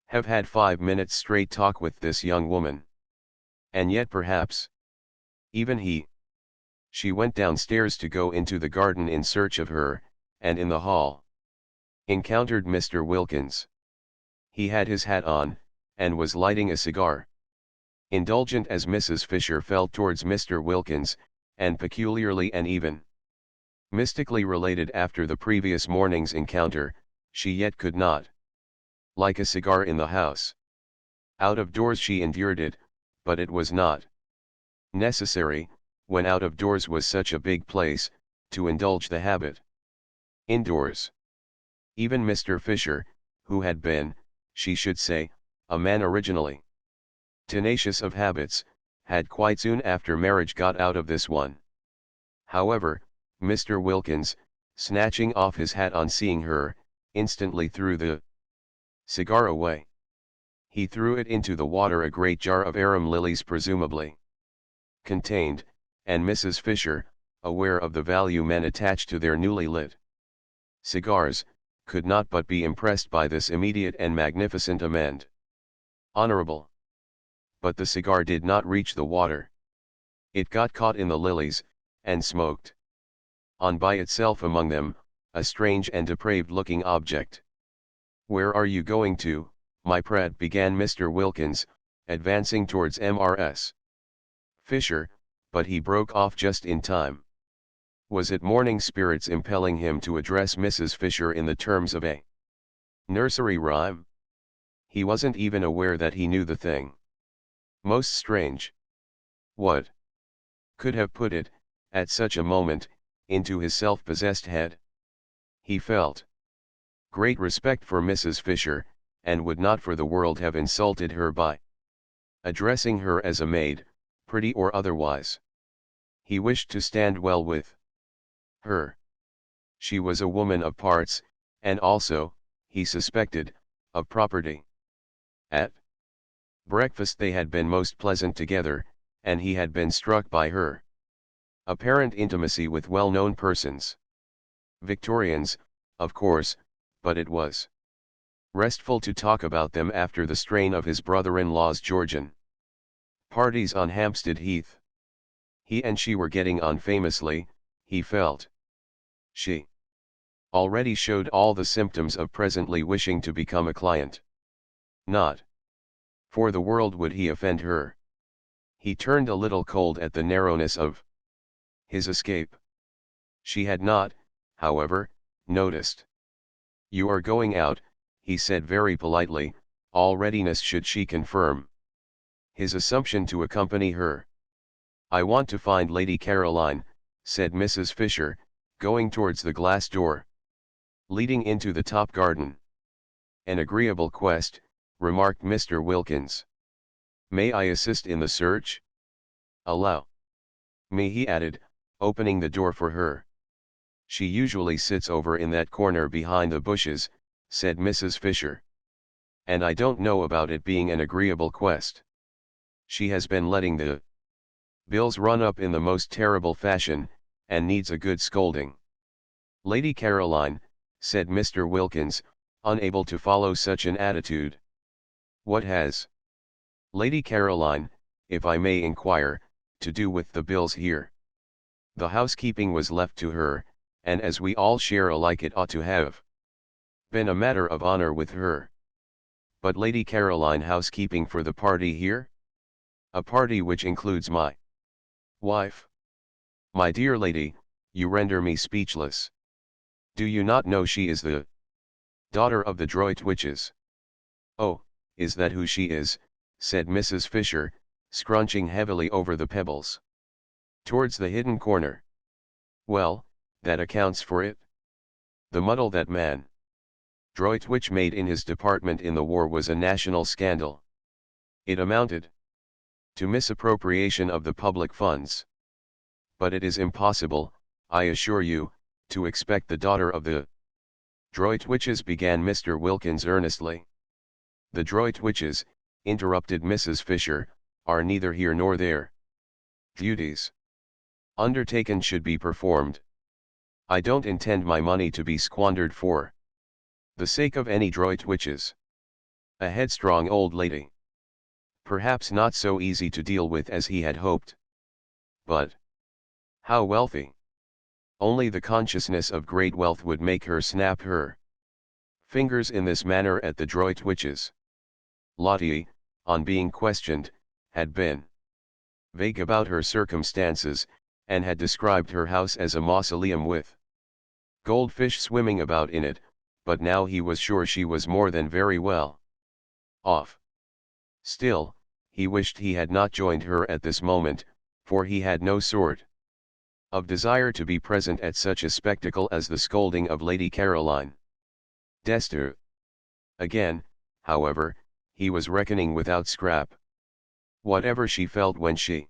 have had 5 minutes straight talk with this young woman. And yet perhaps even he. She went downstairs to go into the garden in search of her, and in the hall encountered Mr. Wilkins. He had his hat on, and was lighting a cigar. Indulgent as Mrs. Fisher felt towards Mr. Wilkins, and peculiarly and even mystically related after the previous morning's encounter, she yet could not like a cigar in the house. Out of doors she endured it, but it was not necessary, when out of doors was such a big place, to indulge the habit. Indoors, even Mr. Fisher, who had been, she should say, a man originally tenacious of habits, had quite soon after marriage got out of this one. However, Mr. Wilkins, snatching off his hat on seeing her, instantly threw the cigar away. He threw it into the water, a great jar of arum lilies presumably contained, and Mrs. Fisher, aware of the value men attached to their newly lit cigars, could not but be impressed by this immediate and magnificent amend. Honorable. But the cigar did not reach the water. It got caught in the lilies, and smoked on by itself among them, a strange and depraved-looking object. "Where are you going to, my prat?" began Mr. Wilkins, advancing towards Mrs. Fisher, but he broke off just in time. Was it morning spirits impelling him to address Mrs. Fisher in the terms of a nursery rhyme? He wasn't even aware that he knew the thing. Most strange. What could have put it, at such a moment, into his self-possessed head? He felt great respect for Mrs. Fisher, and would not for the world have insulted her by addressing her as a maid, pretty or otherwise. He wished to stand well with her. She was a woman of parts, and also, he suspected, of property. At breakfast they had been most pleasant together, and he had been struck by her apparent intimacy with well-known persons. Victorians, of course, but it was restful to talk about them after the strain of his brother-in-law's Georgian parties on Hampstead Heath. He and she were getting on famously, he felt. She already showed all the symptoms of presently wishing to become a client. Not for the world would he offend her. He turned a little cold at the narrowness of his escape. She had not, however, noticed. "You are going out," he said very politely, all readiness should she confirm his assumption to accompany her. "I want to find Lady Caroline," said Mrs. Fisher, going towards the glass door leading into the top garden. "An agreeable quest," remarked Mr. Wilkins. "May I assist in the search?" "Allow me," he added, opening the door for her. "She usually sits over in that corner behind the bushes," said Mrs. Fisher. "And I don't know about it being an agreeable quest. She has been letting the bills run up in the most terrible fashion, and needs a good scolding." "Lady Caroline," said Mr. Wilkins, unable to follow such an attitude. "What has Lady Caroline, if I may inquire, to do with the bills here? The housekeeping was left to her, and as we all share alike it ought to have been a matter of honor with her. But Lady Caroline housekeeping for the party here? A party which includes my wife? My dear lady, you render me speechless. Do you not know she is the daughter of the Droitwiches?" "Oh, is that who she is?" said Mrs. Fisher, scrunching heavily over the pebbles towards the hidden corner. "Well, that accounts for it. The muddle that man Droitwich made in his department in the war was a national scandal. It amounted to misappropriation of the public funds. But it is impossible, I assure you, to expect the daughter of the Droitwiches," began Mr. Wilkins earnestly. "The Droitwiches," interrupted Mrs. Fisher, "are neither here nor there. Duties undertaken should be performed. I don't intend my money to be squandered for the sake of any Droitwiches. A headstrong old lady. Perhaps not so easy to deal with as he had hoped. But how wealthy! Only the consciousness of great wealth would make her snap her fingers in this manner at the Droitwiches." Lottie, on being questioned, had been vague about her circumstances, and had described her house as a mausoleum with goldfish swimming about in it, but now he was sure she was more than very well off. Still, he wished he had not joined her at this moment, for he had no sort of desire to be present at such a spectacle as the scolding of Lady Caroline. Dester. Again, however, he was reckoning without scrap. Whatever she felt when she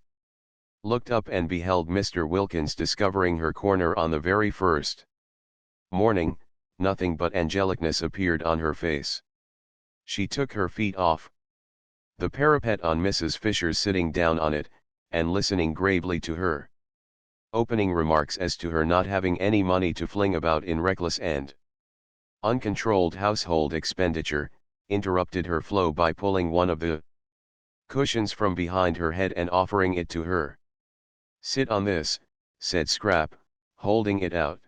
looked up and beheld Mr. Wilkins discovering her corner on the very first morning, nothing but angelicness appeared on her face. She took her feet off the parapet on Mrs. Fisher's sitting down on it, and listening gravely to her opening remarks as to her not having any money to fling about in reckless and uncontrolled household expenditure, interrupted her flow by pulling one of the cushions from behind her head and offering it to her. "Sit on this," said Scrap, holding it out.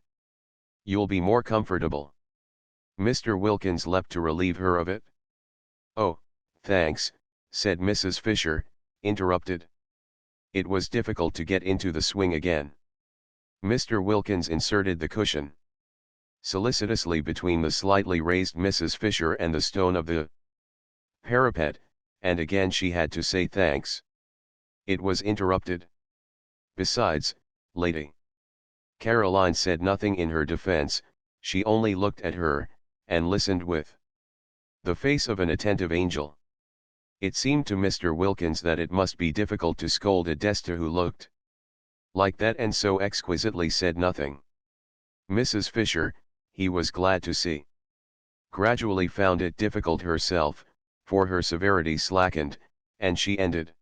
"You'll be more comfortable." Mr. Wilkins leapt to relieve her of it. "Oh, thanks," said Mrs. Fisher, interrupted. It was difficult to get into the swing again. Mr. Wilkins inserted the cushion solicitously between the slightly raised Mrs. Fisher and the stone of the parapet, and again she had to say thanks. It was interrupted. Besides, Lady Caroline said nothing in her defense, she only looked at her, and listened with the face of an attentive angel. It seemed to Mr. Wilkins that it must be difficult to scold a Desta who looked like that and so exquisitely said nothing. Mrs. Fisher, he was glad to see, gradually found it difficult herself, for her severity slackened, and she ended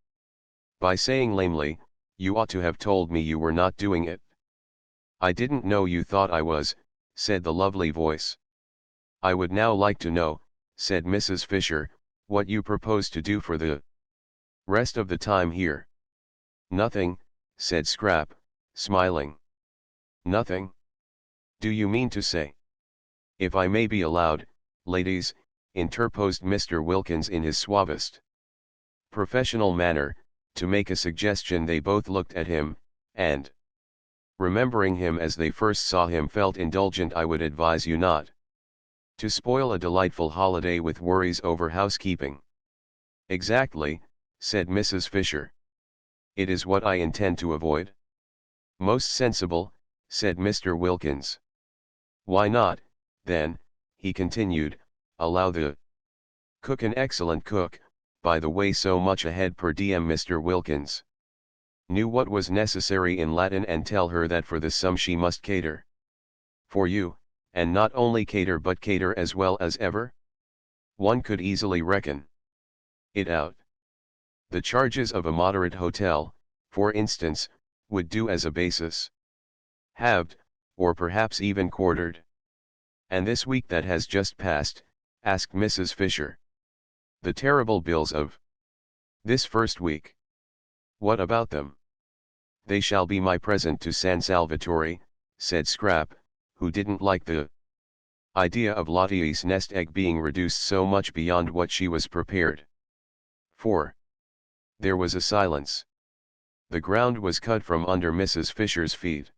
by saying lamely, "You ought to have told me you were not doing it." "I didn't know you thought I was," said the lovely voice. "I would now like to know," said Mrs. Fisher, "what you propose to do for the rest of the time here." "Nothing," said Scrap, smiling. "Nothing? Do you mean to say?" "If I may be allowed, ladies," interposed Mr. Wilkins in his suavest professional manner, to make a suggestion, they both looked at him, and, remembering him as they first saw him, felt indulgent. "I would advise you not to spoil a delightful holiday with worries over housekeeping." "Exactly," said Mrs. Fisher. "It is what I intend to avoid." "Most sensible," said Mr. Wilkins. "Why not, then," he continued, "allow the cook, an excellent cook, by the way, so much ahead per diem?" Mr. Wilkins knew what was necessary in Latin, and tell her that for the sum she must cater for you, and not only cater but cater as well as ever? One could easily reckon it out. The charges of a moderate hotel, for instance, would do as a basis. Halved, or perhaps even quartered. "And this week that has just passed?" asked Mrs. Fisher. "The terrible bills of this first week. What about them?" "They shall be my present to San Salvatore," said Scrap, who didn't like the idea of Lottie's nest egg being reduced so much beyond what she was prepared for. There was a silence. The ground was cut from under Mrs. Fisher's feet.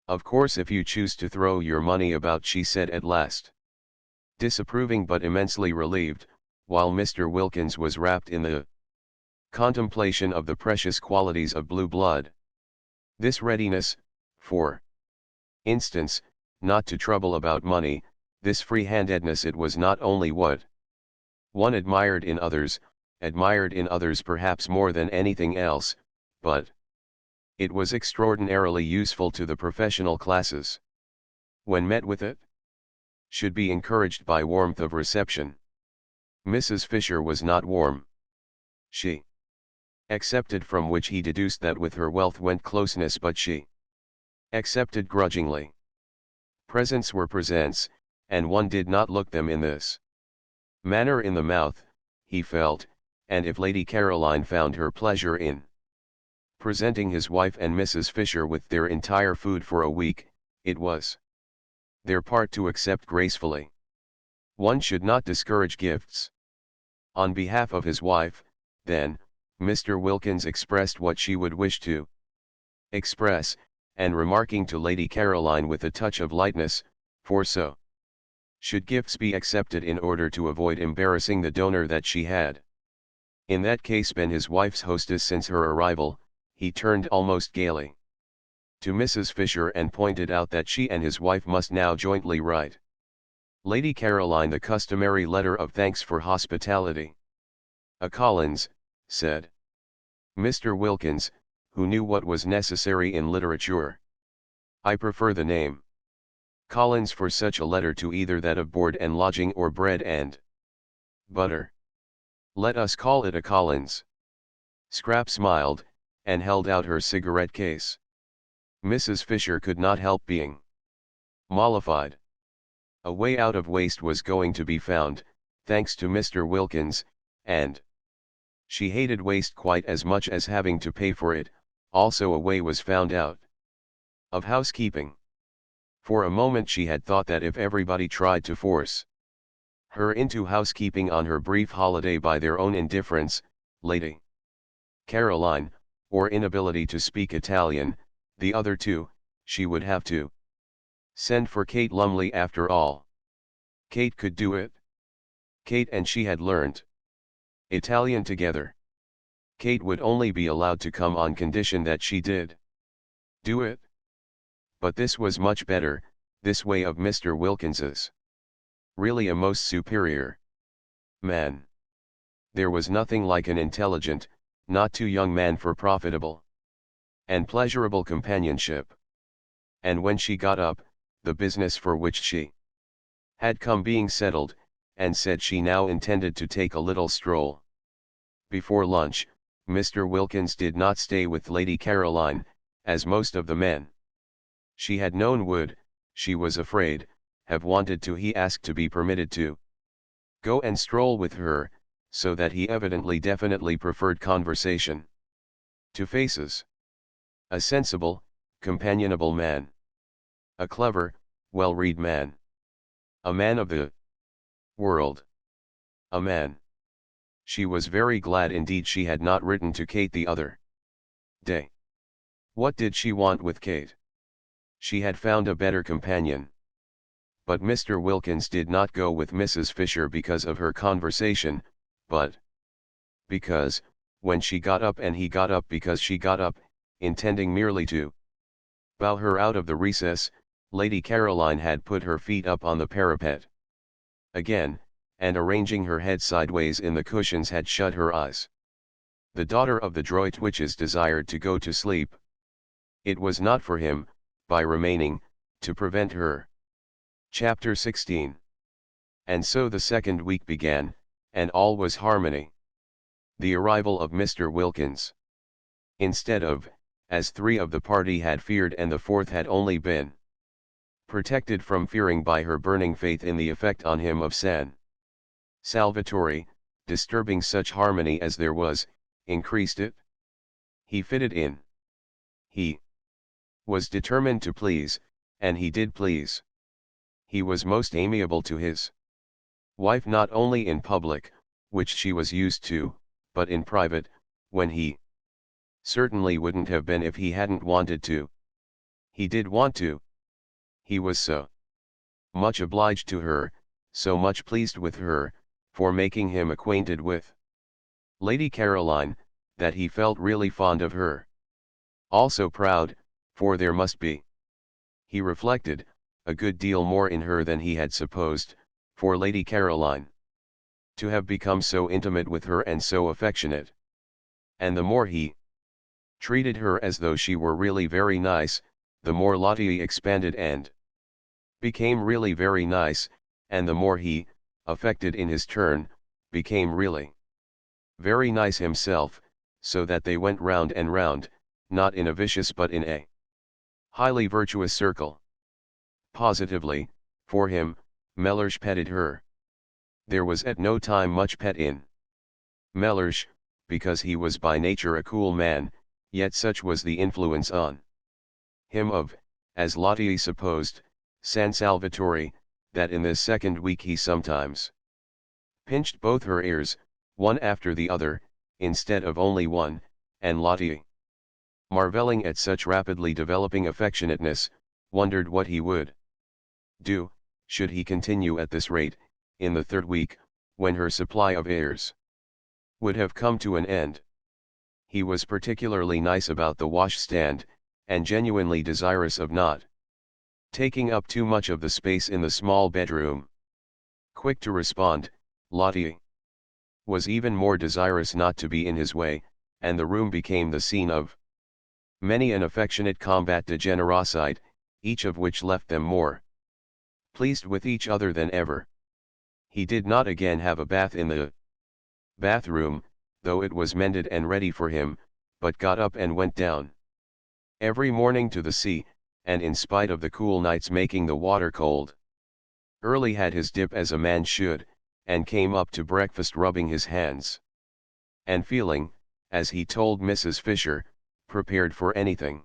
"Of course, if you choose to throw your money about," she said at last, disapproving but immensely relieved, while Mr. Wilkins was wrapped in the contemplation of the precious qualities of blue blood. This readiness, for instance, not to trouble about money, this free-handedness, it was not only what one admired in others perhaps more than anything else, but it was extraordinarily useful to the professional classes. When met with it, should be encouraged by warmth of reception. Mrs. Fisher was not warm. She accepted, from which he deduced that with her wealth went closeness, but she accepted grudgingly. Presents were presents, and one did not look them in this manner in the mouth, he felt, and if Lady Caroline found her pleasure in presenting his wife and Mrs. Fisher with their entire food for a week, it was their part to accept gracefully. One should not discourage gifts. On behalf of his wife, then, Mr. Wilkins expressed what she would wish to express, and remarking to Lady Caroline with a touch of lightness, "For so should gifts be accepted in order to avoid embarrassing the donor, that she had in that case been his wife's hostess since her arrival," he turned almost gaily to Mrs. Fisher and pointed out that she and his wife must now jointly write Lady Caroline the customary letter of thanks for hospitality. "A Collins," said Mr. Wilkins, who knew what was necessary in literature. "I prefer the name Collins for such a letter to either that of board and lodging or bread and butter. Let us call it a Collins." Scrap smiled, and held out her cigarette case. Mrs. Fisher could not help being mollified. A way out of waste was going to be found, thanks to Mr. Wilkins, and she hated waste quite as much as having to pay for it. Also a way was found out of housekeeping. For a moment she had thought that if everybody tried to force her into housekeeping on her brief holiday by their own indifference, Lady Caroline, or inability to speak Italian, the other two, she would have to send for Kate Lumley after all. Kate could do it. Kate and she had learned Italian together. Kate would only be allowed to come on condition that she did do it. But this was much better, this way of Mr. Wilkins's. Really a most superior man. There was nothing like an intelligent, not too young man for profitable and pleasurable companionship. And when she got up, the business for which she had come being settled, and said she now intended to take a little stroll before lunch, Mr. Wilkins did not stay with Lady Caroline, as most of the men she had known would, she was afraid, have wanted to. He asked to be permitted to go and stroll with her, so that he evidently definitely preferred conversation to faces. A sensible, companionable man. A clever, well-read man. A man of the world. A man. She was very glad indeed she had not written to Kate the other day. What did she want with Kate? She had found a better companion. But Mr. Wilkins did not go with Mrs. Fisher because of her conversation, but because, when she got up and he got up because she got up, intending merely to bow her out of the recess, Lady Caroline had put her feet up on the parapet again, and arranging her head sideways in the cushions had shut her eyes. The daughter of the Droitwiches desired to go to sleep. It was not for him, by remaining, to prevent her. Chapter 16. And so the second week began, and all was harmony. The arrival of Mr. Wilkins, instead of, as three of the party had feared and the fourth had only been protected from fearing by her burning faith in the effect on him of San Salvatore, disturbing such harmony as there was, increased it. He fitted in. He was determined to please, and he did please. He was most amiable to his wife not only in public, which she was used to, but in private, when he certainly wouldn't have been if he hadn't wanted to. He did want to. He was so much obliged to her, so much pleased with her, for making him acquainted with Lady Caroline, that he felt really fond of her. Also proud, for there must be, he reflected, a good deal more in her than he had supposed, for Lady Caroline to have become so intimate with her and so affectionate. And the more he treated her as though she were really very nice, the more Lottie expanded and became really very nice, and the more he, affected in his turn, became really very nice himself, so that they went round and round, not in a vicious but in a highly virtuous circle. Positively, for him, Mellersh petted her. There was at no time much pet in Mellersh, because he was by nature a cool man, yet such was the influence on him of, as Lottie supposed, San Salvatore, that in this second week he sometimes pinched both her ears, one after the other, instead of only one, and Lottie, marveling at such rapidly developing affectionateness, wondered what he would do, should he continue at this rate, in the third week, when her supply of ears would have come to an end. He was particularly nice about the washstand, and genuinely desirous of not taking up too much of the space in the small bedroom. Quick to respond, Lottie was even more desirous not to be in his way, and the room became the scene of many an affectionate combat de generosite, each of which left them more pleased with each other than ever. He did not again have a bath in the bathroom, though it was mended and ready for him, but got up and went down every morning to the sea, and in spite of the cool nights making the water cold. Early had his dip as a man should, and came up to breakfast rubbing his hands. And feeling, as he told Mrs. Fisher, prepared for anything.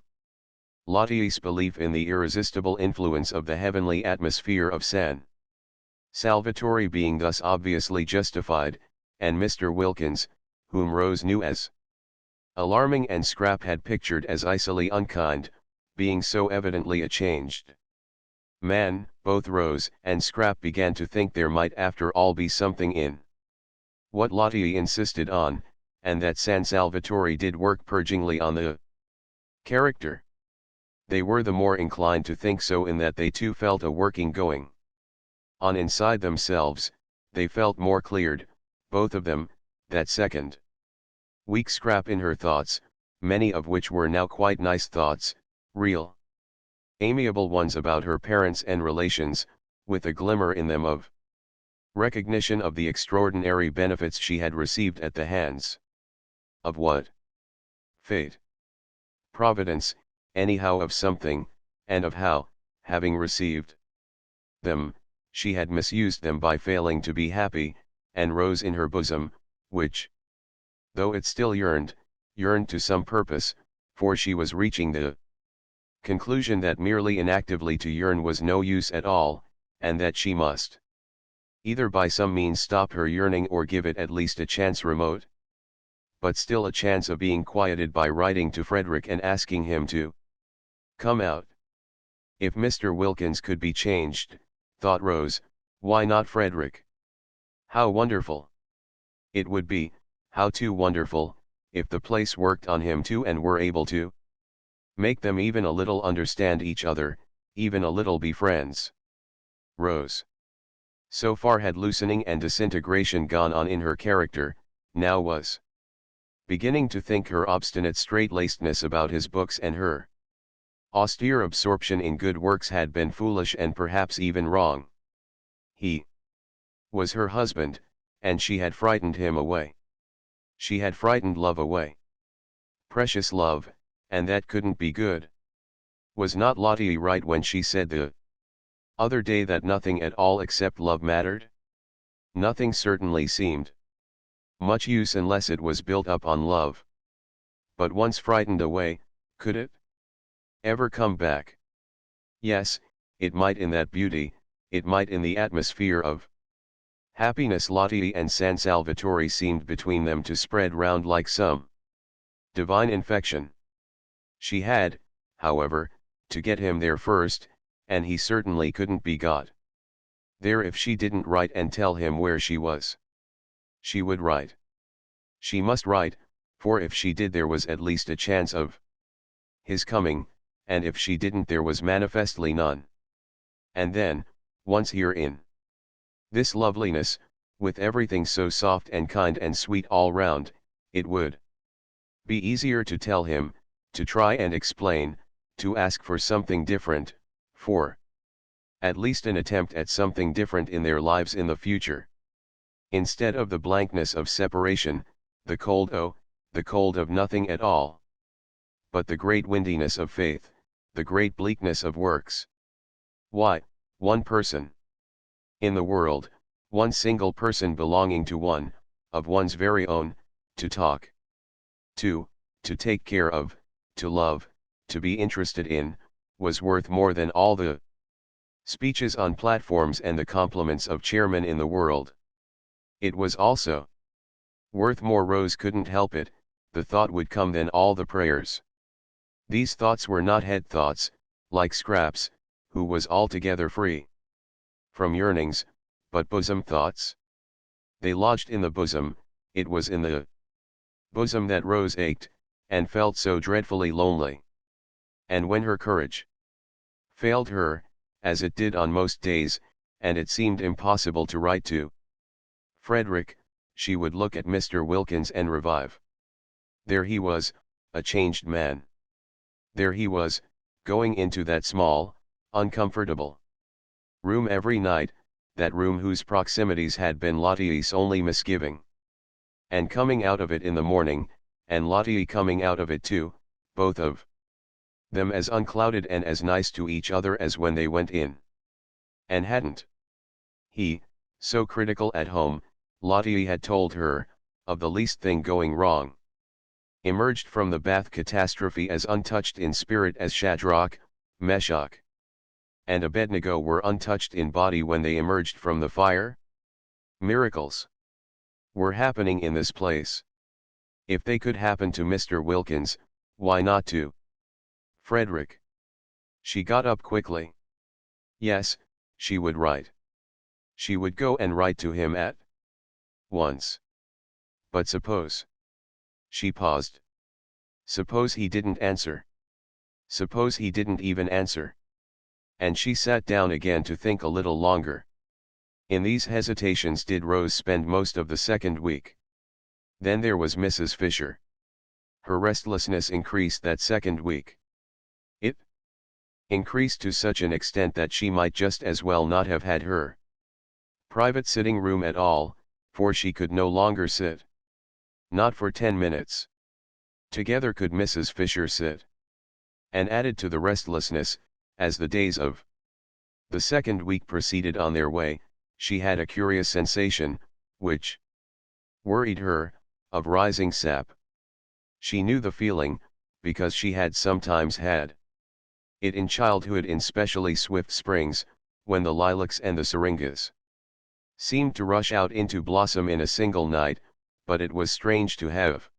Lottie's belief in the irresistible influence of the heavenly atmosphere of San Salvatore being thus obviously justified, and Mr. Wilkins, whom Rose knew as alarming and Scrap had pictured as icily unkind, being so evidently a changed man, both Rose and Scrap began to think there might after all be something in what Lottie insisted on, and that San Salvatore did work purgingly on the character. They were the more inclined to think so in that they too felt a working going on inside themselves. They felt more cleared, both of them, that second week. Scrap in her thoughts, many of which were now quite nice thoughts, real, amiable ones about her parents and relations, with a glimmer in them of recognition of the extraordinary benefits she had received at the hands of what? Fate. Providence, anyhow of something, and of how, having received them, she had misused them by failing to be happy, and rose in her bosom, which, though it still yearned to some purpose, for she was reaching the conclusion that merely inactively to yearn was no use at all, and that she must either by some means stop her yearning or give it at least a chance, remote, but still a chance, of being quieted by writing to Frederick and asking him to come out. If Mr. Wilkins could be changed, thought Rose, why not Frederick? How wonderful it would be, how too wonderful, if the place worked on him too and were able to make them even a little understand each other, even a little be friends. Rose, so far had loosening and disintegration gone on in her character, now was beginning to think her obstinate straight-lacedness about his books and her austere absorption in good works had been foolish and perhaps even wrong. He was her husband, and she had frightened him away. She had frightened love away. Precious love, and that couldn't be good. Was not Lottie right when she said the other day that nothing at all except love mattered? Nothing certainly seemed much use unless it was built up on love. But once frightened away, could it ever come back? Yes, it might in that beauty, it might in the atmosphere of happiness Lottie and San Salvatore seemed between them to spread round like some divine infection. She had, however, to get him there first, and he certainly couldn't be got there if she didn't write and tell him where she was. She would write. She must write, for if she did there was at least a chance of his coming, and if she didn't there was manifestly none. And then, once here in this loveliness, with everything so soft and kind and sweet all round, it would be easier to tell him, to try and explain, to ask for something different, for at least an attempt at something different in their lives in the future. Instead of the blankness of separation, the cold of nothing at all. But the great windiness of faith, the great bleakness of works. Why, one person in the world, one single person belonging to one, of one's very own, to talk to take care of, to love, to be interested in, was worth more than all the speeches on platforms and the compliments of chairmen in the world. It was also worth more. Rose couldn't help it, the thought would come than all the prayers. These thoughts were not head thoughts, like Scrap's, who was altogether free from yearnings, but bosom thoughts. They lodged in the bosom. It was in the bosom that Rose ached, and felt so dreadfully lonely. And when her courage failed her, as it did on most days, and it seemed impossible to write to Frederick, she would look at Mr. Wilkins and revive. There he was, a changed man. There he was, going into that small, uncomfortable room every night, that room whose proximities had been Lottie's only misgiving. And coming out of it in the morning, and Lottie coming out of it too, both of them as unclouded and as nice to each other as when they went in. And hadn't he, so critical at home, Lottie had told her, of the least thing going wrong. Emerged from the bath catastrophe as untouched in spirit as Shadrach, Meshach, and Abednego were untouched in body when they emerged from the fire? Miracles were happening in this place. If they could happen to Mr. Wilkins, why not to Frederick? She got up quickly. Yes, she would write. She would go and write to him at once. But suppose. She paused. Suppose he didn't answer. Suppose he didn't even answer. And she sat down again to think a little longer. In these hesitations did Rose spend most of the second week. Then there was Mrs. Fisher. Her restlessness increased that second week. It increased to such an extent that she might just as well not have had her private sitting room at all, for she could no longer sit. Not for 10 minutes. Together could Mrs. Fisher sit. And added to the restlessness, as the days of the second week proceeded on their way, she had a curious sensation, which worried her, of rising sap. She knew the feeling, because she had sometimes had it in childhood in specially swift springs, when the lilacs and the syringas seemed to rush out into blossom in a single night, but it was strange to have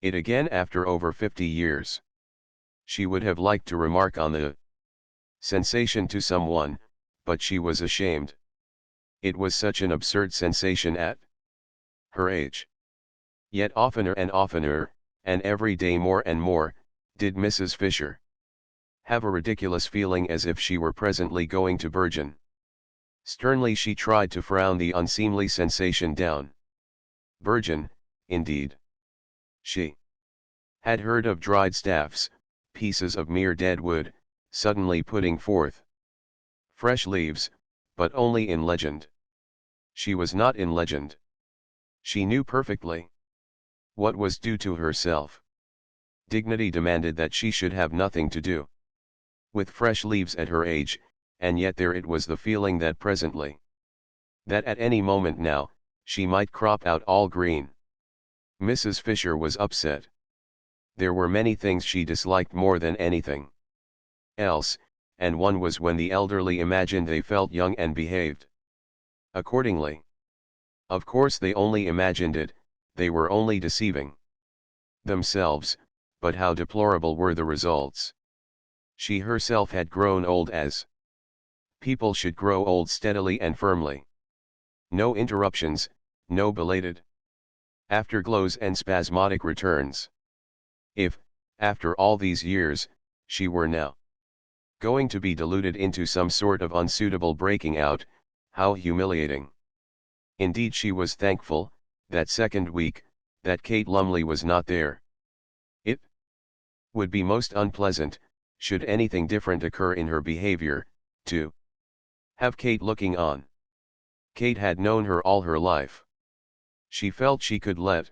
it again after over 50 years. She would have liked to remark on the sensation to someone, but she was ashamed. It was such an absurd sensation at her age. Yet oftener and oftener, and every day more and more, did Mrs. Fisher have a ridiculous feeling as if she were presently going to burgeon. Sternly she tried to frown the unseemly sensation down. Burgeon, indeed. She had heard of dried staffs, pieces of mere dead wood, suddenly putting forth fresh leaves, but only in legend. She was not in legend. She knew perfectly what was due to herself. Dignity demanded that she should have nothing to do with fresh leaves at her age, and yet there it was the feeling that presently, that at any moment now, she might crop out all green. Mrs. Fisher was upset. There were many things she disliked more than anything else, and one was when the elderly imagined they felt young and behaved accordingly. Of course they only imagined it, they were only deceiving themselves, but how deplorable were the results. She herself had grown old as people should grow old, steadily and firmly. No interruptions, no belated afterglows and spasmodic returns. If, after all these years, she were now going to be deluded into some sort of unsuitable breaking out, how humiliating. Indeed she was thankful, that second week, that Kate Lumley was not there. It would be most unpleasant, should anything different occur in her behavior, to have Kate looking on. Kate had known her all her life. She felt she could let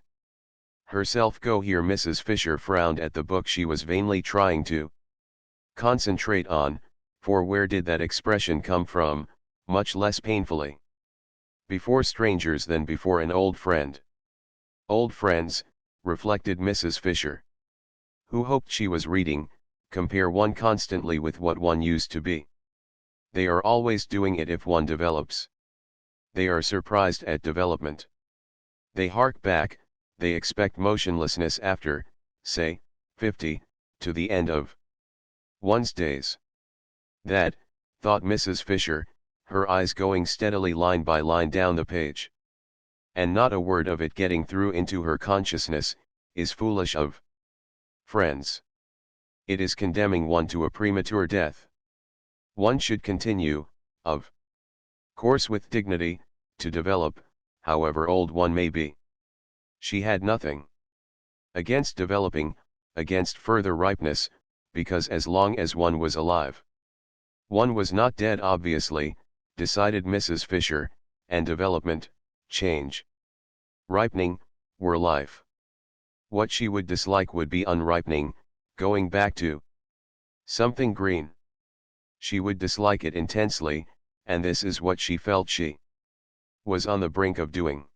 herself go here. Mrs. Fisher frowned at the book she was vainly trying to concentrate on, for where did that expression come from, much less painfully before strangers than before an old friend? Old friends, reflected Mrs. Fisher, who hoped she was reading, compare one constantly with what one used to be. They are always doing it if one develops. They are surprised at development. They hark back, they expect motionlessness after, say, 50, to the end of one's days. That, thought Mrs. Fisher, her eyes going steadily line by line down the page, and not a word of it getting through into her consciousness, is foolish of friends. It is condemning one to a premature death. One should continue, of course with dignity, to develop, however old one may be. She had nothing against developing, against further ripeness, because as long as one was alive, one was not dead obviously, decided Mrs. Fisher, and development, change, ripening, were life. What she would dislike would be unripening, going back to Something green. She would dislike it intensely, and this is what she felt she was on the brink of doing.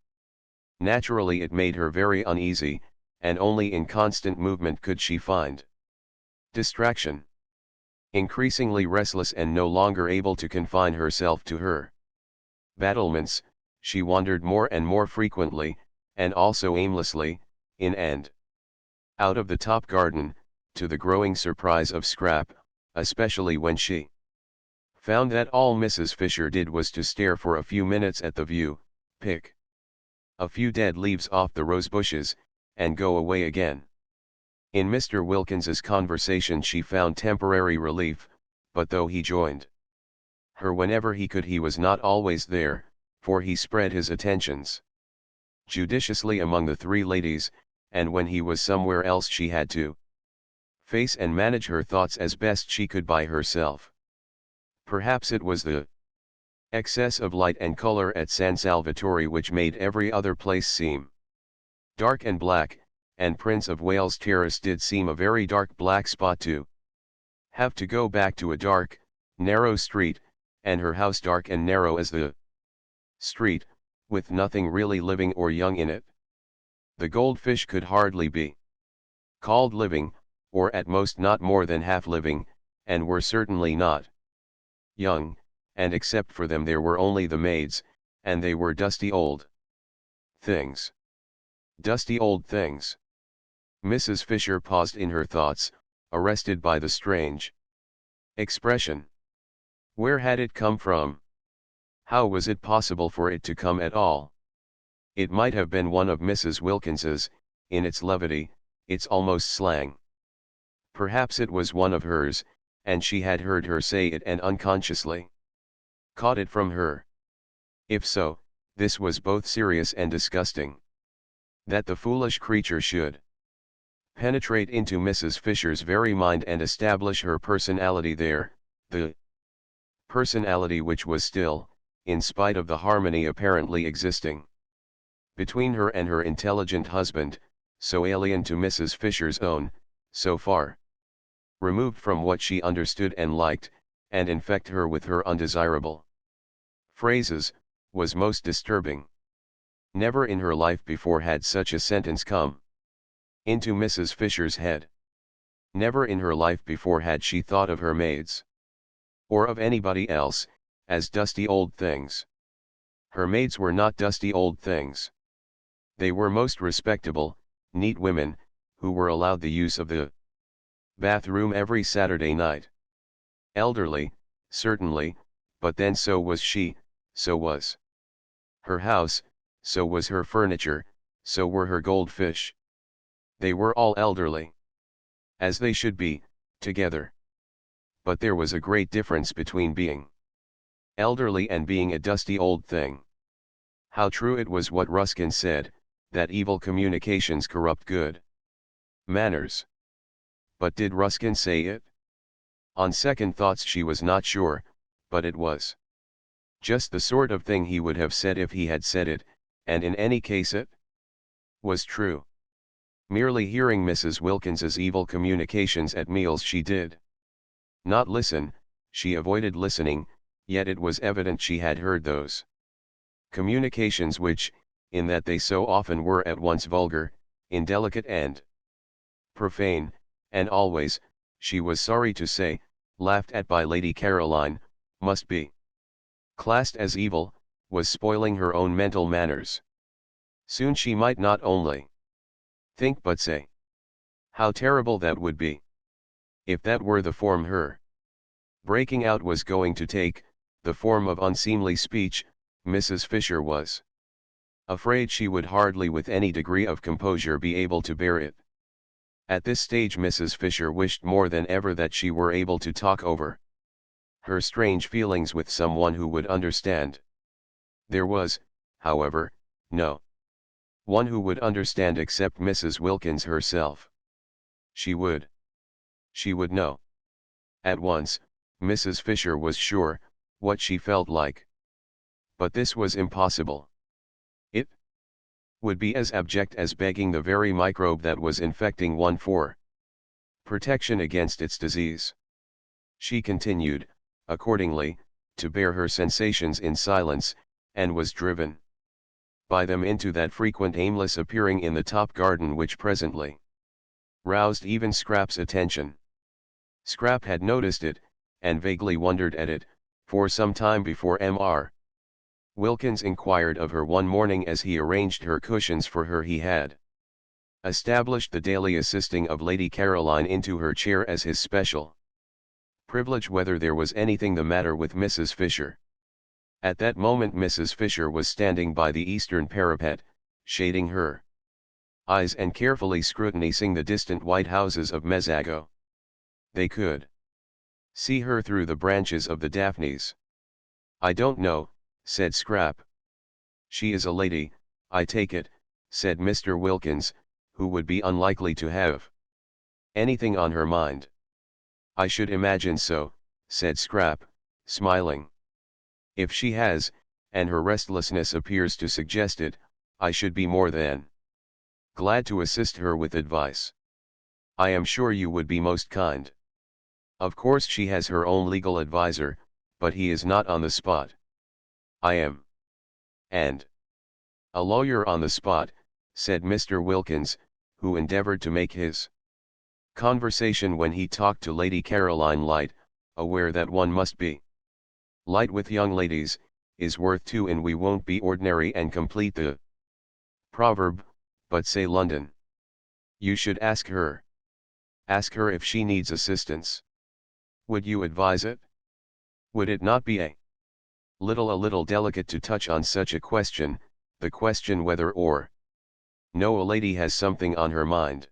Naturally it made her very uneasy, and only in constant movement could she find distraction. Increasingly restless and no longer able to confine herself to her battlements, she wandered more and more frequently, and also aimlessly, in and out of the top garden, to the growing surprise of Scrap, especially when she found that all Mrs. Fisher did was to stare for a few minutes at the view, pick a few dead leaves off the rose bushes, and go away again. In Mr. Wilkins's conversation she found temporary relief, but though he joined her whenever he could he was not always there, for he spread his attentions judiciously among the three ladies, and when he was somewhere else she had to face and manage her thoughts as best she could by herself. Perhaps it was the excess of light and color at San Salvatore which made every other place seem dark and black, and Prince of Wales Terrace did seem a very dark black spot to have to go back to a dark, narrow street, and her house dark and narrow as the street, with nothing really living or young in it. The goldfish could hardly be called living, or at most not more than half living, and were certainly not young, and except for them there were only the maids, and they were dusty old things. Dusty old things. Mrs. Fisher paused in her thoughts, arrested by the strange expression. Where had it come from? How was it possible for it to come at all? It might have been one of Mrs. Wilkins's, in its levity, its almost slang. Perhaps it was one of hers, and she had heard her say it and unconsciously caught it from her. If so, this was both serious and disgusting. That the foolish creature should penetrate into Mrs. Fisher's very mind and establish her personality there, the personality which was still, in spite of the harmony apparently existing between her and her intelligent husband, so alien to Mrs. Fisher's own, so far removed from what she understood and liked, and infect her with her undesirable phrases, was most disturbing. Never in her life before had such a sentence come into Mrs. Fisher's head. Never in her life before had she thought of her maids, or of anybody else, as dusty old things. Her maids were not dusty old things. They were most respectable, neat women, who were allowed the use of the bathroom every Saturday night. Elderly, certainly, but then so was she, so was her house, so was her furniture, so were her goldfish. They were all elderly. As they should be, together. But there was a great difference between being elderly and being a dusty old thing. How true it was what Ruskin said, that evil communications corrupt good manners. But did Ruskin say it? On second thoughts she was not sure, but it was just the sort of thing he would have said if he had said it, and in any case it was true. Merely hearing Mrs. Wilkins's evil communications at meals she did not listen, she avoided listening, yet it was evident she had heard those communications which, in that they so often were at once vulgar, indelicate and profane, and always, she was sorry to say, laughed at by Lady Caroline, must be classed as evil, was spoiling her own mental manners. Soon she might not only think but say. How terrible that would be! If that were the form her breaking out was going to take, the form of unseemly speech, Mrs. Fisher was afraid she would hardly with any degree of composure be able to bear it. At this stage Mrs. Fisher wished more than ever that she were able to talk over her strange feelings with someone who would understand. There was, however, no one who would understand except Mrs. Wilkins herself. She would know at once, Mrs. Fisher was sure, what she felt like. But this was impossible. It would be as abject as begging the very microbe that was infecting one for protection against its disease. She continued, accordingly, to bear her sensations in silence, and was driven by them into that frequent aimless appearing in the top garden which presently roused even Scrap's attention. Scrap had noticed it, and vaguely wondered at it, for some time before Mr. Wilkins inquired of her one morning as he arranged her cushions for her. He had established the daily assisting of Lady Caroline into her chair as his special privilege, whether there was anything the matter with Mrs. Fisher. At that moment Mrs. Fisher was standing by the eastern parapet, shading her eyes and carefully scrutinizing the distant white houses of Mezzago. They could see her through the branches of the daphnes. "I don't know," said Scrap. "She is a lady, I take it," said Mr. Wilkins, who would be unlikely to have anything on her mind. "I should imagine so," said Scrap, smiling. "If she has, and her restlessness appears to suggest it, I should be more than glad to assist her with advice. I am sure you would be most kind. Of course she has her own legal adviser, but he is not on the spot. I am. And a lawyer on the spot," said Mr. Wilkins, who endeavored to make his conversation when he talked to Lady Caroline light, aware that one must be light with young ladies, is worth two in. We won't be ordinary and complete the proverb, but say London. You should ask her. Ask her if she needs assistance. Would you advise it? Would it not be a little delicate to touch on such a question, the question whether or no a lady has something on her mind?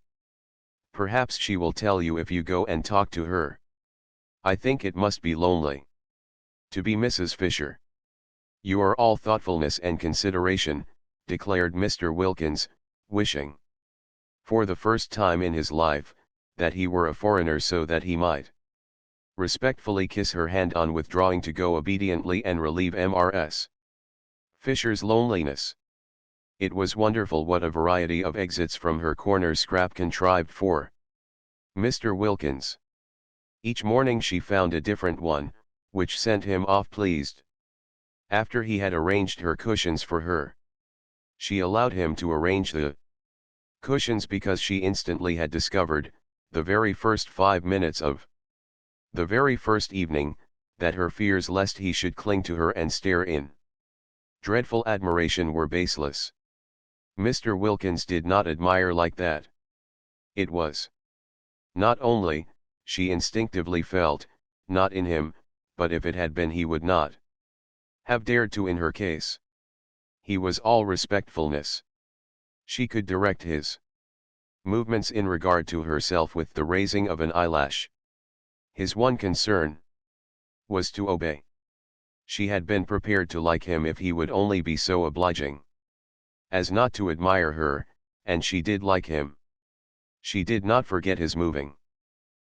Perhaps she will tell you if you go and talk to her. I think it must be lonely to be Mrs. Fisher." "You are all thoughtfulness and consideration," declared Mr. Wilkins, wishing, for the first time in his life, that he were a foreigner so that he might respectfully kiss her hand on withdrawing to go obediently and relieve Mrs. Fisher's loneliness. It was wonderful what a variety of exits from her corner Scrap contrived for Mr. Wilkins. Each morning she found a different one, which sent him off pleased. After he had arranged her cushions for her, she allowed him to arrange the cushions because she instantly had discovered, the very first 5 minutes of the very first evening, that her fears lest he should cling to her and stare in dreadful admiration were baseless. Mr. Wilkins did not admire like that. It was not only, she instinctively felt, not in him, but if it had been he would not have dared to in her case. He was all respectfulness. She could direct his movements in regard to herself with the raising of an eyelash. His one concern was to obey. She had been prepared to like him if he would only be so obliging as not to admire her, and she did like him. She did not forget his moving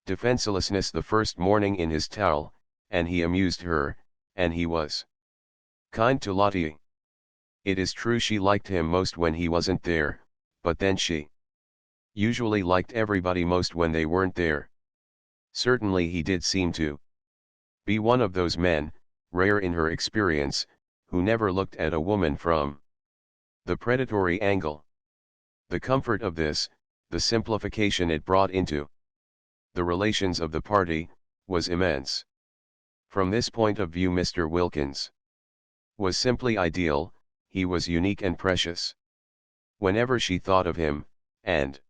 defenselessness the first morning in his towel, and he amused her, and he was kind to Lottie. It is true she liked him most when he wasn't there, but then she usually liked everybody most when they weren't there. Certainly he did seem to be one of those men, rare in her experience, who never looked at a woman from the predatory angle. The comfort of this, the simplification it brought into the relations of the party, was immense. From this point of view Mr. Wilkins was simply ideal, he was unique and precious. Whenever she thought of him, and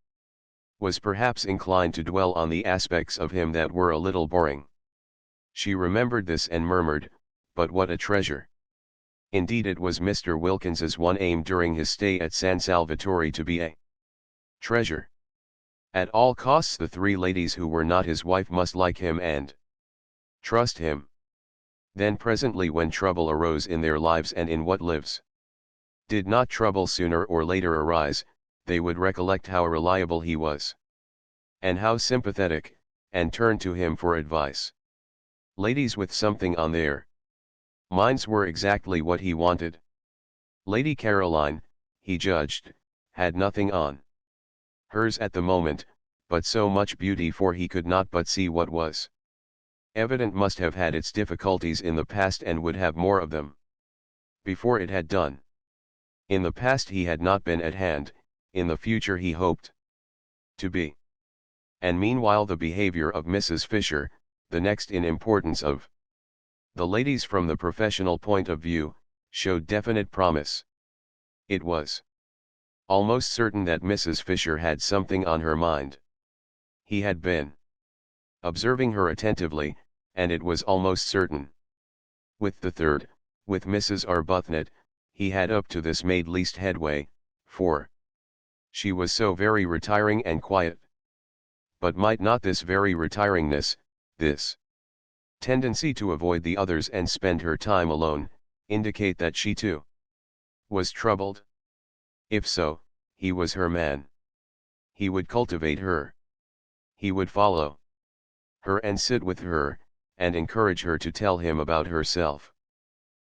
was perhaps inclined to dwell on the aspects of him that were a little boring, she remembered this and murmured, "But what a treasure!" Indeed it was Mr. Wilkins's one aim during his stay at San Salvatore to be a treasure. At all costs the three ladies who were not his wife must like him and trust him. Then presently when trouble arose in their lives, and in what lives did not trouble sooner or later arise, they would recollect how reliable he was, and how sympathetic, and turn to him for advice. Ladies with something on their minds were exactly what he wanted. Lady Caroline, he judged, had nothing on hers at the moment, but so much beauty, for he could not but see what was Evident must have had its difficulties in the past and would have more of them before it had done. In the past he had not been at hand, in the future he hoped to be. And meanwhile the behavior of Mrs. Fisher, the next in importance of the ladies from the professional point of view, showed definite promise. It was almost certain that Mrs. Fisher had something on her mind. He had been observing her attentively, and it was almost certain. With the third, with Mrs. Arbuthnot, he had up to this made least headway, for she was so very retiring and quiet. But might not this very retiringness, this tendency to avoid the others and spend her time alone, indicate that she too was troubled? If so, he was her man. He would cultivate her. He would follow her and sit with her, and encourage her to tell him about herself.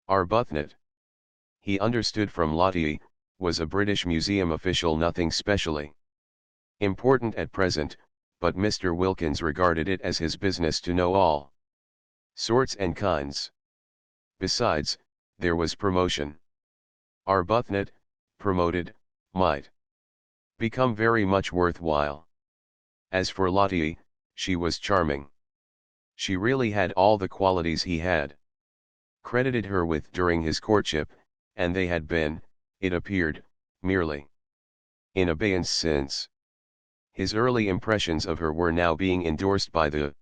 Arbuthnot, he understood from Lottie, was a British Museum official, nothing specially important at present, but Mr. Wilkins regarded it as his business to know all sorts and kinds. Besides, there was promotion. Arbuthnot, promoted, might become very much worthwhile. As for Lottie, she was charming. She really had all the qualities he had credited her with during his courtship, and they had been, it appeared, merely in abeyance since. His early impressions of her were now being endorsed by the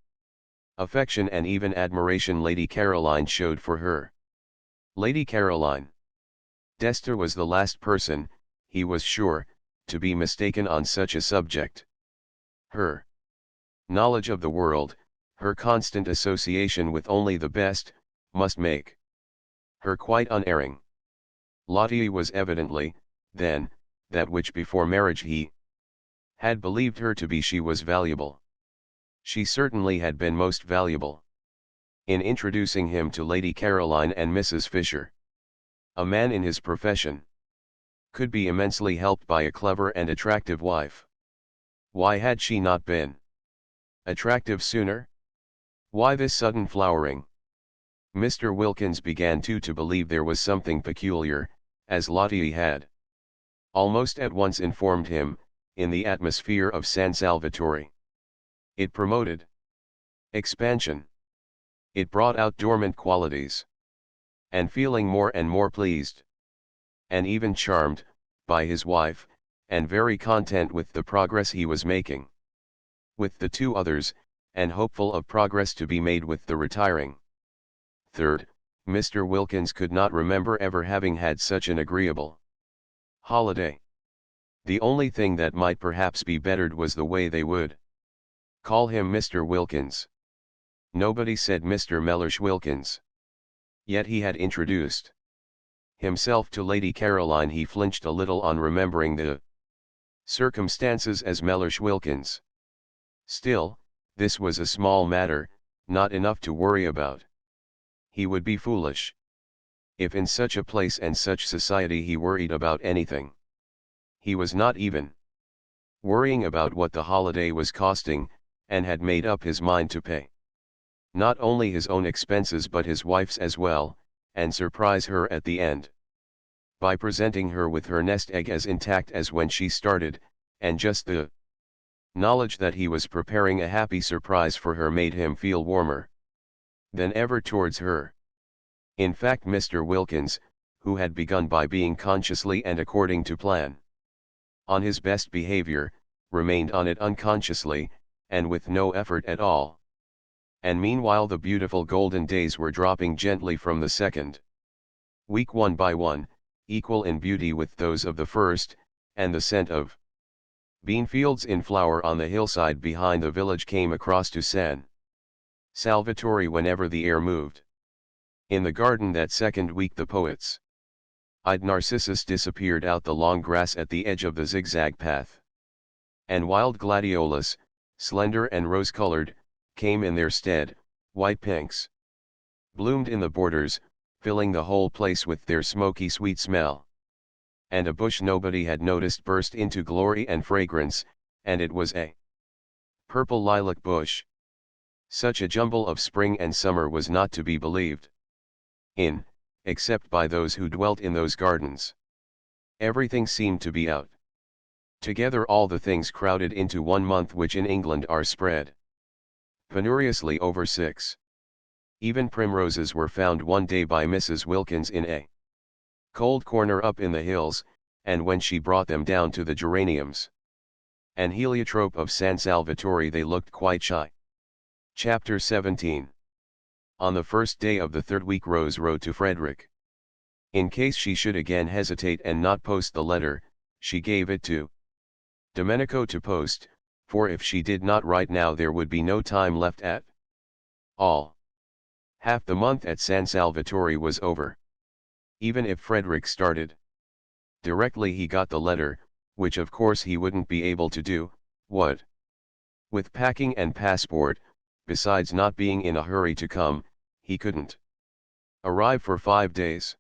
affection and even admiration Lady Caroline showed for her. Lady Caroline Dester was the last person, he was sure, to be mistaken on such a subject. Her knowledge of the world, her constant association with only the best, must make her quite unerring. Lottie was evidently, then, that which before marriage he had believed her to be. She was valuable. She certainly had been most valuable. In introducing him to Lady Caroline and Mrs. Fisher, a man in his profession could be immensely helped by a clever and attractive wife. Why had she not been attractive sooner? Why this sudden flowering? Mr. Wilkins began too to believe there was something peculiar, as Lottie had almost at once informed him, in the atmosphere of San Salvatore. It promoted expansion. It brought out dormant qualities. And feeling more and more pleased, and even charmed, by his wife, and very content with the progress he was making with the two others, and hopeful of progress to be made with the retiring third, Mr. Wilkins could not remember ever having had such an agreeable holiday. The only thing that might perhaps be bettered was the way they would call him Mr. Wilkins. Nobody said Mr. Mellersh Wilkins. Yet he had introduced himself to Lady Caroline. He flinched a little on remembering the circumstances as Mellersh Wilkins. Still, this was a small matter, not enough to worry about. He would be foolish if in such a place and such society he worried about anything. He was not even worrying about what the holiday was costing, and had made up his mind to pay not only his own expenses but his wife's as well, and surprise her at the end by presenting her with her nest egg as intact as when she started, and just the knowledge that he was preparing a happy surprise for her made him feel warmer than ever towards her. In fact, Mr. Wilkins, who had begun by being consciously and according to plan on his best behavior, remained on it unconsciously, and with no effort at all. And meanwhile the beautiful golden days were dropping gently from the second week one by one, equal in beauty with those of the first, and the scent of bean fields in flower on the hillside behind the village came across to San Salvatore whenever the air moved. In the garden that second week the poet's eyed narcissus disappeared out the long grass at the edge of the zigzag path, and wild gladiolus, slender and rose-colored, came in their stead. White pinks bloomed in the borders, filling the whole place with their smoky sweet smell. And a bush nobody had noticed burst into glory and fragrance, and it was a purple lilac bush. Such a jumble of spring and summer was not to be believed in, except by those who dwelt in those gardens. Everything seemed to be out. Together all the things crowded into 1 month which in England are spread penuriously over 6. Even primroses were found one day by Mrs. Wilkins in a cold corner up in the hills, and when she brought them down to the geraniums and heliotrope of San Salvatore they looked quite shy. Chapter 17. On the first day of the 3rd week Rose wrote to Frederick. In case she should again hesitate and not post the letter, she gave it to Domenico to post, for if she did not write now there would be no time left at all. Half the month at San Salvatore was over. Even if Frederick started directly he got the letter, which of course he wouldn't be able to do, what with packing and passport, besides not being in a hurry to come, he couldn't arrive for 5 days.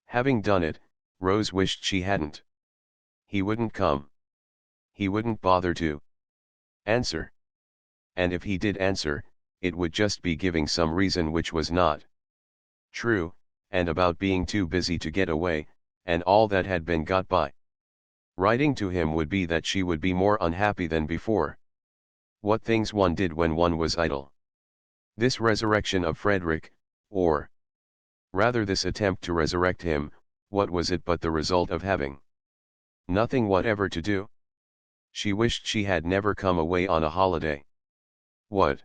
Having done it, Rose wished she hadn't. He wouldn't come. He wouldn't bother to answer. And if he did answer, it would just be giving some reason which was not true, and about being too busy to get away, and all that had been got by writing to him would be that she would be more unhappy than before. What things one did when one was idle. This resurrection of Frederick, or rather this attempt to resurrect him, what was it but the result of having nothing whatever to do? She wished she had never come away on a holiday. What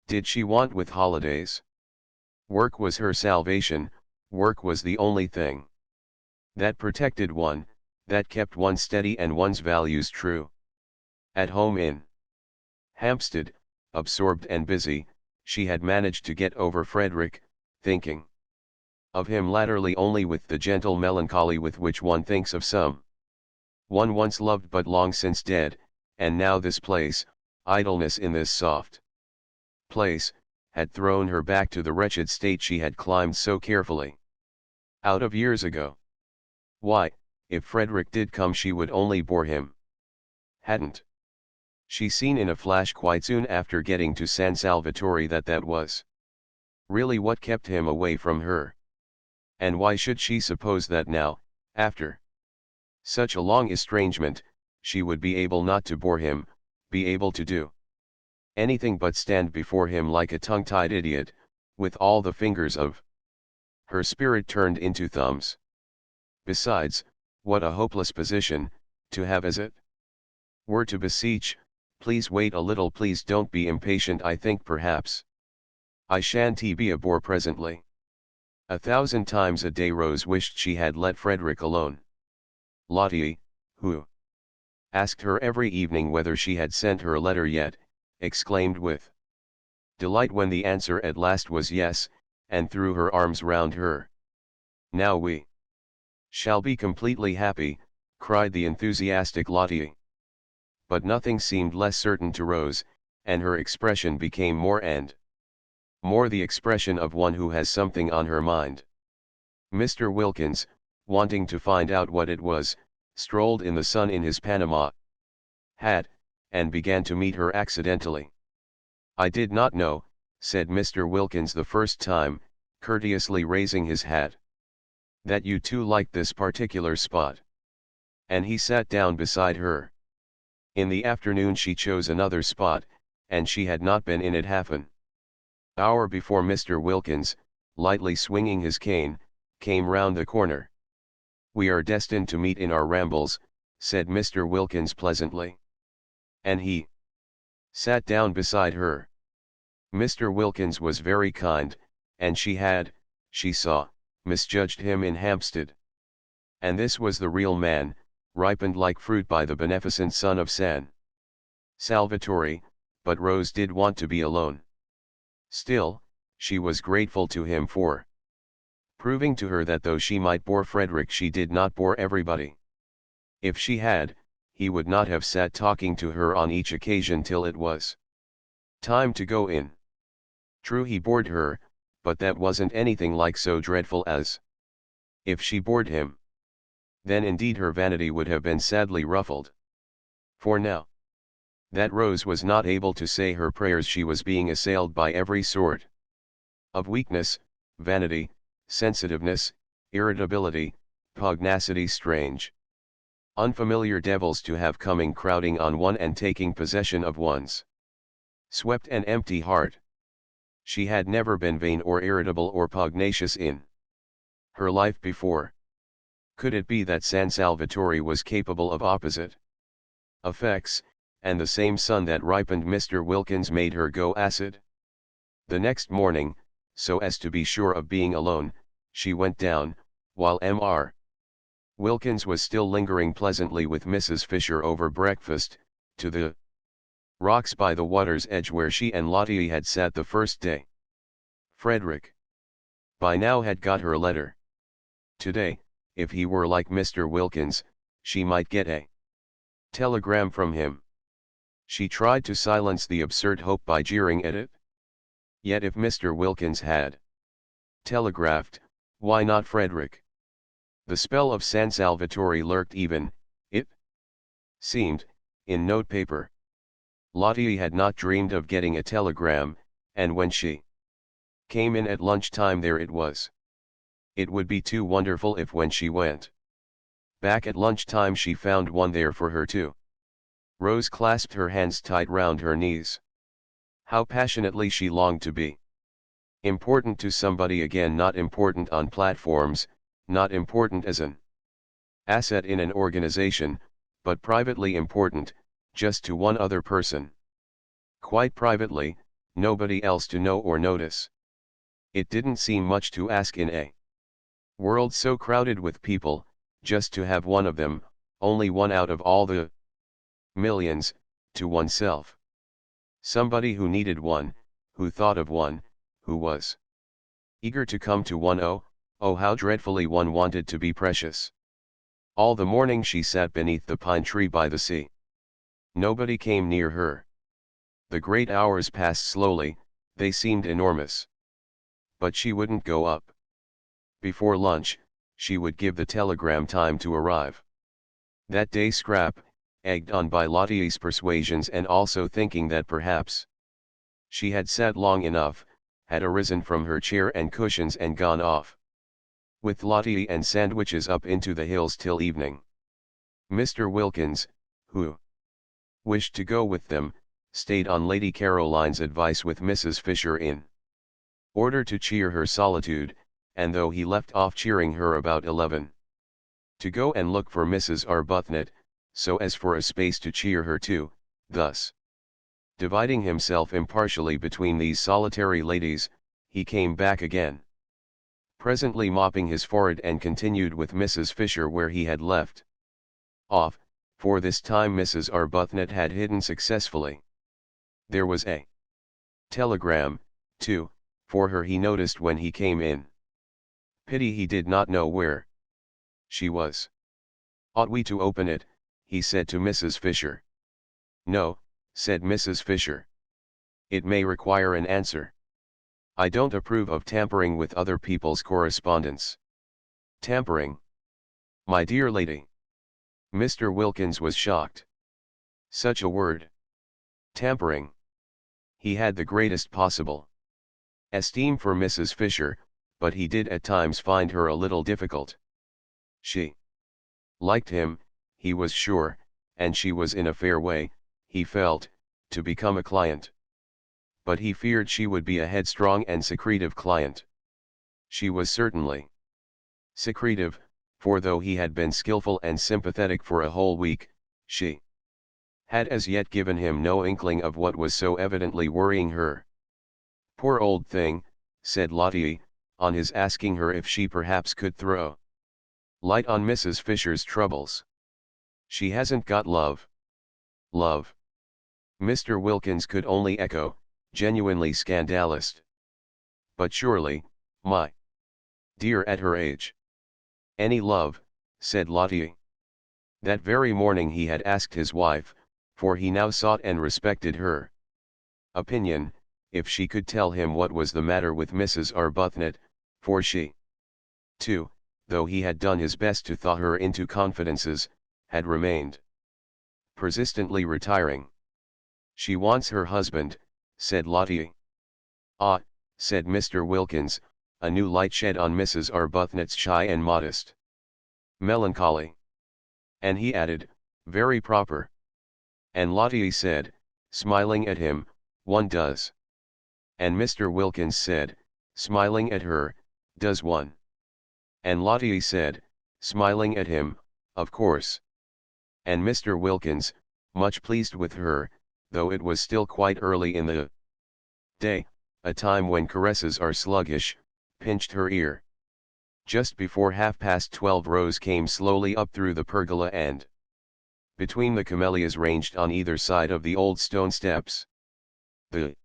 did she want with holidays? Work was her salvation, work was the only thing that protected one, that kept one steady and one's values true. At home in Hampstead, absorbed and busy, she had managed to get over Frederick, thinking of him latterly only with the gentle melancholy with which one thinks of some one once loved but long since dead, and now this place, idleness in this soft place, had thrown her back to the wretched state she had climbed so carefully out of years ago. Why, if Frederick did come she would only bore him. Hadn't she seen in a flash quite soon after getting to San Salvatore that that was really what kept him away from her? And why should she suppose that now, after such a long estrangement, she would be able not to bore him, be able to do anything but stand before him like a tongue-tied idiot, with all the fingers of her spirit turned into thumbs? Besides, what a hopeless position, to have as it were to beseech, please wait a little, please don't be impatient, I think perhaps I shan't be a bore presently. 1,000 times a day Rose wished she had let Frederick alone. Lottie, who asked her every evening whether she had sent her letter yet, exclaimed with delight when the answer at last was yes, and threw her arms round her. Now we shall be completely happy, cried the enthusiastic Lottie. But nothing seemed less certain to Rose, and her expression became more and more the expression of one who has something on her mind. Mr. Wilkins, wanting to find out what it was, strolled in the sun in his Panama hat, and began to meet her accidentally. I did not know, said Mr. Wilkins the first time, courteously raising his hat, that you two liked this particular spot. And he sat down beside her. In the afternoon she chose another spot, and she had not been in it half an hour before Mr. Wilkins, lightly swinging his cane, came round the corner. We are destined to meet in our rambles, said Mr. Wilkins pleasantly. And he sat down beside her. Mr. Wilkins was very kind, and she had, she saw, misjudged him in Hampstead. And this was the real man, ripened like fruit by the beneficent son of San Salvatore, but Rose did want to be alone. Still, she was grateful to him for proving to her that though she might bore Frederick she did not bore everybody. If she had, he would not have sat talking to her on each occasion till it was time to go in. True, he bored her, but that wasn't anything like so dreadful as if she bored him. Then indeed her vanity would have been sadly ruffled. For now that Rose was not able to say her prayers. She was being assailed by every sort of weakness, vanity, sensitiveness, irritability, pugnacity, strange, unfamiliar devils to have coming crowding on one and taking possession of one's swept and empty heart. She had never been vain or irritable or pugnacious in her life before. Could it be that San Salvatore was capable of opposite effects, and the same sun that ripened Mr. Wilkins made her go acid? The next morning, so as to be sure of being alone, she went down, while Mr. Wilkins was still lingering pleasantly with Mrs. Fisher over breakfast, to the rocks by the water's edge where she and Lottie had sat the first day. Frederick, by now, had got her letter. Today, if he were like Mr. Wilkins, she might get a telegram from him. She tried to silence the absurd hope by jeering at it. Yet if Mr. Wilkins had telegraphed, why not Frederick? The spell of San Salvatore lurked even, it seemed, in notepaper. Lottie had not dreamed of getting a telegram, and when she came in at lunchtime, there it was. It would be too wonderful if when she went back at lunchtime she found one there for her too. Rose clasped her hands tight round her knees. How passionately she longed to be important to somebody again, not important on platforms, not important as an asset in an organization, but privately important, just to one other person. Quite privately, nobody else to know or notice. It didn't seem much to ask in a world so crowded with people, just to have one of them, only one out of all the millions, to oneself. Somebody who needed one, who thought of one, who was eager to come to one. Oh, how dreadfully one wanted to be precious. All the morning she sat beneath the pine tree by the sea. Nobody came near her. The great hours passed slowly, they seemed enormous. But she wouldn't go up. Before lunch, she would give the telegram time to arrive. That day Scrap, egged on by Lottie's persuasions and also thinking that perhaps she had sat long enough, had arisen from her chair and cushions and gone off with Lottie and sandwiches up into the hills till evening. Mr. Wilkins, who wished to go with them, stayed on Lady Caroline's advice with Mrs. Fisher in order to cheer her solitude, and though he left off cheering her about 11, to go and look for Mrs. Arbuthnot, so as for a space to cheer her too, thus dividing himself impartially between these solitary ladies, he came back again, presently mopping his forehead, and continued with Mrs. Fisher where he had left off, for this time Mrs. Arbuthnot had hidden successfully. There was a telegram, too, for her, he noticed when he came in. Pity he did not know where she was. Ought we to open it? He said to Mrs. Fisher. No, said Mrs. Fisher. It may require an answer. I don't approve of tampering with other people's correspondence. Tampering? My dear lady. Mr. Wilkins was shocked. Such a word. Tampering. He had the greatest possible esteem for Mrs. Fisher, but he did at times find her a little difficult. She liked him, he was sure, and she was in a fair way, he felt, to become a client. But he feared she would be a headstrong and secretive client. She was certainly secretive, for though he had been skillful and sympathetic for a whole week, she had as yet given him no inkling of what was so evidently worrying her. Poor old thing, said Lottie, on his asking her if she perhaps could throw light on Mrs. Fisher's troubles. She hasn't got love. Love. Mr. Wilkins could only echo, genuinely scandalous. But surely, my dear, at her age. Any love, said Lottie. That very morning he had asked his wife, for he now sought and respected her opinion, if she could tell him what was the matter with Mrs. Arbuthnot, for she, too, though he had done his best to thaw her into confidences, had remained persistently retiring. She wants her husband, said Lottie. Ah, said Mr. Wilkins, a new light shed on Mrs. Arbuthnot's shy and modest melancholy. And he added, very proper. And Lottie said, smiling at him, one does. And Mr. Wilkins said, smiling at her, does one. And Lottie said, smiling at him, of course. And Mr. Wilkins, much pleased with her, though it was still quite early in the day, a time when caresses are sluggish, pinched her ear. Just before 12:30 Rose came slowly up through the pergola and between the camellias ranged on either side of the old stone steps. The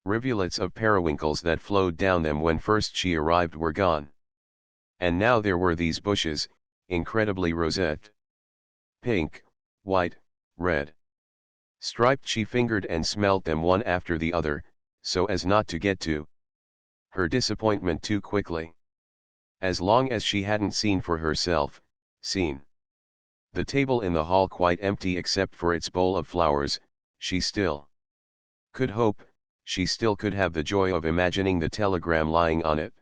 rivulets of periwinkles that flowed down them when first she arrived were gone. And now there were these bushes, incredibly rosetted. Pink, white, red. Striped. She fingered and smelt them one after the other, so as not to get to her disappointment too quickly. As long as she hadn't seen for herself, seen the table in the hall quite empty except for its bowl of flowers, she still could hope, she still could have the joy of imagining the telegram lying on it,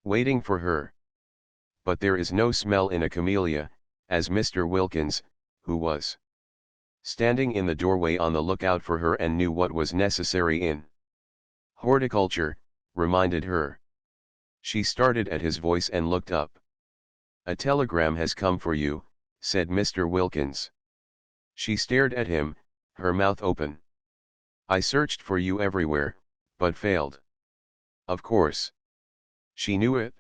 waiting for her. But there is no smell in a camellia, as Mr. Wilkins, who was standing in the doorway on the lookout for her and knew what was necessary in horticulture, reminded her. She started at his voice and looked up. A telegram has come for you, said Mr. Wilkins. She stared at him, her mouth open. I searched for you everywhere, but failed. Of course. She knew it.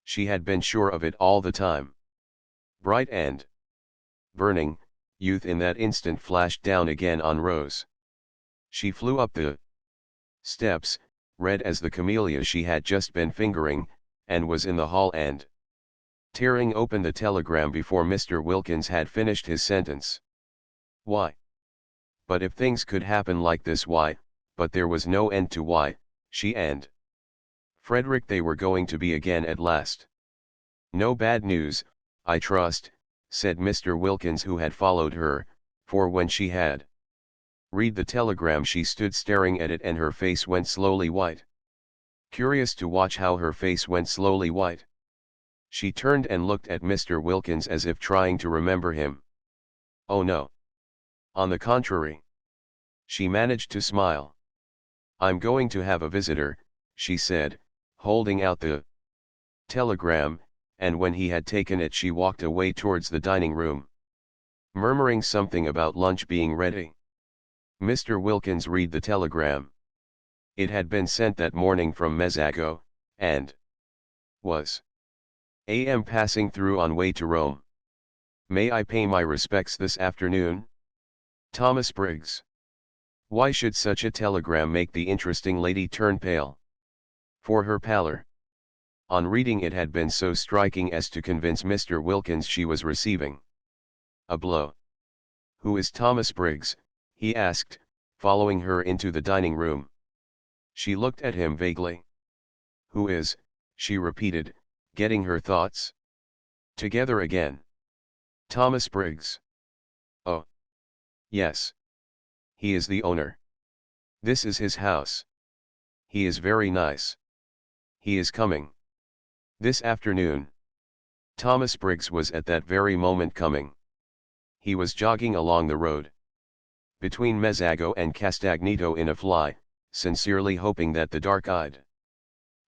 She had been sure of it all the time. Bright and burning, youth in that instant flashed down again on Rose. She flew up the steps, red as the camellia she had just been fingering, and was in the hall and tearing open the telegram before Mr. Wilkins had finished his sentence. Why? But if things could happen like this, why? But there was no end to why. She and Frederick, they were going to be again at last. No bad news, I trust, said Mr. Wilkins, who had followed her, for when she had read the telegram she stood staring at it and her face went slowly white. Curious to watch how her face went slowly white. She turned and looked at Mr. Wilkins as if trying to remember him. Oh no. On the contrary. She managed to smile. I'm going to have a visitor, she said, holding out the telegram, and when he had taken it she walked away towards the dining room, murmuring something about lunch being ready. Mr. Wilkins read the telegram. It had been sent that morning from Mezzago, and was am passing through on way to Rome. May I pay my respects this afternoon? Thomas Briggs. Why should such a telegram make the interesting lady turn pale? For her pallor, on reading it, had been so striking as to convince Mr. Wilkins she was receiving a blow. Who is Thomas Briggs? He asked, following her into the dining room. She looked at him vaguely. Who is? She repeated, getting her thoughts together again. Thomas Briggs. Oh. Yes. He is the owner. This is his house. He is very nice. He is coming this afternoon. Thomas Briggs was at that very moment coming. He was jogging along the road between Mezzago and Castagnito in a fly, sincerely hoping that the dark-eyed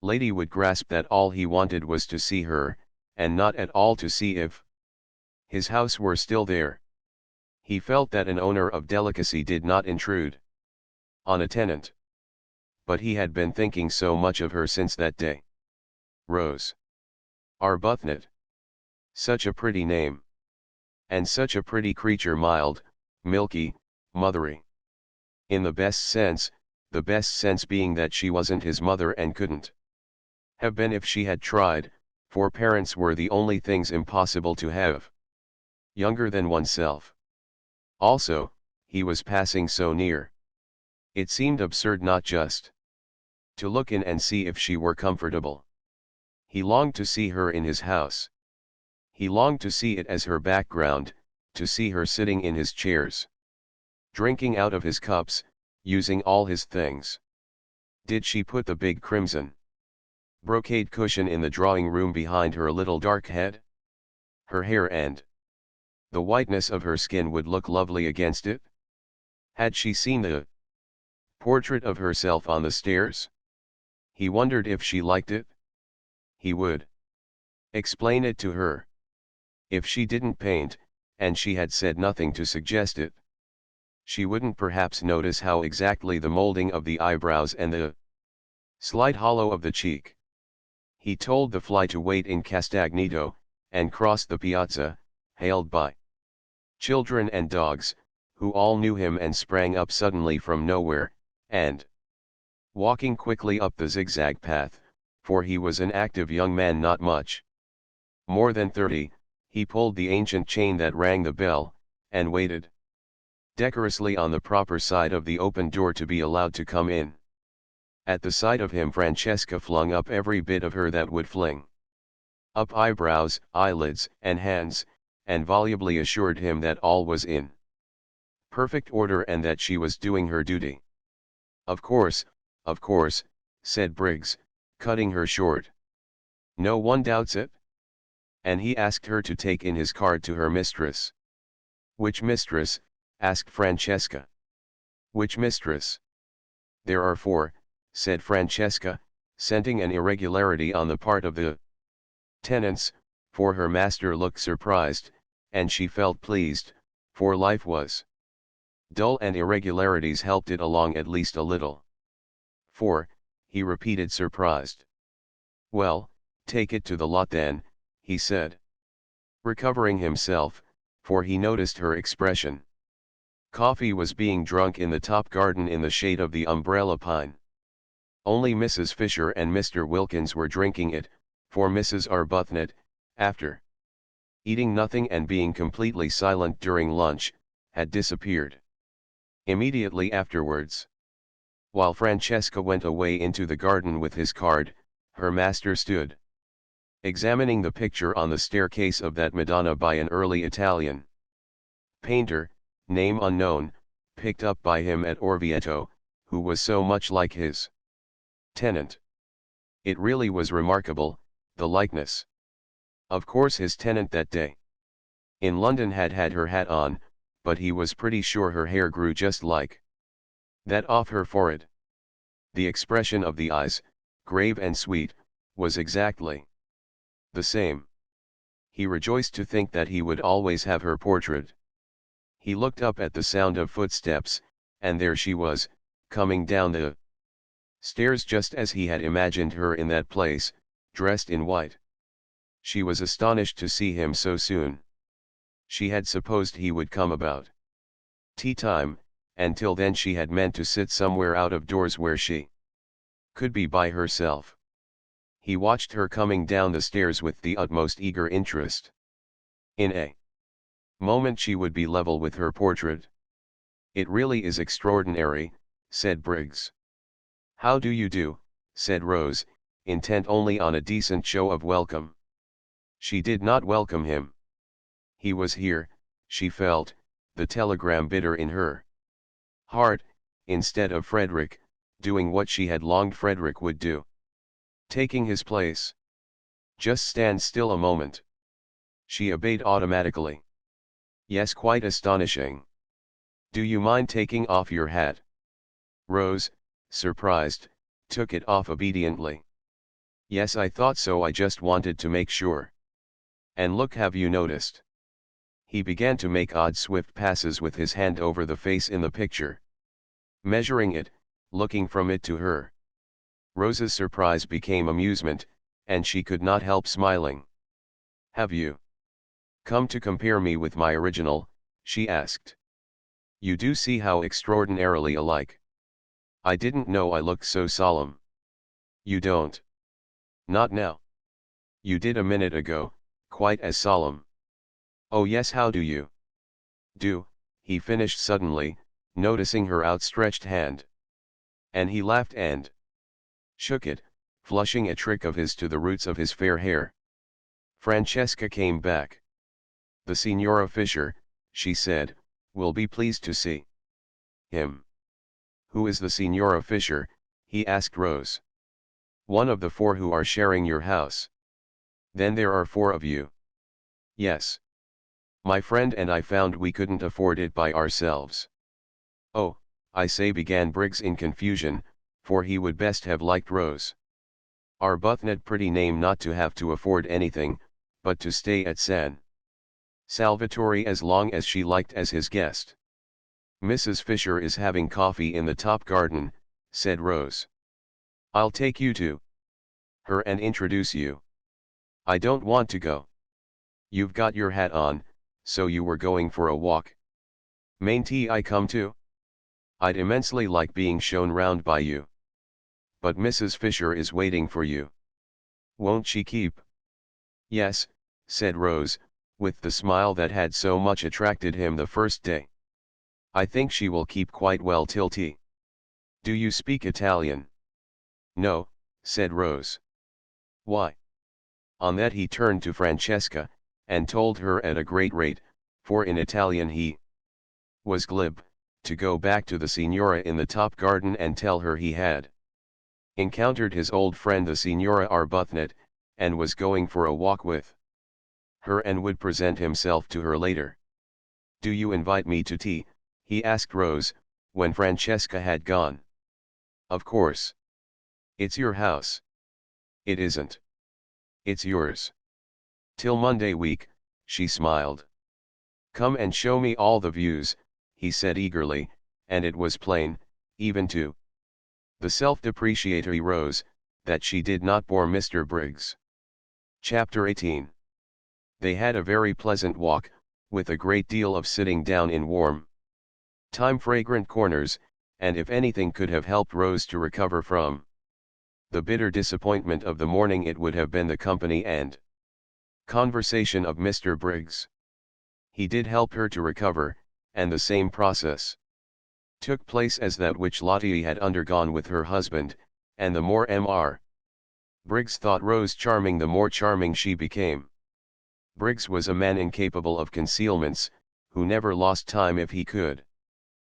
lady would grasp that all he wanted was to see her, and not at all to see if his house were still there. He felt that an owner of delicacy did not intrude on a tenant. But he had been thinking so much of her since that day. Rose Arbuthnot. Such a pretty name. And such a pretty creature, mild, milky, mothery. In the best sense being that she wasn't his mother and couldn't have been if she had tried, for parents were the only things impossible to have. Younger than oneself. Also, he was passing so near. It seemed absurd not just to look in and see if she were comfortable. He longed to see her in his house. He longed to see it as her background, to see her sitting in his chairs. Drinking out of his cups, using all his things. Did she put the big crimson brocade cushion in the drawing room behind her little dark head? Her hair and the whiteness of her skin would look lovely against it. Had she seen the portrait of herself on the stairs? He wondered if she liked it. He would explain it to her. If she didn't paint, and she had said nothing to suggest it, she wouldn't perhaps notice how exactly the molding of the eyebrows and the slight hollow of the cheek. He told the fly to wait in Castagnito, and crossed the piazza, hailed by children and dogs, who all knew him and sprang up suddenly from nowhere, and walking quickly up the zigzag path, for he was an active young man not much more than 30, he pulled the ancient chain that rang the bell, and waited decorously on the proper side of the open door to be allowed to come in. At the sight of him Francesca flung up every bit of her that would fling up eyebrows, eyelids, and hands, and volubly assured him that all was in perfect order and that she was doing her duty. Of course, said Briggs, cutting her short. No one doubts it? And he asked her to take in his card to her mistress. Which mistress? Asked Francesca. Which mistress? There are 4, said Francesca, scenting an irregularity on the part of the tenants, for her master looked surprised, and she felt pleased, for life was dull and irregularities helped it along at least a little. 4, he repeated surprised. Well, take it to the lot then, he said. Recovering himself, for he noticed her expression. Coffee was being drunk in the top garden in the shade of the umbrella pine. Only Mrs. Fisher and Mr. Wilkins were drinking it, for Mrs. Arbuthnot, after eating nothing and being completely silent during lunch, had disappeared. Immediately afterwards, while Francesca went away into the garden with his card, her master stood examining the picture on the staircase of that Madonna by an early Italian painter, name unknown, picked up by him at Orvieto, who was so much like his tenant. It really was remarkable, the likeness. Of course his tenant that day in London had had her hat on, but he was pretty sure her hair grew just like that off her forehead. The expression of the eyes, grave and sweet, was exactly the same. He rejoiced to think that he would always have her portrait. He looked up at the sound of footsteps, and there she was, coming down the stairs just as he had imagined her in that place, dressed in white. She was astonished to see him so soon. She had supposed he would come about tea time, and till then she had meant to sit somewhere out of doors where she could be by herself. He watched her coming down the stairs with the utmost eager interest. In a moment she would be level with her portrait. It really is extraordinary, said Briggs. How do you do, said Rose, intent only on a decent show of welcome. She did not welcome him. He was here, she felt, the telegram bitter in her heart, instead of Frederick, doing what she had longed Frederick would do. Taking his place. Just stand still a moment. She obeyed automatically. Yes, quite astonishing. Do you mind taking off your hat? Rose, surprised, took it off obediently. Yes, I thought so, I just wanted to make sure. And look, have you noticed? He began to make odd swift passes with his hand over the face in the picture. Measuring it, looking from it to her. Rose's surprise became amusement, and she could not help smiling. Have you come to compare me with my original? She asked. You do see how extraordinarily alike. I didn't know I looked so solemn. You don't. Not now. You did a minute ago, quite as solemn. Oh yes, how do you do? He finished suddenly, noticing her outstretched hand. And he laughed and shook it, flushing a trick of his to the roots of his fair hair. Francesca came back. The Signora Fisher, she said, will be pleased to see Him. Who is the Signora Fisher? He asked Rose. One of the four who are sharing your house. Then there are four of you. Yes. My friend and I found we couldn't afford it by ourselves. Oh, I say, began Briggs in confusion, for he would best have liked Rose. Arbuthnot, pretty name not to have to afford anything, but to stay at San Salvatore as long as she liked as his guest. Mrs. Fisher is having coffee in the top garden, said Rose. I'll take you to her and introduce you. I don't want to go. You've got your hat on, so you were going for a walk. Mayn't I come too? I'd immensely like being shown round by you. But Mrs. Fisher is waiting for you. Won't she keep? Yes, said Rose, with the smile that had so much attracted him the first day. I think she will keep quite well till tea. Do you speak Italian? No, said Rose. Why? On that he turned to Francesca, and told her at a great rate, for in Italian he was glib, to go back to the Signora in the top garden and tell her he had encountered his old friend the Signora Arbuthnot, and was going for a walk with her and would present himself to her later. Do you invite me to tea? He asked Rose, when Francesca had gone. Of course. It's your house. It isn't. It's yours. Till Monday week, she smiled. Come and show me all the views, he said eagerly, and it was plain, even to the self-depreciatory Rose, that she did not bore Mr. Briggs. Chapter 18. They had a very pleasant walk, with a great deal of sitting down in warm, time-fragrant corners, and if anything could have helped Rose to recover from the bitter disappointment of the morning, it would have been the company and conversation of Mr. Briggs. He did help her to recover, and the same process took place as that which Lottie had undergone with her husband, and the more Mr. Briggs thought Rose charming, the more charming she became. Briggs was a man incapable of concealments, who never lost time if he could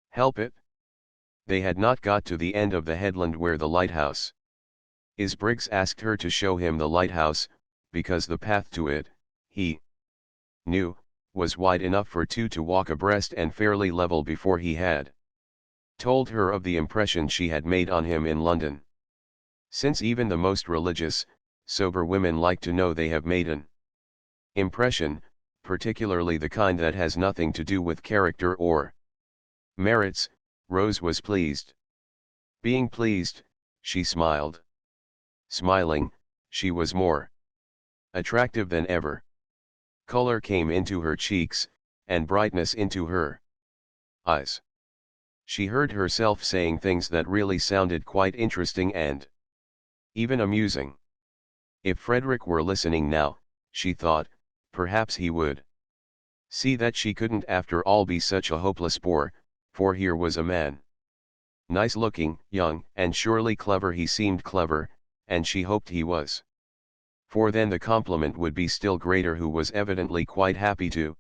help it. They had not got to the end of the headland where the lighthouse is. Briggs asked her to show him the lighthouse, because the path to it, he knew, was wide enough for two to walk abreast and fairly level before he had told her of the impression she had made on him in London. Since even the most religious, sober women like to know they have made an impression, particularly the kind that has nothing to do with character or merits, Rose was pleased. Being pleased, she smiled. Smiling, she was more attractive than ever. Color came into her cheeks, and brightness into her eyes. She heard herself saying things that really sounded quite interesting and even amusing. If Frederick were listening now, she thought, perhaps he would see that she couldn't after all be such a hopeless bore, for here was a man, nice looking, young, and surely clever. He seemed clever, and she hoped he was, for then the compliment would be still greater, who was evidently quite happy to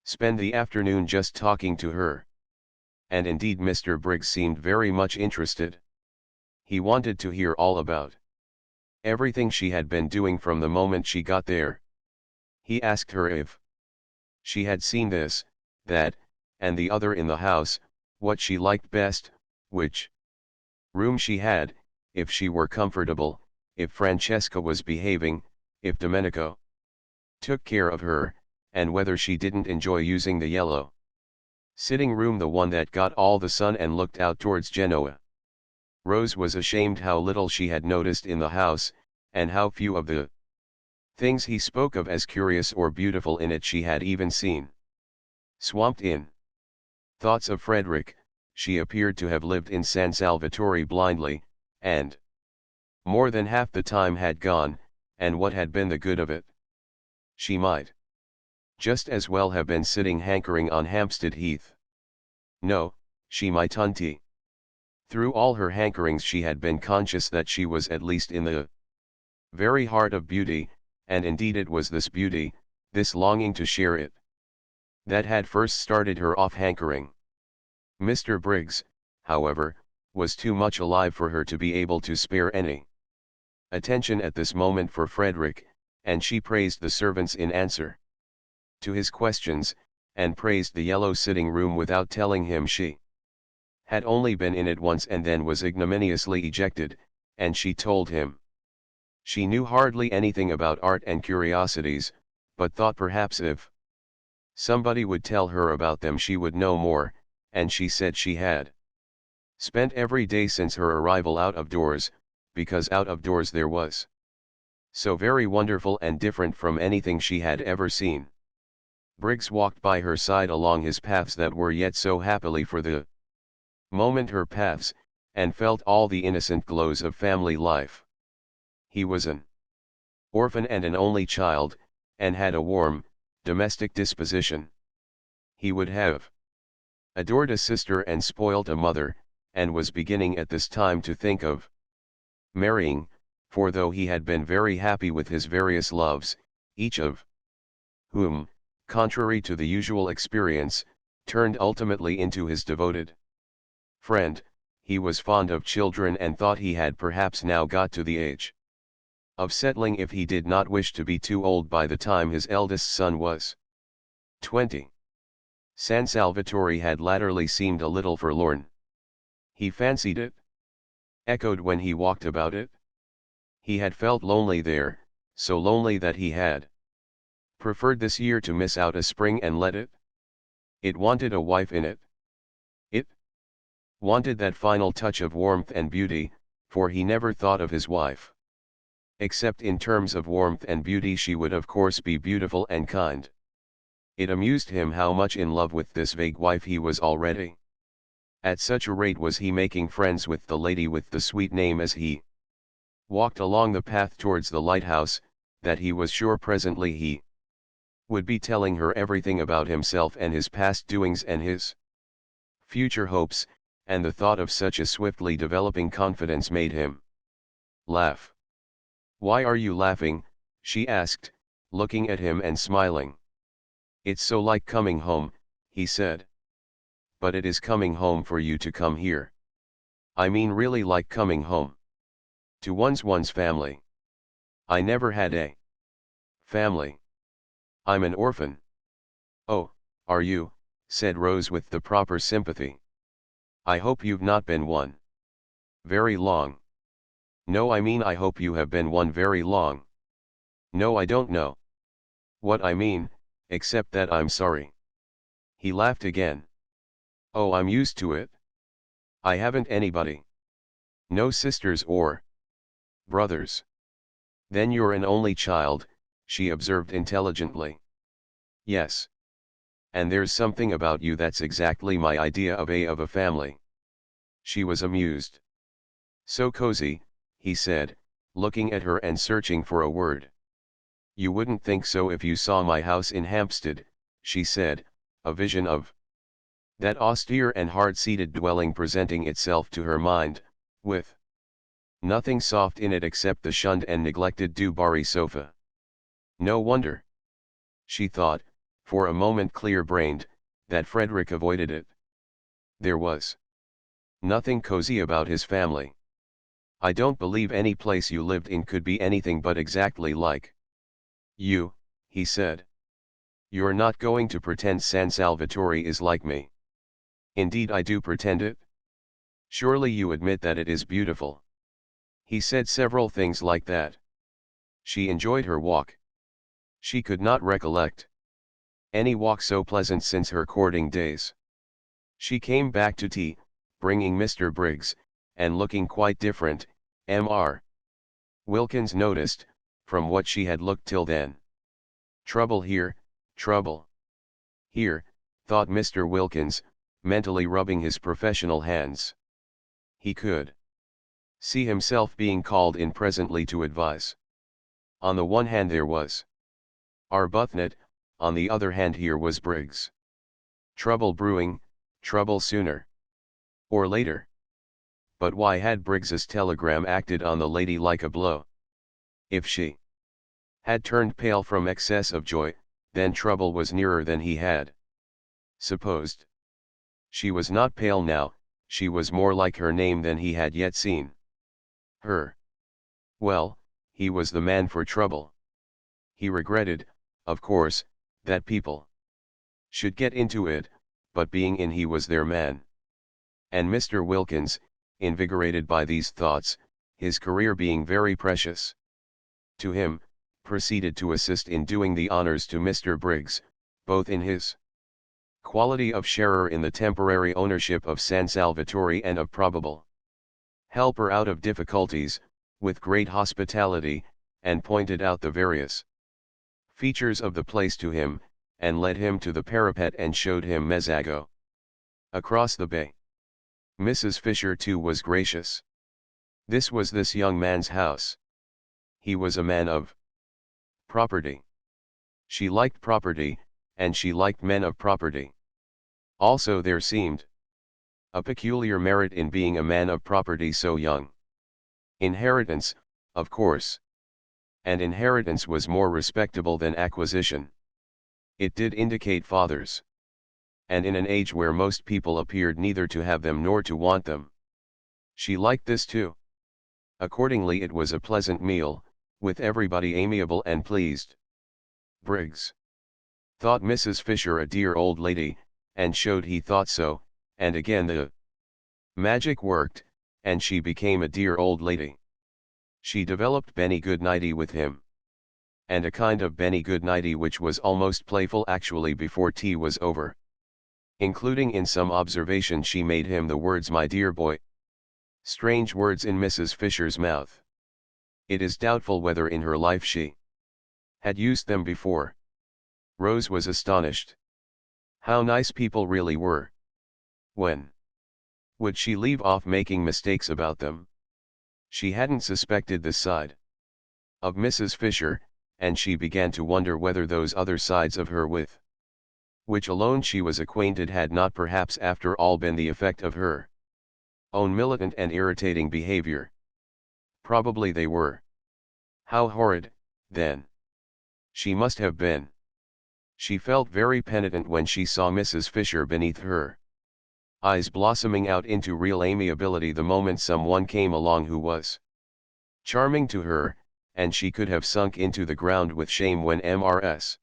spend the afternoon just talking to her. And indeed Mr. Briggs seemed very much interested. He wanted to hear all about everything she had been doing from the moment she got there. He asked her if she had seen this, that, and the other in the house, what she liked best, which room she had, if she were comfortable, if Francesca was behaving, if Domenico took care of her, and whether she didn't enjoy using the yellow sitting room, the one that got all the sun and looked out towards Genoa. Rose was ashamed how little she had noticed in the house, and how few of the things he spoke of as curious or beautiful in it she had even seen. Swamped in thoughts of Frederick, she appeared to have lived in San Salvatore blindly, and more than half the time had gone, and what had been the good of it? She might just as well have been sitting hankering on Hampstead Heath. No, she mightn't. Through all her hankerings she had been conscious that she was at least in the very heart of beauty, and indeed it was this beauty, this longing to share it, that had first started her off hankering. Mr. Briggs, however, was too much alive for her to be able to spare any attention at this moment for Frederick, and she praised the servants in answer to his questions, and praised the yellow sitting room without telling him she had only been in it once and then was ignominiously ejected, and she told him she knew hardly anything about art and curiosities, but thought perhaps if somebody would tell her about them she would know more, and she said she had spent every day since her arrival out of doors, because out of doors there was so very wonderful and different from anything she had ever seen. Briggs walked by her side along his paths that were yet so happily for the moment her paths, and felt all the innocent glows of family life. He was an orphan and an only child, and had a warm, domestic disposition. He would have adored a sister and spoilt a mother, and was beginning at this time to think of marrying, for though he had been very happy with his various loves, each of whom, contrary to the usual experience, turned ultimately into his devoted friend, he was fond of children and thought he had perhaps now got to the age of settling if he did not wish to be too old by the time his eldest son was 20. San Salvatore had latterly seemed a little forlorn. He fancied it echoed when he walked about it. He had felt lonely there, so lonely that he had preferred this year to miss out a spring and let it. It wanted a wife in it. It wanted that final touch of warmth and beauty, for he never thought of his wife except in terms of warmth and beauty. She would of course be beautiful and kind. It amused him how much in love with this vague wife he was already. At such a rate was he making friends with the lady with the sweet name as he walked along the path towards the lighthouse, that he was sure presently he would be telling her everything about himself and his past doings and his future hopes, and the thought of such a swiftly developing confidence made him laugh. "Why are you laughing?" she asked, looking at him and smiling. "It's so like coming home," he said. "But it is coming home for you to come here. I mean really like coming home. To one's family. I never had a family. I'm an orphan." "Oh, are you?" said Rose with the proper sympathy. "I hope you've not been one very long." "No, I mean I hope you have been one very long." "No, I don't know what I mean, except that I'm sorry." He laughed again. "Oh, I'm used to it. I haven't anybody. No sisters or brothers." "Then you're an only child," she observed intelligently. "Yes. And there's something about you that's exactly my idea of a family." She was amused. "So cozy," he said, looking at her and searching for a word. "You wouldn't think so if you saw my house in Hampstead," she said, a vision of that austere and hard-seated dwelling presenting itself to her mind, with nothing soft in it except the shunned and neglected Du Barry sofa. No wonder, she thought, for a moment clear-brained, that Frederick avoided it. There was nothing cozy about his family. "I don't believe any place you lived in could be anything but exactly like you," he said. "You're not going to pretend San Salvatore is like me?" "Indeed I do pretend it." "Surely you admit that it is beautiful." He said several things like that. She enjoyed her walk. She could not recollect any walk so pleasant since her courting days. She came back to tea, bringing Mr. Briggs, and looking quite different, Mr. Wilkins noticed, from what she had looked till then. Trouble here, trouble here, thought Mr. Wilkins, mentally rubbing his professional hands. He could see himself being called in presently to advise. On the one hand there was Arbuthnot, on the other hand here was Briggs. Trouble brewing, trouble sooner or later. But why had Briggs's telegram acted on the lady like a blow? If she had turned pale from excess of joy, then trouble was nearer than he had supposed. She was not pale now, she was more like her name than he had yet seen. Her. Well, he was the man for trouble. He regretted, of course, that people should get into it, but being in he was their man. And Mr. Wilkins, invigorated by these thoughts, his career being very precious to him, proceeded to assist in doing the honors to Mr. Briggs, both in his quality of sharer in the temporary ownership of San Salvatore and of probable helper out of difficulties, with great hospitality, and pointed out the various features of the place to him, and led him to the parapet and showed him Mezzago across the bay. Mrs. Fisher too was gracious. This was this young man's house. He was a man of property. She liked property, and she liked men of property. Also there seemed a peculiar merit in being a man of property so young. Inheritance, of course. And inheritance was more respectable than acquisition. It did indicate fathers. And in an age where most people appeared neither to have them nor to want them. She liked this too. Accordingly it was a pleasant meal, with everybody amiable and pleased. Briggs thought Mrs. Fisher a dear old lady, and showed he thought so, and again the magic worked, and she became a dear old lady. She developed Benny Goodnighty with him. And a kind of Benny Goodnighty which was almost playful actually before tea was over. Including in some observation she made him the words "my dear boy." Strange words in Mrs. Fisher's mouth. It is doubtful whether in her life she had used them before. Rose was astonished. How nice people really were. When would she leave off making mistakes about them? She hadn't suspected this side of Mrs. Fisher, and she began to wonder whether those other sides of her with which alone she was acquainted had not perhaps after all been the effect of her own militant and irritating behavior. Probably they were. How horrid, then, she must have been. She felt very penitent when she saw Mrs. Fisher beneath her eyes blossoming out into real amiability the moment someone came along who was charming to her, and she could have sunk into the ground with shame when Mrs.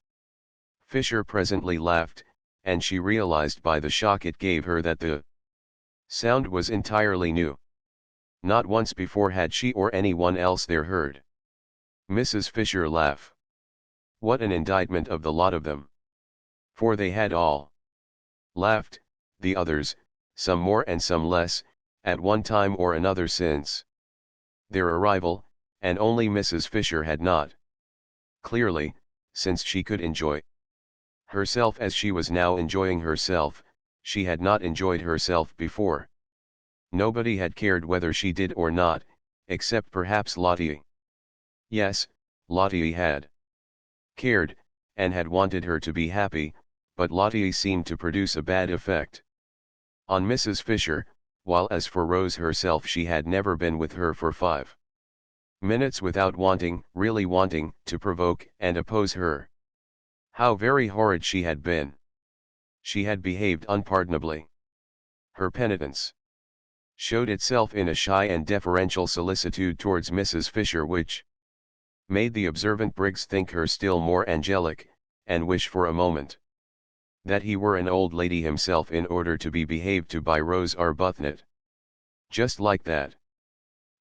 Fisher presently laughed, and she realized by the shock it gave her that the sound was entirely new. Not once before had she or anyone else there heard Mrs. Fisher laugh. What an indictment of the lot of them! For they had all laughed, the others, some more and some less, at one time or another since their arrival, and only Mrs. Fisher had not. Clearly, since she could enjoy herself as she was now enjoying herself, she had not enjoyed herself before. Nobody had cared whether she did or not, except perhaps Lottie. Yes, Lottie had cared, and had wanted her to be happy, but Lottie seemed to produce a bad effect on Mrs. Fisher, while as for Rose herself she had never been with her for 5 minutes without wanting, really wanting, to provoke and oppose her. How very horrid she had been! She had behaved unpardonably. Her penitence showed itself in a shy and deferential solicitude towards Mrs. Fisher which made the observant Briggs think her still more angelic, and wish for a moment that he were an old lady himself in order to be behaved to by Rose Arbuthnot. Just like that.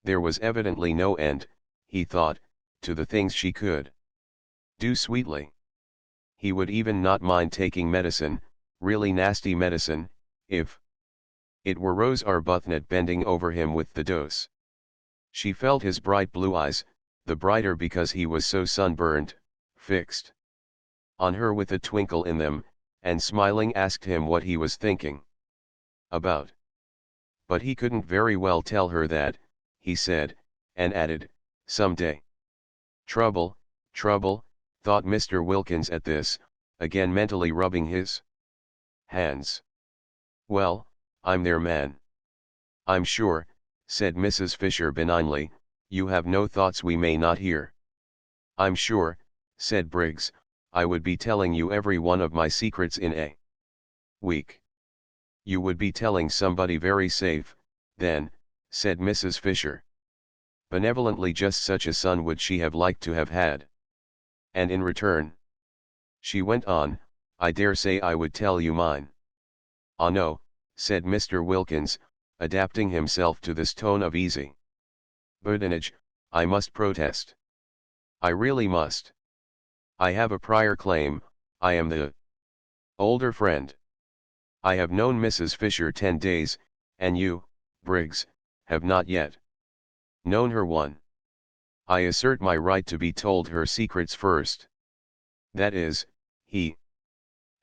There was evidently no end, he thought, to the things she could do sweetly. He would even not mind taking medicine, really nasty medicine, if it were Rose Arbuthnot bending over him with the dose. She felt his bright blue eyes, the brighter because he was so sunburned, fixed on her with a twinkle in them, and smiling asked him what he was thinking about. But he couldn't very well tell her that, he said, and added, "Some day." Trouble, trouble, thought Mr. Wilkins at this, again mentally rubbing his hands. Well, I'm their man. I'm sure, said Mrs. Fisher benignly, you have no thoughts we may not hear. I'm sure, said Briggs, I would be telling you every one of my secrets in a week. You would be telling somebody very safe, then, said Mrs. Fisher. Benevolently, just such a son would she have liked to have had. And in return, she went on, I dare say I would tell you mine. Ah no, said Mr. Wilkins, adapting himself to this tone of easy badinage, I must protest. I really must. I have a prior claim, I am the older friend. I have known Mrs. Fisher 10 days, and you, Briggs, have not yet known her one. I assert my right to be told her secrets first. That is, he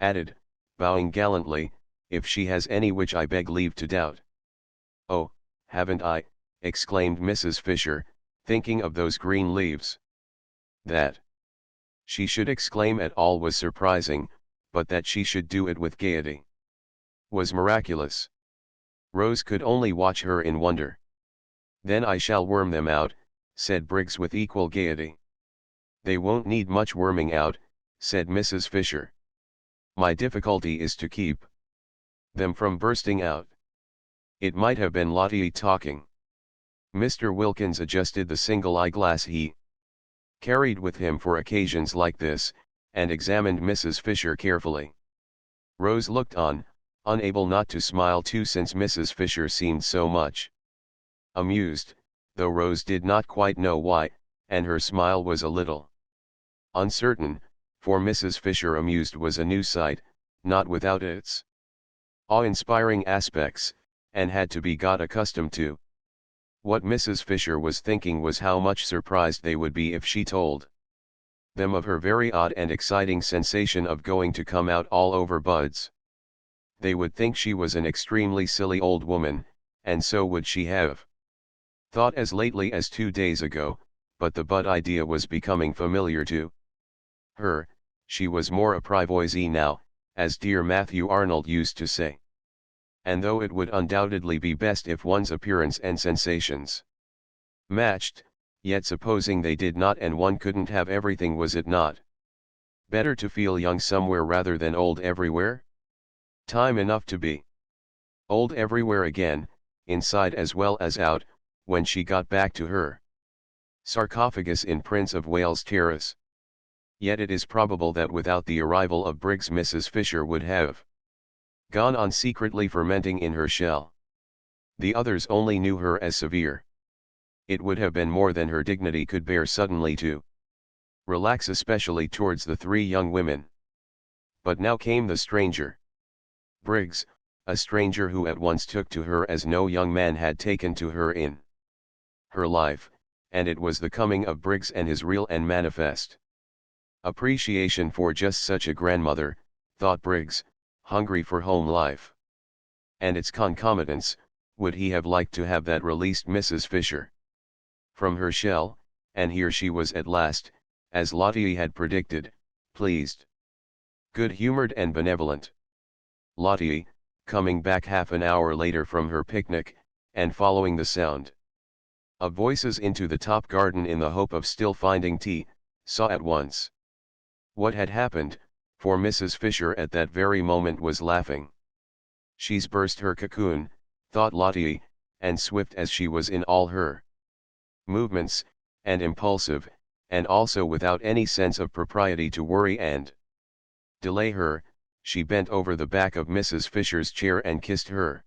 added, bowing gallantly, if she has any which I beg leave to doubt. Oh, haven't I, exclaimed Mrs. Fisher, thinking of those green leaves. That she should exclaim at all was surprising, but that she should do it with gaiety was miraculous. Rose could only watch her in wonder. Then I shall worm them out, said Briggs with equal gaiety. They won't need much worming out, said Mrs. Fisher. My difficulty is to keep them from bursting out. It might have been Lottie talking. Mr. Wilkins adjusted the single eyeglass he carried with him for occasions like this, and examined Mrs. Fisher carefully. Rose looked on, unable not to smile too, since Mrs. Fisher seemed so much amused, though Rose did not quite know why, and her smile was a little uncertain, for Mrs. Fisher amused was a new sight, not without its awe-inspiring aspects, and had to be got accustomed to. What Mrs. Fisher was thinking was how much surprised they would be if she told them of her very odd and exciting sensation of going to come out all over buds. They would think she was an extremely silly old woman, and so would she have thought as lately as 2 days ago, but the bud idea was becoming familiar to her. She was more a privoisée now, as dear Matthew Arnold used to say. And though it would undoubtedly be best if one's appearance and sensations matched, yet supposing they did not and one couldn't have everything, was it not better to feel young somewhere rather than old everywhere? Time enough to be old everywhere again, inside as well as out, when she got back to her sarcophagus in Prince of Wales Terrace. Yet it is probable that without the arrival of Briggs, Mrs. Fisher would have gone on secretly fermenting in her shell. The others only knew her as severe. It would have been more than her dignity could bear suddenly to relax, especially towards the 3 young women. But now came the stranger. Briggs, a stranger who at once took to her as no young man had taken to her in her life, and it was the coming of Briggs and his real and manifest appreciation for just such a grandmother, thought Briggs, hungry for home life. And its concomitants, would he have liked to have that released Mrs. Fisher from her shell, and here she was at last, as Lottie had predicted, pleased, good-humored and benevolent. Lottie, coming back half an hour later from her picnic, and following the sound of voices into the top garden in the hope of still finding tea, saw at once what had happened, for Mrs. Fisher at that very moment was laughing. She's burst her cocoon, thought Lottie, and swift as she was in all her movements, and impulsive, and also without any sense of propriety to worry and delay her, she bent over the back of Mrs. Fisher's chair and kissed her.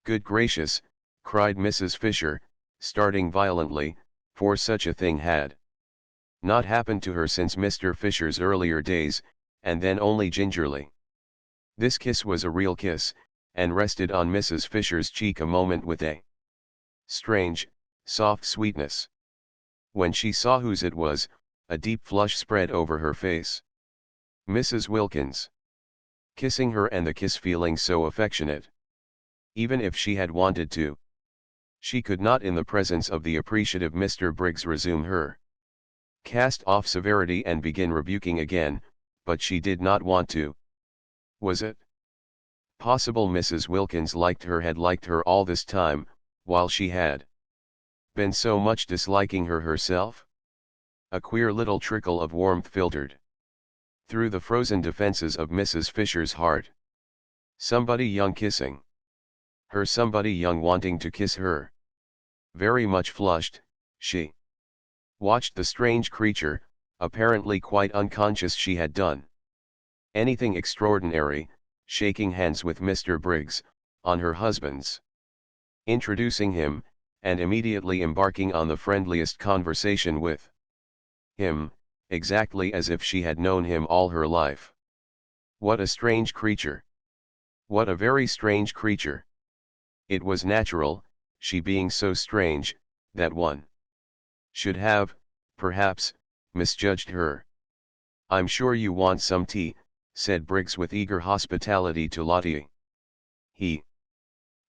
Good gracious, cried Mrs. Fisher, starting violently, for such a thing had not happened to her since Mr. Fisher's earlier days, and then only gingerly. This kiss was a real kiss, and rested on Mrs. Fisher's cheek a moment with a strange, soft sweetness. When she saw whose it was, a deep flush spread over her face. Mrs. Wilkins kissing her, and the kiss feeling so affectionate. Even if she had wanted to, she could not in the presence of the appreciative Mr. Briggs resume her cast off severity and begin rebuking again, but she did not want to. Was it possible Mrs. Wilkins had liked her all this time, while she had been so much disliking her herself? A queer little trickle of warmth filtered through the frozen defenses of Mrs. Fisher's heart. Somebody young kissing. Her somebody young wanting to kiss her. Very much flushed, she watched the strange creature, apparently quite unconscious she had done anything extraordinary, shaking hands with Mr. Briggs, on her husband's, introducing him, and immediately embarking on the friendliest conversation with him, exactly as if she had known him all her life. What a strange creature! What a very strange creature! It was natural, she being so strange, that one should have, perhaps, misjudged her. "I'm sure you want some tea," said Briggs with eager hospitality to Lottie. He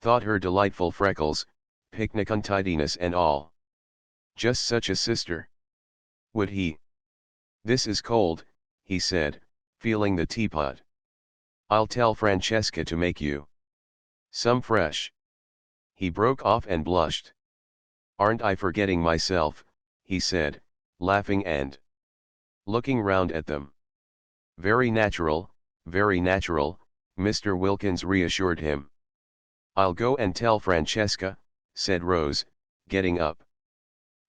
thought her delightful freckles, picnic untidiness and all. Just such a sister. Would he? "This is cold," he said, feeling the teapot. "I'll tell Francesca to make you some fresh." He broke off and blushed. "Aren't I forgetting myself?" he said, laughing and looking round at them. Very natural, Mr. Wilkins reassured him. "I'll go and tell Francesca," said Rose, getting up.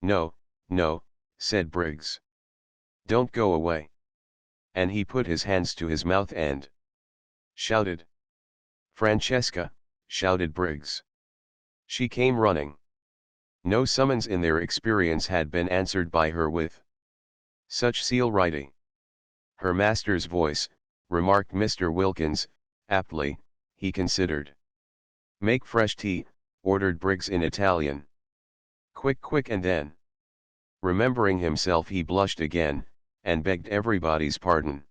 "No, no," said Briggs. "Don't go away." And he put his hands to his mouth and shouted. "Francesca," shouted Briggs. She came running. No summons in their experience had been answered by her with such celerity. "Her master's voice," remarked Mr. Wilkins, aptly, he considered. "Make fresh tea," ordered Briggs in Italian. "Quick, quick," and then, remembering himself, he blushed again, and begged everybody's pardon.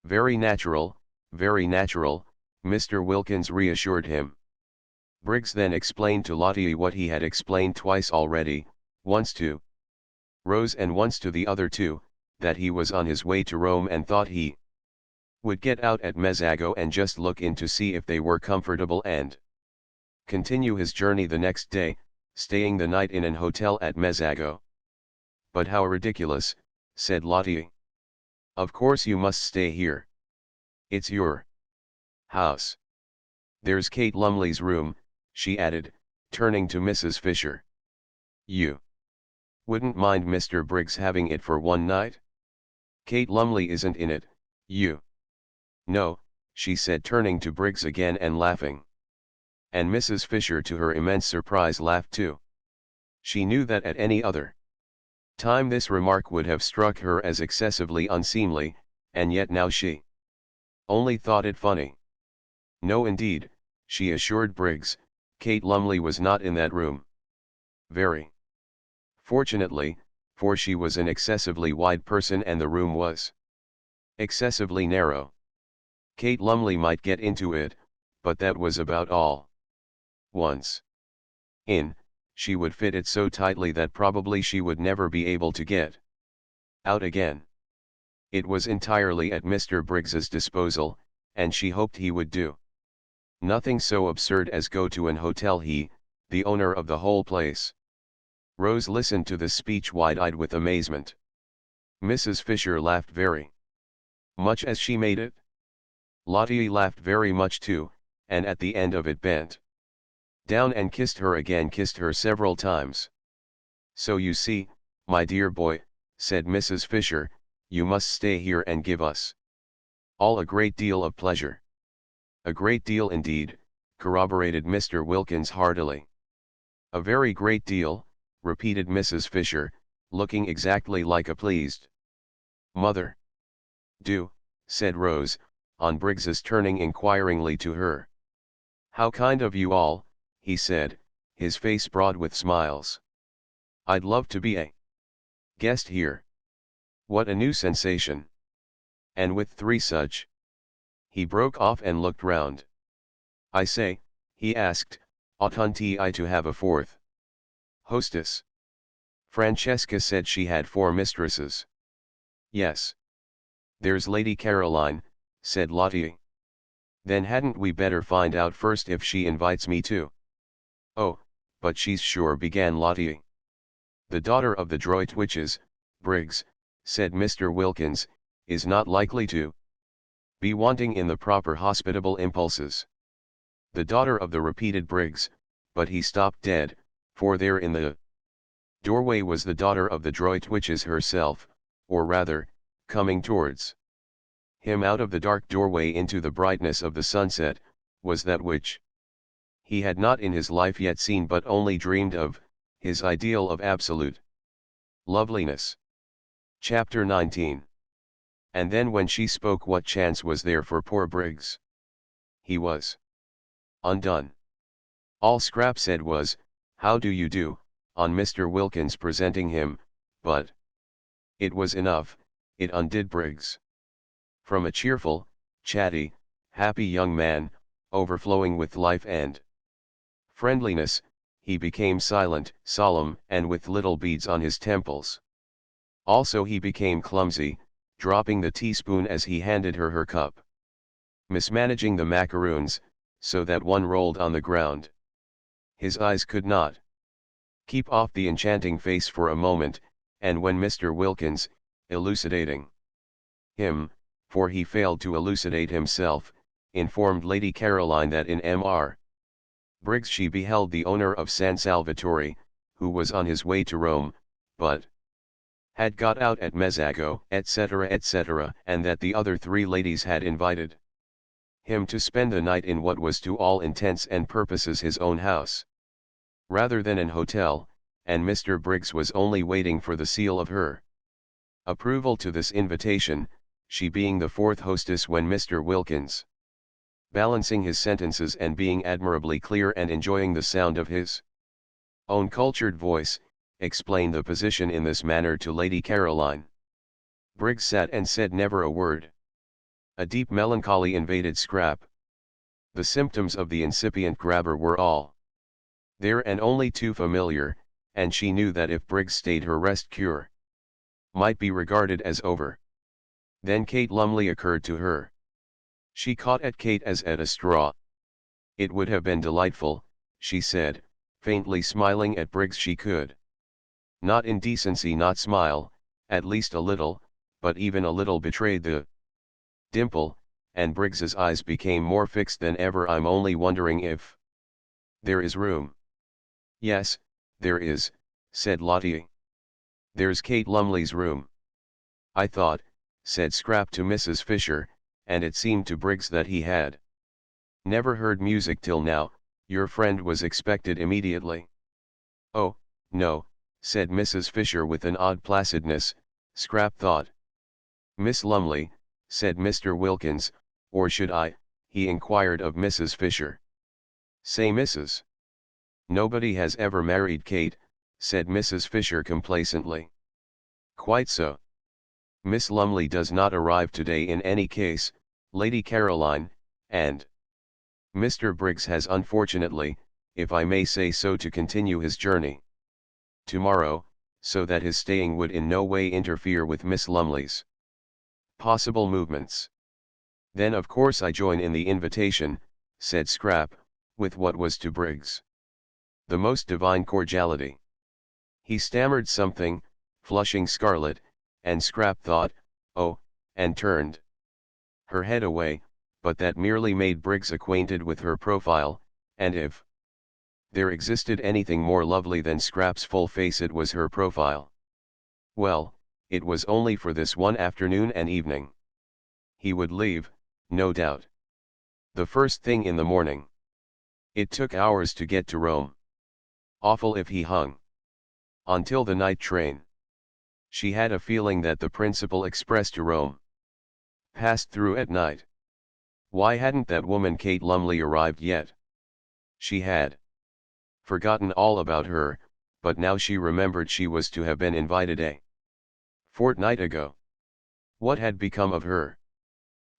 Very natural, Mr. Wilkins reassured him. Briggs then explained to Lottie what he had explained twice already, once to Rose and once to the other two, that he was on his way to Rome and thought he would get out at Mezzago and just look in to see if they were comfortable and continue his journey the next day, staying the night in an hotel at Mezzago. "But how ridiculous," said Lottie. "Of course you must stay here. It's your house. There's Kate Lumley's room," she added, turning to Mrs. Fisher. "You wouldn't mind Mr. Briggs having it for one night? Kate Lumley isn't in it, you know," she said, turning to Briggs again and laughing. And Mrs. Fisher, to her immense surprise, laughed too. She knew that at any other time this remark would have struck her as excessively unseemly, and yet now she only thought it funny. "No indeed," she assured Briggs, "Kate Lumley was not in that room. Very fortunately, for she was an excessively wide person and the room was excessively narrow. Kate Lumley might get into it, but that was about all. Once in, she would fit it so tightly that probably she would never be able to get out again. It was entirely at Mr. Briggs's disposal, and she hoped he would do nothing so absurd as go to an hotel, he, the owner of the whole place." Rose listened to this speech wide-eyed with amazement. Mrs. Fisher laughed very much as she made it. Lottie laughed very much too, and at the end of it bent down and kissed her again, kissed her several times. "So you see, my dear boy," said Mrs. Fisher, "you must stay here and give us all a great deal of pleasure." "A great deal indeed," corroborated Mr. Wilkins heartily. "A very great deal," repeated Mrs. Fisher, looking exactly like a pleased mother. "Do," said Rose, on Briggs's turning inquiringly to her. "How kind of you all," he said, his face broad with smiles. "I'd love to be a guest here. What a new sensation. And with three such—" He broke off and looked round. "I say," he asked, "oughtn't I to have a fourth hostess? Francesca said she had 4 mistresses." "Yes. There's Lady Caroline," said Lottie. "Then hadn't we better find out first if she invites me too?" "Oh, but she's sure," began Lottie. "The daughter of the Droitwiches, Briggs," said Mr. Wilkins, "is not likely to." Be wanting in the proper hospitable impulses. The daughter of the repeated Briggs, but he stopped dead, for there in the doorway was the daughter of the Droit Witches herself, or rather, coming towards him out of the dark doorway into the brightness of the sunset, was that which he had not in his life yet seen but only dreamed of, his ideal of absolute loveliness. Chapter 19. And then when she spoke, what chance was there for poor Briggs? He was undone. All Scrap said was, "How do you do," on Mr. Wilkins presenting him, but it was enough, it undid Briggs. From a cheerful, chatty, happy young man, overflowing with life and friendliness, he became silent, solemn, and with little beads on his temples. Also he became clumsy, dropping the teaspoon as he handed her her cup. Mismanaging the macaroons, so that one rolled on the ground. His eyes could not keep off the enchanting face for a moment, and when Mr. Wilkins, elucidating him, for he failed to elucidate himself, informed Lady Caroline that in Mr. Briggs she beheld the owner of San Salvatore, who was on his way to Rome, but had got out at Mezzago, etc., and that the other three ladies had invited him to spend the night in what was to all intents and purposes his own house, rather than an hotel, and Mr. Briggs was only waiting for the seal of her approval to this invitation, she being the fourth hostess when Mr. Wilkins, balancing his sentences and being admirably clear and enjoying the sound of his own cultured voice, explained the position in this manner to Lady Caroline. Briggs sat and said never a word. A deep melancholy invaded Scrap. The symptoms of the incipient grabber were all there and only too familiar, and she knew that if Briggs stayed her rest cure might be regarded as over. Then Kate Lumley occurred to her. She caught at Kate as at a straw. It would have been delightful, she said, faintly smiling at Briggs. She could not in decency not smile, at least a little, but even a little betrayed the dimple, and Briggs's eyes became more fixed than ever. "I'm only wondering if there is room." "Yes, there is," said Lottie. "There's Kate Lumley's room." "I thought," said Scrap to Mrs. Fisher, and it seemed to Briggs that he had never heard music till now, "your friend was expected immediately." "Oh, no," said Mrs. Fisher with an odd placidness, Scrap thought. "Miss Lumley," said Mr. Wilkins, "or should I?" he inquired of Mrs. Fisher. "Say Mrs. Nobody has ever married Kate," said Mrs. Fisher complacently. "Quite so. Miss Lumley does not arrive today in any case, Lady Caroline, and Mr. Briggs has unfortunately, if I may say so, to continue his journey tomorrow, so that his staying would in no way interfere with Miss Lumley's possible movements." "Then of course I join in the invitation," said Scrap, with what was to Briggs the most divine cordiality. He stammered something, flushing scarlet, and Scrap thought, "Oh," and turned her head away, but that merely made Briggs acquainted with her profile, and if there existed anything more lovely than Scrap's full face it was her profile. Well, it was only for this one afternoon and evening. He would leave, no doubt, the first thing in the morning. It took hours to get to Rome. Awful if he hung until the night train. She had a feeling that the principal express to Rome passed through at night. Why hadn't that woman Kate Lumley arrived yet? She had forgotten all about her, but now she remembered she was to have been invited a fortnight ago. What had become of her?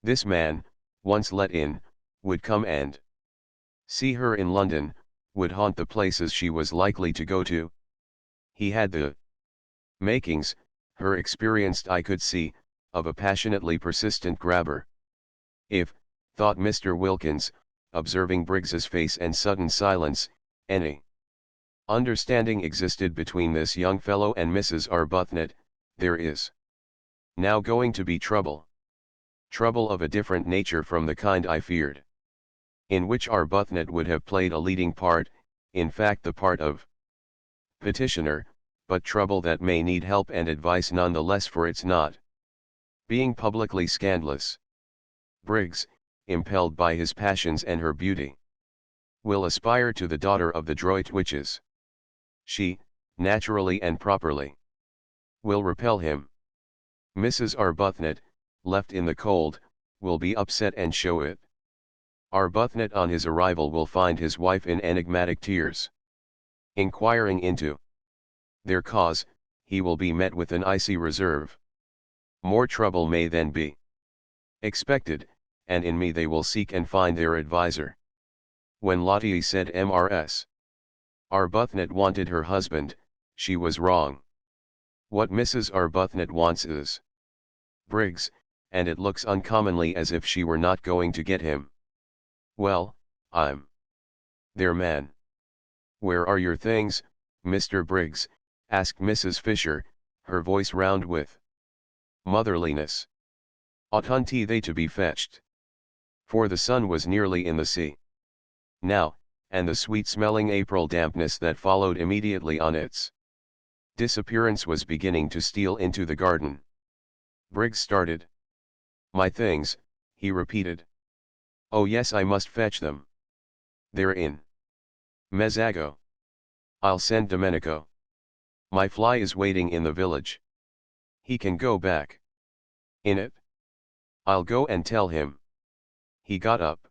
This man, once let in, would come and see her in London, would haunt the places she was likely to go to. He had the makings, her experienced eye could see, of a passionately persistent grabber. If, thought Mr. Wilkins, observing Briggs's face and sudden silence, any understanding existed between this young fellow and Mrs. Arbuthnot, there is now going to be trouble. Trouble of a different nature from the kind I feared. In which Arbuthnot would have played a leading part, in fact the part of petitioner, but trouble that may need help and advice none the less for its not being publicly scandalous. Briggs, impelled by his passions and her beauty, will aspire to the daughter of the Droitwiches. She, naturally and properly, will repel him. Mrs. Arbuthnot, left in the cold, will be upset and show it. Arbuthnot on his arrival will find his wife in enigmatic tears. Inquiring into their cause, he will be met with an icy reserve. More trouble may then be expected, and in me they will seek and find their adviser. When Lottie said Mrs. Arbuthnot wanted her husband, she was wrong. What Mrs. Arbuthnot wants is Briggs, and it looks uncommonly as if she were not going to get him. Well, I'm their man. Where are your things, Mr. Briggs? Asked Mrs. Fisher, her voice round with motherliness. Oughtn't they to be fetched? For the sun was nearly in the sea now, and the sweet-smelling April dampness that followed immediately on its disappearance was beginning to steal into the garden. Briggs started. My things, he repeated. Oh yes, I must fetch them. They're in Mezzago. I'll send Domenico. My fly is waiting in the village. He can go back in it. I'll go and tell him. He got up.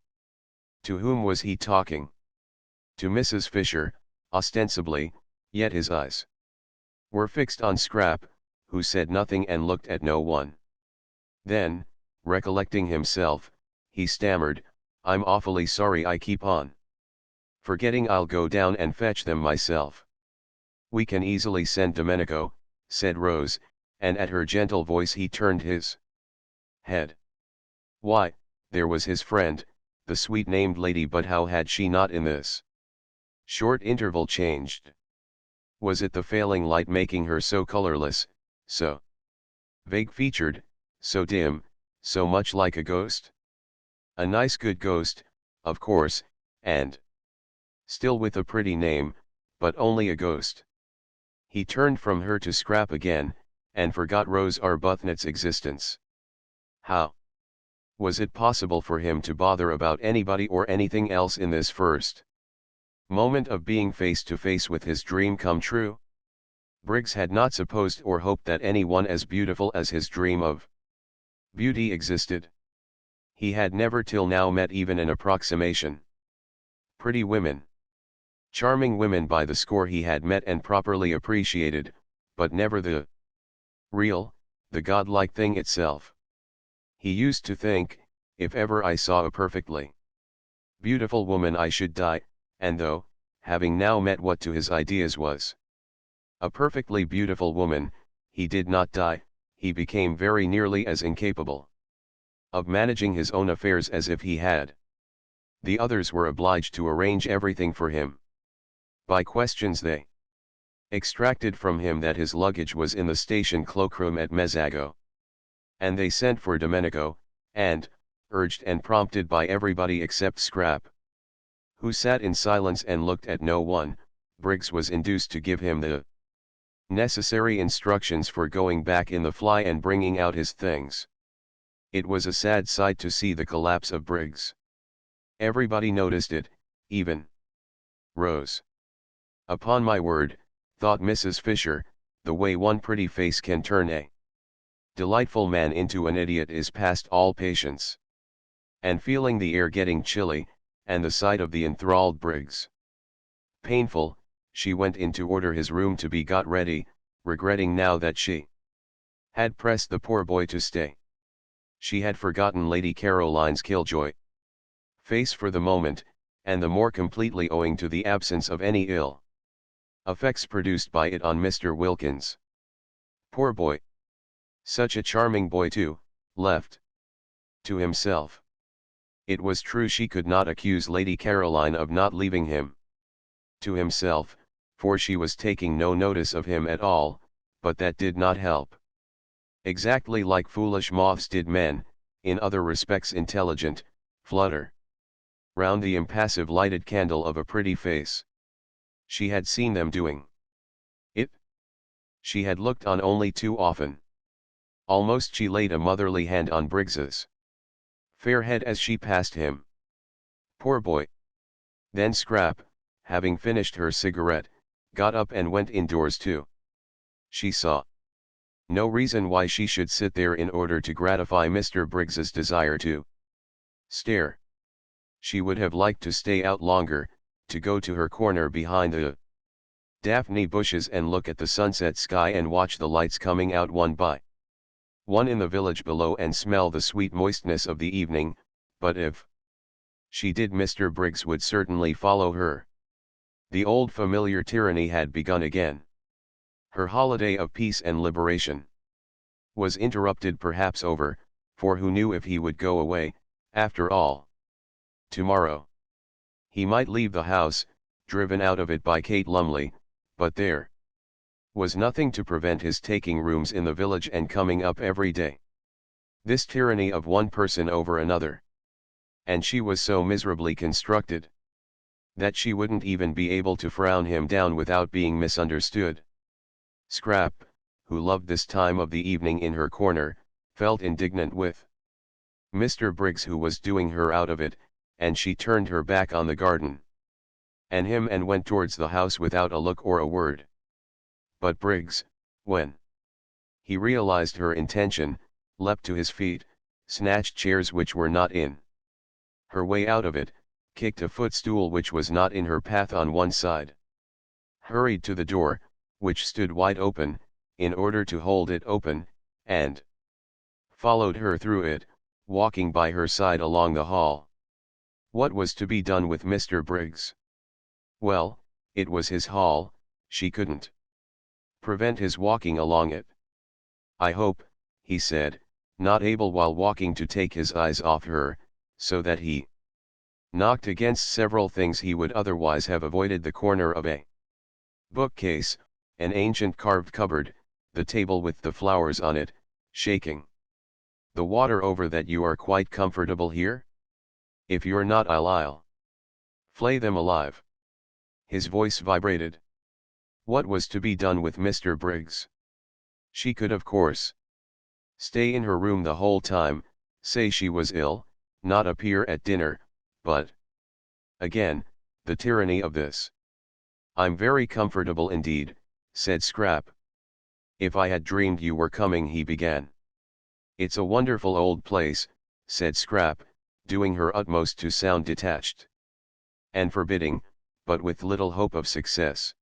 To whom was he talking? To Mrs. Fisher, ostensibly, yet his eyes were fixed on Scrap, who said nothing and looked at no one. Then, recollecting himself, he stammered, I'm awfully sorry I keep on forgetting. I'll go down and fetch them myself. We can easily send Domenico, said Rose, and at her gentle voice he turned his head. Why, there was his friend, the sweet-named lady, but how had she not in this short interval changed? Was it the failing light making her so colorless, so vague-featured, so dim, so much like a ghost? A nice good ghost, of course, and still with a pretty name, but only a ghost. He turned from her to Scrap again, and forgot Rose Arbuthnot's existence. How was it possible for him to bother about anybody or anything else in this first moment of being face to face with his dream come true? Briggs had not supposed or hoped that anyone as beautiful as his dream of beauty existed. He had never till now met even an approximation. Pretty women, charming women by the score he had met and properly appreciated, but never the real, the godlike thing itself. He used to think, if ever I saw a perfectly beautiful woman I should die, and though, having now met what to his ideas was a perfectly beautiful woman, he did not die, he became very nearly as incapable of managing his own affairs as if he had. The others were obliged to arrange everything for him. By questions they extracted from him that his luggage was in the station cloakroom at Mezzago. And they sent for Domenico, and, urged and prompted by everybody except Scrap, who sat in silence and looked at no one, Briggs was induced to give him the necessary instructions for going back in the fly and bringing out his things. It was a sad sight to see the collapse of Briggs. Everybody noticed it, even Rose. Upon my word, thought Mrs. Fisher, the way one pretty face can turn a delightful man into an idiot is past all patience. And feeling the air getting chilly, and the sight of the enthralled Briggs painful, she went in to order his room to be got ready, regretting now that she had pressed the poor boy to stay. She had forgotten Lady Caroline's killjoy face for the moment, and the more completely owing to the absence of any ill effects produced by it on Mr. Wilkins. Poor boy! Such a charming boy too, left to himself. It was true she could not accuse Lady Caroline of not leaving him to himself, for she was taking no notice of him at all, but that did not help. Exactly like foolish moths did men, in other respects intelligent, flutter round the impassive lighted candle of a pretty face. She had seen them doing it. She had looked on only too often. Almost she laid a motherly hand on Briggs's fair head as she passed him. Poor boy. Then Scrap, having finished her cigarette, got up and went indoors too. She saw no reason why she should sit there in order to gratify Mr. Briggs's desire to stare. She would have liked to stay out longer, to go to her corner behind the daphne bushes and look at the sunset sky and watch the lights coming out one by one in the village below and smell the sweet moistness of the evening, but if she did, Mr. Briggs would certainly follow her. The old familiar tyranny had begun again. Her holiday of peace and liberation was interrupted perhaps over, for who knew if he would go away, after all. Tomorrow he might leave the house, driven out of it by Kate Lumley, but there was nothing to prevent his taking rooms in the village and coming up every day. This tyranny of one person over another. And she was so miserably constructed that she wouldn't even be able to frown him down without being misunderstood. Scrap, who loved this time of the evening in her corner, felt indignant with Mr. Briggs, who was doing her out of it, and she turned her back on the garden and him and went towards the house without a look or a word. But Briggs, when he realized her intention, leapt to his feet, snatched chairs which were not in her way out of it, kicked a footstool which was not in her path on one side, hurried to the door, which stood wide open, in order to hold it open, and followed her through it, walking by her side along the hall. What was to be done with Mr. Briggs? Well, it was his hall, she couldn't prevent his walking along it. I hope, he said, not able while walking to take his eyes off her, so that he knocked against several things he would otherwise have avoided: the corner of a bookcase, an ancient carved cupboard, the table with the flowers on it, shaking the water over. That you are quite comfortable here? If you're not, I'll flay them alive. His voice vibrated. What was to be done with Mr. Briggs? She could of course stay in her room the whole time, say she was ill, not appear at dinner, but again, the tyranny of this. I'm very comfortable indeed, said Scrap. If I had dreamed you were coming, he began. It's a wonderful old place, said Scrap, doing her utmost to sound detached and forbidding, but with little hope of success.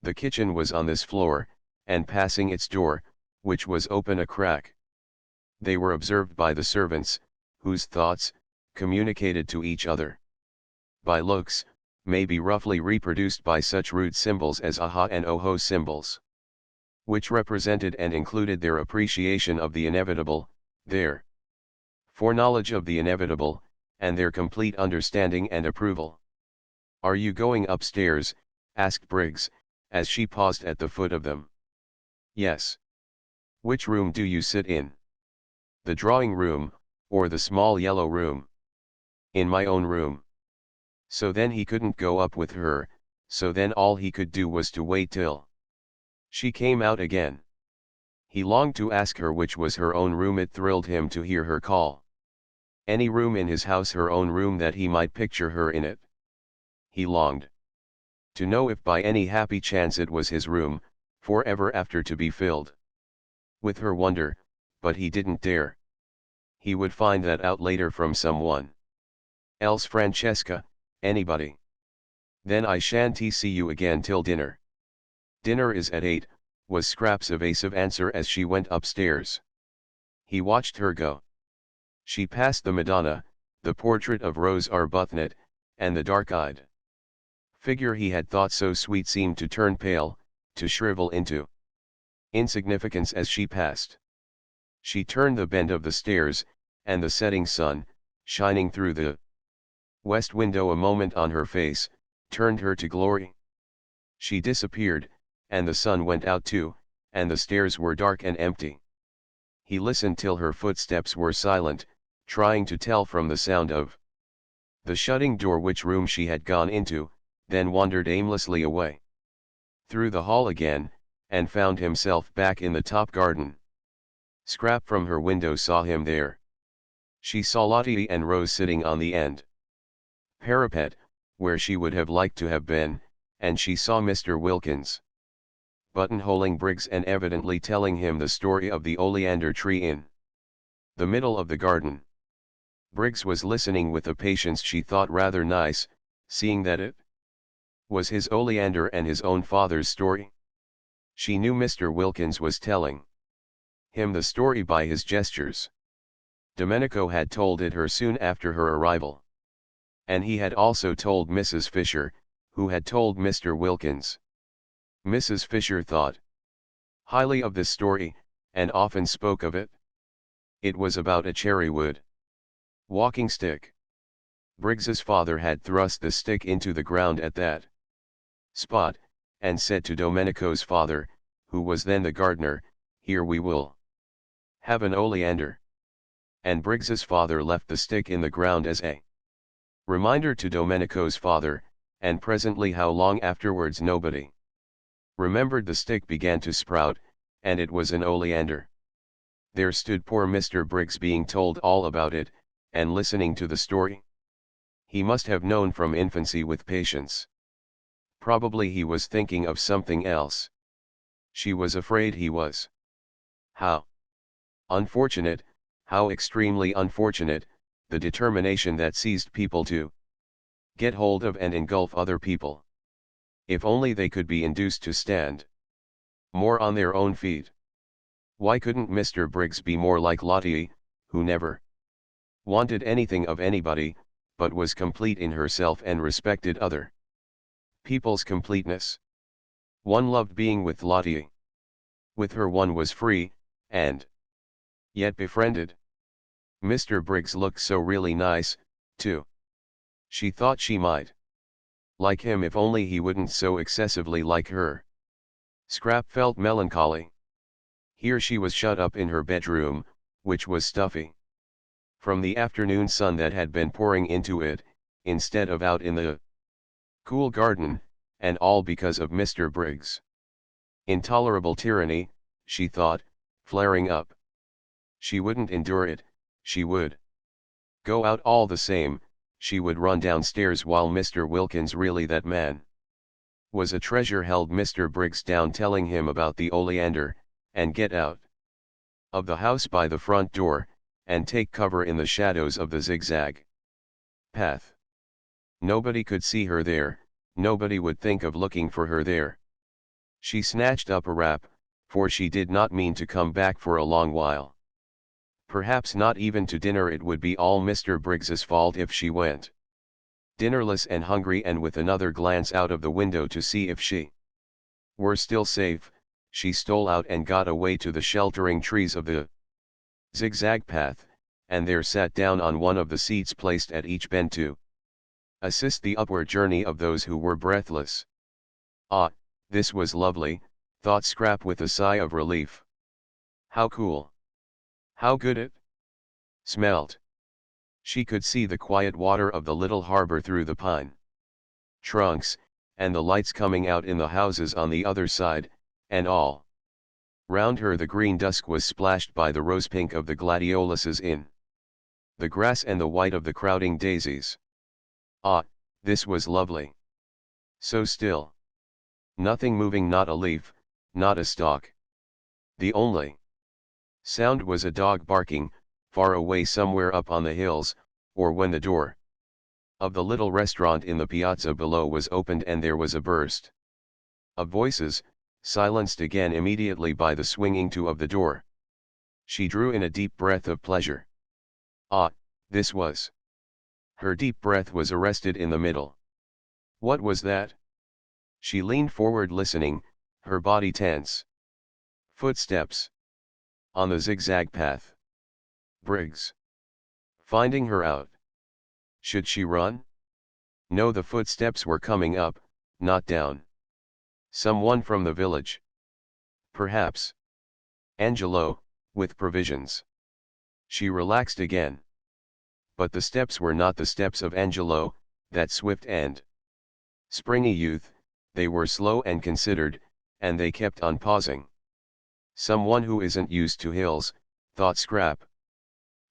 The kitchen was on this floor, and passing its door, which was open a crack, they were observed by the servants, whose thoughts, communicated to each other by looks, may be roughly reproduced by such rude symbols as aha and oho symbols, which represented and included their appreciation of the inevitable, their foreknowledge of the inevitable, and their complete understanding and approval. Are you going upstairs? Asked Briggs, as she paused at the foot of them. Yes. Which room do you sit in? The drawing room, or the small yellow room? In my own room. So then he couldn't go up with her, so then all he could do was to wait till she came out again. He longed to ask her which was her own room. It thrilled him to hear her call any room in his house her own room, that he might picture her in it. He longed to know if by any happy chance it was his room, forever after to be filled with her wonder, but he didn't dare. He would find that out later from someone else. Francesca, anybody. Then I shan't see you again till dinner. Dinner is at 8, was Scrap's evasive answer as she went upstairs. He watched her go. She passed the Madonna, the portrait of Rose Arbuthnot, and the dark-eyed figure he had thought so sweet seemed to turn pale, to shrivel into insignificance as she passed. She turned the bend of the stairs, and the setting sun, shining through the west window a moment on her face, turned her to glory. She disappeared, and the sun went out too, and the stairs were dark and empty. He listened till her footsteps were silent, trying to tell from the sound of the shutting door which room she had gone into, then wandered aimlessly away through the hall again, and found himself back in the top garden. Scrap from her window saw him there. She saw Lottie and Rose sitting on the end parapet, where she would have liked to have been, and she saw Mr. Wilkins buttonholing Briggs and evidently telling him the story of the oleander tree in the middle of the garden. Briggs was listening with a patience she thought rather nice, seeing that it was his oleander and his own father's story. She knew Mr. Wilkins was telling him the story by his gestures. Domenico had told it her soon after her arrival. And he had also told Mrs. Fisher, who had told Mr. Wilkins. Mrs. Fisher thought highly of this story, and often spoke of it. It was about a cherrywood walking stick. Briggs's father had thrust the stick into the ground at that spot, and said to Domenico's father, who was then the gardener, "Here we will have an oleander." And Briggs's father left the stick in the ground as a reminder to Domenico's father, and presently how long afterwards nobody remembered the stick began to sprout, and it was an oleander. There stood poor Mr. Briggs being told all about it, and listening to the story. He must have known from infancy with patience. Probably he was thinking of something else. She was afraid he was. How unfortunate, how extremely unfortunate, the determination that seized people to get hold of and engulf other people. If only they could be induced to stand more on their own feet. Why couldn't Mr. Briggs be more like Lottie, who never wanted anything of anybody, but was complete in herself and respected other people's completeness? One loved being with Lottie. With her one was free, and yet befriended. Mr. Briggs looked so really nice, too. She thought she might like him if only he wouldn't so excessively like her. Scrap felt melancholy. Here she was shut up in her bedroom, which was stuffy from the afternoon sun that had been pouring into it, instead of out in the cool garden, and all because of Mr. Briggs. Intolerable tyranny, she thought, flaring up. She wouldn't endure it, she would go out all the same. She would run downstairs while Mr. Wilkins, really that man was a treasure, held Mr. Briggs down telling him about the oleander, and get out of the house by the front door, and take cover in the shadows of the zigzag path. Nobody could see her there, nobody would think of looking for her there. She snatched up a wrap, for she did not mean to come back for a long while. Perhaps not even to dinner. It would be all Mr. Briggs's fault if she went dinnerless and hungry, and with another glance out of the window to see if she were still safe, she stole out and got away to the sheltering trees of the zigzag path, and there sat down on one of the seats placed at each bend to assist the upward journey of those who were breathless. Ah, this was lovely, thought Scrap with a sigh of relief. How cool! How good it smelt! She could see the quiet water of the little harbor through the pine trunks, and the lights coming out in the houses on the other side, and all round her the green dusk was splashed by the rose pink of the gladioluses in the grass and the white of the crowding daisies. Ah, this was lovely. So still. Nothing moving, not a leaf, not a stalk. The only sound was a dog barking, far away somewhere up on the hills, or when the door of the little restaurant in the piazza below was opened and there was a burst of voices, silenced again immediately by the swinging to of the door. She drew in a deep breath of pleasure. Ah, this was. Her deep breath was arrested in the middle. What was that? She leaned forward listening, her body tense. Footsteps on the zigzag path. Briggs finding her out. Should she run? No, the footsteps were coming up, not down. Someone from the village. Perhaps Angelo, with provisions. She relaxed again. But the steps were not the steps of Angelo, that swift and springy youth, they were slow and considered, and they kept on pausing. Someone who isn't used to hills, thought Scrap.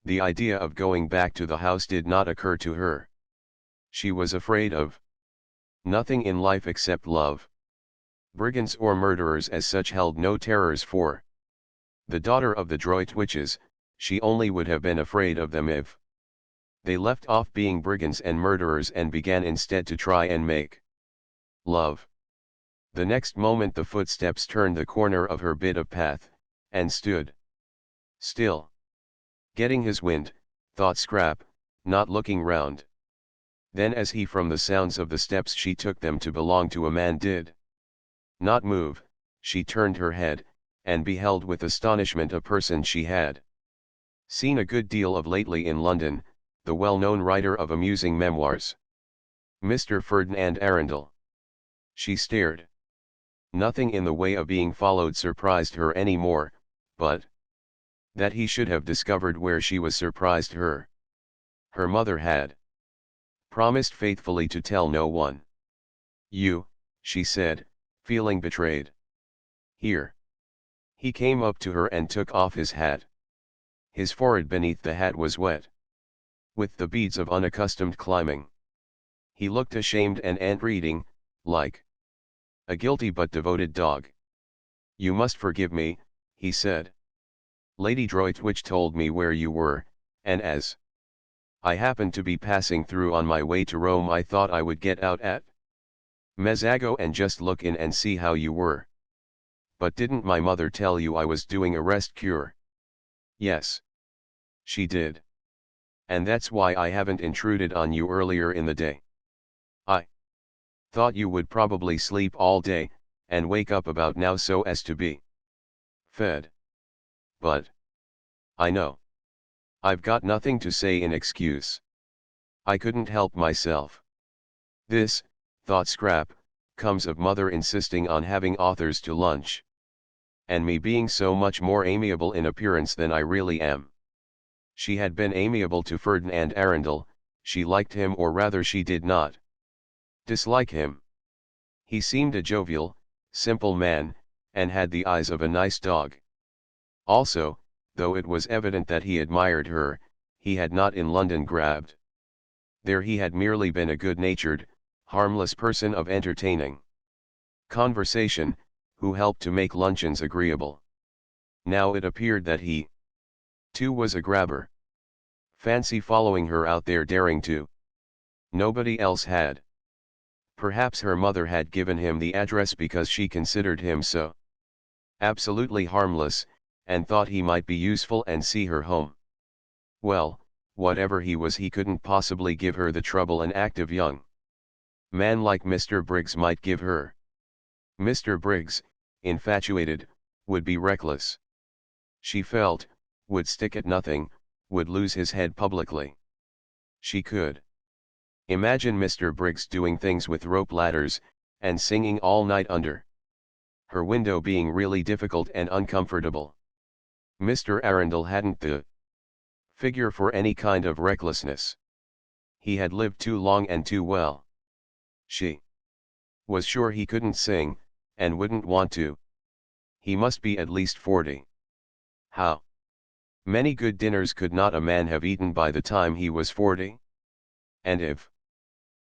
The idea of going back to the house did not occur to her. She was afraid of nothing in life except love. Brigands or murderers as such held no terrors for the daughter of the Droitwiches. She only would have been afraid of them if they left off being brigands and murderers and began instead to try and make love. The next moment the footsteps turned the corner of her bit of path, and stood still. Getting his wind, thought Scrap, not looking round. Then as he from the sounds of the steps she took them to belong to a man did not move, she turned her head, and beheld with astonishment a person she had seen a good deal of lately in London, the well-known writer of amusing memoirs, Mr. Ferdinand Arundel. She stared. Nothing in the way of being followed surprised her any more, but that he should have discovered where she was surprised her. Her mother had promised faithfully to tell no one. "You," she said, feeling betrayed. "Here." He came up to her and took off his hat. His forehead beneath the hat was wet with the beads of unaccustomed climbing. He looked ashamed and entreating, like a guilty but devoted dog. "You must forgive me," he said. "Lady Droitwich told me where you were, and as I happened to be passing through on my way to Rome, I thought I would get out at Mezzago and just look in and see how you were." "But didn't my mother tell you I was doing a rest cure?" "Yes. She did. And that's why I haven't intruded on you earlier in the day. I thought you would probably sleep all day, and wake up about now so as to be fed. But I know I've got nothing to say in excuse. I couldn't help myself. This," thought Scrap, "comes of mother insisting on having authors to lunch. And me being so much more amiable in appearance than I really am." She had been amiable to Ferdinand Arundel. She liked him, or rather she did not dislike him. He seemed a jovial, simple man, and had the eyes of a nice dog. Also, though it was evident that he admired her, he had not in London grabbed. There he had merely been a good-natured, harmless person of entertaining conversation, who helped to make luncheons agreeable. Now it appeared that he, too, was a grabber. Fancy following her out there daring to. Nobody else had. Perhaps her mother had given him the address because she considered him so absolutely harmless, and thought he might be useful and see her home. Well, whatever he was, he couldn't possibly give her the trouble an active young man like Mr. Briggs might give her. Mr. Briggs, infatuated, would be reckless. She felt, would stick at nothing, would lose his head publicly. She could imagine Mr. Briggs doing things with rope ladders, and singing all night under her window being really difficult and uncomfortable. Mr. Arundel hadn't the figure for any kind of recklessness. He had lived too long and too well. She was sure he couldn't sing, and wouldn't want to. He must be at least 40. How many good dinners could not a man have eaten by the time he was 40? And if,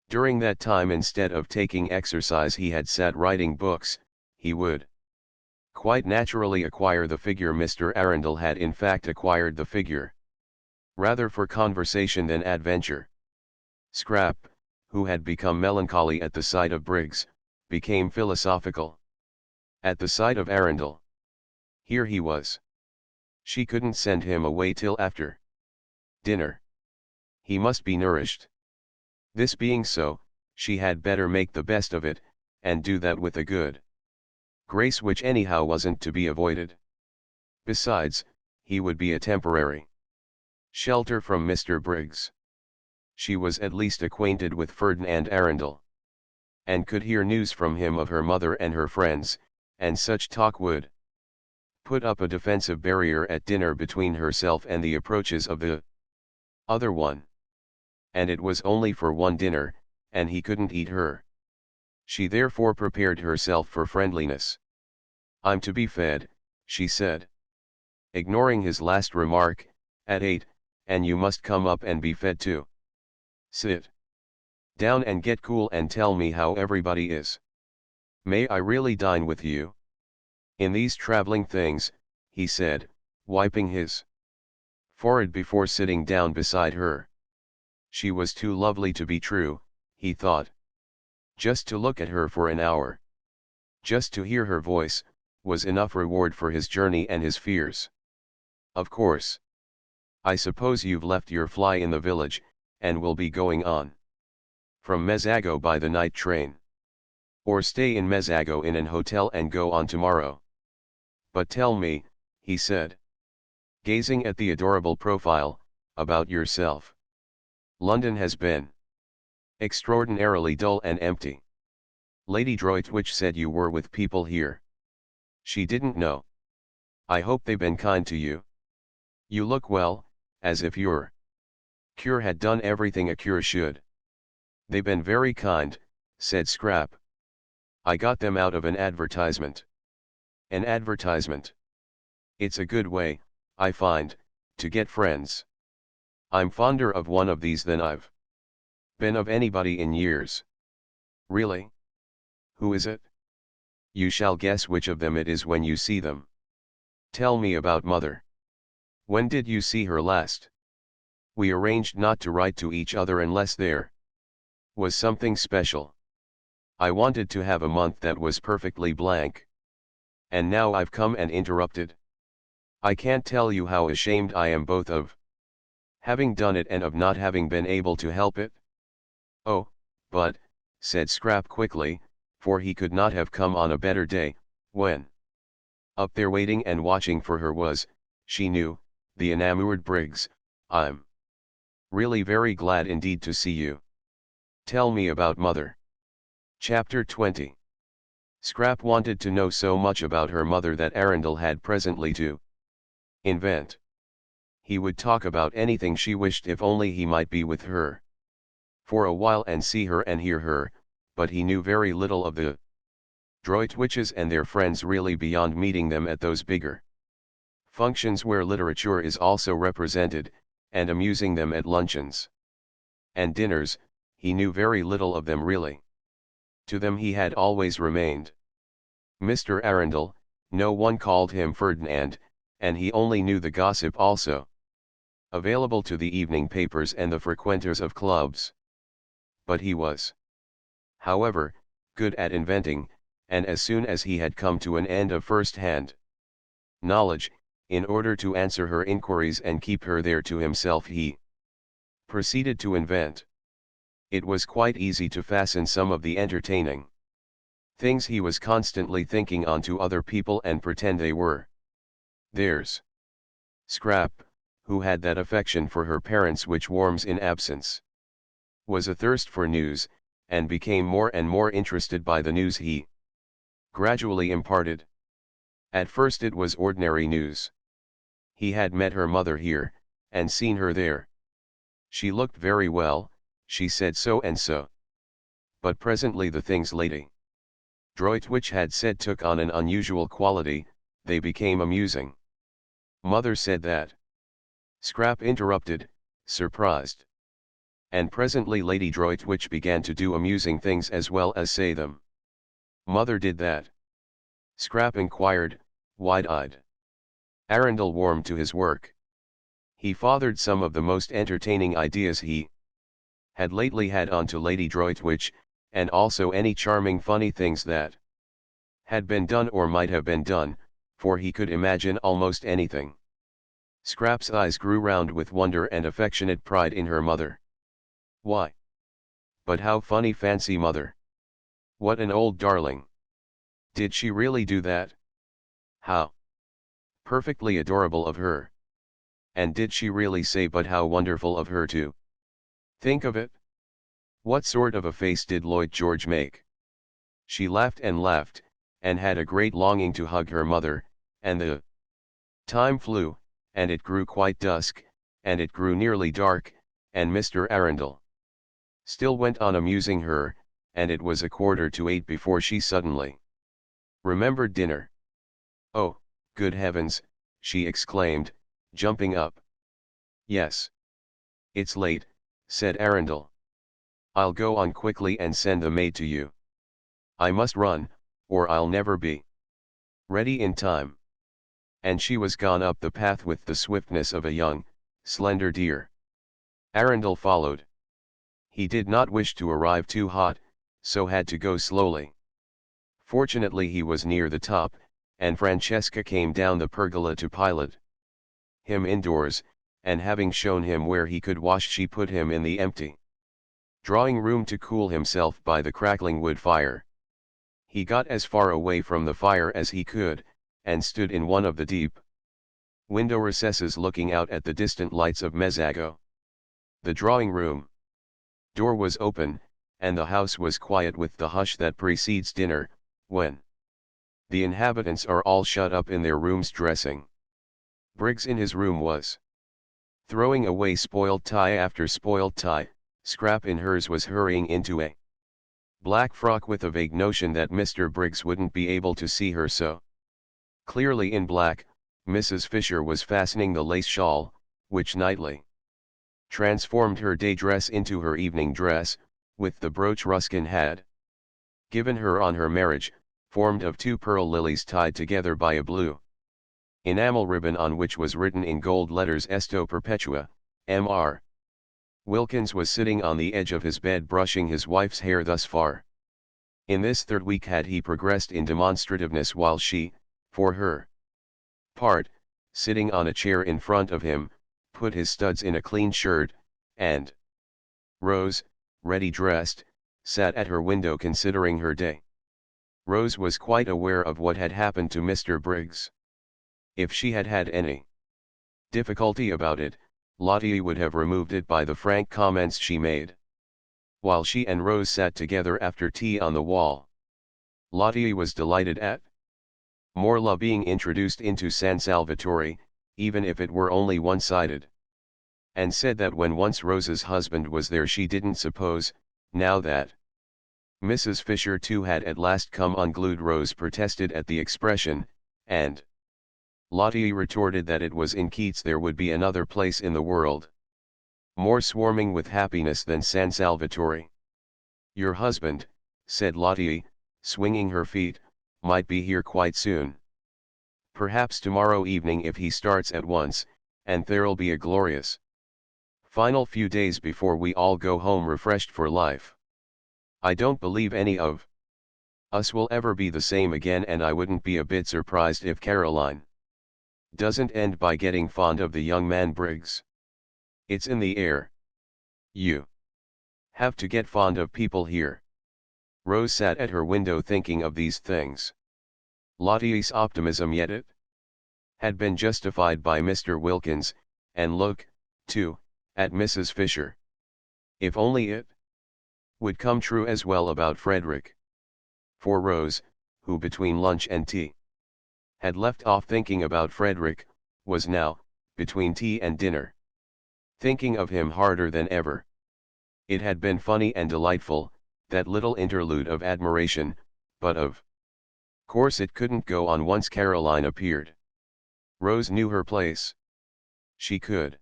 during that time, instead of taking exercise, he had sat writing books, he would quite naturally acquire the figure. Mr. Arundel had in fact acquired the figure rather for conversation than adventure. Scrap, who had become melancholy at the sight of Briggs, became philosophical at the sight of Arundel. Here he was. She couldn't send him away till after dinner. He must be nourished. This being so, she had better make the best of it, and do that with a good grace which anyhow wasn't to be avoided. Besides, he would be a temporary shelter from Mr. Briggs. She was at least acquainted with Ferdinand Arundel, and could hear news from him of her mother and her friends, and such talk would put up a defensive barrier at dinner between herself and the approaches of the other one. And it was only for one dinner, and he couldn't eat her. She therefore prepared herself for friendliness. "I'm to be fed," she said. Ignoring his last remark, "at 8, and you must come up and be fed too. Sit down and get cool and tell me how everybody is. May I really dine with you?" "In these traveling things," he said, wiping his forehead before sitting down beside her. She was too lovely to be true, he thought. Just to look at her for an hour, just to hear her voice, was enough reward for his journey and his fears. "Of course. I suppose you've left your fly in the village, and will be going on from Mezago by the night train. Or stay in Mezago in an hotel and go on tomorrow. But tell me," he said, gazing at the adorable profile, "about yourself. London has been extraordinarily dull and empty. Lady Droitwich said you were with people here. She didn't know. I hope they've been kind to you. You look well, as if your cure had done everything a cure should." "They've been very kind," said Scrap. "I got them out of an advertisement." "An advertisement? It's a good way, I find, to get friends. I'm fonder of one of these than I've been of anybody in years." "Really? Who is it?" "You shall guess which of them it is when you see them. Tell me about Mother. When did you see her last?" "We arranged not to write to each other unless there was something special. I wanted to have a month that was perfectly blank. And now I've come and interrupted. I can't tell you how ashamed I am both of having done it and of not having been able to help it." "Oh, but," said Scrap quickly, for he could not have come on a better day, when up there waiting and watching for her was, she knew, the enamoured Briggs. "I'm really very glad indeed to see you. Tell me about Mother." Chapter 20. Scrap wanted to know so much about her mother that Arundel had presently to invent. He would talk about anything she wished if only he might be with her for a while and see her and hear her, but he knew very little of the Droitwiches and their friends really beyond meeting them at those bigger functions where literature is also represented, and amusing them at luncheons and dinners. He knew very little of them really. To them he had always remained Mr. Arundel. No one called him Ferdinand, and he only knew the gossip also available to the evening papers and the frequenters of clubs. But he was, however, good at inventing, and as soon as he had come to an end of first-hand knowledge, in order to answer her inquiries and keep her there to himself, he proceeded to invent. It was quite easy to fasten some of the entertaining things he was constantly thinking on to other people and pretend they were theirs. Scrap, who had that affection for her parents which warms in absence, was athirst for news, and became more and more interested by the news he gradually imparted. At first it was ordinary news. He had met her mother here, and seen her there. She looked very well, she said so and so. But presently the things Lady Droitwich had said took on an unusual quality, they became amusing. Mother said that. Scrap interrupted, surprised. And presently Lady Droitwich began to do amusing things as well as say them. Mother did that? Scrap inquired, wide-eyed. Arundel warmed to his work. He fathered some of the most entertaining ideas he had lately had on to Lady Droitwich, and also any charming funny things that had been done or might have been done, for he could imagine almost anything. Scrap's eyes grew round with wonder and affectionate pride in her mother. Why? But how funny, fancy Mother! What an old darling! Did she really do that? How perfectly adorable of her! And did she really say? But how wonderful of her too! Think of it! What sort of a face did Lloyd George make? She laughed, and had a great longing to hug her mother, and the Time flew, and it grew quite dusk, and it grew nearly dark, and Mr. Arundel still went on amusing her, and it was 7:45 before she suddenly remembered dinner. "Oh, good heavens," she exclaimed, jumping up. "Yes. It's late," said Arundel. "I'll go on quickly and send the maid to you. I must run, or I'll never be ready in time." And she was gone up the path with the swiftness of a young, slender deer. Arundel followed. He did not wish to arrive too hot, so had to go slowly. Fortunately he was near the top, and Francesca came down the pergola to pilot him indoors, and having shown him where he could wash, she put him in the empty drawing room to cool himself by the crackling wood fire. He got as far away from the fire as he could, and stood in one of the deep window recesses looking out at the distant lights of Mezzago. The drawing room door was open, and the house was quiet with the hush that precedes dinner, when the inhabitants are all shut up in their rooms dressing. Briggs in his room was throwing away spoiled tie after spoiled tie. Scrap in hers was hurrying into a black frock with a vague notion that Mr. Briggs wouldn't be able to see her so clearly in black. Mrs. Fisher was fastening the lace shawl, which nightly transformed her day dress into her evening dress, with the brooch Ruskin had given her on her marriage, formed of 2 pearl lilies tied together by a blue enamel ribbon on which was written in gold letters Esto Perpetua, M.R. Wilkins was sitting on the edge of his bed brushing his wife's hair. Thus far in this 3rd week had he progressed in demonstrativeness, while she, for her part, sitting on a chair in front of him, put his studs in a clean shirt, and Rose, ready dressed, sat at her window considering her day. Rose was quite aware of what had happened to Mr. Briggs. If she had had any difficulty about it, Lottie would have removed it by the frank comments she made. While she and Rose sat together after tea on the wall, Lottie was delighted at Morla being introduced into San Salvatore, even if it were only one-sided, and said that when once Rose's husband was there she didn't suppose, now that Mrs. Fisher too had at last come unglued. Rose protested at the expression, and Lottie retorted that it was in Keats there would be another place in the world more swarming with happiness than San Salvatore. "Your husband," said Lottie, swinging her feet, "might be here quite soon. Perhaps tomorrow evening if he starts at once, and there'll be a glorious final few days before we all go home refreshed for life. I don't believe any of us will ever be the same again, and I wouldn't be a bit surprised if Caroline doesn't end by getting fond of the young man Briggs. It's in the air. You have to get fond of people here." Rose sat at her window thinking of these things. Lottie's optimism, yet it had been justified by Mr. Wilkins, and look, too, at Mrs. Fisher. If only it would come true as well about Frederick. For Rose, who between lunch and tea had left off thinking about Frederick, was now, between tea and dinner, thinking of him harder than ever. It had been funny and delightful, that little interlude of admiration, but of course it couldn't go on once Caroline appeared. Rose knew her place. She could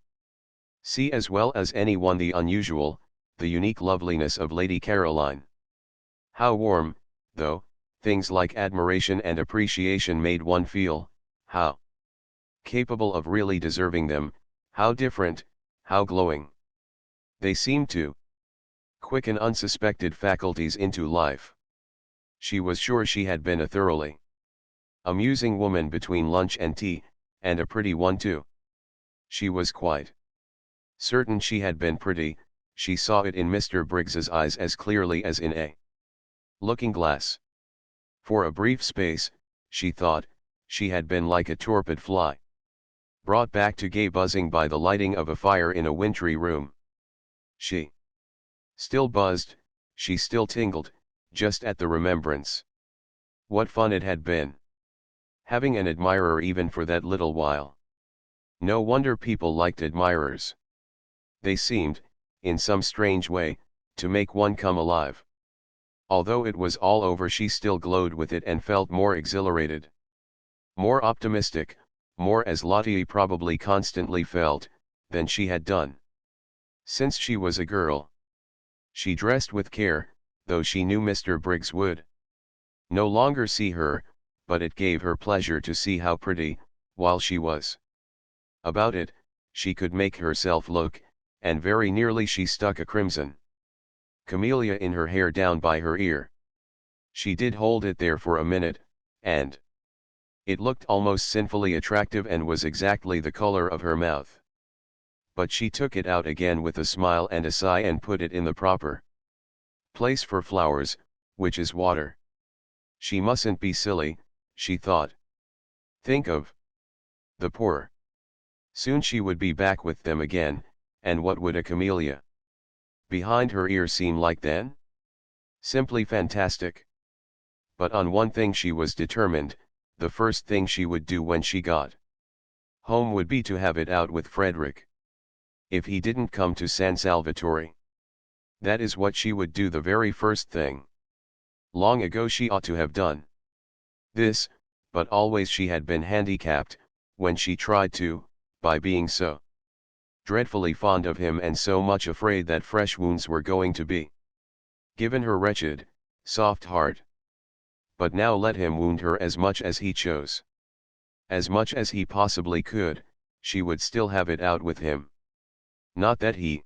see as well as anyone the unusual, the unique loveliness of Lady Caroline. How warm, though, things like admiration and appreciation made one feel, how capable of really deserving them, how different, how glowing they seemed to quicken unsuspected faculties into life. She was sure she had been a thoroughly amusing woman between lunch and tea, and a pretty one too. She was quite certain she had been pretty. She saw it in Mr. Briggs's eyes as clearly as in a looking-glass. For a brief space, she thought, she had been like a torpid fly, brought back to gay buzzing by the lighting of a fire in a wintry room. She still buzzed, she still tingled, just at the remembrance. What fun it had been having an admirer even for that little while. No wonder people liked admirers. They seemed, in some strange way, to make one come alive. Although it was all over, she still glowed with it and felt more exhilarated. More optimistic, more as Lottie probably constantly felt, than she had done since she was a girl. She dressed with care, though she knew Mr. Briggs would no longer see her, but it gave her pleasure to see how pretty, while she was about it, she could make herself look, and very nearly she stuck a crimson camellia in her hair down by her ear. She did hold it there for a minute, and it looked almost sinfully attractive and was exactly the color of her mouth. But she took it out again with a smile and a sigh and put it in the proper place for flowers, which is water. She mustn't be silly, she thought. Think of the poor. Soon she would be back with them again, and what would a camellia behind her ear seem like then? Simply fantastic. But on one thing she was determined: the first thing she would do when she got home would be to have it out with Frederick. If he didn't come to San Salvatore, that is what she would do the very first thing. Long ago she ought to have done this, but always she had been handicapped, when she tried to, by being so dreadfully fond of him and so much afraid that fresh wounds were going to be given her wretched, soft heart. But now let him wound her as much as he chose, as much as he possibly could, she would still have it out with him. Not that he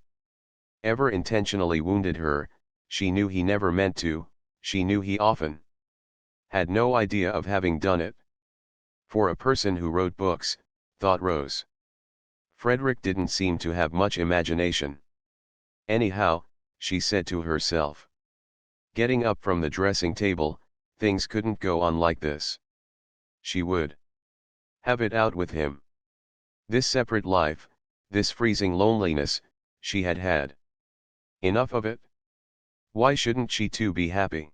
ever intentionally wounded her, she knew he never meant to, she knew he often had no idea of having done it. For a person who wrote books, thought Rose, Frederick didn't seem to have much imagination. Anyhow, she said to herself, getting up from the dressing table, things couldn't go on like this. She would have it out with him. This separate life, this freezing loneliness, she had had enough of it. Why shouldn't she too be happy?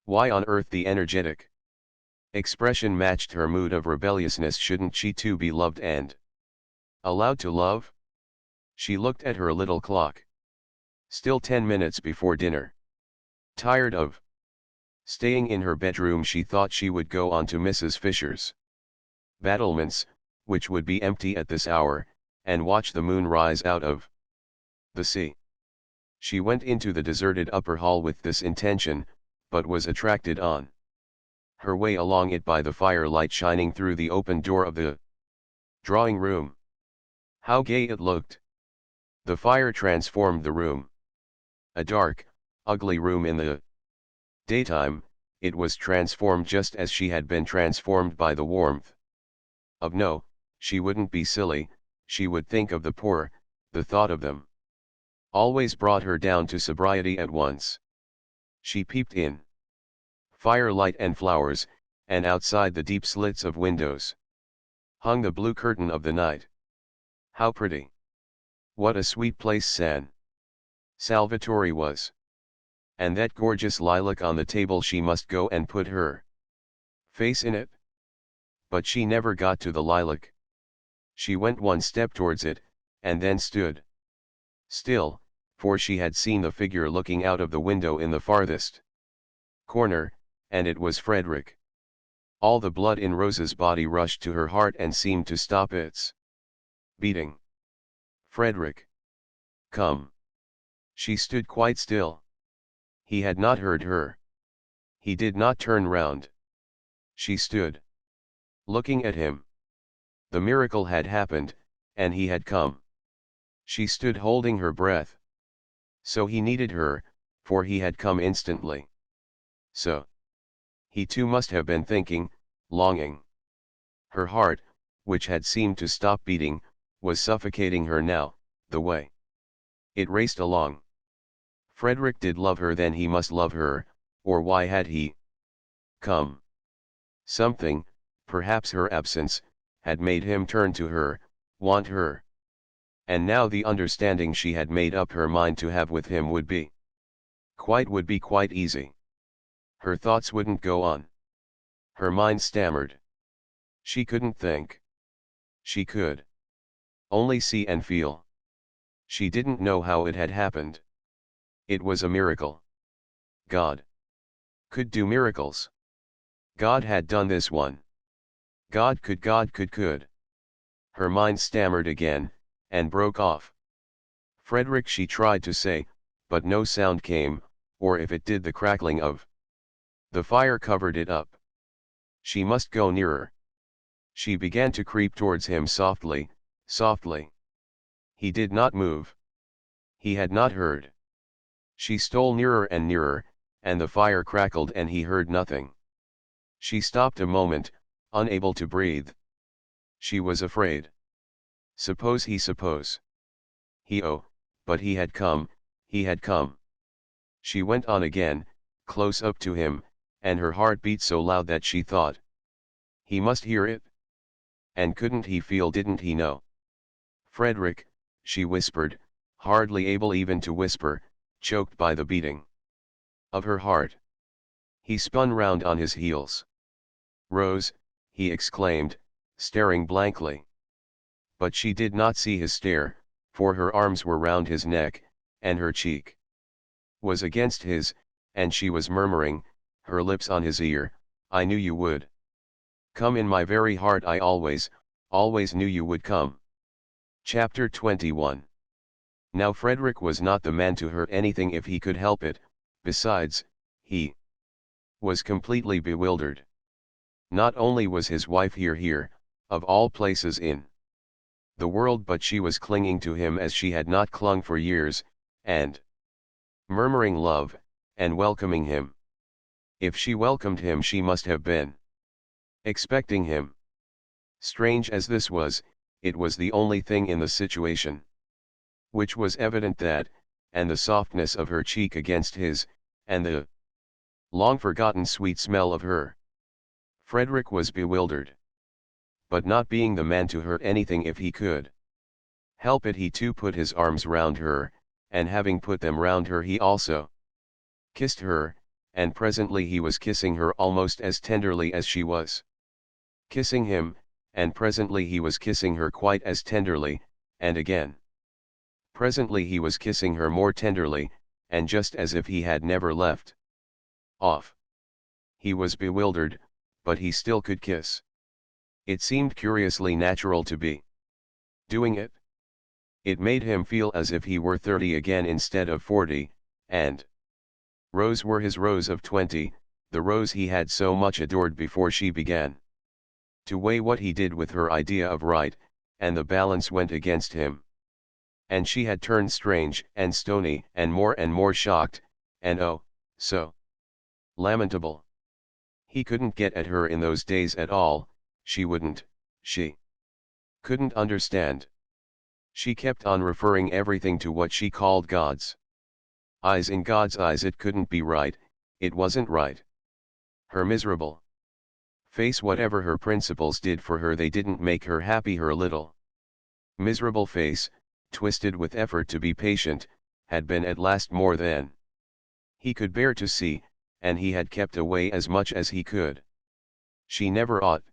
Why on earth the energetic expression matched her mood of rebelliousness? Shouldn't she too be loved and allowed to love? She looked at her little clock. Still 10 minutes before dinner. Tired of staying in her bedroom, she thought she would go on to Mrs. Fisher's battlements, which would be empty at this hour, and watch the moon rise out of the sea. She went into the deserted upper hall with this intention, but was attracted on her way along it by the firelight shining through the open door of the drawing room. How gay it looked! The fire transformed the room. A dark, ugly room in the daytime, it was transformed just as she had been transformed by the warmth of no, she wouldn't be silly, she would think of the poor, the thought of them always brought her down to sobriety at once. She peeped in. Firelight and flowers, and outside the deep slits of windows hung the blue curtain of the night. How pretty! What a sweet place San Salvatore was! And that gorgeous lilac on the table, she must go and put her face in it. But she never got to the lilac. She went one step towards it, and then stood still, for she had seen the figure looking out of the window in the farthest corner, and it was Frederick. All the blood in Rose's body rushed to her heart and seemed to stop its beating. Frederick! Come! She stood quite still. He had not heard her. He did not turn round. She stood looking at him. The miracle had happened, and he had come. She stood holding her breath. So he needed her, for he had come instantly. So he too must have been thinking, longing. Her heart, which had seemed to stop beating, was suffocating her now, the way it raced along. Frederick did love her, then he must love her, or why had he come? Something, perhaps her absence, had made him turn to her, want her. And now the understanding she had made up her mind to have with him would be quite easy. Her thoughts wouldn't go on. Her mind stammered. She couldn't think. She could Only see and feel. She didn't know how it had happened. It was a miracle. God could do miracles. God had done this one. God could. Her mind stammered again, and broke off. Frederick, she tried to say, but no sound came, or if it did, the crackling of the fire covered it up. She must go nearer. She began to creep towards him softly, softly. He did not move. He had not heard. She stole nearer and nearer, and the fire crackled and he heard nothing. She stopped a moment, unable to breathe. She was afraid. Suppose he, oh, but he had come, he had come. She went on again, close up to him, and her heart beat so loud that she thought, he must hear it. And couldn't he feel, didn't he know? Frederick, she whispered, hardly able even to whisper, choked by the beating of her heart. He spun round on his heels. Rose, he exclaimed, staring blankly. But she did not see his stare, for her arms were round his neck, and her cheek was against his, and she was murmuring, her lips on his ear, I knew you would come in my very heart, I always knew you would come. Chapter 21. Now Frederick was not the man to hurt anything if he could help it. Besides, he was completely bewildered. Not only was his wife here, of all places in the world, but she was clinging to him as she had not clung for years, and murmuring love, and welcoming him. If she welcomed him, she must have been expecting him. Strange as this was, it was the only thing in the situation which was evident, that, and the softness of her cheek against his, and the long-forgotten sweet smell of her. Frederick was bewildered. But not being the man to hurt anything if he could help it, he too put his arms round her, and having put them round her, he also kissed her, and presently he was kissing her almost as tenderly as she was kissing him, and presently he was kissing her quite as tenderly, and again. Presently he was kissing her more tenderly, and just as if he had never left off. He was bewildered, but he still could kiss. It seemed curiously natural to be doing it. It made him feel as if he were 30 again instead of 40, and Rose were his Rose of 20, the Rose he had so much adored before she began to weigh what he did with her idea of right, and the balance went against him. And she had turned strange and stony and more shocked, and oh, so lamentable. He couldn't get at her in those days at all, she couldn't understand. She kept on referring everything to what she called God's eyes. In God's eyes it couldn't be right, it wasn't right. Her miserable face, whatever her principles did for her, they didn't make her happy. Her little miserable face, twisted with effort to be patient, had been at last more than he could bear to see, and he had kept away as much as he could. She never ought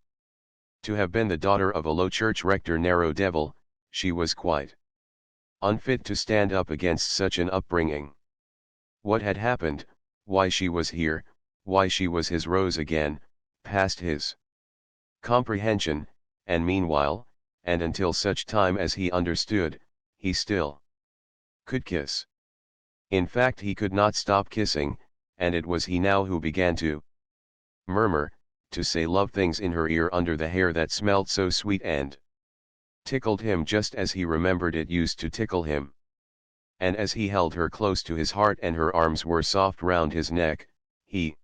to have been the daughter of a low church rector, narrow devil. She was quite unfit to stand up against such an upbringing. What had happened, why she was here, why she was his Rose again, past his comprehension, and meanwhile, and until such time as he understood, he still could kiss. In fact, he could not stop kissing, and it was he now who began to murmur, to say love things in her ear under the hair that smelled so sweet and tickled him just as he remembered it used to tickle him. And as he held her close to his heart and her arms were soft round his neck, he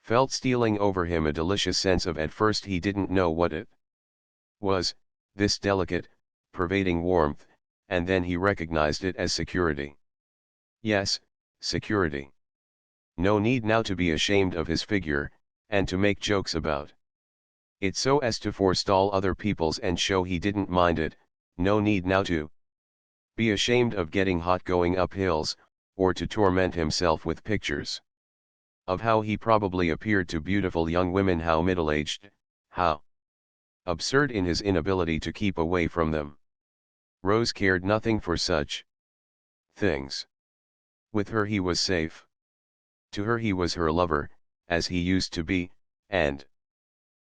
felt stealing over him a delicious sense of, at first he didn't know what it was, this delicate, pervading warmth, and then he recognized it as security. Yes, security. No need now to be ashamed of his figure, and to make jokes about it so as to forestall other people's and show he didn't mind it. No need now to be ashamed of getting hot going up hills, or to torment himself with pictures of how he probably appeared to beautiful young women, how middle-aged, how absurd in his inability to keep away from them. Rose cared nothing for such things. With her he was safe. To her he was her lover, as he used to be, and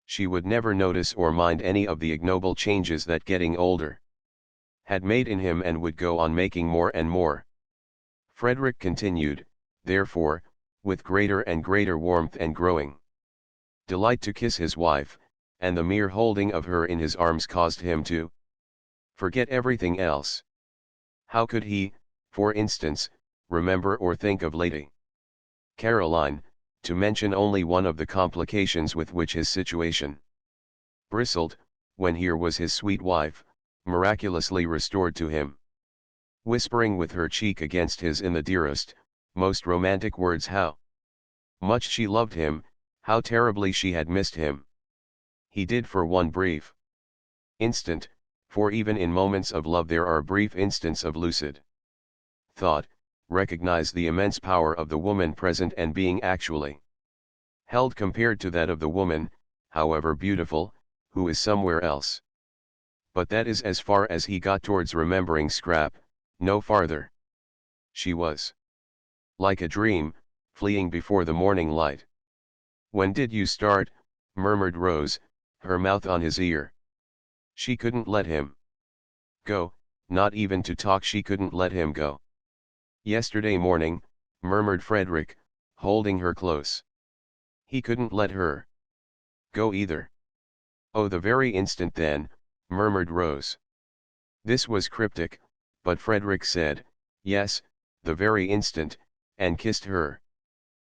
she would never notice or mind any of the ignoble changes that getting older had made in him and would go on making more and more. Frederick continued, therefore, with greater and greater warmth and growing delight to kiss his wife, and the mere holding of her in his arms caused him to forget everything else. How could he, for instance, remember or think of Lady Caroline, to mention only one of the complications with which his situation bristled, when here was his sweet wife, miraculously restored to him, whispering with her cheek against his in the dearest, most romantic words how much she loved him, how terribly she had missed him. He did for one brief instant, for even in moments of love there are brief instants of lucid thought, recognize the immense power of the woman present and being actually held compared to that of the woman, however beautiful, who is somewhere else. But that is as far as he got towards remembering Scrap, no farther. She was like a dream, fleeing before the morning light. When did you start? Murmured Rose, her mouth on his ear. She couldn't let him go, not even to talk she couldn't let him go. Yesterday morning, murmured Frederick, holding her close. He couldn't let her go either. Oh, the very instant then, murmured Rose. This was cryptic, but Frederick said, yes, the very instant, and kissed her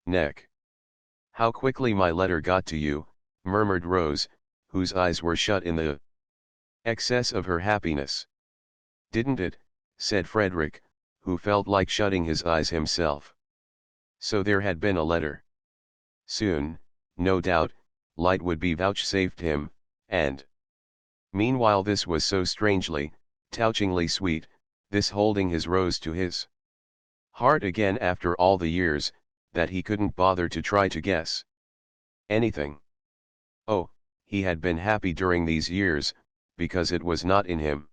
neck. How quickly my letter got to you, murmured Rose, whose eyes were shut in the excess of her happiness. Didn't it? Said Frederick, who felt like shutting his eyes himself. So there had been a letter. Soon, no doubt, light would be vouchsafed him, and meanwhile this was so strangely, touchingly sweet, this holding his Rose to his heart again after all the years, that he couldn't bother to try to guess anything. Oh, he had been happy during these years, because it was not in him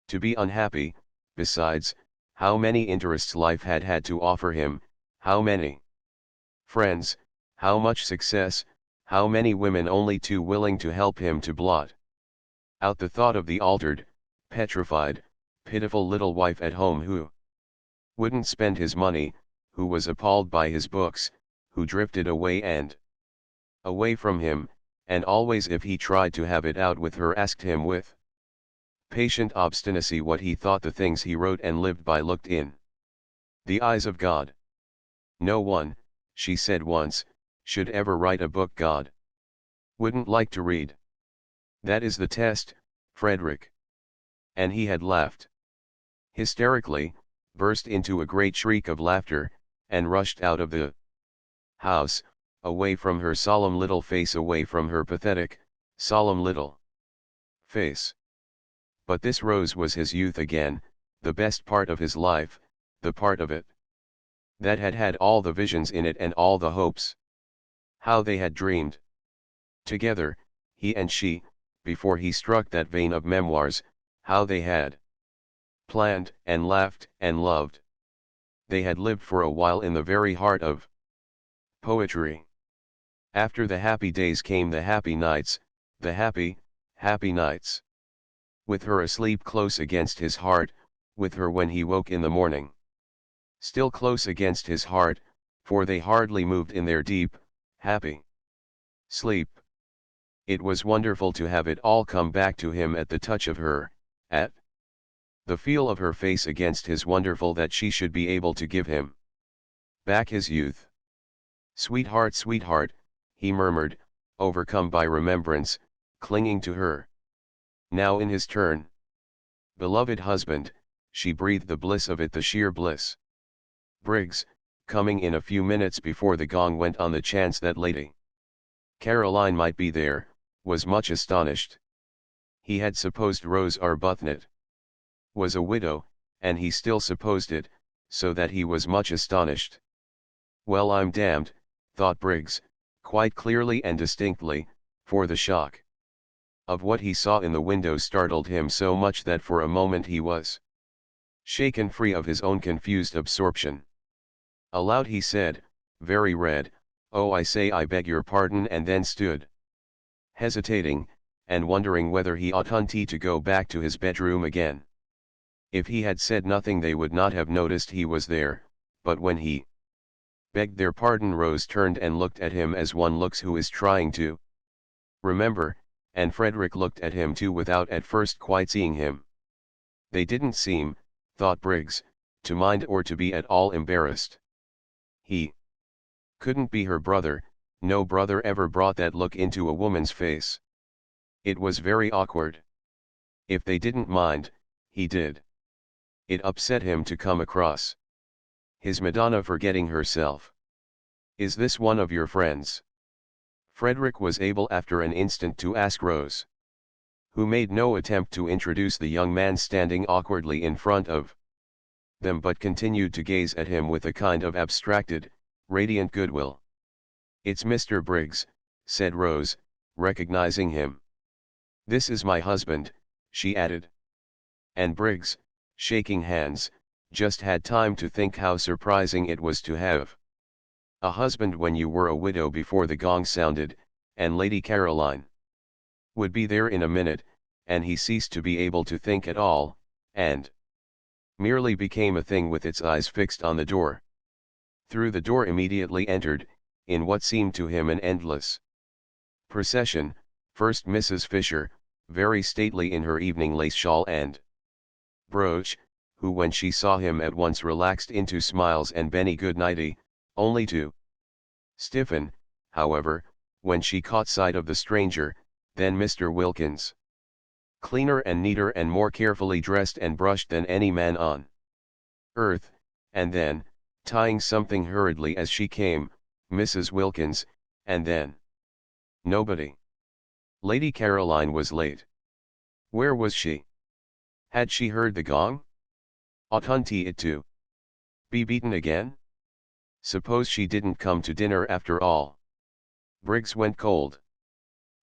to be unhappy. Besides, how many interests life had had to offer him, how many friends, how much success, how many women only too willing to help him to blot out the thought of the altered, petrified, pitiful little wife at home who wouldn't spend his money, who was appalled by his books, who drifted away and away from him, and always if he tried to have it out with her asked him with patient obstinacy what he thought the things he wrote and lived by looked in the eyes of God. No one, she said once, should ever write a book God wouldn't like to read. That is the test, Frederick. And he had laughed hysterically, burst into a great shriek of laughter, and rushed out of the house, away from her solemn little face, away from her pathetic, solemn little face. But this Rose was his youth again, the best part of his life, the part of it that had had all the visions in it and all the hopes. How they had dreamed together, he and she, before he struck that vein of memoirs, how they had planned and laughed and loved. They had lived for a while in the very heart of poetry. After the happy days came the happy nights, the happy, happy nights. With her asleep close against his heart, with her when he woke in the morning still close against his heart, for they hardly moved in their deep, happy sleep. It was wonderful to have it all come back to him at the touch of her, at the feel of her face against his, wonderful that she should be able to give him back his youth. Sweetheart, sweetheart, he murmured, overcome by remembrance, clinging to her. Now in his turn. Beloved husband, she breathed the bliss of it, the sheer bliss. Briggs, coming in a few minutes before the gong went on the chance that Lady Caroline might be there, was much astonished. He had supposed Rose Arbuthnot was a widow, and he still supposed it, so that he was much astonished. Well, I'm damned, thought Briggs, quite clearly and distinctly, for the shock of what he saw in the window startled him so much that for a moment he was shaken free of his own confused absorption. Aloud he said, very red, "Oh, I say, I beg your pardon," and then stood hesitating, and wondering whether he oughtn't to go back to his bedroom again. If he had said nothing they would not have noticed he was there, but when he begged their pardon, Rose turned and looked at him as one looks who is trying to remember, and Frederick looked at him too without at first quite seeing him. They didn't seem, thought Briggs, to mind or to be at all embarrassed. He couldn't be her brother, no brother ever brought that look into a woman's face. It was very awkward. If they didn't mind, he did. It upset him to come across his Madonna forgetting herself. "Is this one of your friends?" Frederick was able after an instant to ask Rose, who made no attempt to introduce the young man standing awkwardly in front of them but continued to gaze at him with a kind of abstracted, radiant goodwill. "It's Mr. Briggs," said Rose, recognizing him. "This is my husband," she added. And Briggs, shaking hands, just had time to think how surprising it was to have a husband when you were a widow before the gong sounded, and Lady Caroline would be there in a minute, and he ceased to be able to think at all, and merely became a thing with its eyes fixed on the door. Through the door immediately entered, in what seemed to him an endless procession, first Mrs. Fisher, very stately in her evening lace shawl and brooch, who when she saw him at once relaxed into smiles and Benny goodnighty, only to stiffen, however, when she caught sight of the stranger, then Mr. Wilkins, cleaner and neater and more carefully dressed and brushed than any man on earth, and then, tying something hurriedly as she came, Mrs. Wilkins, and then nobody. Lady Caroline was late. Where was she? Had she heard the gong? Oughtn't it to be beaten again? Suppose she didn't come to dinner after all? Briggs went cold.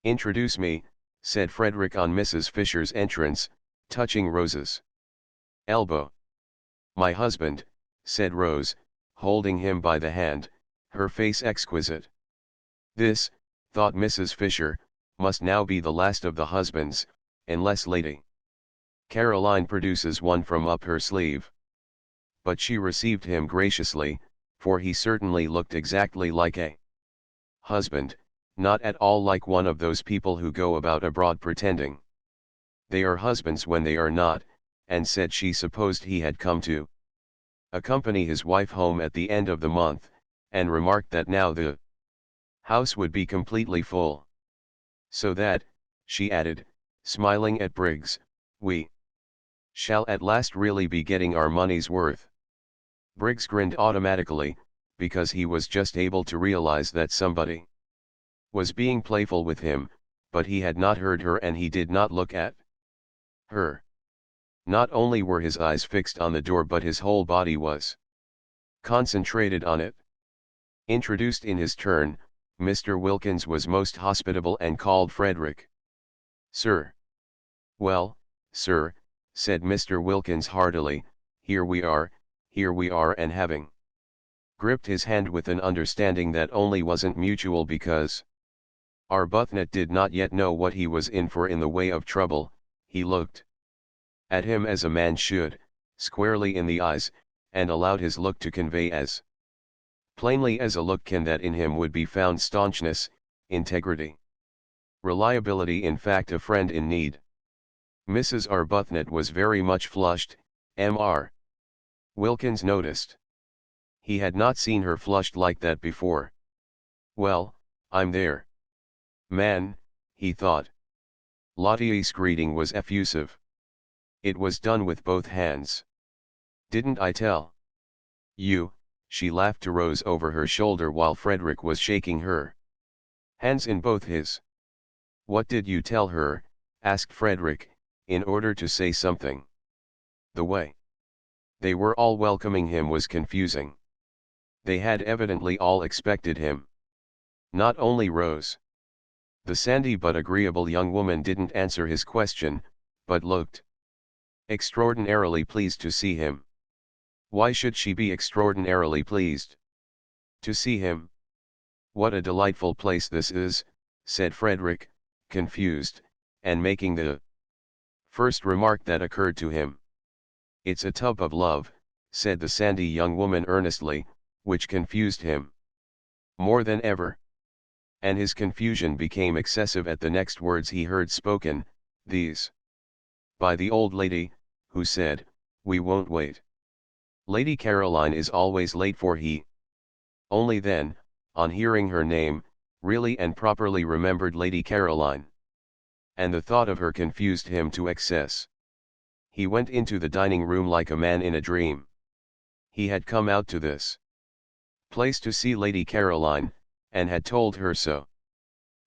"Introduce me," said Frederick on Mrs. Fisher's entrance, touching Rose's elbow. "My husband," said Rose, holding him by the hand, her face exquisite. This, thought Mrs. Fisher, must now be the last of the husbands, unless Lady Caroline produces one from up her sleeve. But she received him graciously, for he certainly looked exactly like a husband, not at all like one of those people who go about abroad pretending they are husbands when they are not, and said she supposed he had come to accompany his wife home at the end of the month, and remarked that now the house would be completely full. "So that," she added, smiling at Briggs, "we shall at last really be getting our money's worth." Briggs grinned automatically, because he was just able to realize that somebody was being playful with him, but he had not heard her and he did not look at her. Not only were his eyes fixed on the door but his whole body was concentrated on it. Introduced in his turn, Mr. Wilkins was most hospitable and called Frederick "Sir." "Well, sir," said Mr. Wilkins heartily, here we are, and having gripped his hand with an understanding that only wasn't mutual because Arbuthnot did not yet know what he was in for in the way of trouble, he looked at him as a man should, squarely in the eyes, and allowed his look to convey as plainly as a look can that in him would be found staunchness, integrity, reliability, in fact a friend in need. Mrs. Arbuthnot was very much flushed, Mr. Wilkins noticed. He had not seen her flushed like that before. "Well, I'm there, man," he thought. Lottie's greeting was effusive. It was done with both hands. "Didn't I tell you?" She laughed to Rose over her shoulder while Frederick was shaking her hands in both his. "What did you tell her?" asked Frederick, in order to say something. The way they were all welcoming him was confusing. They had evidently all expected him. Not only Rose. The sandy but agreeable young woman didn't answer his question, but looked extraordinarily pleased to see him. Why should she be extraordinarily pleased to see him? What a delightful place this is, said Frederick, confused, and making the first remark that occurred to him. It's a tub of love, said the sandy young woman earnestly, which confused him more than ever. And his confusion became excessive at the next words he heard spoken, these by the old lady, who said, "We won't wait. Lady Caroline is always late for he." Only then, on hearing her name, really and properly remembered Lady Caroline. And the thought of her confused him to excess. He went into the dining room like a man in a dream. He had come out to this place to see Lady Caroline, and had told her so.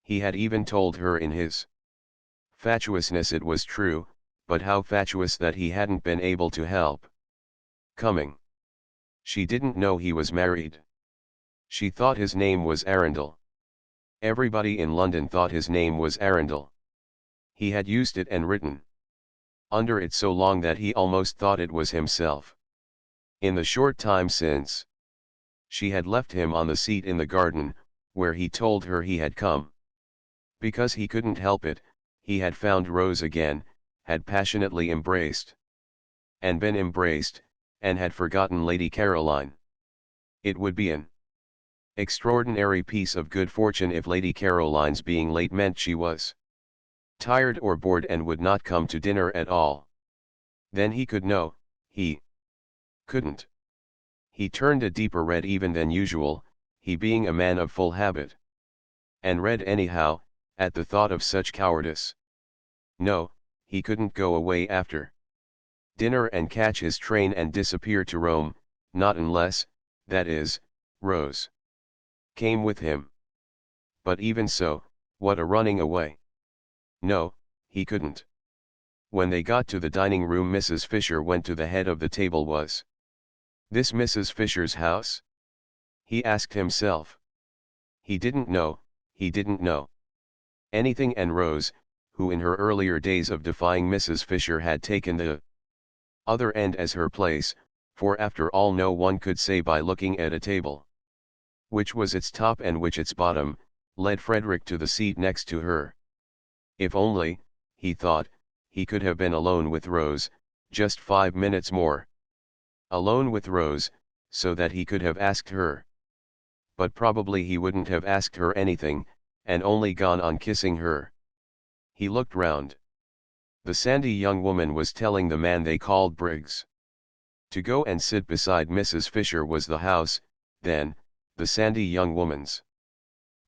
He had even told her in his fatuousness, it was true, but how fatuous that he hadn't been able to help coming. She didn't know he was married. She thought his name was Arundel. Everybody in London thought his name was Arundel. He had used it and written under it so long that he almost thought it was himself. In the short time since, she had left him on the seat in the garden, where he told her he had come because he couldn't help it. He had found Rose again, had passionately embraced and been embraced, and had forgotten Lady Caroline. It would be an extraordinary piece of good fortune if Lady Caroline's being late meant she was tired or bored and would not come to dinner at all. Then he could know. He couldn't. He turned a deeper red even than usual, he being a man of full habit. And red anyhow, at the thought of such cowardice. No, he couldn't go away after dinner and catch his train and disappear to Rome, not unless, that is, Rose came with him. But even so, what a running away. No, he couldn't. When they got to the dining room, Mrs. Fisher went to the head of the table. Was this Mrs. Fisher's house? He asked himself. He didn't know anything, and Rose, who in her earlier days of defying Mrs. Fisher had taken the other end as her place, for after all no one could say by looking at a table which was its top and which its bottom, led Frederick to the seat next to her. If only, he thought, he could have been alone with Rose, just 5 minutes more. Alone with Rose, so that he could have asked her. But probably he wouldn't have asked her anything, and only gone on kissing her. He looked round. The sandy young woman was telling the man they called Briggs to go and sit beside Mrs. Fisher. Was the house, then, the sandy young woman's,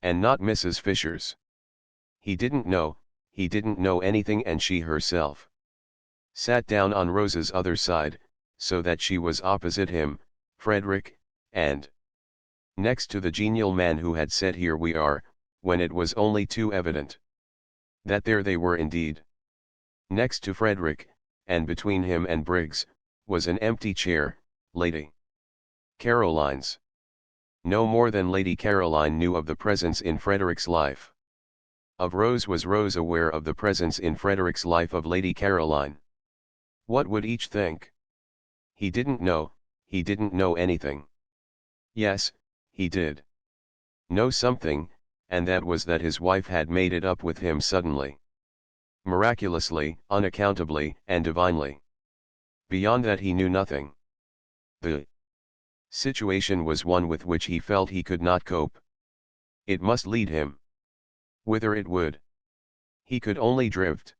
and not Mrs. Fisher's? He didn't know anything, and she herself sat down on Rose's other side, so that she was opposite him, Frederick, and next to the genial man who had said "Here we are," when it was only too evident that there they were indeed. Next to Frederick, and between him and Briggs, was an empty chair, Lady Caroline's. No more than Lady Caroline knew of the presence in Frederick's life of Rose was Rose aware of the presence in Frederick's life of Lady Caroline. What would each think? He didn't know anything. Yes, he did know something, and that was that his wife had made it up with him suddenly, miraculously, unaccountably, and divinely. Beyond that he knew nothing. The situation was one with which he felt he could not cope. It must lead him whither it would. He could only drift.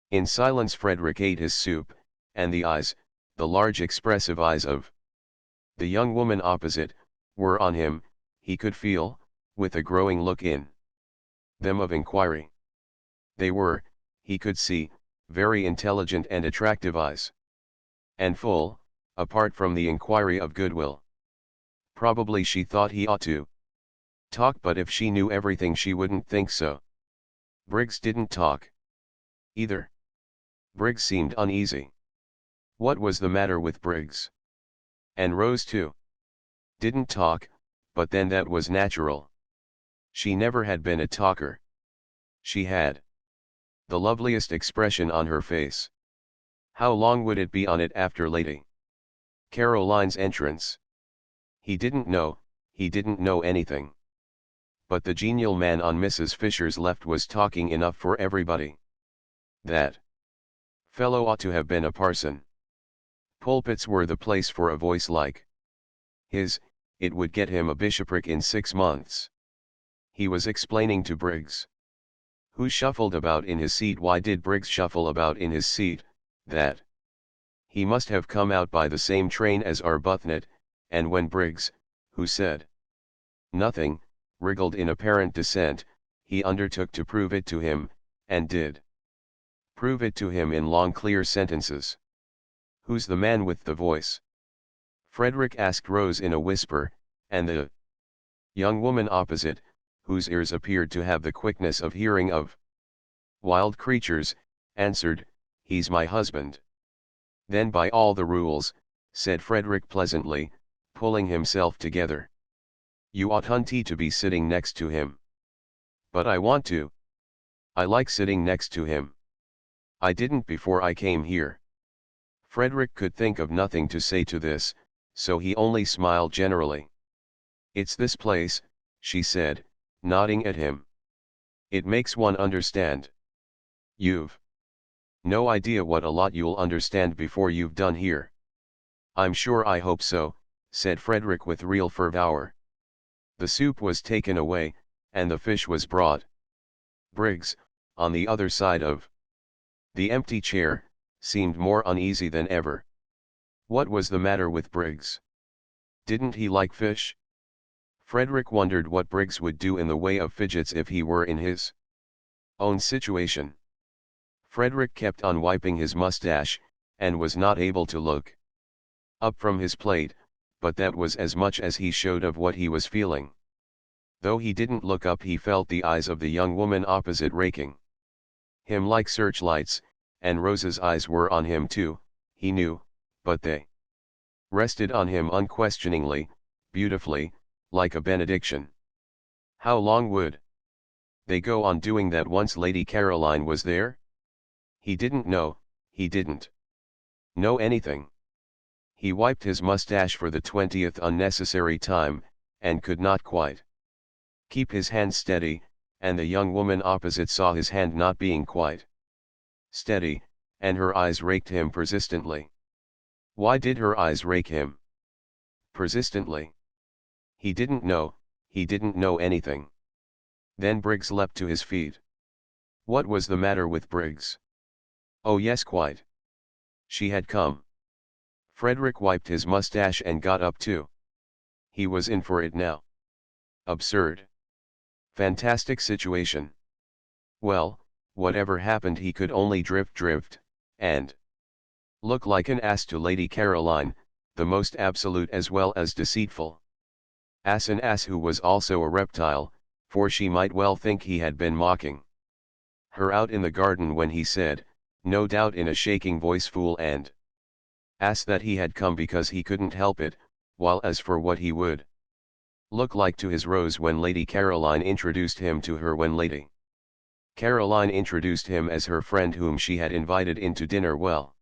In silence Frederick ate his soup, and the eyes, the large expressive eyes of the young woman opposite, were on him. He could feel, with a growing look in them of inquiry. They were, he could see, very intelligent and attractive eyes. And full, apart from the inquiry, of goodwill. Probably she thought he ought to talk, but if she knew everything she wouldn't think so. Briggs didn't talk either. Briggs seemed uneasy. What was the matter with Briggs? And Rose too didn't talk, but then that was natural. She never had been a talker. She had the loveliest expression on her face. How long would it be on it after Lady Caroline's entrance? He didn't know anything. But the genial man on Mrs. Fisher's left was talking enough for everybody. That fellow ought to have been a parson. Pulpits were the place for a voice like his, it would get him a bishopric in 6 months. He was explaining to Briggs, who shuffled about in his seat. Why did Briggs shuffle about in his seat? That he must have come out by the same train as Arbuthnot, and when Briggs, who said nothing, wriggled in apparent dissent, he undertook to prove it to him, and did prove it to him in long clear sentences. "Who's the man with the voice?" Frederick asked Rose in a whisper, and the young woman opposite, whose ears appeared to have the quickness of hearing of wild creatures, answered, "He's my husband." "Then by all the rules," said Frederick pleasantly, pulling himself together, "you ought Hunty to be sitting next to him." "But I want to. I like sitting next to him. I didn't before I came here." Frederick could think of nothing to say to this, so he only smiled generally. "It's this place," she said, nodding at him. "It makes one understand. You've no idea what a lot you'll understand before you've done here." "I'm sure I hope so," said Frederick with real fervour. The soup was taken away, and the fish was brought. Briggs, on the other side of the empty chair, seemed more uneasy than ever. What was the matter with Briggs? Didn't he like fish? Frederick wondered what Briggs would do in the way of fidgets if he were in his own situation. Frederick kept on wiping his mustache, and was not able to look up from his plate, but that was as much as he showed of what he was feeling. Though he didn't look up, he felt the eyes of the young woman opposite raking him like searchlights, and Rose's eyes were on him too, he knew, but they rested on him unquestioningly, beautifully, like a benediction. How long would they go on doing that once Lady Caroline was there? He didn't know, he didn't know anything. He wiped his mustache for the 20th unnecessary time, and could not quite keep his hand steady, and the young woman opposite saw his hand not being quite steady, and her eyes raked him persistently. Why did her eyes rake him persistently? He didn't know anything. Then Briggs leapt to his feet. What was the matter with Briggs? Oh yes, quite. She had come. Frederick wiped his mustache and got up too. He was in for it now. Absurd. Fantastic situation. Well, whatever happened he could only drift, and look like an ass to Lady Caroline, the most absolute as well as deceitful ass, an ass who was also a reptile, for she might well think he had been mocking her out in the garden when he said, no doubt in a shaking voice, fool and ass, that he had come because he couldn't help it, while as for what he would look like to his Rose when Lady Caroline introduced him to her, when Lady Caroline introduced him as her friend whom she had invited in to dinner, well,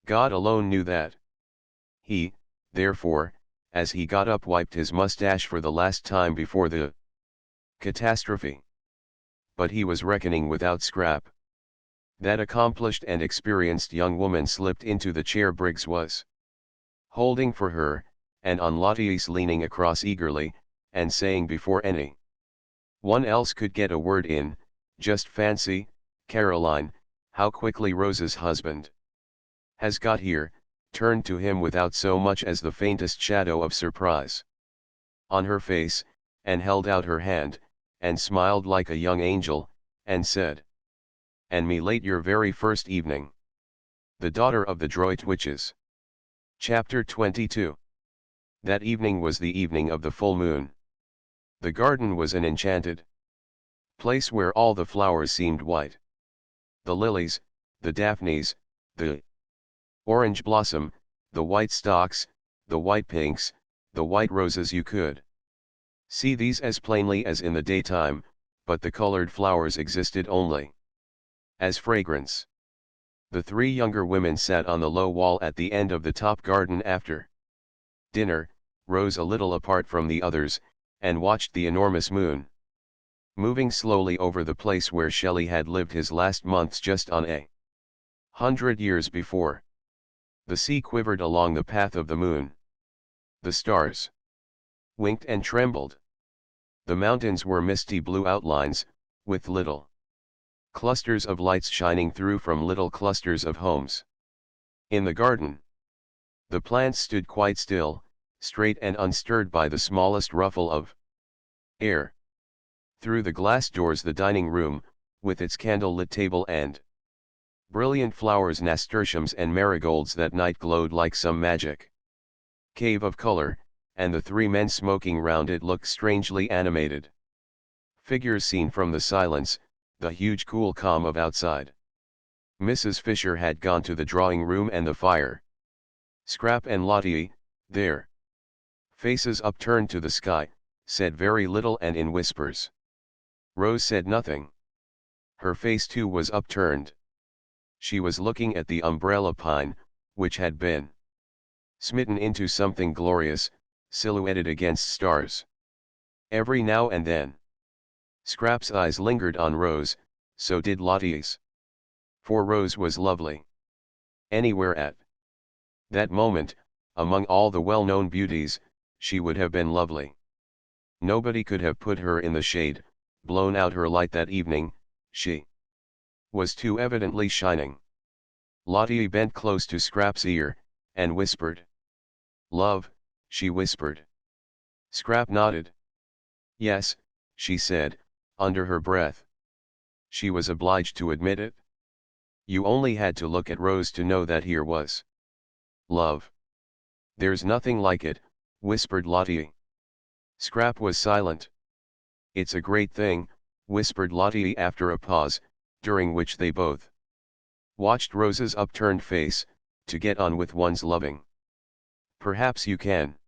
God alone knew that. He, therefore, as he got up, wiped his mustache for the last time before the catastrophe. But he was reckoning without Scrap. That accomplished and experienced young woman slipped into the chair Briggs was holding for her, and on Lottie's leaning across eagerly, and saying before any one else could get a word in, just fancy, Caroline, how quickly Rose's husband has got here, turned to him without so much as the faintest shadow of surprise on her face, and held out her hand, and smiled like a young angel, and said, "And me late your very first evening." The daughter of the Droitwiches. Chapter 22. That evening was the evening of the full moon. The garden was an enchanted place where all the flowers seemed white. The lilies, the daphnes, the orange blossom, the white stocks, the white pinks, the white roses, you could see these as plainly as in the daytime, but the colored flowers existed only as fragrance. The three younger women sat on the low wall at the end of the top garden after dinner, rose a little apart from the others, and watched the enormous moon moving slowly over the place where Shelley had lived his last months just on 100 years before. The sea quivered along the path of the moon. The stars winked and trembled. The mountains were misty blue outlines, with little clusters of lights shining through from little clusters of homes. In the garden, the plants stood quite still, straight and unstirred by the smallest ruffle of air. Through the glass doors the dining room, with its candle-lit table and brilliant flowers, nasturtiums and marigolds that night, glowed like some magic cave of color, and the three men smoking round it looked strangely animated figures seen from the silence, the huge cool calm of outside. Mrs. Fisher had gone to the drawing room and the fire. Scrap and Lottie, their faces upturned to the sky, said very little and in whispers. Rose said nothing. Her face too was upturned. She was looking at the umbrella pine, which had been smitten into something glorious, silhouetted against stars. Every now and then, Scrap's eyes lingered on Rose, so did Lottie's. For Rose was lovely. Anywhere at that moment, among all the well-known beauties, she would have been lovely. Nobody could have put her in the shade, blown out her light that evening, she was too evidently shining. Lottie bent close to Scrap's ear, and whispered. "Love," she whispered. Scrap nodded. "Yes," she said, under her breath. She was obliged to admit it. You only had to look at Rose to know that here was love. "There's nothing like it," whispered Lottie. Scrap was silent. "It's a great thing," whispered Lottie after a pause, during which they both watched Rose's upturned face, to get on with one's loving. "Perhaps you can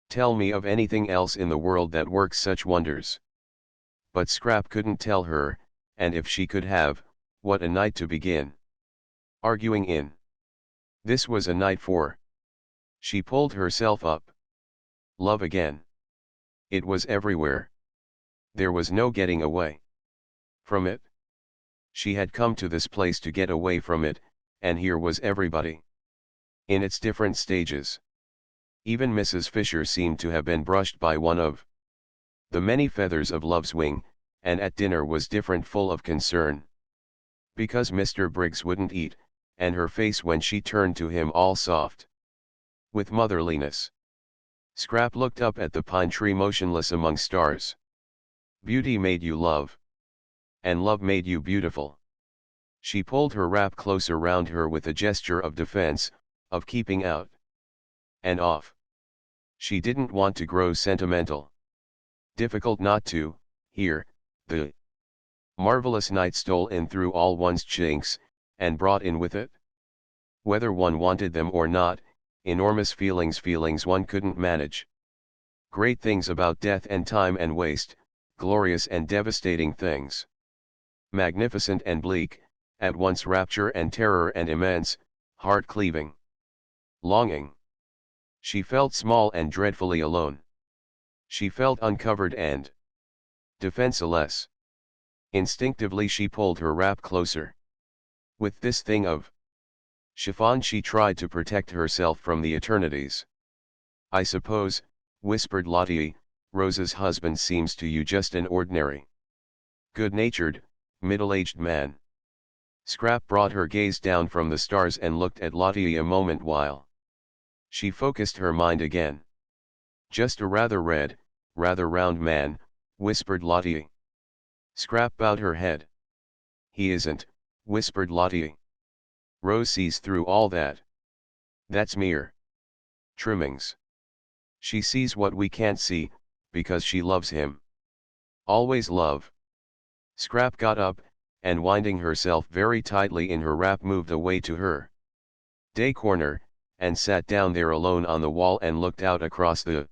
tell me of anything else in the world that works such wonders." But Scrap couldn't tell her, and if she could have, what a night to begin arguing in. This was a night for. She pulled herself up. Love again. It was everywhere. There was no getting away from it. She had come to this place to get away from it, and here was everybody in its different stages. Even Mrs. Fisher seemed to have been brushed by one of the many feathers of love's wing, and at dinner was different, full of concern. Because Mr. Briggs wouldn't eat, and her face when she turned to him all soft with motherliness. Scrap looked up at the pine tree motionless among stars. Beauty made you love. And love made you beautiful. She pulled her wrap closer round her with a gesture of defense, of keeping out and off. She didn't want to grow sentimental. Difficult not to. Here, the marvelous night stole in through all one's chinks, and brought in with it, whether one wanted them or not, enormous feelings one couldn't manage. Great things about death and time and waste, glorious and devastating things. Magnificent and bleak, at once rapture and terror and immense, heart-cleaving longing. She felt small and dreadfully alone. She felt uncovered and defenseless. Instinctively she pulled her wrap closer. With this thing of chiffon she tried to protect herself from the eternities. "I suppose," whispered Lottie, "Rose's husband seems to you just an ordinary, good-natured, middle-aged man." Scrap brought her gaze down from the stars and looked at Lottie a moment while she focused her mind again. "Just a rather red, rather round man," whispered Lottie. Scrap bowed her head. "He isn't," whispered Lottie. "Rose sees through all that. That's mere trimmings. She sees what we can't see, because she loves him. Always love." Scrap got up, and winding herself very tightly in her wrap moved away to her day corner, and sat down there alone on the wall and looked out across the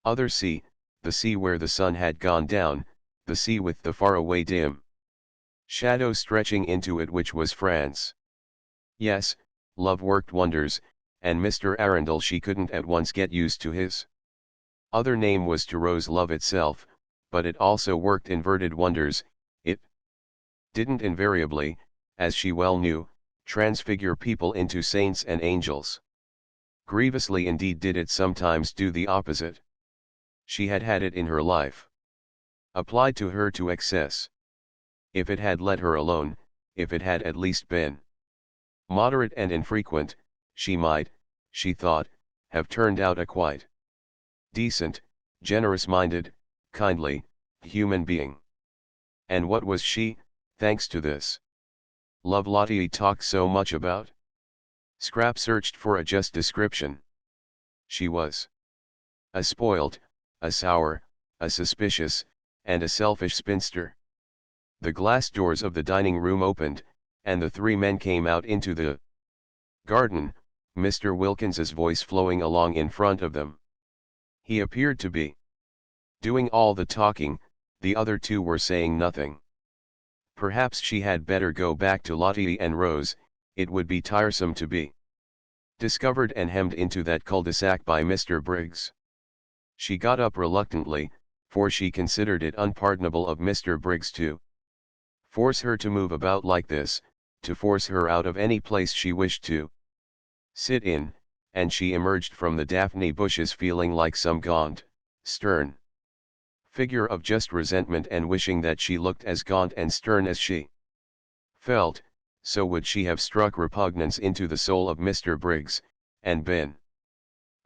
other sea, the sea where the sun had gone down, the sea with the faraway dim shadow stretching into it, which was France. Yes, love worked wonders, and Mr. Arundel she couldn't at once get used to his other name was to Rose love itself, but it also worked inverted wonders. It didn't invariably, as she well knew, transfigure people into saints and angels. Grievously indeed did it sometimes do the opposite. She had had it in her life. Applied to her to excess. If it had let her alone, if it had at least been moderate and infrequent, she might, she thought, have turned out a quite decent, generous-minded, kindly, human being. And what was she, thanks to this love Lottie talked so much about? Scrap searched for a just description. She was a spoilt, a sour, a suspicious, and a selfish spinster. The glass doors of the dining room opened, and the three men came out into the garden, Mr. Wilkins's voice flowing along in front of them. He appeared to be doing all the talking, the other two were saying nothing. Perhaps she had better go back to Lottie and Rose, it would be tiresome to be discovered and hemmed into that cul-de-sac by Mr. Briggs. She got up reluctantly, for she considered it unpardonable of Mr. Briggs to force her to move about like this, to force her out of any place she wished to sit in, and she emerged from the daphne bushes feeling like some gaunt, stern figure of just resentment, and wishing that she looked as gaunt and stern as she felt, so would she have struck repugnance into the soul of Mr. Briggs, and been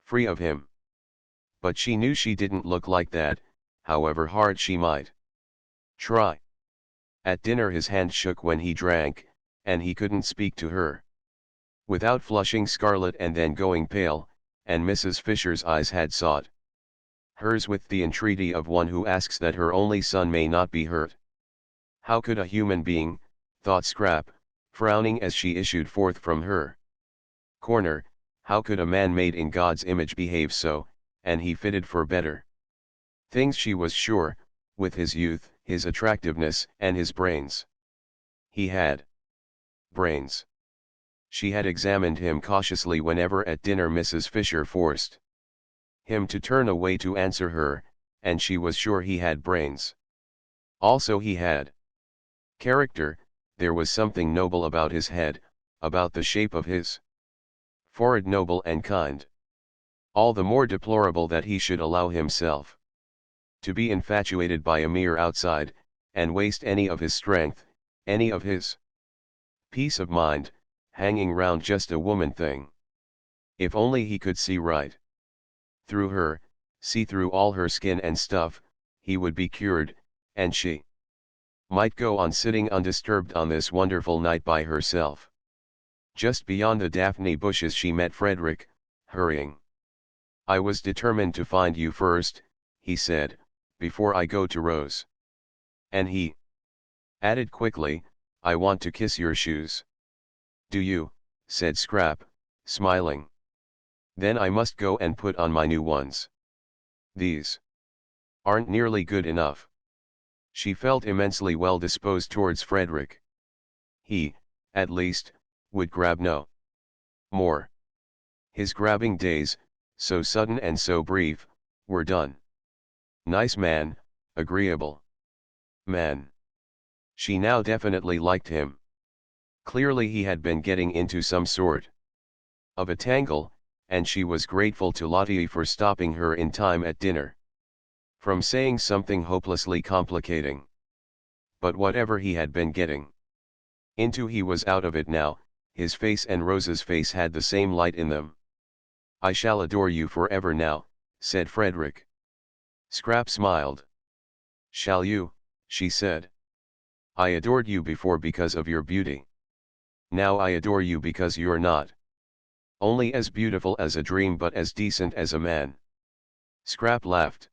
free of him. But she knew she didn't look like that, however hard she might try. At dinner his hand shook when he drank, and he couldn't speak to her without flushing scarlet and then going pale, and Mrs. Fisher's eyes had sought hers with the entreaty of one who asks that her only son may not be hurt. How could a human being, thought Scrap, frowning as she issued forth from her corner, how could a man made in God's image behave so, and he fitted for better things, she was sure, with his youth, his attractiveness, and his brains. He had brains. She had examined him cautiously whenever at dinner Mrs. Fisher forced him to turn away to answer her, and she was sure he had brains. Also he had character, there was something noble about his head, about the shape of his forehead, noble and kind. All the more deplorable that he should allow himself to be infatuated by a mere outside, and waste any of his strength, any of his peace of mind, hanging round just a woman thing. If only he could see right through her, see through all her skin and stuff, he would be cured, and she might go on sitting undisturbed on this wonderful night by herself. Just beyond the daphne bushes she met Frederick, hurrying. "I was determined to find you first," he said, "before I go to Rose." And he added quickly, "I want to kiss your shoes." "Do you?" said Scrap, smiling. "Then I must go and put on my new ones. These aren't nearly good enough." She felt immensely well disposed towards Frederick. He, at least, would grab no more. His grabbing days, so sudden and so brief, were done. Nice man, agreeable man. She now definitely liked him. Clearly he had been getting into some sort of a tangle, and she was grateful to Lottie for stopping her in time at dinner from saying something hopelessly complicating. But whatever he had been getting into, he was out of it now. His face and Rose's face had the same light in them. "I shall adore you forever now," said Frederick. Scrap smiled. "Shall you?" she said. "I adored you before because of your beauty. Now I adore you because you're not only as beautiful as a dream but as decent as a man." Scrap laughed.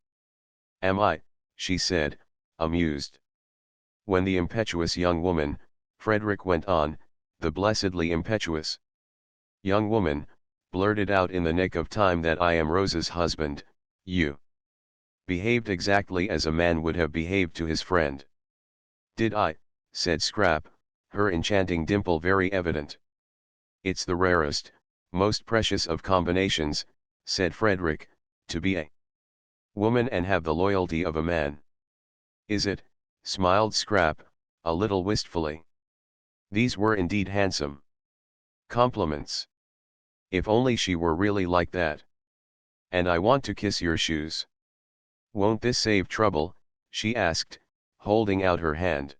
"Am I?" she said, amused. "When the impetuous young woman," Frederick went on, "the blessedly impetuous young woman, blurted out in the nick of time that I am Rose's husband, you Behaved exactly as a man would have behaved to his friend. Did I? Said Scrap, her enchanting dimple very evident. It's the rarest, most precious of combinations, said Frederick, to be a woman and have the loyalty of a man. Is it? Smiled Scrap, a little wistfully. These were indeed handsome compliments. If only she were really like that. And I want to kiss your shoes. Won't this save trouble? She asked, holding out her hand.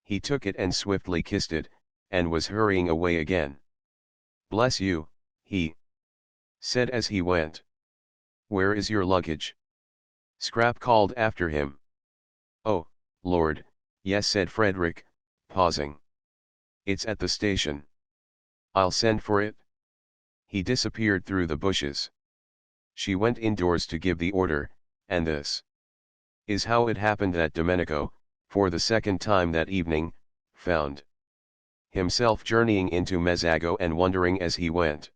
He took it and swiftly kissed it, and was hurrying away again. Bless you, he said as he went. Where is your luggage? Scrap called after him. Oh, Lord, yes, said Frederick, pausing. It's at the station. I'll send for it. He disappeared through the bushes. She went indoors to give the order, and this is how it happened that Domenico, for the second time that evening, found himself journeying into Mezzago and wondering as he went.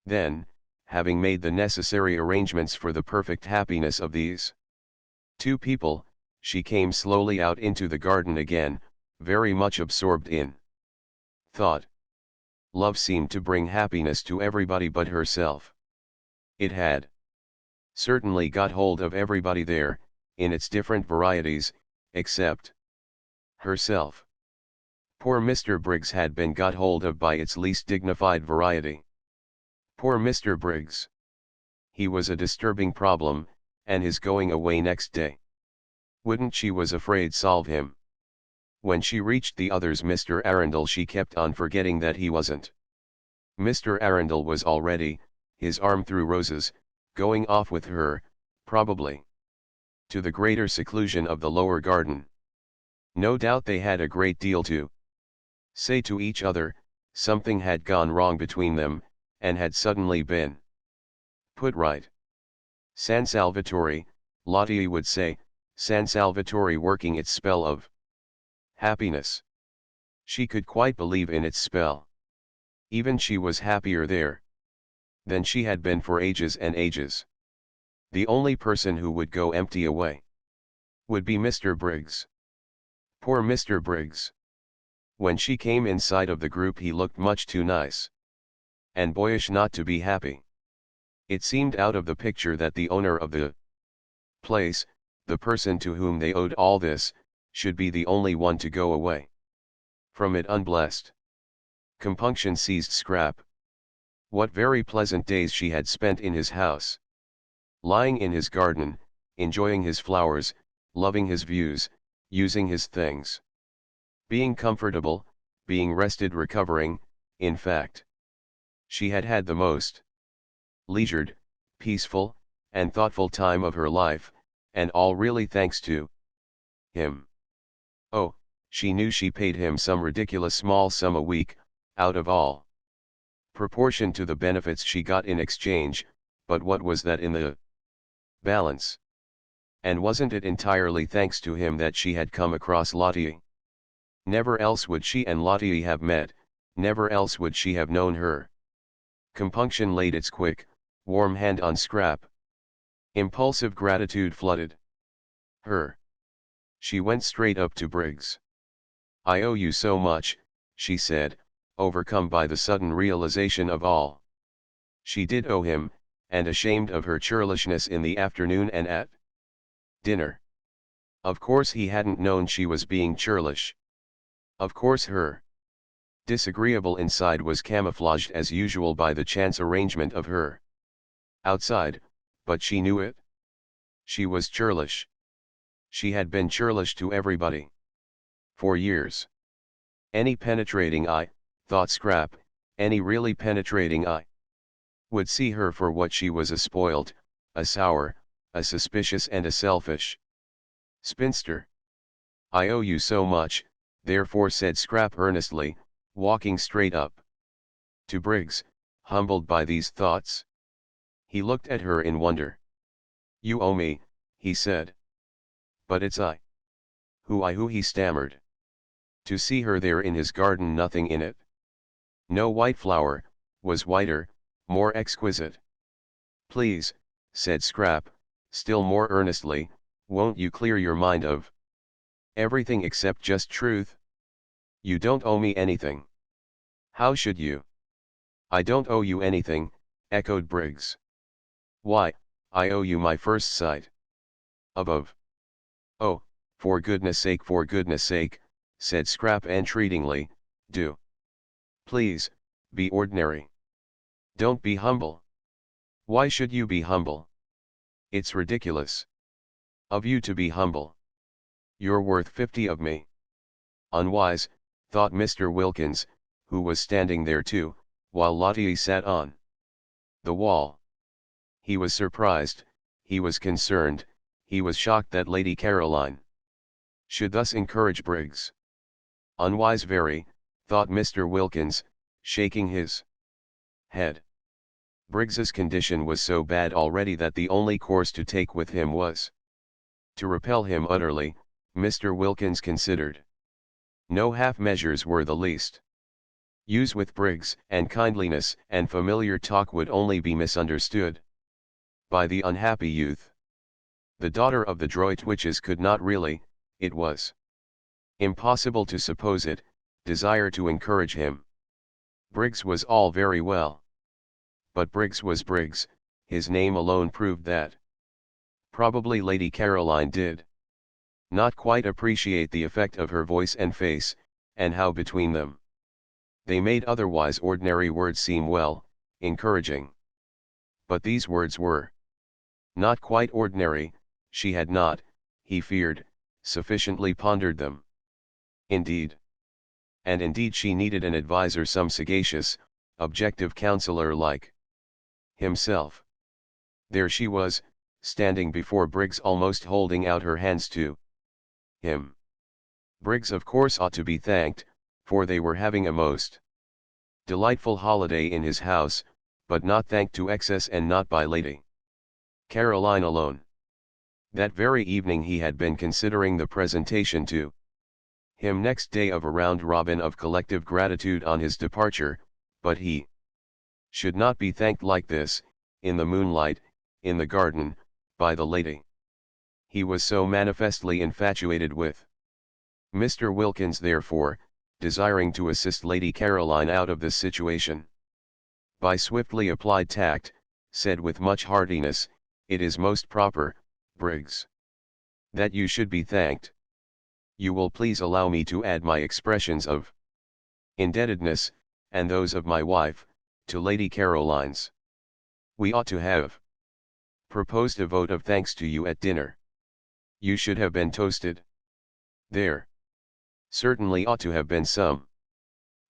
Then, having made the necessary arrangements for the perfect happiness of these two people, she came slowly out into the garden again, very much absorbed in thought. Love seemed to bring happiness to everybody but herself. It had certainly got hold of everybody there, in its different varieties, except herself. Poor Mr. Briggs had been got hold of by its least dignified variety. Poor Mr. Briggs. He was a disturbing problem, and his going away next day wouldn't, she was afraid, solve him. When she reached the others, Mr. Arundel, she kept on forgetting that he wasn't. Mr. Arundel was already, his arm through Rose's, going off with her, probably to the greater seclusion of the lower garden. No doubt they had a great deal to say to each other. Something had gone wrong between them, and had suddenly been put right. San Salvatore, Lottie would say, San Salvatore working its spell of happiness. She could quite believe in its spell. Even she was happier there than she had been for ages and ages. The only person who would go empty away would be Mr. Briggs. Poor Mr. Briggs. When she came in sight of the group, he looked much too nice and boyish not to be happy. It seemed out of the picture that the owner of the place, the person to whom they owed all this, should be the only one to go away from it unblessed. Compunction seized Scrap. What very pleasant days she had spent in his house, lying in his garden, enjoying his flowers, loving his views, using his things, being comfortable, being rested, recovering. In fact, she had had the most leisured, peaceful, and thoughtful time of her life, and all really thanks to him. Oh, she knew she paid him some ridiculous small sum a week, out of all proportion to the benefits she got in exchange, but what was that in the balance? And wasn't it entirely thanks to him that she had come across Lottie? Never else would she and Lottie have met, never else would she have known her. Compunction laid its quick, warm hand on Scrap. Impulsive gratitude flooded her. She went straight up to Briggs. I owe you so much, she said, overcome by the sudden realization of all she did owe him, and ashamed of her churlishness in the afternoon and at dinner. Of course he hadn't known she was being churlish. Of course her disagreeable inside was camouflaged as usual by the chance arrangement of her outside, but she knew it. She was churlish. She had been churlish to everybody for years. Any penetrating eye, thought Scrap, any really penetrating eye would see her for what she was: a spoilt, a sour, a suspicious and a selfish spinster. I owe you so much, therefore, said Scrap earnestly, walking straight up to Briggs, humbled by these thoughts. He looked at her in wonder. You owe me, he said. But it's I. Who he stammered. To see her there in his garden, nothing in it. No white flower, was whiter, more exquisite. Please, said Scrap, still more earnestly, won't you clear your mind of everything except just truth? You don't owe me anything. How should you? I don't owe you anything, echoed Briggs. Why, I owe you my first sight. Of. Oh, for goodness sake, said Scrap entreatingly, do. Please, be ordinary. Don't be humble. Why should you be humble? It's ridiculous of you to be humble. You're worth 50 of me. Unwise, thought Mr. Wilkins, who was standing there too, while Lottie sat on the wall. He was surprised, he was concerned, he was shocked that Lady Caroline should thus encourage Briggs. Unwise very, thought Mr. Wilkins, shaking his head. Briggs's condition was so bad already that the only course to take with him was to repel him utterly, Mr. Wilkins considered. No half measures were the least use with Briggs, and kindliness and familiar talk would only be misunderstood by the unhappy youth. The daughter of the Droitwiches could not really, it was impossible to suppose it, desire to encourage him. Briggs was all very well. But Briggs was Briggs, his name alone proved that. Probably Lady Caroline did not quite appreciate the effect of her voice and face, and how between them they made otherwise ordinary words seem well, encouraging. But these words were not quite ordinary, she had not, he feared, sufficiently pondered them. Indeed. And indeed she needed an adviser, some sagacious, objective counselor like himself. There she was, standing before Briggs, almost holding out her hands to him. Briggs of course ought to be thanked, for they were having a most delightful holiday in his house, but not thanked to excess, and not by Lady Caroline alone. That very evening he had been considering the presentation to him next day of a round robin of collective gratitude on his departure, but he should not be thanked like this, in the moonlight, in the garden, by the lady he was so manifestly infatuated with. Mr. Wilkins therefore, desiring to assist Lady Caroline out of this situation, by swiftly applied tact, said with much heartiness, "It is most proper, Briggs, that you should be thanked. You will please allow me to add my expressions of indebtedness, and those of my wife, to Lady Caroline's. We ought to have proposed a vote of thanks to you at dinner. You should have been toasted. There certainly ought to have been some."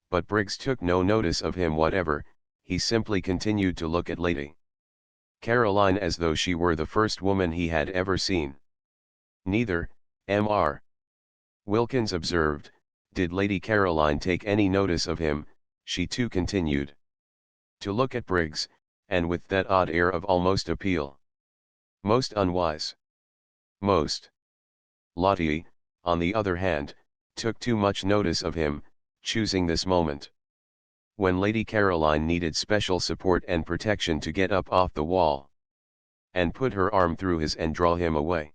But Briggs took no notice of him whatever, he simply continued to look at Lady Caroline as though she were the first woman he had ever seen. Neither, Mr. Wilkins observed, did Lady Caroline take any notice of him. She too continued to look at Briggs, and with that odd air of almost appeal. Most unwise. Most. Lottie, on the other hand, took too much notice of him, choosing this moment when Lady Caroline needed special support and protection to get up off the wall and put her arm through his and draw him away.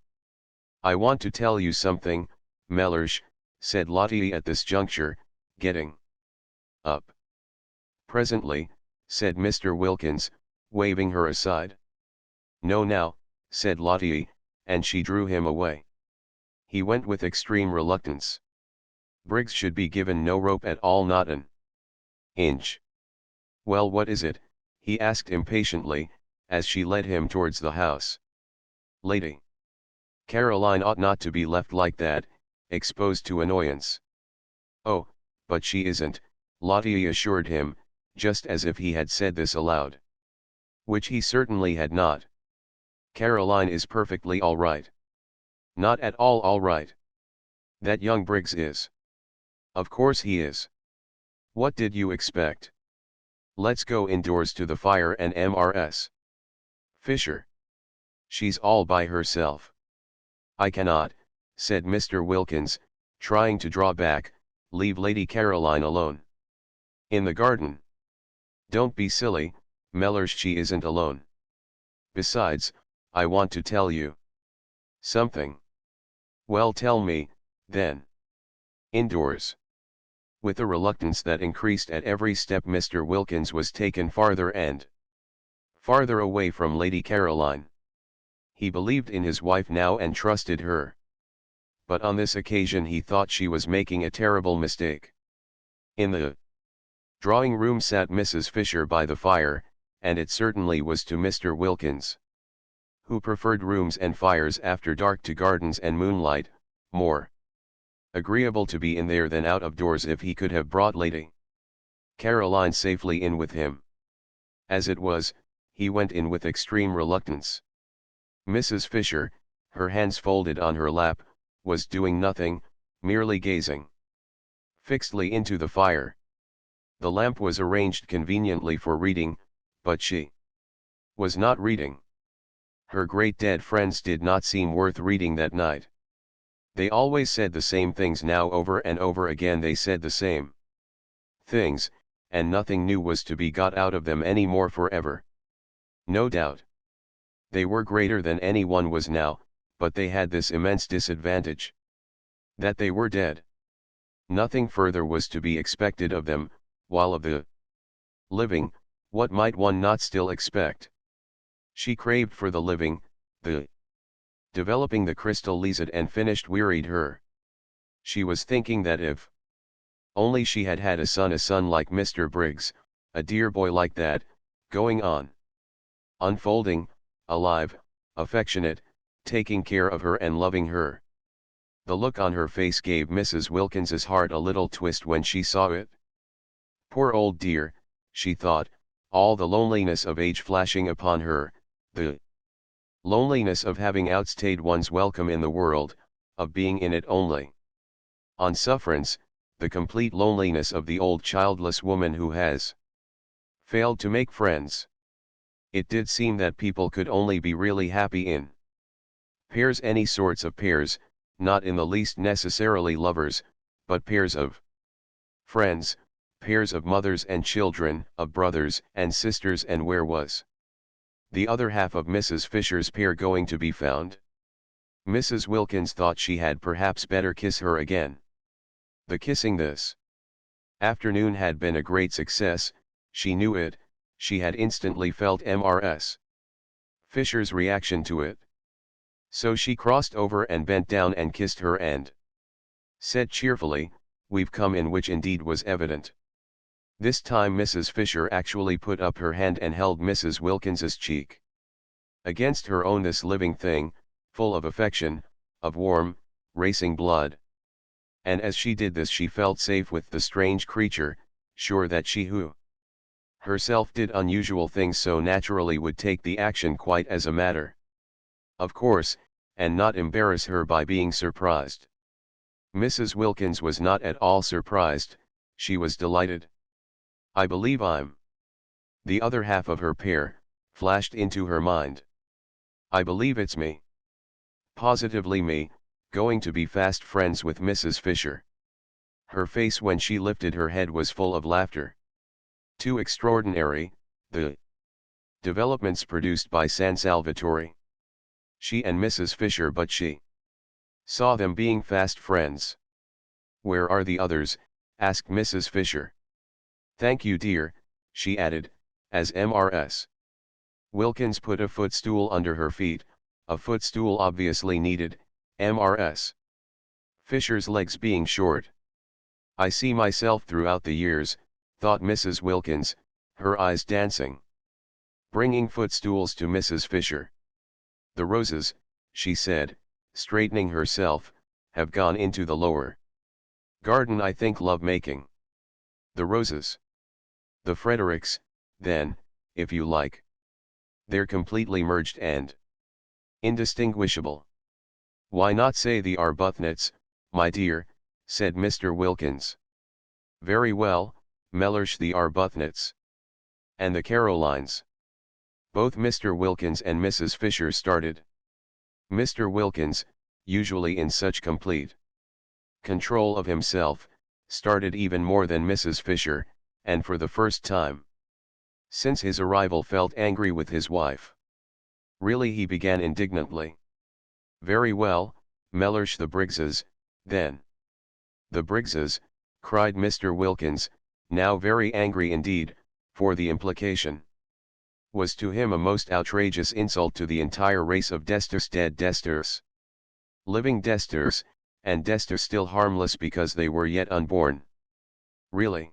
"I want to tell you something, Mellersh," said Lottie at this juncture, getting up. "Presently," said Mr. Wilkins, waving her aside. "No now," said Lottie, and she drew him away. He went with extreme reluctance. Briggs should be given no rope at all, not an inch. "Well, what is it?" he asked impatiently, as she led him towards the house. "Lady Caroline ought not to be left like that, exposed to annoyance." "Oh, but she isn't," Lottie assured him, just as if he had said this aloud. Which he certainly had not. "Caroline is perfectly all right." "Not at all right. That young Briggs is." "Of course he is. What did you expect? Let's go indoors to the fire and Mrs. Fisher. She's all by herself." "I cannot," said Mr. Wilkins, trying to draw back, "leave Lady Caroline alone in the garden." "Don't be silly, Mellersh, she isn't alone. Besides, I want to tell you something. Well, tell me, then. Indoors. With a reluctance that increased at every step, Mr. Wilkins was taken farther and farther away from Lady Caroline. He believed in his wife now and trusted her. But on this occasion he thought she was making a terrible mistake. In the drawing room sat Mrs. Fisher by the fire, and it certainly was to Mr. Wilkins, who preferred rooms and fires after dark to gardens and moonlight, more agreeable to be in there than out of doors if he could have brought Lady Caroline safely in with him. As it was, he went in with extreme reluctance. Mrs. Fisher, her hands folded on her lap, was doing nothing, merely gazing fixedly into the fire. The lamp was arranged conveniently for reading, but she was not reading. Her great dead friends did not seem worth reading that night. They always said the same things now, over and over again they said the same things, and nothing new was to be got out of them any more forever. No doubt they were greater than anyone was now, but they had this immense disadvantage: that they were dead. Nothing further was to be expected of them, while of the living, what might one not still expect? She craved for the living, the developing. The crystal leazed and finished wearied her. She was thinking that if only she had had a son like Mr. Briggs, a dear boy like that, going on, unfolding, alive, affectionate, taking care of her and loving her. The look on her face gave Mrs. Wilkins's heart a little twist when she saw it. Poor old dear, she thought, all the loneliness of age flashing upon her, the loneliness of having outstayed one's welcome in the world, of being in it only on sufferance, the complete loneliness of the old childless woman who has failed to make friends. It did seem that people could only be really happy in pairs, any sorts of pairs, not in the least necessarily lovers, but pairs of friends, pairs of mothers and children, of brothers and sisters. And where was the other half of Mrs. Fisher's pair going to be found? Mrs. Wilkins thought she had perhaps better kiss her again. The kissing this afternoon had been a great success, she knew it, she had instantly felt Mrs. Fisher's reaction to it. So she crossed over and bent down and kissed her and said cheerfully, "We've come in," which indeed was evident. This time Mrs. Fisher actually put up her hand and held Mrs. Wilkins's cheek against her own, this living thing, full of affection, of warm, racing blood. And as she did this she felt safe with the strange creature, sure that she who herself did unusual things so naturally would take the action quite as a matter of course, and not embarrass her by being surprised. Mrs. Wilkins was not at all surprised, she was delighted. "I believe I'm the other half of her pair," flashed into her mind. "I believe it's me. Positively me, going to be fast friends with Mrs. Fisher." Her face when she lifted her head was full of laughter. Too extraordinary, the developments produced by San Salvatore. She and Mrs. Fisher, but she saw them being fast friends. "Where are the others?" asked Mrs. Fisher. "Thank you, dear," she added, as Mrs. Wilkins put a footstool under her feet, a footstool obviously needed, Mrs. Fisher's legs being short. "I see myself throughout the years," thought Mrs. Wilkins, her eyes dancing, bringing footstools to Mrs. Fisher. "The roses," she said, straightening herself, "have gone into the lower garden, I think, love-making. The roses. The Fredericks, then, if you like. They're completely merged and indistinguishable." "Why not say the Arbuthnets, my dear?" said Mr. Wilkins. "Very well, Mellersh, the Arbuthnets. And the Carolines." Both Mr. Wilkins and Mrs. Fisher started. Mr. Wilkins, usually in such complete control of himself, started even more than Mrs. Fisher, and for the first time since his arrival felt angry with his wife. Really, he began indignantly. Very well, Mellersh the Briggses, then. The Briggses, cried Mr. Wilkins, now very angry indeed, for the implication was to him a most outrageous insult to the entire race of Desters, dead Desters, living Desters, and Desters still harmless because they were yet unborn. Really?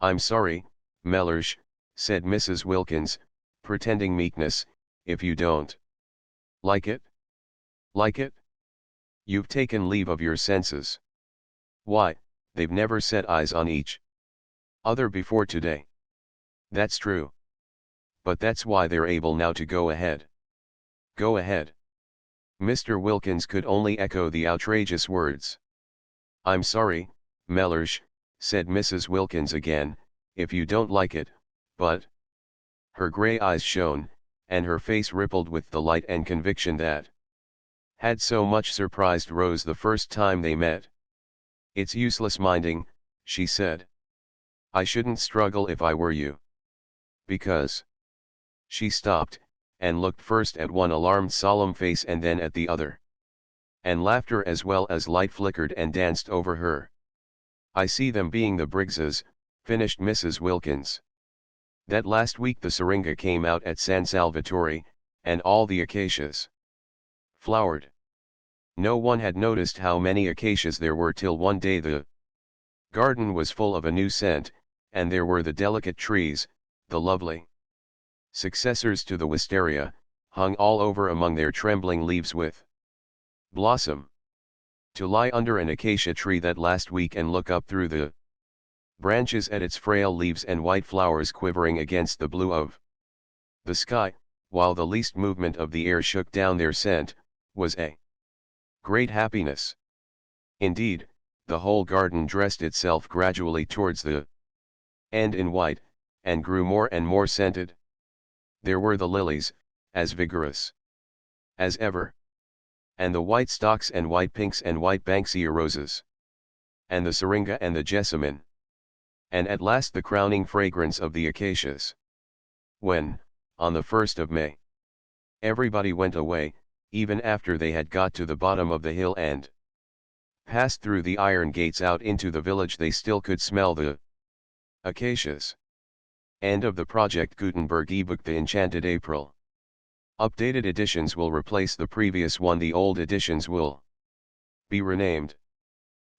I'm sorry, Mellersh, said Mrs. Wilkins, pretending meekness, if you don't like it. Like it? You've taken leave of your senses. Why, they've never set eyes on each other before today. That's true. But that's why they're able now to go ahead. Go ahead. Mr. Wilkins could only echo the outrageous words. I'm sorry, Mellersh, said Mrs. Wilkins again, if you don't like it, but... Her grey eyes shone, and her face rippled with the light and conviction that had so much surprised Rose the first time they met. It's useless minding, she said. I shouldn't struggle if I were you. Because... She stopped, and looked first at one alarmed solemn face and then at the other. And laughter as well as light flickered and danced over her. I see them being the Briggses, finished Mrs. Wilkins. That last week the syringa came out at San Salvatore, and all the acacias flowered. No one had noticed how many acacias there were till one day the garden was full of a new scent, and there were the delicate trees, the lovely successors to the wisteria, hung all over among their trembling leaves with blossom. To lie under an acacia tree that last week and look up through the branches at its frail leaves and white flowers quivering against the blue of the sky, while the least movement of the air shook down their scent, was a great happiness. Indeed, the whole garden dressed itself gradually towards the end in white, and grew more and more scented. There were the lilies, as vigorous as ever, and the white stocks and white pinks and white banksia roses, and the syringa and the jessamine, and at last the crowning fragrance of the acacias. When, on the 1st of May, everybody went away, even after they had got to the bottom of the hill and passed through the iron gates out into the village, they still could smell the acacias. End of the Project Gutenberg ebook The Enchanted April. Updated editions will replace the previous one. The old editions will be renamed.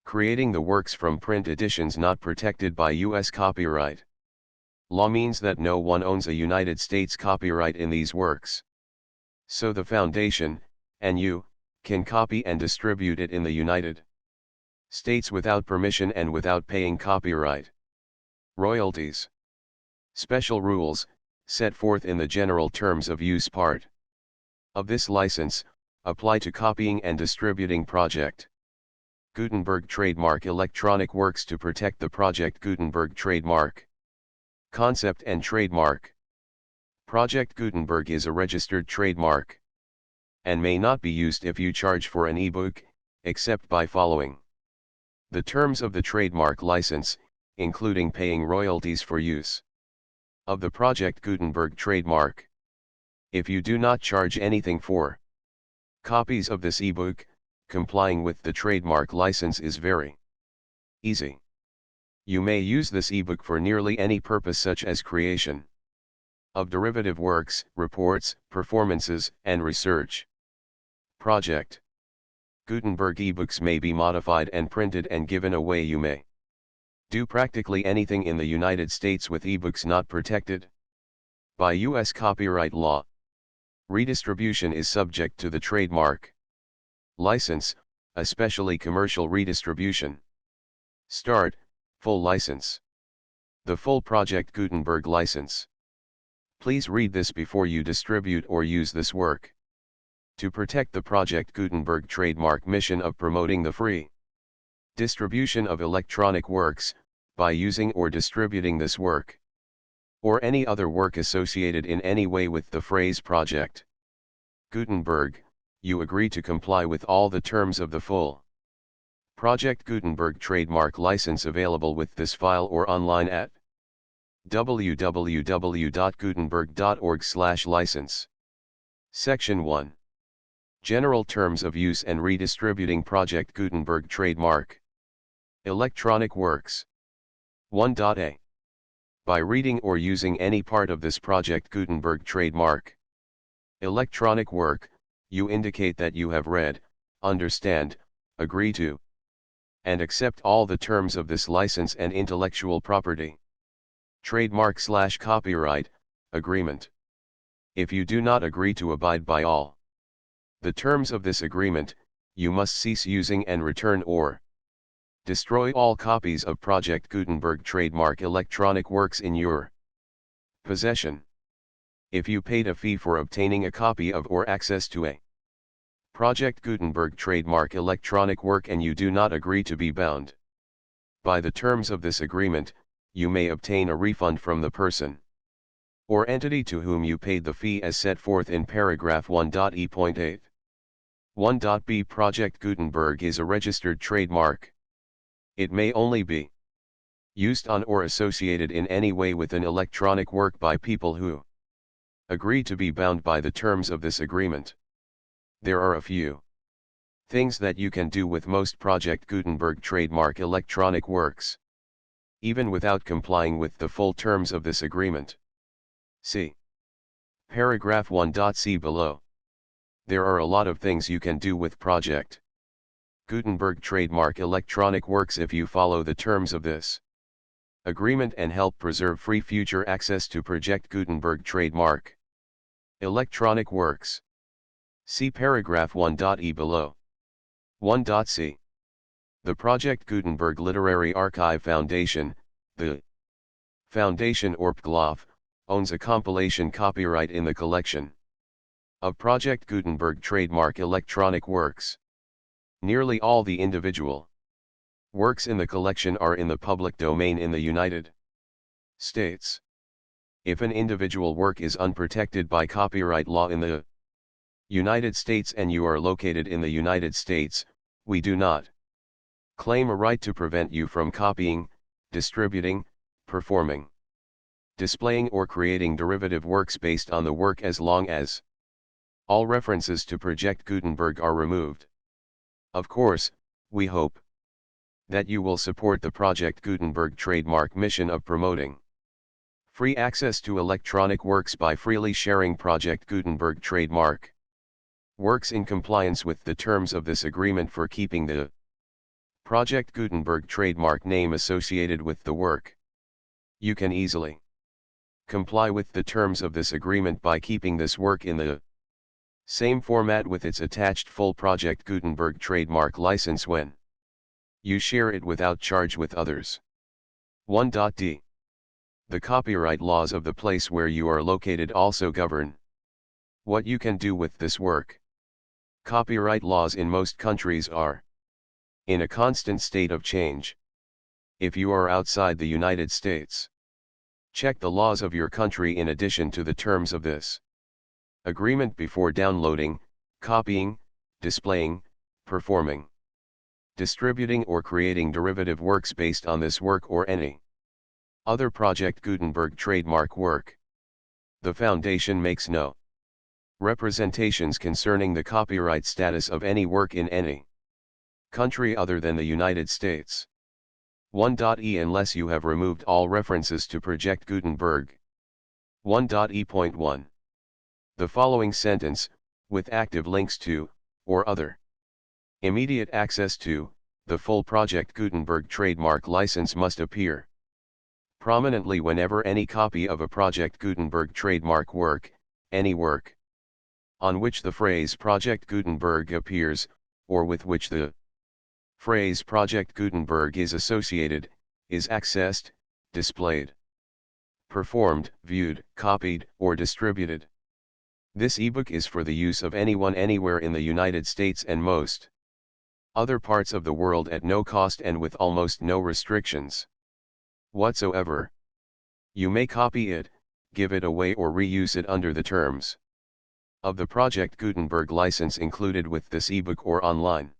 Creating the works from print editions not protected by U.S. copyright law means that no one owns a United States copyright in these works. So the Foundation, and you, can copy and distribute it in the United States without permission and without paying copyright royalties. Special rules, set forth in the General Terms of Use part of this license, apply to copying and distributing Project Gutenberg trademark electronic works. To protect the Project Gutenberg trademark concept and trademark. Project Gutenberg is a registered trademark and may not be used if you charge for an ebook, except by following the terms of the trademark license, including paying royalties for use of the Project Gutenberg trademark. If you do not charge anything for copies of this ebook, complying with the trademark license is very easy. You may use this ebook for nearly any purpose, such as creation of derivative works, reports, performances, and research. Project Gutenberg ebooks may be modified and printed and given away. You may do practically anything in the United States with ebooks not protected by U.S. copyright law. Redistribution is subject to the trademark license, especially commercial redistribution. Start, full license. The full Project Gutenberg license. Please read this before you distribute or use this work. To protect the Project Gutenberg trademark mission of promoting the free distribution of electronic works, by using or distributing this work, or any other work associated in any way with the phrase Project Gutenberg, you agree to comply with all the terms of the full Project Gutenberg trademark license available with this file or online at www.gutenberg.org/license. Section 1. General Terms of Use and Redistributing Project Gutenberg Trademark. Electronic Works. 1.a. By reading or using any part of this Project Gutenberg trademark. Electronic work, you indicate that you have read, understand, agree to, and accept all the terms of this license and intellectual property. Trademark/copyright agreement. If you do not agree to abide by all the terms of this agreement, you must cease using and return or destroy all copies of Project Gutenberg trademark electronic works in your possession. If you paid a fee for obtaining a copy of or access to a Project Gutenberg trademark electronic work and you do not agree to be bound by the terms of this agreement, you may obtain a refund from the person or entity to whom you paid the fee as set forth in paragraph 1.e.8. 1.b. Project Gutenberg is a registered trademark. It may only be used on or associated in any way with an electronic work by people who agree to be bound by the terms of this agreement. There are a few things that you can do with most Project Gutenberg trademark electronic works, even without complying with the full terms of this agreement. See paragraph 1.c below. There are a lot of things you can do with Project Gutenberg trademark electronic works if you follow the terms of this agreement and help preserve free future access to Project Gutenberg trademark electronic works. See paragraph 1.e below. 1.c. The Project Gutenberg Literary Archive Foundation, the Foundation or PGLOF, owns a compilation copyright in the collection of Project Gutenberg trademark electronic works. Nearly all the individual works in the collection are in the public domain in the United States. If an individual work is unprotected by copyright law in the United States and you are located in the United States, we do not claim a right to prevent you from copying, distributing, performing, displaying or creating derivative works based on the work as long as all references to Project Gutenberg are removed. Of course, we hope that you will support the Project Gutenberg trademark mission of promoting free access to electronic works by freely sharing Project Gutenberg trademark works in compliance with the terms of this agreement for keeping the Project Gutenberg trademark name associated with the work. You can easily comply with the terms of this agreement by keeping this work in the same format with its attached full Project Gutenberg trademark license when you share it without charge with others. 1.d. The copyright laws of the place where you are located also govern what you can do with this work. Copyright laws in most countries are in a constant state of change. If you are outside the United States, check the laws of your country in addition to the terms of this agreement before downloading, copying, displaying, performing, distributing or creating derivative works based on this work or any other Project Gutenberg trademark work. The Foundation makes no representations concerning the copyright status of any work in any country other than the United States. 1.e Unless you have removed all references to Project Gutenberg. 1.e.1. The following sentence, with active links to, or other immediate access to, the full Project Gutenberg trademark license must appear prominently whenever any copy of a Project Gutenberg trademark work, any work on which the phrase Project Gutenberg appears, or with which the phrase Project Gutenberg is associated, is accessed, displayed, performed, viewed, copied, or distributed. This ebook is for the use of anyone anywhere in the United States and most other parts of the world at no cost and with almost no restrictions whatsoever. You may copy it, give it away or reuse it under the terms of the Project Gutenberg license included with this ebook or online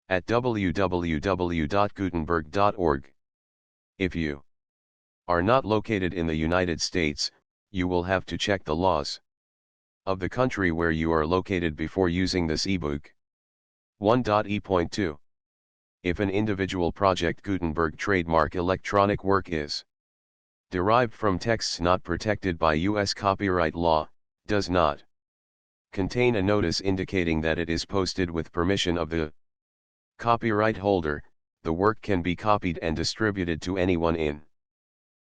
at www.gutenberg.org. If you are not located in the United States, you will have to check the laws of the country where you are located before using this ebook. 1.e.2. If an individual project Gutenberg trademark electronic work is derived from texts not protected by U.S. copyright law, does not contain a notice indicating that it is posted with permission of the copyright holder, the work can be copied and distributed to anyone in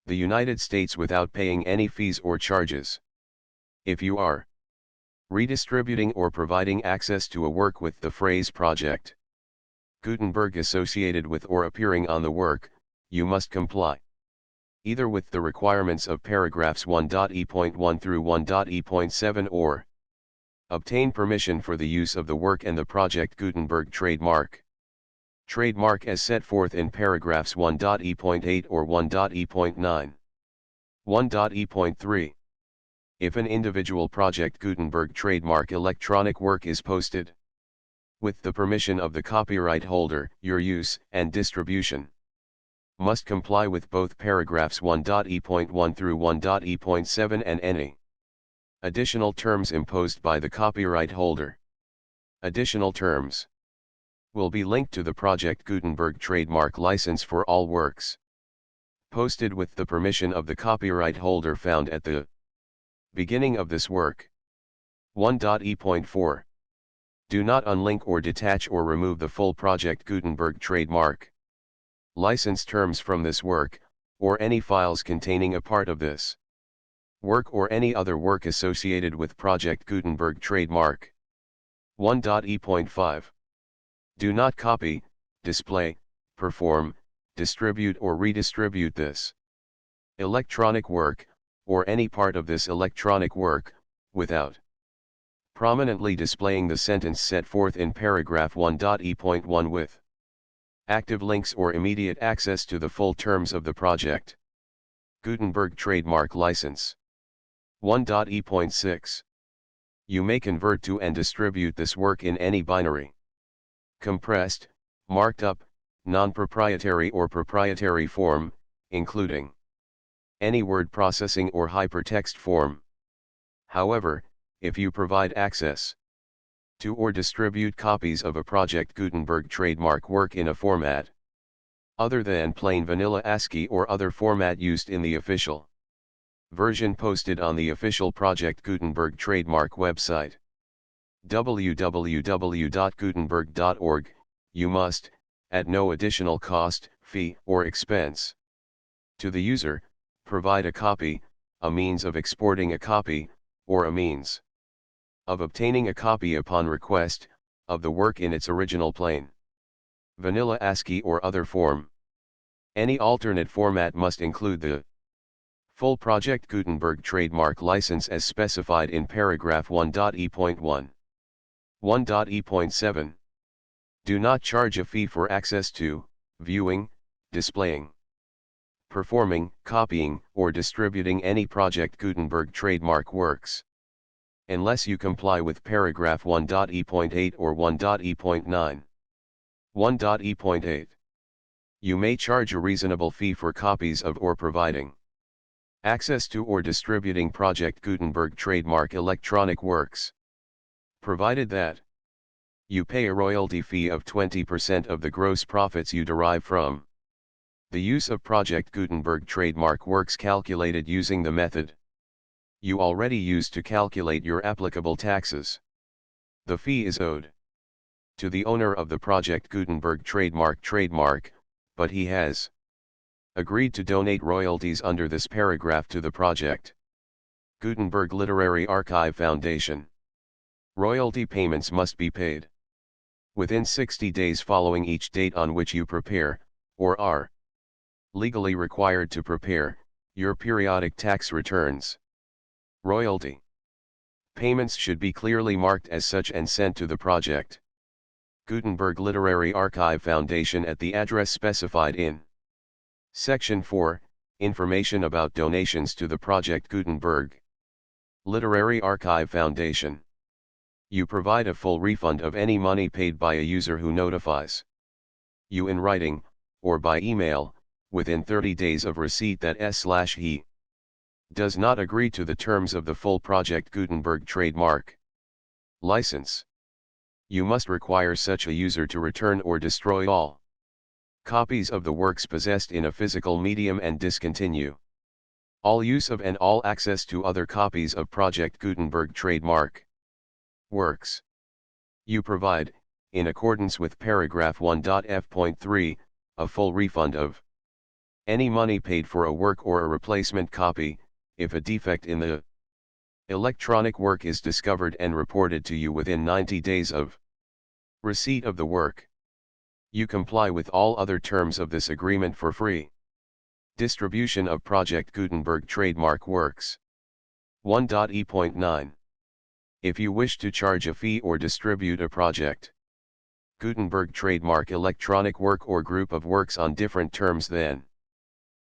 the United States without paying any fees or charges. If you are redistributing or providing access to a work with the phrase project Gutenberg associated with or appearing on the work, you must comply either with the requirements of paragraphs 1.e.1 through 1.e.7 or obtain permission for the use of the work and the project Gutenberg trademark. Trademark as set forth in paragraphs 1.e.8 or 1.e.9. 1.e.3. If an individual project Gutenberg trademark electronic work is posted with the permission of the copyright holder, your use and distribution must comply with both paragraphs 1.e.1 through 1.e.7 and any additional terms imposed by the copyright holder. Additional terms will be linked to the project Gutenberg trademark license for all works posted with the permission of the copyright holder found at the beginning of this work. 1.e.4. Do not unlink or detach or remove the full project Gutenberg trademark license terms from this work, or any files containing a part of this work or any other work associated with project Gutenberg trademark. 1.e.5. Do not copy, display, perform, distribute or redistribute this electronic work, or any part of this electronic work, without prominently displaying the sentence set forth in paragraph 1.e.1 with active links or immediate access to the full terms of the project Gutenberg trademark license. 1.e.6. You may convert to and distribute this work in any binary, compressed, marked up, non-proprietary or proprietary form, including any word processing or hypertext form. However, if you provide access to or distribute copies of a project Gutenberg trademark work in a format other than plain vanilla ASCII or other format used in the official version posted on the official project Gutenberg trademark website www.gutenberg.org, you must, at no additional cost, fee, or expense to the user, provide a copy, a means of exporting a copy, or a means of obtaining a copy upon request, of the work in its original plain vanilla ASCII or other form. Any alternate format must include the full project Gutenberg trademark license as specified in paragraph 1.e.1. 1.e.7. Do not charge a fee for access to, viewing, displaying, performing, copying, or distributing any project Gutenberg trademark works, unless you comply with paragraph 1.e.8 or 1.e.9. 1.e.8. You may charge a reasonable fee for copies of or providing access to or distributing project Gutenberg trademark electronic works, provided that you pay a royalty fee of 20% of the gross profits you derive from the use of project Gutenberg trademark works calculated using the method you already used to calculate your applicable taxes. The fee is owed to the owner of the project Gutenberg trademark, but he has agreed to donate royalties under this paragraph to the project Gutenberg Literary Archive Foundation. Royalty payments must be paid within 60 days following each date on which you prepare, or are legally required to prepare, your periodic tax returns. Royalty payments should be clearly marked as such and sent to the project Gutenberg Literary Archive Foundation at the address specified in Section 4, Information about donations to the project Gutenberg Literary Archive Foundation. You provide a full refund of any money paid by a user who notifies you in writing, or by email, within 30 days of receipt that he Does not agree to the terms of the full Project Gutenberg trademark license. You must require such a user to return or destroy all copies of the works possessed in a physical medium and discontinue all use of and all access to other copies of Project Gutenberg trademark works. You provide, in accordance with paragraph 1.f.3, a full refund of any money paid for a work or a replacement copy, if a defect in the electronic work is discovered and reported to you within 90 days of receipt of the work. You comply with all other terms of this agreement for free distribution of Project Gutenberg trademark works. 1.e.9. If you wish to charge a fee or distribute a Project Gutenberg trademark electronic work or group of works on different terms than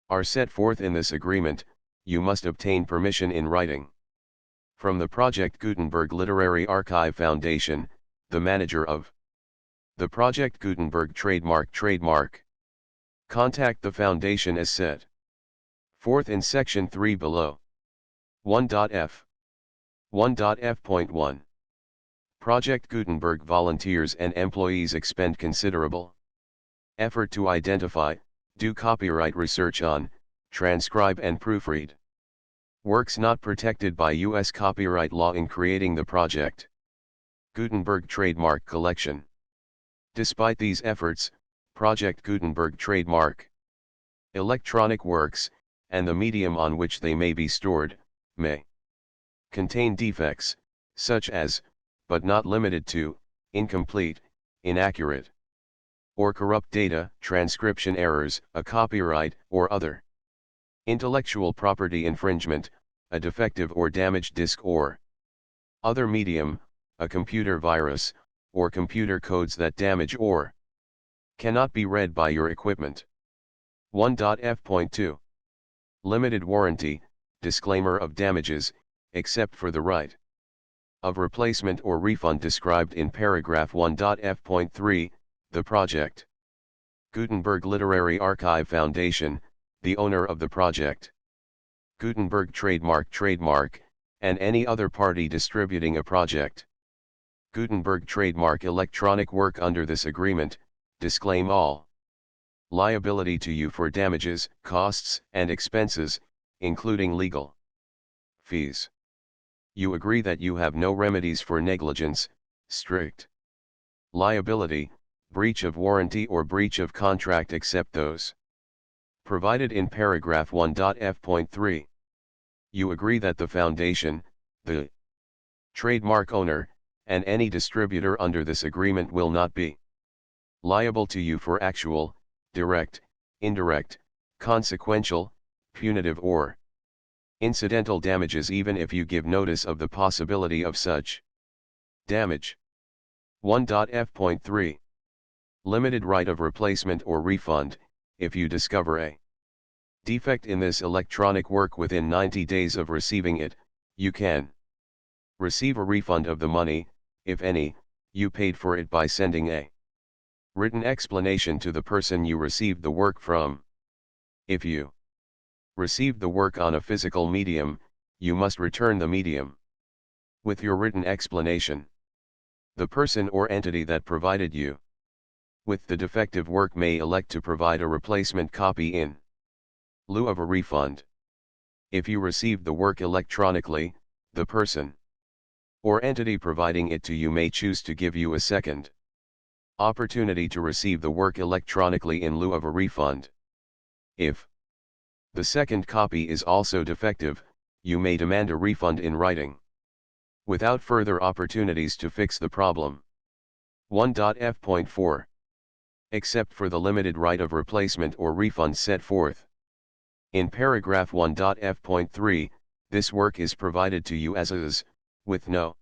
are set forth in this agreement, you must obtain permission in writing from the Project Gutenberg Literary Archive Foundation, the manager of the Project Gutenberg trademark. Contact the foundation as set forth in section 3 below. 1.f. 1.f.1. Project Gutenberg volunteers and employees expend considerable effort to identify, do copyright research on, transcribe and proofread works not protected by U.S. copyright law in creating the Project Gutenberg trademark collection. Despite these efforts, Project Gutenberg trademark electronic works, and the medium on which they may be stored, may contain defects, such as, but not limited to, incomplete, inaccurate, or corrupt data, transcription errors, a copyright or other intellectual property infringement, a defective or damaged disk or other medium, a computer virus, or computer codes that damage or cannot be read by your equipment. 1.f.2. Limited warranty, disclaimer of damages, except for the right of replacement or refund described in paragraph 1.f.3, the Project Gutenberg Literary Archive Foundation, the owner of the Project Gutenberg trademark, and any other party distributing a Project Gutenberg trademark electronic work under this agreement, disclaim all liability to you for damages, costs, and expenses, including legal fees. You agree that you have no remedies for negligence, strict liability, breach of warranty or breach of contract except those provided in paragraph 1.f.3. You agree that the foundation, the trademark owner, and any distributor under this agreement will not be liable to you for actual, direct, indirect, consequential, punitive or incidental damages even if you give notice of the possibility of such damage. 1.f.3. Limited right of replacement or refund, if you discover a defect in this electronic work within 90 days of receiving it, you can receive a refund of the money, if any, you paid for it by sending a written explanation to the person you received the work from. If you received the work on a physical medium, you must return the medium with your written explanation. The person or entity that provided you with the defective work may elect to provide a replacement copy in lieu of a refund. If you received the work electronically, the person or entity providing it to you may choose to give you a second opportunity to receive the work electronically in lieu of a refund. If the second copy is also defective, you may demand a refund in writing, without further opportunities to fix the problem. 1.f.4. Except for the limited right of replacement or refund set forth in paragraph 1.f.3, this work is provided to you as is, with no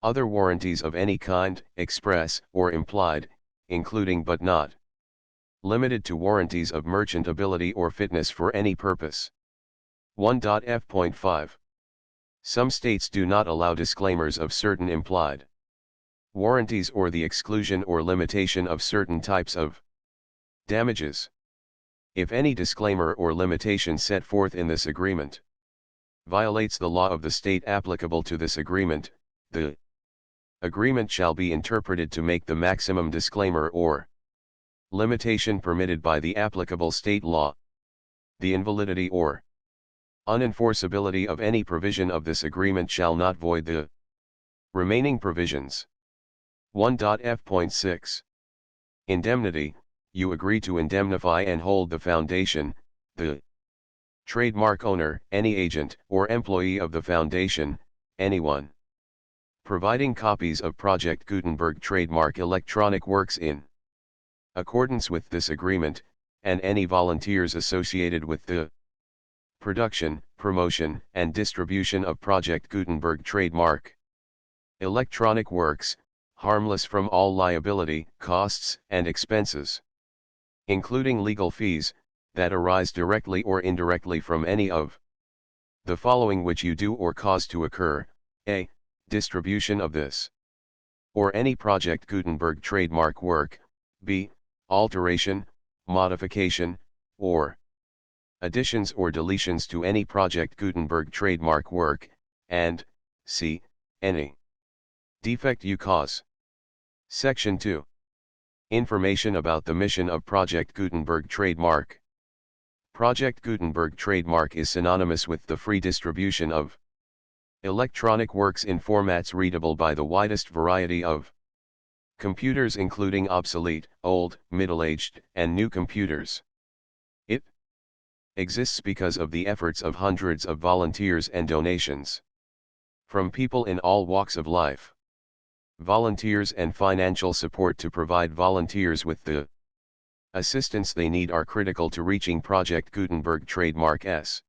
other warranties of any kind, express or implied, including but not limited to warranties of merchantability or fitness for any purpose. 1.f.5. Some states do not allow disclaimers of certain implied warranties or the exclusion or limitation of certain types of damages. If any disclaimer or limitation set forth in this agreement violates the law of the state applicable to this agreement, the agreement shall be interpreted to make the maximum disclaimer or limitation permitted by the applicable state law. The invalidity or unenforceability of any provision of this agreement shall not void the remaining provisions. 1.f.6 Indemnity. You agree to indemnify and hold the foundation, the trademark owner, any agent or employee of the foundation, anyone providing copies of Project Gutenberg trademark electronic works in accordance with this agreement, and any volunteers associated with the production, promotion, and distribution of Project Gutenberg trademark electronic works, harmless from all liability, costs, and expenses, including legal fees, that arise directly or indirectly from any of the following which you do or cause to occur: a. Distribution of this or any Project Gutenberg trademark work, b. Alteration, modification, or additions or deletions to any Project Gutenberg trademark work, and c. Any defect you cause. Section 2. Information about the mission of Project Gutenberg trademark. Project Gutenberg trademark is synonymous with the free distribution of electronic works in formats readable by the widest variety of computers, including obsolete, old, middle-aged, and new computers. It exists because of the efforts of hundreds of volunteers and donations from people in all walks of life. Volunteers and financial support to provide volunteers with the assistance they need are critical to reaching Project Gutenberg trademark's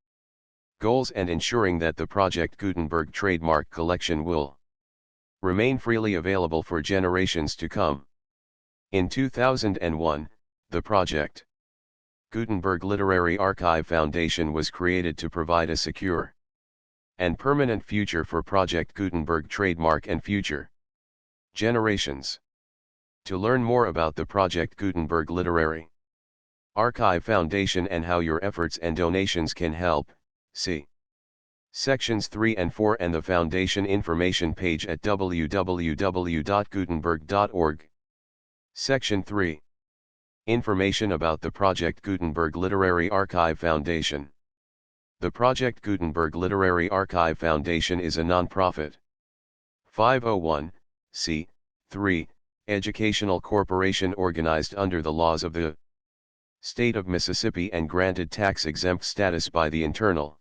goals and ensuring that the Project Gutenberg trademark collection will remain freely available for generations to come. In 2001, the Project Gutenberg Literary Archive Foundation was created to provide a secure and permanent future for Project Gutenberg trademark and future generations. To learn more about the Project Gutenberg Literary Archive Foundation and how your efforts and donations can help, see Sections 3 and 4 and the Foundation information page at www.gutenberg.org. Section 3. Information about the Project Gutenberg Literary Archive Foundation. The Project Gutenberg Literary Archive Foundation is a non-profit 501(c)(3) educational corporation organized under the laws of the State of Mississippi and granted tax-exempt status by the Internal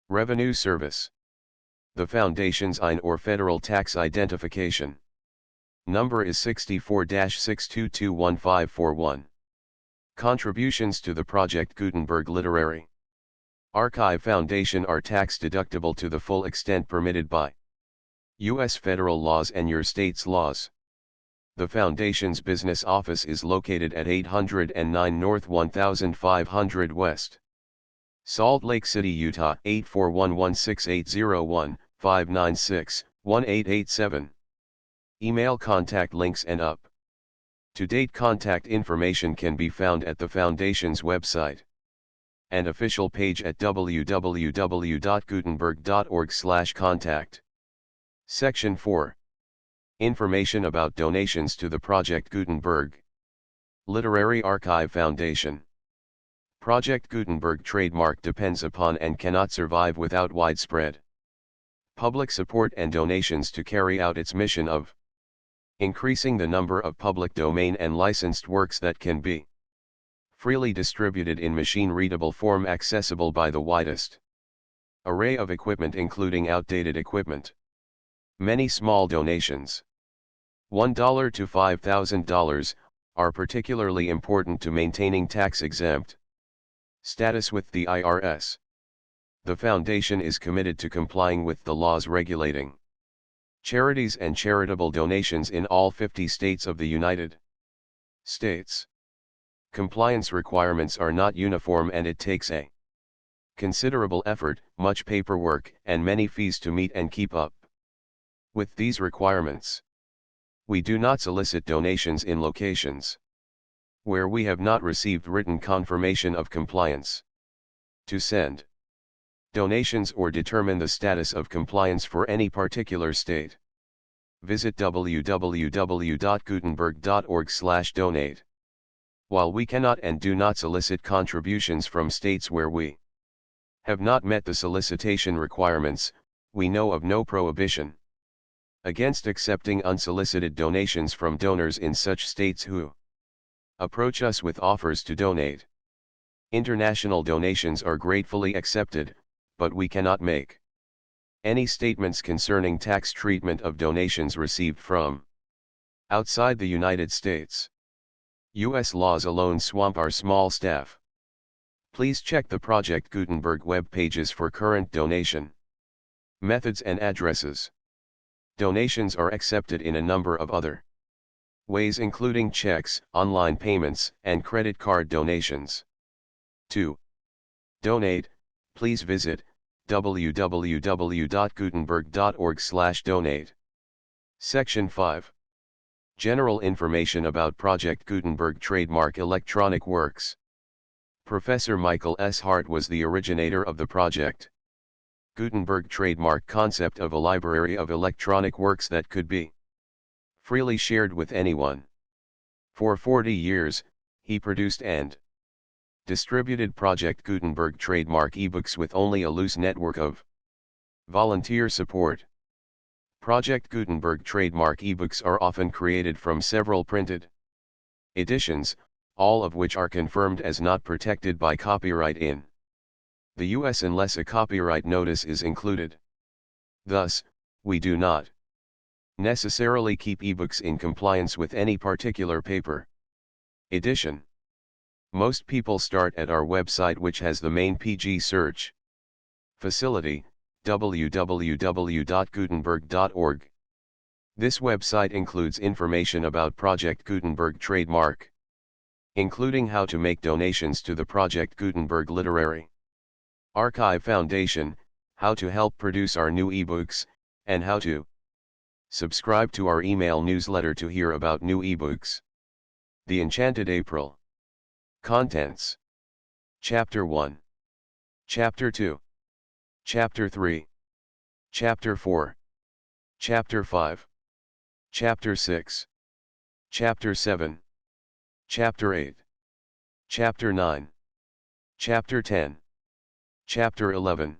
Revenue Service. The Foundation's IN or Federal Tax Identification number is 64-6221541. Contributions to the Project Gutenberg Literary Archive Foundation are tax-deductible to the full extent permitted by U.S. federal laws and your state's laws. The Foundation's business office is located at 809 North 1500 West, Salt Lake City, Utah 841-16801-596-1887. Email contact links and up-to-date contact information can be found at the Foundation's website and official page at www.gutenberg.org/contact. Section 4. Information about donations to the Project Gutenberg Literary Archive Foundation. Project Gutenberg trademark depends upon and cannot survive without widespread public support and donations to carry out its mission of increasing the number of public domain and licensed works that can be freely distributed in machine-readable form accessible by the widest array of equipment, including outdated equipment. Many small donations, $1 to $5,000, are particularly important to maintaining tax-exempt status with the IRS. The Foundation is committed to complying with the laws regulating charities and charitable donations in all 50 states of the United States. Compliance requirements are not uniform and it takes a considerable effort, much paperwork, and many fees to meet and keep up with these requirements. We do not solicit donations in locations where we have not received written confirmation of compliance. To send Donations or determine the status of compliance for any particular state. Visit www.gutenberg.org/donate. While we cannot and do not solicit contributions from states where we have not met the solicitation requirements, we know of no prohibition against accepting unsolicited donations from donors in such states who approach us with offers to donate. International donations are gratefully accepted, but we cannot make any statements concerning tax treatment of donations received from outside the United States. U.S. laws alone swamp our small staff. Please check the Project Gutenberg web pages for current donation methods and addresses. Donations are accepted in a number of other ways, including checks, online payments, and credit card donations. To donate, please visit www.gutenberg.org/donate. Section 5. General information about Project Gutenberg Trademark Electronic Works. Professor Michael S. Hart was the originator of the Project Gutenberg trademark concept of a library of electronic works that could be freely shared with anyone. For 40 years, he produced and distributed Project Gutenberg trademark ebooks with only a loose network of volunteer support. Project Gutenberg trademark ebooks are often created from several printed editions, all of which are confirmed as not protected by copyright in the US unless a copyright notice is included. Thus, we do not necessarily keep ebooks in compliance with any particular paper edition. Most people start at our website, which has the main PG search facility, www.gutenberg.org. This website includes information about Project Gutenberg trademark, including how to make donations to the Project Gutenberg Literary Archive Foundation, how to help produce our new ebooks, and how to subscribe to our email newsletter to hear about new ebooks. The Enchanted April. Contents. Chapter 1. Chapter 2. Chapter 3. Chapter 4. Chapter 5. Chapter 6. Chapter 7. Chapter 8. Chapter 9. Chapter 10. Chapter 11.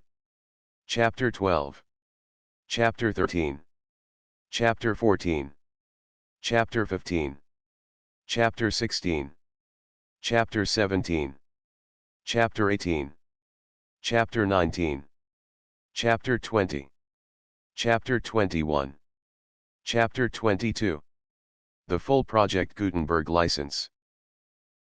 Chapter 12. Chapter 13. Chapter 14. Chapter 15. Chapter 16. Chapter 17. Chapter 18. Chapter 19. Chapter 20. Chapter 21. Chapter 22. The full Project Gutenberg license.